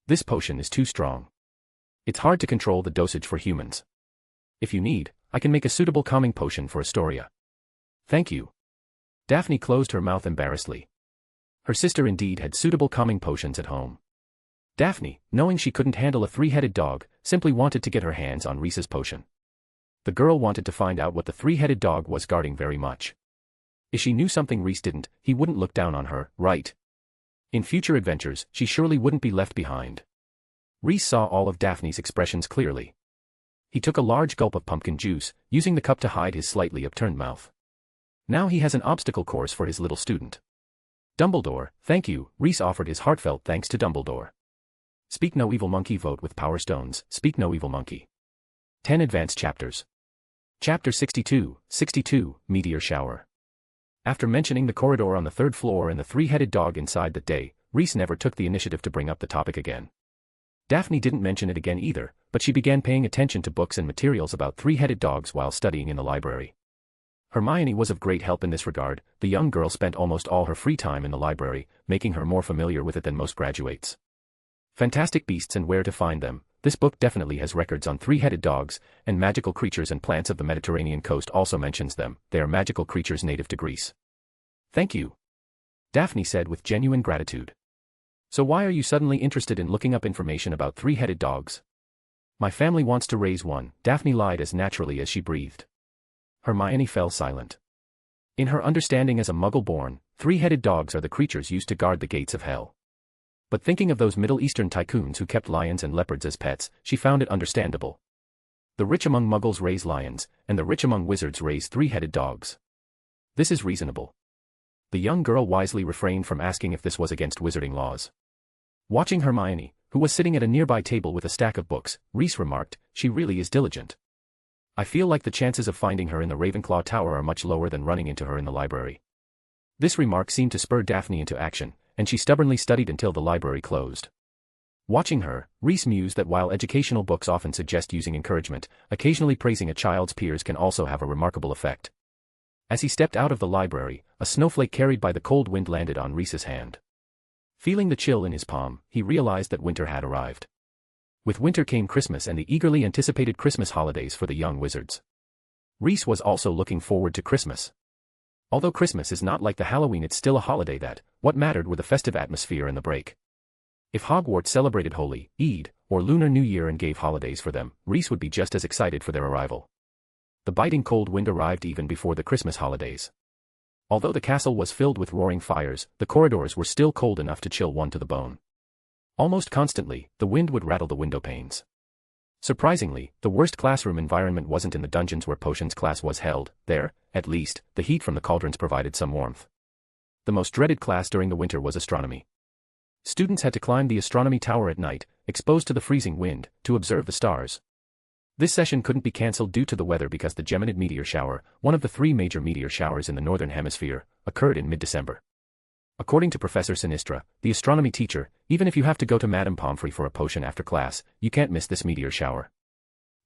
This potion is too strong. It's hard to control the dosage for humans. If you need, I can make a suitable calming potion for Astoria. Thank you. Daphne closed her mouth embarrassedly. Her sister indeed had suitable calming potions at home. Daphne, knowing she couldn't handle a three-headed dog, simply wanted to get her hands on Reese's potion. The girl wanted to find out what the three-headed dog was guarding very much. If she knew something Reese didn't, he wouldn't look down on her, right? In future adventures, she surely wouldn't be left behind. Reese saw all of Daphne's expressions clearly. He took a large gulp of pumpkin juice, using the cup to hide his slightly upturned mouth. Now he has an obstacle course for his little student. Dumbledore, thank you. Reese offered his heartfelt thanks to Dumbledore. Speak no evil monkey. Vote with power stones. Speak no evil monkey. 10 advanced chapters. Chapter 62, Meteor Shower. After mentioning the corridor on the third floor and the three-headed dog inside that day, Reese never took the initiative to bring up the topic again. Daphne didn't mention it again either, but she began paying attention to books and materials about three-headed dogs while studying in the library. Hermione was of great help in this regard. The young girl spent almost all her free time in the library, making her more familiar with it than most graduates. Fantastic Beasts and Where to Find Them. This book definitely has records on three-headed dogs, and magical creatures and plants of the Mediterranean coast also mentions them. They are magical creatures native to Greece. Thank you. Daphne said with genuine gratitude. So why are you suddenly interested in looking up information about three-headed dogs? My family wants to raise one, Daphne lied as naturally as she breathed. Hermione fell silent. In her understanding as a Muggle-born, three-headed dogs are the creatures used to guard the gates of hell. But thinking of those Middle Eastern tycoons who kept lions and leopards as pets, she found it understandable. The rich among Muggles raise lions, and the rich among wizards raise three-headed dogs. This is reasonable. The young girl wisely refrained from asking if this was against wizarding laws. Watching Hermione, who was sitting at a nearby table with a stack of books, Reese remarked, "She really is diligent. I feel like the chances of finding her in the Ravenclaw Tower are much lower than running into her in the library." This remark seemed to spur Daphne into action, and she stubbornly studied until the library closed. Watching her, Reese mused that while educational books often suggest using encouragement, occasionally praising a child's peers can also have a remarkable effect. As he stepped out of the library, a snowflake carried by the cold wind landed on Reese's hand. Feeling the chill in his palm, he realized that winter had arrived. With winter came Christmas and the eagerly anticipated Christmas holidays for the young wizards. Reese was also looking forward to Christmas. Although Christmas is not like the Halloween, it's still a holiday that, what mattered were the festive atmosphere and the break. If Hogwarts celebrated Holy, Eid, or Lunar New Year and gave holidays for them, Reese would be just as excited for their arrival. The biting cold wind arrived even before the Christmas holidays. Although the castle was filled with roaring fires, the corridors were still cold enough to chill one to the bone. Almost constantly, the wind would rattle the window panes. Surprisingly, the worst classroom environment wasn't in the dungeons where potions class was held. There, at least, the heat from the cauldrons provided some warmth. The most dreaded class during the winter was astronomy. Students had to climb the astronomy tower at night, exposed to the freezing wind, to observe the stars. This session couldn't be cancelled due to the weather because the Geminid meteor shower, one of the three major meteor showers in the northern hemisphere, occurred in mid-December. According to Professor Sinistra, the astronomy teacher, even if you have to go to Madame Pomfrey for a potion after class, you can't miss this meteor shower.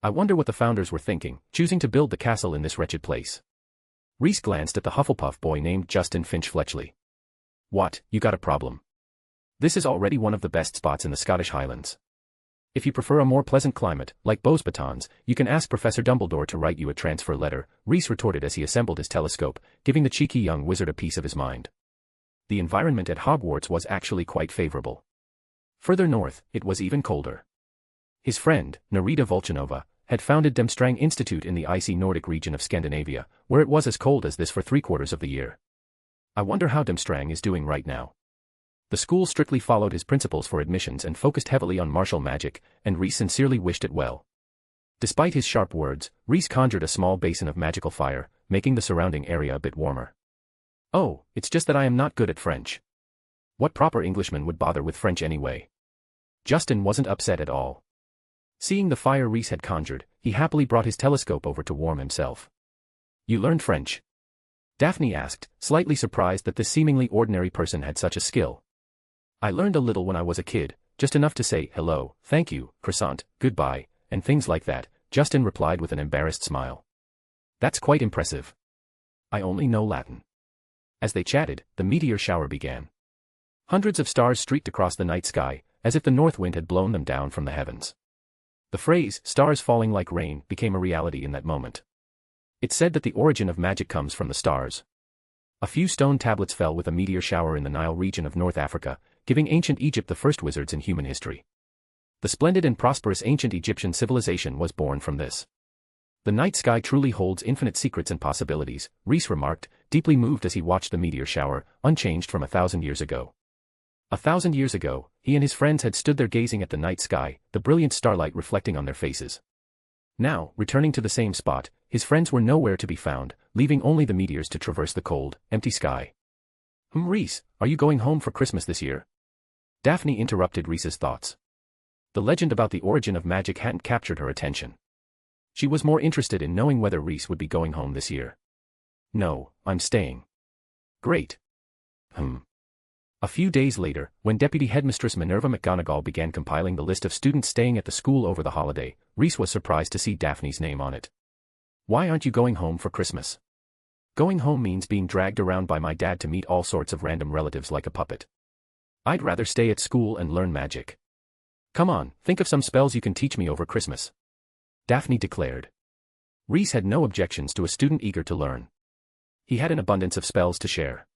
I wonder what the founders were thinking, choosing to build the castle in this wretched place. Reese glanced at the Hufflepuff boy named Justin Finch Fletchley. What, you got a problem? This is already one of the best spots in the Scottish Highlands. If you prefer a more pleasant climate, like Beau's Batons, you can ask Professor Dumbledore to write you a transfer letter, Reese retorted as he assembled his telescope, giving the cheeky young wizard a piece of his mind. The environment at Hogwarts was actually quite favorable. Further north, it was even colder. His friend, Nerita Volchanova, had founded Demstrang Institute in the icy Nordic region of Scandinavia, where it was as cold as this for 3/4 of the year. I wonder how Demstrang is doing right now. The school strictly followed his principles for admissions and focused heavily on martial magic, and Reese sincerely wished it well. Despite his sharp words, Reese conjured a small basin of magical fire, making the surrounding area a bit warmer. Oh, it's just that I am not good at French. What proper Englishman would bother with French anyway? Justin wasn't upset at all. Seeing the fire Reese had conjured, he happily brought his telescope over to warm himself. You learned French? Daphne asked, slightly surprised that this seemingly ordinary person had such a skill. I learned a little when I was a kid, just enough to say hello, thank you, croissant, goodbye, and things like that, Justin replied with an embarrassed smile. That's quite impressive. I only know Latin. As they chatted, the meteor shower began. Hundreds of stars streaked across the night sky, as if the north wind had blown them down from the heavens. The phrase, stars falling like rain, became a reality in that moment. It said that the origin of magic comes from the stars. A few stone tablets fell with a meteor shower in the Nile region of North Africa, giving ancient Egypt the first wizards in human history. The splendid and prosperous ancient Egyptian civilization was born from this. The night sky truly holds infinite secrets and possibilities, Reese remarked, deeply moved as he watched the meteor shower, unchanged from 1,000 years ago. 1,000 years ago, he and his friends had stood there gazing at the night sky, the brilliant starlight reflecting on their faces. Now, returning to the same spot, his friends were nowhere to be found, leaving only the meteors to traverse the cold, empty sky. Reese, are you going home for Christmas this year? Daphne interrupted Reese's thoughts. The legend about the origin of magic hadn't captured her attention. She was more interested in knowing whether Reese would be going home this year. No, I'm staying. Great. A few days later, when Deputy Headmistress Minerva McGonagall began compiling the list of students staying at the school over the holiday, Reese was surprised to see Daphne's name on it. Why aren't you going home for Christmas? Going home means being dragged around by my dad to meet all sorts of random relatives like a puppet. I'd rather stay at school and learn magic. Come on, think of some spells you can teach me over Christmas. Daphne declared. Reese had no objections to a student eager to learn. He had an abundance of spells to share.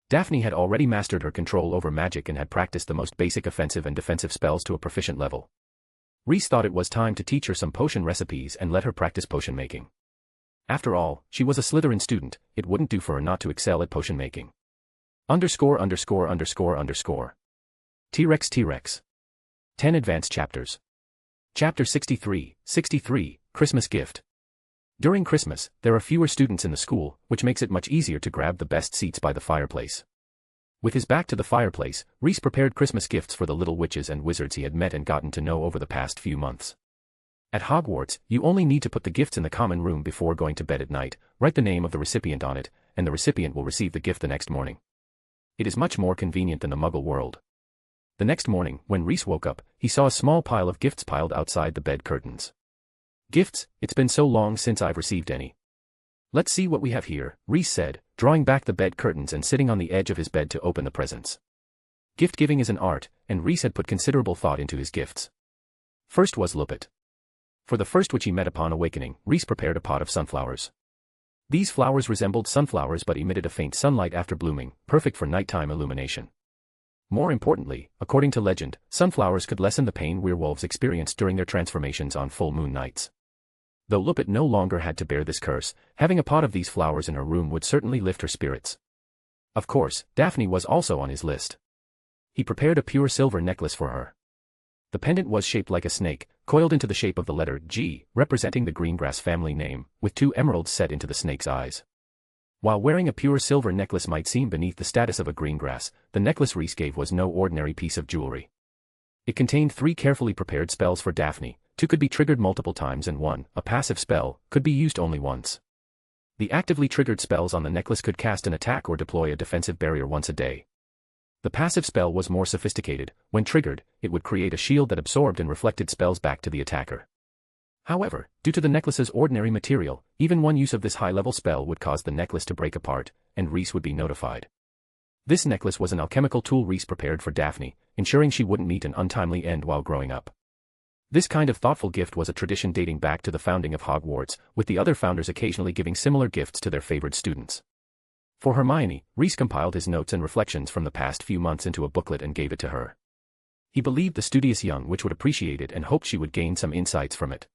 Daphne had already mastered her control over magic and had practiced the most basic offensive and defensive spells to a proficient level. Reese thought it was time to teach her some potion recipes and let her practice potion making. After all, she was a Slytherin student, it wouldn't do for her not to excel at potion making. _______. T-Rex. 10 Advanced Chapters. Chapter 63, Christmas Gift. During Christmas, there are fewer students in the school, which makes it much easier to grab the best seats by the fireplace. With his back to the fireplace, Reese prepared Christmas gifts for the little witches and wizards he had met and gotten to know over the past few months. At Hogwarts, you only need to put the gifts in the common room before going to bed at night, write the name of the recipient on it, and the recipient will receive the gift the next morning. It is much more convenient than the Muggle world. The next morning, when Reese woke up, he saw a small pile of gifts piled outside the bed curtains. Gifts, it's been so long since I've received any. Let's see what we have here, Reese said, drawing back the bed curtains and sitting on the edge of his bed to open the presents. Gift-giving is an art, and Reese had put considerable thought into his gifts. First was Lupit. For the first which he met upon awakening, Reese prepared a pot of sunflowers. These flowers resembled sunflowers but emitted a faint sunlight after blooming, perfect for nighttime illumination. More importantly, according to legend, sunflowers could lessen the pain werewolves experienced during their transformations on full moon nights. Though Lupit no longer had to bear this curse, having a pot of these flowers in her room would certainly lift her spirits. Of course, Daphne was also on his list. He prepared a pure silver necklace for her. The pendant was shaped like a snake, coiled into the shape of the letter G, representing the Greengrass family name, with 2 emeralds set into the snake's eyes. While wearing a pure silver necklace might seem beneath the status of a Greengrass, the necklace Reese gave was no ordinary piece of jewelry. It contained 3 carefully prepared spells for Daphne, 2 could be triggered multiple times and 1, a passive spell, could be used only once. The actively triggered spells on the necklace could cast an attack or deploy a defensive barrier once a day. The passive spell was more sophisticated. When triggered, it would create a shield that absorbed and reflected spells back to the attacker. However, due to the necklace's ordinary material, even one use of this high-level spell would cause the necklace to break apart, and Reese would be notified. This necklace was an alchemical tool Reese prepared for Daphne, ensuring she wouldn't meet an untimely end while growing up. This kind of thoughtful gift was a tradition dating back to the founding of Hogwarts, with the other founders occasionally giving similar gifts to their favored students. For Hermione, Reese compiled his notes and reflections from the past few months into a booklet and gave it to her. He believed the studious young witch would appreciate it and hoped she would gain some insights from it.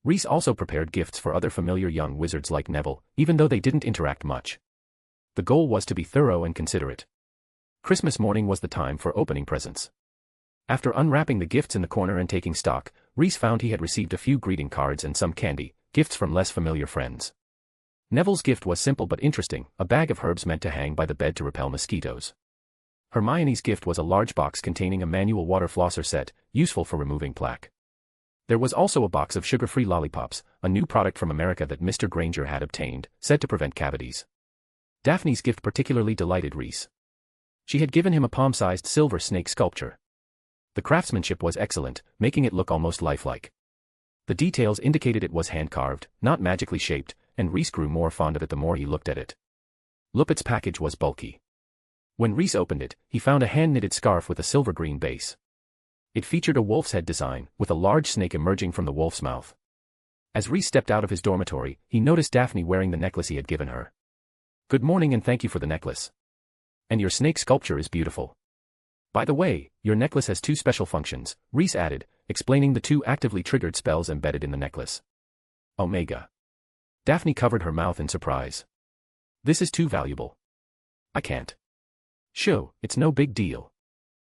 Reese also prepared gifts for other familiar young wizards like Neville, even though they didn't interact much. The goal was to be thorough and considerate. Christmas morning was the time for opening presents. After unwrapping the gifts in the corner and taking stock, Reese found he had received a few greeting cards and some candy, gifts from less familiar friends. Neville's gift was simple but interesting, a bag of herbs meant to hang by the bed to repel mosquitoes. Hermione's gift was a large box containing a manual water flosser set, useful for removing plaque. There was also a box of sugar-free lollipops, a new product from America that Mr. Granger had obtained, said to prevent cavities. Daphne's gift particularly delighted Reese. She had given him a palm-sized silver snake sculpture. The craftsmanship was excellent, making it look almost lifelike. The details indicated it was hand-carved, not magically shaped, and Reese grew more fond of it the more he looked at it. Lupit's package was bulky. When Reese opened it, he found a hand-knitted scarf with a silver-green base. It featured a wolf's head design, with a large snake emerging from the wolf's mouth. As Reese stepped out of his dormitory, he noticed Daphne wearing the necklace he had given her. "Good morning and thank you for the necklace. And your snake sculpture is beautiful. By the way, your necklace has 2 special functions," Reese added, explaining the 2 actively triggered spells embedded in the necklace. Omega. Daphne covered her mouth in surprise. "This is too valuable. I can't." "Sure, it's no big deal."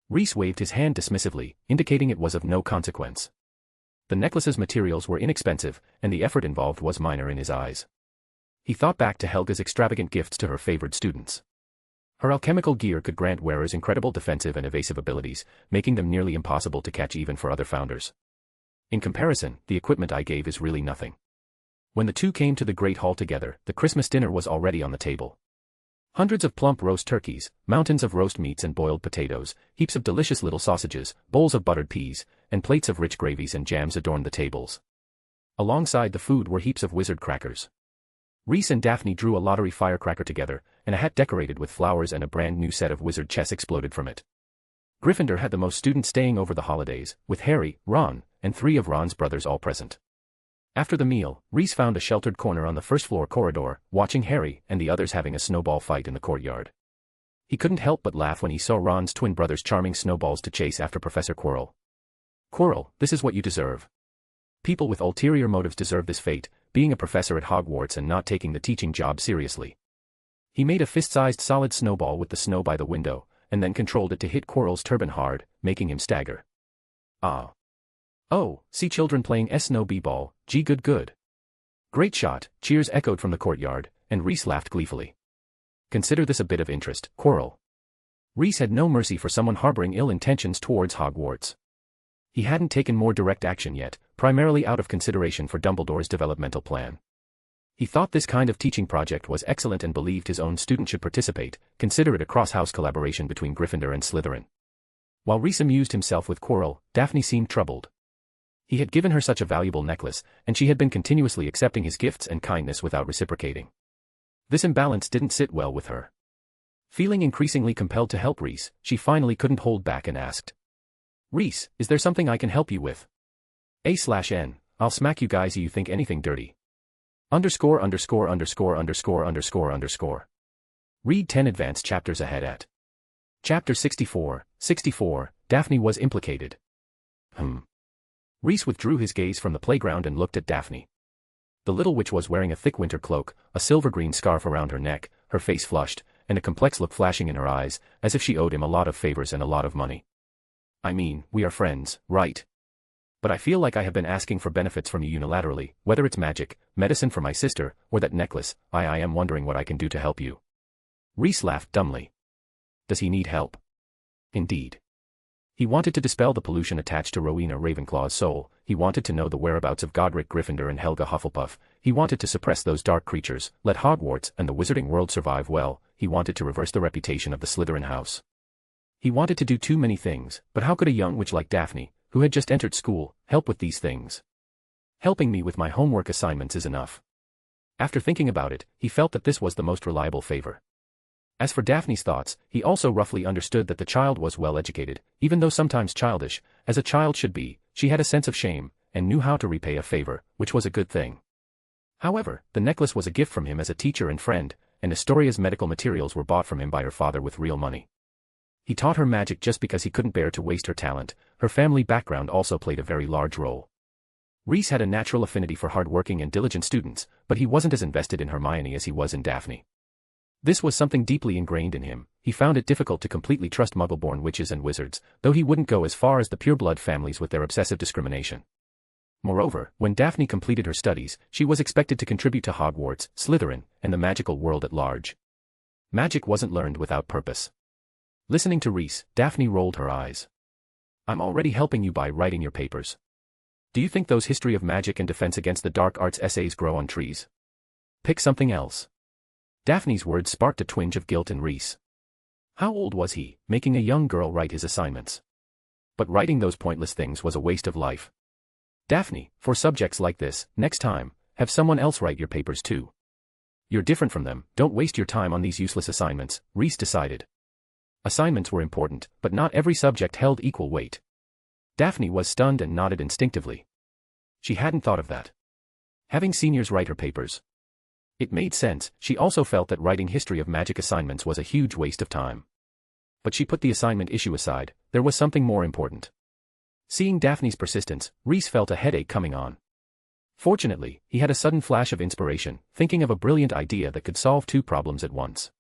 Reese waved his hand dismissively, indicating it was of no consequence. The necklace's materials were inexpensive, and the effort involved was minor in his eyes. He thought back to Helga's extravagant gifts to her favored students. Her alchemical gear could grant wearers incredible defensive and evasive abilities, making them nearly impossible to catch even for other founders. In comparison, the equipment I gave is really nothing. When the 2 came to the Great Hall together, the Christmas dinner was already on the table. Hundreds of plump roast turkeys, mountains of roast meats and boiled potatoes, heaps of delicious little sausages, bowls of buttered peas, and plates of rich gravies and jams adorned the tables. Alongside the food were heaps of wizard crackers. Reese and Daphne drew a lottery firecracker together, and a hat decorated with flowers and a brand new set of wizard chess exploded from it. Gryffindor had the most students staying over the holidays, with Harry, Ron, and 3 of Ron's brothers all present. After the meal, Reese found a sheltered corner on the first-floor corridor, watching Harry and the others having a snowball fight in the courtyard. He couldn't help but laugh when he saw Ron's twin brothers charming snowballs to chase after Professor Quirrell. Quirrell, this is what you deserve. People with ulterior motives deserve this fate, being a professor at Hogwarts and not taking the teaching job seriously. He made a fist-sized solid snowball with the snow by the window, and then controlled it to hit Quirrell's turban hard, making him stagger. Ah. Oh, see children playing snow b-ball, gee good. Great shot, cheers echoed from the courtyard, and Reese laughed gleefully. Consider this a bit of interest, Quirrell. Reese had no mercy for someone harboring ill intentions towards Hogwarts. He hadn't taken more direct action yet, primarily out of consideration for Dumbledore's developmental plan. He thought this kind of teaching project was excellent and believed his own student should participate, consider it a cross-house collaboration between Gryffindor and Slytherin. While Reese amused himself with Quirrell, Daphne seemed troubled. He had given her such a valuable necklace, and she had been continuously accepting his gifts and kindness without reciprocating. This imbalance didn't sit well with her. Feeling increasingly compelled to help Reese, she finally couldn't hold back and asked. Reese, is there something I can help you with? A/N, I'll smack you guys you think anything dirty. ____________. Read 10 advanced chapters ahead at Chapter 64, Daphne was implicated. Reese withdrew his gaze from the playground and looked at Daphne. The little witch was wearing a thick winter cloak, a silver-green scarf around her neck, her face flushed, and a complex look flashing in her eyes, as if she owed him a lot of favors and a lot of money. I mean, we are friends, right? But I feel like I have been asking for benefits from you unilaterally, whether it's magic, medicine for my sister, or that necklace. I am wondering what I can do to help you. Reese laughed dumbly. Does he need help? Indeed. He wanted to dispel the pollution attached to Rowena Ravenclaw's soul, he wanted to know the whereabouts of Godric Gryffindor and Helga Hufflepuff, he wanted to suppress those dark creatures, let Hogwarts and the wizarding world survive well, he wanted to reverse the reputation of the Slytherin house. He wanted to do too many things, but how could a young witch like Daphne, who had just entered school, help with these things? Helping me with my homework assignments is enough. After thinking about it, he felt that this was the most reliable favor. As for Daphne's thoughts, he also roughly understood that the child was well educated, even though sometimes childish, as a child should be, she had a sense of shame, and knew how to repay a favor, which was a good thing. However, the necklace was a gift from him as a teacher and friend, and Astoria's medical materials were bought from him by her father with real money. He taught her magic just because he couldn't bear to waste her talent, her family background also played a very large role. Reese had a natural affinity for hard-working and diligent students, but he wasn't as invested in Hermione as he was in Daphne. This was something deeply ingrained in him, he found it difficult to completely trust Muggle-born witches and wizards, though he wouldn't go as far as the pureblood families with their obsessive discrimination. Moreover, when Daphne completed her studies, she was expected to contribute to Hogwarts, Slytherin, and the magical world at large. Magic wasn't learned without purpose. Listening to Reese, Daphne rolled her eyes. I'm already helping you by writing your papers. Do you think those history of magic and defense against the dark arts essays grow on trees? Pick something else. Daphne's words sparked a twinge of guilt in Reese. How old was he, making a young girl write his assignments? But writing those pointless things was a waste of life. Daphne, for subjects like this, next time, have someone else write your papers too. You're different from them, don't waste your time on these useless assignments, Reese decided. Assignments were important, but not every subject held equal weight. Daphne was stunned and nodded instinctively. She hadn't thought of that. Having seniors write her papers. It made sense, she also felt that writing history of magic assignments was a huge waste of time. But she put the assignment issue aside, there was something more important. Seeing Daphne's persistence, Reese felt a headache coming on. Fortunately, he had a sudden flash of inspiration, thinking of a brilliant idea that could solve two problems at once.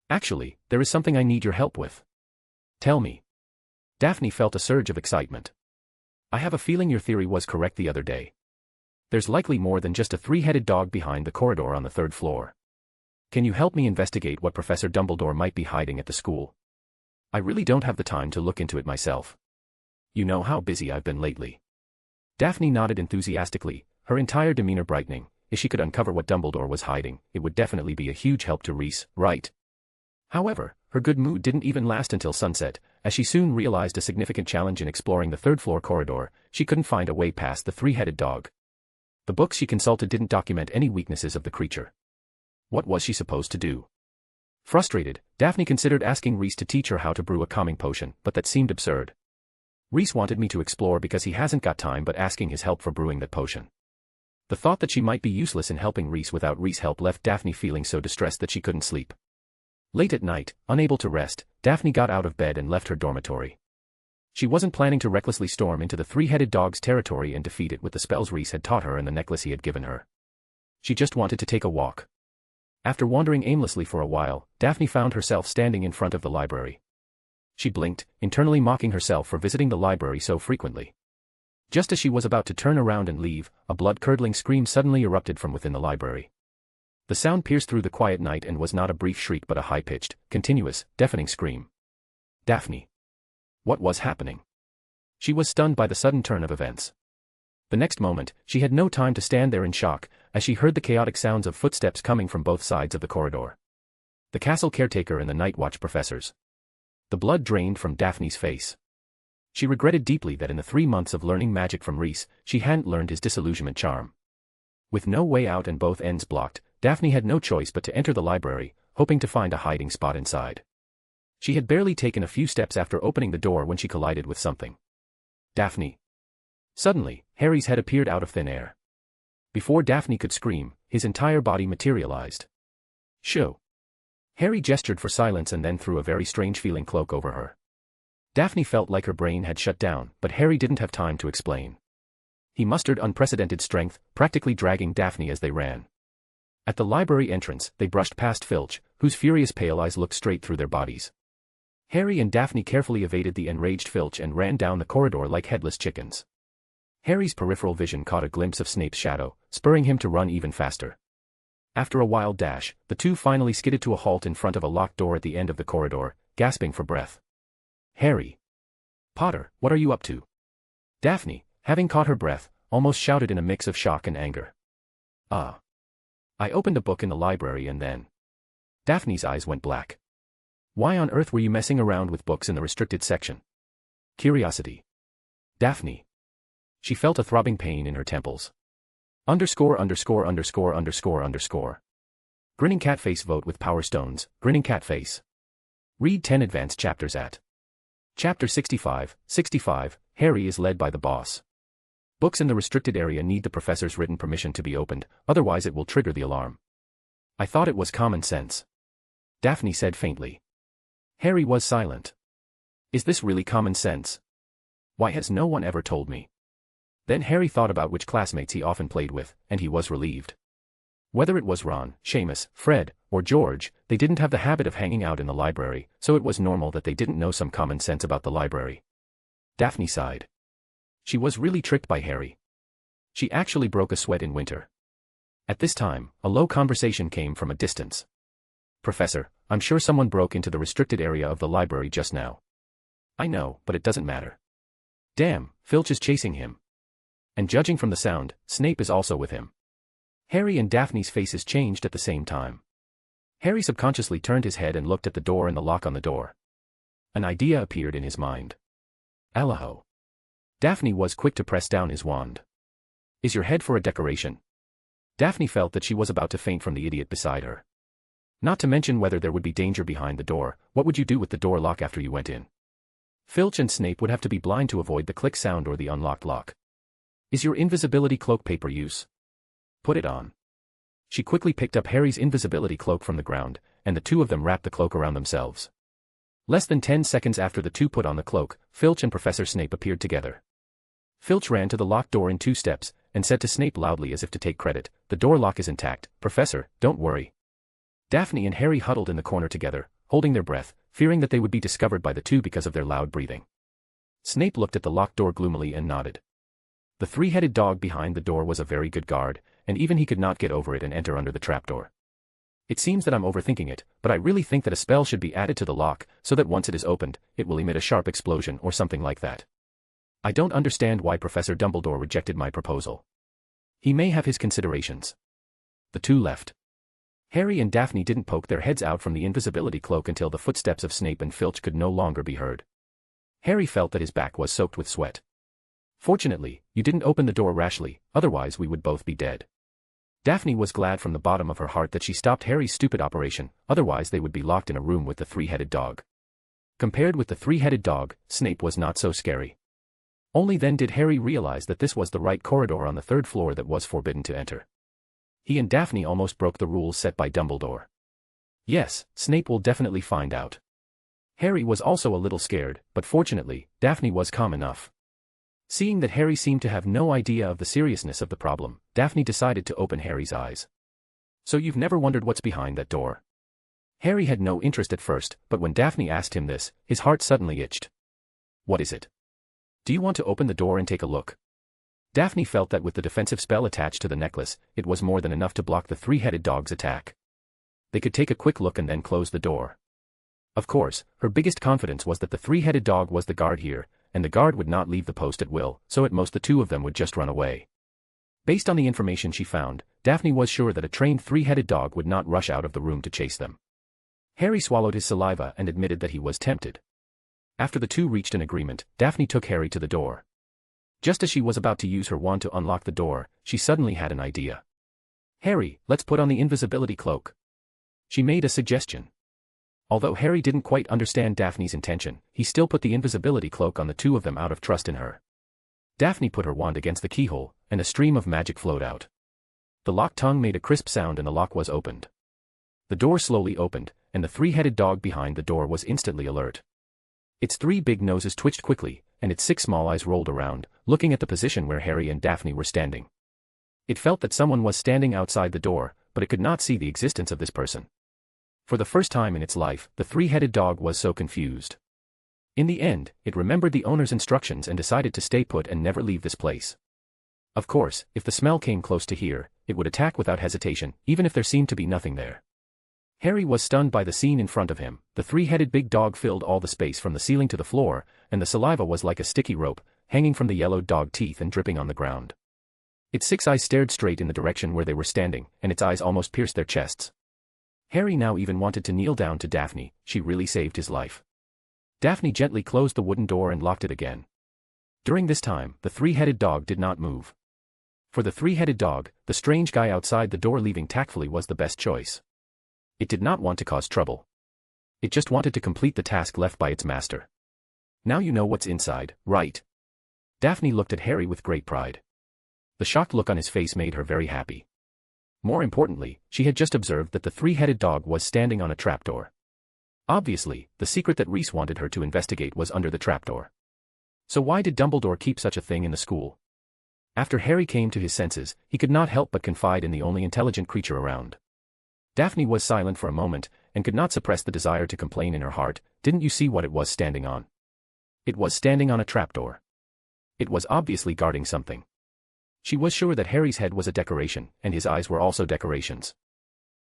Actually, there is something I need your help with. Tell me. Daphne felt a surge of excitement. I have a feeling your theory was correct the other day. There's likely more than just a three-headed dog behind the corridor on the third floor. Can you help me investigate what Professor Dumbledore might be hiding at the school? I really don't have the time to look into it myself. You know how busy I've been lately. Daphne nodded enthusiastically, her entire demeanor brightening. If she could uncover what Dumbledore was hiding, it would definitely be a huge help to Reese, right? However, her good mood didn't even last until sunset, as she soon realized a significant challenge in exploring the third-floor corridor. She couldn't find a way past the three-headed dog. The books she consulted didn't document any weaknesses of the creature. What was she supposed to do? Frustrated, Daphne considered asking Reese to teach her how to brew a calming potion, but that seemed absurd. Reese wanted me to explore because he hasn't got time, but asking his help for brewing that potion. The thought that she might be useless in helping Reese without Reese's help left Daphne feeling so distressed that she couldn't sleep. Late at night, unable to rest, Daphne got out of bed and left her dormitory. She wasn't planning to recklessly storm into the three-headed dog's territory and defeat it with the spells Reese had taught her and the necklace he had given her. She just wanted to take a walk. After wandering aimlessly for a while, Daphne found herself standing in front of the library. She blinked, internally mocking herself for visiting the library so frequently. Just as she was about to turn around and leave, a blood-curdling scream suddenly erupted from within the library. The sound pierced through the quiet night and was not a brief shriek but a high-pitched, continuous, deafening scream. Daphne. What was happening? She was stunned by the sudden turn of events. The next moment, she had no time to stand there in shock, as she heard the chaotic sounds of footsteps coming from both sides of the corridor. The castle caretaker and the night watch professors. The blood drained from Daphne's face. She regretted deeply that in the 3 months of learning magic from Reese, she hadn't learned his disillusionment charm. With no way out and both ends blocked, Daphne had no choice but to enter the library, hoping to find a hiding spot inside. She had barely taken a few steps after opening the door when she collided with something. Daphne. Suddenly, Harry's head appeared out of thin air. Before Daphne could scream, his entire body materialized. Shoo. Harry gestured for silence and then threw a very strange-feeling cloak over her. Daphne felt like her brain had shut down, but Harry didn't have time to explain. He mustered unprecedented strength, practically dragging Daphne as they ran. At the library entrance, they brushed past Filch, whose furious pale eyes looked straight through their bodies. Harry and Daphne carefully evaded the enraged Filch and ran down the corridor like headless chickens. Harry's peripheral vision caught a glimpse of Snape's shadow, spurring him to run even faster. After a wild dash, the two finally skidded to a halt in front of a locked door at the end of the corridor, gasping for breath. Harry. Potter, what are you up to? Daphne, having caught her breath, almost shouted in a mix of shock and anger. I opened a book in the library and then... Daphne's eyes went black. Why on earth were you messing around with books in the restricted section? Curiosity. Daphne. She felt a throbbing pain in her temples. __________. Grinning Catface vote with Power Stones, Grinning Catface. Read 10 advanced chapters at Chapter 65, Harry is led by the boss. Books in the restricted area need the professor's written permission to be opened, otherwise it will trigger the alarm. I thought it was common sense. Daphne said faintly. Harry was silent. Is this really common sense? Why has no one ever told me? Then Harry thought about which classmates he often played with, and he was relieved. Whether it was Ron, Seamus, Fred, or George, they didn't have the habit of hanging out in the library, so it was normal that they didn't know some common sense about the library. Daphne sighed. She was really tricked by Harry. She actually broke a sweat in winter. At this time, a low conversation came from a distance. Professor, I'm sure someone broke into the restricted area of the library just now. I know, but it doesn't matter. Damn, Filch is chasing him. And judging from the sound, Snape is also with him. Harry and Daphne's faces changed at the same time. Harry subconsciously turned his head and looked at the door and the lock on the door. An idea appeared in his mind. Allaho. Daphne was quick to press down his wand. Is your head for a decoration? Daphne felt that she was about to faint from the idiot beside her. Not to mention whether there would be danger behind the door. What would you do with the door lock after you went in? Filch and Snape would have to be blind to avoid the click sound or the unlocked lock. Is your invisibility cloak paper use? Put it on. She quickly picked up Harry's invisibility cloak from the ground, and the two of them wrapped the cloak around themselves. Less than 10 seconds after the two put on the cloak, Filch and Professor Snape appeared together. Filch ran to the locked door in 2 steps, and said to Snape loudly as if to take credit, "The door lock is intact, Professor, don't worry." Daphne and Harry huddled in the corner together, holding their breath, fearing that they would be discovered by the two because of their loud breathing. Snape looked at the locked door gloomily and nodded. The three-headed dog behind the door was a very good guard, and even he could not get over it and enter under the trapdoor. It seems that I'm overthinking it, but I really think that a spell should be added to the lock, so that once it is opened, it will emit a sharp explosion or something like that. I don't understand why Professor Dumbledore rejected my proposal. He may have his considerations. The two left. Harry and Daphne didn't poke their heads out from the invisibility cloak until the footsteps of Snape and Filch could no longer be heard. Harry felt that his back was soaked with sweat. Fortunately, you didn't open the door rashly, otherwise we would both be dead. Daphne was glad from the bottom of her heart that she stopped Harry's stupid operation, otherwise they would be locked in a room with the three-headed dog. Compared with the three-headed dog, Snape was not so scary. Only then did Harry realize that this was the right corridor on the 3rd floor that was forbidden to enter. He and Daphne almost broke the rules set by Dumbledore. Yes, Snape will definitely find out. Harry was also a little scared, but fortunately, Daphne was calm enough. Seeing that Harry seemed to have no idea of the seriousness of the problem, Daphne decided to open Harry's eyes. So you've never wondered what's behind that door? Harry had no interest at first, but when Daphne asked him this, his heart suddenly itched. What is it? Do you want to open the door and take a look? Daphne felt that with the defensive spell attached to the necklace, it was more than enough to block the three-headed dog's attack. They could take a quick look and then close the door. Of course, her biggest confidence was that the three-headed dog was the guard here, and the guard would not leave the post at will, so at most the two of them would just run away. Based on the information she found, Daphne was sure that a trained three-headed dog would not rush out of the room to chase them. Harry swallowed his saliva and admitted that he was tempted. After the two reached an agreement, Daphne took Harry to the door. Just as she was about to use her wand to unlock the door, she suddenly had an idea. Harry, let's put on the invisibility cloak. She made a suggestion. Although Harry didn't quite understand Daphne's intention, he still put the invisibility cloak on the two of them out of trust in her. Daphne put her wand against the keyhole, and a stream of magic flowed out. The lock tongue made a crisp sound and the lock was opened. The door slowly opened, and the three-headed dog behind the door was instantly alert. Its three big noses twitched quickly, and its six small eyes rolled around, looking at the position where Harry and Daphne were standing. It felt that someone was standing outside the door, but it could not see the existence of this person. For the first time in its life, the three-headed dog was so confused. In the end, it remembered the owner's instructions and decided to stay put and never leave this place. Of course, if the smell came close to here, it would attack without hesitation, even if there seemed to be nothing there. Harry was stunned by the scene in front of him. The three-headed big dog filled all the space from the ceiling to the floor, and the saliva was like a sticky rope, hanging from the yellowed dog teeth and dripping on the ground. Its six eyes stared straight in the direction where they were standing, and its eyes almost pierced their chests. Harry now even wanted to kneel down to Daphne. She really saved his life. Daphne gently closed the wooden door and locked it again. During this time, the three-headed dog did not move. For the three-headed dog, the strange guy outside the door leaving tactfully was the best choice. It did not want to cause trouble. It just wanted to complete the task left by its master. Now you know what's inside, right? Daphne looked at Harry with great pride. The shocked look on his face made her very happy. More importantly, she had just observed that the three-headed dog was standing on a trapdoor. Obviously, the secret that Reese wanted her to investigate was under the trapdoor. So why did Dumbledore keep such a thing in the school? After Harry came to his senses, he could not help but confide in the only intelligent creature around. Daphne was silent for a moment, and could not suppress the desire to complain in her heart. Didn't you see what it was standing on? It was standing on a trapdoor. It was obviously guarding something. She was sure that Harry's head was a decoration, and his eyes were also decorations.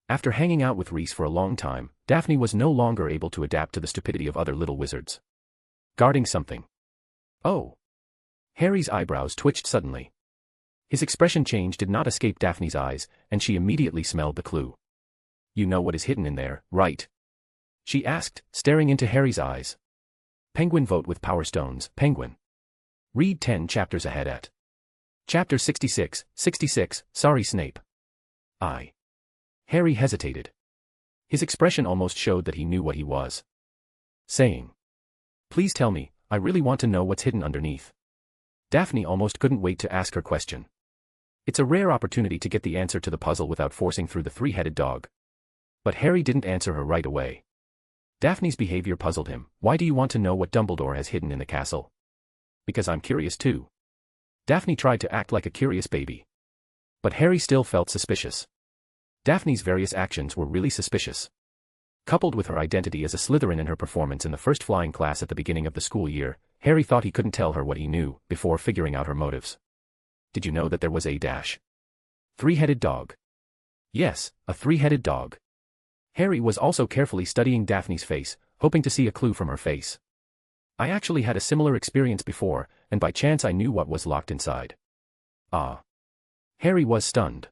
After hanging out with Reese for a long time, Daphne was no longer able to adapt to the stupidity of other little wizards. Guarding something. Oh. Harry's eyebrows twitched suddenly. His expression change did not escape Daphne's eyes, and she immediately smelled the clue. You know what is hidden in there, right? She asked, staring into Harry's eyes. Penguin vote with Power Stones, Penguin. Read 10 chapters ahead at Chapter 66, sorry Snape. Harry hesitated. His expression almost showed that he knew what he was saying. Please tell me, I really want to know what's hidden underneath. Daphne almost couldn't wait to ask her question. It's a rare opportunity to get the answer to the puzzle without forcing through the three-headed dog. But Harry didn't answer her right away. Daphne's behavior puzzled him. Why do you want to know what Dumbledore has hidden in the castle? Because I'm curious too. Daphne tried to act like a curious baby. But Harry still felt suspicious. Daphne's various actions were really suspicious. Coupled with her identity as a Slytherin and her performance in the first flying class at the beginning of the school year, Harry thought he couldn't tell her what he knew before figuring out her motives. Did you know that there was a three-headed dog? Yes, a three-headed dog. Harry was also carefully studying Daphne's face, hoping to see a clue from her face. I actually had a similar experience before, and by chance I knew what was locked inside. Ah. Harry was stunned.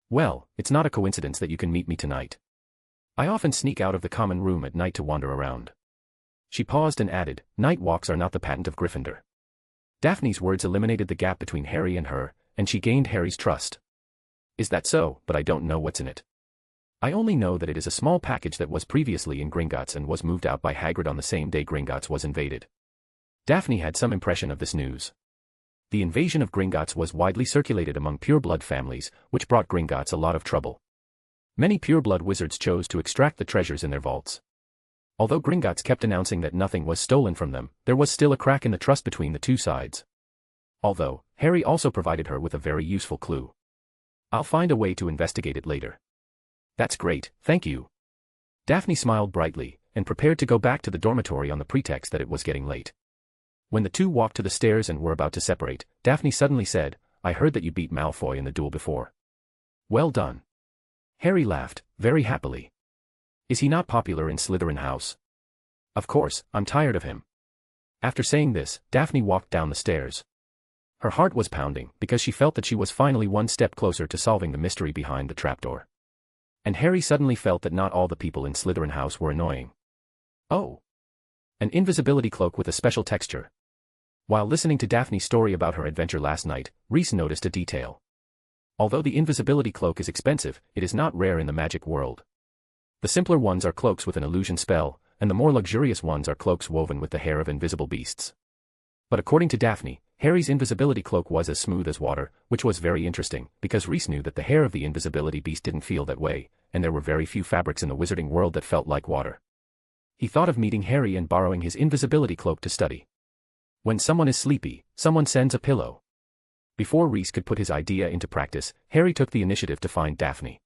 Well, it's not a coincidence that you can meet me tonight. I often sneak out of the common room at night to wander around. She paused and added, night walks are not the patent of Gryffindor. Daphne's words eliminated the gap between Harry and her, and she gained Harry's trust. Is that so? But I don't know what's in it. I only know that it is a small package that was previously in Gringotts and was moved out by Hagrid on the same day Gringotts was invaded. Daphne had some impression of this news. The invasion of Gringotts was widely circulated among pureblood families, which brought Gringotts a lot of trouble. Many pureblood wizards chose to extract the treasures in their vaults. Although Gringotts kept announcing that nothing was stolen from them, there was still a crack in the trust between the two sides. Although, Harry also provided her with a very useful clue. I'll find a way to investigate it later. That's great, thank you. Daphne smiled brightly, and prepared to go back to the dormitory on the pretext that it was getting late. When the two walked to the stairs and were about to separate, Daphne suddenly said, I heard that you beat Malfoy in the duel before. Well done. Harry laughed, very happily. Is he not popular in Slytherin house? Of course, I'm tired of him. After saying this, Daphne walked down the stairs. Her heart was pounding because she felt that she was finally one step closer to solving the mystery behind the trapdoor. And Harry suddenly felt that not all the people in Slytherin house were annoying. Oh. An invisibility cloak with a special texture. While listening to Daphne's story about her adventure last night, Reese noticed a detail. Although the invisibility cloak is expensive, it is not rare in the magic world. The simpler ones are cloaks with an illusion spell, and the more luxurious ones are cloaks woven with the hair of invisible beasts. But according to Daphne, Harry's invisibility cloak was as smooth as water, which was very interesting, because Reese knew that the hair of the invisibility beast didn't feel that way, and there were very few fabrics in the wizarding world that felt like water. He thought of meeting Harry and borrowing his invisibility cloak to study. When someone is sleepy, someone sends a pillow. Before Reese could put his idea into practice, Harry took the initiative to find Daphne.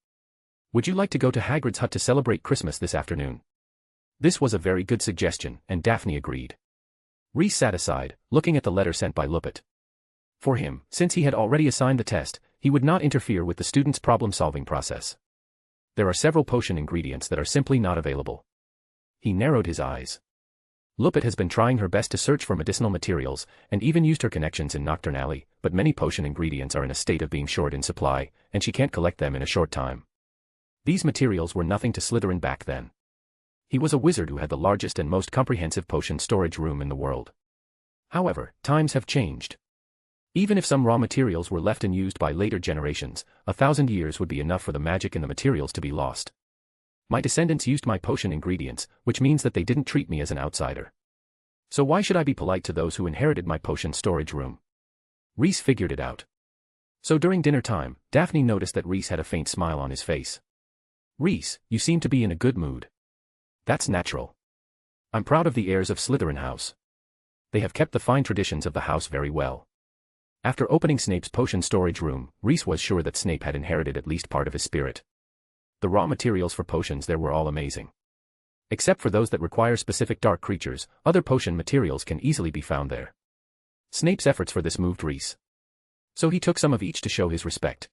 Would you like to go to Hagrid's hut to celebrate Christmas this afternoon? This was a very good suggestion, and Daphne agreed. Reese sat aside, looking at the letter sent by Lupin. For him, since he had already assigned the test, he would not interfere with the student's problem-solving process. There are several potion ingredients that are simply not available. He narrowed his eyes. Lupin has been trying her best to search for medicinal materials, and even used her connections in Nocturn Alley, but many potion ingredients are in a state of being short in supply, and she can't collect them in a short time. These materials were nothing to Slytherin back then. He was a wizard who had the largest and most comprehensive potion storage room in the world. However, times have changed. Even if some raw materials were left and used by later generations, 1,000 years would be enough for the magic in the materials to be lost. My descendants used my potion ingredients, which means that they didn't treat me as an outsider. So why should I be polite to those who inherited my potion storage room? Reese figured it out. So during dinner time, Daphne noticed that Reese had a faint smile on his face. Reese, you seem to be in a good mood. That's natural. I'm proud of the heirs of Slytherin house. They have kept the fine traditions of the house very well. After opening Snape's potion storage room, Reese was sure that Snape had inherited at least part of his spirit. The raw materials for potions there were all amazing. Except for those that require specific dark creatures, other potion materials can easily be found there. Snape's efforts for this moved Reese. So he took some of each to show his respect.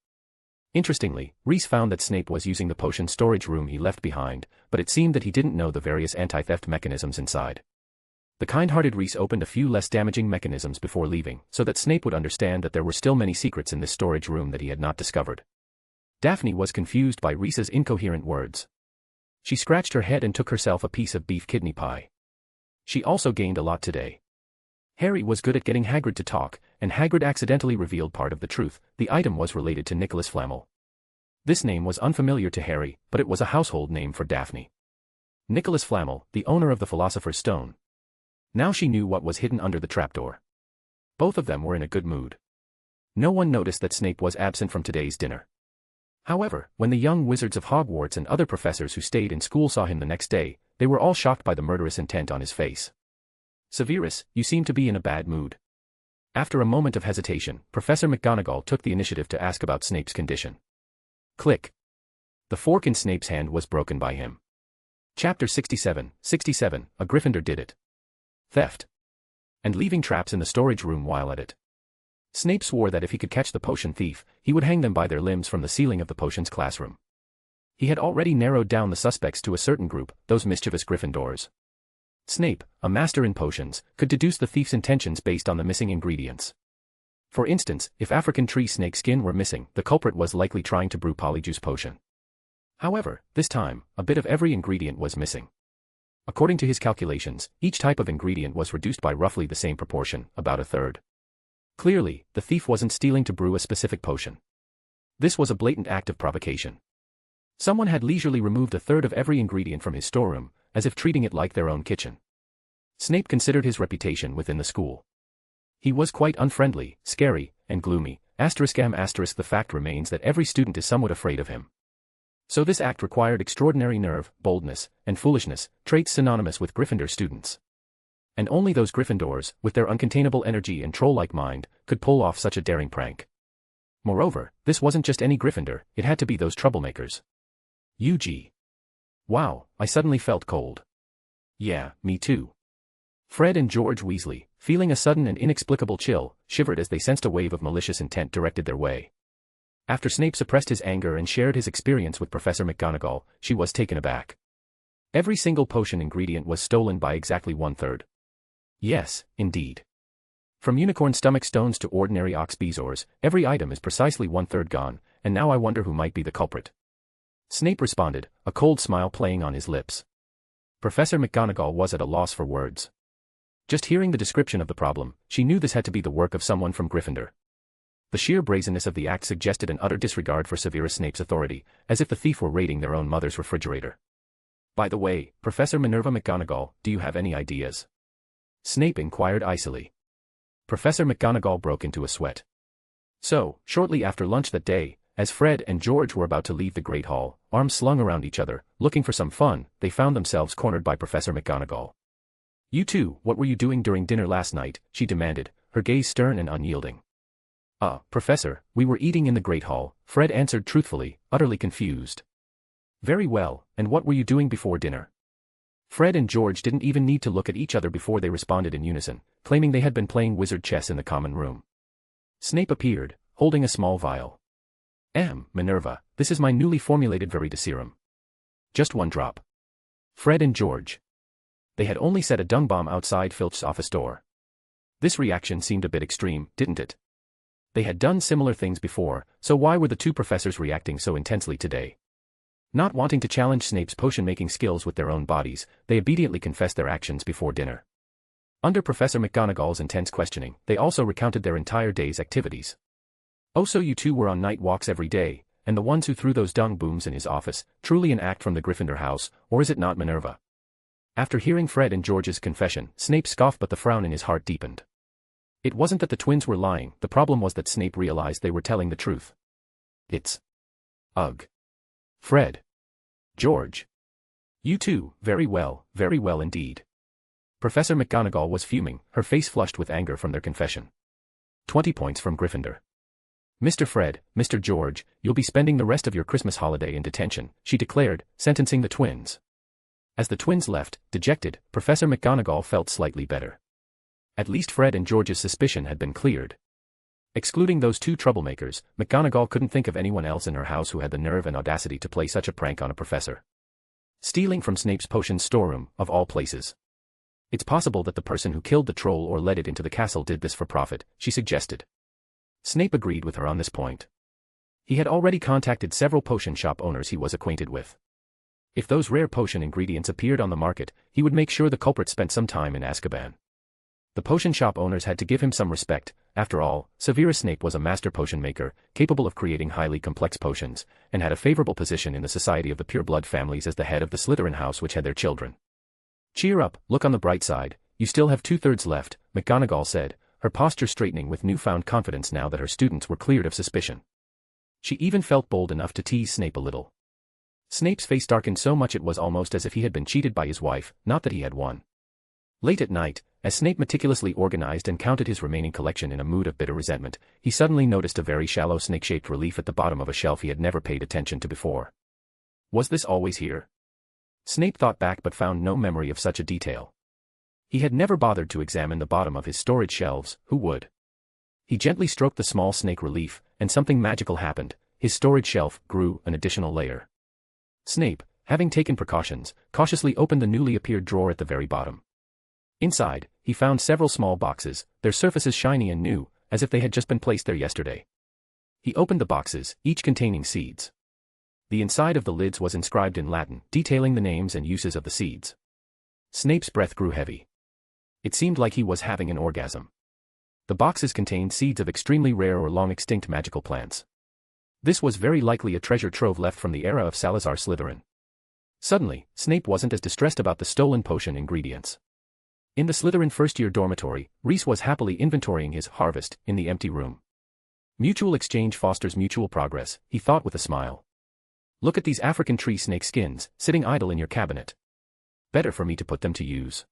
Interestingly, Reese found that Snape was using the potion storage room he left behind, but it seemed that he didn't know the various anti-theft mechanisms inside. The kind-hearted Reese opened a few less damaging mechanisms before leaving, so that Snape would understand that there were still many secrets in this storage room that he had not discovered. Daphne was confused by Reese's incoherent words. She scratched her head and took herself a piece of beef kidney pie. She also gained a lot today. Harry was good at getting Hagrid to talk, and Hagrid accidentally revealed part of the truth. The item was related to Nicholas Flamel. This name was unfamiliar to Harry, but it was a household name for Daphne. Nicholas Flamel, the owner of the Philosopher's Stone. Now she knew what was hidden under the trapdoor. Both of them were in a good mood. No one noticed that Snape was absent from today's dinner. However, when the young wizards of Hogwarts and other professors who stayed in school saw him the next day, they were all shocked by the murderous intent on his face. Severus, you seem to be in a bad mood. After a moment of hesitation, Professor McGonagall took the initiative to ask about Snape's condition. Click. The fork in Snape's hand was broken by him. Chapter 67, a Gryffindor did it. Theft. And leaving traps in the storage room while at it. Snape swore that if he could catch the potion thief, he would hang them by their limbs from the ceiling of the potions classroom. He had already narrowed down the suspects to a certain group, those mischievous Gryffindors. Snape, a master in potions, could deduce the thief's intentions based on the missing ingredients. For instance, if African tree snake skin were missing, the culprit was likely trying to brew polyjuice potion. However, this time, a bit of every ingredient was missing. According to his calculations, each type of ingredient was reduced by roughly the same proportion, about a third. Clearly, the thief wasn't stealing to brew a specific potion. This was a blatant act of provocation. Someone had leisurely removed a third of every ingredient from his storeroom, as if treating it like their own kitchen. Snape considered his reputation within the school. He was quite unfriendly, scary, and gloomy. ***. The fact remains that every student is somewhat afraid of him. So this act required extraordinary nerve, boldness, and foolishness, traits synonymous with Gryffindor students. And only those Gryffindors, with their uncontainable energy and troll-like mind, could pull off such a daring prank. Moreover, this wasn't just any Gryffindor, it had to be those troublemakers. UG. Wow, I suddenly felt cold. Yeah, me too. Fred and George Weasley, feeling a sudden and inexplicable chill, shivered as they sensed a wave of malicious intent directed their way. After Snape suppressed his anger and shared his experience with Professor McGonagall, she was taken aback. Every single potion ingredient was stolen by exactly 1/3. Yes, indeed. From unicorn stomach stones to ordinary ox bezoars, every item is precisely 1/3 gone, and now I wonder who might be the culprit. Snape responded, a cold smile playing on his lips. Professor McGonagall was at a loss for words. Just hearing the description of the problem, she knew this had to be the work of someone from Gryffindor. The sheer brazenness of the act suggested an utter disregard for Severus Snape's authority, as if the thief were raiding their own mother's refrigerator. By the way, Professor Minerva McGonagall, do you have any ideas? Snape inquired icily. Professor McGonagall broke into a sweat. So, shortly after lunch that day, as Fred and George were about to leave the Great Hall, arms slung around each other, looking for some fun, they found themselves cornered by Professor McGonagall. You two, what were you doing during dinner last night? She demanded, her gaze stern and unyielding. Professor, we were eating in the Great Hall, Fred answered truthfully, utterly confused. Very well, and what were you doing before dinner? Fred and George didn't even need to look at each other before they responded in unison, claiming they had been playing wizard chess in the common room. Snape appeared, holding a small vial. Minerva, this is my newly formulated Veridiserum. Just 1 drop. Fred and George. They had only set a dung bomb outside Filch's office door. This reaction seemed a bit extreme, didn't it? They had done similar things before, so why were the two professors reacting so intensely today? Not wanting to challenge Snape's potion-making skills with their own bodies, they obediently confessed their actions before dinner. Under Professor McGonagall's intense questioning, they also recounted their entire day's activities. Oh, so you two were on night walks every day, and the ones who threw those dung booms in his office, truly an act from the Gryffindor house, or is it not, Minerva? After hearing Fred and George's confession, Snape scoffed, but the frown in his heart deepened. It wasn't that the twins were lying, the problem was that Snape realized they were telling the truth. It's... Ugh. Fred. George. You two, very well indeed. Professor McGonagall was fuming, her face flushed with anger from their confession. 20 points from Gryffindor. Mr. Fred, Mr. George, you'll be spending the rest of your Christmas holiday in detention, she declared, sentencing the twins. As the twins left, dejected, Professor McGonagall felt slightly better. At least Fred and George's suspicion had been cleared. Excluding those two troublemakers, McGonagall couldn't think of anyone else in her house who had the nerve and audacity to play such a prank on a professor. Stealing from Snape's potions storeroom, of all places. It's possible that the person who killed the troll or led it into the castle did this for profit, she suggested. Snape agreed with her on this point. He had already contacted several potion shop owners he was acquainted with. If those rare potion ingredients appeared on the market, he would make sure the culprit spent some time in Azkaban. The potion shop owners had to give him some respect. After all, Severus Snape was a master potion maker, capable of creating highly complex potions, and had a favorable position in the society of the pure-blood families as the head of the Slytherin house which had their children. Cheer up, look on the bright side, you still have 2/3 left, McGonagall said, her posture straightening with newfound confidence now that her students were cleared of suspicion. She even felt bold enough to tease Snape a little. Snape's face darkened so much it was almost as if he had been cheated by his wife, not that he had won. Late at night, as Snape meticulously organized and counted his remaining collection in a mood of bitter resentment, he suddenly noticed a very shallow snake-shaped relief at the bottom of a shelf he had never paid attention to before. Was this always here? Snape thought back but found no memory of such a detail. He had never bothered to examine the bottom of his storage shelves, who would? He gently stroked the small snake relief, and something magical happened. His storage shelf grew an additional layer. Snape, having taken precautions, cautiously opened the newly appeared drawer at the very bottom. Inside, he found several small boxes, their surfaces shiny and new, as if they had just been placed there yesterday. He opened the boxes, each containing seeds. The inside of the lids was inscribed in Latin, detailing the names and uses of the seeds. Snape's breath grew heavy. It seemed like he was having an orgasm. The boxes contained seeds of extremely rare or long-extinct magical plants. This was very likely a treasure trove left from the era of Salazar Slytherin. Suddenly, Snape wasn't as distressed about the stolen potion ingredients. In the Slytherin first-year dormitory, Reese was happily inventorying his harvest in the empty room. Mutual exchange fosters mutual progress, he thought with a smile. Look at these African tree snake skins, sitting idle in your cabinet. Better for me to put them to use.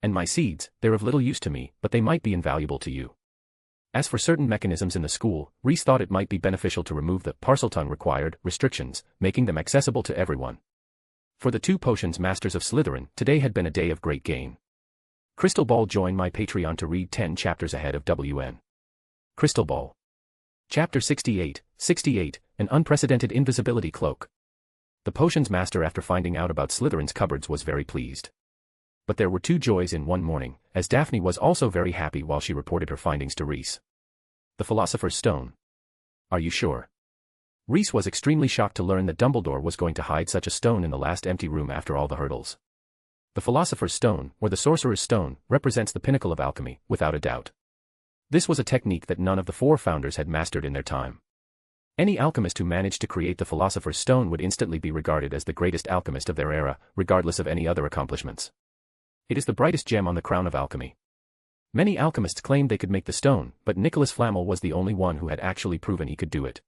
And my seeds, they're of little use to me, but they might be invaluable to you. As for certain mechanisms in the school, Reese thought it might be beneficial to remove the Parseltongue required restrictions, making them accessible to everyone. For the two potions masters of Slytherin, today had been a day of great gain. Crystal Ball, join my Patreon to read 10 chapters ahead of WN. Crystal Ball. Chapter 68, An Unprecedented Invisibility Cloak. The potions master, after finding out about Slytherin's cupboards, was very pleased. But there were two joys in one morning, as Daphne was also very happy while she reported her findings to Reese. The Philosopher's Stone. Are you sure? Reese was extremely shocked to learn that Dumbledore was going to hide such a stone in the last empty room after all the hurdles. The Philosopher's Stone, or the Sorcerer's Stone, represents the pinnacle of alchemy, without a doubt. This was a technique that none of the four founders had mastered in their time. Any alchemist who managed to create the Philosopher's Stone would instantly be regarded as the greatest alchemist of their era, regardless of any other accomplishments. It is the brightest gem on the crown of alchemy. Many alchemists claimed they could make the stone, but Nicholas Flamel was the only one who had actually proven he could do it.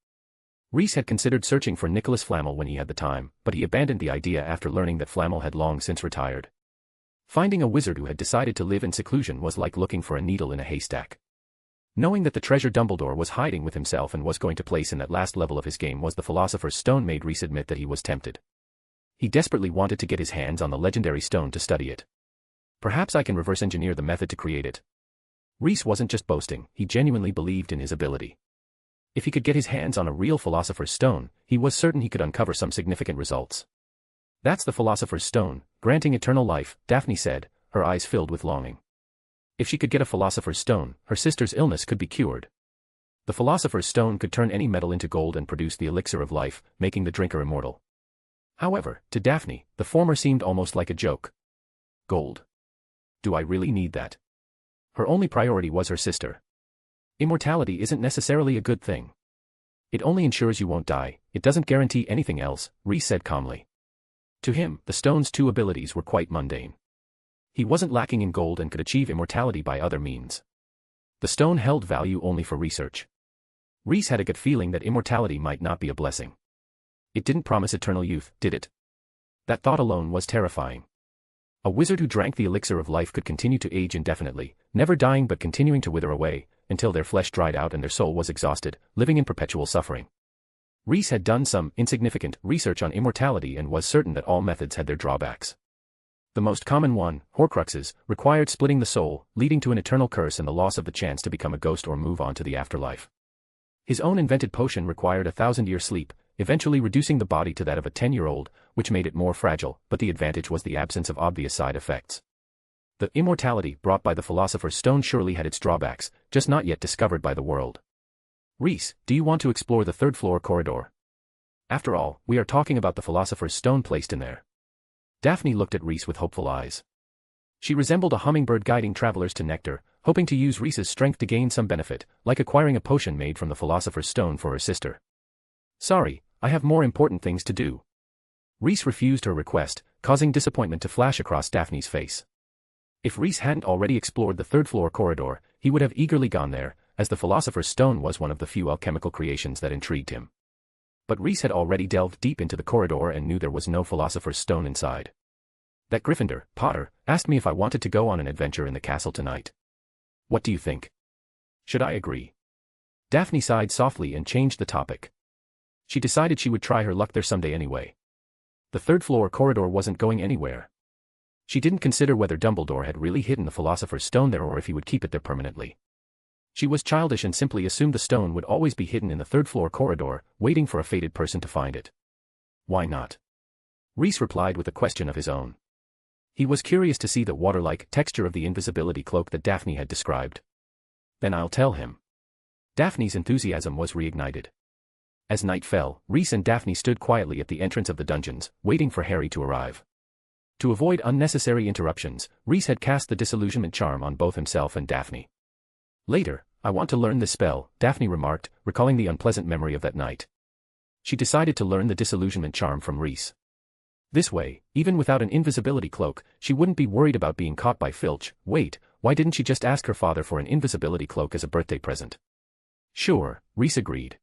Reese had considered searching for Nicholas Flamel when he had the time, but he abandoned the idea after learning that Flamel had long since retired. Finding a wizard who had decided to live in seclusion was like looking for a needle in a haystack. Knowing that the treasure Dumbledore was hiding with himself and was going to place in that last level of his game was the Philosopher's Stone made Reese admit that he was tempted. He desperately wanted to get his hands on the legendary stone to study it. Perhaps I can reverse engineer the method to create it. Reese wasn't just boasting, he genuinely believed in his ability. If he could get his hands on a real Philosopher's Stone, he was certain he could uncover some significant results. That's the Philosopher's Stone, granting eternal life, Daphne said, her eyes filled with longing. If she could get a Philosopher's Stone, her sister's illness could be cured. The Philosopher's Stone could turn any metal into gold and produce the elixir of life, making the drinker immortal. However, to Daphne, the former seemed almost like a joke. Gold. Do I really need that? Her only priority was her sister. Immortality isn't necessarily a good thing. It only ensures you won't die, it doesn't guarantee anything else, Reese said calmly. To him, the stone's two abilities were quite mundane. He wasn't lacking in gold and could achieve immortality by other means. The stone held value only for research. Reese had a gut feeling that immortality might not be a blessing. It didn't promise eternal youth, did it? That thought alone was terrifying. A wizard who drank the elixir of life could continue to age indefinitely, never dying but continuing to wither away, until their flesh dried out and their soul was exhausted, living in perpetual suffering. Reese had done some insignificant research on immortality and was certain that all methods had their drawbacks. The most common one, Horcruxes, required splitting the soul, leading to an eternal curse and the loss of the chance to become a ghost or move on to the afterlife. His own invented potion required a 1,000-year sleep, eventually reducing the body to that of a 10-year-old, which made it more fragile, but the advantage was the absence of obvious side effects. The immortality brought by the Philosopher's Stone surely had its drawbacks, just not yet discovered by the world. Reese, do you want to explore the third-floor corridor? After all, we are talking about the Philosopher's Stone placed in there. Daphne looked at Reese with hopeful eyes. She resembled a hummingbird guiding travelers to nectar, hoping to use Reese's strength to gain some benefit, like acquiring a potion made from the Philosopher's Stone for her sister. Sorry, I have more important things to do. Reese refused her request, causing disappointment to flash across Daphne's face. If Reese hadn't already explored the third-floor corridor, he would have eagerly gone there, as the Philosopher's Stone was one of the few alchemical creations that intrigued him. But Reese had already delved deep into the corridor and knew there was no Philosopher's Stone inside. That Gryffindor, Potter, asked me if I wanted to go on an adventure in the castle tonight. What do you think? Should I agree? Daphne sighed softly and changed the topic. She decided she would try her luck there someday anyway. The third-floor corridor wasn't going anywhere. She didn't consider whether Dumbledore had really hidden the Philosopher's Stone there or if he would keep it there permanently. She was childish and simply assumed the stone would always be hidden in the third-floor corridor, waiting for a fated person to find it. Why not? Reese replied with a question of his own. He was curious to see the water-like texture of the invisibility cloak that Daphne had described. Then I'll tell him. Daphne's enthusiasm was reignited. As night fell, Reese and Daphne stood quietly at the entrance of the dungeons, waiting for Harry to arrive. To avoid unnecessary interruptions, Reese had cast the disillusionment charm on both himself and Daphne. Later, I want to learn this spell, Daphne remarked, recalling the unpleasant memory of that night. She decided to learn the disillusionment charm from Reese. This way, even without an invisibility cloak, she wouldn't be worried about being caught by Filch. Wait, why didn't she just ask her father for an invisibility cloak as a birthday present? Sure, Reese agreed.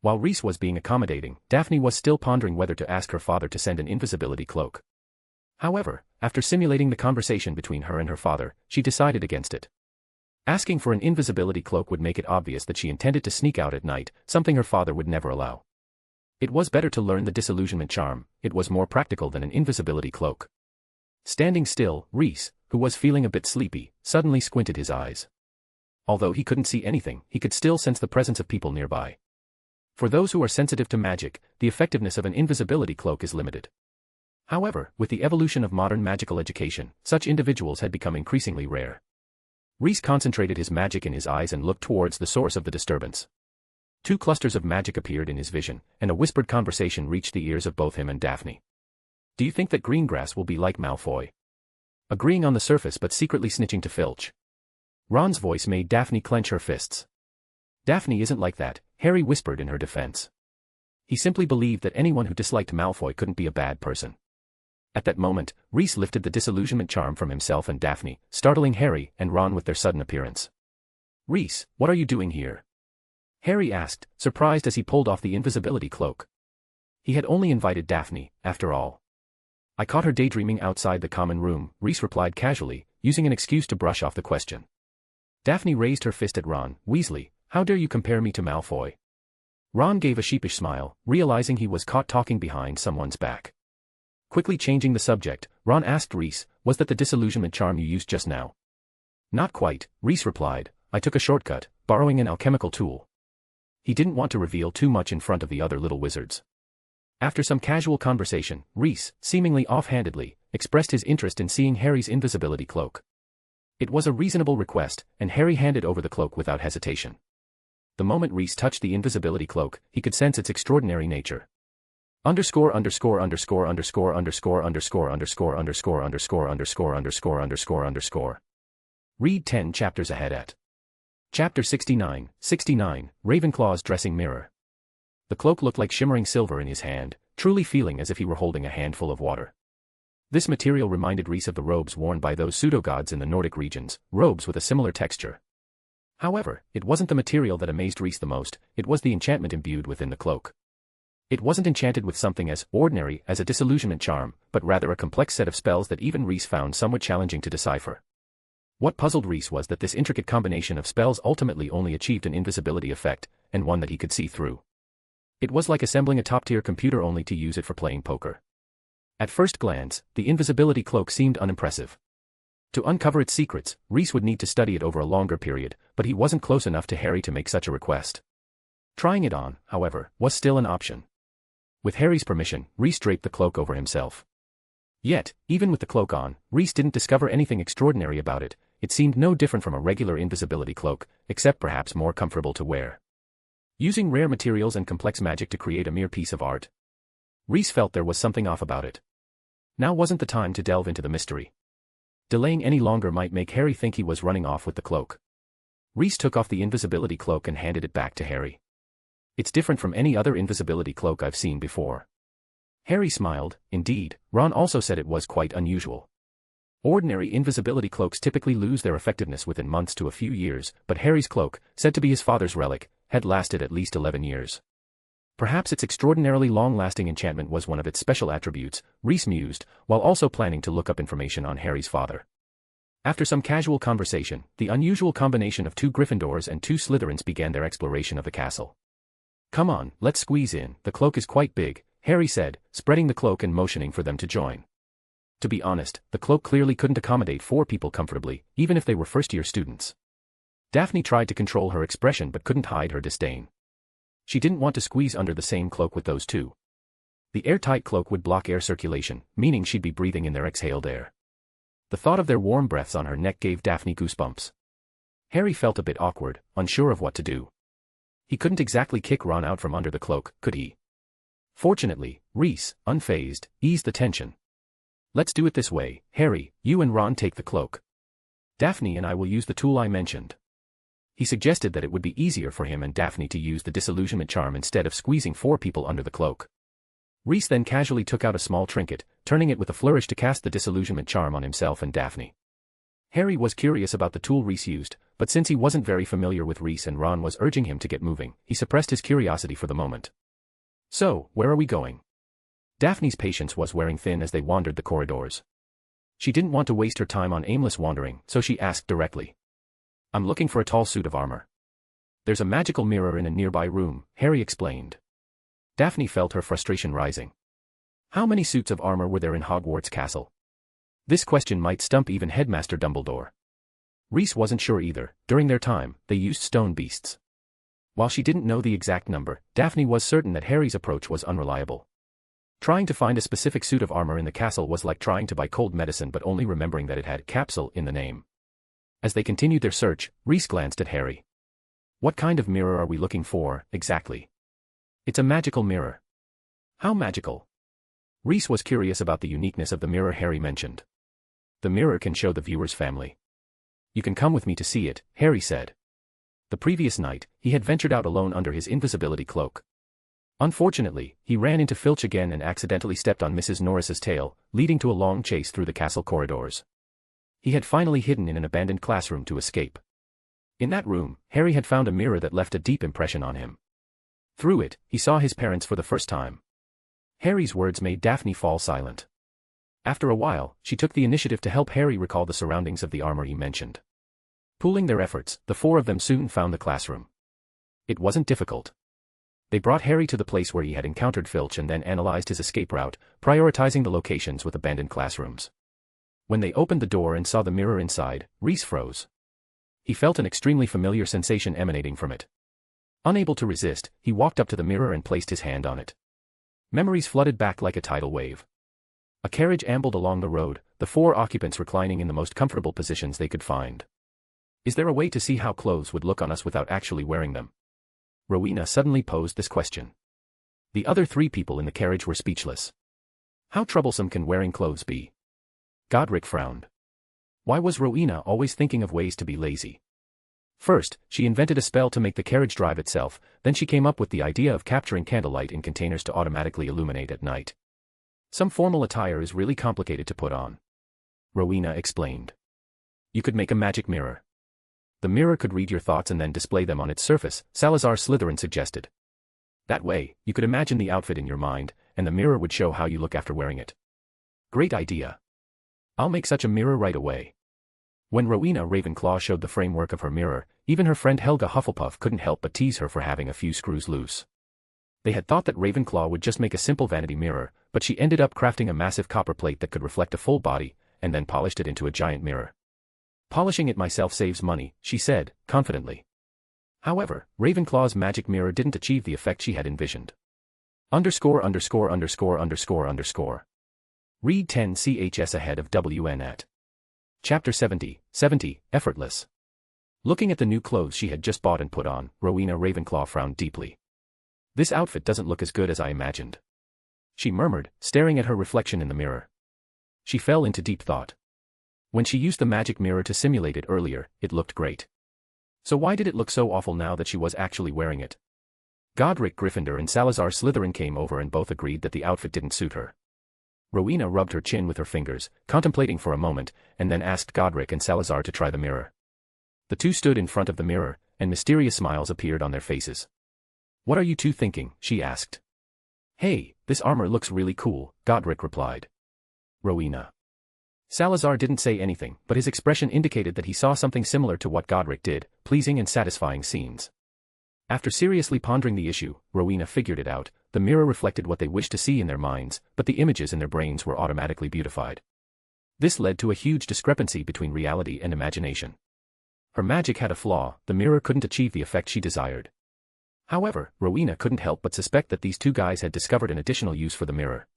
While Reese was being accommodating, Daphne was still pondering whether to ask her father to send an invisibility cloak. However, after simulating the conversation between her and her father, she decided against it. Asking for an invisibility cloak would make it obvious that she intended to sneak out at night, something her father would never allow. It was better to learn the disillusionment charm, it was more practical than an invisibility cloak. Standing still, Reese, who was feeling a bit sleepy, suddenly squinted his eyes. Although he couldn't see anything, he could still sense the presence of people nearby. For those who are sensitive to magic, the effectiveness of an invisibility cloak is limited. However, with the evolution of modern magical education, such individuals had become increasingly rare. Reese concentrated his magic in his eyes and looked towards the source of the disturbance. Two clusters of magic appeared in his vision, and a whispered conversation reached the ears of both him and Daphne. Do you think that Greengrass will be like Malfoy? Agreeing on the surface but secretly snitching to Filch. Ron's voice made Daphne clench her fists. Daphne isn't like that, Harry whispered in her defense. He simply believed that anyone who disliked Malfoy couldn't be a bad person. At that moment, Reese lifted the disillusionment charm from himself and Daphne, startling Harry and Ron with their sudden appearance. Reese, what are you doing here? Harry asked, surprised as he pulled off the invisibility cloak. He had only invited Daphne, after all. I caught her daydreaming outside the common room, Reese replied casually, using an excuse to brush off the question. Daphne raised her fist at Ron. Weasley, how dare you compare me to Malfoy? Ron gave a sheepish smile, realizing he was caught talking behind someone's back. Quickly changing the subject, Ron asked Reese, was that the disillusionment charm you used just now? Not quite, Reese replied, I took a shortcut, borrowing an alchemical tool. He didn't want to reveal too much in front of the other little wizards. After some casual conversation, Reese, seemingly offhandedly, expressed his interest in seeing Harry's invisibility cloak. It was a reasonable request, and Harry handed over the cloak without hesitation. The moment Reese touched the invisibility cloak, he could sense its extraordinary nature. Read 10 chapters ahead at Chapter 69, Ravenclaw's dressing mirror. The cloak looked like shimmering silver in his hand, truly feeling as if he were holding a handful of water. This material reminded Reese of the robes worn by those pseudo-gods in the Nordic regions, robes with a similar texture. However, it wasn't the material that amazed Reese the most, it was the enchantment imbued within the cloak. It wasn't enchanted with something as ordinary as a disillusionment charm, but rather a complex set of spells that even Reese found somewhat challenging to decipher. What puzzled Reese was that this intricate combination of spells ultimately only achieved an invisibility effect, and one that he could see through. It was like assembling a top-tier computer only to use it for playing poker. At first glance, the invisibility cloak seemed unimpressive. To uncover its secrets, Reese would need to study it over a longer period, but he wasn't close enough to Harry to make such a request. Trying it on, however, was still an option. With Harry's permission, Reese draped the cloak over himself. Yet, even with the cloak on, Reese didn't discover anything extraordinary about it. It seemed no different from a regular invisibility cloak, except perhaps more comfortable to wear. Using rare materials and complex magic to create a mere piece of art. Reese felt there was something off about it. Now wasn't the time to delve into the mystery. Delaying any longer might make Harry think he was running off with the cloak. Reese took off the invisibility cloak and handed it back to Harry. It's different from any other invisibility cloak I've seen before. Harry smiled. Indeed, Ron also said it was quite unusual. Ordinary invisibility cloaks typically lose their effectiveness within months to a few years, but Harry's cloak, said to be his father's relic, had lasted at least 11 years. Perhaps its extraordinarily long-lasting enchantment was one of its special attributes, Reese mused, while also planning to look up information on Harry's father. After some casual conversation, the unusual combination of 2 Gryffindors and 2 Slytherins began their exploration of the castle. Come on, let's squeeze in, the cloak is quite big, Harry said, spreading the cloak and motioning for them to join. To be honest, the cloak clearly couldn't accommodate 4 people comfortably, even if they were first-year students. Daphne tried to control her expression but couldn't hide her disdain. She didn't want to squeeze under the same cloak with those 2. The airtight cloak would block air circulation, meaning she'd be breathing in their exhaled air. The thought of their warm breaths on her neck gave Daphne goosebumps. Harry felt a bit awkward, unsure of what to do. He couldn't exactly kick Ron out from under the cloak, could he? Fortunately, Reese, unfazed, eased the tension. Let's do it this way, Harry, you and Ron take the cloak. Daphne and I will use the tool I mentioned. He suggested that it would be easier for him and Daphne to use the disillusionment charm instead of squeezing 4 people under the cloak. Reese then casually took out a small trinket, turning it with a flourish to cast the disillusionment charm on himself and Daphne. Harry was curious about the tool Reese used, but since he wasn't very familiar with Reese and Ron was urging him to get moving, he suppressed his curiosity for the moment. "So, where are we going?" Daphne's patience was wearing thin as they wandered the corridors. She didn't want to waste her time on aimless wandering, so she asked directly. "I'm looking for a tall suit of armor." "There's a magical mirror in a nearby room," Harry explained. Daphne felt her frustration rising. How many suits of armor were there in Hogwarts Castle? This question might stump even Headmaster Dumbledore. Reese wasn't sure either. During their time, they used stone beasts. While she didn't know the exact number, Daphne was certain that Harry's approach was unreliable. Trying to find a specific suit of armor in the castle was like trying to buy cold medicine but only remembering that it had capsule in the name. As they continued their search, Reese glanced at Harry. "What kind of mirror are we looking for, exactly?" "It's a magical mirror." "How magical?" Reese was curious about the uniqueness of the mirror Harry mentioned. "The mirror can show the viewer's family." "You can come with me to see it," Harry said. The previous night, he had ventured out alone under his invisibility cloak. Unfortunately, he ran into Filch again and accidentally stepped on Mrs. Norris's tail, leading to a long chase through the castle corridors. He had finally hidden in an abandoned classroom to escape. In that room, Harry had found a mirror that left a deep impression on him. Through it, he saw his parents for the first time. Harry's words made Daphne fall silent. After a while, she took the initiative to help Harry recall the surroundings of the armor he mentioned. Pooling their efforts, the four of them soon found the classroom. It wasn't difficult. They brought Harry to the place where he had encountered Filch and then analyzed his escape route, prioritizing the locations with abandoned classrooms. When they opened the door and saw the mirror inside, Reese froze. He felt an extremely familiar sensation emanating from it. Unable to resist, he walked up to the mirror and placed his hand on it. Memories flooded back like a tidal wave. A carriage ambled along the road, the four occupants reclining in the most comfortable positions they could find. "Is there a way to see how clothes would look on us without actually wearing them?" Rowena suddenly posed this question. The other three people in the carriage were speechless. How troublesome can wearing clothes be? Godric frowned. Why was Rowena always thinking of ways to be lazy? First, she invented a spell to make the carriage drive itself, then she came up with the idea of capturing candlelight in containers to automatically illuminate at night. Some formal attire is really complicated to put on. Rowena explained. You could make a magic mirror. The mirror could read your thoughts and then display them on its surface, Salazar Slytherin suggested. That way, you could imagine the outfit in your mind, and the mirror would show how you look after wearing it. Great idea. I'll make such a mirror right away. When Rowena Ravenclaw showed the framework of her mirror, even her friend Helga Hufflepuff couldn't help but tease her for having a few screws loose. They had thought that Ravenclaw would just make a simple vanity mirror, but she ended up crafting a massive copper plate that could reflect a full body, and then polished it into a giant mirror. Polishing it myself saves money, she said, confidently. However, Ravenclaw's magic mirror didn't achieve the effect she had envisioned. Read 10 chs ahead of WN at. Chapter 70, Effortless. Looking at the new clothes she had just bought and put on, Rowena Ravenclaw frowned deeply. This outfit doesn't look as good as I imagined. She murmured, staring at her reflection in the mirror. She fell into deep thought. When she used the magic mirror to simulate it earlier, it looked great. So why did it look so awful now that she was actually wearing it? Godric Gryffindor and Salazar Slytherin came over and both agreed that the outfit didn't suit her. Rowena rubbed her chin with her fingers, contemplating for a moment, and then asked Godric and Salazar to try the mirror. The two stood in front of the mirror, and mysterious smiles appeared on their faces. What are you two thinking? She asked. Hey, this armor looks really cool, Godric replied. Rowena. Salazar didn't say anything, but his expression indicated that he saw something similar to what Godric did, pleasing and satisfying scenes. After seriously pondering the issue, Rowena figured it out. The mirror reflected what they wished to see in their minds, but the images in their brains were automatically beautified. This led to a huge discrepancy between reality and imagination. Her magic had a flaw, the mirror couldn't achieve the effect she desired. However, Rowena couldn't help but suspect that these two guys had discovered an additional use for the mirror.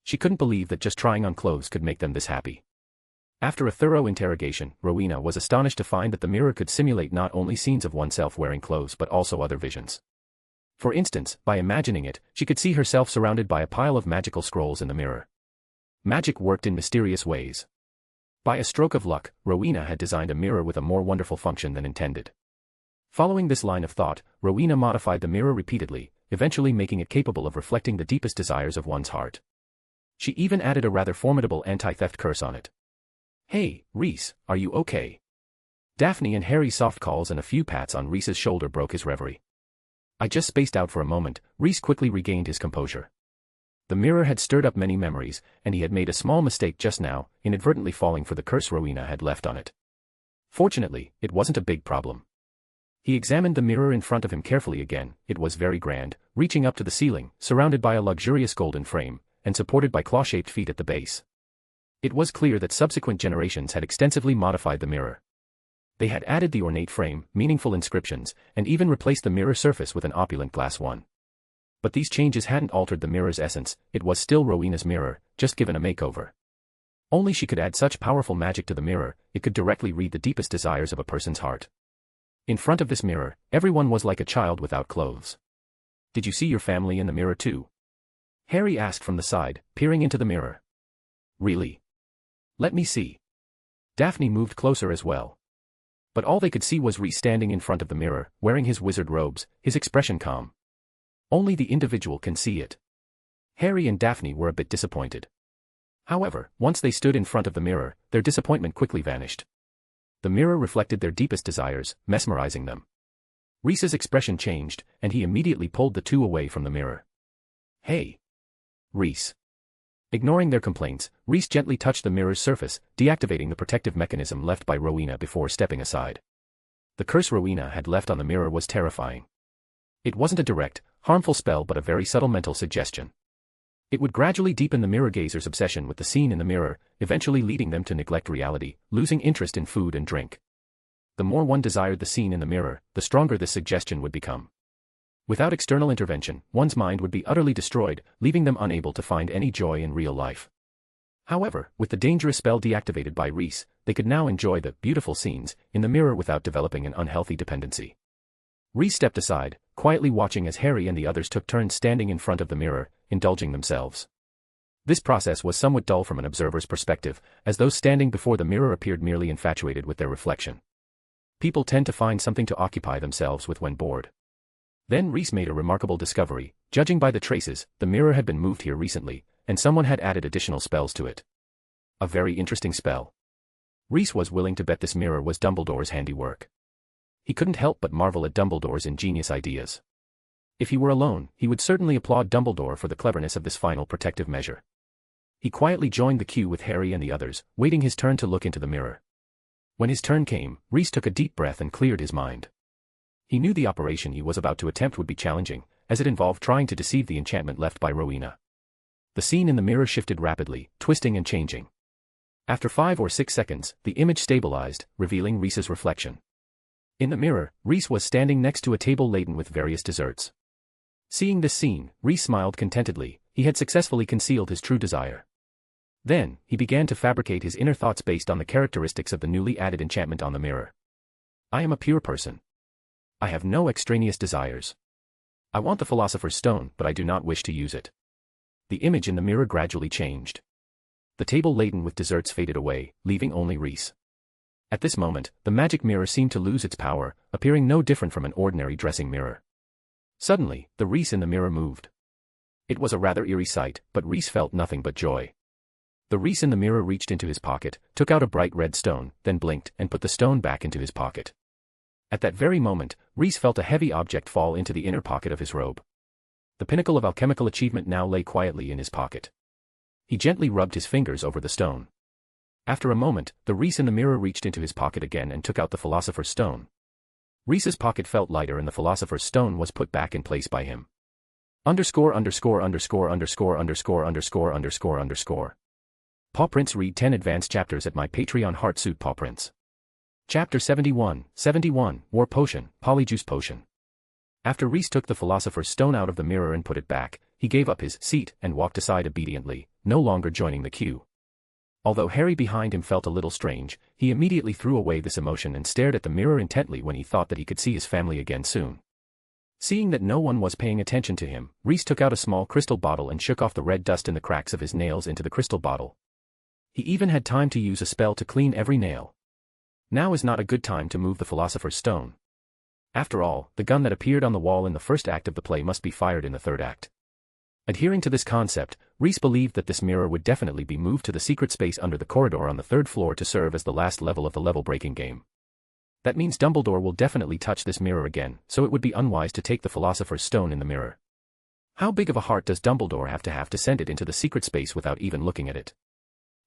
She couldn't believe that just trying on clothes could make them this happy. After a thorough interrogation, Rowena was astonished to find that the mirror could simulate not only scenes of oneself wearing clothes but also other visions. For instance, by imagining it, she could see herself surrounded by a pile of magical scrolls in the mirror. Magic worked in mysterious ways. By a stroke of luck, Rowena had designed a mirror with a more wonderful function than intended. Following this line of thought, Rowena modified the mirror repeatedly, eventually making it capable of reflecting the deepest desires of one's heart. She even added a rather formidable anti-theft curse on it. Hey, Reese, are you okay? Daphne and Harry's soft calls and a few pats on Reese's shoulder broke his reverie. I just spaced out for a moment. Reese quickly regained his composure. The mirror had stirred up many memories, and he had made a small mistake just now, inadvertently falling for the curse Rowena had left on it. Fortunately, it wasn't a big problem. He examined the mirror in front of him carefully again. It was very grand, reaching up to the ceiling, surrounded by a luxurious golden frame, and supported by claw-shaped feet at the base. It was clear that subsequent generations had extensively modified the mirror. They had added the ornate frame, meaningful inscriptions, and even replaced the mirror surface with an opulent glass one. But these changes hadn't altered the mirror's essence. It was still Rowena's mirror, just given a makeover. Only she could add such powerful magic to the mirror, it could directly read the deepest desires of a person's heart. In front of this mirror, everyone was like a child without clothes. "Did you see your family in the mirror too?" Harry asked from the side, peering into the mirror. "Really? Let me see." Daphne moved closer as well. But all they could see was Reese standing in front of the mirror, wearing his wizard robes, his expression calm. Only the individual can see it. Harry and Daphne were a bit disappointed. However, once they stood in front of the mirror, their disappointment quickly vanished. The mirror reflected their deepest desires, mesmerizing them. Reese's expression changed, and he immediately pulled the two away from the mirror. "Hey, Reese." Ignoring their complaints, Reese gently touched the mirror's surface, deactivating the protective mechanism left by Rowena before stepping aside. The curse Rowena had left on the mirror was terrifying. It wasn't a direct, harmful spell but a very subtle mental suggestion. It would gradually deepen the mirror gazer's obsession with the scene in the mirror, eventually leading them to neglect reality, losing interest in food and drink. The more one desired the scene in the mirror, the stronger this suggestion would become. Without external intervention, one's mind would be utterly destroyed, leaving them unable to find any joy in real life. However, with the dangerous spell deactivated by Reese, they could now enjoy the beautiful scenes in the mirror without developing an unhealthy dependency. Reese stepped aside, quietly watching as Harry and the others took turns standing in front of the mirror, indulging themselves. This process was somewhat dull from an observer's perspective, as those standing before the mirror appeared merely infatuated with their reflection. People tend to find something to occupy themselves with when bored. Then Reese made a remarkable discovery. Judging by the traces, the mirror had been moved here recently, and someone had added additional spells to it. A very interesting spell. Reese was willing to bet this mirror was Dumbledore's handiwork. He couldn't help but marvel at Dumbledore's ingenious ideas. If he were alone, he would certainly applaud Dumbledore for the cleverness of this final protective measure. He quietly joined the queue with Harry and the others, waiting his turn to look into the mirror. When his turn came, Reese took a deep breath and cleared his mind. He knew the operation he was about to attempt would be challenging, as it involved trying to deceive the enchantment left by Rowena. The scene in the mirror shifted rapidly, twisting and changing. After 5 or 6 seconds, the image stabilized, revealing Reese's reflection. In the mirror, Reese was standing next to a table laden with various desserts. Seeing this scene, Reese smiled contentedly. He had successfully concealed his true desire. Then, he began to fabricate his inner thoughts based on the characteristics of the newly added enchantment on the mirror. "I am a pure person. I have no extraneous desires. I want the Philosopher's Stone, but I do not wish to use it." The image in the mirror gradually changed. The table laden with desserts faded away, leaving only Reese. At this moment, the magic mirror seemed to lose its power, appearing no different from an ordinary dressing mirror. Suddenly, the Reese in the mirror moved. It was a rather eerie sight, but Reese felt nothing but joy. The Reese in the mirror reached into his pocket, took out a bright red stone, then blinked and put the stone back into his pocket. At that very moment, Reese felt a heavy object fall into the inner pocket of his robe. The pinnacle of alchemical achievement now lay quietly in his pocket. He gently rubbed his fingers over the stone. After a moment, the Reese in the mirror reached into his pocket again and took out the Philosopher's Stone. Reese's pocket felt lighter and the Philosopher's Stone was put back in place by him. _________________________________________ Paw Prints read 10 advanced chapters at my Patreon Heartsuit Paw Prints. Chapter 71, War Potion, Polyjuice Potion. After Reese took the Philosopher's Stone out of the mirror and put it back, he gave up his seat and walked aside obediently, no longer joining the queue. Although Harry behind him felt a little strange, he immediately threw away this emotion and stared at the mirror intently when he thought that he could see his family again soon. Seeing that no one was paying attention to him, Reese took out a small crystal bottle and shook off the red dust in the cracks of his nails into the crystal bottle. He even had time to use a spell to clean every nail. Now is not a good time to move the Philosopher's Stone. After all, the gun that appeared on the wall in the first act of the play must be fired in the third act. Adhering to this concept, Reese believed that this mirror would definitely be moved to the secret space under the corridor on the third floor to serve as the last level of the level-breaking game. That means Dumbledore will definitely touch this mirror again, so it would be unwise to take the Philosopher's Stone in the mirror. How big of a heart does Dumbledore have to send it into the secret space without even looking at it?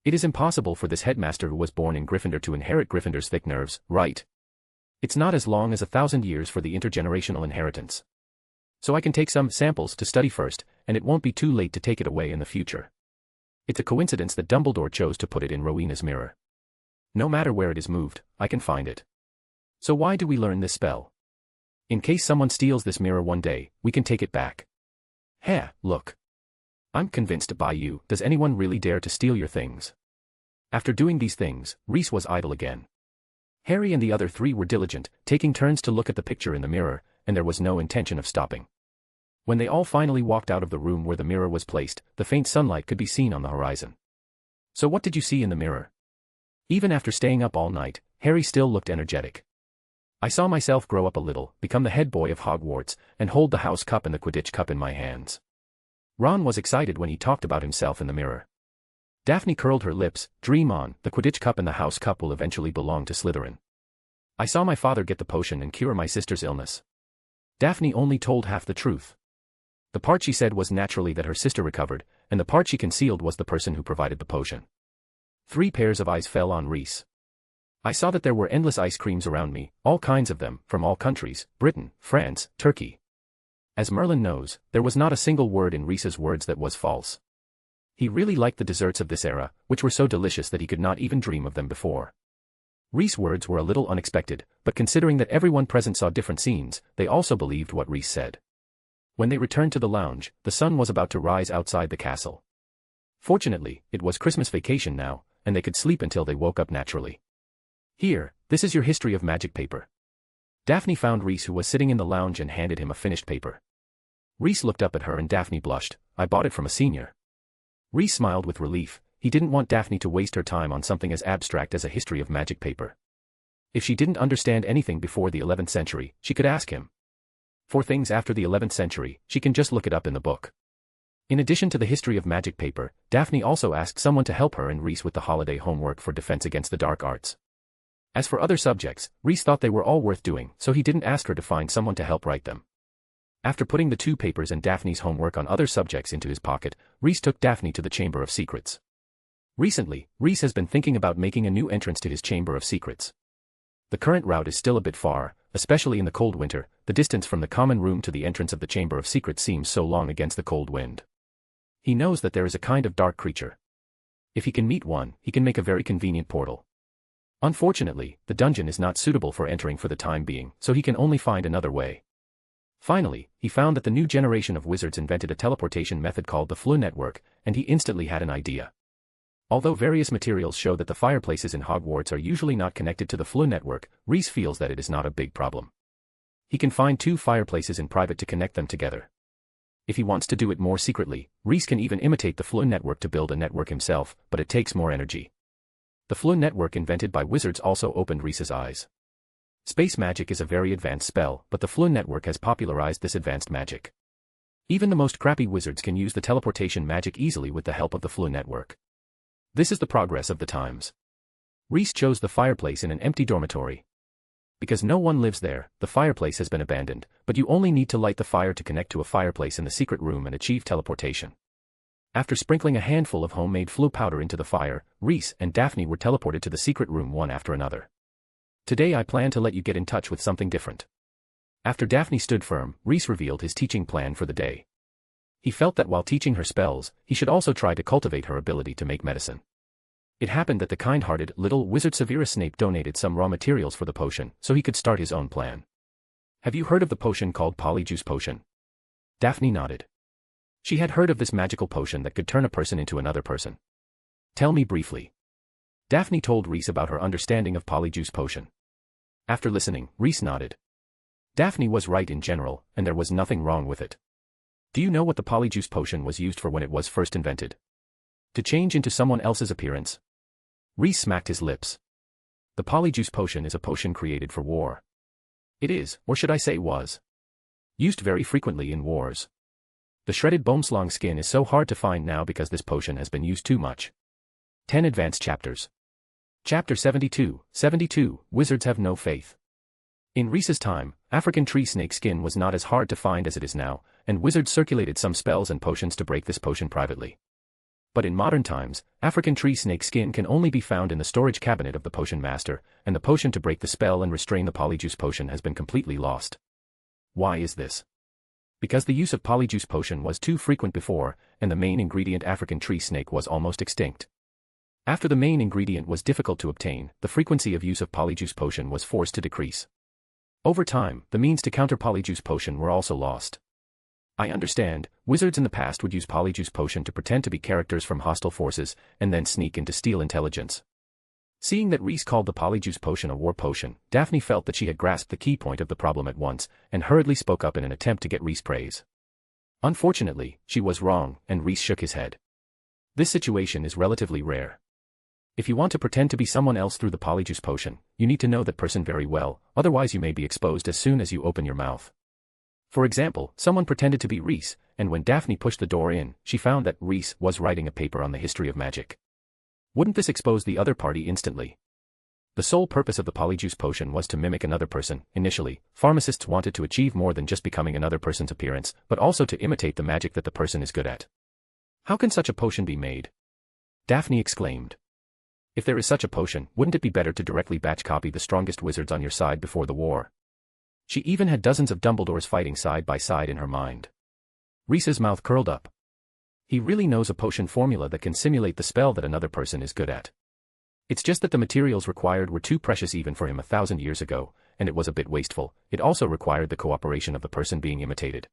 It is impossible for this headmaster who was born in Gryffindor to inherit Gryffindor's thick nerves, right? It's not as long as 1,000 years for the intergenerational inheritance. So I can take some samples to study first, and it won't be too late to take it away in the future. It's a coincidence that Dumbledore chose to put it in Rowena's mirror. No matter where it is moved, I can find it. So why do we learn this spell? In case someone steals this mirror one day, we can take it back. Heh, look. I'm convinced by you. Does anyone really dare to steal your things? After doing these things, Reese was idle again. Harry and the other three were diligent, taking turns to look at the picture in the mirror, and there was no intention of stopping. When they all finally walked out of the room where the mirror was placed, the faint sunlight could be seen on the horizon. So what did you see in the mirror? Even after staying up all night, Harry still looked energetic. I saw myself grow up a little, become the head boy of Hogwarts, and hold the house cup and the Quidditch cup in my hands. Ron was excited when he talked about himself in the mirror. Daphne curled her lips. Dream on, the Quidditch cup and the house cup will eventually belong to Slytherin. I saw my father get the potion and cure my sister's illness. Daphne only told half the truth. The part she said was naturally that her sister recovered, and the part she concealed was the person who provided the potion. 3 pairs of eyes fell on Reese. I saw that there were endless ice creams around me, all kinds of them, from all countries, Britain, France, Turkey. As Merlin knows, there was not a single word in Reese's words that was false. He really liked the desserts of this era, which were so delicious that he could not even dream of them before. Reese's words were a little unexpected, but considering that everyone present saw different scenes, they also believed what Reese said. When they returned to the lounge, the sun was about to rise outside the castle. Fortunately, it was Christmas vacation now, and they could sleep until they woke up naturally. Here, this is your history of magic paper. Daphne found Reese, who was sitting in the lounge, and handed him a finished paper. Reese looked up at her and Daphne blushed. I bought it from a senior. Reese smiled with relief. He didn't want Daphne to waste her time on something as abstract as a history of magic paper. If she didn't understand anything before the 11th century, she could ask him. For things after the 11th century, she can just look it up in the book. In addition to the history of magic paper, Daphne also asked someone to help her and Reese with the holiday homework for Defense Against the Dark Arts. As for other subjects, Reese thought they were all worth doing, so he didn't ask her to find someone to help write them. After putting the 2 papers and Daphne's homework on other subjects into his pocket, Reese took Daphne to the Chamber of Secrets. Recently, Reese has been thinking about making a new entrance to his Chamber of Secrets. The current route is still a bit far, especially in the cold winter. The distance from the common room to the entrance of the Chamber of Secrets seems so long against the cold wind. He knows that there is a kind of dark creature. If he can meet one, he can make a very convenient portal. Unfortunately, the dungeon is not suitable for entering for the time being, so he can only find another way. Finally, he found that the new generation of wizards invented a teleportation method called the Floo network, and he instantly had an idea. Although various materials show that the fireplaces in Hogwarts are usually not connected to the Floo network, Reese feels that it is not a big problem. He can find 2 fireplaces in private to connect them together. If he wants to do it more secretly, Reese can even imitate the Floo network to build a network himself, but it takes more energy. The Floo network invented by wizards also opened Reese's eyes. Space magic is a very advanced spell, but the Floo network has popularized this advanced magic. Even the most crappy wizards can use the teleportation magic easily with the help of the Floo network. This is the progress of the times. Reese chose the fireplace in an empty dormitory. Because no one lives there, the fireplace has been abandoned, but you only need to light the fire to connect to a fireplace in the secret room and achieve teleportation. After sprinkling a handful of homemade Floo powder into the fire, Reese and Daphne were teleported to the secret room one after another. Today I plan to let you get in touch with something different. After Daphne stood firm, Reese revealed his teaching plan for the day. He felt that while teaching her spells, he should also try to cultivate her ability to make medicine. It happened that the kind-hearted little wizard Severus Snape donated some raw materials for the potion, so he could start his own plan. Have you heard of the potion called Polyjuice Potion? Daphne nodded. She had heard of this magical potion that could turn a person into another person. Tell me briefly. Daphne told Reese about her understanding of Polyjuice Potion. After listening, Reese nodded. Daphne was right in general, and there was nothing wrong with it. Do you know what the Polyjuice Potion was used for when it was first invented? To change into someone else's appearance. Reese smacked his lips. The Polyjuice Potion is a potion created for war. It is, or should I say was, used very frequently in wars. The shredded boneslong skin is so hard to find now because this potion has been used too much. 10 Advanced Chapters. Chapter 72, Wizards Have No Faith. In Reese's time, African tree snake skin was not as hard to find as it is now, and wizards circulated some spells and potions to break this potion privately. But in modern times, African tree snake skin can only be found in the storage cabinet of the potion master, and the potion to break the spell and restrain the polyjuice potion has been completely lost. Why is this? Because the use of polyjuice potion was too frequent before, and the main ingredient African tree snake was almost extinct. After the main ingredient was difficult to obtain, the frequency of use of polyjuice potion was forced to decrease. Over time, the means to counter polyjuice potion were also lost. I understand, wizards in the past would use polyjuice potion to pretend to be characters from hostile forces, and then sneak in to steal intelligence. Seeing that Reese called the polyjuice potion a war potion, Daphne felt that she had grasped the key point of the problem at once, and hurriedly spoke up in an attempt to get Reese praise. Unfortunately, she was wrong, and Reese shook his head. This situation is relatively rare. If you want to pretend to be someone else through the polyjuice potion, you need to know that person very well, otherwise you may be exposed as soon as you open your mouth. For example, someone pretended to be Reese, and when Daphne pushed the door in, she found that Reese was writing a paper on the history of magic. Wouldn't this expose the other party instantly? The sole purpose of the polyjuice potion was to mimic another person. Initially, pharmacists wanted to achieve more than just becoming another person's appearance, but also to imitate the magic that the person is good at. How can such a potion be made? Daphne exclaimed. If there is such a potion, wouldn't it be better to directly batch copy the strongest wizards on your side before the war? She even had dozens of Dumbledores fighting side by side in her mind. Reese's mouth curled up. He really knows a potion formula that can simulate the spell that another person is good at. It's just that the materials required were too precious even for him 1,000 years ago, and it was a bit wasteful. It also required the cooperation of the person being imitated.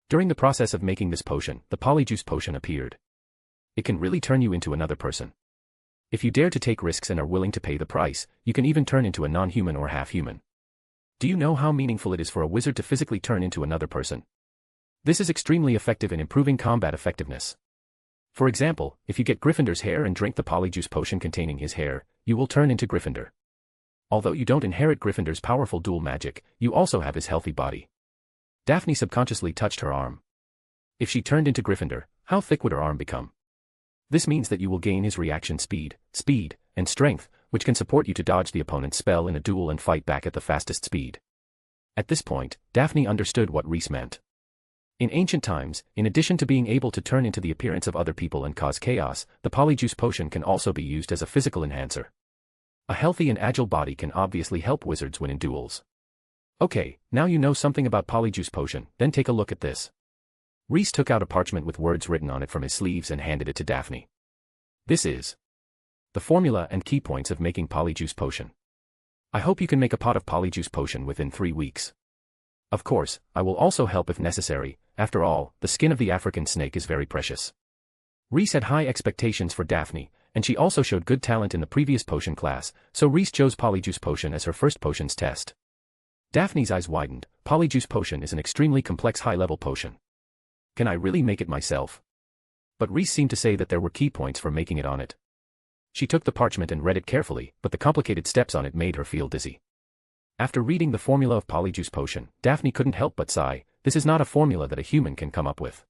During the process of making this potion, the polyjuice potion appeared. It can really turn you into another person. If you dare to take risks and are willing to pay the price, you can even turn into a non-human or half-human. Do you know how meaningful it is for a wizard to physically turn into another person? This is extremely effective in improving combat effectiveness. For example, if you get Gryffindor's hair and drink the polyjuice potion containing his hair, you will turn into Gryffindor. Although you don't inherit Gryffindor's powerful dual magic, you also have his healthy body. Daphne subconsciously touched her arm. If she turned into Gryffindor, how thick would her arm become? This means that you will gain his reaction speed, and strength, which can support you to dodge the opponent's spell in a duel and fight back at the fastest speed. At this point, Daphne understood what Reese meant. In ancient times, in addition to being able to turn into the appearance of other people and cause chaos, the polyjuice potion can also be used as a physical enhancer. A healthy and agile body can obviously help wizards win in duels. Okay, now you know something about polyjuice potion, then take a look at this. Reese took out a parchment with words written on it from his sleeves and handed it to Daphne. This is the formula and key points of making polyjuice potion. I hope you can make a pot of polyjuice potion within 3 weeks. Of course, I will also help if necessary. After all, the skin of the African snake is very precious. Reese had high expectations for Daphne, and she also showed good talent in the previous potion class, so Reese chose polyjuice potion as her first potions test. Daphne's eyes widened. Polyjuice potion is an extremely complex high-level potion. Can I really make it myself? But Reese seemed to say that there were key points for making it on it. She took the parchment and read it carefully, but the complicated steps on it made her feel dizzy. After reading the formula of polyjuice potion, Daphne couldn't help but sigh. This is not a formula that a human can come up with.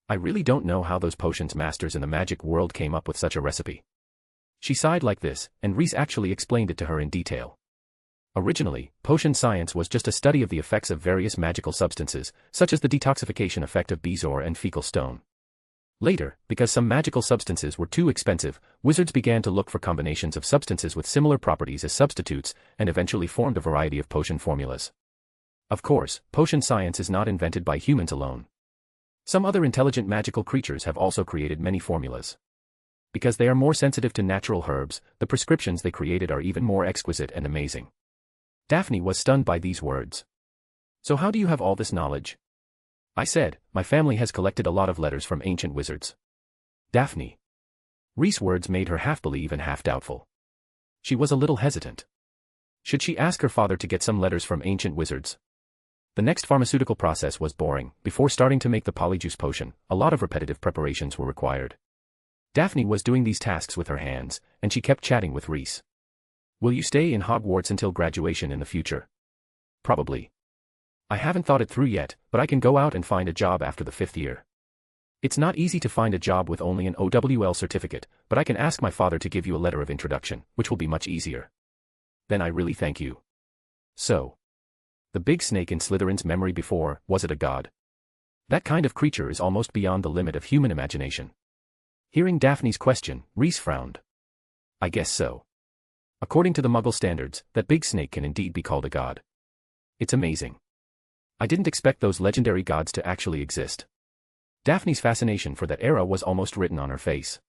I really don't know how those potions masters in the magic world came up with such a recipe. She sighed like this, and Reese actually explained it to her in detail. Originally, potion science was just a study of the effects of various magical substances, such as the detoxification effect of bezoar and fecal stone. Later, because some magical substances were too expensive, wizards began to look for combinations of substances with similar properties as substitutes, and eventually formed a variety of potion formulas. Of course, potion science is not invented by humans alone. Some other intelligent magical creatures have also created many formulas. Because they are more sensitive to natural herbs, the prescriptions they created are even more exquisite and amazing. Daphne was stunned by these words. So how do you have all this knowledge? I said, my family has collected a lot of letters from ancient wizards. Daphne. Reese's words made her half believe and half doubtful. She was a little hesitant. Should she ask her father to get some letters from ancient wizards? The next pharmaceutical process was boring. Before starting to make the polyjuice potion, a lot of repetitive preparations were required. Daphne was doing these tasks with her hands, and she kept chatting with Reese. Will you stay in Hogwarts until graduation in the future? Probably. I haven't thought it through yet, but I can go out and find a job after the 5th year. It's not easy to find a job with only an OWL certificate, but I can ask my father to give you a letter of introduction, which will be much easier. Then I really thank you. So, The big snake in Slytherin's memory before, was it a god? That kind of creature is almost beyond the limit of human imagination. Hearing Daphne's question, Rhys frowned. I guess so. According to the Muggle standards, that big snake can indeed be called a god. It's amazing. I didn't expect those legendary gods to actually exist. Daphne's fascination for that era was almost written on her face.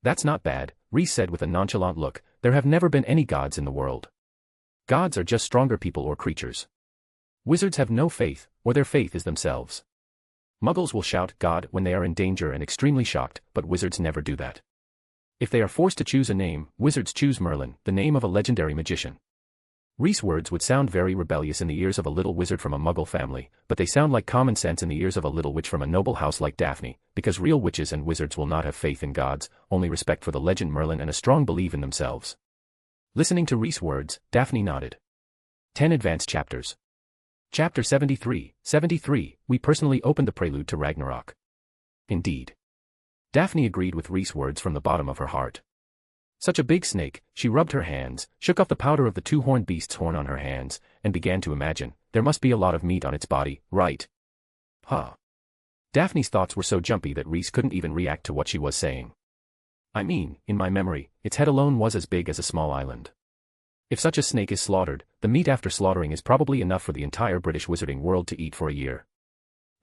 That's not bad, Rhys said with a nonchalant look. There have never been any gods in the world. Gods are just stronger people or creatures. Wizards have no faith, or their faith is themselves. Muggles will shout God when they are in danger and extremely shocked, but wizards never do that. If they are forced to choose a name, wizards choose Merlin, the name of a legendary magician. Rhys' words would sound very rebellious in the ears of a little wizard from a Muggle family, but they sound like common sense in the ears of a little witch from a noble house like Daphne, because real witches and wizards will not have faith in gods, only respect for the legend Merlin and a strong belief in themselves. Listening to Rhys' words, Daphne nodded. 10 Advanced Chapters. Chapter 73, we personally opened the prelude to Ragnarok. Indeed. Daphne agreed with Rhys' words from the bottom of her heart. Such a big snake, she rubbed her hands, shook off the powder of the two-horned beast's horn on her hands, and began to imagine, there must be a lot of meat on its body, right? Huh. Daphne's thoughts were so jumpy that Rhys couldn't even react to what she was saying. I mean, in my memory, its head alone was as big as a small island. If such a snake is slaughtered, the meat after slaughtering is probably enough for the entire British wizarding world to eat for a year.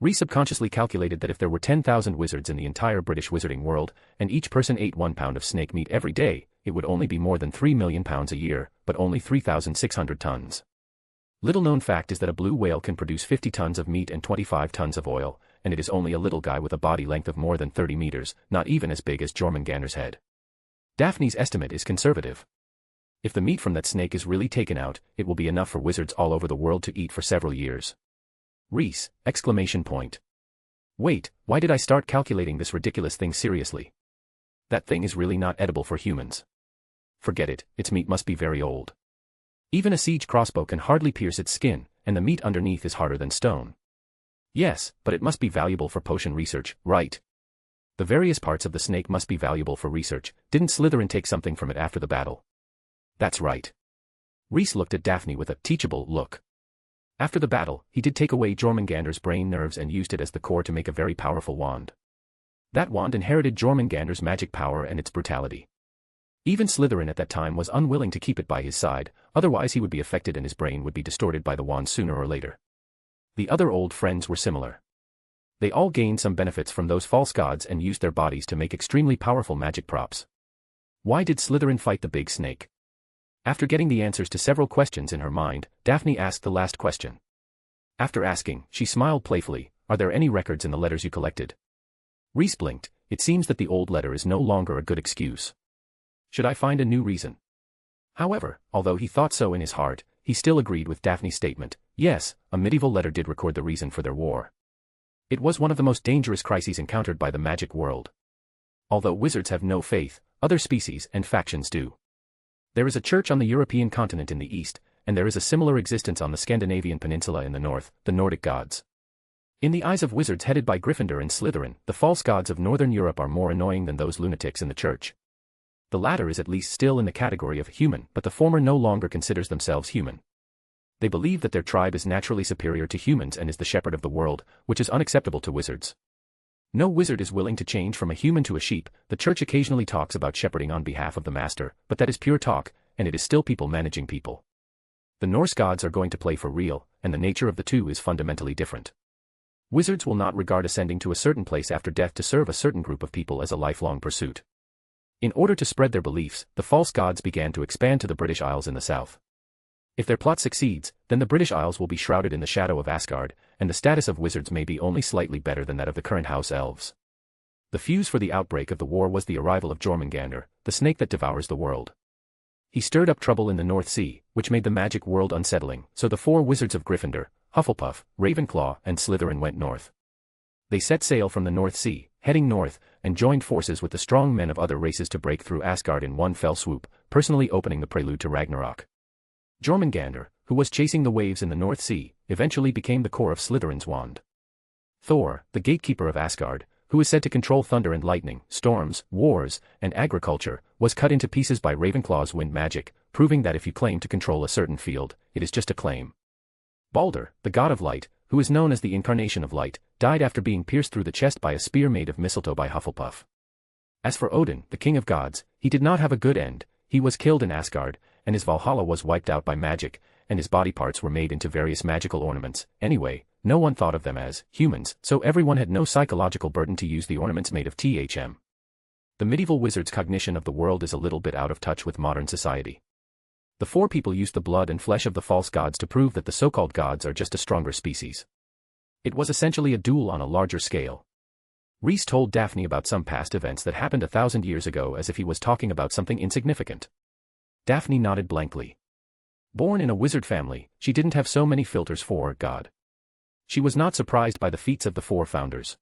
Rhys subconsciously calculated that if there were 10,000 wizards in the entire British wizarding world, and each person ate 1 pound of snake meat every day, it would only be more than 3 million pounds a year, but only 3,600 tons. Little known fact is that a blue whale can produce 50 tons of meat and 25 tons of oil, and it is only a little guy with a body length of more than 30 meters, not even as big as Jormungandr's head. Daphne's estimate is conservative. If the meat from that snake is really taken out, it will be enough for wizards all over the world to eat for several years. Rhys! Exclamation point. Wait, why did I start calculating this ridiculous thing seriously? That thing is really not edible for humans. Forget it, its meat must be very old. Even a siege crossbow can hardly pierce its skin, and the meat underneath is harder than stone. Yes, but it must be valuable for potion research, right? The various parts of the snake must be valuable for research. Didn't Slytherin take something from it after the battle? That's right. Rhys looked at Daphne with a teachable look. After the battle, he did take away Jormungandr's brain nerves and used it as the core to make a very powerful wand. That wand inherited Jormungandr's magic power and its brutality. Even Slytherin at that time was unwilling to keep it by his side, otherwise he would be affected and his brain would be distorted by the wand sooner or later. The other old friends were similar. They all gained some benefits from those false gods and used their bodies to make extremely powerful magic props. Why did Slytherin fight the big snake? After getting the answers to several questions in her mind, Daphne asked the last question. After asking, she smiled playfully, are there any records in the letters you collected? Rhys blinked. It seems that the old letter is no longer a good excuse. Should I find a new reason? However, although he thought so in his heart, he still agreed with Daphne's statement. Yes, a medieval letter did record the reason for their war. It was one of the most dangerous crises encountered by the magic world. Although wizards have no faith, other species and factions do. There is a church on the European continent in the east, and there is a similar existence on the Scandinavian peninsula in the north, the Nordic gods. In the eyes of wizards headed by Gryffindor and Slytherin, the false gods of Northern Europe are more annoying than those lunatics in the church. The latter is at least still in the category of human, but the former no longer considers themselves human. They believe that their tribe is naturally superior to humans and is the shepherd of the world, which is unacceptable to wizards. No wizard is willing to change from a human to a sheep. The church occasionally talks about shepherding on behalf of the master, but that is pure talk, and it is still people managing people. The Norse gods are going to play for real, and the nature of the two is fundamentally different. Wizards will not regard ascending to a certain place after death to serve a certain group of people as a lifelong pursuit. In order to spread their beliefs, the false gods began to expand to the British Isles in the south. If their plot succeeds, then the British Isles will be shrouded in the shadow of Asgard, and the status of wizards may be only slightly better than that of the current house elves. The fuse for the outbreak of the war was the arrival of Jormungandr, the snake that devours the world. He stirred up trouble in the North Sea, which made the magic world unsettling, so the 4 wizards of Gryffindor, Hufflepuff, Ravenclaw, and Slytherin went north. They set sail from the North Sea, heading north, and joined forces with the strong men of other races to break through Asgard in one fell swoop, personally opening the prelude to Ragnarok. Jormungandr, who was chasing the waves in the North Sea, eventually became the core of Slytherin's wand. Thor, the gatekeeper of Asgard, who is said to control thunder and lightning, storms, wars, and agriculture, was cut into pieces by Ravenclaw's wind magic, proving that if you claim to control a certain field, it is just a claim. Balder, the god of light, who is known as the incarnation of light, died after being pierced through the chest by a spear made of mistletoe by Hufflepuff. As for Odin, the king of gods, he did not have a good end. He was killed in Asgard, and his Valhalla was wiped out by magic, and his body parts were made into various magical ornaments. Anyway, no one thought of them as humans, so everyone had no psychological burden to use the ornaments made of THM. The medieval wizard's cognition of the world is a little bit out of touch with modern society. The four people used the blood and flesh of the false gods to prove that the so-called gods are just a stronger species. It was essentially a duel on a larger scale. Rhys told Daphne about some past events that happened 1,000 years ago as if he was talking about something insignificant. Daphne nodded blankly. Born in a wizard family, she didn't have so many filters for God. She was not surprised by the feats of the four founders.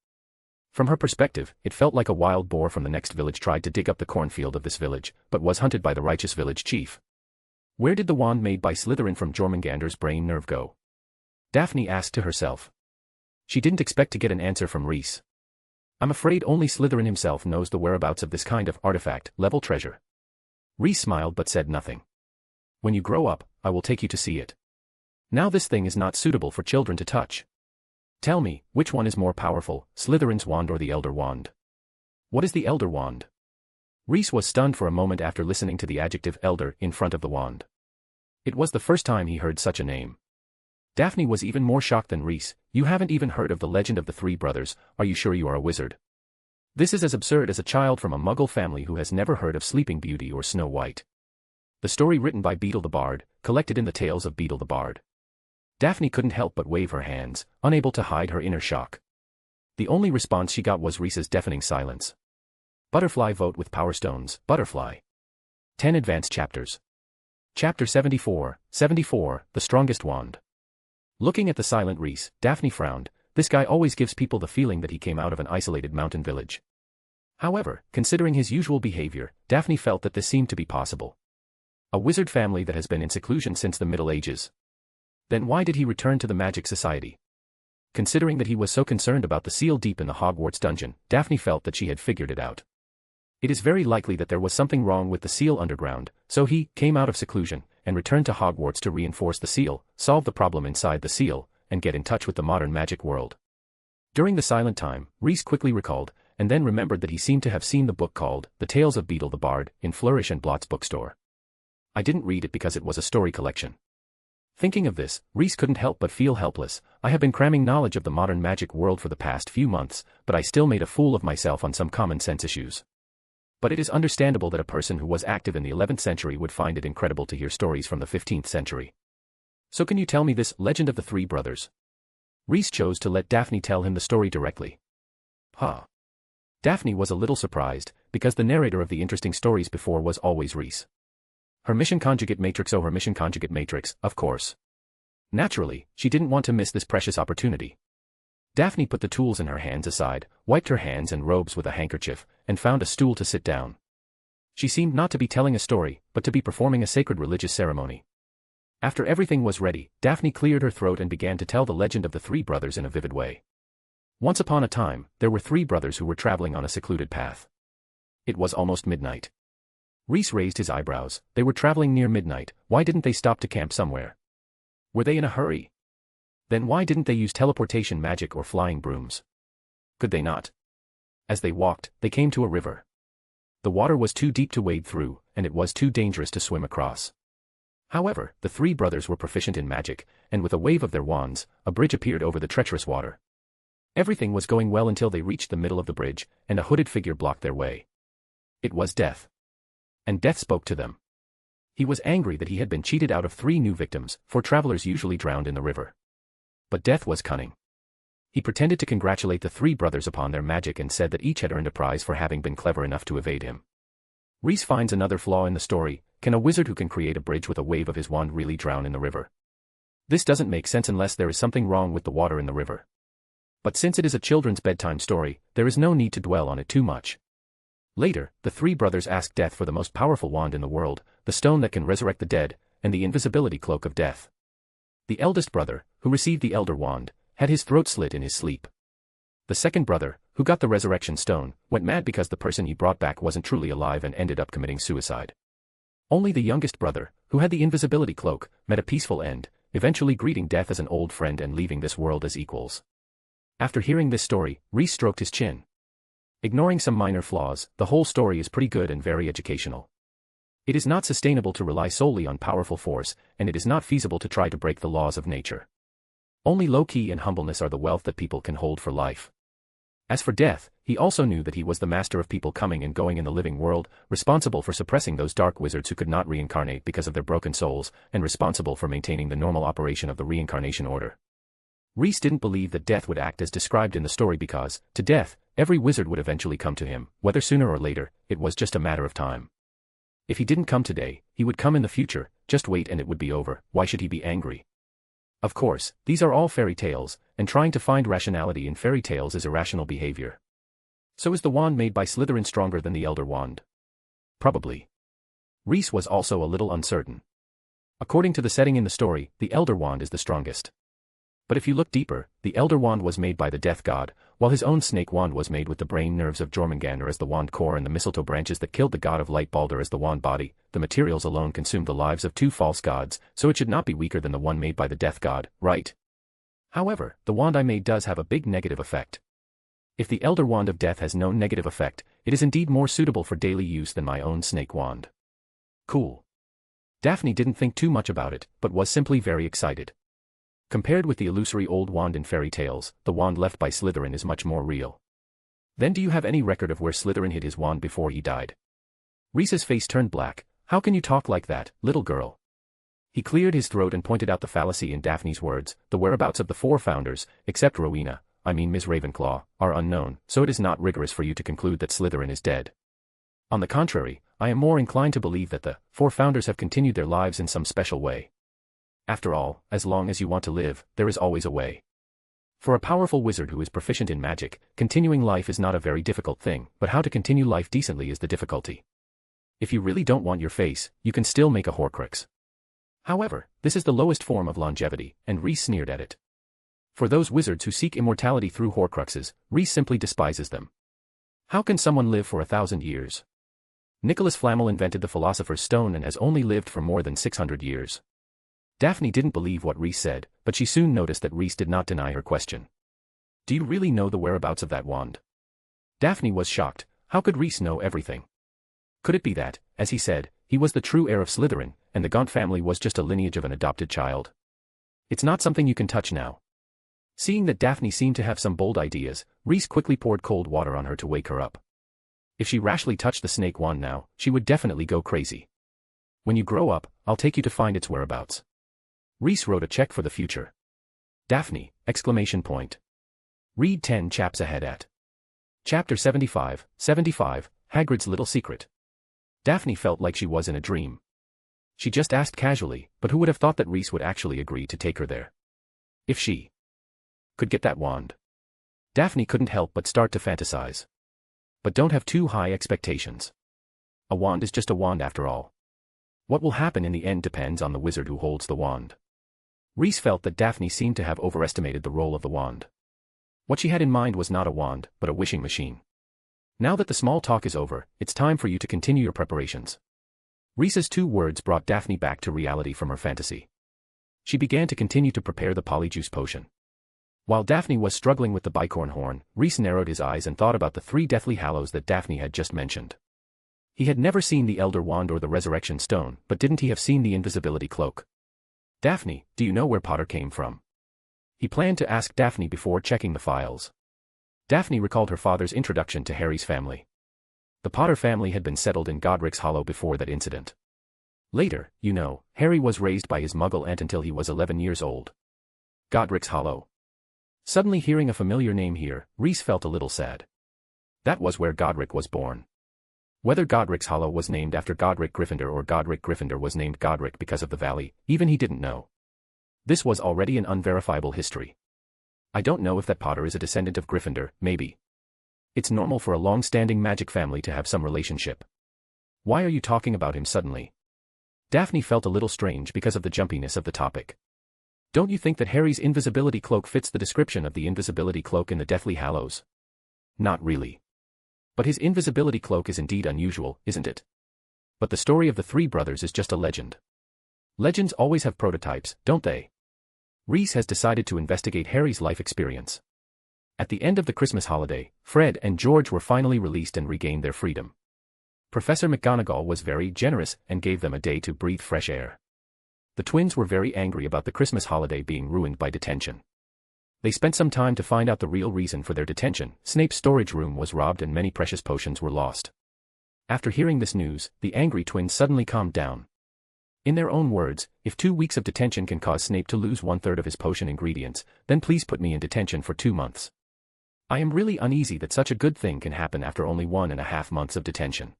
From her perspective, it felt like a wild boar from the next village tried to dig up the cornfield of this village, but was hunted by the righteous village chief. Where did the wand made by Slytherin from Jormungandr's brain nerve go? Daphne asked to herself. She didn't expect to get an answer from Rhys. I'm afraid only Slytherin himself knows the whereabouts of this kind of artifact-level treasure. Rhys smiled but said nothing. When you grow up, I will take you to see it. Now this thing is not suitable for children to touch. Tell me, which one is more powerful, Slytherin's wand or the Elder Wand? What is the Elder Wand? Rhys was stunned for a moment after listening to the adjective elder in front of the wand. It was the first time he heard such a name. Daphne was even more shocked than Rhys. You haven't even heard of the legend of the three brothers, are you sure you are a wizard? This is as absurd as a child from a Muggle family who has never heard of Sleeping Beauty or Snow White. The story written by Beetle the Bard, collected in the Tales of Beetle the Bard. Daphne couldn't help but wave her hands, unable to hide her inner shock. The only response she got was Rhys's deafening silence. Butterfly vote with Power Stones, Butterfly. 10 Advanced Chapters. Chapter 74, The Strongest Wand. Looking at the silent Rhys, Daphne frowned. This guy always gives people the feeling that he came out of an isolated mountain village. However, considering his usual behavior, Daphne felt that this seemed to be possible. A wizard family that has been in seclusion since the Middle Ages. Then why did he return to the Magic Society? Considering that he was so concerned about the seal deep in the Hogwarts dungeon, Daphne felt that she had figured it out. It is very likely that there was something wrong with the seal underground, so he came out of seclusion and returned to Hogwarts to reinforce the seal, solve the problem inside the seal, and get in touch with the modern magic world. During the silent time, Rhys quickly recalled, and then remembered that he seemed to have seen the book called The Tales of Beetle the Bard in Flourish and Blott's bookstore. I didn't read it because it was a story collection. Thinking of this, Rhys couldn't help but feel helpless. I have been cramming knowledge of the modern magic world for the past few months, but I still made a fool of myself on some common sense issues. But it is understandable that a person who was active in the 11th century would find it incredible to hear stories from the 15th century. So can you tell me this legend of the three brothers? Rhys chose to let Daphne tell him the story directly. Huh. Daphne was a little surprised, because the narrator of the interesting stories before was always Rhys. Hermitian conjugate matrix, oh Hermitian conjugate matrix, of course. Naturally, she didn't want to miss this precious opportunity. Daphne put the tools in her hands aside, wiped her hands and robes with a handkerchief, and found a stool to sit down. She seemed not to be telling a story, but to be performing a sacred religious ceremony. After everything was ready, Daphne cleared her throat and began to tell the legend of the three brothers in a vivid way. Once upon a time, there were three brothers who were traveling on a secluded path. It was almost midnight. Rhys raised his eyebrows. They were traveling near midnight, why didn't they stop to camp somewhere? Were they in a hurry? Then why didn't they use teleportation magic or flying brooms? Could they not? As they walked, they came to a river. The water was too deep to wade through, and it was too dangerous to swim across. However, the three brothers were proficient in magic, and with a wave of their wands, a bridge appeared over the treacherous water. Everything was going well until they reached the middle of the bridge, and a hooded figure blocked their way. It was Death. And Death spoke to them. He was angry that he had been cheated out of 3 new victims, for travelers usually drowned in the river. But Death was cunning. He pretended to congratulate the 3 brothers upon their magic and said that each had earned a prize for having been clever enough to evade him. Rhys finds another flaw in the story. Can a wizard who can create a bridge with a wave of his wand really drown in the river? This doesn't make sense unless there is something wrong with the water in the river. But since it is a children's bedtime story, there is no need to dwell on it too much. Later, the 3 brothers asked Death for the most powerful wand in the world, the stone that can resurrect the dead, and the invisibility cloak of Death. The eldest brother, who received the Elder Wand, had his throat slit in his sleep. The second brother, who got the resurrection stone, went mad because the person he brought back wasn't truly alive and ended up committing suicide. Only the youngest brother, who had the invisibility cloak, met a peaceful end, eventually greeting death as an old friend and leaving this world as equals. After hearing this story, Reese stroked his chin. Ignoring some minor flaws, the whole story is pretty good and very educational. It is not sustainable to rely solely on powerful force, and it is not feasible to try to break the laws of nature. Only low-key and humbleness are the wealth that people can hold for life. As for death, he also knew that he was the master of people coming and going in the living world, responsible for suppressing those dark wizards who could not reincarnate because of their broken souls, and responsible for maintaining the normal operation of the reincarnation order. Reese didn't believe that death would act as described in the story because, to death, every wizard would eventually come to him, whether sooner or later, it was just a matter of time. If he didn't come today, he would come in the future, just wait and it would be over. Why should he be angry? Of course, these are all fairy tales, and trying to find rationality in fairy tales is irrational behavior. So is the wand made by Slytherin stronger than the Elder Wand? Probably. Reese was also a little uncertain. According to the setting in the story, the Elder Wand is the strongest. But if you look deeper, the Elder Wand was made by the Death God, while his own snake wand was made with the brain nerves of Jormungandr as the wand core and the mistletoe branches that killed the god of light Balder as the wand body. The materials alone consumed the lives of two false gods, so it should not be weaker than the one made by the Death God, right? However, the wand I made does have a big negative effect. If the Elder Wand of Death has no negative effect, it is indeed more suitable for daily use than my own snake wand. Cool. Daphne didn't think too much about it, but was simply very excited. Compared with the illusory old wand in fairy tales, the wand left by Slytherin is much more real. Then do you have any record of where Slytherin hid his wand before he died? Reese's face turned black. How can you talk like that, little girl? He cleared his throat and pointed out the fallacy in Daphne's words. The whereabouts of the four founders, except Rowena, Miss Ravenclaw, are unknown, so it is not rigorous for you to conclude that Slytherin is dead. On the contrary, I am more inclined to believe that the four founders have continued their lives in some special way. After all, as long as you want to live, there is always a way. For a powerful wizard who is proficient in magic, continuing life is not a very difficult thing, but how to continue life decently is the difficulty. If you really don't want your face, you can still make a Horcrux. However, this is the lowest form of longevity, and Reese sneered at it. For those wizards who seek immortality through Horcruxes, Reese simply despises them. How can someone live for 1,000 years? Nicholas Flamel invented the Philosopher's Stone and has only lived for more than 600 years. Daphne didn't believe what Reese said, but she soon noticed that Reese did not deny her question. Do you really know the whereabouts of that wand? Daphne was shocked. How could Reese know everything? Could it be that, as he said, he was the true heir of Slytherin, and the Gaunt family was just a lineage of an adopted child? It's not something you can touch now. Seeing that Daphne seemed to have some bold ideas, Reese quickly poured cold water on her to wake her up. If she rashly touched the snake wand now, she would definitely go crazy. When you grow up, I'll take you to find its whereabouts. Reese wrote a check for the future. Daphne! Read 10 chaps ahead at Chapter 75, Hagrid's Little Secret. Daphne felt like she was in a dream. She just asked casually, but who would have thought that Reese would actually agree to take her there? If she could get that wand. Daphne couldn't help but start to fantasize. But don't have too high expectations. A wand is just a wand after all. What will happen in the end depends on the wizard who holds the wand. Reese felt that Daphne seemed to have overestimated the role of the wand. What she had in mind was not a wand, but a wishing machine. Now that the small talk is over, it's time for you to continue your preparations. Reese's 2 words brought Daphne back to reality from her fantasy. She began to continue to prepare the polyjuice potion. While Daphne was struggling with the bicorn horn, Reese narrowed his eyes and thought about the 3 Deathly Hallows that Daphne had just mentioned. He had never seen the Elder Wand or the Resurrection Stone, but didn't he have seen the invisibility cloak? Daphne, do you know where Potter came from? He planned to ask Daphne before checking the files. Daphne recalled her father's introduction to Harry's family. The Potter family had been settled in Godric's Hollow before that incident. Later, Harry was raised by his Muggle aunt until he was 11 years old. Godric's Hollow. Suddenly hearing a familiar name here, Reese felt a little sad. That was where Godric was born. Whether Godric's Hollow was named after Godric Gryffindor or Godric Gryffindor was named Godric because of the valley, even he didn't know. This was already an unverifiable history. I don't know if that Potter is a descendant of Gryffindor, maybe. It's normal for a long-standing magic family to have some relationship. Why are you talking about him suddenly? Daphne felt a little strange because of the jumpiness of the topic. Don't you think that Harry's invisibility cloak fits the description of the invisibility cloak in the Deathly Hallows? Not really. But his invisibility cloak is indeed unusual, isn't it? But the story of the 3 brothers is just a legend. Legends always have prototypes, don't they? Reese has decided to investigate Harry's life experience. At the end of the Christmas holiday, Fred and George were finally released and regained their freedom. Professor McGonagall was very generous and gave them a day to breathe fresh air. The twins were very angry about the Christmas holiday being ruined by detention. They spent some time to find out the real reason for their detention. Snape's storage room was robbed and many precious potions were lost. After hearing this news, the angry twins suddenly calmed down. In their own words, if 2 weeks of detention can cause Snape to lose 1/3 of his potion ingredients, then please put me in detention for 2 months. I am really uneasy that such a good thing can happen after only 1.5 months of detention.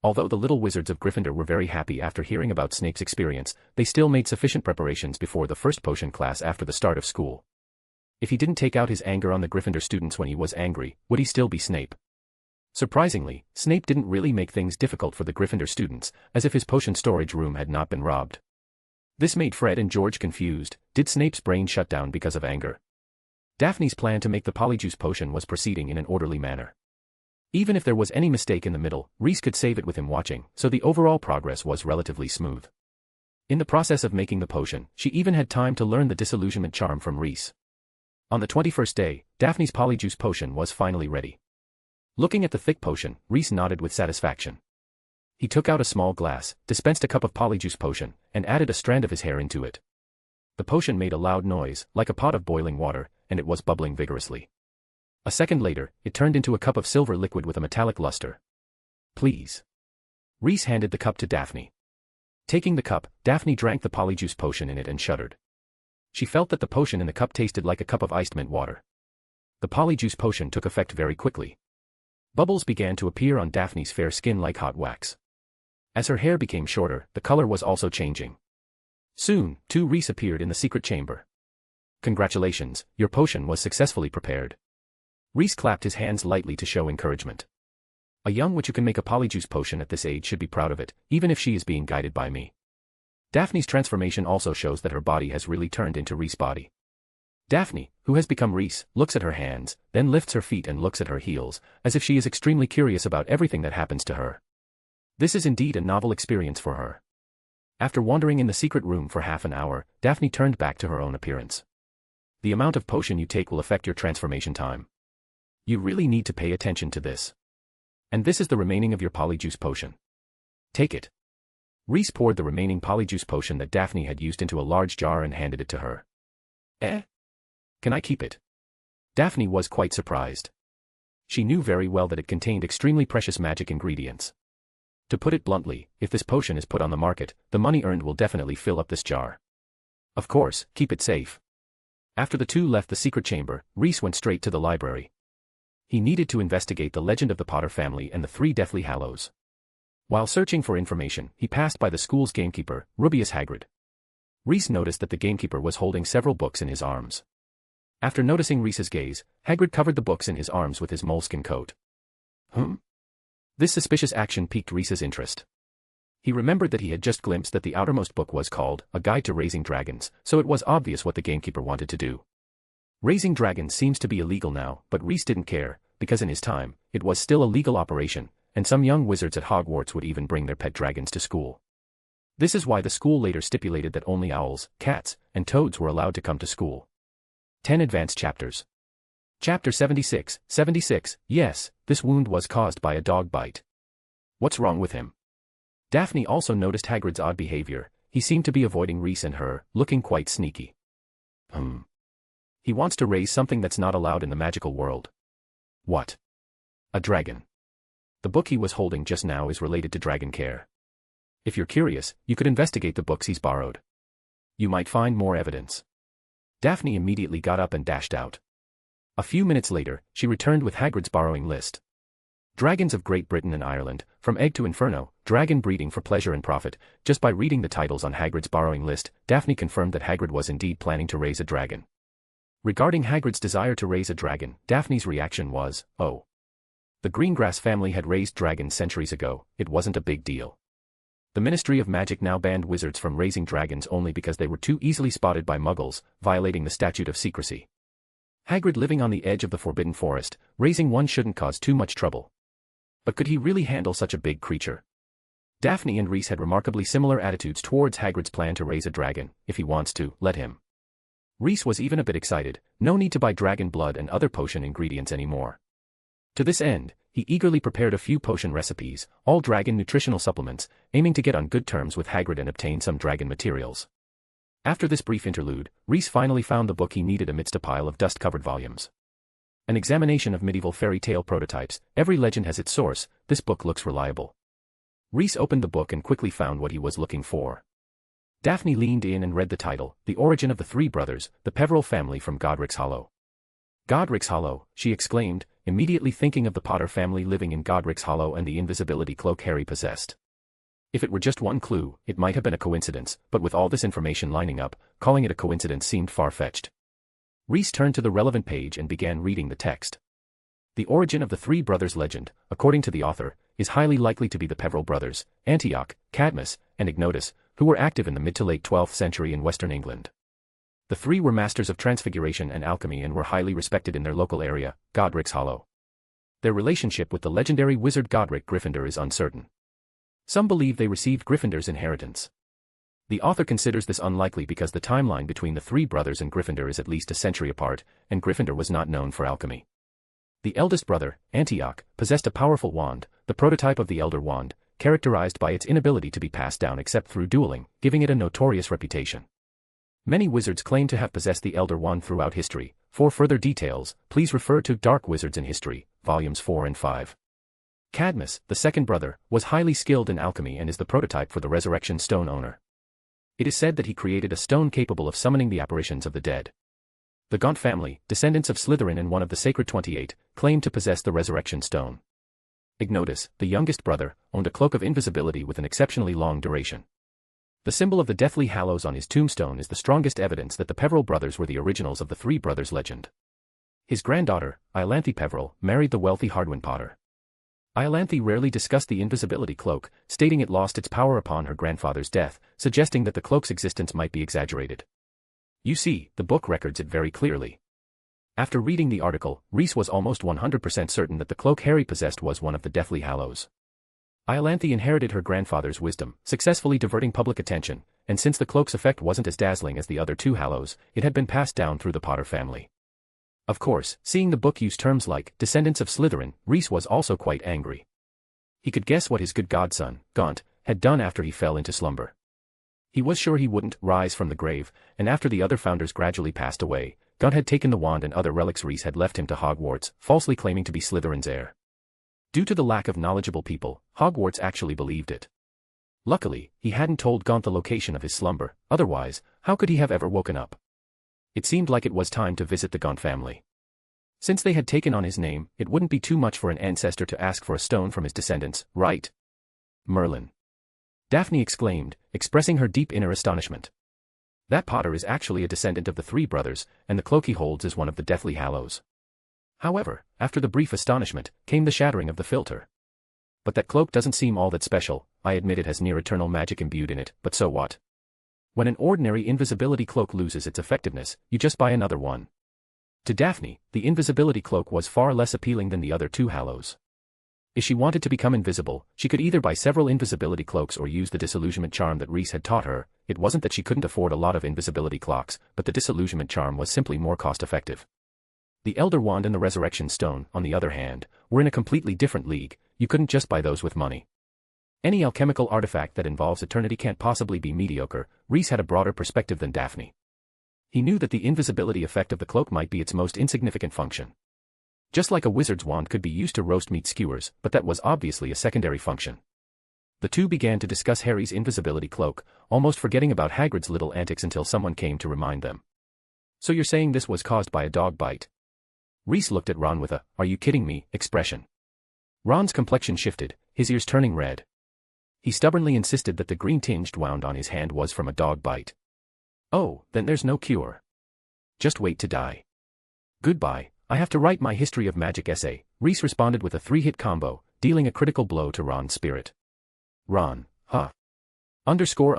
Although the little wizards of Gryffindor were very happy after hearing about Snape's experience, they still made sufficient preparations before the first potion class after the start of school. If he didn't take out his anger on the Gryffindor students when he was angry, would he still be Snape? Surprisingly, Snape didn't really make things difficult for the Gryffindor students, as if his potion storage room had not been robbed. This made Fred and George confused. Did Snape's brain shut down because of anger? Daphne's plan to make the polyjuice potion was proceeding in an orderly manner. Even if there was any mistake in the middle, Reese could save it with him watching, so the overall progress was relatively smooth. In the process of making the potion, she even had time to learn the disillusionment charm from Reese. On the 21st day, Daphne's polyjuice potion was finally ready. Looking at the thick potion, Reese nodded with satisfaction. He took out a small glass, dispensed a cup of polyjuice potion, and added a strand of his hair into it. The potion made a loud noise, like a pot of boiling water, and it was bubbling vigorously. A second later, it turned into a cup of silver liquid with a metallic luster. Please. Reese handed the cup to Daphne. Taking the cup, Daphne drank the polyjuice potion in it and shuddered. She felt that the potion in the cup tasted like a cup of iced mint water. The polyjuice potion took effect very quickly. Bubbles began to appear on Daphne's fair skin like hot wax. As her hair became shorter, the color was also changing. Soon, Reese appeared in the secret chamber. Congratulations, your potion was successfully prepared. Reese clapped his hands lightly to show encouragement. A young witch who can make a polyjuice potion at this age should be proud of it, even if she is being guided by me. Daphne's transformation also shows that her body has really turned into Reese's body. Daphne, who has become Reese, looks at her hands, then lifts her feet and looks at her heels, as if she is extremely curious about everything that happens to her. This is indeed a novel experience for her. After wandering in the secret room for half an hour, Daphne turned back to her own appearance. The amount of potion you take will affect your transformation time. You really need to pay attention to this. And this is the remaining of your polyjuice potion. Take it. Reese poured the remaining polyjuice potion that Daphne had used into a large jar and handed it to her. Can I keep it? Daphne was quite surprised. She knew very well that it contained extremely precious magic ingredients. To put it bluntly, if this potion is put on the market, the money earned will definitely fill up this jar. Of course, keep it safe. After the two left the secret chamber, Reese went straight to the library. He needed to investigate the legend of the Potter family and the 3 Deathly Hallows. While searching for information, he passed by the school's gamekeeper, Rubeus Hagrid. Reese noticed that the gamekeeper was holding several books in his arms. After noticing Reese's gaze, Hagrid covered the books in his arms with his moleskin coat. This suspicious action piqued Reese's interest. He remembered that he had just glimpsed that the outermost book was called A Guide to Raising Dragons, so it was obvious what the gamekeeper wanted to do. Raising dragons seems to be illegal now, but Reese didn't care, because in his time, it was still a legal operation, and some young wizards at Hogwarts would even bring their pet dragons to school. This is why the school later stipulated that only owls, cats, and toads were allowed to come to school. 10 Advanced Chapters. Chapter 76, yes, this wound was caused by a dog bite. What's wrong with him? Daphne also noticed Hagrid's odd behavior. He seemed to be avoiding Reese and her, looking quite sneaky. He wants to raise something that's not allowed in the magical world. What? A dragon. The book he was holding just now is related to dragon care. If you're curious, you could investigate the books he's borrowed. You might find more evidence. Daphne immediately got up and dashed out. A few minutes later, she returned with Hagrid's borrowing list. Dragons of Great Britain and Ireland, from egg to inferno, dragon breeding for pleasure and profit. Just by reading the titles on Hagrid's borrowing list, Daphne confirmed that Hagrid was indeed planning to raise a dragon. Regarding Hagrid's desire to raise a dragon, Daphne's reaction was, oh. The Greengrass family had raised dragons centuries ago, it wasn't a big deal. The Ministry of Magic now banned wizards from raising dragons only because they were too easily spotted by Muggles, violating the statute of secrecy. Hagrid living on the edge of the Forbidden Forest, raising one shouldn't cause too much trouble. But could he really handle such a big creature? Daphne and Reese had remarkably similar attitudes towards Hagrid's plan to raise a dragon. If he wants to, let him. Reese was even a bit excited, no need to buy dragon blood and other potion ingredients anymore. To this end, he eagerly prepared a few potion recipes, all dragon nutritional supplements, aiming to get on good terms with Hagrid and obtain some dragon materials. After this brief interlude, Reese finally found the book he needed amidst a pile of dust-covered volumes. An examination of medieval fairy tale prototypes, every legend has its source, this book looks reliable. Reese opened the book and quickly found what he was looking for. Daphne leaned in and read the title, The Origin of the Three Brothers, the Peverell Family from Godric's Hollow. Godric's Hollow, she exclaimed, immediately thinking of the Potter family living in Godric's Hollow and the invisibility cloak Harry possessed. If it were just one clue, it might have been a coincidence, but with all this information lining up, calling it a coincidence seemed far-fetched. Reese turned to the relevant page and began reading the text. The origin of the Three Brothers legend, according to the author, is highly likely to be the Peverell brothers, Antioch, Cadmus, and Ignotus, who were active in the mid to late 12th century in western England. The three were masters of transfiguration and alchemy and were highly respected in their local area, Godric's Hollow. Their relationship with the legendary wizard Godric Gryffindor is uncertain. Some believe they received Gryffindor's inheritance. The author considers this unlikely because the timeline between the three brothers and Gryffindor is at least a century apart, and Gryffindor was not known for alchemy. The eldest brother, Antioch, possessed a powerful wand, the prototype of the Elder Wand, characterized by its inability to be passed down except through dueling, giving it a notorious reputation. Many wizards claim to have possessed the Elder Wand throughout history. For further details, please refer to Dark Wizards in History, Volumes 4 and 5. Cadmus, the second brother, was highly skilled in alchemy and is the prototype for the Resurrection Stone owner. It is said that he created a stone capable of summoning the apparitions of the dead. The Gaunt family, descendants of Slytherin and one of the Sacred 28, claimed to possess the Resurrection Stone. Ignotus, the youngest brother, owned a cloak of invisibility with an exceptionally long duration. The symbol of the Deathly Hallows on his tombstone is the strongest evidence that the Peverell brothers were the originals of the Three Brothers legend. His granddaughter, Iolanthe Peverell, married the wealthy Hardwin Potter. Iolanthe rarely discussed the invisibility cloak, stating it lost its power upon her grandfather's death, suggesting that the cloak's existence might be exaggerated. You see, the book records it very clearly. After reading the article, Reese was almost 100% certain that the cloak Harry possessed was one of the Deathly Hallows. Iolanthe inherited her grandfather's wisdom, successfully diverting public attention, and since the cloak's effect wasn't as dazzling as the other two Hallows, it had been passed down through the Potter family. Of course, seeing the book use terms like descendants of Slytherin, Reese was also quite angry. He could guess what his good godson, Gaunt, had done after he fell into slumber. He was sure he wouldn't rise from the grave, and after the other founders gradually passed away, Gaunt had taken the wand and other relics. Reese had left him to Hogwarts, falsely claiming to be Slytherin's heir. Due to the lack of knowledgeable people, Hogwarts actually believed it. Luckily, he hadn't told Gaunt the location of his slumber, otherwise, how could he have ever woken up? It seemed like it was time to visit the Gaunt family. Since they had taken on his name, it wouldn't be too much for an ancestor to ask for a stone from his descendants, right? Merlin. Daphne exclaimed, expressing her deep inner astonishment. That Potter is actually a descendant of the Three Brothers, and the cloak he holds is one of the Deathly Hallows. However, after the brief astonishment, came the shattering of the filter. But that cloak doesn't seem all that special. I admit it has near-eternal magic imbued in it, but so what? When an ordinary invisibility cloak loses its effectiveness, you just buy another one. To Daphne, the invisibility cloak was far less appealing than the other two Hallows. If she wanted to become invisible, she could either buy several invisibility cloaks or use the disillusionment charm that Reese had taught her. It wasn't that she couldn't afford a lot of invisibility clocks, but the disillusionment charm was simply more cost-effective. The Elder Wand and the Resurrection Stone, on the other hand, were in a completely different league. You couldn't just buy those with money. Any alchemical artifact that involves eternity can't possibly be mediocre. Reese had a broader perspective than Daphne. He knew that the invisibility effect of the cloak might be its most insignificant function. Just like a wizard's wand could be used to roast meat skewers, but that was obviously a secondary function. The two began to discuss Harry's invisibility cloak, almost forgetting about Hagrid's little antics until someone came to remind them. So you're saying this was caused by a dog bite? Reese looked at Ron with a, "Are you kidding me?" expression. Ron's complexion shifted, his ears turning red. He stubbornly insisted that the green-tinged wound on his hand was from a dog bite. Oh, then there's no cure. Just wait to die. Goodbye, I have to write my history of magic essay. Reese responded with a 3-hit combo, dealing a critical blow to Ron's spirit. Ron, huh? Underscore.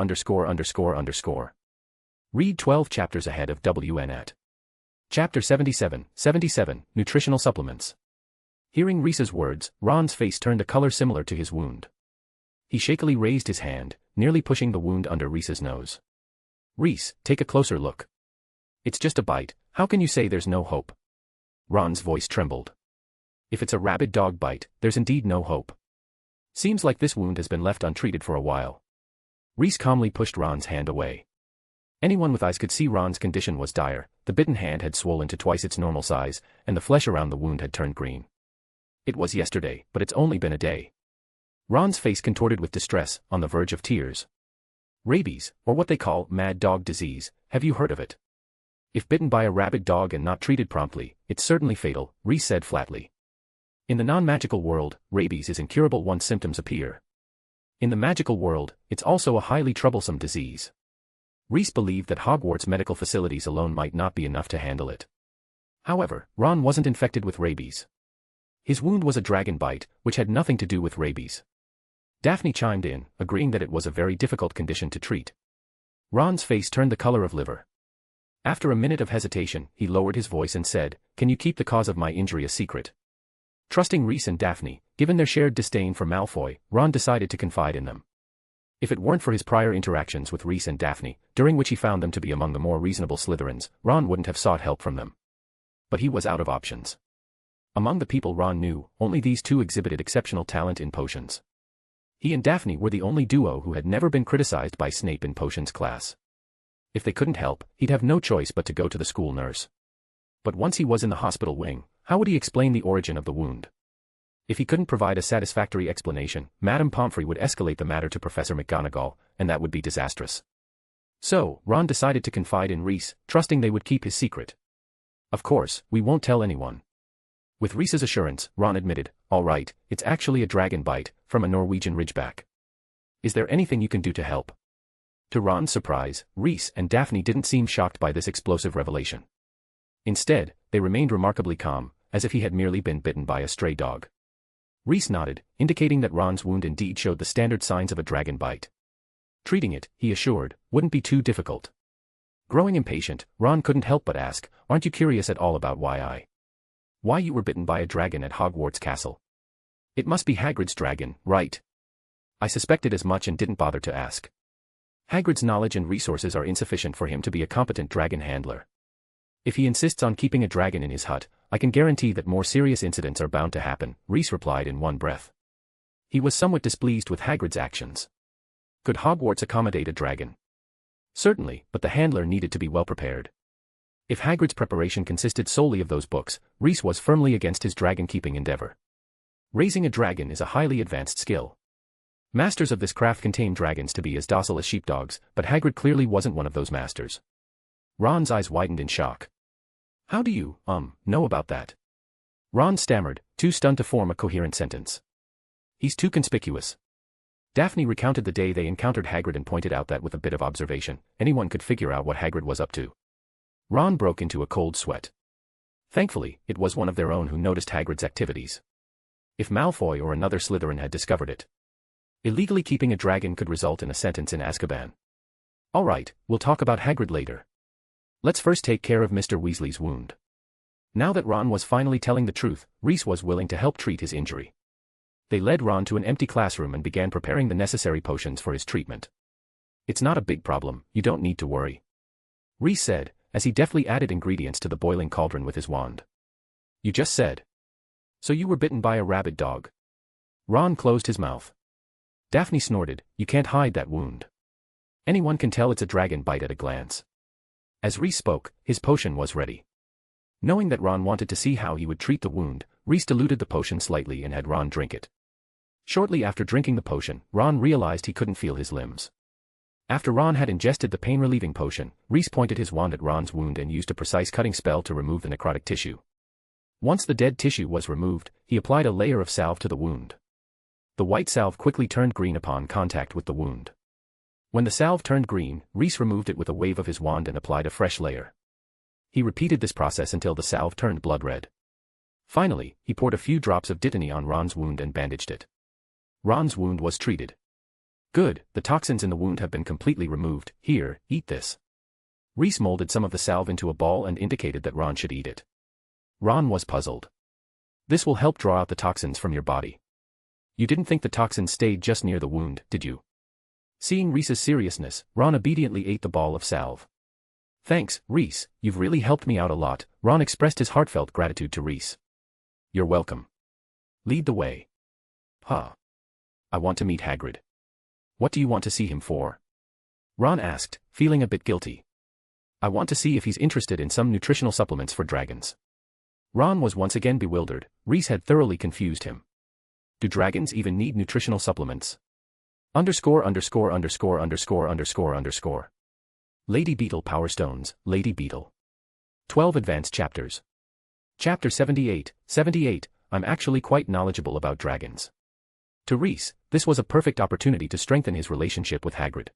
Read 12 chapters ahead of WN at Chapter 77, Nutritional Supplements. Hearing Reese's words, Ron's face turned a color similar to his wound. He shakily raised his hand, nearly pushing the wound under Reese's nose. Reese, take a closer look. It's just a bite, how can you say there's no hope? Ron's voice trembled. If it's a rabid dog bite, there's indeed no hope. Seems like this wound has been left untreated for a while. Reese calmly pushed Ron's hand away. Anyone with eyes could see Ron's condition was dire. The bitten hand had swollen to twice its normal size, and the flesh around the wound had turned green. It was yesterday, but it's only been a day. Ron's face contorted with distress, on the verge of tears. Rabies, or what they call mad dog disease, have you heard of it? If bitten by a rabid dog and not treated promptly, it's certainly fatal, Reese said flatly. In the non-magical world, rabies is incurable once symptoms appear. In the magical world, it's also a highly troublesome disease. Reese believed that Hogwarts medical facilities alone might not be enough to handle it. However, Ron wasn't infected with rabies. His wound was a dragon bite, which had nothing to do with rabies. Daphne chimed in, agreeing that it was a very difficult condition to treat. Ron's face turned the color of liver. After a minute of hesitation, he lowered his voice and said, "Can you keep the cause of my injury a secret?" Trusting Reese and Daphne, given their shared disdain for Malfoy, Ron decided to confide in them. If it weren't for his prior interactions with Reese and Daphne, during which he found them to be among the more reasonable Slytherins, Ron wouldn't have sought help from them. But he was out of options. Among the people Ron knew, only these two exhibited exceptional talent in potions. He and Daphne were the only duo who had never been criticized by Snape in potions class. If they couldn't help, he'd have no choice but to go to the school nurse. But once he was in the hospital wing, how would he explain the origin of the wound? If he couldn't provide a satisfactory explanation, Madame Pomfrey would escalate the matter to Professor McGonagall, and that would be disastrous. So, Ron decided to confide in Reese, trusting they would keep his secret. "Of course, we won't tell anyone." With Reese's assurance, Ron admitted, "All right, it's actually a dragon bite, from a Norwegian ridgeback. Is there anything you can do to help?" To Ron's surprise, Reese and Daphne didn't seem shocked by this explosive revelation. Instead, they remained remarkably calm, as if he had merely been bitten by a stray dog. Reese nodded, indicating that Ron's wound indeed showed the standard signs of a dragon bite. Treating it, he assured, wouldn't be too difficult. Growing impatient, Ron couldn't help but ask, "Aren't you curious at all about why you were bitten by a dragon at Hogwarts Castle? It must be Hagrid's dragon, right?" "I suspected as much and didn't bother to ask. Hagrid's knowledge and resources are insufficient for him to be a competent dragon handler. If he insists on keeping a dragon in his hut, I can guarantee that more serious incidents are bound to happen," Reese replied in one breath. He was somewhat displeased with Hagrid's actions. Could Hogwarts accommodate a dragon? Certainly, but the handler needed to be well prepared. If Hagrid's preparation consisted solely of those books, Reese was firmly against his dragon-keeping endeavor. Raising a dragon is a highly advanced skill. Masters of this craft can tame dragons to be as docile as sheepdogs, but Hagrid clearly wasn't one of those masters. Ron's eyes widened in shock. "How do you, know about that?" Ron stammered, too stunned to form a coherent sentence. "He's too conspicuous." Daphne recounted the day they encountered Hagrid and pointed out that with a bit of observation, anyone could figure out what Hagrid was up to. Ron broke into a cold sweat. Thankfully, it was one of their own who noticed Hagrid's activities. If Malfoy or another Slytherin had discovered it, illegally keeping a dragon could result in a sentence in Azkaban. "All right, we'll talk about Hagrid later. Let's first take care of Mr. Weasley's wound." Now that Ron was finally telling the truth, Reese was willing to help treat his injury. They led Ron to an empty classroom and began preparing the necessary potions for his treatment. "It's not a big problem, you don't need to worry," Reese said, as he deftly added ingredients to the boiling cauldron with his wand. "You just said. So you were bitten by a rabid dog." Ron closed his mouth. Daphne snorted, "You can't hide that wound. Anyone can tell it's a dragon bite at a glance." As Reese spoke, his potion was ready. Knowing that Ron wanted to see how he would treat the wound, Reese diluted the potion slightly and had Ron drink it. Shortly after drinking the potion, Ron realized he couldn't feel his limbs. After Ron had ingested the pain-relieving potion, Reese pointed his wand at Ron's wound and used a precise cutting spell to remove the necrotic tissue. Once the dead tissue was removed, he applied a layer of salve to the wound. The white salve quickly turned green upon contact with the wound. When the salve turned green, Reese removed it with a wave of his wand and applied a fresh layer. He repeated this process until the salve turned blood red. Finally, he poured a few drops of dittany on Ron's wound and bandaged it. Ron's wound was treated. "Good, the toxins in the wound have been completely removed. Here, eat this." Reese molded some of the salve into a ball and indicated that Ron should eat it. Ron was puzzled. "This will help draw out the toxins from your body. You didn't think the toxins stayed just near the wound, did you?" Seeing Reese's seriousness, Ron obediently ate the ball of salve. Thanks, Reese, you've really helped me out a lot. Ron expressed his heartfelt gratitude to Reese. You're welcome. Lead the way. Huh. I want to meet Hagrid. What do you want to see him for? Ron asked, feeling a bit guilty. I want to see if he's interested in some nutritional supplements for dragons. Ron was once again bewildered. Reese had thoroughly confused him. Do dragons even need nutritional supplements? Underscore. Lady Beetle Power Stones, Lady Beetle. 12 Advanced Chapters. Chapter 78, I'm actually quite knowledgeable about dragons. To Reese, this was a perfect opportunity to strengthen his relationship with Hagrid.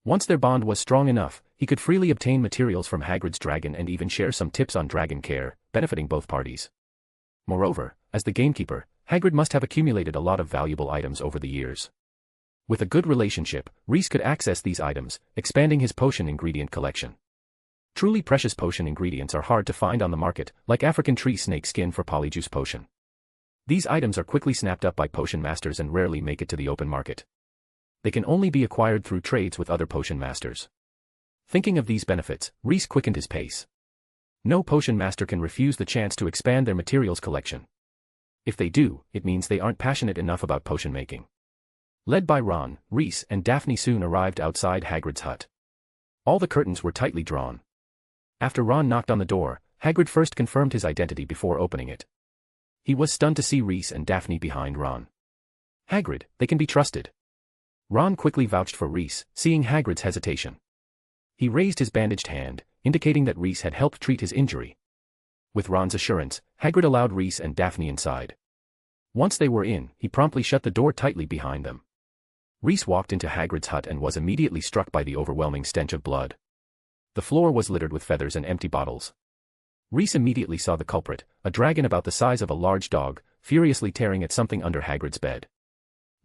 Once their bond was strong enough, he could freely obtain materials from Hagrid's dragon and even share some tips on dragon care, benefiting both parties. Moreover, as the gamekeeper, Hagrid must have accumulated a lot of valuable items over the years. With a good relationship, Reese could access these items, expanding his potion ingredient collection. Truly precious potion ingredients are hard to find on the market, like African tree snake skin for polyjuice potion. These items are quickly snapped up by potion masters and rarely make it to the open market. They can only be acquired through trades with other potion masters. Thinking of these benefits, Reese quickened his pace. No potion master can refuse the chance to expand their materials collection. If they do, it means they aren't passionate enough about potion making. Led by Ron, Reese and Daphne soon arrived outside Hagrid's hut. All the curtains were tightly drawn. After Ron knocked on the door, Hagrid first confirmed his identity before opening it. He was stunned to see Reese and Daphne behind Ron. Hagrid, they can be trusted. Ron quickly vouched for Reese, seeing Hagrid's hesitation. He raised his bandaged hand, indicating that Reese had helped treat his injury. With Ron's assurance, Hagrid allowed Reese and Daphne inside. Once they were in, he promptly shut the door tightly behind them. Reese walked into Hagrid's hut and was immediately struck by the overwhelming stench of blood. The floor was littered with feathers and empty bottles. Reese immediately saw the culprit, a dragon about the size of a large dog, furiously tearing at something under Hagrid's bed.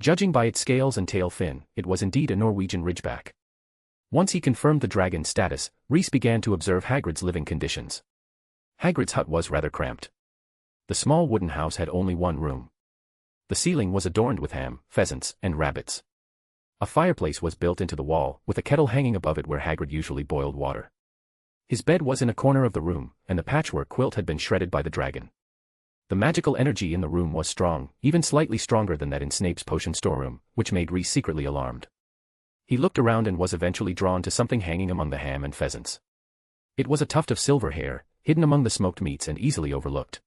Judging by its scales and tail fin, it was indeed a Norwegian ridgeback. Once he confirmed the dragon's status, Reese began to observe Hagrid's living conditions. Hagrid's hut was rather cramped. The small wooden house had only one room. The ceiling was adorned with ham, pheasants, and rabbits. A fireplace was built into the wall, with a kettle hanging above it where Hagrid usually boiled water. His bed was in a corner of the room, and the patchwork quilt had been shredded by the dragon. The magical energy in the room was strong, even slightly stronger than that in Snape's potion storeroom, which made Reese secretly alarmed. He looked around and was eventually drawn to something hanging among the ham and pheasants. It was a tuft of silver hair, hidden among the smoked meats and easily overlooked.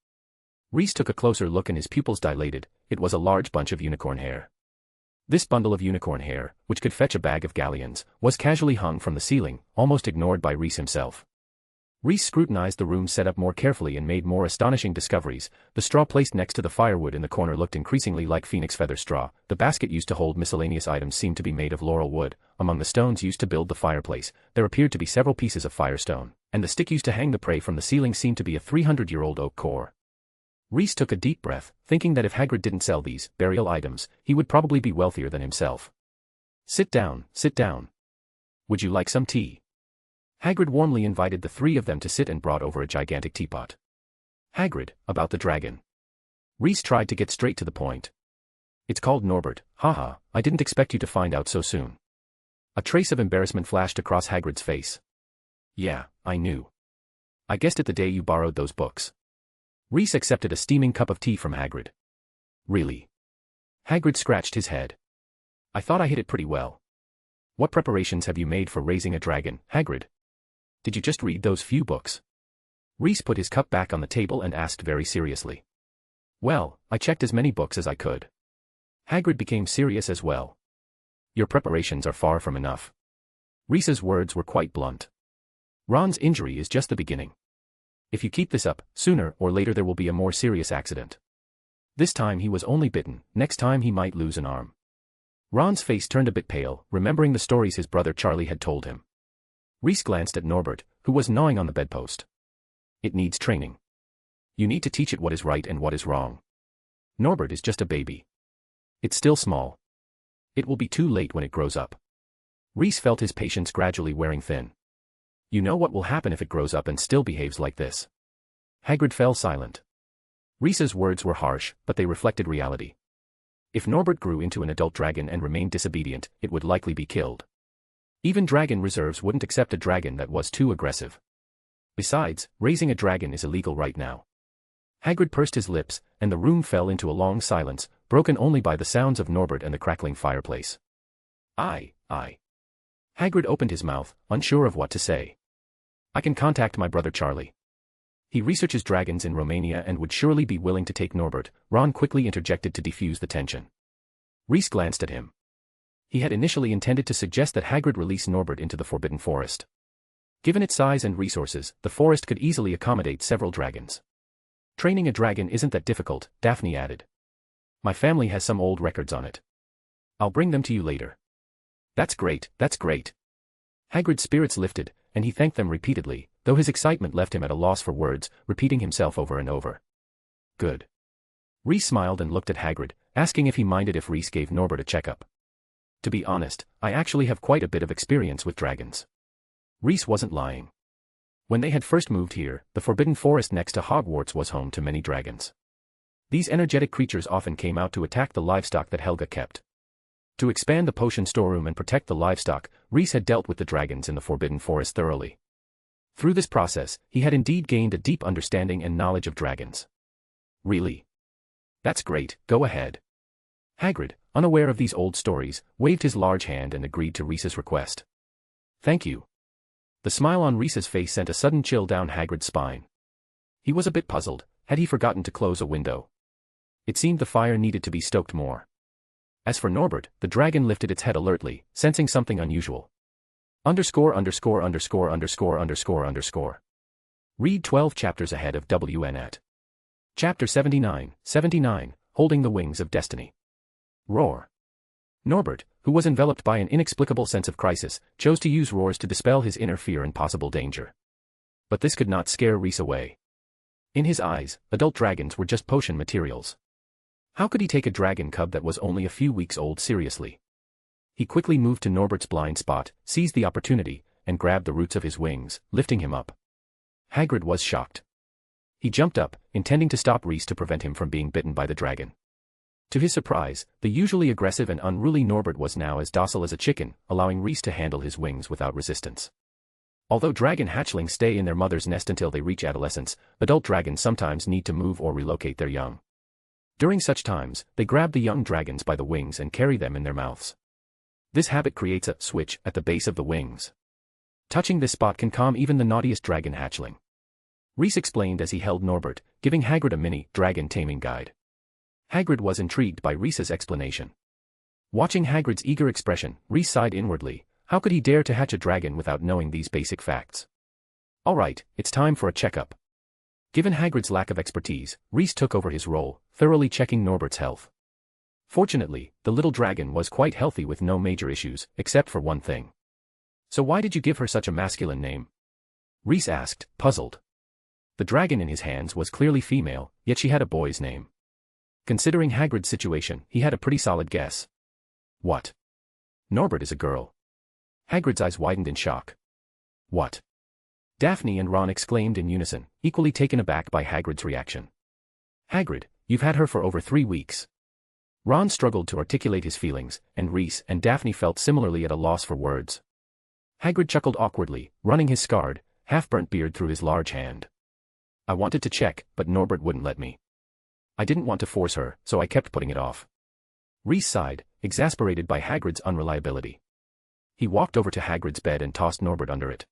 Reese took a closer look and his pupils dilated. It was a large bunch of unicorn hair. This bundle of unicorn hair, which could fetch a bag of galleons, was casually hung from the ceiling, almost ignored by Reese himself. Reese scrutinized the room setup more carefully and made more astonishing discoveries. The straw placed next to the firewood in the corner looked increasingly like phoenix feather straw. The basket used to hold miscellaneous items seemed to be made of laurel wood. Among the stones used to build the fireplace, there appeared to be several pieces of firestone, and the stick used to hang the prey from the ceiling seemed to be a 300-year-old oak core. Reese took a deep breath, thinking that if Hagrid didn't sell these burial items, he would probably be wealthier than himself. Sit down, sit down. Would you like some tea? Hagrid warmly invited the three of them to sit and brought over a gigantic teapot. Hagrid, about the dragon. Reese tried to get straight to the point. It's called Norbert, haha, I didn't expect you to find out so soon. A trace of embarrassment flashed across Hagrid's face. Yeah, I knew. I guessed it the day you borrowed those books. Reese accepted a steaming cup of tea from Hagrid. Really? Hagrid scratched his head. I thought I hit it pretty well. What preparations have you made for raising a dragon, Hagrid? Did you just read those few books? Reese put his cup back on the table and asked very seriously. Well, I checked as many books as I could. Hagrid became serious as well. Your preparations are far from enough. Reese's words were quite blunt. Ron's injury is just the beginning. If you keep this up, sooner or later there will be a more serious accident. This time he was only bitten, next time he might lose an arm. Ron's face turned a bit pale, remembering the stories his brother Charlie had told him. Reese glanced at Norbert, who was gnawing on the bedpost. It needs training. You need to teach it what is right and what is wrong. Norbert is just a baby. It's still small. It will be too late when it grows up. Reese felt his patience gradually wearing thin. You know what will happen if it grows up and still behaves like this. Hagrid fell silent. Reese's words were harsh, but they reflected reality. If Norbert grew into an adult dragon and remained disobedient, it would likely be killed. Even dragon reserves wouldn't accept a dragon that was too aggressive. Besides, raising a dragon is illegal right now. Hagrid pursed his lips, and the room fell into a long silence, broken only by the sounds of Norbert and the crackling fireplace. I. Hagrid opened his mouth, unsure of what to say. I can contact my brother Charlie. He researches dragons in Romania and would surely be willing to take Norbert, Ron quickly interjected to defuse the tension. Rhys glanced at him. He had initially intended to suggest that Hagrid release Norbert into the Forbidden Forest. Given its size and resources, the forest could easily accommodate several dragons. Training a dragon isn't that difficult, Daphne added. My family has some old records on it. I'll bring them to you later. That's great, that's great. Hagrid's spirits lifted, and he thanked them repeatedly, though his excitement left him at a loss for words, repeating himself over and over. Good. Rhys smiled and looked at Hagrid, asking if he minded if Rhys gave Norbert a checkup. To be honest, I actually have quite a bit of experience with dragons. Rhys wasn't lying. When they had first moved here, the Forbidden Forest next to Hogwarts was home to many dragons. These energetic creatures often came out to attack the livestock that Helga kept. To expand the potion storeroom and protect the livestock, Rhys had dealt with the dragons in the Forbidden Forest thoroughly. Through this process, he had indeed gained a deep understanding and knowledge of dragons. Really? That's great, go ahead. Hagrid, unaware of these old stories, waved his large hand and agreed to Rhys's request. Thank you. The smile on Rhys's face sent a sudden chill down Hagrid's spine. He was a bit puzzled. Had he forgotten to close a window? It seemed the fire needed to be stoked more. As for Norbert, the dragon lifted its head alertly, sensing something unusual. Read 12 chapters ahead of WN at. Chapter 79, Holding the Wings of Destiny. Roar. Norbert, who was enveloped by an inexplicable sense of crisis, chose to use roars to dispel his inner fear and possible danger. But this could not scare Rhys away. In his eyes, adult dragons were just potion materials. How could he take a dragon cub that was only a few weeks old seriously? He quickly moved to Norbert's blind spot, seized the opportunity, and grabbed the roots of his wings, lifting him up. Hagrid was shocked. He jumped up, intending to stop Rhys to prevent him from being bitten by the dragon. To his surprise, the usually aggressive and unruly Norbert was now as docile as a chicken, allowing Rhys to handle his wings without resistance. Although dragon hatchlings stay in their mother's nest until they reach adolescence, adult dragons sometimes need to move or relocate their young. During such times, they grab the young dragons by the wings and carry them in their mouths. This habit creates a switch at the base of the wings. Touching this spot can calm even the naughtiest dragon hatchling. Rhys explained as he held Norbert, giving Hagrid a mini dragon taming guide. Hagrid was intrigued by Rhys's explanation. Watching Hagrid's eager expression, Rhys sighed inwardly. How could he dare to hatch a dragon without knowing these basic facts? All right, it's time for a checkup. Given Hagrid's lack of expertise, Rhys took over his role, thoroughly checking Norbert's health. Fortunately, the little dragon was quite healthy with no major issues, except for one thing. So why did you give her such a masculine name? Rhys asked, puzzled. The dragon in his hands was clearly female, yet she had a boy's name. Considering Hagrid's situation, he had a pretty solid guess. What? Norbert is a girl. Hagrid's eyes widened in shock. What? Daphne and Ron exclaimed in unison, equally taken aback by Hagrid's reaction. Hagrid, you've had her for over 3 weeks. Ron struggled to articulate his feelings, and Rhys and Daphne felt similarly at a loss for words. Hagrid chuckled awkwardly, running his scarred, half-burnt beard through his large hand. I wanted to check, but Norbert wouldn't let me. I didn't want to force her, so I kept putting it off. Rhys sighed, exasperated by Hagrid's unreliability. He walked over to Hagrid's bed and tossed Norbert under it.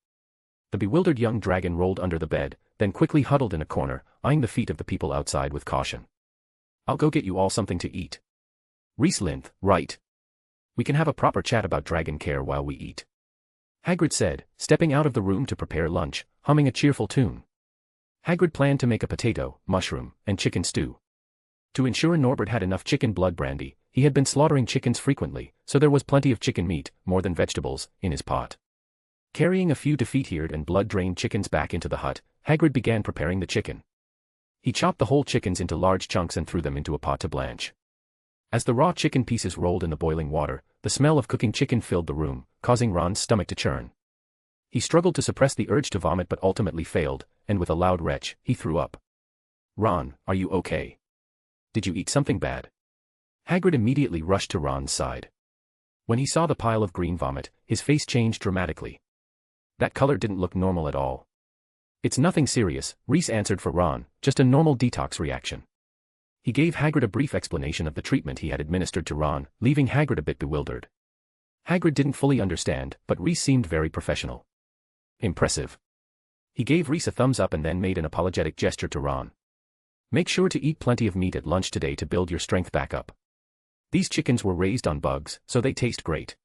The bewildered young dragon rolled under the bed, then quickly huddled in a corner, eyeing the feet of the people outside with caution. I'll go get you all something to eat. Rhys limped, right. We can have a proper chat about dragon care while we eat. Hagrid said, stepping out of the room to prepare lunch, humming a cheerful tune. Hagrid planned to make a potato, mushroom, and chicken stew. To ensure Norbert had enough chicken blood brandy, he had been slaughtering chickens frequently, so there was plenty of chicken meat, more than vegetables, in his pot. Carrying a few defeated and blood-drained chickens back into the hut, Hagrid began preparing the chicken. He chopped the whole chickens into large chunks and threw them into a pot to blanch. As the raw chicken pieces rolled in the boiling water, the smell of cooking chicken filled the room, causing Ron's stomach to churn. He struggled to suppress the urge to vomit but ultimately failed, and with a loud retch, he threw up. Ron, are you okay? Did you eat something bad? Hagrid immediately rushed to Ron's side. When he saw the pile of green vomit, his face changed dramatically. That color didn't look normal at all. "It's nothing serious," Reese answered for Ron, "just a normal detox reaction." He gave Hagrid a brief explanation of the treatment he had administered to Ron, leaving Hagrid a bit bewildered. Hagrid didn't fully understand, but Reese seemed very professional. Impressive. He gave Reese a thumbs up and then made an apologetic gesture to Ron. "Make sure to eat plenty of meat at lunch today to build your strength back up. These chickens were raised on bugs, so they taste great."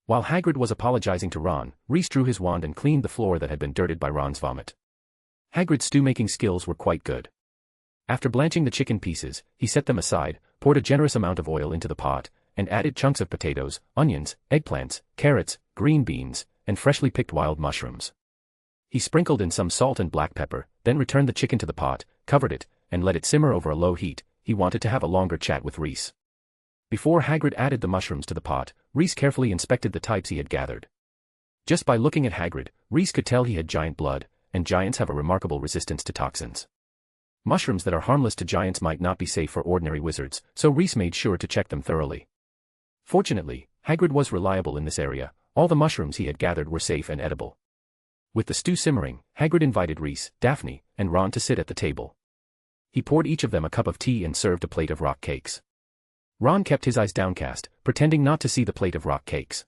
While Hagrid was apologizing to Ron, Reese drew his wand and cleaned the floor that had been dirted by Ron's vomit. Hagrid's stew-making skills were quite good. After blanching the chicken pieces, he set them aside, poured a generous amount of oil into the pot, and added chunks of potatoes, onions, eggplants, carrots, green beans, and freshly picked wild mushrooms. He sprinkled in some salt and black pepper, then returned the chicken to the pot, covered it, and let it simmer over a low heat. He wanted to have a longer chat with Reese. Before Hagrid added the mushrooms to the pot, Reese carefully inspected the types he had gathered. Just by looking at Hagrid, Reese could tell he had giant blood, and giants have a remarkable resistance to toxins. Mushrooms that are harmless to giants might not be safe for ordinary wizards, so Reese made sure to check them thoroughly. Fortunately, Hagrid was reliable in this area. All the mushrooms he had gathered were safe and edible. With the stew simmering, Hagrid invited Reese, Daphne, and Ron to sit at the table. He poured each of them a cup of tea and served a plate of rock cakes. Ron kept his eyes downcast, pretending not to see the plate of rock cakes.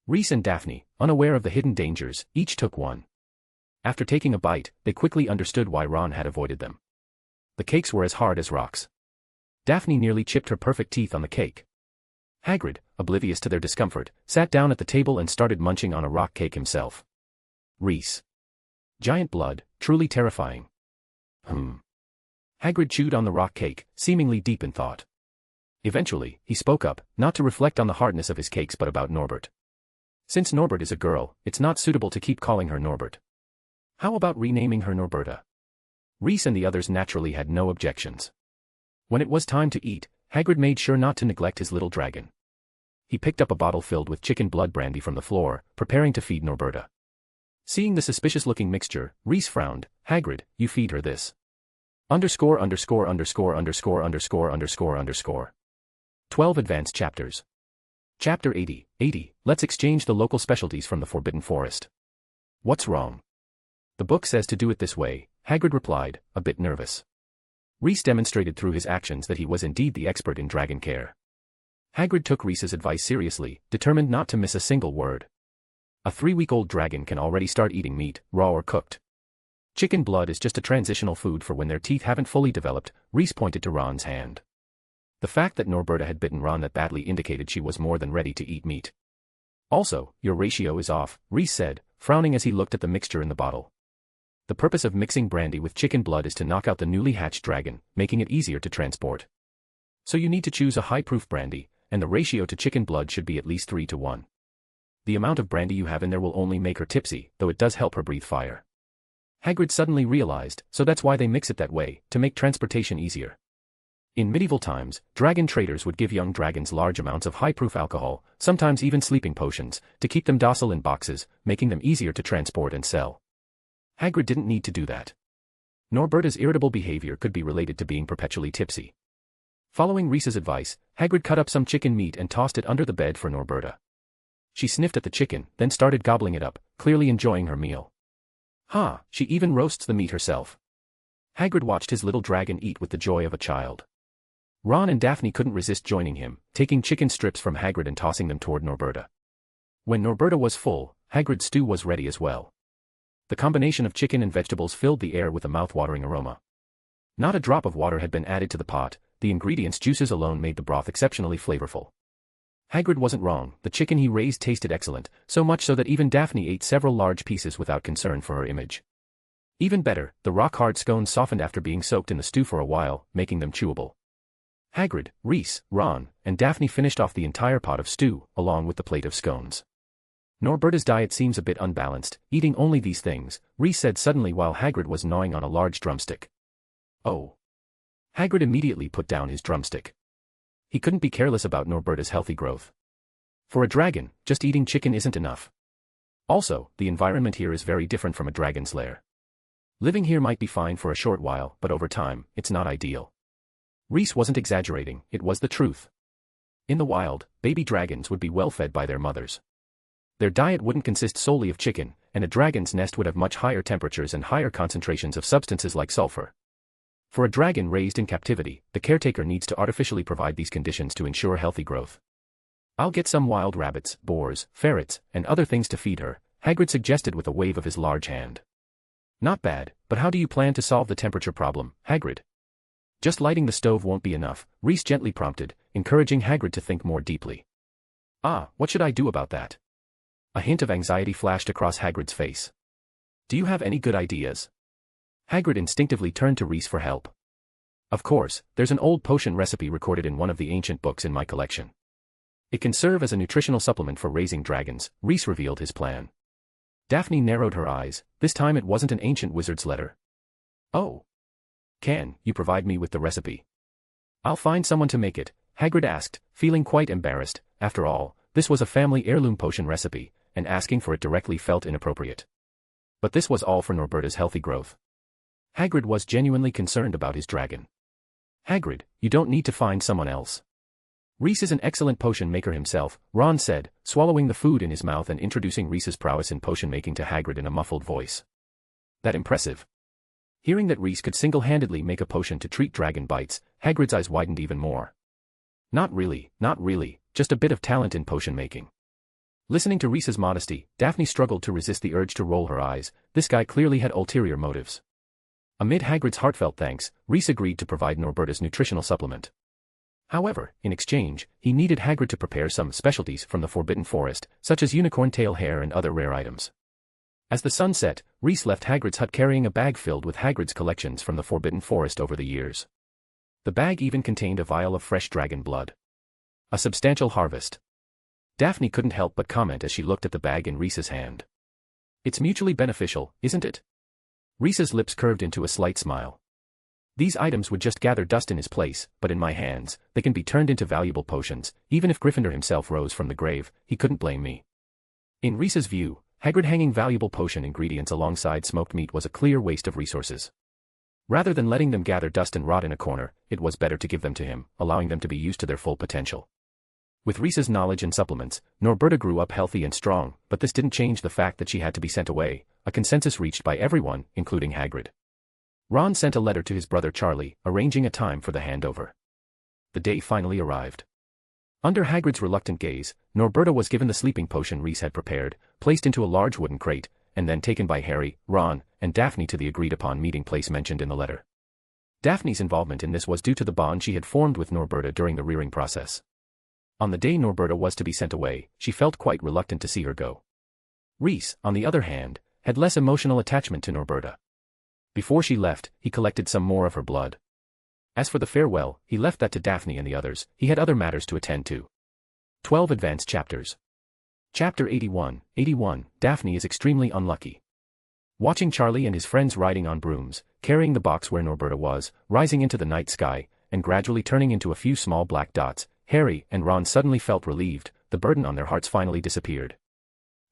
Reese and Daphne, unaware of the hidden dangers, each took one. After taking a bite, they quickly understood why Ron had avoided them. The cakes were as hard as rocks. Daphne nearly chipped her perfect teeth on the cake. Hagrid, oblivious to their discomfort, sat down at the table and started munching on a rock cake himself. Reese. Giant blood, truly terrifying. Hagrid chewed on the rock cake, seemingly deep in thought. Eventually, he spoke up, not to reflect on the hardness of his cakes but about Norbert. Since Norbert is a girl, it's not suitable to keep calling her Norbert. How about renaming her Norberta? Reese and the others naturally had no objections. When it was time to eat, Hagrid made sure not to neglect his little dragon. He picked up a bottle filled with chicken blood brandy from the floor, preparing to feed Norberta. Seeing the suspicious-looking mixture, Reese frowned. "Hagrid, you feed her this. ________________________ 12 Advanced Chapters. Chapter 80, Let's exchange the local specialties from the Forbidden Forest. What's wrong? The book says to do it this way, Hagrid replied, a bit nervous. Reese demonstrated through his actions that he was indeed the expert in dragon care. Hagrid took Reese's advice seriously, determined not to miss a single word. A 3-week-old dragon can already start eating meat, raw or cooked. Chicken blood is just a transitional food for when their teeth haven't fully developed. Reese pointed to Ron's hand. The fact that Norberta had bitten Ron that badly indicated she was more than ready to eat meat. Also, your ratio is off, Reese said, frowning as he looked at the mixture in the bottle. The purpose of mixing brandy with chicken blood is to knock out the newly hatched dragon, making it easier to transport. So you need to choose a high-proof brandy, and the ratio to chicken blood should be at least 3-to-1. The amount of brandy you have in there will only make her tipsy, though it does help her breathe fire. Hagrid suddenly realized, so that's why they mix it that way, to make transportation easier. In medieval times, dragon traders would give young dragons large amounts of high-proof alcohol, sometimes even sleeping potions, to keep them docile in boxes, making them easier to transport and sell. Hagrid didn't need to do that. Norberta's irritable behavior could be related to being perpetually tipsy. Following Reese's advice, Hagrid cut up some chicken meat and tossed it under the bed for Norberta. She sniffed at the chicken, then started gobbling it up, clearly enjoying her meal. She even roasts the meat herself. Hagrid watched his little dragon eat with the joy of a child. Ron and Daphne couldn't resist joining him, taking chicken strips from Hagrid and tossing them toward Norberta. When Norberta was full, Hagrid's stew was ready as well. The combination of chicken and vegetables filled the air with a mouth-watering aroma. Not a drop of water had been added to the pot, the ingredients' juices alone made the broth exceptionally flavorful. Hagrid wasn't wrong, the chicken he raised tasted excellent, so much so that even Daphne ate several large pieces without concern for her image. Even better, the rock-hard scones softened after being soaked in the stew for a while, making them chewable. Hagrid, Reese, Ron, and Daphne finished off the entire pot of stew, along with the plate of scones. Norberta's diet seems a bit unbalanced, eating only these things, Reese said suddenly while Hagrid was gnawing on a large drumstick. Oh. Hagrid immediately put down his drumstick. He couldn't be careless about Norberta's healthy growth. For a dragon, just eating chicken isn't enough. Also, the environment here is very different from a dragon's lair. Living here might be fine for a short while, but over time, it's not ideal. Reese wasn't exaggerating, it was the truth. In the wild, baby dragons would be well fed by their mothers. Their diet wouldn't consist solely of chicken, and a dragon's nest would have much higher temperatures and higher concentrations of substances like sulfur. For a dragon raised in captivity, the caretaker needs to artificially provide these conditions to ensure healthy growth. "I'll get some wild rabbits, boars, ferrets, and other things to feed her," Hagrid suggested with a wave of his large hand. "Not bad, but how do you plan to solve the temperature problem, Hagrid?" "Just lighting the stove won't be enough," Reese gently prompted, encouraging Hagrid to think more deeply. "Ah, what should I do about that?" A hint of anxiety flashed across Hagrid's face. "Do you have any good ideas?" Hagrid instinctively turned to Reese for help. "Of course, there's an old potion recipe recorded in one of the ancient books in my collection. It can serve as a nutritional supplement for raising dragons," Reese revealed his plan. Daphne narrowed her eyes. This time it wasn't an ancient wizard's letter. "Oh. Can you provide me with the recipe?" "I'll find someone to make it," Hagrid asked, feeling quite embarrassed. After all, this was a family heirloom potion recipe, and asking for it directly felt inappropriate. But this was all for Norberta's healthy growth. Hagrid was genuinely concerned about his dragon. "Hagrid, you don't need to find someone else. Reese is an excellent potion maker himself," Ron said, swallowing the food in his mouth and introducing Reese's prowess in potion making to Hagrid in a muffled voice. "That impressive?" Hearing that Reese could single-handedly make a potion to treat dragon bites, Hagrid's eyes widened even more. Not really, just a bit of talent in potion making." Listening to Reese's modesty, Daphne struggled to resist the urge to roll her eyes. This guy clearly had ulterior motives. Amid Hagrid's heartfelt thanks, Reese agreed to provide Norberta's nutritional supplement. However, in exchange, he needed Hagrid to prepare some specialties from the Forbidden Forest, such as unicorn tail hair and other rare items. As the sun set, Reese left Hagrid's hut carrying a bag filled with Hagrid's collections from the Forbidden Forest over the years. The bag even contained a vial of fresh dragon blood. A substantial harvest. Daphne couldn't help but comment as she looked at the bag in Reese's hand. "It's mutually beneficial, isn't it?" Reese's lips curved into a slight smile. "These items would just gather dust in his place, but in my hands, they can be turned into valuable potions. Even if Gryffindor himself rose from the grave, he couldn't blame me." In Reese's view, Hagrid hanging valuable potion ingredients alongside smoked meat was a clear waste of resources. Rather than letting them gather dust and rot in a corner, it was better to give them to him, allowing them to be used to their full potential. With Reese's knowledge and supplements, Norberta grew up healthy and strong, but this didn't change the fact that she had to be sent away, a consensus reached by everyone, including Hagrid. Ron sent a letter to his brother Charlie, arranging a time for the handover. The day finally arrived. Under Hagrid's reluctant gaze, Norberta was given the sleeping potion Reese had prepared, placed into a large wooden crate, and then taken by Harry, Ron, and Daphne to the agreed-upon meeting place mentioned in the letter. Daphne's involvement in this was due to the bond she had formed with Norberta during the rearing process. On the day Norberta was to be sent away, she felt quite reluctant to see her go. Reese, on the other hand, had less emotional attachment to Norberta. Before she left, he collected some more of her blood. As for the farewell, he left that to Daphne and the others. He had other matters to attend to. 12 Advanced Chapters. Chapter 81, Daphne is extremely unlucky. Watching Charlie and his friends riding on brooms, carrying the box where Norberta was, rising into the night sky, and gradually turning into a few small black dots, Harry and Ron suddenly felt relieved. The burden on their hearts finally disappeared.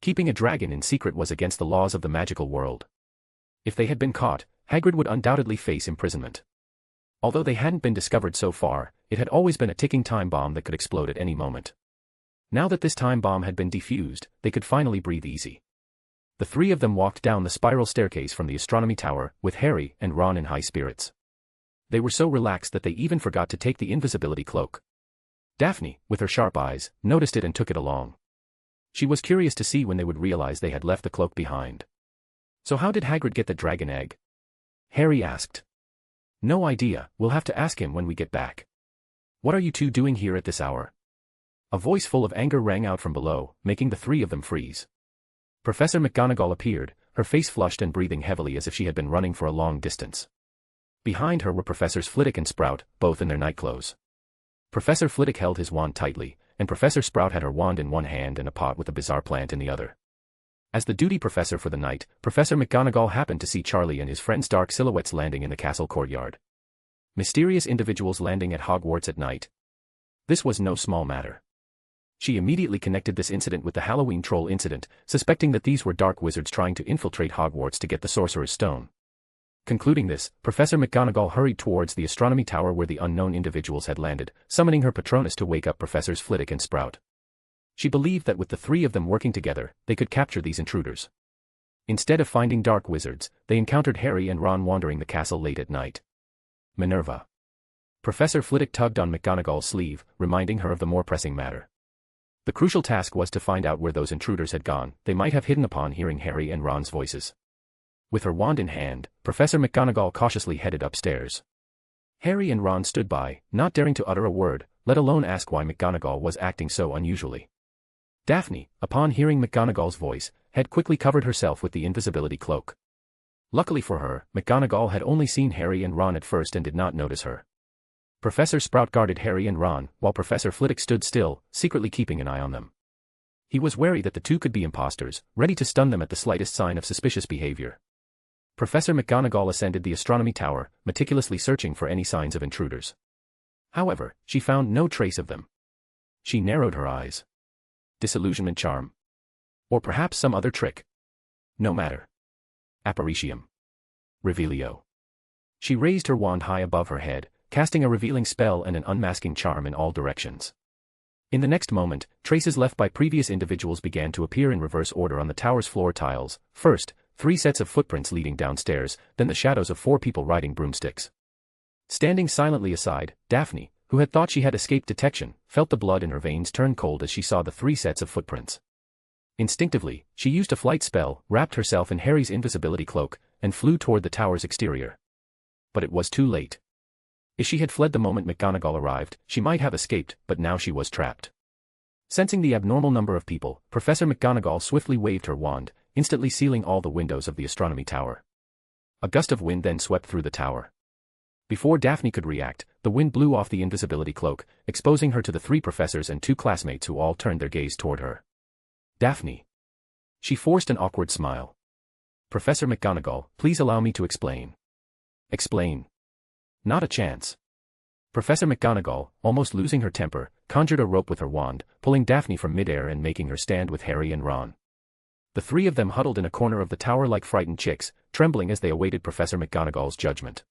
Keeping a dragon in secret was against the laws of the magical world. If they had been caught, Hagrid would undoubtedly face imprisonment. Although they hadn't been discovered so far, it had always been a ticking time bomb that could explode at any moment. Now that this time bomb had been defused, they could finally breathe easy. The three of them walked down the spiral staircase from the astronomy tower, with Harry and Ron in high spirits. They were so relaxed that they even forgot to take the invisibility cloak. Daphne, with her sharp eyes, noticed it and took it along. She was curious to see when they would realize they had left the cloak behind. "So how did Hagrid get the dragon egg?" Harry asked. "No idea, we'll have to ask him when we get back." "What are you two doing here at this hour?" A voice full of anger rang out from below, making the three of them freeze. Professor McGonagall appeared, her face flushed and breathing heavily as if she had been running for a long distance. Behind her were Professors Flitwick and Sprout, both in their nightclothes. Professor Flitwick held his wand tightly, and Professor Sprout had her wand in one hand and a pot with a bizarre plant in the other. As the duty professor for the night, Professor McGonagall happened to see Charlie and his friends' dark silhouettes landing in the castle courtyard. Mysterious individuals landing at Hogwarts at night. This was no small matter. She immediately connected this incident with the Halloween troll incident, suspecting that these were dark wizards trying to infiltrate Hogwarts to get the Sorcerer's Stone. Concluding this, Professor McGonagall hurried towards the astronomy tower where the unknown individuals had landed, summoning her Patronus to wake up Professors Flitwick and Sprout. She believed that with the three of them working together, they could capture these intruders. Instead of finding dark wizards, they encountered Harry and Ron wandering the castle late at night. Minerva. Professor Flitwick tugged on McGonagall's sleeve, reminding her of the more pressing matter. The crucial task was to find out where those intruders had gone. They might have hidden upon hearing Harry and Ron's voices. With her wand in hand, Professor McGonagall cautiously headed upstairs. Harry and Ron stood by, not daring to utter a word, let alone ask why McGonagall was acting so unusually. Daphne, upon hearing McGonagall's voice, had quickly covered herself with the invisibility cloak. Luckily for her, McGonagall had only seen Harry and Ron at first and did not notice her. Professor Sprout guarded Harry and Ron, while Professor Flitwick stood still, secretly keeping an eye on them. He was wary that the two could be imposters, ready to stun them at the slightest sign of suspicious behavior. Professor McGonagall ascended the astronomy tower, meticulously searching for any signs of intruders. However, she found no trace of them. She narrowed her eyes. Disillusionment charm. Or perhaps some other trick. No matter. Apparitium. Revelio. She raised her wand high above her head, casting a revealing spell and an unmasking charm in all directions. In the next moment, traces left by previous individuals began to appear in reverse order on the tower's floor tiles. First, 3 sets of footprints leading downstairs, then the shadows of 4 people riding broomsticks. Standing silently aside, Daphne, who had thought she had escaped detection, felt the blood in her veins turn cold as she saw the 3 sets of footprints. Instinctively, she used a flight spell, wrapped herself in Harry's invisibility cloak, and flew toward the tower's exterior. But it was too late. If she had fled the moment McGonagall arrived, she might have escaped, but now she was trapped. Sensing the abnormal number of people, Professor McGonagall swiftly waved her wand, instantly sealing all the windows of the astronomy tower. A gust of wind then swept through the tower. Before Daphne could react, the wind blew off the invisibility cloak, exposing her to the 3 professors and 2 classmates who all turned their gaze toward her. Daphne. She forced an awkward smile. Professor McGonagall, please allow me to explain. Explain. Not a chance. Professor McGonagall, almost losing her temper, conjured a rope with her wand, pulling Daphne from midair and making her stand with Harry and Ron. The 3 of them huddled in a corner of the tower like frightened chicks, trembling as they awaited Professor McGonagall's judgment.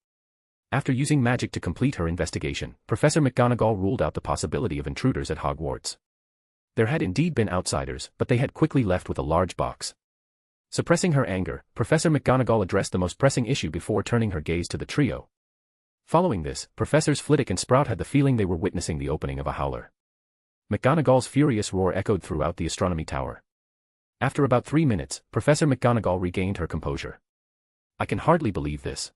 After using magic to complete her investigation, Professor McGonagall ruled out the possibility of intruders at Hogwarts. There had indeed been outsiders, but they had quickly left with a large box. Suppressing her anger, Professor McGonagall addressed the most pressing issue before turning her gaze to the trio. Following this, Professors Flitwick and Sprout had the feeling they were witnessing the opening of a howler. McGonagall's furious roar echoed throughout the astronomy tower. After about 3 minutes, Professor McGonagall regained her composure. I can hardly believe this.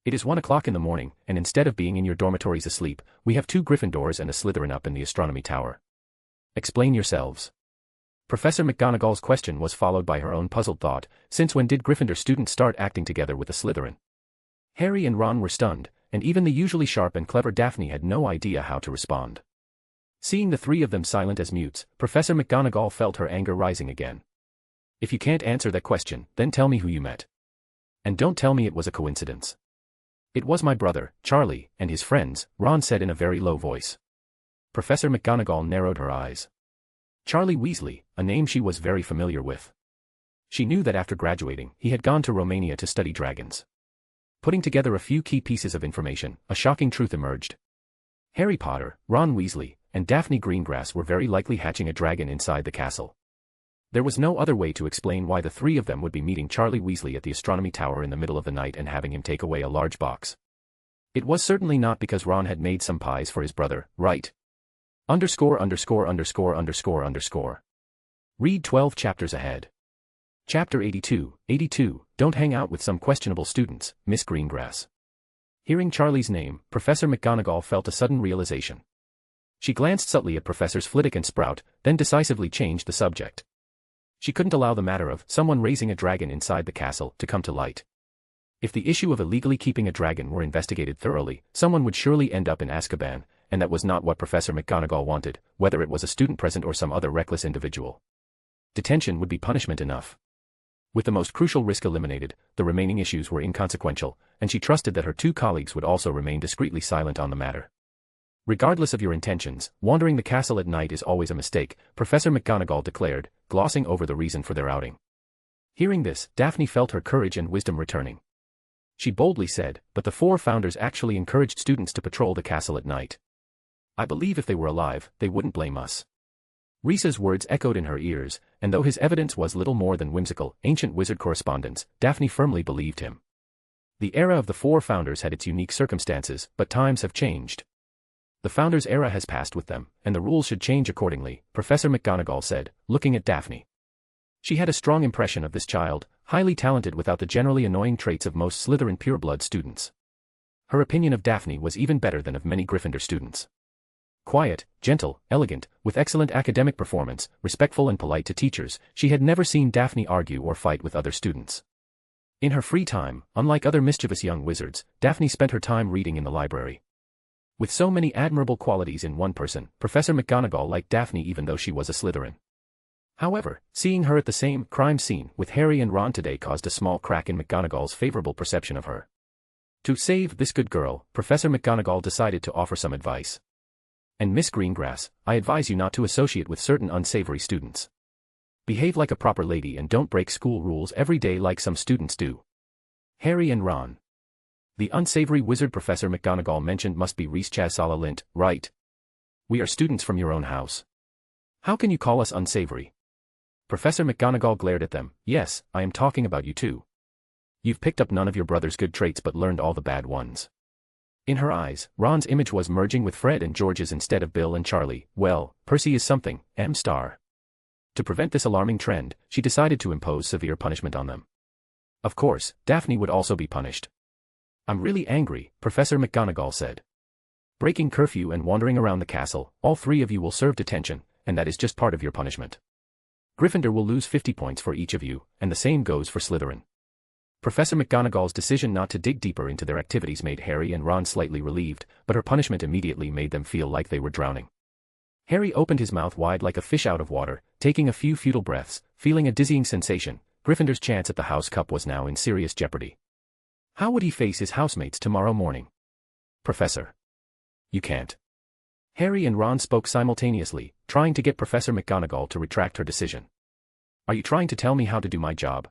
It is 1 o'clock in the morning, and instead of being in your dormitories asleep, we have 2 Gryffindors and a Slytherin up in the astronomy tower. Explain yourselves. Professor McGonagall's question was followed by her own puzzled thought, since when did Gryffindor students start acting together with a Slytherin? Harry and Ron were stunned, and even the usually sharp and clever Daphne had no idea how to respond. Seeing the 3 of them silent as mutes, Professor McGonagall felt her anger rising again. If you can't answer that question, then tell me who you met. And don't tell me it was a coincidence. It was my brother, Charlie, and his friends, Ron said in a very low voice. Professor McGonagall narrowed her eyes. Charlie Weasley, a name she was very familiar with. She knew that after graduating, he had gone to Romania to study dragons. Putting together a few key pieces of information, a shocking truth emerged. Harry Potter, Ron Weasley, and Daphne Greengrass were very likely hatching a dragon inside the castle. There was no other way to explain why the 3 of them would be meeting Charlie Weasley at the astronomy tower in the middle of the night and having him take away a large box. It was certainly not because Ron had made some pies for his brother, right? Read 12 chapters ahead. Chapter 82, Don't hang out with some questionable students, Miss Greengrass. Hearing Charlie's name, Professor McGonagall felt a sudden realization. She glanced subtly at Professors Flitwick and Sprout, then decisively changed the subject. She couldn't allow the matter of someone raising a dragon inside the castle to come to light. If the issue of illegally keeping a dragon were investigated thoroughly, someone would surely end up in Azkaban, and that was not what Professor McGonagall wanted, whether it was a student present or some other reckless individual. Detention would be punishment enough. With the most crucial risk eliminated, the remaining issues were inconsequential, and she trusted that her 2 colleagues would also remain discreetly silent on the matter. Regardless of your intentions, wandering the castle at night is always a mistake, Professor McGonagall declared, glossing over the reason for their outing. Hearing this, Daphne felt her courage and wisdom returning. she boldly said, but the four founders actually encouraged students to patrol the castle at night. I believe if they were alive, they wouldn't blame us. Reese's words echoed in her ears, and though his evidence was little more than whimsical, ancient wizard correspondence, Daphne firmly believed him. The era of the four founders had its unique circumstances, but times have changed. The founders' era has passed with them, and the rules should change accordingly, Professor McGonagall said, looking at Daphne. She had a strong impression of this child, highly talented without the generally annoying traits of most Slytherin pureblood students. Her opinion of Daphne was even better than of many Gryffindor students. Quiet, gentle, elegant, with excellent academic performance, respectful and polite to teachers, she had never seen Daphne argue or fight with other students. In her free time, unlike other mischievous young wizards, Daphne spent her time reading in the library. With so many admirable qualities in one person, Professor McGonagall liked Daphne even though she was a Slytherin. However, seeing her at the same crime scene with Harry and Ron today caused a small crack in McGonagall's favorable perception of her. To save this good girl, Professor McGonagall decided to offer some advice. And Miss Greengrass, I advise you not to associate with certain unsavory students. Behave like a proper lady and don't break school rules every day like some students do. Harry and Ron. The unsavory wizard Professor McGonagall mentioned must be Reese Lint, right? We are students from your own house. How can you call us unsavory? Professor McGonagall glared at them. Yes, I am talking about you too. You've picked up none of your brother's good traits but learned all the bad ones. In her eyes, Ron's image was merging with Fred and George's instead of Bill and Charlie. Well, Percy is something, M***. To prevent this alarming trend, she decided to impose severe punishment on them. Of course, Daphne would also be punished. I'm really angry, Professor McGonagall said. Breaking curfew and wandering around the castle, all three of you will serve detention, and that is just part of your punishment. Gryffindor will lose 50 points for each of you, and the same goes for Slytherin. Professor McGonagall's decision not to dig deeper into their activities made Harry and Ron slightly relieved, but her punishment immediately made them feel like they were drowning. Harry opened his mouth wide like a fish out of water, taking a few futile breaths, feeling a dizzying sensation. Gryffindor's chance at the House Cup was now in serious jeopardy. How would he face his housemates tomorrow morning? Professor. You can't. Harry and Ron spoke simultaneously, trying to get Professor McGonagall to retract her decision. Are you trying to tell me how to do my job?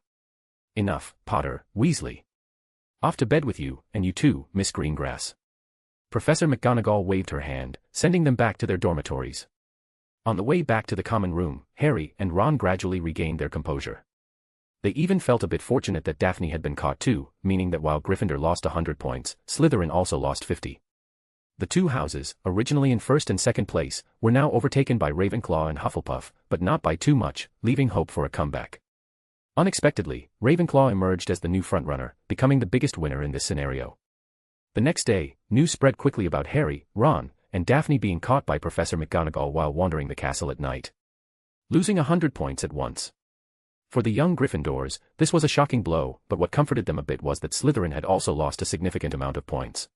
Enough, Potter, Weasley. Off to bed with you, and you too, Miss Greengrass. Professor McGonagall waved her hand, sending them back to their dormitories. On the way back to the common room, Harry and Ron gradually regained their composure. They even felt a bit fortunate that Daphne had been caught too, meaning that while Gryffindor lost 100 points, Slytherin also lost 50. The two houses, originally in first and second place, were now overtaken by Ravenclaw and Hufflepuff, but not by too much, leaving hope for a comeback. Unexpectedly, Ravenclaw emerged as the new frontrunner, becoming the biggest winner in this scenario. The next day, news spread quickly about Harry, Ron, and Daphne being caught by Professor McGonagall while wandering the castle at night. Losing 100 points at once. For the young Gryffindors, this was a shocking blow, but what comforted them a bit was that Slytherin had also lost a significant amount of points.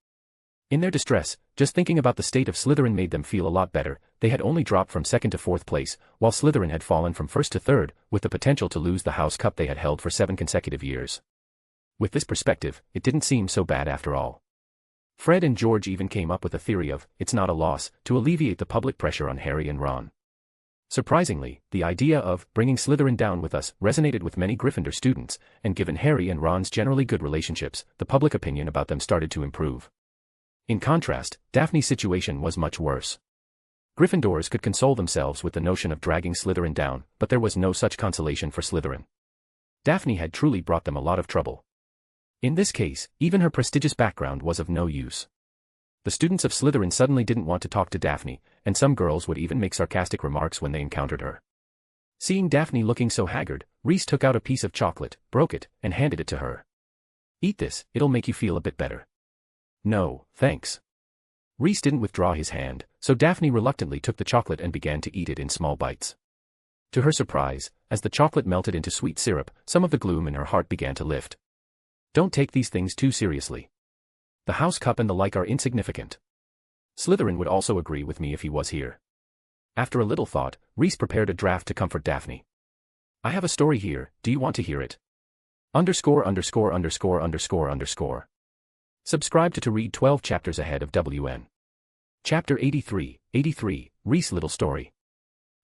In their distress, just thinking about the state of Slytherin made them feel a lot better. They had only dropped from second to fourth place, while Slytherin had fallen from first to third, with the potential to lose the House Cup they had held for 7 consecutive years. With this perspective, it didn't seem so bad after all. Fred and George even came up with a theory of, it's not a loss, to alleviate the public pressure on Harry and Ron. Surprisingly, the idea of bringing Slytherin down with us resonated with many Gryffindor students, and given Harry and Ron's generally good relationships, the public opinion about them started to improve. In contrast, Daphne's situation was much worse. Gryffindors could console themselves with the notion of dragging Slytherin down, but there was no such consolation for Slytherin. Daphne had truly brought them a lot of trouble. In this case, even her prestigious background was of no use. The students of Slytherin suddenly didn't want to talk to Daphne, and some girls would even make sarcastic remarks when they encountered her. Seeing Daphne looking so haggard, Reese took out a piece of chocolate, broke it, and handed it to her. Eat this, it'll make you feel a bit better. No, thanks. Reese didn't withdraw his hand, so Daphne reluctantly took the chocolate and began to eat it in small bites. To her surprise, as the chocolate melted into sweet syrup, some of the gloom in her heart began to lift. Don't take these things too seriously. The House Cup and the like are insignificant. Slytherin would also agree with me if he was here. After a little thought, Reese prepared a draft to comfort Daphne. I have a story here, do you want to hear it? _______. Subscribe to read 12 chapters ahead of WN. Chapter 83, Reese Little Story.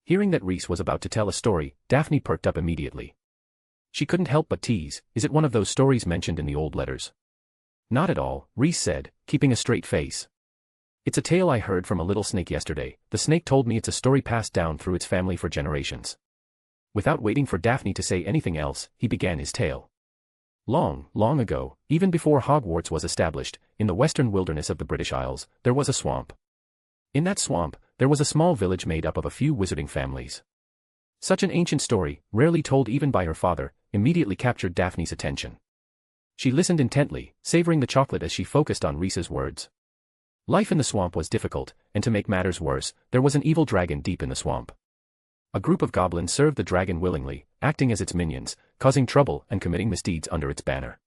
Hearing that Reese was about to tell a story, Daphne perked up immediately. She couldn't help but tease, is it one of those stories mentioned in the old letters? Not at all, Reese said, keeping a straight face. It's a tale I heard from a little snake yesterday. The snake told me it's a story passed down through its family for generations. Without waiting for Daphne to say anything else, he began his tale. Long, long ago, even before Hogwarts was established, in the western wilderness of the British Isles, there was a swamp. In that swamp, there was a small village made up of a few wizarding families. Such an ancient story, rarely told even by her father, immediately captured Daphne's attention. She listened intently, savoring the chocolate as she focused on Reese's words. Life in the swamp was difficult, and to make matters worse, there was an evil dragon deep in the swamp. A group of goblins served the dragon willingly, acting as its minions, causing trouble and committing misdeeds under its banner.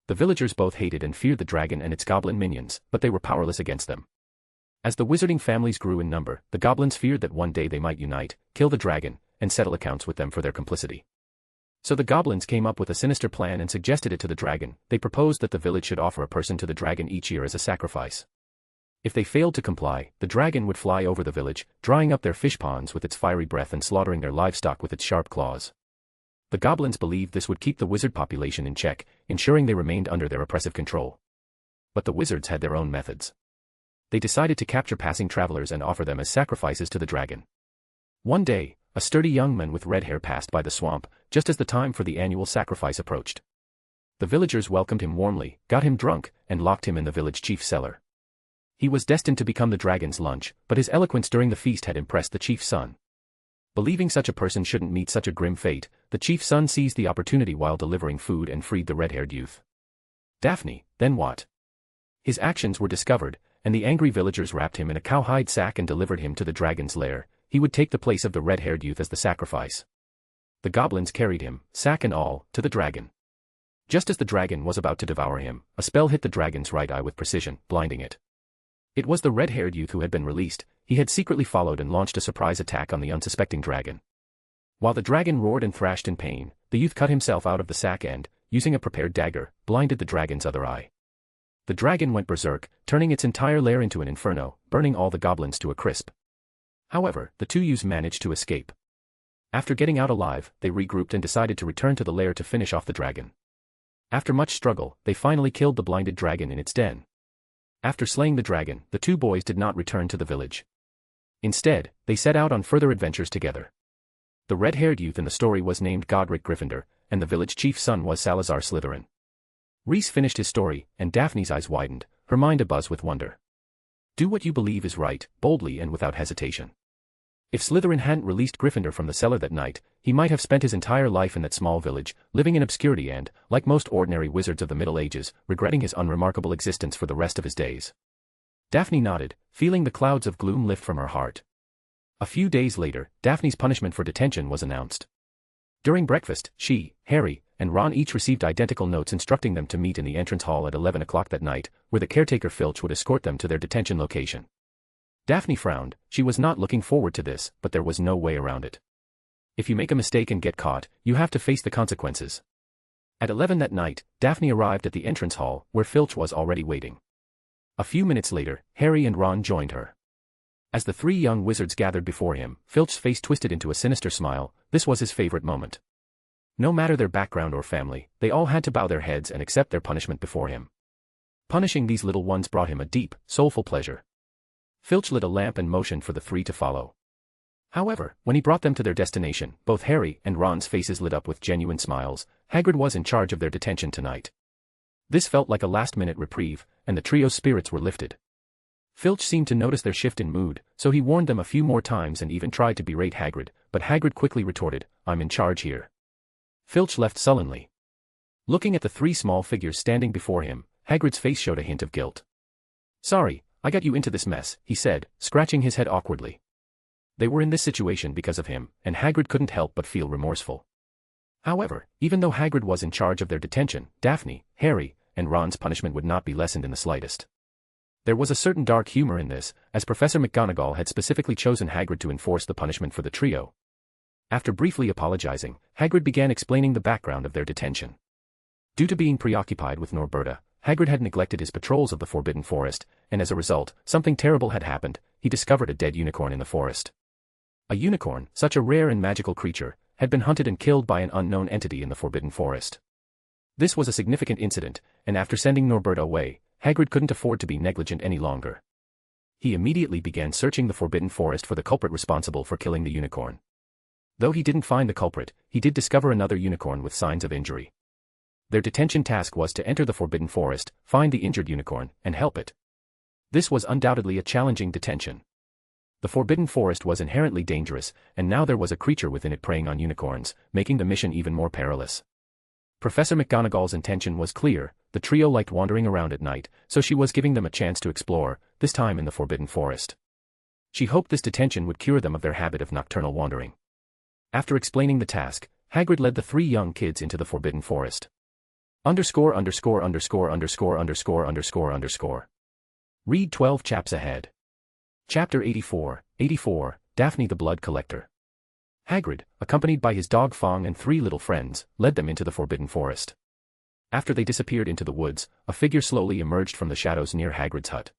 The villagers both hated and feared the dragon and its goblin minions, but they were powerless against them. As the wizarding families grew in number, the goblins feared that one day they might unite, kill the dragon, and settle accounts with them for their complicity. So the goblins came up with a sinister plan and suggested it to the dragon. They proposed that the village should offer a person to the dragon each year as a sacrifice. If they failed to comply, the dragon would fly over the village, drying up their fish ponds with its fiery breath and slaughtering their livestock with its sharp claws. The goblins believed this would keep the wizard population in check, ensuring they remained under their oppressive control. But the wizards had their own methods. They decided to capture passing travelers and offer them as sacrifices to the dragon. One day, a sturdy young man with red hair passed by the swamp, just as the time for the annual sacrifice approached. The villagers welcomed him warmly, got him drunk, and locked him in the village chief's cellar. He was destined to become the dragon's lunch, but his eloquence during the feast had impressed the chief's son. Believing such a person shouldn't meet such a grim fate, the chief's son seized the opportunity while delivering food and freed the red-haired youth. Daphne, then what? His actions were discovered, and the angry villagers wrapped him in a cowhide sack and delivered him to the dragon's lair. He would take the place of the red-haired youth as the sacrifice. The goblins carried him, sack and all, to the dragon. Just as the dragon was about to devour him, a spell hit the dragon's right eye with precision, blinding it. It was the red-haired youth who had been released. He had secretly followed and launched a surprise attack on the unsuspecting dragon. While the dragon roared and thrashed in pain, the youth cut himself out of the sack and, using a prepared dagger, blinded the dragon's other eye. The dragon went berserk, turning its entire lair into an inferno, burning all the goblins to a crisp. However, the two youths managed to escape. After getting out alive, they regrouped and decided to return to the lair to finish off the dragon. After much struggle, they finally killed the blinded dragon in its den. After slaying the dragon, the two boys did not return to the village. Instead, they set out on further adventures together. The red-haired youth in the story was named Godric Gryffindor, and the village chief's son was Salazar Slytherin. Reese finished his story, and Daphne's eyes widened, her mind abuzz with wonder. Do what you believe is right, boldly and without hesitation. If Slytherin hadn't released Gryffindor from the cellar that night, he might have spent his entire life in that small village, living in obscurity and, like most ordinary wizards of the Middle Ages, regretting his unremarkable existence for the rest of his days. Daphne nodded, feeling the clouds of gloom lift from her heart. A few days later, Daphne's punishment for detention was announced. During breakfast, she, Harry, and Ron each received identical notes instructing them to meet in the entrance hall at 11 o'clock that night, where the caretaker Filch would escort them to their detention location. Daphne frowned. She was not looking forward to this, but there was no way around it. If you make a mistake and get caught, you have to face the consequences. At 11 that night, Daphne arrived at the entrance hall, where Filch was already waiting. A few minutes later, Harry and Ron joined her. As the three young wizards gathered before him, Filch's face twisted into a sinister smile. This was his favorite moment. No matter their background or family, they all had to bow their heads and accept their punishment before him. Punishing these little ones brought him a deep, soulful pleasure. Filch lit a lamp and motioned for the three to follow. However, when he brought them to their destination, both Harry and Ron's faces lit up with genuine smiles. Hagrid was in charge of their detention tonight. This felt like a last-minute reprieve, and the trio's spirits were lifted. Filch seemed to notice their shift in mood, so he warned them a few more times and even tried to berate Hagrid, but Hagrid quickly retorted, "I'm in charge here." Filch left sullenly. Looking at the three small figures standing before him, Hagrid's face showed a hint of guilt. "Sorry, I got you into this mess," he said, scratching his head awkwardly. They were in this situation because of him, and Hagrid couldn't help but feel remorseful. However, even though Hagrid was in charge of their detention, Daphne, Harry, and Ron's punishment would not be lessened in the slightest. There was a certain dark humor in this, as Professor McGonagall had specifically chosen Hagrid to enforce the punishment for the trio. After briefly apologizing, Hagrid began explaining the background of their detention. Due to being preoccupied with Norberta, Hagrid had neglected his patrols of the Forbidden Forest, and as a result, something terrible had happened. He discovered a dead unicorn in the forest. A unicorn, such a rare and magical creature, had been hunted and killed by an unknown entity in the Forbidden Forest. This was a significant incident, and after sending Norbert away, Hagrid couldn't afford to be negligent any longer. He immediately began searching the Forbidden Forest for the culprit responsible for killing the unicorn. Though he didn't find the culprit, he did discover another unicorn with signs of injury. Their detention task was to enter the Forbidden Forest, find the injured unicorn, and help it. This was undoubtedly a challenging detention. The Forbidden Forest was inherently dangerous, and now there was a creature within it preying on unicorns, making the mission even more perilous. Professor McGonagall's intention was clear: the trio liked wandering around at night, so she was giving them a chance to explore, this time in the Forbidden Forest. She hoped this detention would cure them of their habit of nocturnal wandering. After explaining the task, Hagrid led the three young kids into the Forbidden Forest. _________________. Read 12 chaps ahead. Chapter 84, Daphne the Blood Collector. Hagrid, accompanied by his dog Fong and three little friends, led them into the Forbidden Forest. After they disappeared into the woods, a figure slowly emerged from the shadows near Hagrid's hut.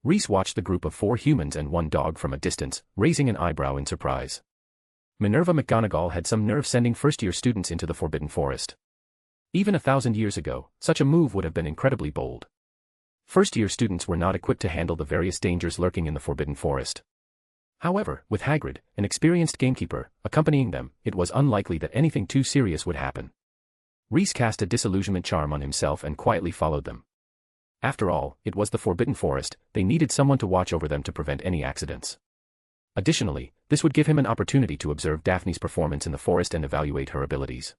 Reese watched the group of 4 humans and 1 dog from a distance, raising an eyebrow in surprise. Minerva McGonagall had some nerve sending first-year students into the Forbidden Forest. Even 1,000 years ago, such a move would have been incredibly bold. First-year students were not equipped to handle the various dangers lurking in the Forbidden Forest. However, with Hagrid, an experienced gamekeeper, accompanying them, it was unlikely that anything too serious would happen. Reese cast a disillusionment charm on himself and quietly followed them. After all, it was the Forbidden Forest, they needed someone to watch over them to prevent any accidents. Additionally, this would give him an opportunity to observe Daphne's performance in the forest and evaluate her abilities.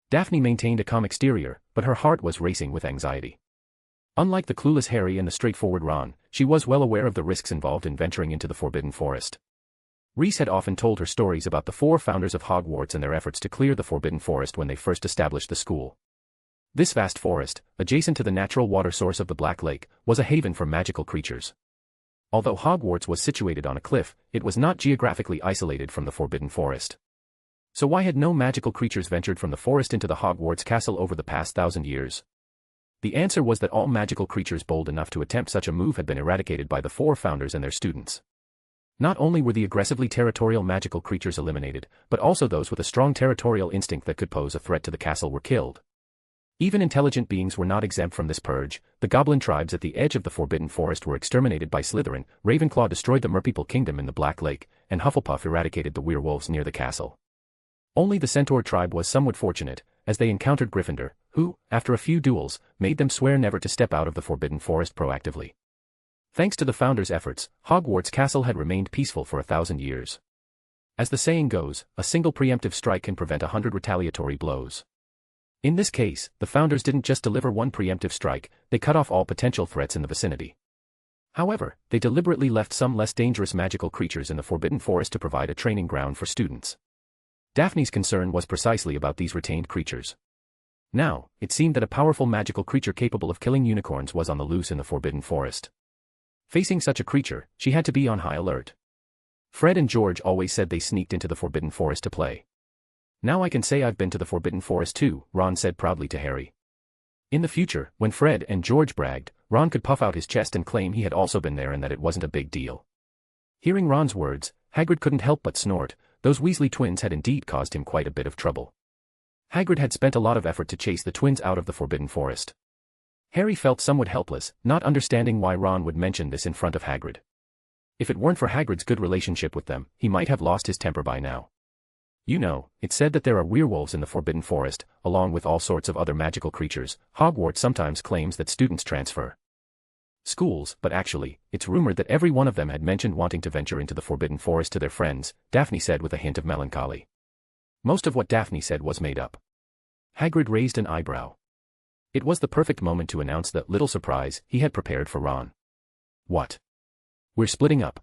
Daphne maintained a calm exterior, but her heart was racing with anxiety. Unlike the clueless Harry and the straightforward Ron, she was well aware of the risks involved in venturing into the Forbidden Forest. Reese had often told her stories about the 4 founders of Hogwarts and their efforts to clear the Forbidden Forest when they first established the school. This vast forest, adjacent to the natural water source of the Black Lake, was a haven for magical creatures. Although Hogwarts was situated on a cliff, it was not geographically isolated from the Forbidden Forest. So why had no magical creatures ventured from the forest into the Hogwarts castle over the past 1,000 years? The answer was that all magical creatures bold enough to attempt such a move had been eradicated by the 4 founders and their students. Not only were the aggressively territorial magical creatures eliminated, but also those with a strong territorial instinct that could pose a threat to the castle were killed. Even intelligent beings were not exempt from this purge. The goblin tribes at the edge of the Forbidden Forest were exterminated by Slytherin, Ravenclaw destroyed the Merpeople Kingdom in the Black Lake, and Hufflepuff eradicated the werewolves near the castle. Only the Centaur tribe was somewhat fortunate, as they encountered Gryffindor, who, after a few duels, made them swear never to step out of the Forbidden Forest proactively. Thanks to the founders' efforts, Hogwarts Castle had remained peaceful for 1,000 years. As the saying goes, a single preemptive strike can prevent 100 retaliatory blows. In this case, the founders didn't just deliver one preemptive strike, they cut off all potential threats in the vicinity. However, they deliberately left some less dangerous magical creatures in the Forbidden Forest to provide a training ground for students. Daphne's concern was precisely about these retained creatures. Now, it seemed that a powerful magical creature capable of killing unicorns was on the loose in the Forbidden Forest. Facing such a creature, she had to be on high alert. Fred and George always said they sneaked into the Forbidden Forest to play. Now I can say I've been to the Forbidden Forest too, Ron said proudly to Harry. In the future, when Fred and George bragged, Ron could puff out his chest and claim he had also been there and that it wasn't a big deal. Hearing Ron's words, Hagrid couldn't help but snort. Those Weasley twins had indeed caused him quite a bit of trouble. Hagrid had spent a lot of effort to chase the twins out of the Forbidden Forest. Harry felt somewhat helpless, not understanding why Ron would mention this in front of Hagrid. If it weren't for Hagrid's good relationship with them, he might have lost his temper by now. You know, it's said that there are werewolves in the Forbidden Forest, along with all sorts of other magical creatures. Hogwarts sometimes claims that students transfer schools, but actually, it's rumored that every one of them had mentioned wanting to venture into the Forbidden Forest to their friends, Daphne said with a hint of melancholy. Most of what Daphne said was made up. Hagrid raised an eyebrow. It was the perfect moment to announce the little surprise he had prepared for Ron. What? We're splitting up.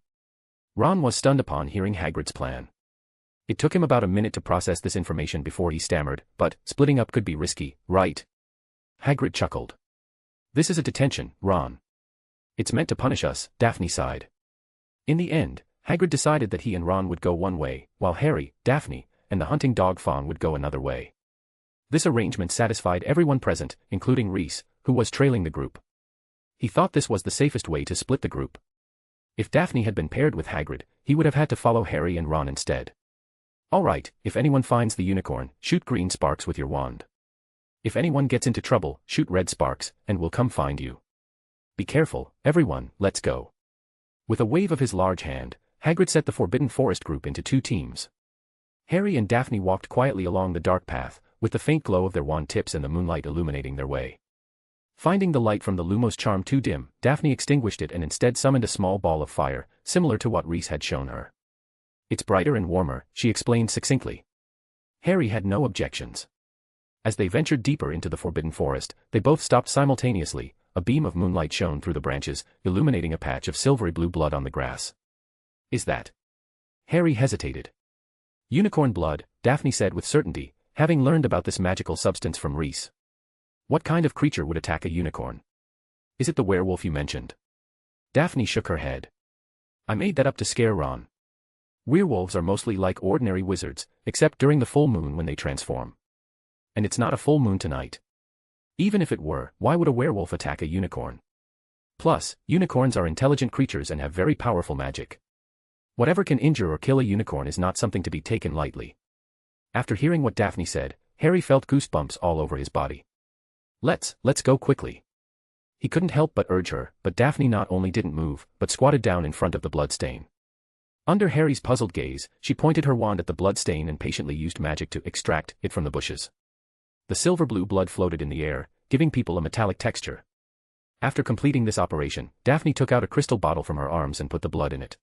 Ron was stunned upon hearing Hagrid's plan. It took him about a minute to process this information before he stammered, but splitting up could be risky, right? Hagrid chuckled. This is a detention, Ron. It's meant to punish us, Daphne sighed. In the end, Hagrid decided that he and Ron would go one way, while Harry, Daphne, and the hunting dog Fawn would go another way. This arrangement satisfied everyone present, including Reese, who was trailing the group. He thought this was the safest way to split the group. If Daphne had been paired with Hagrid, he would have had to follow Harry and Ron instead. All right, if anyone finds the unicorn, shoot green sparks with your wand. If anyone gets into trouble, shoot red sparks, and we'll come find you. Be careful, everyone, let's go. With a wave of his large hand, Hagrid set the Forbidden Forest group into 2 teams. Harry and Daphne walked quietly along the dark path, with the faint glow of their wand tips and the moonlight illuminating their way. Finding the light from the Lumos charm too dim, Daphne extinguished it and instead summoned a small ball of fire, similar to what Rhys had shown her. It's brighter and warmer, she explained succinctly. Harry had no objections. As they ventured deeper into the Forbidden Forest, they both stopped simultaneously. A beam of moonlight shone through the branches, illuminating a patch of silvery blue blood on the grass. Is that? Harry hesitated. Unicorn blood, Daphne said with certainty, having learned about this magical substance from Rhys. What kind of creature would attack a unicorn? Is it the werewolf you mentioned? Daphne shook her head. I made that up to scare Ron. Werewolves are mostly like ordinary wizards, except during the full moon when they transform. And it's not a full moon tonight. Even if it were, why would a werewolf attack a unicorn? Plus, unicorns are intelligent creatures and have very powerful magic. Whatever can injure or kill a unicorn is not something to be taken lightly. After hearing what Daphne said, Harry felt goosebumps all over his body. Let's go quickly. He couldn't help but urge her, but Daphne not only didn't move, but squatted down in front of the bloodstain. Under Harry's puzzled gaze, she pointed her wand at the bloodstain and patiently used magic to extract it from the bushes. The silver-blue blood floated in the air, giving people a metallic texture. After completing this operation, Daphne took out a crystal bottle from her arms and put the blood in it.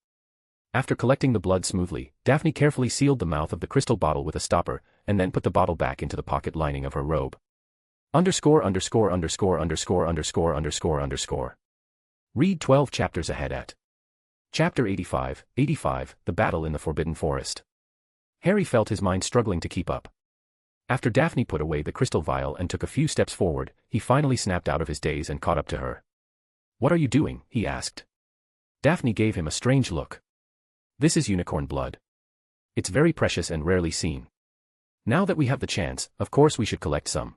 After collecting the blood smoothly, Daphne carefully sealed the mouth of the crystal bottle with a stopper, and then put the bottle back into the pocket lining of her robe. Read 12 chapters ahead at Chapter 85, The Battle in the Forbidden Forest. Harry felt his mind struggling to keep up. After Daphne put away the crystal vial and took a few steps forward, he finally snapped out of his daze and caught up to her. What are you doing? He asked. Daphne gave him a strange look. This is unicorn blood. It's very precious and rarely seen. Now that we have the chance, of course we should collect some.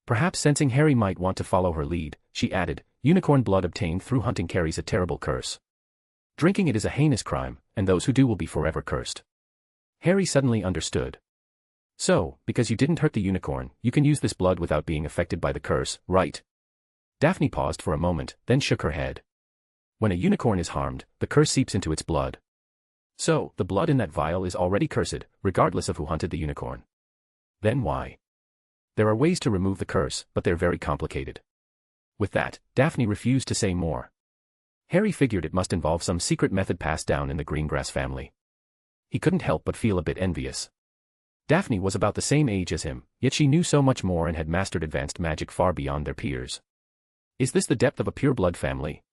Perhaps sensing Harry might want to follow her lead, she added, unicorn blood obtained through hunting carries a terrible curse. Drinking it is a heinous crime, and those who do will be forever cursed. Harry suddenly understood. So, because you didn't hurt the unicorn, you can use this blood without being affected by the curse, right? Daphne paused for a moment, then shook her head. When a unicorn is harmed, the curse seeps into its blood. So, the blood in that vial is already cursed, regardless of who hunted the unicorn. Then why? There are ways to remove the curse, but they're very complicated. With that, Daphne refused to say more. Harry figured it must involve some secret method passed down in the Greengrass family. He couldn't help but feel a bit envious. Daphne was about the same age as him, yet she knew so much more and had mastered advanced magic far beyond their peers. Is this the depth of a pure-blood family?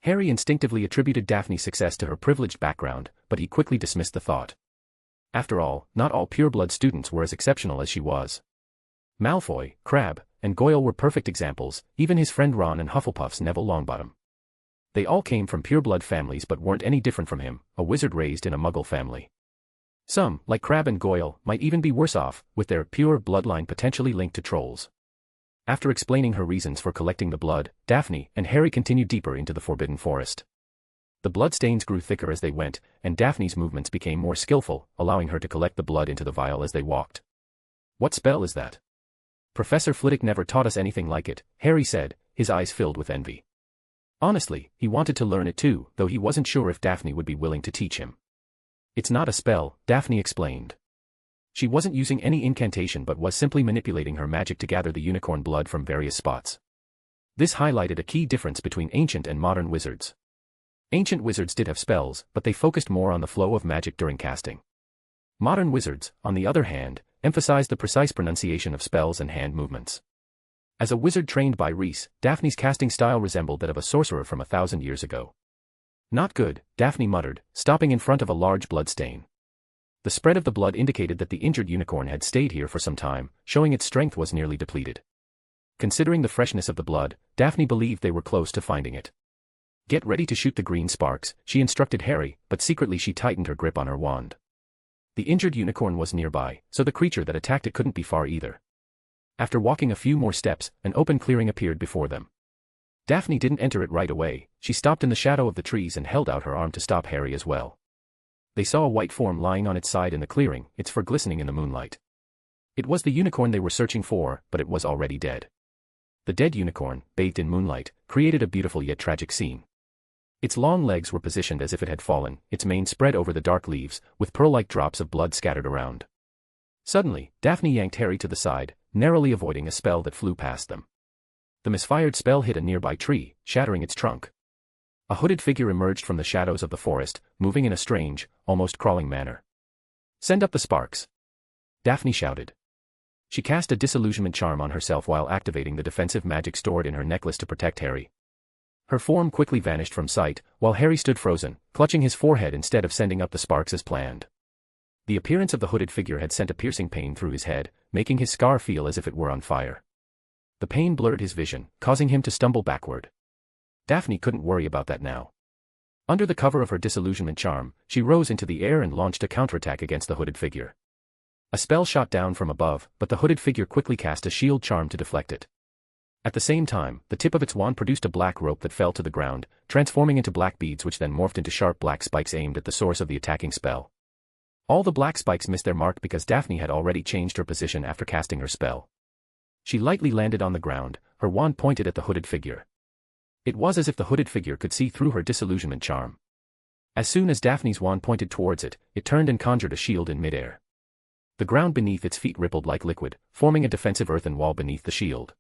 Harry instinctively attributed Daphne's success to her privileged background, but he quickly dismissed the thought. After all, not all pure-blood students were as exceptional as she was. Malfoy, Crabbe, and Goyle were perfect examples, even his friend Ron and Hufflepuff's Neville Longbottom. They all came from pure-blood families but weren't any different from him, a wizard raised in a Muggle family. Some, like Crabbe and Goyle, might even be worse off, with their pure bloodline potentially linked to trolls. After explaining her reasons for collecting the blood, Daphne and Harry continued deeper into the Forbidden Forest. The bloodstains grew thicker as they went, and Daphne's movements became more skillful, allowing her to collect the blood into the vial as they walked. What spell is that? Professor Flitwick never taught us anything like it, Harry said, his eyes filled with envy. Honestly, he wanted to learn it too, though he wasn't sure if Daphne would be willing to teach him. It's not a spell, Daphne explained. She wasn't using any incantation but was simply manipulating her magic to gather the unicorn blood from various spots. This highlighted a key difference between ancient and modern wizards. Ancient wizards did have spells, but they focused more on the flow of magic during casting. Modern wizards, on the other hand, emphasized the precise pronunciation of spells and hand movements. As a wizard trained by Rhys, Daphne's casting style resembled that of a sorcerer from 1,000 years ago. Not good, Daphne muttered, stopping in front of a large blood stain. The spread of the blood indicated that the injured unicorn had stayed here for some time, showing its strength was nearly depleted. Considering the freshness of the blood, Daphne believed they were close to finding it. Get ready to shoot the green sparks, she instructed Harry, but secretly she tightened her grip on her wand. The injured unicorn was nearby, so the creature that attacked it couldn't be far either. After walking a few more steps, an open clearing appeared before them. Daphne didn't enter it right away, she stopped in the shadow of the trees and held out her arm to stop Harry as well. They saw a white form lying on its side in the clearing, its fur glistening in the moonlight. It was the unicorn they were searching for, but it was already dead. The dead unicorn, bathed in moonlight, created a beautiful yet tragic scene. Its long legs were positioned as if it had fallen, its mane spread over the dark leaves, with pearl-like drops of blood scattered around. Suddenly, Daphne yanked Harry to the side, narrowly avoiding a spell that flew past them. The misfired spell hit a nearby tree, shattering its trunk. A hooded figure emerged from the shadows of the forest, moving in a strange, almost crawling manner. "Send up the sparks!" Daphne shouted. She cast a disillusionment charm on herself while activating the defensive magic stored in her necklace to protect Harry. Her form quickly vanished from sight, while Harry stood frozen, clutching his forehead instead of sending up the sparks as planned. The appearance of the hooded figure had sent a piercing pain through his head, making his scar feel as if it were on fire. The pain blurred his vision, causing him to stumble backward. Daphne couldn't worry about that now. Under the cover of her disillusionment charm, she rose into the air and launched a counterattack against the hooded figure. A spell shot down from above, but the hooded figure quickly cast a shield charm to deflect it. At the same time, the tip of its wand produced a black rope that fell to the ground, transforming into black beads which then morphed into sharp black spikes aimed at the source of the attacking spell. All the black spikes missed their mark because Daphne had already changed her position after casting her spell. She lightly landed on the ground, her wand pointed at the hooded figure. It was as if the hooded figure could see through her disillusionment charm. As soon as Daphne's wand pointed towards it, it turned and conjured a shield in midair. The ground beneath its feet rippled like liquid, forming a defensive earthen wall beneath the shield.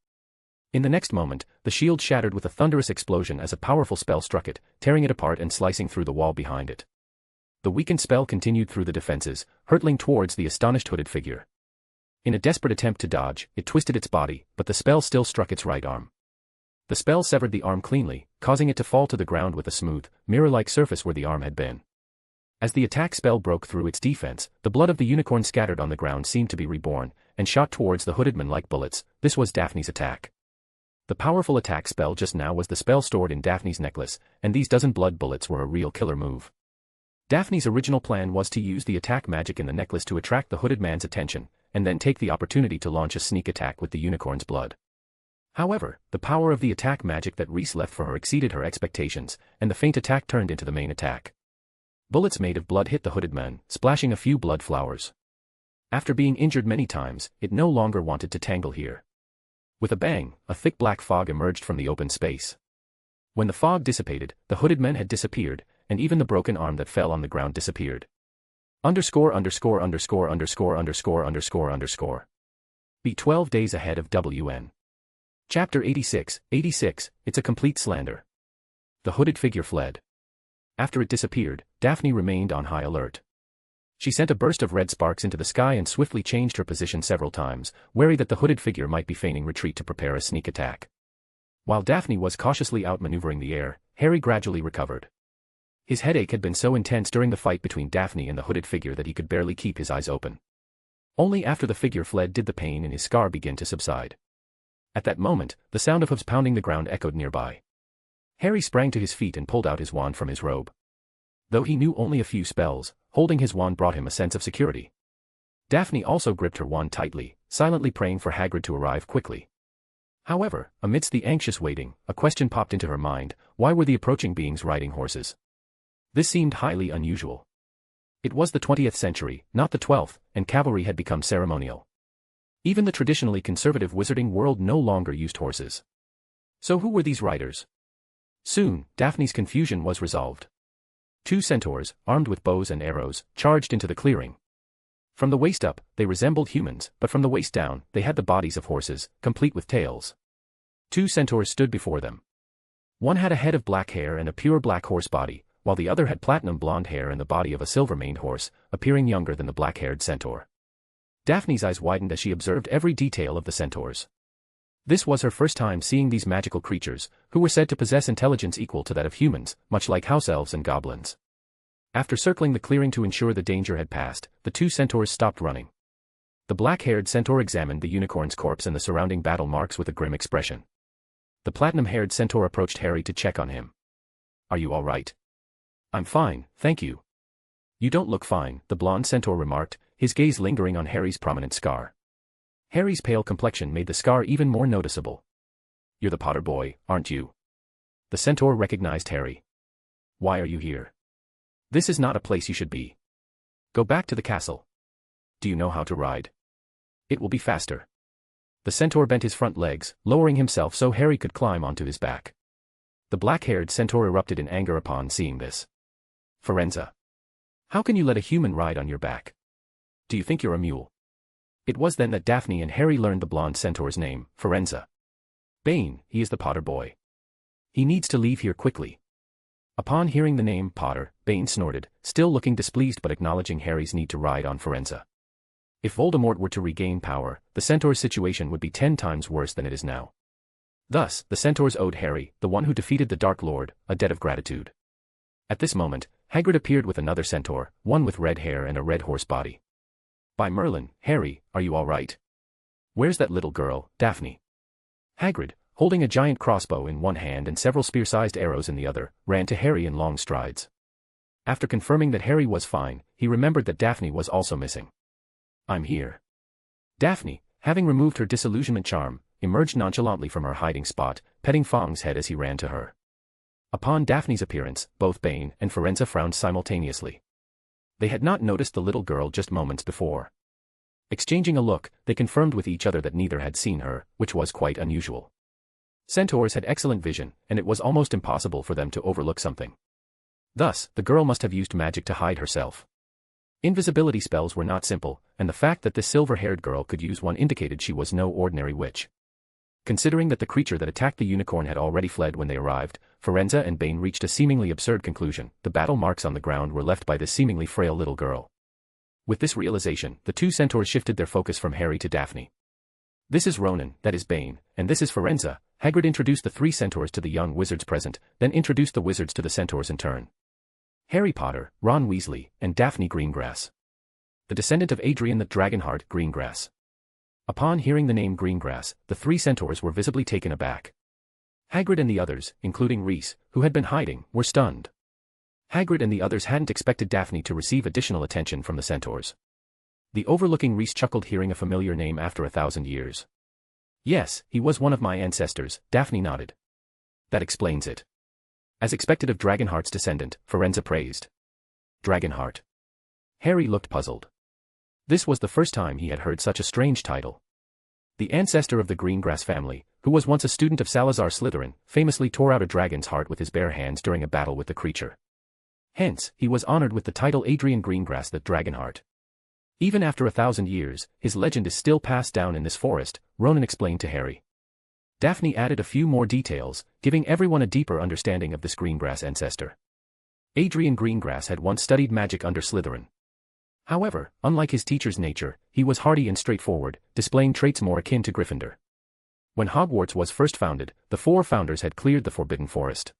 In the next moment, the shield shattered with a thunderous explosion as a powerful spell struck it, tearing it apart and slicing through the wall behind it. The weakened spell continued through the defenses, hurtling towards the astonished hooded figure. In a desperate attempt to dodge, it twisted its body, but the spell still struck its right arm. The spell severed the arm cleanly, causing it to fall to the ground with a smooth, mirror-like surface where the arm had been. As the attack spell broke through its defense, the blood of the unicorn scattered on the ground seemed to be reborn, and shot towards the hooded man like bullets. This was Daphne's attack. The powerful attack spell just now was the spell stored in Daphne's necklace, and these dozen blood bullets were a real killer move. Daphne's original plan was to use the attack magic in the necklace to attract the hooded man's attention, and then take the opportunity to launch a sneak attack with the unicorn's blood. However, the power of the attack magic that Reese left for her exceeded her expectations, and the feint attack turned into the main attack. Bullets made of blood hit the hooded man, splashing a few blood flowers. After being injured many times, it no longer wanted to tangle here. With a bang, a thick black fog emerged from the open space. When the fog dissipated, the hooded man had disappeared, and even the broken arm that fell on the ground disappeared. ______________. Be 12 days ahead of WN. Chapter 86, it's a complete slander. The hooded figure fled. After it disappeared, Daphne remained on high alert. She sent a burst of red sparks into the sky and swiftly changed her position several times, wary that the hooded figure might be feigning retreat to prepare a sneak attack. While Daphne was cautiously outmaneuvering the air, Harry gradually recovered. His headache had been so intense during the fight between Daphne and the hooded figure that he could barely keep his eyes open. Only after the figure fled did the pain in his scar begin to subside. At that moment, the sound of hooves pounding the ground echoed nearby. Harry sprang to his feet and pulled out his wand from his robe. Though he knew only a few spells, holding his wand brought him a sense of security. Daphne also gripped her wand tightly, silently praying for Hagrid to arrive quickly. However, amidst the anxious waiting, a question popped into her mind: why were the approaching beings riding horses? This seemed highly unusual. It was the 20th century, not the 12th, and cavalry had become ceremonial. Even the traditionally conservative wizarding world no longer used horses. So who were these riders? Soon, Daphne's confusion was resolved. 2 centaurs, armed with bows and arrows, charged into the clearing. From the waist up, they resembled humans, but from the waist down, they had the bodies of horses, complete with tails. 2 centaurs stood before them. One had a head of black hair and a pure black horse body, while the other had platinum blonde hair and the body of a silver-maned horse, appearing younger than the black-haired centaur. Daphne's eyes widened as she observed every detail of the centaurs. This was her first time seeing these magical creatures, who were said to possess intelligence equal to that of humans, much like house elves and goblins. After circling the clearing to ensure the danger had passed, the 2 centaurs stopped running. The black-haired centaur examined the unicorn's corpse and the surrounding battle marks with a grim expression. The platinum-haired centaur approached Harry to check on him. "Are you all right?" "I'm fine, thank you." "You don't look fine," the blonde centaur remarked, his gaze lingering on Harry's prominent scar. Harry's pale complexion made the scar even more noticeable. "You're the Potter boy, aren't you?" The centaur recognized Harry. "Why are you here? This is not a place you should be. Go back to the castle. Do you know how to ride?" It will be faster. The centaur bent his front legs, lowering himself so Harry could climb onto his back. The black-haired centaur erupted in anger upon seeing this. Firenze. How can you let a human ride on your back? Do you think you're a mule? It was then that Daphne and Harry learned the blonde centaur's name, Firenze. Bane, he is the Potter boy. He needs to leave here quickly. Upon hearing the name Potter, Bane snorted, still looking displeased but acknowledging Harry's need to ride on Firenze. If Voldemort were to regain power, the centaur's situation would be 10 times worse than it is now. Thus, the centaurs owed Harry, the one who defeated the Dark Lord, a debt of gratitude. At this moment, Hagrid appeared with another centaur, one with red hair and a red horse body. By Merlin, Harry, are you all right? Where's that little girl, Daphne? Hagrid, holding a giant crossbow in one hand and several spear-sized arrows in the other, ran to Harry in long strides. After confirming that Harry was fine, he remembered that Daphne was also missing. I'm here. Daphne, having removed her disillusionment charm, emerged nonchalantly from her hiding spot, petting Fong's head as he ran to her. Upon Daphne's appearance, both Bane and Firenze frowned simultaneously. They had not noticed the little girl just moments before. Exchanging a look, they confirmed with each other that neither had seen her, which was quite unusual. Centaurs had excellent vision, and it was almost impossible for them to overlook something. Thus, the girl must have used magic to hide herself. Invisibility spells were not simple, and the fact that this silver-haired girl could use one indicated she was no ordinary witch. Considering that the creature that attacked the unicorn had already fled when they arrived, Firenze and Bane reached a seemingly absurd conclusion: the battle marks on the ground were left by this seemingly frail little girl. With this realization, the two centaurs shifted their focus from Harry to Daphne. This is Ronan, that is Bane, and this is Firenze. Hagrid introduced the 3 centaurs to the young wizards present, then introduced the wizards to the centaurs in turn. Harry Potter, Ron Weasley, and Daphne Greengrass. The descendant of Adrian the Dragonheart, Greengrass. Upon hearing the name Greengrass, the 3 centaurs were visibly taken aback. Hagrid and the others, including Reese, who had been hiding, were stunned. Hagrid and the others hadn't expected Daphne to receive additional attention from the centaurs. The overlooking Reese chuckled hearing a familiar name after 1,000 years. Yes, he was one of my ancestors, Daphne nodded. That explains it. As expected of Dragonheart's descendant, Firenze praised. Dragonheart. Harry looked puzzled. This was the first time he had heard such a strange title. The ancestor of the Greengrass family, who was once a student of Salazar Slytherin, famously tore out a dragon's heart with his bare hands during a battle with the creature. Hence, he was honored with the title Adrian Greengrass the Dragonheart. Even after 1,000 years, his legend is still passed down in this forest, Ronan explained to Harry. Daphne added a few more details, giving everyone a deeper understanding of this Greengrass ancestor. Adrian Greengrass had once studied magic under Slytherin. However, unlike his teacher's nature, he was hardy and straightforward, displaying traits more akin to Gryffindor. When Hogwarts was first founded, the 4 founders had cleared the Forbidden Forest.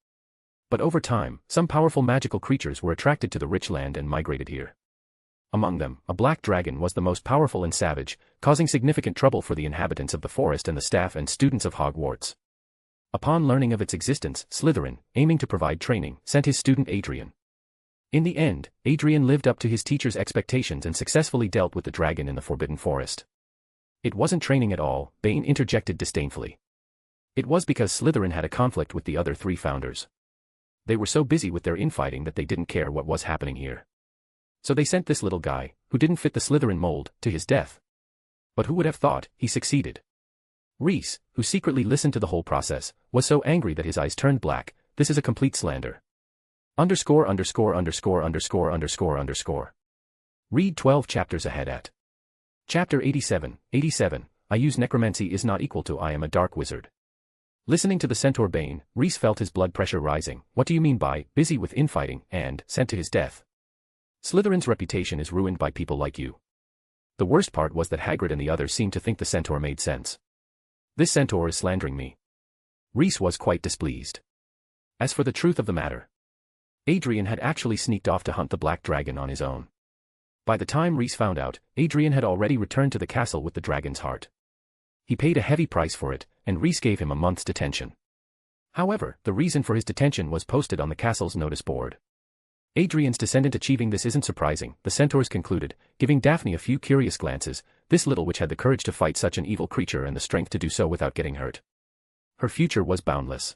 But over time, some powerful magical creatures were attracted to the rich land and migrated here. Among them, a black dragon was the most powerful and savage, causing significant trouble for the inhabitants of the forest and the staff and students of Hogwarts. Upon learning of its existence, Slytherin, aiming to provide training, sent his student Adrian. In the end, Adrian lived up to his teacher's expectations and successfully dealt with the dragon in the Forbidden Forest. It wasn't training at all, Bane interjected disdainfully. It was because Slytherin had a conflict with the other 3 founders. They were so busy with their infighting that they didn't care what was happening here. So they sent this little guy, who didn't fit the Slytherin mold, to his death. But who would have thought he succeeded? Reese, who secretly listened to the whole process, was so angry that his eyes turned black. This is a complete slander. Read 12 chapters ahead at Chapter 87, 87, I use necromancy is not equal to I am a dark wizard. Listening to the centaur Bane, Reese felt his blood pressure rising. What do you mean by busy with infighting and sent to his death? Slytherin's reputation is ruined by people like you. The worst part was that Hagrid and the others seemed to think the centaur made sense. This centaur is slandering me. Reese was quite displeased. As for the truth of the matter, Adrian had actually sneaked off to hunt the black dragon on his own. By the time Reese found out, Adrian had already returned to the castle with the dragon's heart. He paid a heavy price for it, and Reese gave him a month's detention. However, the reason for his detention was posted on the castle's notice board. Adrian's descendant achieving this isn't surprising, the centaurs concluded, giving Daphne a few curious glances. This little witch had the courage to fight such an evil creature and the strength to do so without getting hurt. Her future was boundless.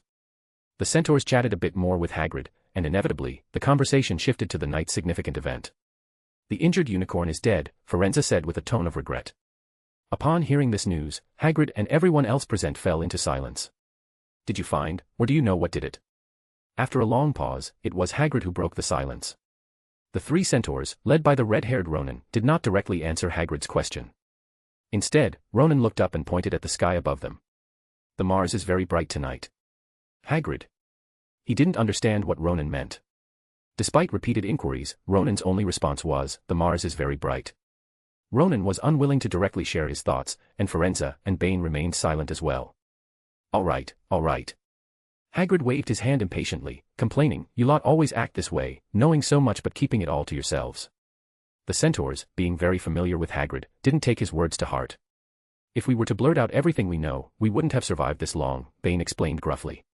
The centaurs chatted a bit more with Hagrid, and inevitably, the conversation shifted to the night's significant event. The injured unicorn is dead, Firenze said with a tone of regret. Upon hearing this news, Hagrid and everyone else present fell into silence. Did you find, or do you know what did it? After a long pause, it was Hagrid who broke the silence. The three centaurs, led by the red-haired Ronan, did not directly answer Hagrid's question. Instead, Ronan looked up and pointed at the sky above them. The Mars is very bright tonight. Hagrid. He didn't understand what Ronan meant. Despite repeated inquiries, Ronan's only response was, the Mars is very bright. Ronan was unwilling to directly share his thoughts, and Firenze and Bane remained silent as well. All right, all right. Hagrid waved his hand impatiently, complaining, you lot always act this way, knowing so much but keeping it all to yourselves. The centaurs, being very familiar with Hagrid, didn't take his words to heart. If we were to blurt out everything we know, we wouldn't have survived this long, Bane explained gruffly.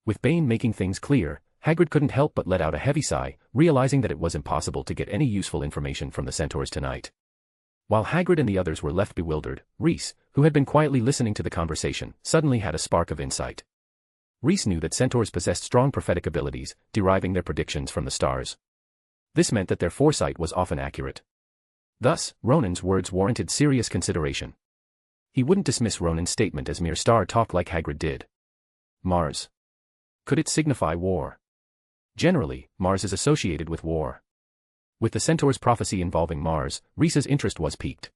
With Bane making things clear, Hagrid couldn't help but let out a heavy sigh, realizing that it was impossible to get any useful information from the centaurs tonight. While Hagrid and the others were left bewildered, Reese, who had been quietly listening to the conversation, suddenly had a spark of insight. Reese knew that centaurs possessed strong prophetic abilities, deriving their predictions from the stars. This meant that their foresight was often accurate. Thus, Ronan's words warranted serious consideration. He wouldn't dismiss Ronan's statement as mere star talk like Hagrid did. Mars. Could it signify war? Generally, Mars is associated with war. With the centaur's prophecy involving Mars, Reese's interest was piqued.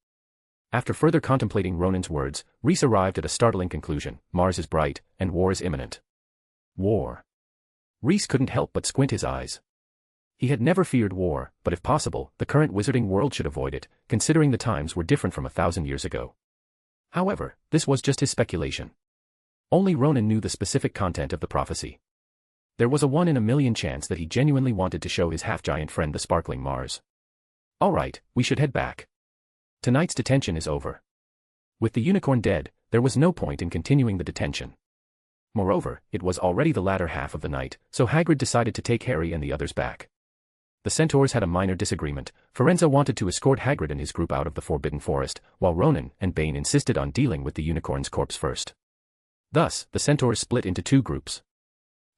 After further contemplating Ronan's words, Reese arrived at a startling conclusion: Mars is bright, and war is imminent. War. Reese couldn't help but squint his eyes. He had never feared war, but if possible, the current wizarding world should avoid it, considering the times were different from 1,000 years ago. However, this was just his speculation. Only Ronan knew the specific content of the prophecy. There was a 1 in a million chance that he genuinely wanted to show his half-giant friend the sparkling Mars. All right, we should head back. Tonight's detention is over. With the unicorn dead, there was no point in continuing the detention. Moreover, it was already the latter half of the night, so Hagrid decided to take Harry and the others back. The centaurs had a minor disagreement. Firenze wanted to escort Hagrid and his group out of the Forbidden Forest, while Ronan and Bane insisted on dealing with the unicorn's corpse first. Thus, the centaurs split into two groups.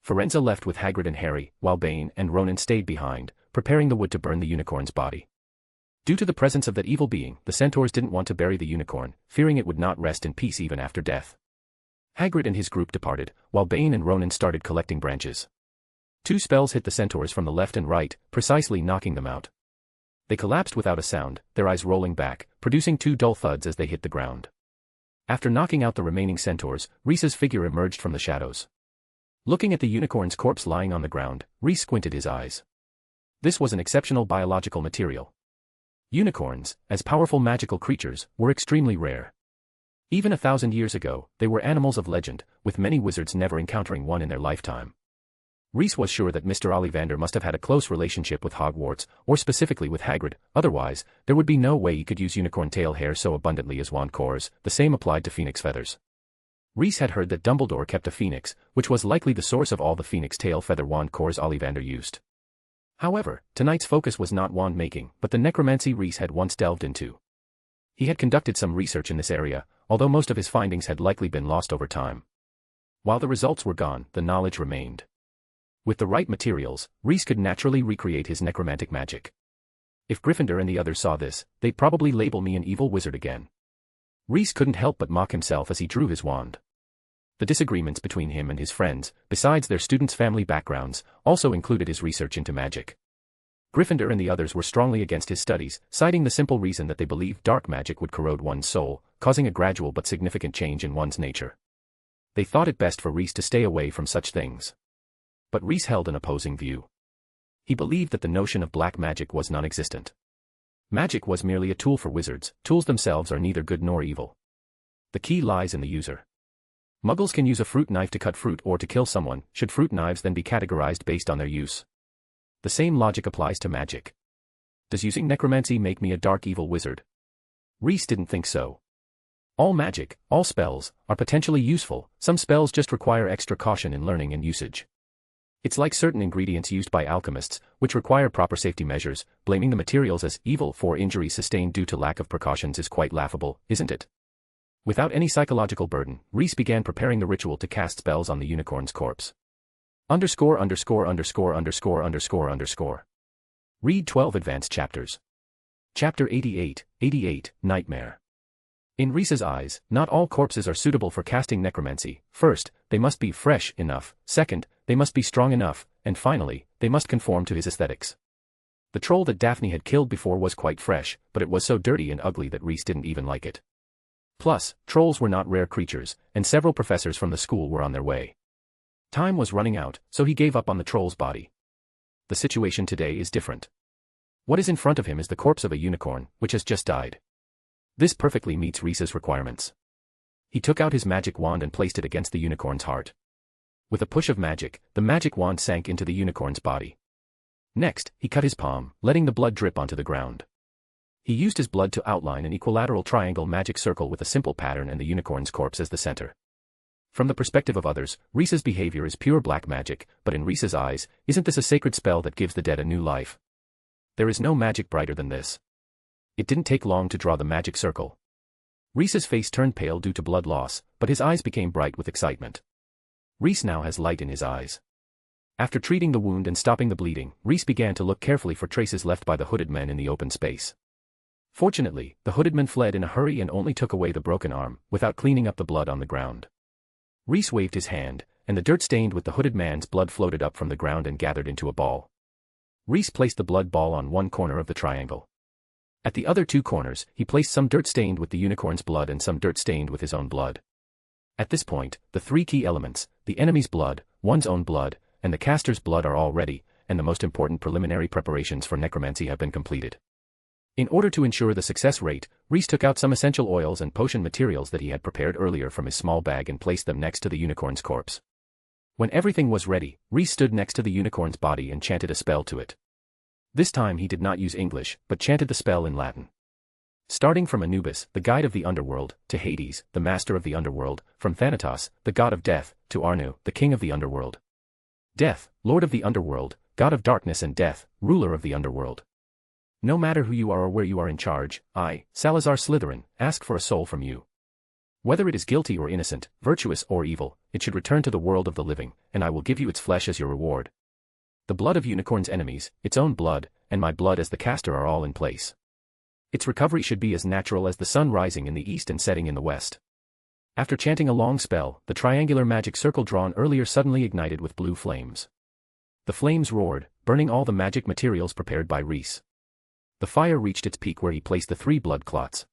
Firenze left with Hagrid and Harry, while Bane and Ronan stayed behind, preparing the wood to burn the unicorn's body. Due to the presence of that evil being, the centaurs didn't want to bury the unicorn, fearing it would not rest in peace even after death. Hagrid and his group departed, while Bane and Ronan started collecting branches. 2 spells hit the centaurs from the left and right, precisely knocking them out. They collapsed without a sound, their eyes rolling back, producing 2 dull thuds as they hit the ground. After knocking out the remaining centaurs, Reese's figure emerged from the shadows. Looking at the unicorn's corpse lying on the ground, Reese squinted his eyes. This was an exceptional biological material. Unicorns, as powerful magical creatures, were extremely rare. Even 1,000 years ago, they were animals of legend, with many wizards never encountering one in their lifetime. Reese was sure that Mr. Ollivander must have had a close relationship with Hogwarts, or specifically with Hagrid, otherwise, there would be no way he could use unicorn tail hair so abundantly as wand cores. The same applied to phoenix feathers. Reese had heard that Dumbledore kept a phoenix, which was likely the source of all the phoenix tail feather wand cores Ollivander used. However, tonight's focus was not wand making, but the necromancy Reese had once delved into. He had conducted some research in this area, although most of his findings had likely been lost over time. While the results were gone, the knowledge remained. With the right materials, Reese could naturally recreate his necromantic magic. If Gryffindor and the others saw this, they'd probably label me an evil wizard again. Reese couldn't help but mock himself as he drew his wand. The disagreements between him and his friends, besides their students' family backgrounds, also included his research into magic. Gryffindor and the others were strongly against his studies, citing the simple reason that they believed dark magic would corrode one's soul, causing a gradual but significant change in one's nature. They thought it best for Reese to stay away from such things. But Reese held an opposing view. He believed that the notion of black magic was non-existent. Magic was merely a tool for wizards. Tools themselves are neither good nor evil. The key lies in the user. Muggles can use a fruit knife to cut fruit or to kill someone. Should fruit knives then be categorized based on their use? The same logic applies to magic. Does using necromancy make me a dark evil wizard? Reese didn't think so. All magic, all spells, are potentially useful. Some spells just require extra caution in learning and usage. It's like certain ingredients used by alchemists, which require proper safety measures. Blaming the materials as evil for injuries sustained due to lack of precautions is quite laughable, isn't it? Without any psychological burden, Reese began preparing the ritual to cast spells on the unicorn's corpse. Read 12 advanced chapters. Chapter 88, Nightmare. In Reese's eyes, not all corpses are suitable for casting necromancy. First, they must be fresh enough, second, they must be strong enough, and finally, they must conform to his aesthetics. The troll that Daphne had killed before was quite fresh, but it was so dirty and ugly that Reese didn't even like it. Plus, trolls were not rare creatures, and several professors from the school were on their way. Time was running out, so he gave up on the troll's body. The situation today is different. What is in front of him is the corpse of a unicorn, which has just died. This perfectly meets Reese's requirements. He took out his magic wand and placed it against the unicorn's heart. With a push of magic, the magic wand sank into the unicorn's body. Next, he cut his palm, letting the blood drip onto the ground. He used his blood to outline an equilateral triangle magic circle with a simple pattern and the unicorn's corpse as the center. From the perspective of others, Reese's behavior is pure black magic, but in Reese's eyes, isn't this a sacred spell that gives the dead a new life? There is no magic brighter than this. It didn't take long to draw the magic circle. Reese's face turned pale due to blood loss, but his eyes became bright with excitement. Reese now has light in his eyes. After treating the wound and stopping the bleeding, Reese began to look carefully for traces left by the hooded men in the open space. Fortunately, the hooded men fled in a hurry and only took away the broken arm, without cleaning up the blood on the ground. Reese waved his hand, and the dirt stained with the hooded man's blood floated up from the ground and gathered into a ball. Reese placed the blood ball on one corner of the triangle. At the other two corners, he placed some dirt stained with the unicorn's blood and some dirt stained with his own blood. At this point, the three key elements, the enemy's blood, one's own blood, and the caster's blood are all ready, and the most important preliminary preparations for necromancy have been completed. In order to ensure the success rate, Reese took out some essential oils and potion materials that he had prepared earlier from his small bag and placed them next to the unicorn's corpse. When everything was ready, Reese stood next to the unicorn's body and chanted a spell to it. This time he did not use English, but chanted the spell in Latin. Starting from Anubis, the guide of the underworld, to Hades, the master of the underworld, from Thanatos, the god of death, to Arnu, the king of the underworld. Death, lord of the underworld, god of darkness and death, ruler of the underworld. No matter who you are or where you are in charge, I, Salazar Slytherin, ask for a soul from you. Whether it is guilty or innocent, virtuous or evil, it should return to the world of the living, and I will give you its flesh as your reward. The blood of Unicorn's enemies, its own blood, and my blood as the caster are all in place. Its recovery should be as natural as the sun rising in the east and setting in the west. After chanting a long spell, the triangular magic circle drawn earlier suddenly ignited with blue flames. The flames roared, burning all the magic materials prepared by Reese. The fire reached its peak where he placed the three blood clots.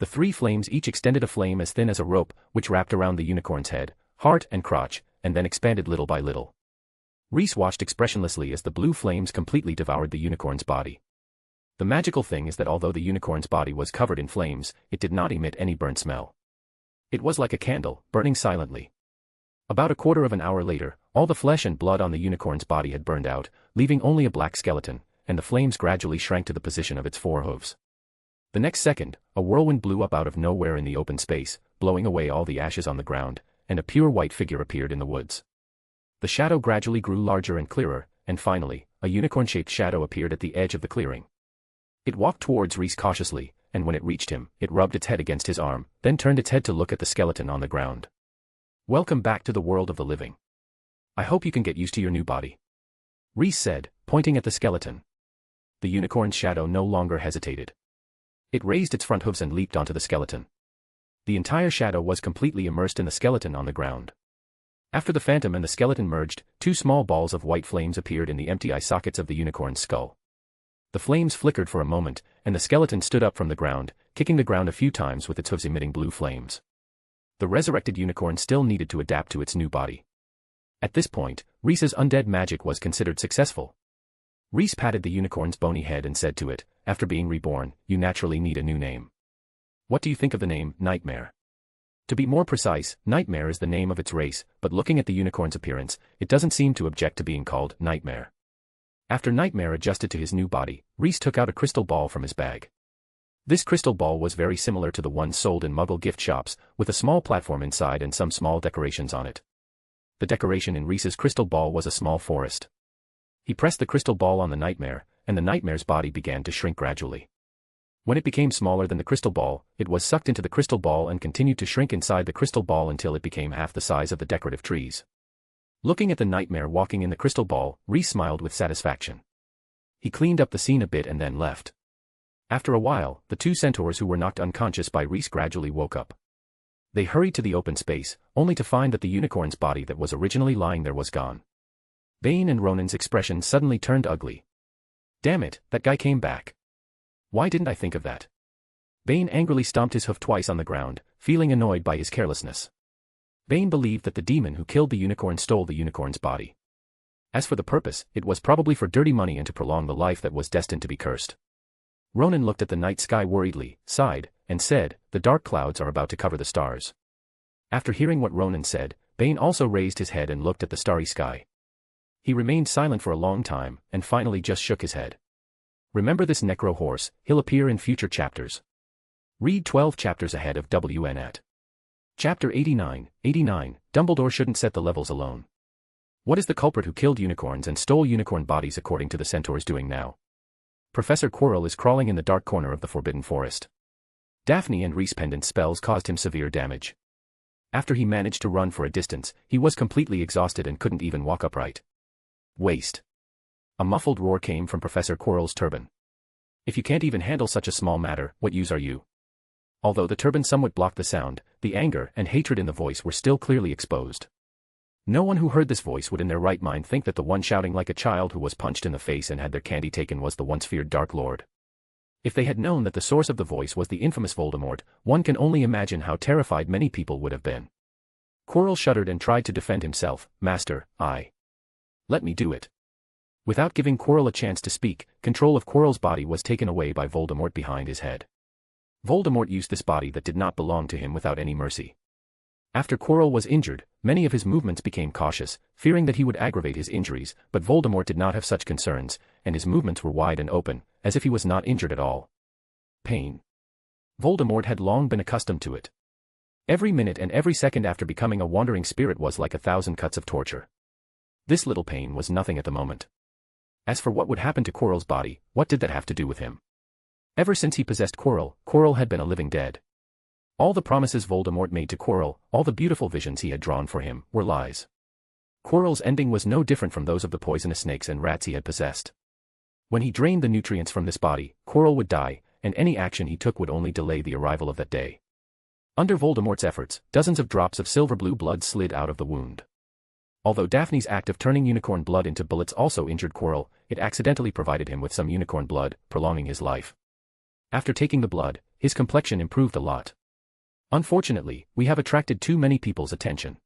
The three flames each extended a flame as thin as a rope, which wrapped around the unicorn's head, heart and crotch, and then expanded little by little. Reese watched expressionlessly as the blue flames completely devoured the unicorn's body. The magical thing is that although the unicorn's body was covered in flames, it did not emit any burnt smell. It was like a candle, burning silently. About a quarter of an hour later, all the flesh and blood on the unicorn's body had burned out, leaving only a black skeleton, and the flames gradually shrank to the position of its four hooves. The next second, a whirlwind blew up out of nowhere in the open space, blowing away all the ashes on the ground, and a pure white figure appeared in the woods. The shadow gradually grew larger and clearer, and finally, a unicorn-shaped shadow appeared at the edge of the clearing. It walked towards Reese cautiously, and when it reached him, it rubbed its head against his arm, then turned its head to look at the skeleton on the ground. "Welcome back to the world of the living. I hope you can get used to your new body," Reese said, pointing at the skeleton. The unicorn's shadow no longer hesitated. It raised its front hooves and leaped onto the skeleton. The entire shadow was completely immersed in the skeleton on the ground. After the phantom and the skeleton merged, two small balls of white flames appeared in the empty eye sockets of the unicorn's skull. The flames flickered for a moment, and the skeleton stood up from the ground, kicking the ground a few times with its hooves emitting blue flames. The resurrected unicorn still needed to adapt to its new body. At this point, Reese's undead magic was considered successful. Reese patted the unicorn's bony head and said to it, "After being reborn, you naturally need a new name. What do you think of the name, Nightmare?" To be more precise, Nightmare is the name of its race, but looking at the unicorn's appearance, it doesn't seem to object to being called Nightmare. After Nightmare adjusted to his new body, Reese took out a crystal ball from his bag. This crystal ball was very similar to the ones sold in Muggle gift shops, with a small platform inside and some small decorations on it. The decoration in Reese's crystal ball was a small forest. He pressed the crystal ball on the Nightmare, and the Nightmare's body began to shrink gradually. When it became smaller than the crystal ball, it was sucked into the crystal ball and continued to shrink inside the crystal ball until it became half the size of the decorative trees. Looking at the Nightmare walking in the crystal ball, Reese smiled with satisfaction. He cleaned up the scene a bit and then left. After a while, the two centaurs who were knocked unconscious by Reese gradually woke up. They hurried to the open space, only to find that the unicorn's body that was originally lying there was gone. Bane and Ronan's expression suddenly turned ugly. Damn it, that guy came back. Why didn't I think of that? Bane angrily stomped his hoof twice on the ground, feeling annoyed by his carelessness. Bane believed that the demon who killed the unicorn stole the unicorn's body. As for the purpose, it was probably for dirty money and to prolong the life that was destined to be cursed. Ronan looked at the night sky worriedly, sighed, and said, "The dark clouds are about to cover the stars." After hearing what Ronan said, Bane also raised his head and looked at the starry sky. He remained silent for a long time, and finally just shook his head. Remember this necro horse, he'll appear in future chapters. Read 12 chapters ahead of WN at Chapter 89, Dumbledore shouldn't set the levels alone. What is the culprit who killed unicorns and stole unicorn bodies according to the centaurs doing now? Professor Quirrell is crawling in the dark corner of the Forbidden Forest. Daphne and Reese pendant spells caused him severe damage. After he managed to run for a distance, he was completely exhausted and couldn't even walk upright. Waste. A muffled roar came from Professor Quirrell's turban. If you can't even handle such a small matter, what use are you? Although the turban somewhat blocked the sound, the anger and hatred in the voice were still clearly exposed. No one who heard this voice would in their right mind think that the one shouting like a child who was punched in the face and had their candy taken was the once feared Dark Lord. If they had known that the source of the voice was the infamous Voldemort, one can only imagine how terrified many people would have been. Quirrell shuddered and tried to defend himself. "Master, let me do it." Without giving Quirrell a chance to speak, control of Quirrell's body was taken away by Voldemort behind his head. Voldemort used this body that did not belong to him without any mercy. After Quirrell was injured, many of his movements became cautious, fearing that he would aggravate his injuries, but Voldemort did not have such concerns, and his movements were wide and open, as if he was not injured at all. Pain. Voldemort had long been accustomed to it. Every minute and every second after becoming a wandering spirit was like 1,000 cuts of torture. This little pain was nothing at the moment. As for what would happen to Quirrell's body, what did that have to do with him? Ever since he possessed Quirrell, Quirrell had been a living dead. All the promises Voldemort made to Quirrell, all the beautiful visions he had drawn for him, were lies. Quirrell's ending was no different from those of the poisonous snakes and rats he had possessed. When he drained the nutrients from this body, Quirrell would die, and any action he took would only delay the arrival of that day. Under Voldemort's efforts, dozens of drops of silver-blue blood slid out of the wound. Although Daphne's act of turning unicorn blood into bullets also injured Quirrell, it accidentally provided him with some unicorn blood, prolonging his life. After taking the blood, his complexion improved a lot. Unfortunately, we have attracted too many people's attention.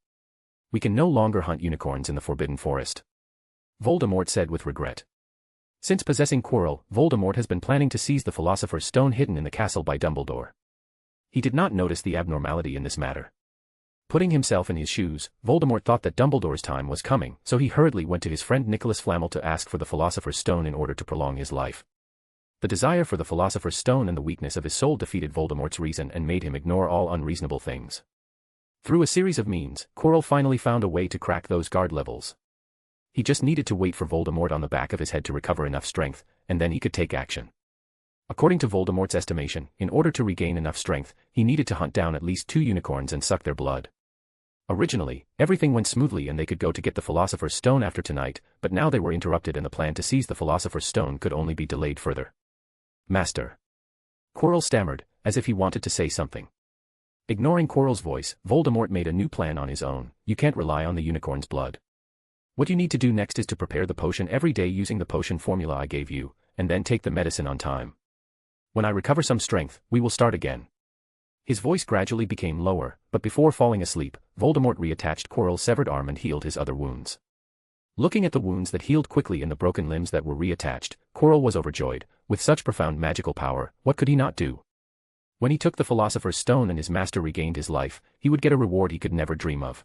We can no longer hunt unicorns in the Forbidden Forest. Voldemort said with regret. Since possessing Quirrell, Voldemort has been planning to seize the Philosopher's Stone hidden in the castle by Dumbledore. He did not notice the abnormality in this matter. Putting himself in his shoes, Voldemort thought that Dumbledore's time was coming, so he hurriedly went to his friend Nicholas Flamel to ask for the Philosopher's Stone in order to prolong his life. The desire for the Philosopher's Stone and the weakness of his soul defeated Voldemort's reason and made him ignore all unreasonable things. Through a series of means, Quirrell finally found a way to crack those guard levels. He just needed to wait for Voldemort on the back of his head to recover enough strength, and then he could take action. According to Voldemort's estimation, in order to regain enough strength, he needed to hunt down at least 2 unicorns and suck their blood. Originally, everything went smoothly and they could go to get the Philosopher's Stone after tonight, but now they were interrupted and the plan to seize the Philosopher's Stone could only be delayed further. "Master." Quirrell stammered, as if he wanted to say something. Ignoring Quirrell's voice, Voldemort made a new plan on his own. "You can't rely on the unicorn's blood. What you need to do next is to prepare the potion every day using the potion formula I gave you, and then take the medicine on time. When I recover some strength, we will start again." His voice gradually became lower, but before falling asleep, Voldemort reattached Quirrell's severed arm and healed his other wounds. Looking at the wounds that healed quickly and the broken limbs that were reattached, Quirrell was overjoyed. With such profound magical power, what could he not do? When he took the Philosopher's Stone and his master regained his life, he would get a reward he could never dream of.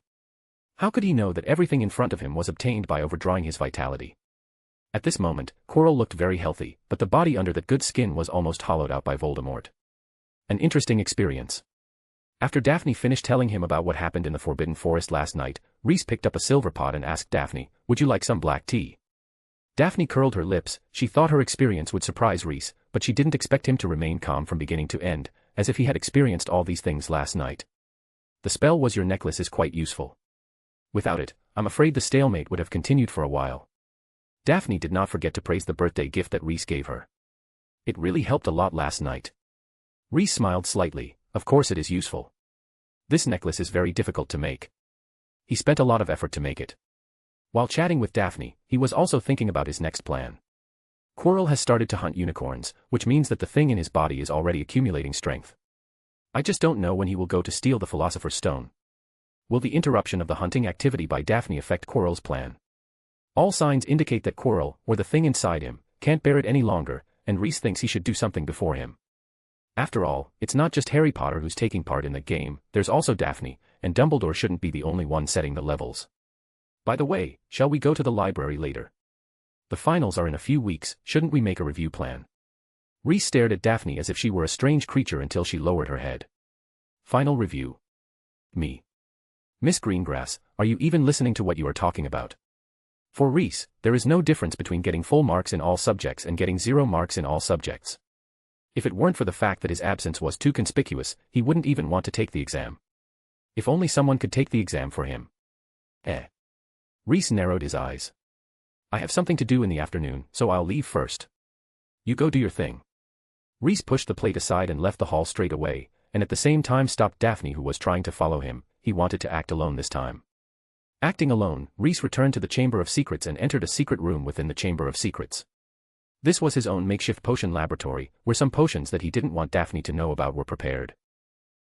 How could he know that everything in front of him was obtained by overdrawing his vitality? At this moment, Quirrell looked very healthy, but the body under that good skin was almost hollowed out by Voldemort. An interesting experience. After Daphne finished telling him about what happened in the Forbidden Forest last night, Reese picked up a silver pot and asked Daphne, "Would you like some black tea?" Daphne curled her lips. She thought her experience would surprise Reese, but she didn't expect him to remain calm from beginning to end, as if he had experienced all these things last night. "The spell was your necklace is quite useful. Without it, I'm afraid the stalemate would have continued for a while." Daphne did not forget to praise the birthday gift that Reese gave her. It really helped a lot last night. Reese smiled slightly. Of course it is useful. This necklace is very difficult to make. He spent a lot of effort to make it. While chatting with Daphne, he was also thinking about his next plan. Quirrell has started to hunt unicorns, which means that the thing in his body is already accumulating strength. I just don't know when he will go to steal the Philosopher's Stone. Will the interruption of the hunting activity by Daphne affect Quirrell's plan? All signs indicate that Quirrell, or the thing inside him, can't bear it any longer, and Reese thinks he should do something before him. After all, it's not just Harry Potter who's taking part in the game, there's also Daphne, and Dumbledore shouldn't be the only one setting the levels. By the way, shall we go to the library later? The finals are in a few weeks, shouldn't we make a review plan? Reese stared at Daphne as if she were a strange creature until she lowered her head. Final review. Me. Miss Greengrass, are you even listening to what you are talking about? For Reese, there is no difference between getting full marks in all subjects and getting 0 marks in all subjects. If it weren't for the fact that his absence was too conspicuous, he wouldn't even want to take the exam. If only someone could take the exam for him. Reese narrowed his eyes. I have something to do in the afternoon, so I'll leave first. You go do your thing. Reese pushed the plate aside and left the hall straight away, and at the same time stopped Daphne, who was trying to follow him. He wanted to act alone this time. Acting alone, Reese returned to the Chamber of Secrets and entered a secret room within the Chamber of Secrets. This was his own makeshift potion laboratory, where some potions that he didn't want Daphne to know about were prepared.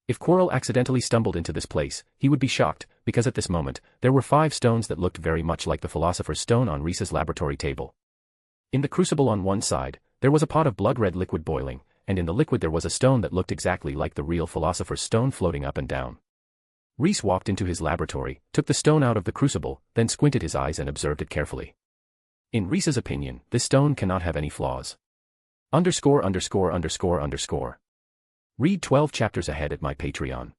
If Quirrell accidentally stumbled into this place, he would be shocked, because at this moment, there were 5 stones that looked very much like the Philosopher's Stone on Reese's laboratory table. In the crucible on one side, there was a pot of blood-red liquid boiling, and in the liquid there was a stone that looked exactly like the real Philosopher's Stone floating up and down. Reese walked into his laboratory, took the stone out of the crucible, then squinted his eyes and observed it carefully. In Reese's opinion, this stone cannot have any flaws. ______. Read 12 chapters ahead at my Patreon.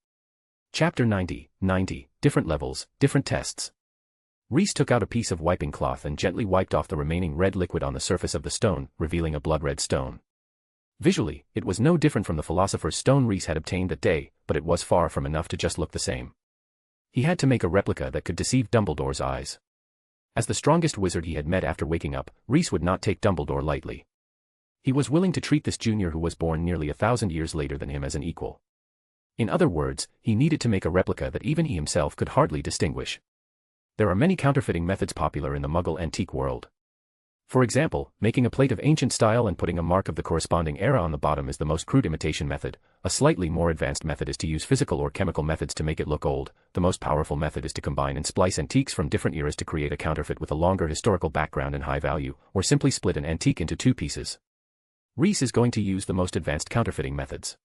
Chapter 90, different levels, different tests. Reese took out a piece of wiping cloth and gently wiped off the remaining red liquid on the surface of the stone, revealing a blood-red stone. Visually, it was no different from the Philosopher's Stone Reese had obtained that day, but it was far from enough to just look the same. He had to make a replica that could deceive Dumbledore's eyes. As the strongest wizard he had met after waking up, Reese would not take Dumbledore lightly. He was willing to treat this junior who was born nearly 1,000 years later than him as an equal. In other words, he needed to make a replica that even he himself could hardly distinguish. There are many counterfeiting methods popular in the Muggle antique world. For example, making a plate of ancient style and putting a mark of the corresponding era on the bottom is the most crude imitation method. A slightly more advanced method is to use physical or chemical methods to make it look old. The most powerful method is to combine and splice antiques from different eras to create a counterfeit with a longer historical background and high value, or simply split an antique into 2 pieces. Reese is going to use the most advanced counterfeiting methods.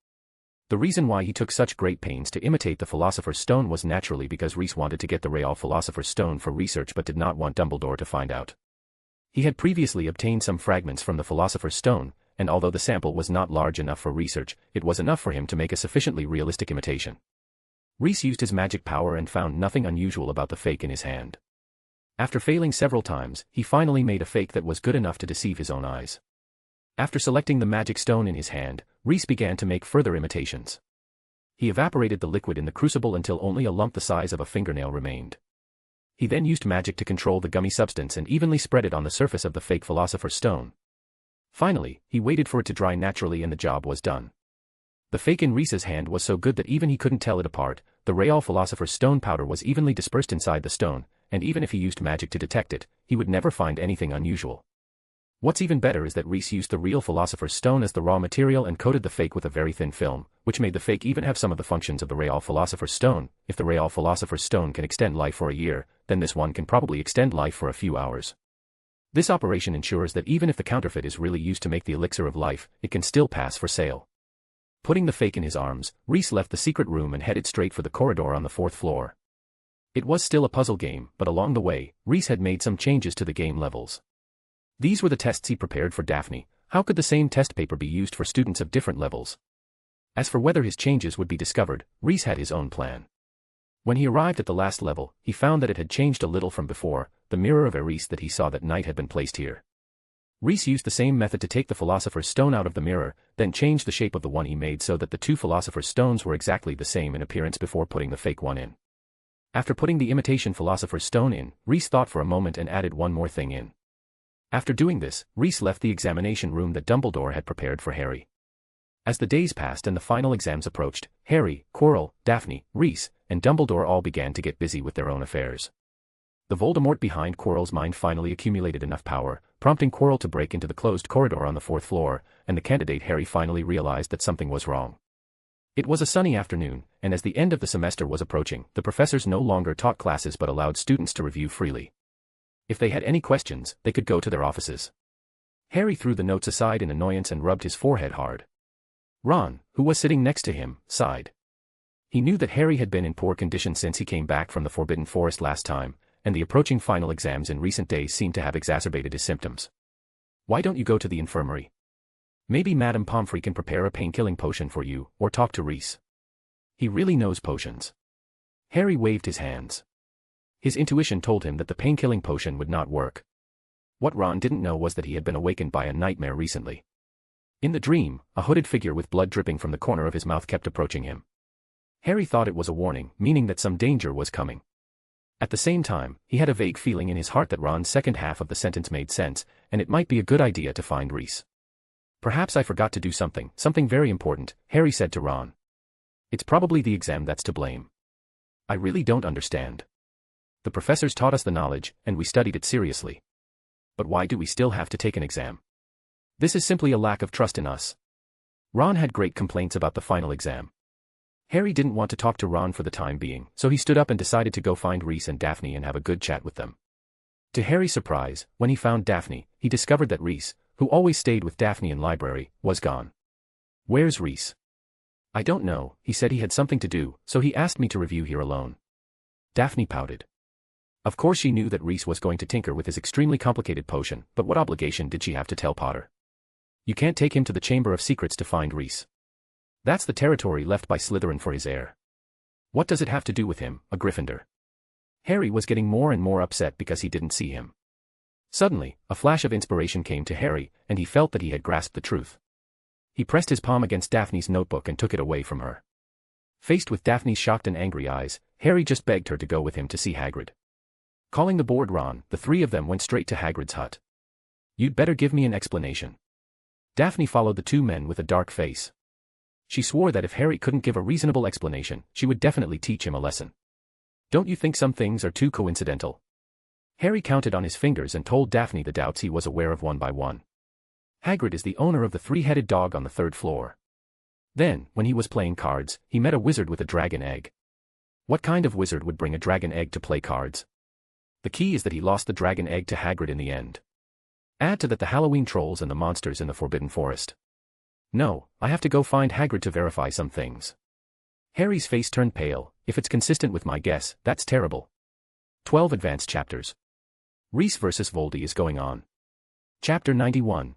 The reason why he took such great pains to imitate the Philosopher's Stone was naturally because Reese wanted to get the real Philosopher's Stone for research but did not want Dumbledore to find out. He had previously obtained some fragments from the Philosopher's Stone, and although the sample was not large enough for research, it was enough for him to make a sufficiently realistic imitation. Reese used his magic power and found nothing unusual about the fake in his hand. After failing several times, he finally made a fake that was good enough to deceive his own eyes. After selecting the magic stone in his hand, Reese began to make further imitations. He evaporated the liquid in the crucible until only a lump the size of a fingernail remained. He then used magic to control the gummy substance and evenly spread it on the surface of the fake Philosopher's Stone. Finally, he waited for it to dry naturally and the job was done. The fake in Reese's hand was so good that even he couldn't tell it apart. The real Philosopher's Stone powder was evenly dispersed inside the stone, and even if he used magic to detect it, he would never find anything unusual. What's even better is that Reese used the real Philosopher's Stone as the raw material and coated the fake with a very thin film, which made the fake even have some of the functions of the real Philosopher's Stone. If the real Philosopher's Stone can extend life for a year, then this one can probably extend life for a few hours. This operation ensures that even if the counterfeit is really used to make the elixir of life, it can still pass for sale. Putting the fake in his arms, Reese left the secret room and headed straight for the corridor on the 4th floor. It was still a puzzle game, but along the way, Reese had made some changes to the game levels. These were the tests he prepared for Daphne. How could the same test paper be used for students of different levels? As for whether his changes would be discovered, Reese had his own plan. When he arrived at the last level, he found that it had changed a little from before. The mirror of Eris that he saw that night had been placed here. Reese used the same method to take the Philosopher's Stone out of the mirror, then changed the shape of the one he made so that the 2 Philosopher's Stones were exactly the same in appearance before putting the fake one in. After putting the imitation Philosopher's Stone in, Reese thought for a moment and added one more thing in. After doing this, Reese left the examination room that Dumbledore had prepared for Harry. As the days passed and the final exams approached, Harry, Quirrell, Daphne, Reese, and Dumbledore all began to get busy with their own affairs. The Voldemort behind Quirrell's mind finally accumulated enough power, prompting Quirrell to break into the closed corridor on the 4th floor, and the candidate Harry finally realized that something was wrong. It was a sunny afternoon, and as the end of the semester was approaching, the professors no longer taught classes but allowed students to review freely. If they had any questions, they could go to their offices. Harry threw the notes aside in annoyance and rubbed his forehead hard. Ron, who was sitting next to him, sighed. He knew that Harry had been in poor condition since he came back from the Forbidden Forest last time, and the approaching final exams in recent days seemed to have exacerbated his symptoms. Why don't you go to the infirmary? Maybe Madame Pomfrey can prepare a pain-killing potion for you, or talk to Reese. He really knows potions. Harry waved his hands. His intuition told him that the pain-killing potion would not work. What Ron didn't know was that he had been awakened by a nightmare recently. In the dream, a hooded figure with blood dripping from the corner of his mouth kept approaching him. Harry thought it was a warning, meaning that some danger was coming. At the same time, he had a vague feeling in his heart that Ron's second half of the sentence made sense, and it might be a good idea to find Reese. Perhaps I forgot to do something very important, Harry said to Ron. It's probably the exam that's to blame. I really don't understand. The professors taught us the knowledge, and we studied it seriously. But why do we still have to take an exam? This is simply a lack of trust in us. Ron had great complaints about the final exam. Harry didn't want to talk to Ron for the time being, so he stood up and decided to go find Reese and Daphne and have a good chat with them. To Harry's surprise, when he found Daphne, he discovered that Reese, who always stayed with Daphne in library, was gone. Where's Reese? I don't know, he said he had something to do, so he asked me to review here alone. Daphne pouted. Of course she knew that Reese was going to tinker with his extremely complicated potion, but what obligation did she have to tell Potter? You can't take him to the Chamber of Secrets to find Reese. That's the territory left by Slytherin for his heir. What does it have to do with him, a Gryffindor? Harry was getting more and more upset because he didn't see him. Suddenly, a flash of inspiration came to Harry, and he felt that he had grasped the truth. He pressed his palm against Daphne's notebook and took it away from her. Faced with Daphne's shocked and angry eyes, Harry just begged her to go with him to see Hagrid. Calling the board Ron, the three of them went straight to Hagrid's hut. You'd better give me an explanation. Daphne followed the two men with a dark face. She swore that if Harry couldn't give a reasonable explanation, she would definitely teach him a lesson. Don't you think some things are too coincidental? Harry counted on his fingers and told Daphne the doubts he was aware of one by one. Hagrid is the owner of the three-headed dog on the 3rd floor. Then, when he was playing cards, he met a wizard with a dragon egg. What kind of wizard would bring a dragon egg to play cards? The key is that he lost the dragon egg to Hagrid in the end. Add to that the Halloween trolls and the monsters in the Forbidden Forest. No, I have to go find Hagrid to verify some things. Harry's face turned pale. If it's consistent with my guess, that's terrible. 12 advanced chapters. Reese vs. Voldy is going on. Chapter 91,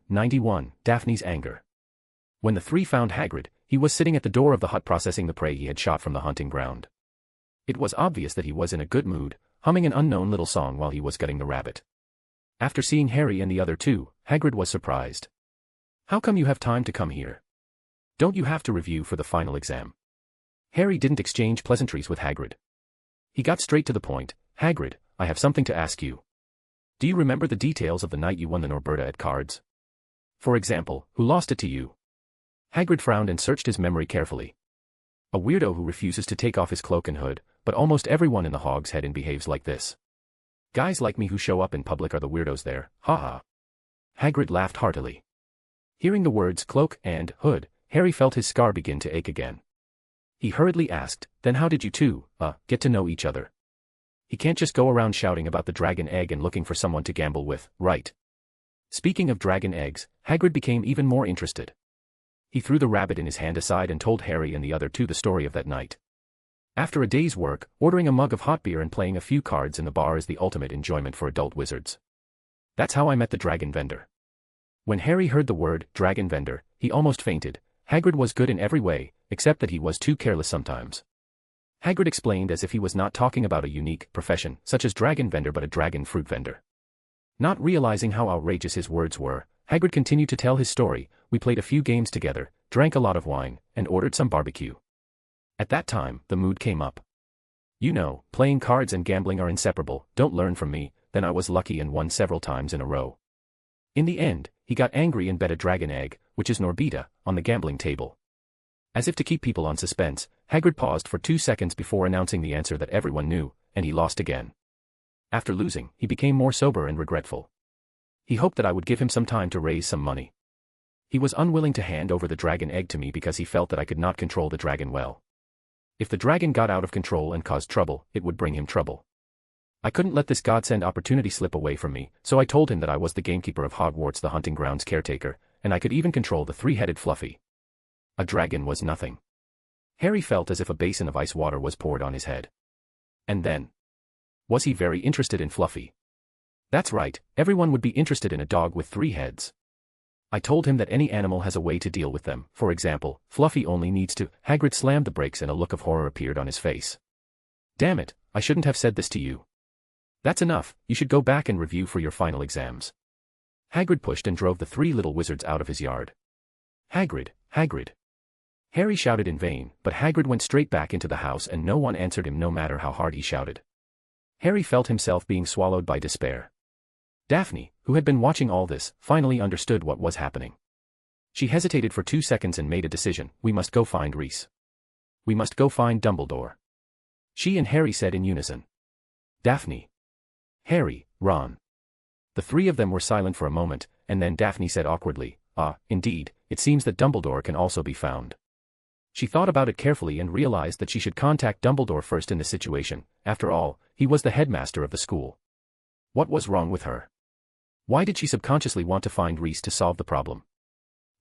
Daphne's Anger. When the three found Hagrid, he was sitting at the door of the hut processing the prey he had shot from the hunting ground. It was obvious that he was in a good mood, humming an unknown little song while he was gutting the rabbit. After seeing Harry and the other two, Hagrid was surprised. How come you have time to come here? Don't you have to review for the final exam? Harry didn't exchange pleasantries with Hagrid. He got straight to the point. Hagrid, I have something to ask you. Do you remember the details of the night you won the Norberta at cards? For example, who lost it to you? Hagrid frowned and searched his memory carefully. A weirdo who refuses to take off his cloak and hood, but almost everyone in the Hog's Head behaves like this. Guys like me who show up in public are the weirdos there, haha. Hagrid laughed heartily. Hearing the words cloak and hood, Harry felt his scar begin to ache again. He hurriedly asked, then how did you two, get to know each other? He can't just go around shouting about the dragon egg and looking for someone to gamble with, right? Speaking of dragon eggs, Hagrid became even more interested. He threw the rabbit in his hand aside and told Harry and the other two the story of that night. After a day's work, ordering a mug of hot beer and playing a few cards in the bar is the ultimate enjoyment for adult wizards. That's how I met the dragon vendor. When Harry heard the word dragon vendor, he almost fainted. Hagrid was good in every way, except that he was too careless sometimes. Hagrid explained as if he was not talking about a unique profession, such as dragon vendor but a dragon fruit vendor. Not realizing how outrageous his words were, Hagrid continued to tell his story. We played a few games together, drank a lot of wine, and ordered some barbecue. At that time, the mood came up. You know, playing cards and gambling are inseparable, don't learn from me. Then I was lucky and won several times in a row. In the end, he got angry and bet a dragon egg, which is Norbita, on the gambling table. As if to keep people on suspense, Hagrid paused for 2 seconds before announcing the answer that everyone knew, and he lost again. After losing, he became more sober and regretful. He hoped that I would give him some time to raise some money. He was unwilling to hand over the dragon egg to me because he felt that I could not control the dragon well. If the dragon got out of control and caused trouble, it would bring him trouble. I couldn't let this godsend opportunity slip away from me, so I told him that I was the gamekeeper of Hogwarts, the hunting grounds caretaker, and I could even control the 3-headed Fluffy. A dragon was nothing. Harry felt as if a basin of ice water was poured on his head. And then, was he very interested in Fluffy? That's right, everyone would be interested in a dog with 3 heads. I told him that any animal has a way to deal with them. For example, Fluffy only needs to. Hagrid slammed the brakes and a look of horror appeared on his face. Damn it, I shouldn't have said this to you. That's enough, you should go back and review for your final exams. Hagrid pushed and drove the 3 little wizards out of his yard. Hagrid, Hagrid. Harry shouted in vain, but Hagrid went straight back into the house and no one answered him no matter how hard he shouted. Harry felt himself being swallowed by despair. Daphne, who had been watching all this, finally understood what was happening. She hesitated for 2 seconds and made a decision. We must go find Reese. We must go find Dumbledore. She and Harry said in unison. Daphne. Harry, Ron. The 3 of them were silent for a moment, and then Daphne said awkwardly, indeed, it seems that Dumbledore can also be found. She thought about it carefully and realized that she should contact Dumbledore first in this situation. After all, he was the headmaster of the school. What was wrong with her? Why did she subconsciously want to find Reese to solve the problem?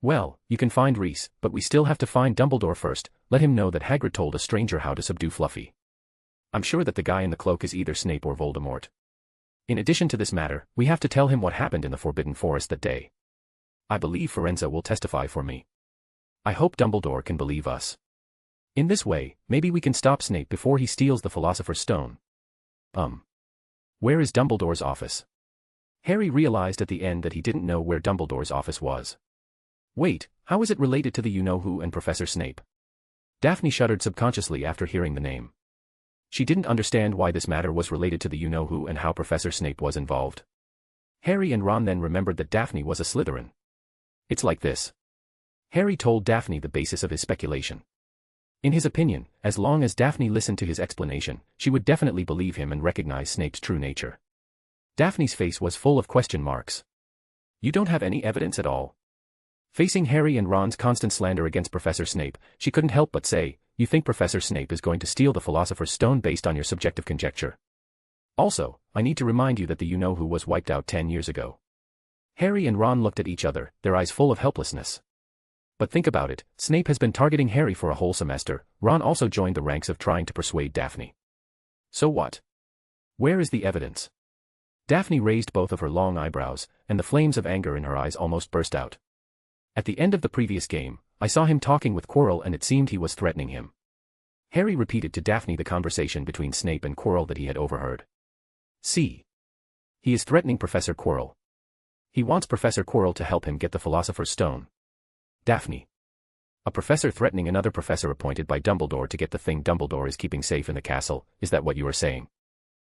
Well, you can find Reese, but we still have to find Dumbledore first. Let him know that Hagrid told a stranger how to subdue Fluffy. I'm sure that the guy in the cloak is either Snape or Voldemort. In addition to this matter, we have to tell him what happened in the Forbidden Forest that day. I believe Firenze will testify for me. I hope Dumbledore can believe us. In this way, maybe we can stop Snape before he steals the Philosopher's Stone. Where is Dumbledore's office? Harry realized at the end that he didn't know where Dumbledore's office was. Wait, how is it related to the you-know-who and Professor Snape? Daphne shuddered subconsciously after hearing the name. She didn't understand why this matter was related to the you-know-who and how Professor Snape was involved. Harry and Ron then remembered that Daphne was a Slytherin. It's like this. Harry told Daphne the basis of his speculation. In his opinion, as long as Daphne listened to his explanation, she would definitely believe him and recognize Snape's true nature. Daphne's face was full of question marks. You don't have any evidence at all? Facing Harry and Ron's constant slander against Professor Snape, she couldn't help but say, you think Professor Snape is going to steal the Philosopher's Stone based on your subjective conjecture. Also, I need to remind you that the you-know-who was wiped out 10 years ago. Harry and Ron looked at each other, their eyes full of helplessness. But think about it, Snape has been targeting Harry for a whole semester. Ron also joined the ranks of trying to persuade Daphne. So what? Where is the evidence? Daphne raised both of her long eyebrows, and the flames of anger in her eyes almost burst out. At the end of the previous game, I saw him talking with Quirrell and it seemed he was threatening him. Harry repeated to Daphne the conversation between Snape and Quirrell that he had overheard. See. He is threatening Professor Quirrell. He wants Professor Quirrell to help him get the Philosopher's Stone. Daphne. A professor threatening another professor appointed by Dumbledore to get the thing Dumbledore is keeping safe in the castle, is that what you are saying?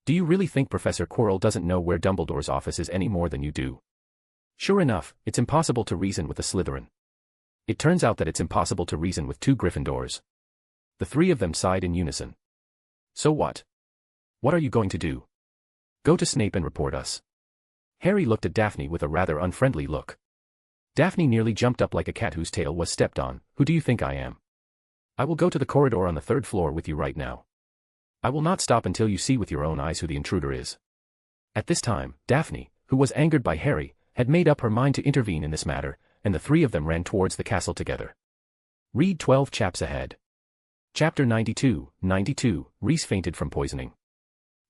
Do you really think Professor Quirrell doesn't know where Dumbledore's office is any more than you do? Sure enough, it's impossible to reason with a Slytherin. It turns out that it's impossible to reason with 2 Gryffindors. The 3 of them sighed in unison. So what? What are you going to do? Go to Snape and report us. Harry looked at Daphne with a rather unfriendly look. Daphne nearly jumped up like a cat whose tail was stepped on. Who do you think I am? I will go to the corridor on the 3rd floor with you right now. I will not stop until you see with your own eyes who the intruder is. At this time, Daphne, who was angered by Harry, had made up her mind to intervene in this matter, and the 3 of them ran towards the castle together. Read 12 chaps ahead. Chapter 92, Reese fainted from poisoning.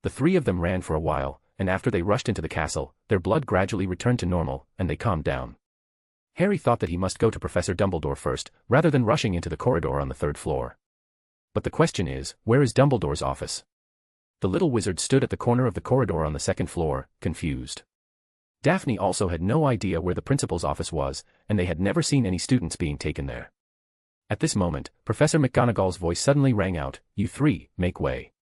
The 3 of them ran for a while, and after they rushed into the castle, their blood gradually returned to normal, and they calmed down. Harry thought that he must go to Professor Dumbledore first, rather than rushing into the corridor on the 3rd floor. But the question is, where is Dumbledore's office? The little wizard stood at the corner of the corridor on the 2nd floor, confused. Daphne also had no idea where the principal's office was, and they had never seen any students being taken there. At this moment, Professor McGonagall's voice suddenly rang out, "You 3, make way.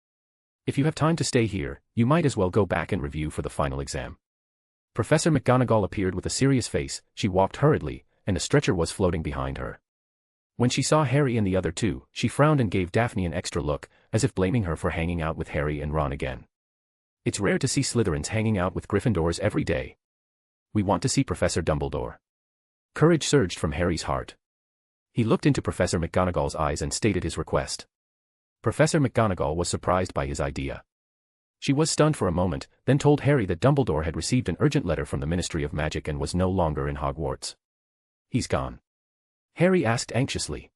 If you have time to stay here, you might as well go back and review for the final exam." Professor McGonagall appeared with a serious face. She walked hurriedly, and a stretcher was floating behind her. When she saw Harry and the other two, she frowned and gave Daphne an extra look, as if blaming her for hanging out with Harry and Ron again. It's rare to see Slytherins hanging out with Gryffindors every day. We want to see Professor Dumbledore. Courage surged from Harry's heart. He looked into Professor McGonagall's eyes and stated his request. Professor McGonagall was surprised by his idea. She was stunned for a moment, then told Harry that Dumbledore had received an urgent letter from the Ministry of Magic and was no longer in Hogwarts. He's gone. Harry asked anxiously.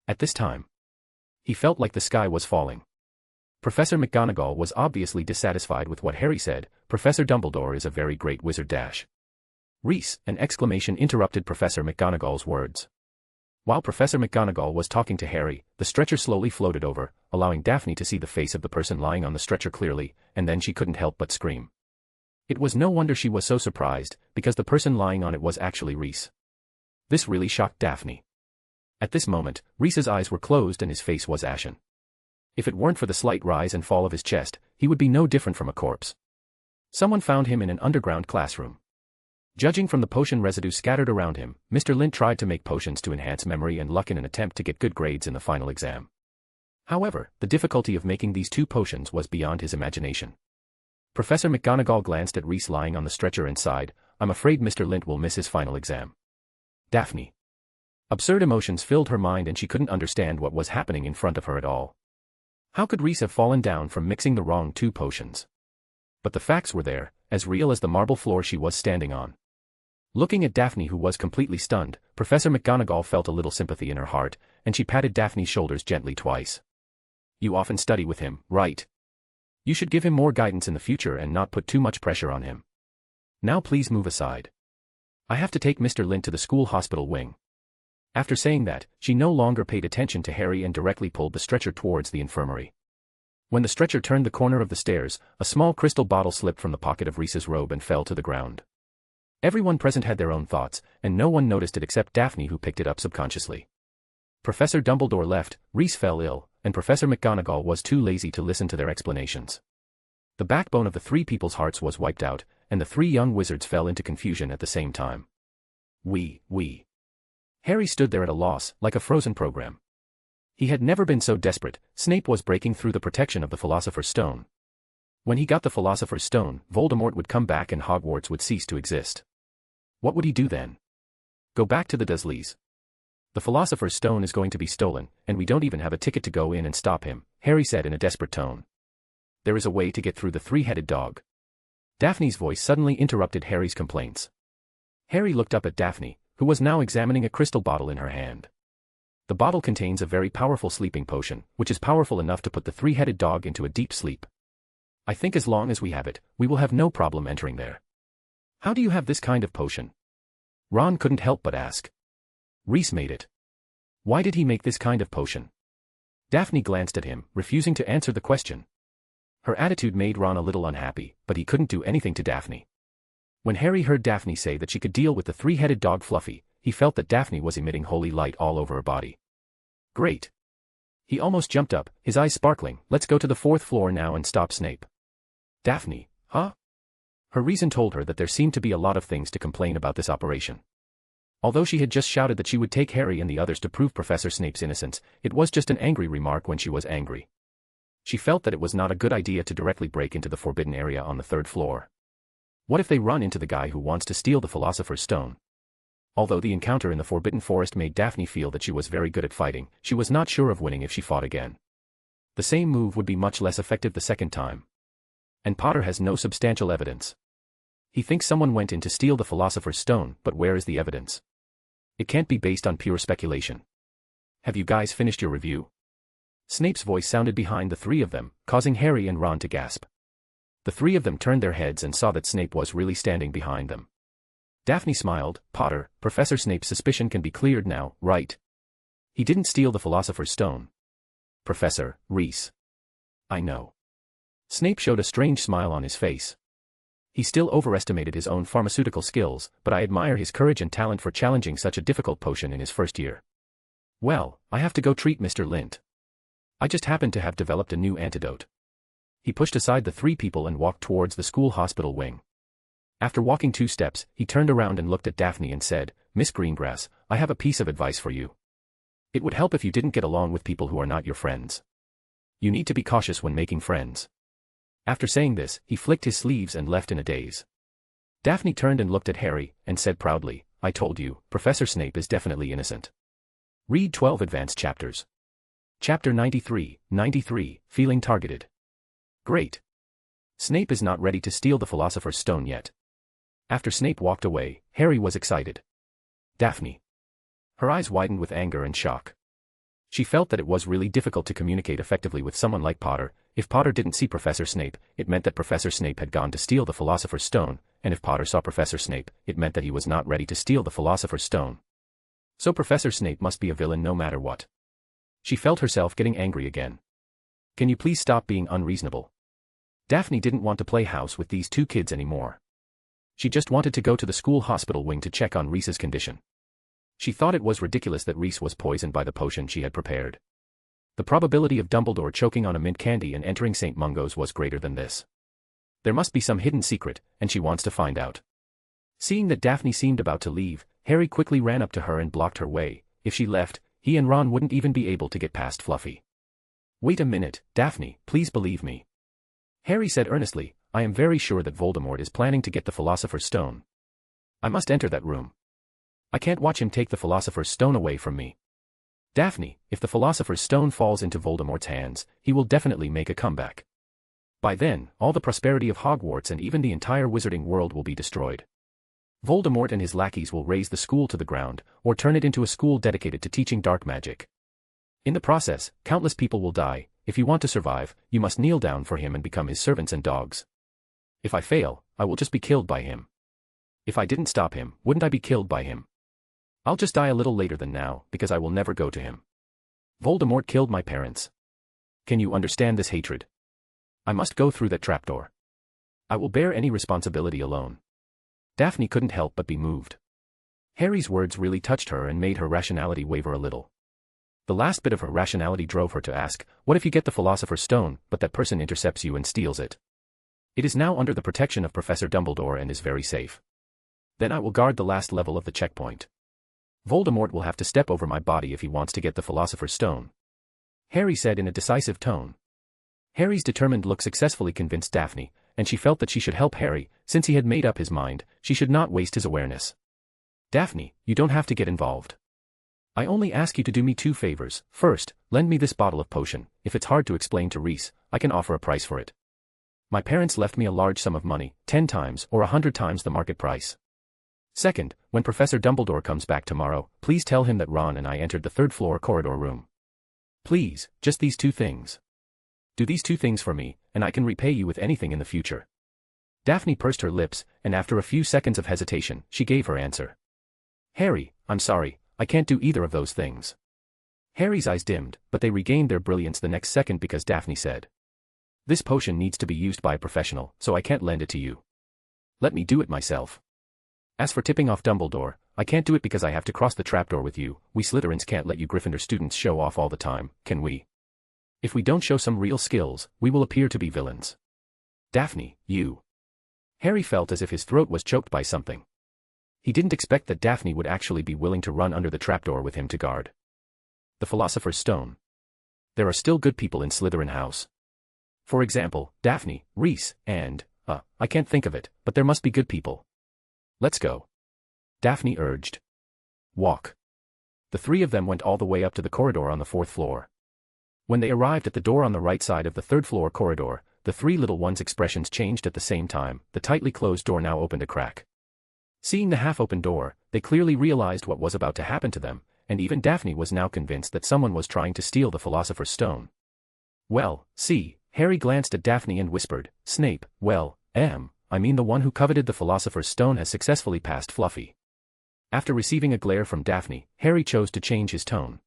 At this time, he felt like the sky was falling. Professor McGonagall was obviously dissatisfied with what Harry said. Professor Dumbledore is a very great wizard dash. Reese, an exclamation interrupted Professor McGonagall's words. While Professor McGonagall was talking to Harry, the stretcher slowly floated over, allowing Daphne to see the face of the person lying on the stretcher clearly, and then she couldn't help but scream. It was no wonder she was so surprised, because the person lying on it was actually Reese. This really shocked Daphne. At this moment, Reese's eyes were closed and his face was ashen. If it weren't for the slight rise and fall of his chest, he would be no different from a corpse. Someone found him in an underground classroom. Judging from the potion residue scattered around him, Mr. Lint tried to make potions to enhance memory and luck in an attempt to get good grades in the final exam. However, the difficulty of making these two potions was beyond his imagination. Professor McGonagall glanced at Reese lying on the stretcher and sighed, "I'm afraid Mr. Lint will miss his final exam." Daphne. Absurd emotions filled her mind and she couldn't understand what was happening in front of her at all. How could Reese have fallen down from mixing the wrong two potions? But the facts were there, as real as the marble floor she was standing on. Looking at Daphne, who was completely stunned, Professor McGonagall felt a little sympathy in her heart, and she patted Daphne's shoulders gently twice. "You often study with him, right? You should give him more guidance in the future and not put too much pressure on him. Now please move aside. I have to take Mr. Lint to the school hospital wing." After saying that, she no longer paid attention to Harry and directly pulled the stretcher towards the infirmary. When the stretcher turned the corner of the stairs, a small crystal bottle slipped from the pocket of Reese's robe and fell to the ground. Everyone present had their own thoughts, and no one noticed it except Daphne, who picked it up subconsciously. Professor Dumbledore left, Reese fell ill, and Professor McGonagall was too lazy to listen to their explanations. The backbone of the three people's hearts was wiped out, and the three young wizards fell into confusion at the same time. We. Harry stood there at a loss, like a frozen program. He had never been so desperate. Snape was breaking through the protection of the Philosopher's Stone. When he got the Philosopher's Stone, Voldemort would come back and Hogwarts would cease to exist. What would he do then? Go back to the Dursleys? The Philosopher's Stone is going to be stolen, and we don't even have a ticket to go in and stop him, Harry said in a desperate tone. There is a way to get through the three-headed dog. Daphne's voice suddenly interrupted Harry's complaints. Harry looked up at Daphne, who was now examining a crystal bottle in her hand. The bottle contains a very powerful sleeping potion, which is powerful enough to put the three-headed dog into a deep sleep. I think as long as we have it, we will have no problem entering there. How do you have this kind of potion? Ron couldn't help but ask. Reese made it. Why did he make this kind of potion? Daphne glanced at him, refusing to answer the question. Her attitude made Ron a little unhappy, but he couldn't do anything to Daphne. When Harry heard Daphne say that she could deal with the three-headed dog Fluffy, he felt that Daphne was emitting holy light all over her body. Great. He almost jumped up, his eyes sparkling. Let's go to the 4th floor now and stop Snape. Daphne, huh? Her reason told her that there seemed to be a lot of things to complain about this operation. Although she had just shouted that she would take Harry and the others to prove Professor Snape's innocence, it was just an angry remark when she was angry. She felt that it was not a good idea to directly break into the forbidden area on the 3rd floor. What if they run into the guy who wants to steal the Philosopher's Stone? Although the encounter in the Forbidden Forest made Daphne feel that she was very good at fighting, she was not sure of winning if she fought again. The same move would be much less effective the second time. And Potter has no substantial evidence. He thinks someone went in to steal the Philosopher's Stone, but where is the evidence? It can't be based on pure speculation. Have you guys finished your review? Snape's voice sounded behind the three of them, causing Harry and Ron to gasp. The three of them turned their heads and saw that Snape was really standing behind them. Daphne smiled. Potter, Professor Snape's suspicion can be cleared now, right? He didn't steal the Philosopher's Stone. Professor, Reese. I know. Snape showed a strange smile on his face. He still overestimated his own pharmaceutical skills, but I admire his courage and talent for challenging such a difficult potion in his first year. Well, I have to go treat Mr. Lint. I just happen to have developed a new antidote. He pushed aside the three people and walked towards the school hospital wing. After walking 2 steps, he turned around and looked at Daphne and said, "Miss Greengrass, I have a piece of advice for you. It would help if you didn't get along with people who are not your friends. You need to be cautious when making friends." After saying this, he flicked his sleeves and left in a daze. Daphne turned and looked at Harry, and said proudly, "I told you, Professor Snape is definitely innocent." Read 12 advanced chapters. Chapter 93, Feeling Targeted. Great. Snape is not ready to steal the Philosopher's Stone yet. After Snape walked away, Harry was excited. Daphne. Her eyes widened with anger and shock. She felt that it was really difficult to communicate effectively with someone like Potter. If Potter didn't see Professor Snape, it meant that Professor Snape had gone to steal the Philosopher's Stone, and if Potter saw Professor Snape, it meant that he was not ready to steal the Philosopher's Stone. So Professor Snape must be a villain no matter what. She felt herself getting angry again. Can you please stop being unreasonable? Daphne didn't want to play house with these 2 kids anymore. She just wanted to go to the school hospital wing to check on Reese's condition. She thought it was ridiculous that Reese was poisoned by the potion she had prepared. The probability of Dumbledore choking on a mint candy and entering St. Mungo's was greater than this. There must be some hidden secret, and she wants to find out. Seeing that Daphne seemed about to leave, Harry quickly ran up to her and blocked her way. If she left, he and Ron wouldn't even be able to get past Fluffy. "Wait a minute, Daphne, please believe me," Harry said earnestly. "I am very sure that Voldemort is planning to get the Philosopher's Stone. I must enter that room. I can't watch him take the Philosopher's Stone away from me. Daphne, if the Philosopher's Stone falls into Voldemort's hands, he will definitely make a comeback. By then, all the prosperity of Hogwarts and even the entire wizarding world will be destroyed. Voldemort and his lackeys will raze the school to the ground, or turn it into a school dedicated to teaching dark magic. In the process, countless people will die. If you want to survive, you must kneel down for him and become his servants and dogs. If I fail, I will just be killed by him. If I didn't stop him, wouldn't I be killed by him? I'll just die a little later than now, because I will never go to him. Voldemort killed my parents. Can you understand this hatred? I must go through that trapdoor. I will bear any responsibility alone." Daphne couldn't help but be moved. Harry's words really touched her and made her rationality waver a little. The last bit of her rationality drove her to ask, what if you get the Philosopher's Stone, but that person intercepts you and steals it? It is now under the protection of Professor Dumbledore and is very safe. Then I will guard the last level of the checkpoint. Voldemort will have to step over my body if he wants to get the Philosopher's Stone," Harry said in a decisive tone. Harry's determined look successfully convinced Daphne, and she felt that she should help Harry. Since he had made up his mind, she should not waste his awareness. "Daphne, you don't have to get involved. I only ask you to do me 2 favors. First, lend me this bottle of potion. If it's hard to explain to Reese, I can offer a price for it. My parents left me a large sum of money, 10 times or 100 times the market price. Second, when Professor Dumbledore comes back tomorrow, please tell him that Ron and I entered the 3rd floor corridor room. Please, just these 2 things. Do these 2 things for me, and I can repay you with anything in the future." Daphne pursed her lips, and after a few seconds of hesitation, she gave her answer. "Harry, I'm sorry, I can't do either of those things." Harry's eyes dimmed, but they regained their brilliance the next second because Daphne said, "This potion needs to be used by a professional, so I can't lend it to you. Let me do it myself. As for tipping off Dumbledore, I can't do it because I have to cross the trapdoor with you. We Slytherins can't let you Gryffindor students show off all the time, can we? If we don't show some real skills, we will appear to be villains. Daphne, you." Harry felt as if his throat was choked by something. He didn't expect that Daphne would actually be willing to run under the trapdoor with him to guard the Philosopher's Stone. There are still good people in Slytherin House. For example, Daphne, Reese, and, I can't think of it, but there must be good people. "Let's go," Daphne urged. "Walk." The 3 of them went all the way up to the corridor on the 4th floor. When they arrived at the door on the right side of the 3rd floor corridor, the 3 little ones' expressions changed at the same time. The tightly closed door now opened a crack. Seeing the half-open door, they clearly realized what was about to happen to them, and even Daphne was now convinced that someone was trying to steal the Philosopher's Stone. "Well, see," Harry glanced at Daphne and whispered, "Snape, I mean the one who coveted the Philosopher's Stone has successfully passed Fluffy." After receiving a glare from Daphne, Harry chose to change his tone.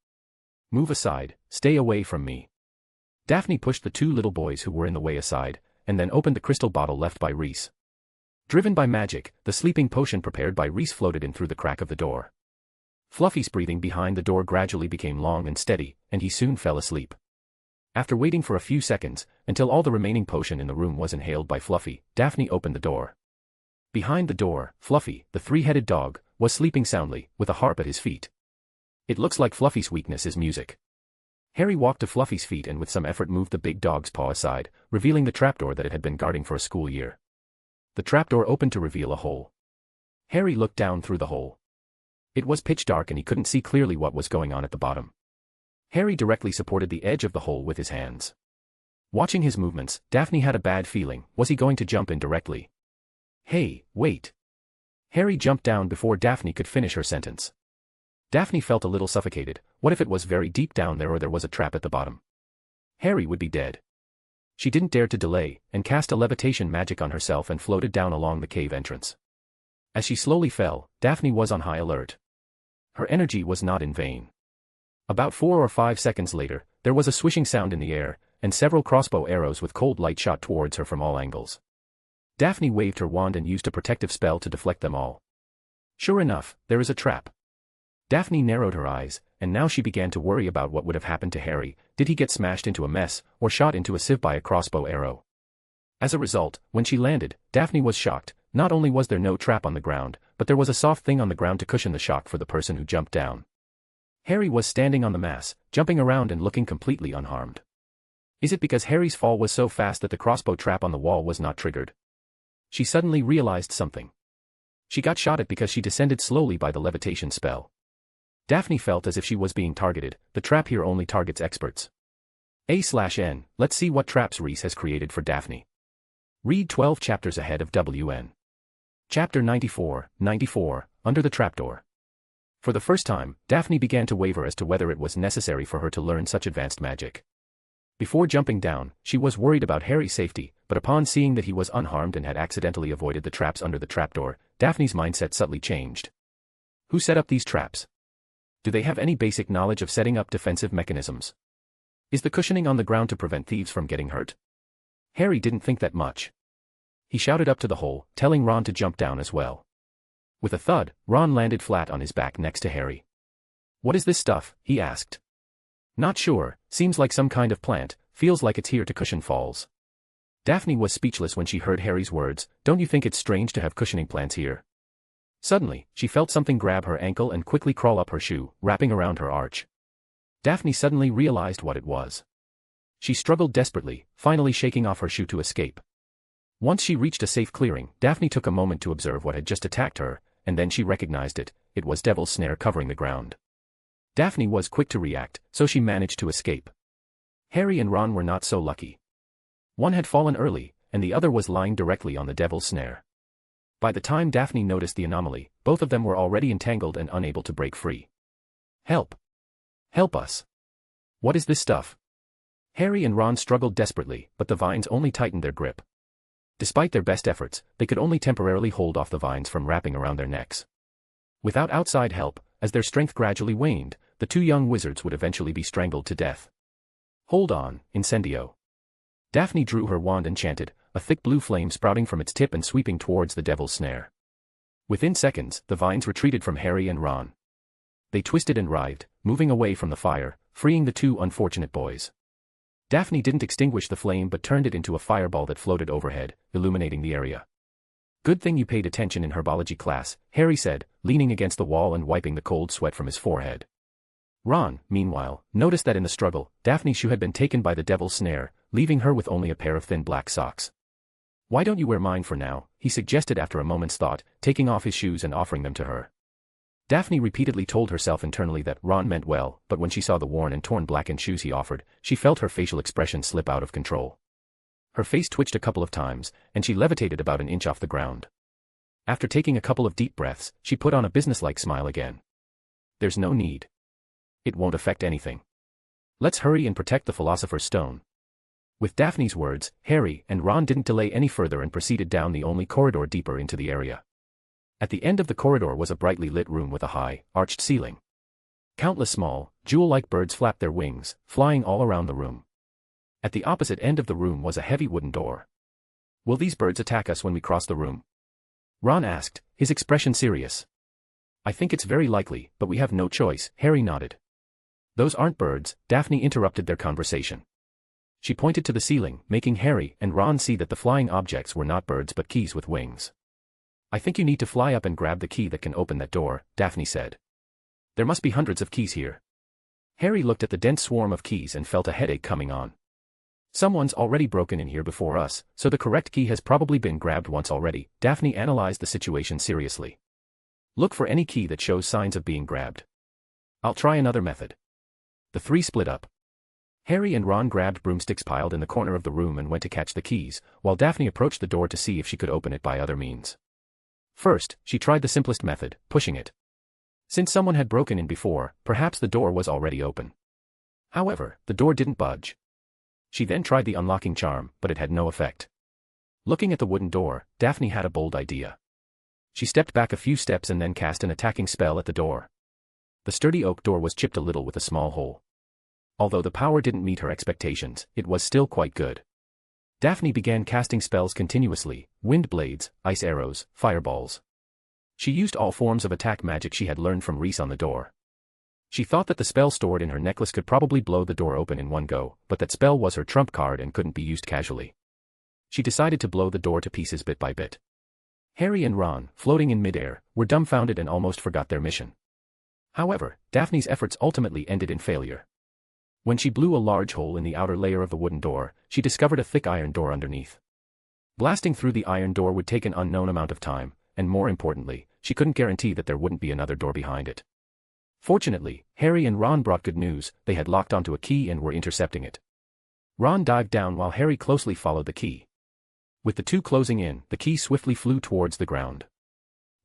"Move aside, stay away from me." Daphne pushed the 2 little boys who were in the way aside, and then opened the crystal bottle left by Reese. Driven by magic, the sleeping potion prepared by Reese floated in through the crack of the door. Fluffy's breathing behind the door gradually became long and steady, and he soon fell asleep. After waiting for a few seconds, until all the remaining potion in the room was inhaled by Fluffy, Daphne opened the door. Behind the door, Fluffy, the three-headed dog, was sleeping soundly, with a harp at his feet. It looks like Fluffy's weakness is music. Harry walked to Fluffy's feet and with some effort moved the big dog's paw aside, revealing the trapdoor that it had been guarding for a school year. The trapdoor opened to reveal a hole. Harry looked down through the hole. It was pitch dark and he couldn't see clearly what was going on at the bottom. Harry directly supported the edge of the hole with his hands. Watching his movements, Daphne had a bad feeling. Was he going to jump in directly? Hey, wait. Harry jumped down before Daphne could finish her sentence. Daphne felt a little suffocated. What if it was very deep down there or there was a trap at the bottom? Harry would be dead. She didn't dare to delay, and cast a levitation magic on herself and floated down along the cave entrance. As she slowly fell, Daphne was on high alert. Her energy was not in vain. About 4 or 5 seconds later, there was a swishing sound in the air, and several crossbow arrows with cold light shot towards her from all angles. Daphne waved her wand and used a protective spell to deflect them all. Sure enough, there is a trap. Daphne narrowed her eyes, and now she began to worry about what would have happened to Harry. Did he get smashed into a mess, or shot into a sieve by a crossbow arrow? As a result, when she landed, Daphne was shocked. Not only was there no trap on the ground, but there was a soft thing on the ground to cushion the shock for the person who jumped down. Harry was standing on the mass, jumping around and looking completely unharmed. Is it because Harry's fall was so fast that the crossbow trap on the wall was not triggered? She suddenly realized something. She got shot at because she descended slowly by the levitation spell. Daphne felt as if she was being targeted. The trap here only targets experts. A/N, let's see what traps Reese has created for Daphne. Read 12 chapters ahead of WN. Chapter 94, Under the Trapdoor. For the first time, Daphne began to waver as to whether it was necessary for her to learn such advanced magic. Before jumping down, she was worried about Harry's safety, but upon seeing that he was unharmed and had accidentally avoided the traps under the trapdoor, Daphne's mindset subtly changed. Who set up these traps? Do they have any basic knowledge of setting up defensive mechanisms? Is the cushioning on the ground to prevent thieves from getting hurt? Harry didn't think that much. He shouted up to the hole, telling Ron to jump down as well. With a thud, Ron landed flat on his back next to Harry. What is this stuff? He asked. Not sure, seems like some kind of plant, feels like it's here to cushion falls. Daphne was speechless when she heard Harry's words. Don't you think it's strange to have cushioning plants here? Suddenly, she felt something grab her ankle and quickly crawl up her shoe, wrapping around her arch. Daphne suddenly realized what it was. She struggled desperately, finally shaking off her shoe to escape. Once she reached a safe clearing, Daphne took a moment to observe what had just attacked her, and then she recognized it. It was Devil's Snare covering the ground. Daphne was quick to react, so she managed to escape. Harry and Ron were not so lucky. One had fallen early, and the other was lying directly on the Devil's Snare. By the time Daphne noticed the anomaly, both of them were already entangled and unable to break free. Help! Help us! What is this stuff? Harry and Ron struggled desperately, but the vines only tightened their grip. Despite their best efforts, they could only temporarily hold off the vines from wrapping around their necks. Without outside help, as their strength gradually waned, the two young wizards would eventually be strangled to death. Hold on, Incendio. Daphne drew her wand and chanted, a thick blue flame sprouting from its tip and sweeping towards the Devil's Snare. Within seconds, the vines retreated from Harry and Ron. They twisted and writhed, moving away from the fire, freeing the two unfortunate boys. Daphne didn't extinguish the flame but turned it into a fireball that floated overhead, illuminating the area. Good thing you paid attention in herbology class, Harry said, leaning against the wall and wiping the cold sweat from his forehead. Ron, meanwhile, noticed that in the struggle, Daphne's shoe had been taken by the Devil's Snare, leaving her with only a pair of thin black socks. Why don't you wear mine for now? He suggested after a moment's thought, taking off his shoes and offering them to her. Daphne repeatedly told herself internally that Ron meant well, but when she saw the worn and torn blackened shoes he offered, she felt her facial expression slip out of control. Her face twitched a couple of times, and she levitated about an inch off the ground. After taking a couple of deep breaths, she put on a businesslike smile again. There's no need. It won't affect anything. Let's hurry and protect the Philosopher's Stone. With Daphne's words, Harry and Ron didn't delay any further and proceeded down the only corridor deeper into the area. At the end of the corridor was a brightly lit room with a high, arched ceiling. Countless small, jewel-like birds flapped their wings, flying all around the room. At the opposite end of the room was a heavy wooden door. Will these birds attack us when we cross the room? Ron asked, his expression serious. I think it's very likely, but we have no choice, Harry nodded. Those aren't birds, Daphne interrupted their conversation. She pointed to the ceiling, making Harry and Ron see that the flying objects were not birds but keys with wings. I think you need to fly up and grab the key that can open that door, Daphne said. There must be hundreds of keys here. Harry looked at the dense swarm of keys and felt a headache coming on. Someone's already broken in here before us, so the correct key has probably been grabbed once already. Daphne analyzed the situation seriously. Look for any key that shows signs of being grabbed. I'll try another method. The three split up. Harry and Ron grabbed broomsticks piled in the corner of the room and went to catch the keys, while Daphne approached the door to see if she could open it by other means. First, she tried the simplest method, pushing it. Since someone had broken in before, perhaps the door was already open. However, the door didn't budge. She then tried the unlocking charm, but it had no effect. Looking at the wooden door, Daphne had a bold idea. She stepped back a few steps and then cast an attacking spell at the door. The sturdy oak door was chipped a little with a small hole. Although the power didn't meet her expectations, it was still quite good. Daphne began casting spells continuously: wind blades, ice arrows, fireballs. She used all forms of attack magic she had learned from Reese on the door. She thought that the spell stored in her necklace could probably blow the door open in one go, but that spell was her trump card and couldn't be used casually. She decided to blow the door to pieces bit by bit. Harry and Ron, floating in midair, were dumbfounded and almost forgot their mission. However, Daphne's efforts ultimately ended in failure. When she blew a large hole in the outer layer of the wooden door, she discovered a thick iron door underneath. Blasting through the iron door would take an unknown amount of time, and more importantly, she couldn't guarantee that there wouldn't be another door behind it. Fortunately, Harry and Ron brought good news: they had locked onto a key and were intercepting it. Ron dived down while Harry closely followed the key. With the two closing in, the key swiftly flew towards the ground.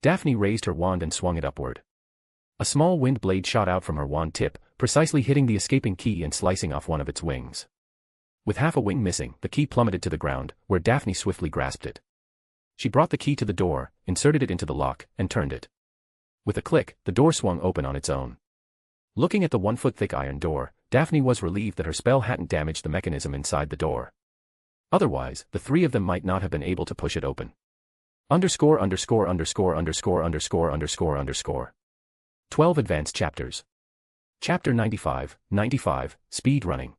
Daphne raised her wand and swung it upward. A small wind blade shot out from her wand tip, precisely hitting the escaping key and slicing off one of its wings. With half a wing missing, the key plummeted to the ground, where Daphne swiftly grasped it. She brought the key to the door, inserted it into the lock, and turned it. With a click, the door swung open on its own. Looking at the 1-foot-thick iron door, Daphne was relieved that her spell hadn't damaged the mechanism inside the door. Otherwise, the three of them might not have been able to push it open. ____________. 12 Advanced Chapters. Chapter 95, Speed Running.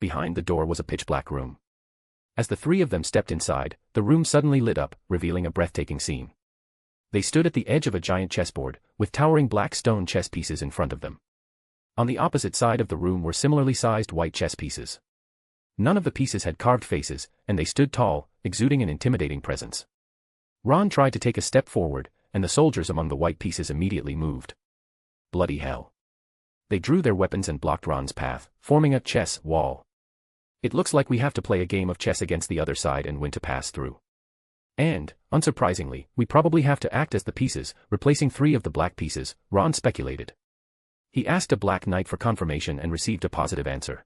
Behind the door was a pitch-black room. As the three of them stepped inside, the room suddenly lit up, revealing a breathtaking scene. They stood at the edge of a giant chessboard, with towering black stone chess pieces in front of them. On the opposite side of the room were similarly sized white chess pieces. None of the pieces had carved faces, and they stood tall, exuding an intimidating presence. Ron tried to take a step forward, and the soldiers among the white pieces immediately moved. Bloody hell. They drew their weapons and blocked Ron's path, forming a chess wall. It looks like we have to play a game of chess against the other side and win to pass through. And, unsurprisingly, we probably have to act as the pieces, replacing 3 of the black pieces, Ron speculated. He asked a black knight for confirmation and received a positive answer.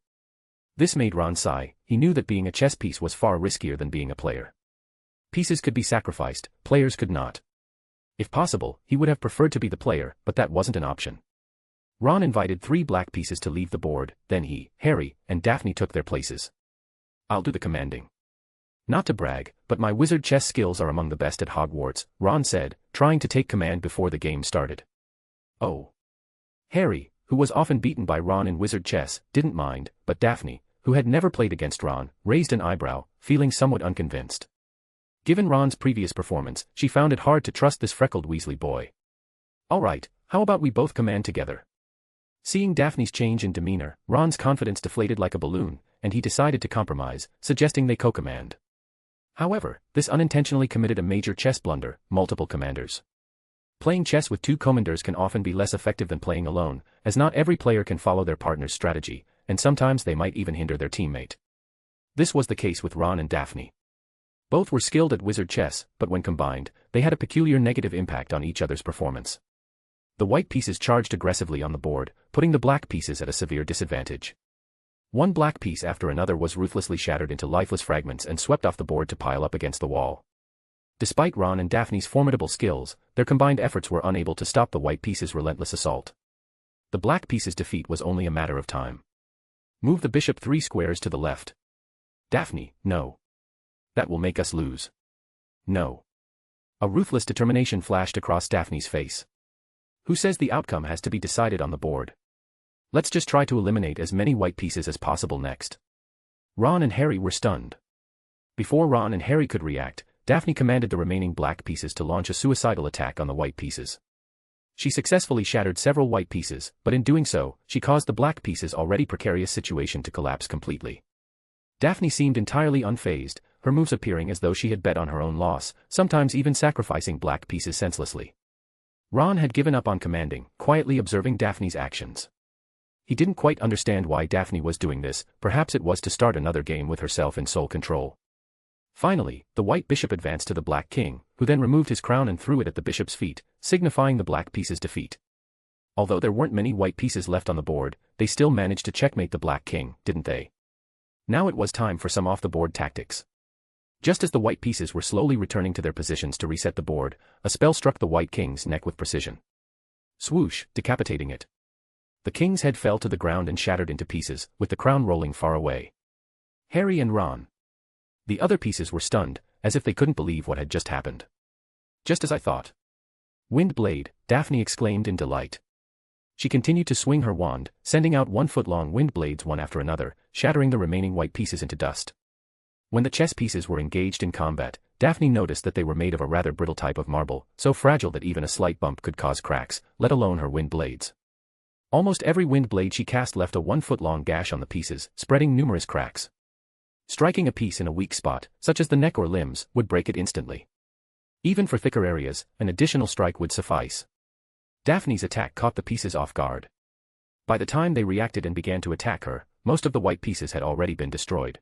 This made Ron sigh. He knew that being a chess piece was far riskier than being a player. Pieces could be sacrificed, players could not. If possible, he would have preferred to be the player, but that wasn't an option. Ron invited 3 black pieces to leave the board, then he, Harry, and Daphne took their places. I'll do the commanding. Not to brag, but my wizard chess skills are among the best at Hogwarts, Ron said, trying to take command before the game started. Oh. Harry, who was often beaten by Ron in wizard chess, didn't mind, but Daphne, who had never played against Ron, raised an eyebrow, feeling somewhat unconvinced. Given Ron's previous performance, she found it hard to trust this freckled Weasley boy. All right, how about we both command together? Seeing Daphne's change in demeanor, Ron's confidence deflated like a balloon, and he decided to compromise, suggesting they co-command. However, this unintentionally committed a major chess blunder: multiple commanders. Playing chess with 2 commanders can often be less effective than playing alone, as not every player can follow their partner's strategy, and sometimes they might even hinder their teammate. This was the case with Ron and Daphne. Both were skilled at wizard chess, but when combined, they had a peculiar negative impact on each other's performance. The white pieces charged aggressively on the board, putting the black pieces at a severe disadvantage. One black piece after another was ruthlessly shattered into lifeless fragments and swept off the board to pile up against the wall. Despite Ron and Daphne's formidable skills, their combined efforts were unable to stop the white pieces' relentless assault. The black pieces' defeat was only a matter of time. Move the bishop 3 squares to the left. Daphne, no. That will make us lose. No. A ruthless determination flashed across Daphne's face. Who says the outcome has to be decided on the board? Let's just try to eliminate as many white pieces as possible next. Ron and Harry were stunned. Before Ron and Harry could react, Daphne commanded the remaining black pieces to launch a suicidal attack on the white pieces. She successfully shattered several white pieces, but in doing so, she caused the black pieces' already precarious situation to collapse completely. Daphne seemed entirely unfazed, her moves appearing as though she had bet on her own loss, sometimes even sacrificing black pieces senselessly. Ron had given up on commanding, quietly observing Daphne's actions. He didn't quite understand why Daphne was doing this, perhaps it was to start another game with herself in sole control. Finally, the white bishop advanced to the black king, who then removed his crown and threw it at the bishop's feet, signifying the black pieces' defeat. Although there weren't many white pieces left on the board, they still managed to checkmate the black king, didn't they? Now it was time for some off-the-board tactics. Just as the white pieces were slowly returning to their positions to reset the board, a spell struck the white king's neck with precision. Swoosh, decapitating it. The king's head fell to the ground and shattered into pieces, with the crown rolling far away. Harry and Ron. The other pieces were stunned, as if they couldn't believe what had just happened. Just as I thought. Wind blade, Daphne exclaimed in delight. She continued to swing her wand, sending out 1-foot-long wind blades one after another, shattering the remaining white pieces into dust. When the chess pieces were engaged in combat, Daphne noticed that they were made of a rather brittle type of marble, so fragile that even a slight bump could cause cracks, let alone her wind blades. Almost every wind blade she cast left a 1-foot-long gash on the pieces, spreading numerous cracks. Striking a piece in a weak spot, such as the neck or limbs, would break it instantly. Even for thicker areas, an additional strike would suffice. Daphne's attack caught the pieces off guard. By the time they reacted and began to attack her, most of the white pieces had already been destroyed.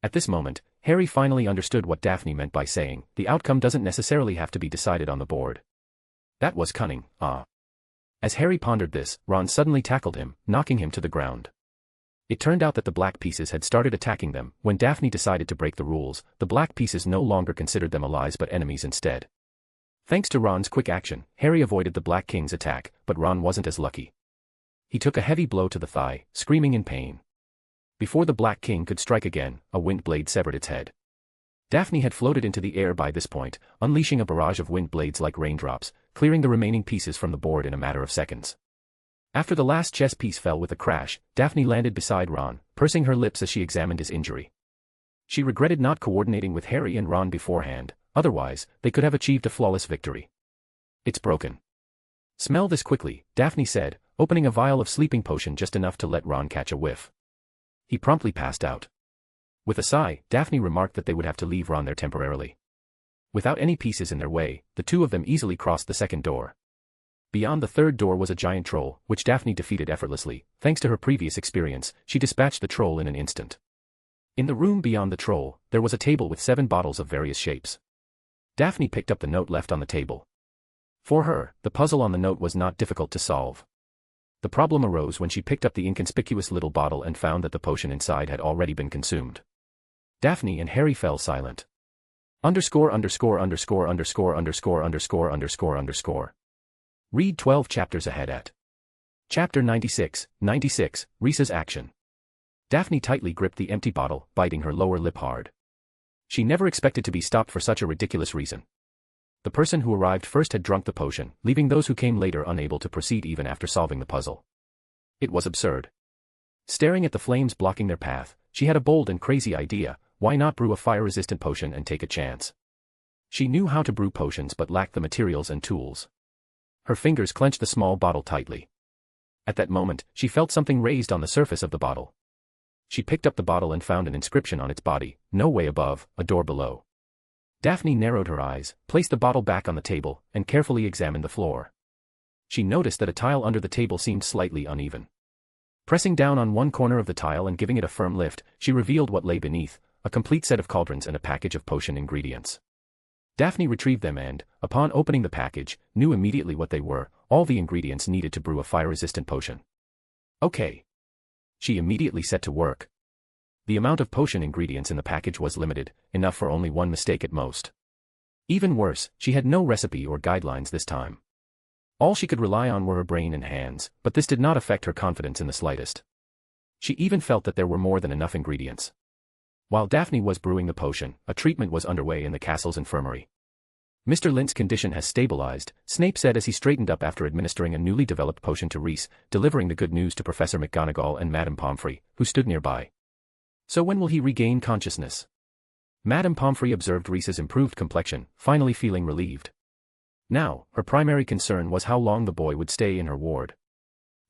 At this moment, Harry finally understood what Daphne meant by saying, the outcome doesn't necessarily have to be decided on the board. That was cunning, ah. As Harry pondered this, Ron suddenly tackled him, knocking him to the ground. It turned out that the black pieces had started attacking them. When Daphne decided to break the rules, the black pieces no longer considered them allies but enemies instead. Thanks to Ron's quick action, Harry avoided the black king's attack, but Ron wasn't as lucky. He took a heavy blow to the thigh, screaming in pain. Before the black king could strike again, a wind blade severed its head. Daphne had floated into the air by this point, unleashing a barrage of wind blades like raindrops, clearing the remaining pieces from the board in a matter of seconds. After the last chess piece fell with a crash, Daphne landed beside Ron, pursing her lips as she examined his injury. She regretted not coordinating with Harry and Ron beforehand, otherwise, they could have achieved a flawless victory. It's broken. Smell this quickly, Daphne said, opening a vial of sleeping potion just enough to let Ron catch a whiff. He promptly passed out. With a sigh, Daphne remarked that they would have to leave Ron there temporarily. Without any pieces in their way, the two of them easily crossed the second door. Beyond the third door was a giant troll, which Daphne defeated effortlessly. Thanks to her previous experience, she dispatched the troll in an instant. In the room beyond the troll, there was a table with 7 bottles of various shapes. Daphne picked up the note left on the table. For her, the puzzle on the note was not difficult to solve. The problem arose when she picked up the inconspicuous little bottle and found that the potion inside had already been consumed. Daphne and Harry fell silent. ________________________________________________________________________________ Read 12 chapters ahead at Chapter 96, Risa's action. Daphne tightly gripped the empty bottle, biting her lower lip hard. She never expected to be stopped for such a ridiculous reason. The person who arrived first had drunk the potion, leaving those who came later unable to proceed even after solving the puzzle. It was absurd. Staring at the flames blocking their path, she had a bold and crazy idea: why not brew a fire-resistant potion and take a chance? She knew how to brew potions but lacked the materials and tools. Her fingers clenched the small bottle tightly. At that moment, she felt something raised on the surface of the bottle. She picked up the bottle and found an inscription on its body: no way above, a door below. Daphne narrowed her eyes, placed the bottle back on the table, and carefully examined the floor. She noticed that a tile under the table seemed slightly uneven. Pressing down on one corner of the tile and giving it a firm lift, she revealed what lay beneath: a complete set of cauldrons and a package of potion ingredients. Daphne retrieved them and, upon opening the package, knew immediately what they were: all the ingredients needed to brew a fire-resistant potion. Okay. She immediately set to work. The amount of potion ingredients in the package was limited, enough for only one mistake at most. Even worse, she had no recipe or guidelines this time. All she could rely on were her brain and hands, but this did not affect her confidence in the slightest. She even felt that there were more than enough ingredients. While Daphne was brewing the potion, a treatment was underway in the castle's infirmary. Mr. Lint's condition has stabilized, Snape said as he straightened up after administering a newly developed potion to Reese, delivering the good news to Professor McGonagall and Madame Pomfrey, who stood nearby. So when will he regain consciousness? Madame Pomfrey observed Reese's improved complexion, finally feeling relieved. Now, her primary concern was how long the boy would stay in her ward.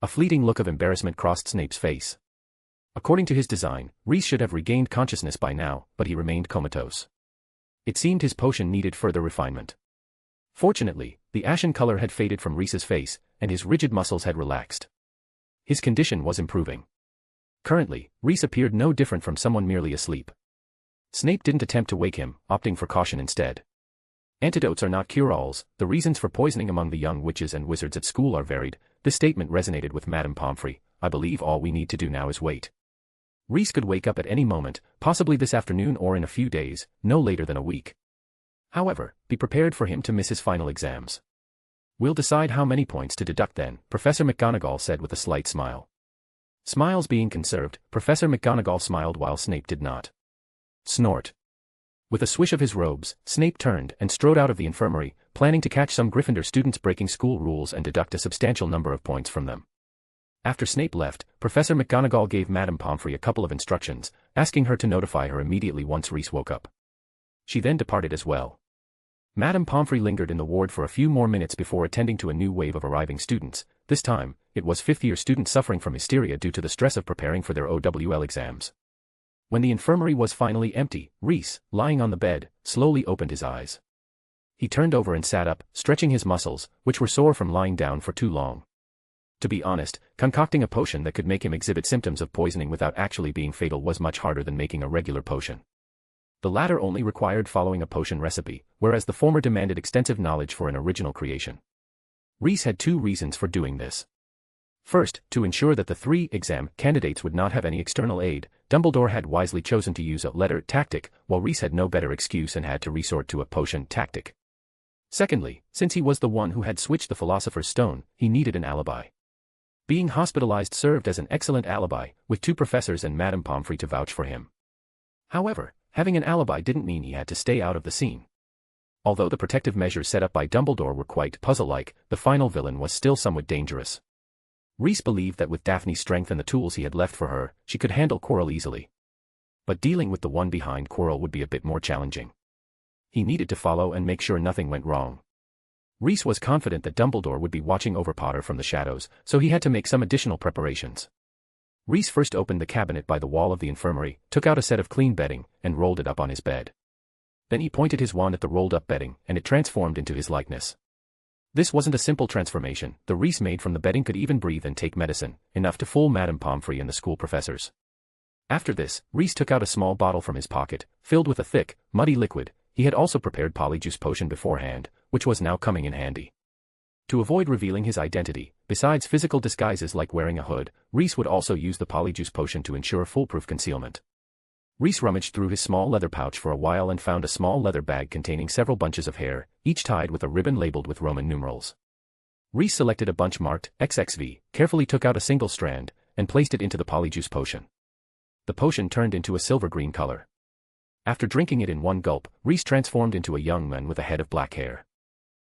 A fleeting look of embarrassment crossed Snape's face. According to his design, Reese should have regained consciousness by now, but he remained comatose. It seemed his potion needed further refinement. Fortunately, the ashen color had faded from Reese's face, and his rigid muscles had relaxed. His condition was improving. Currently, Reese appeared no different from someone merely asleep. Snape didn't attempt to wake him, opting for caution instead. Antidotes are not cure-alls, the reasons for poisoning among the young witches and wizards at school are varied. This statement resonated with Madame Pomfrey. I believe all we need to do now is wait. Reese could wake up at any moment, possibly this afternoon or in a few days, no later than a week. However, be prepared for him to miss his final exams. We'll decide how many points to deduct then, Professor McGonagall said with a slight smile. Smiles being conserved, Professor McGonagall smiled while Snape did not. Snort. With a swish of his robes, Snape turned and strode out of the infirmary, planning to catch some Gryffindor students breaking school rules and deduct a substantial number of points from them. After Snape left, Professor McGonagall gave Madame Pomfrey a couple of instructions, asking her to notify her immediately once Reese woke up. She then departed as well. Madame Pomfrey lingered in the ward for a few more minutes before attending to a new wave of arriving students. This time, it was fifth-year students suffering from hysteria due to the stress of preparing for their OWL exams. When the infirmary was finally empty, Reese, lying on the bed, slowly opened his eyes. He turned over and sat up, stretching his muscles, which were sore from lying down for too long. To be honest, concocting a potion that could make him exhibit symptoms of poisoning without actually being fatal was much harder than making a regular potion. The latter only required following a potion recipe, whereas the former demanded extensive knowledge for an original creation. Reese had two reasons for doing this. First, to ensure that the 3 exam candidates would not have any external aid, Dumbledore had wisely chosen to use a letter tactic, while Reese had no better excuse and had to resort to a potion tactic. Secondly, since he was the one who had switched the Philosopher's Stone, he needed an alibi. Being hospitalized served as an excellent alibi, with 2 professors and Madame Pomfrey to vouch for him. However, having an alibi didn't mean he had to stay out of the scene. Although the protective measures set up by Dumbledore were quite puzzle-like, the final villain was still somewhat dangerous. Reese believed that with Daphne's strength and the tools he had left for her, she could handle Quirrell easily. But dealing with the one behind Quirrell would be a bit more challenging. He needed to follow and make sure nothing went wrong. Reese was confident that Dumbledore would be watching over Potter from the shadows, so he had to make some additional preparations. Reese first opened the cabinet by the wall of the infirmary, took out a set of clean bedding, and rolled it up on his bed. Then he pointed his wand at the rolled-up bedding, and it transformed into his likeness. This wasn't a simple transformation. The Reese made from the bedding could even breathe and take medicine, enough to fool Madame Pomfrey and the school professors. After this, Reese took out a small bottle from his pocket, filled with a thick, muddy liquid. He had also prepared Polyjuice potion beforehand, which was now coming in handy. To avoid revealing his identity, besides physical disguises like wearing a hood, Reese would also use the Polyjuice potion to ensure foolproof concealment. Reese rummaged through his small leather pouch for a while and found a small leather bag containing several bunches of hair, each tied with a ribbon labeled with Roman numerals. Reese selected a bunch marked XXV, carefully took out a single strand, and placed it into the Polyjuice potion. The potion turned into a silver-green color. After drinking it in one gulp, Reese transformed into a young man with a head of black hair.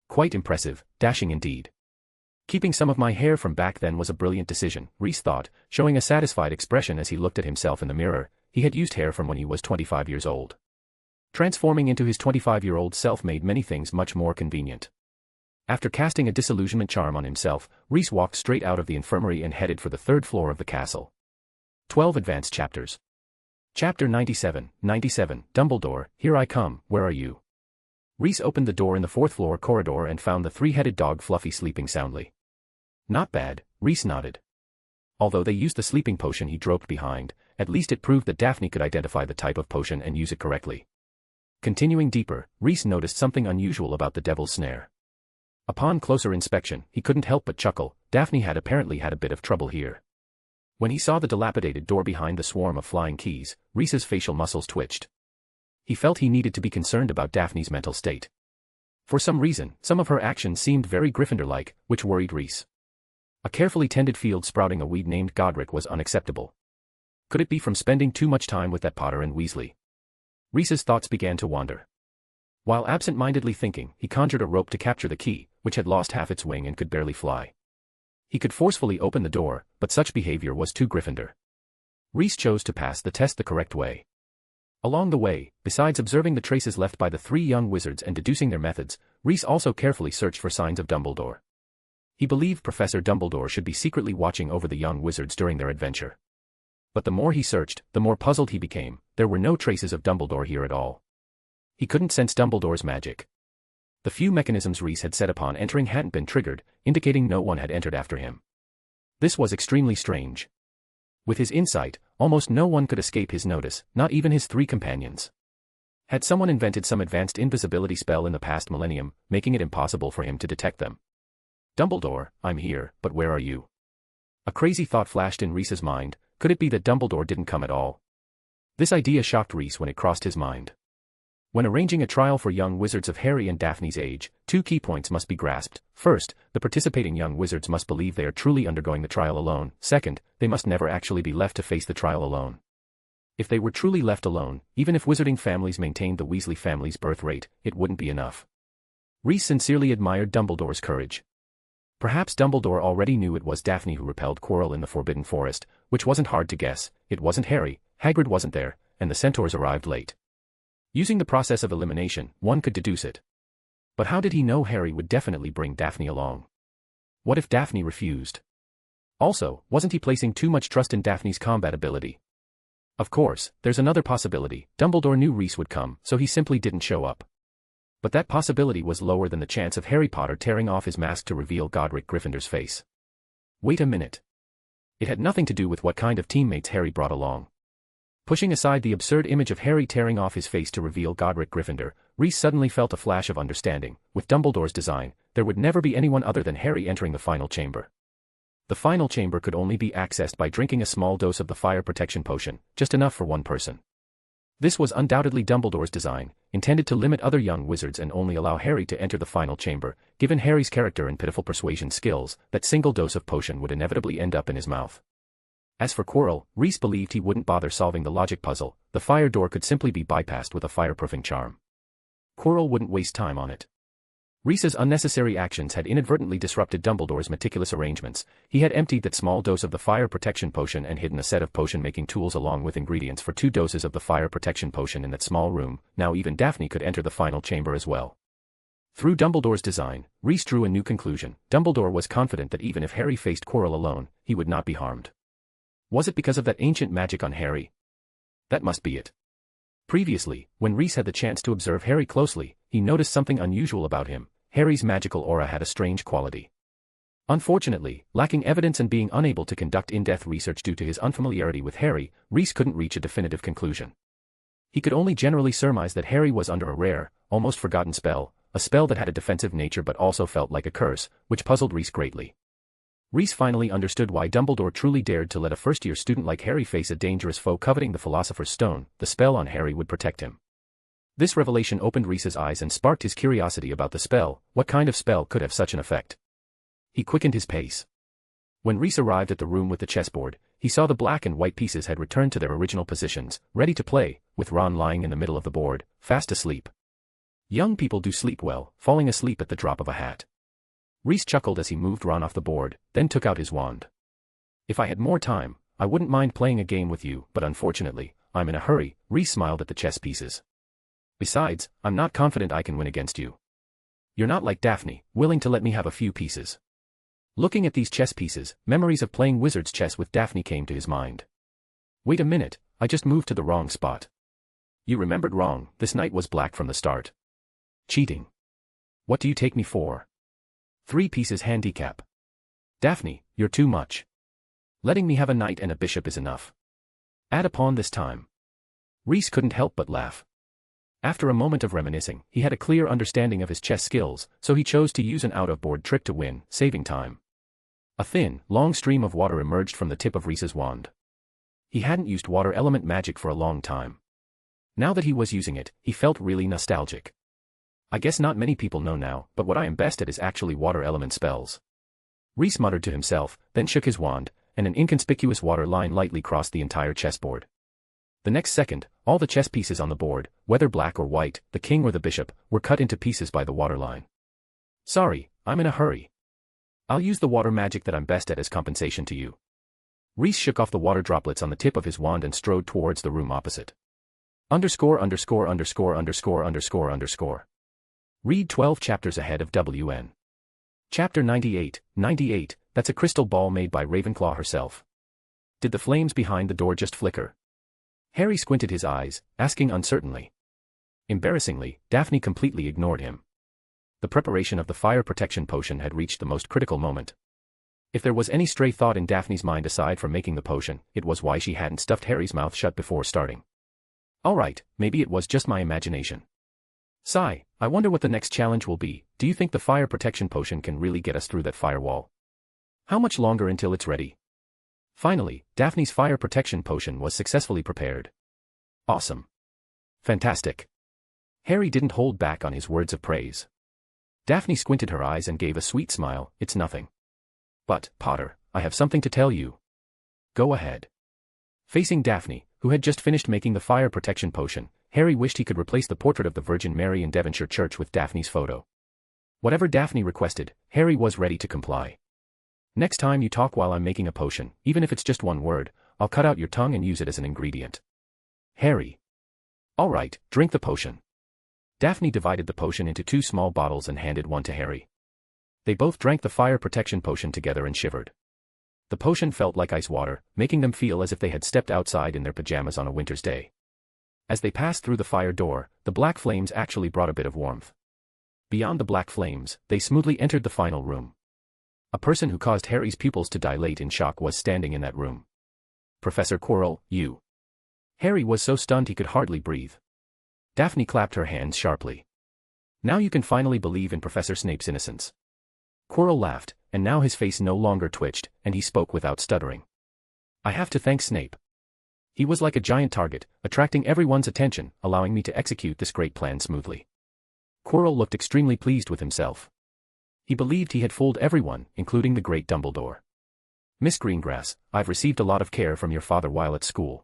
Quite impressive, dashing indeed. Keeping some of my hair from back then was a brilliant decision, Reese thought, showing a satisfied expression as he looked at himself in the mirror. He had used hair from when he was 25 years old. Transforming into his 25-year-old self made many things much more convenient. After casting a disillusionment charm on himself, Reese walked straight out of the infirmary and headed for the 3rd floor of the castle. 12 Advanced Chapters. Chapter 97, Dumbledore, here I come, where are you? Reese opened the door in the 4th floor corridor and found the 3-headed dog Fluffy sleeping soundly. Not bad, Reese nodded. Although they used the sleeping potion he groped behind, at least it proved that Daphne could identify the type of potion and use it correctly. Continuing deeper, Reese noticed something unusual about the Devil's Snare. Upon closer inspection, he couldn't help but chuckle. Daphne had apparently had a bit of trouble here. When he saw the dilapidated door behind the swarm of flying keys, Reese's facial muscles twitched. He felt he needed to be concerned about Daphne's mental state. For some reason, some of her actions seemed very Gryffindor-like, which worried Reese. A carefully tended field sprouting a weed named Godric was unacceptable. Could it be from spending too much time with that Potter and Weasley? Reese's thoughts began to wander. While absent-mindedly thinking, he conjured a rope to capture the key, which had lost half its wing and could barely fly. He could forcefully open the door, but such behavior was too Gryffindor. Reese chose to pass the test the correct way. Along the way, besides observing the traces left by the three young wizards and deducing their methods, Reese also carefully searched for signs of Dumbledore. He believed Professor Dumbledore should be secretly watching over the young wizards during their adventure. But the more he searched, the more puzzled he became. There were no traces of Dumbledore here at all. He couldn't sense Dumbledore's magic. The few mechanisms Reese had set upon entering hadn't been triggered, indicating no one had entered after him. This was extremely strange. With his insight, almost no one could escape his notice, not even his three companions. Had someone invented some advanced invisibility spell in the past millennium, making it impossible for him to detect them? Dumbledore, I'm here, but where are you? A crazy thought flashed in Reese's mind. Could it be that Dumbledore didn't come at all? This idea shocked Reese when it crossed his mind. When arranging a trial for young wizards of Harry and Daphne's age, two key points must be grasped. First, the participating young wizards must believe they are truly undergoing the trial alone. Second, they must never actually be left to face the trial alone. If they were truly left alone, even if wizarding families maintained the Weasley family's birth rate, it wouldn't be enough. Reese sincerely admired Dumbledore's courage. Perhaps Dumbledore already knew it was Daphne who repelled Quirrell in the Forbidden Forest, which wasn't hard to guess. It wasn't Harry, Hagrid wasn't there, and the centaurs arrived late. Using the process of elimination, one could deduce it. But how did he know Harry would definitely bring Daphne along? What if Daphne refused? Also, wasn't he placing too much trust in Daphne's combat ability? Of course, there's another possibility. Dumbledore knew Reese would come, so he simply didn't show up. But that possibility was lower than the chance of Harry Potter tearing off his mask to reveal Godric Gryffindor's face. Wait a minute. It had nothing to do with what kind of teammates Harry brought along. Pushing aside the absurd image of Harry tearing off his face to reveal Godric Gryffindor, Reese suddenly felt a flash of understanding. With Dumbledore's design, there would never be anyone other than Harry entering the final chamber. The final chamber could only be accessed by drinking a small dose of the fire protection potion, just enough for one person. This was undoubtedly Dumbledore's design, intended to limit other young wizards and only allow Harry to enter the final chamber. Given Harry's character and pitiful persuasion skills, that single dose of potion would inevitably end up in his mouth. As for Quirrell, Reese believed he wouldn't bother solving the logic puzzle. The fire door could simply be bypassed with a fireproofing charm. Quirrell wouldn't waste time on it. Reese's unnecessary actions had inadvertently disrupted Dumbledore's meticulous arrangements. He had emptied that small dose of the fire protection potion and hidden a set of potion-making tools along with ingredients for 2 doses of the fire protection potion in that small room. Now even Daphne could enter the final chamber as well. Through Dumbledore's design, Reese drew a new conclusion. Dumbledore was confident that even if Harry faced Quirrell alone, he would not be harmed. Was it because of that ancient magic on Harry? That must be it. Previously, when Reese had the chance to observe Harry closely, he noticed something unusual about him. Harry's magical aura had a strange quality. Unfortunately, lacking evidence and being unable to conduct in-depth research due to his unfamiliarity with Harry, Reese couldn't reach a definitive conclusion. He could only generally surmise that Harry was under a rare, almost forgotten spell, a spell that had a defensive nature but also felt like a curse, which puzzled Reese greatly. Reese finally understood why Dumbledore truly dared to let a first-year student like Harry face a dangerous foe coveting the Philosopher's Stone. The spell on Harry would protect him. This revelation opened Reese's eyes and sparked his curiosity about the spell. What kind of spell could have such an effect? He quickened his pace. When Reese arrived at the room with the chessboard, he saw the black and white pieces had returned to their original positions, ready to play, with Ron lying in the middle of the board, fast asleep. Young people do sleep well, falling asleep at the drop of a hat. Reese chuckled as he moved Ron off the board, then took out his wand. If I had more time, I wouldn't mind playing a game with you, but unfortunately, I'm in a hurry. Reese smiled at the chess pieces. Besides, I'm not confident I can win against you. You're not like Daphne, willing to let me have a few pieces. Looking at these chess pieces, memories of playing wizard's chess with Daphne came to his mind. Wait a minute, I just moved to the wrong spot. You remembered wrong, this knight was black from the start. Cheating. What do you take me for? 3 pieces handicap. Daphne, you're too much. Letting me have a knight and a bishop is enough. Add a pawn this time. Reese couldn't help but laugh. After a moment of reminiscing, he had a clear understanding of his chess skills, so he chose to use an out-of-board trick to win, saving time. A thin, long stream of water emerged from the tip of Reese's wand. He hadn't used water element magic for a long time. Now that he was using it, he felt really nostalgic. I guess not many people know now, but what I am best at is actually water element spells. Reese muttered to himself, then shook his wand, and an inconspicuous water line lightly crossed the entire chessboard. The next second, all the chess pieces on the board, whether black or white, the king or the bishop, were cut into pieces by the water line. Sorry, I'm in a hurry. I'll use the water magic that I'm best at as compensation to you. Reese shook off the water droplets on the tip of his wand and strode towards the room opposite. Underscore underscore underscore underscore underscore underscore. Read 12 chapters ahead of WN. Chapter 98, 98, that's a crystal ball made by Ravenclaw herself. Did the flames behind the door just flicker? Harry squinted his eyes, asking uncertainly. Embarrassingly, Daphne completely ignored him. The preparation of the fire protection potion had reached the most critical moment. If there was any stray thought in Daphne's mind aside from making the potion, it was why she hadn't stuffed Harry's mouth shut before starting. Alright, maybe it was just my imagination. Sigh, I wonder what the next challenge will be. Do you think the fire protection potion can really get us through that firewall? How much longer until it's ready? Finally, Daphne's fire protection potion was successfully prepared. Awesome. Fantastic. Harry didn't hold back on his words of praise. Daphne squinted her eyes and gave a sweet smile. It's nothing. But, Potter, I have something to tell you. Go ahead. Facing Daphne, who had just finished making the fire protection potion, Harry wished he could replace the portrait of the Virgin Mary in Devonshire Church with Daphne's photo. Whatever Daphne requested, Harry was ready to comply. Next time you talk while I'm making a potion, even if it's just one word, I'll cut out your tongue and use it as an ingredient. Harry. All right, drink the potion. Daphne divided the potion into 2 small bottles and handed one to Harry. They both drank the fire protection potion together and shivered. The potion felt like ice water, making them feel as if they had stepped outside in their pajamas on a winter's day. As they passed through the fire door, the black flames actually brought a bit of warmth. Beyond the black flames, they smoothly entered the final room. A person who caused Harry's pupils to dilate in shock was standing in that room. Professor Quirrell, you. Harry was so stunned he could hardly breathe. Daphne clapped her hands sharply. Now you can finally believe in Professor Snape's innocence. Quirrell laughed, and now his face no longer twitched, and he spoke without stuttering. I have to thank Snape. He was like a giant target, attracting everyone's attention, allowing me to execute this great plan smoothly. Quirrell looked extremely pleased with himself. He believed he had fooled everyone, including the great Dumbledore. Miss Greengrass, I've received a lot of care from your father while at school.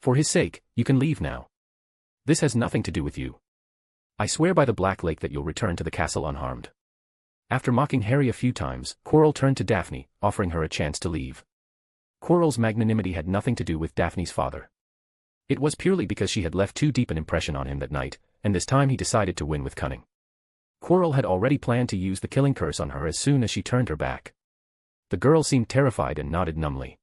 For his sake, you can leave now. This has nothing to do with you. I swear by the Black Lake that you'll return to the castle unharmed. After mocking Harry a few times, Quirrell turned to Daphne, offering her a chance to leave. Quirrell's magnanimity had nothing to do with Daphne's father. It was purely because she had left too deep an impression on him that night, and this time he decided to win with cunning. Quirrell had already planned to use the killing curse on her as soon as she turned her back. The girl seemed terrified and nodded numbly.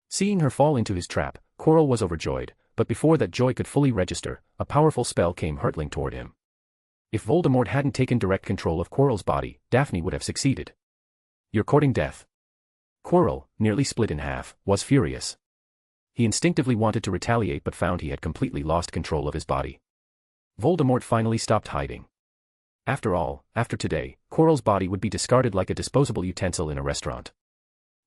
Seeing her fall into his trap, Quirrell was overjoyed, but before that joy could fully register, a powerful spell came hurtling toward him. If Voldemort hadn't taken direct control of Quirrell's body, Daphne would have succeeded. You're courting death. Quirrell, nearly split in half, was furious. He instinctively wanted to retaliate but found he had completely lost control of his body. Voldemort finally stopped hiding. After all, after today, Quirrell's body would be discarded like a disposable utensil in a restaurant.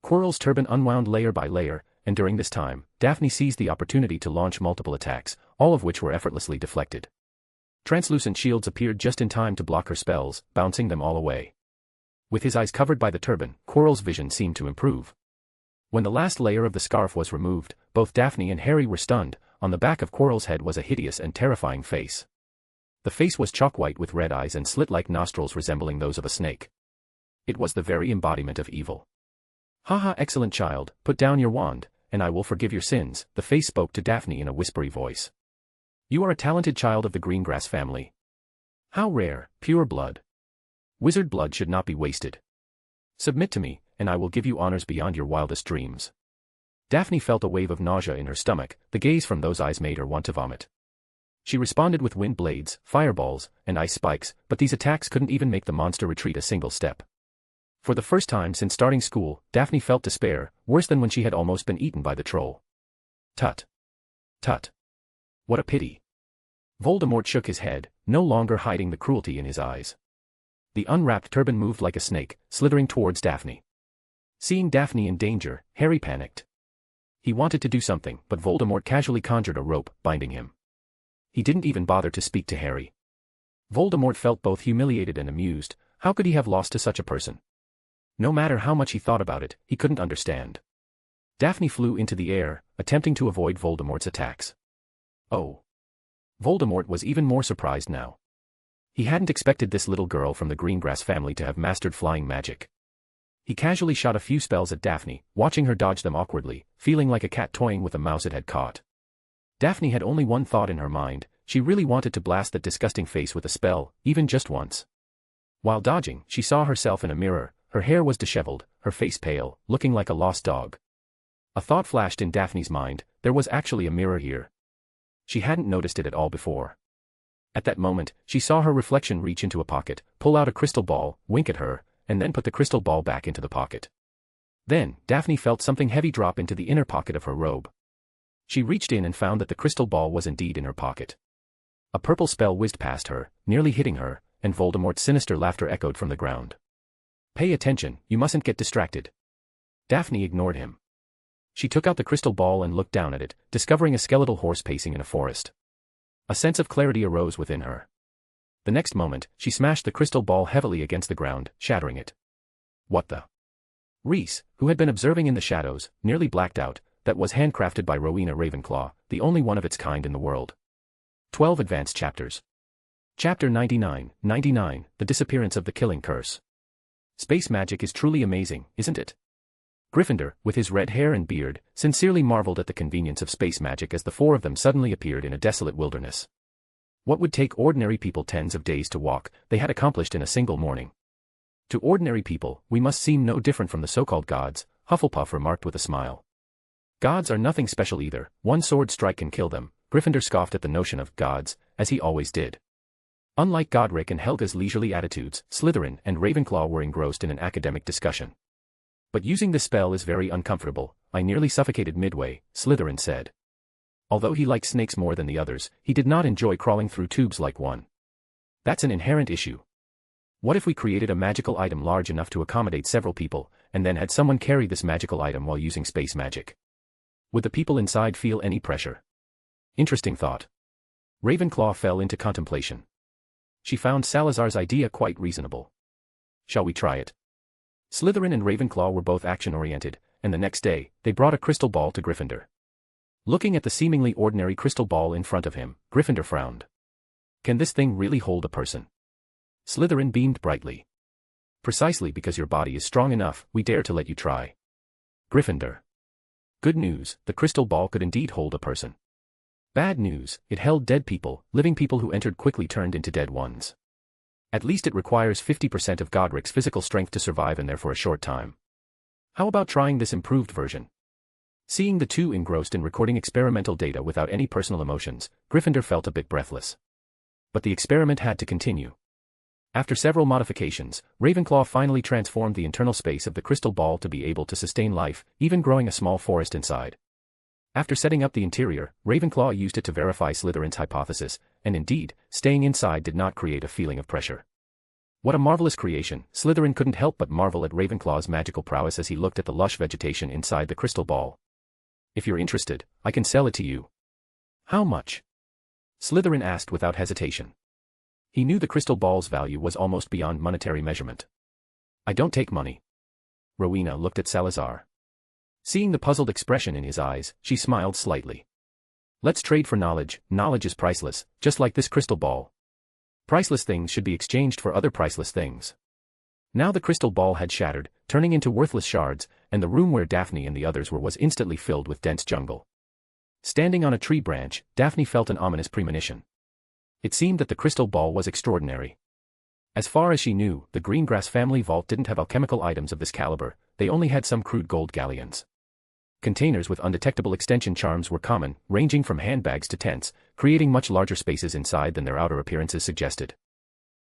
Quirrell's turban unwound layer by layer, and during this time, Daphne seized the opportunity to launch multiple attacks, all of which were effortlessly deflected. Translucent shields appeared just in time to block her spells, bouncing them all away. With his eyes covered by the turban, Quirrell's vision seemed to improve. When the last layer of the scarf was removed, both Daphne and Harry were stunned. On the back of Quirrell's head was a hideous and terrifying face. The face was chalk-white with red eyes and slit-like nostrils resembling those of a snake. It was the very embodiment of evil. "Haha, excellent child, put down your wand, and I will forgive your sins," the face spoke to Daphne in a whispery voice. "You are a talented child of the Greengrass family. How rare, pure blood. Wizard blood should not be wasted. Submit to me, and I will give you honors beyond your wildest dreams." Daphne felt a wave of nausea in her stomach. The gaze from those eyes made her want to vomit. She responded with wind blades, fireballs, and ice spikes, but these attacks couldn't even make the monster retreat a single step. For the first time since starting school, Daphne felt despair, worse than when she had almost been eaten by the troll. Tut. Tut. What a pity. Voldemort shook his head, no longer hiding the cruelty in his eyes. The unwrapped turban moved like a snake, slithering towards Daphne. Seeing Daphne in danger, Harry panicked. He wanted to do something, but Voldemort casually conjured a rope, binding him. He didn't even bother to speak to Harry. Voldemort felt both humiliated and amused. How could he have lost to such a person? No matter how much he thought about it, he couldn't understand. Daphne flew into the air, attempting to avoid Voldemort's attacks. Oh. Voldemort was even more surprised now. He hadn't expected this little girl from the Greengrass family to have mastered flying magic. He casually shot a few spells at Daphne, watching her dodge them awkwardly, feeling like a cat toying with a mouse it had caught. Daphne had only one thought in her mind: she really wanted to blast that disgusting face with a spell, even just once. While dodging, she saw herself in a mirror. Her hair was disheveled, her face pale, looking like a lost dog. A thought flashed in Daphne's mind: there was actually a mirror here. She hadn't noticed it at all before. At that moment, she saw her reflection reach into a pocket, pull out a crystal ball, wink at her, and then put the crystal ball back into the pocket. Then, Daphne felt something heavy drop into the inner pocket of her robe. She reached in and found that the crystal ball was indeed in her pocket. A purple spell whizzed past her, nearly hitting her, and Voldemort's sinister laughter echoed from the ground. "Pay attention, you mustn't get distracted." Daphne ignored him. She took out the crystal ball and looked down at it, discovering a skeletal horse pacing in a forest. A sense of clarity arose within her. The next moment, she smashed the crystal ball heavily against the ground, shattering it. What the? Reese, who had been observing in the shadows, nearly blacked out. That was handcrafted by Rowena Ravenclaw, the only one of its kind in the world. 12 Advanced Chapters. Chapter 99, The Disappearance of the Killing Curse. Space magic is truly amazing, isn't it? Gryffindor, with his red hair and beard, sincerely marveled at the convenience of space magic as the four of them suddenly appeared in a desolate wilderness. What would take ordinary people tens of days to walk, they had accomplished in a single morning. To ordinary people, we must seem no different from the so-called gods, Hufflepuff remarked with a smile. Gods are nothing special either, one sword strike can kill them. Gryffindor scoffed at the notion of gods, as he always did. Unlike Godric and Helga's leisurely attitudes, Slytherin and Ravenclaw were engrossed in an academic discussion. "But using this spell is very uncomfortable, I nearly suffocated midway," Slytherin said. Although he liked snakes more than the others, he did not enjoy crawling through tubes like one. "That's an inherent issue. What if we created a magical item large enough to accommodate several people, and then had someone carry this magical item while using space magic? Would the people inside feel any pressure?" Interesting thought. Ravenclaw fell into contemplation. She found Salazar's idea quite reasonable. "Shall we try it?" Slytherin and Ravenclaw were both action-oriented, and the next day, they brought a crystal ball to Gryffindor. Looking at the seemingly ordinary crystal ball in front of him, Gryffindor frowned. "Can this thing really hold a person?" Slytherin beamed brightly. "Precisely because your body is strong enough, we dare to let you try." Gryffindor. Good news, the crystal ball could indeed hold a person. Bad news, it held dead people. Living people who entered quickly turned into dead ones. At least it requires 50% of Godric's physical strength to survive in there for a short time. How about trying this improved version? Seeing the two engrossed in recording experimental data without any personal emotions, Gryffindor felt a bit breathless. But the experiment had to continue. After several modifications, Ravenclaw finally transformed the internal space of the crystal ball to be able to sustain life, even growing a small forest inside. After setting up the interior, Ravenclaw used it to verify Slytherin's hypothesis, and indeed, staying inside did not create a feeling of pressure. What a marvelous creation! Slytherin couldn't help but marvel at Ravenclaw's magical prowess as he looked at the lush vegetation inside the crystal ball. "If you're interested, I can sell it to you." "How much?" Slytherin asked without hesitation. He knew the crystal ball's value was almost beyond monetary measurement. "I don't take money." Rowena looked at Salazar. Seeing the puzzled expression in his eyes, she smiled slightly. "Let's trade for knowledge. Knowledge is priceless, just like this crystal ball. Priceless things should be exchanged for other priceless things." Now the crystal ball had shattered, turning into worthless shards, and the room where Daphne and the others were was instantly filled with dense jungle. Standing on a tree branch, Daphne felt an ominous premonition. It seemed that the crystal ball was extraordinary. As far as she knew, the Greengrass family vault didn't have alchemical items of this caliber, they only had some crude gold galleons. Containers with undetectable extension charms were common, ranging from handbags to tents, creating much larger spaces inside than their outer appearances suggested.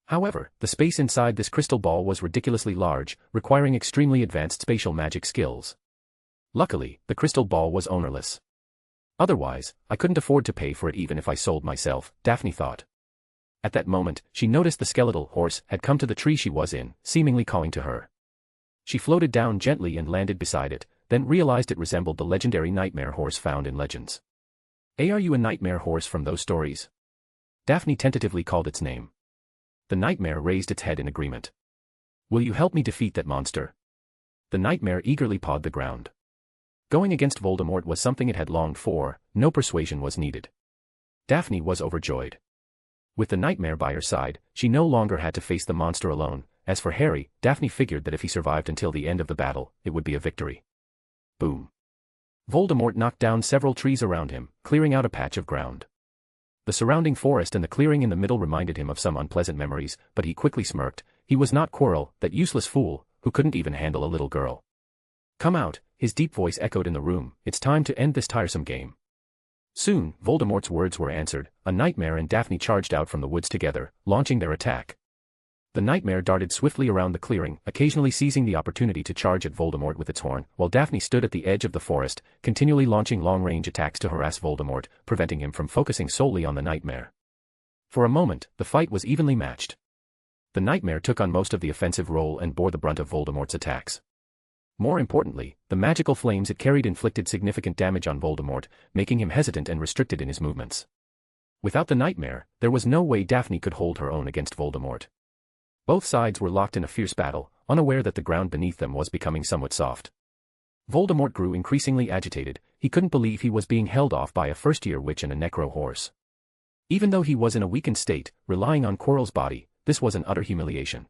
However, the space inside this crystal ball was ridiculously large, requiring extremely advanced spatial magic skills. Luckily, the crystal ball was ownerless. Otherwise, I couldn't afford to pay for it even if I sold myself, Daphne thought. At that moment, she noticed the skeletal horse had come to the tree she was in, seemingly calling to her. She floated down gently and landed beside it, then realized it resembled the legendary nightmare horse found in legends. Are you a nightmare horse from those stories? Daphne tentatively called its name. The nightmare raised its head in agreement. "Will you help me defeat that monster?" The nightmare eagerly pawed the ground. Going against Voldemort was something it had longed for, no persuasion was needed. Daphne was overjoyed. With the nightmare by her side, she no longer had to face the monster alone. As for Harry, Daphne figured that if he survived until the end of the battle, it would be a victory. Boom. Voldemort knocked down several trees around him, clearing out a patch of ground. The surrounding forest and the clearing in the middle reminded him of some unpleasant memories, but he quickly smirked. He was not Quirrell, that useless fool, who couldn't even handle a little girl. Come out, his deep voice echoed in the room. It's time to end this tiresome game. Soon, Voldemort's words were answered. A nightmare and Daphne charged out from the woods together, launching their attack. The nightmare darted swiftly around the clearing, occasionally seizing the opportunity to charge at Voldemort with its horn, while Daphne stood at the edge of the forest, continually launching long-range attacks to harass Voldemort, preventing him from focusing solely on the nightmare. For a moment, the fight was evenly matched. The nightmare took on most of the offensive role and bore the brunt of Voldemort's attacks. More importantly, the magical flames it carried inflicted significant damage on Voldemort, making him hesitant and restricted in his movements. Without the nightmare, there was no way Daphne could hold her own against Voldemort. Both sides were locked in a fierce battle, unaware that the ground beneath them was becoming somewhat soft. Voldemort grew increasingly agitated. He couldn't believe he was being held off by a first-year witch and a necro horse. Even though he was in a weakened state, relying on Quirrell's body, this was an utter humiliation.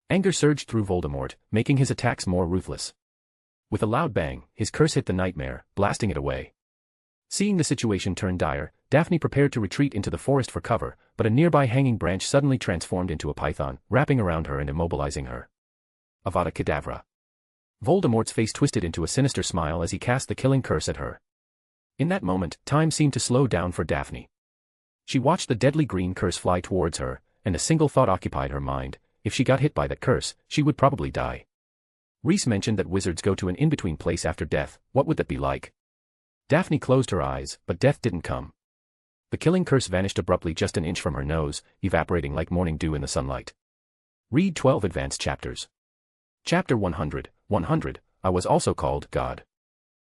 Anger surged through Voldemort, making his attacks more ruthless. With a loud bang, his curse hit the nightmare, blasting it away. Seeing the situation turn dire, Daphne prepared to retreat into the forest for cover, but a nearby hanging branch suddenly transformed into a python, wrapping around her and immobilizing her. Avada Kedavra. Voldemort's face twisted into a sinister smile as he cast the killing curse at her. In that moment, time seemed to slow down for Daphne. She watched the deadly green curse fly towards her, and a single thought occupied her mind: if she got hit by that curse, she would probably die. Reese mentioned that wizards go to an in-between place after death. What would that be like? Daphne closed her eyes, but death didn't come. The killing curse vanished abruptly just an inch from her nose, evaporating like morning dew in the sunlight. Read 12 advanced chapters. Chapter 100, 100, I was also called God.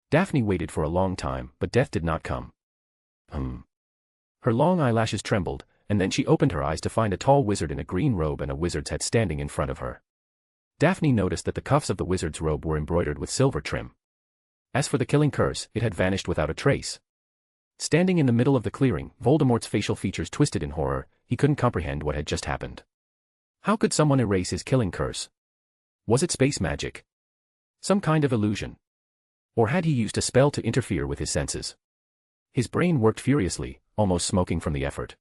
Daphne waited for a long time, but death did not come. Her long eyelashes trembled, and then she opened her eyes to find a tall wizard in a green robe and a wizard's hat standing in front of her. Daphne noticed that the cuffs of the wizard's robe were embroidered with silver trim. As for the killing curse, it had vanished without a trace. Standing in the middle of the clearing, Voldemort's facial features twisted in horror. He couldn't comprehend what had just happened. How could someone erase his killing curse? Was it space magic? Some kind of illusion? Or had he used a spell to interfere with his senses? His brain worked furiously, almost smoking from the effort.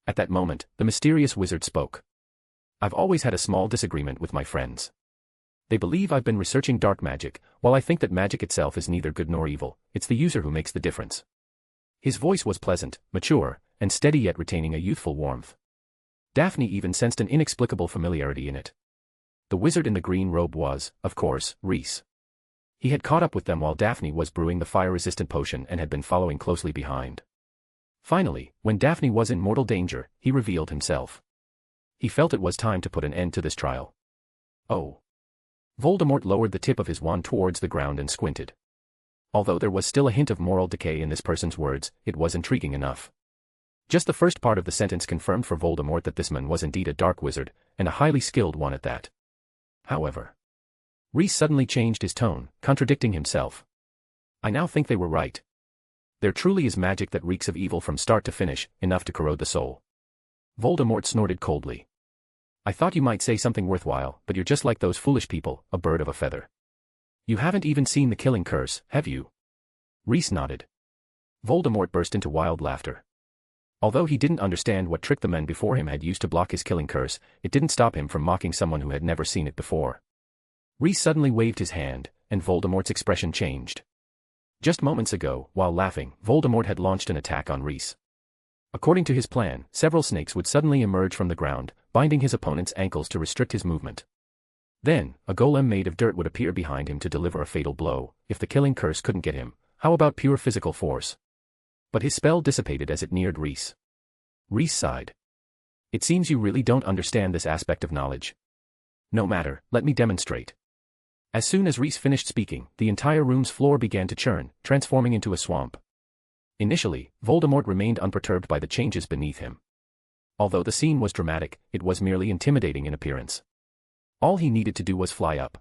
At that moment, the mysterious wizard spoke. I've always had a small disagreement with my friends. They believe I've been researching dark magic. While I think that magic itself is neither good nor evil, it's the user who makes the difference. His voice was pleasant, mature, and steady yet retaining a youthful warmth. Daphne even sensed an inexplicable familiarity in it. The wizard in the green robe was, of course, Reese. He had caught up with them while Daphne was brewing the fire-resistant potion and had been following closely behind. Finally, when Daphne was in mortal danger, he revealed himself. He felt it was time to put an end to this trial. Oh. Voldemort lowered the tip of his wand towards the ground and squinted. Although there was still a hint of moral decay in this person's words, it was intriguing enough. Just the first part of the sentence confirmed for Voldemort that this man was indeed a dark wizard, and a highly skilled one at that. However, Reese suddenly changed his tone, contradicting himself. I now think they were right. There truly is magic that reeks of evil from start to finish, enough to corrode the soul. Voldemort snorted coldly. I thought you might say something worthwhile, but you're just like those foolish people, a bird of a feather. You haven't even seen the killing curse, have you? Reese nodded. Voldemort burst into wild laughter. Although he didn't understand what trick the men before him had used to block his killing curse, it didn't stop him from mocking someone who had never seen it before. Reese suddenly waved his hand, and Voldemort's expression changed. Just moments ago, while laughing, Voldemort had launched an attack on Reese. According to his plan, several snakes would suddenly emerge from the ground, binding his opponent's ankles to restrict his movement. Then, a golem made of dirt would appear behind him to deliver a fatal blow. If the killing curse couldn't get him, how about pure physical force? But his spell dissipated as it neared Reese. Reese sighed. It seems you really don't understand this aspect of knowledge. No matter, let me demonstrate. As soon as Reese finished speaking, the entire room's floor began to churn, transforming into a swamp. Initially, Voldemort remained unperturbed by the changes beneath him. Although the scene was dramatic, it was merely intimidating in appearance. All he needed to do was fly up.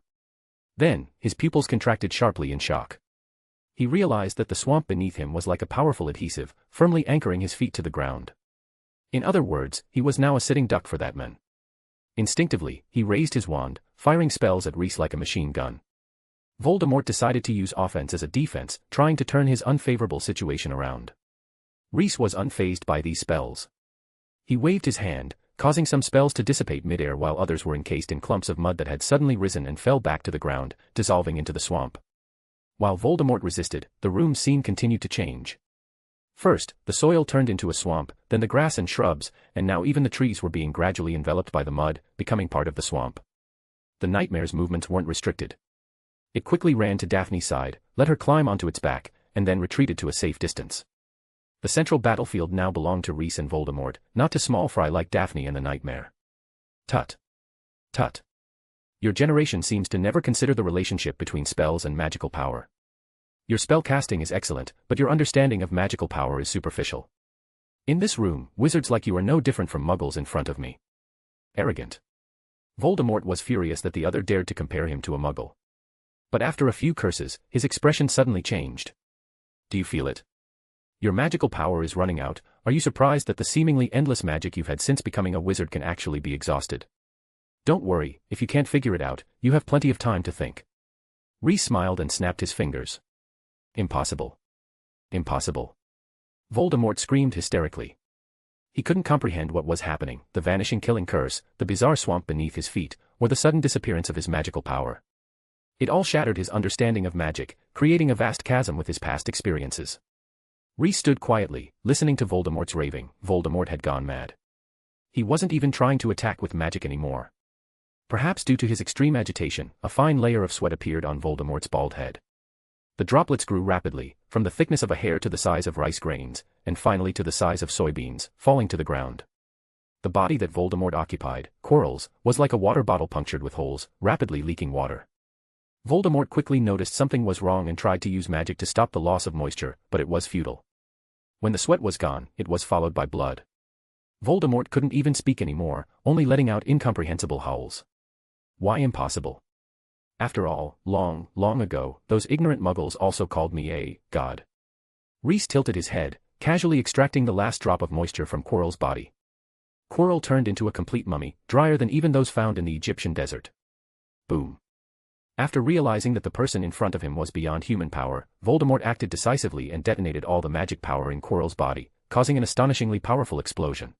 Then, his pupils contracted sharply in shock. He realized that the swamp beneath him was like a powerful adhesive, firmly anchoring his feet to the ground. In other words, he was now a sitting duck for that man. Instinctively, he raised his wand, firing spells at Reese like a machine gun. Voldemort decided to use offense as a defense, trying to turn his unfavorable situation around. Reese was unfazed by these spells. He waved his hand, causing some spells to dissipate midair while others were encased in clumps of mud that had suddenly risen and fell back to the ground, dissolving into the swamp. While Voldemort resisted, the room's scene continued to change. First, the soil turned into a swamp, then the grass and shrubs, and now even the trees were being gradually enveloped by the mud, becoming part of the swamp. The nightmare's movements weren't restricted. It quickly ran to Daphne's side, let her climb onto its back, and then retreated to a safe distance. The central battlefield now belonged to Reese and Voldemort, not to small fry like Daphne and the nightmare. Tut. Tut. Your generation seems to never consider the relationship between spells and magical power. Your spell casting is excellent, but your understanding of magical power is superficial. In this room, wizards like you are no different from muggles in front of me. Arrogant. Voldemort was furious that the other dared to compare him to a muggle. But after a few curses, his expression suddenly changed. Do you feel it? Your magical power is running out. Are you surprised that the seemingly endless magic you've had since becoming a wizard can actually be exhausted? Don't worry, if you can't figure it out, you have plenty of time to think. Reese smiled and snapped his fingers. Impossible. Impossible. Voldemort screamed hysterically. He couldn't comprehend what was happening, the vanishing killing curse, the bizarre swamp beneath his feet, or the sudden disappearance of his magical power. It all shattered his understanding of magic, creating a vast chasm with his past experiences. Reese stood quietly, listening to Voldemort's raving. Voldemort had gone mad. He wasn't even trying to attack with magic anymore. Perhaps due to his extreme agitation, a fine layer of sweat appeared on Voldemort's bald head. The droplets grew rapidly, from the thickness of a hair to the size of rice grains, and finally to the size of soybeans, falling to the ground. The body that Voldemort occupied, Quirrell's, was like a water bottle punctured with holes, rapidly leaking water. Voldemort quickly noticed something was wrong and tried to use magic to stop the loss of moisture, but it was futile. When the sweat was gone, it was followed by blood. Voldemort couldn't even speak anymore, only letting out incomprehensible howls. Why impossible? After all, long, long ago, those ignorant muggles also called me a god. Reese tilted his head, casually extracting the last drop of moisture from Quirrell's body. Quirrell turned into a complete mummy, drier than even those found in the Egyptian desert. Boom. After realizing that the person in front of him was beyond human power, Voldemort acted decisively and detonated all the magic power in Quirrell's body, causing an astonishingly powerful explosion.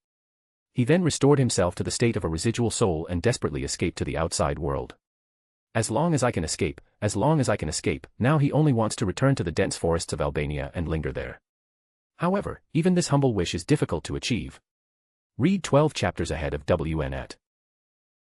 He then restored himself to the state of a residual soul and desperately escaped to the outside world. As long as I can escape, as long as I can escape, now he only wants to return to the dense forests of Albania and linger there. However, even this humble wish is difficult to achieve. Read 12 chapters ahead of WN at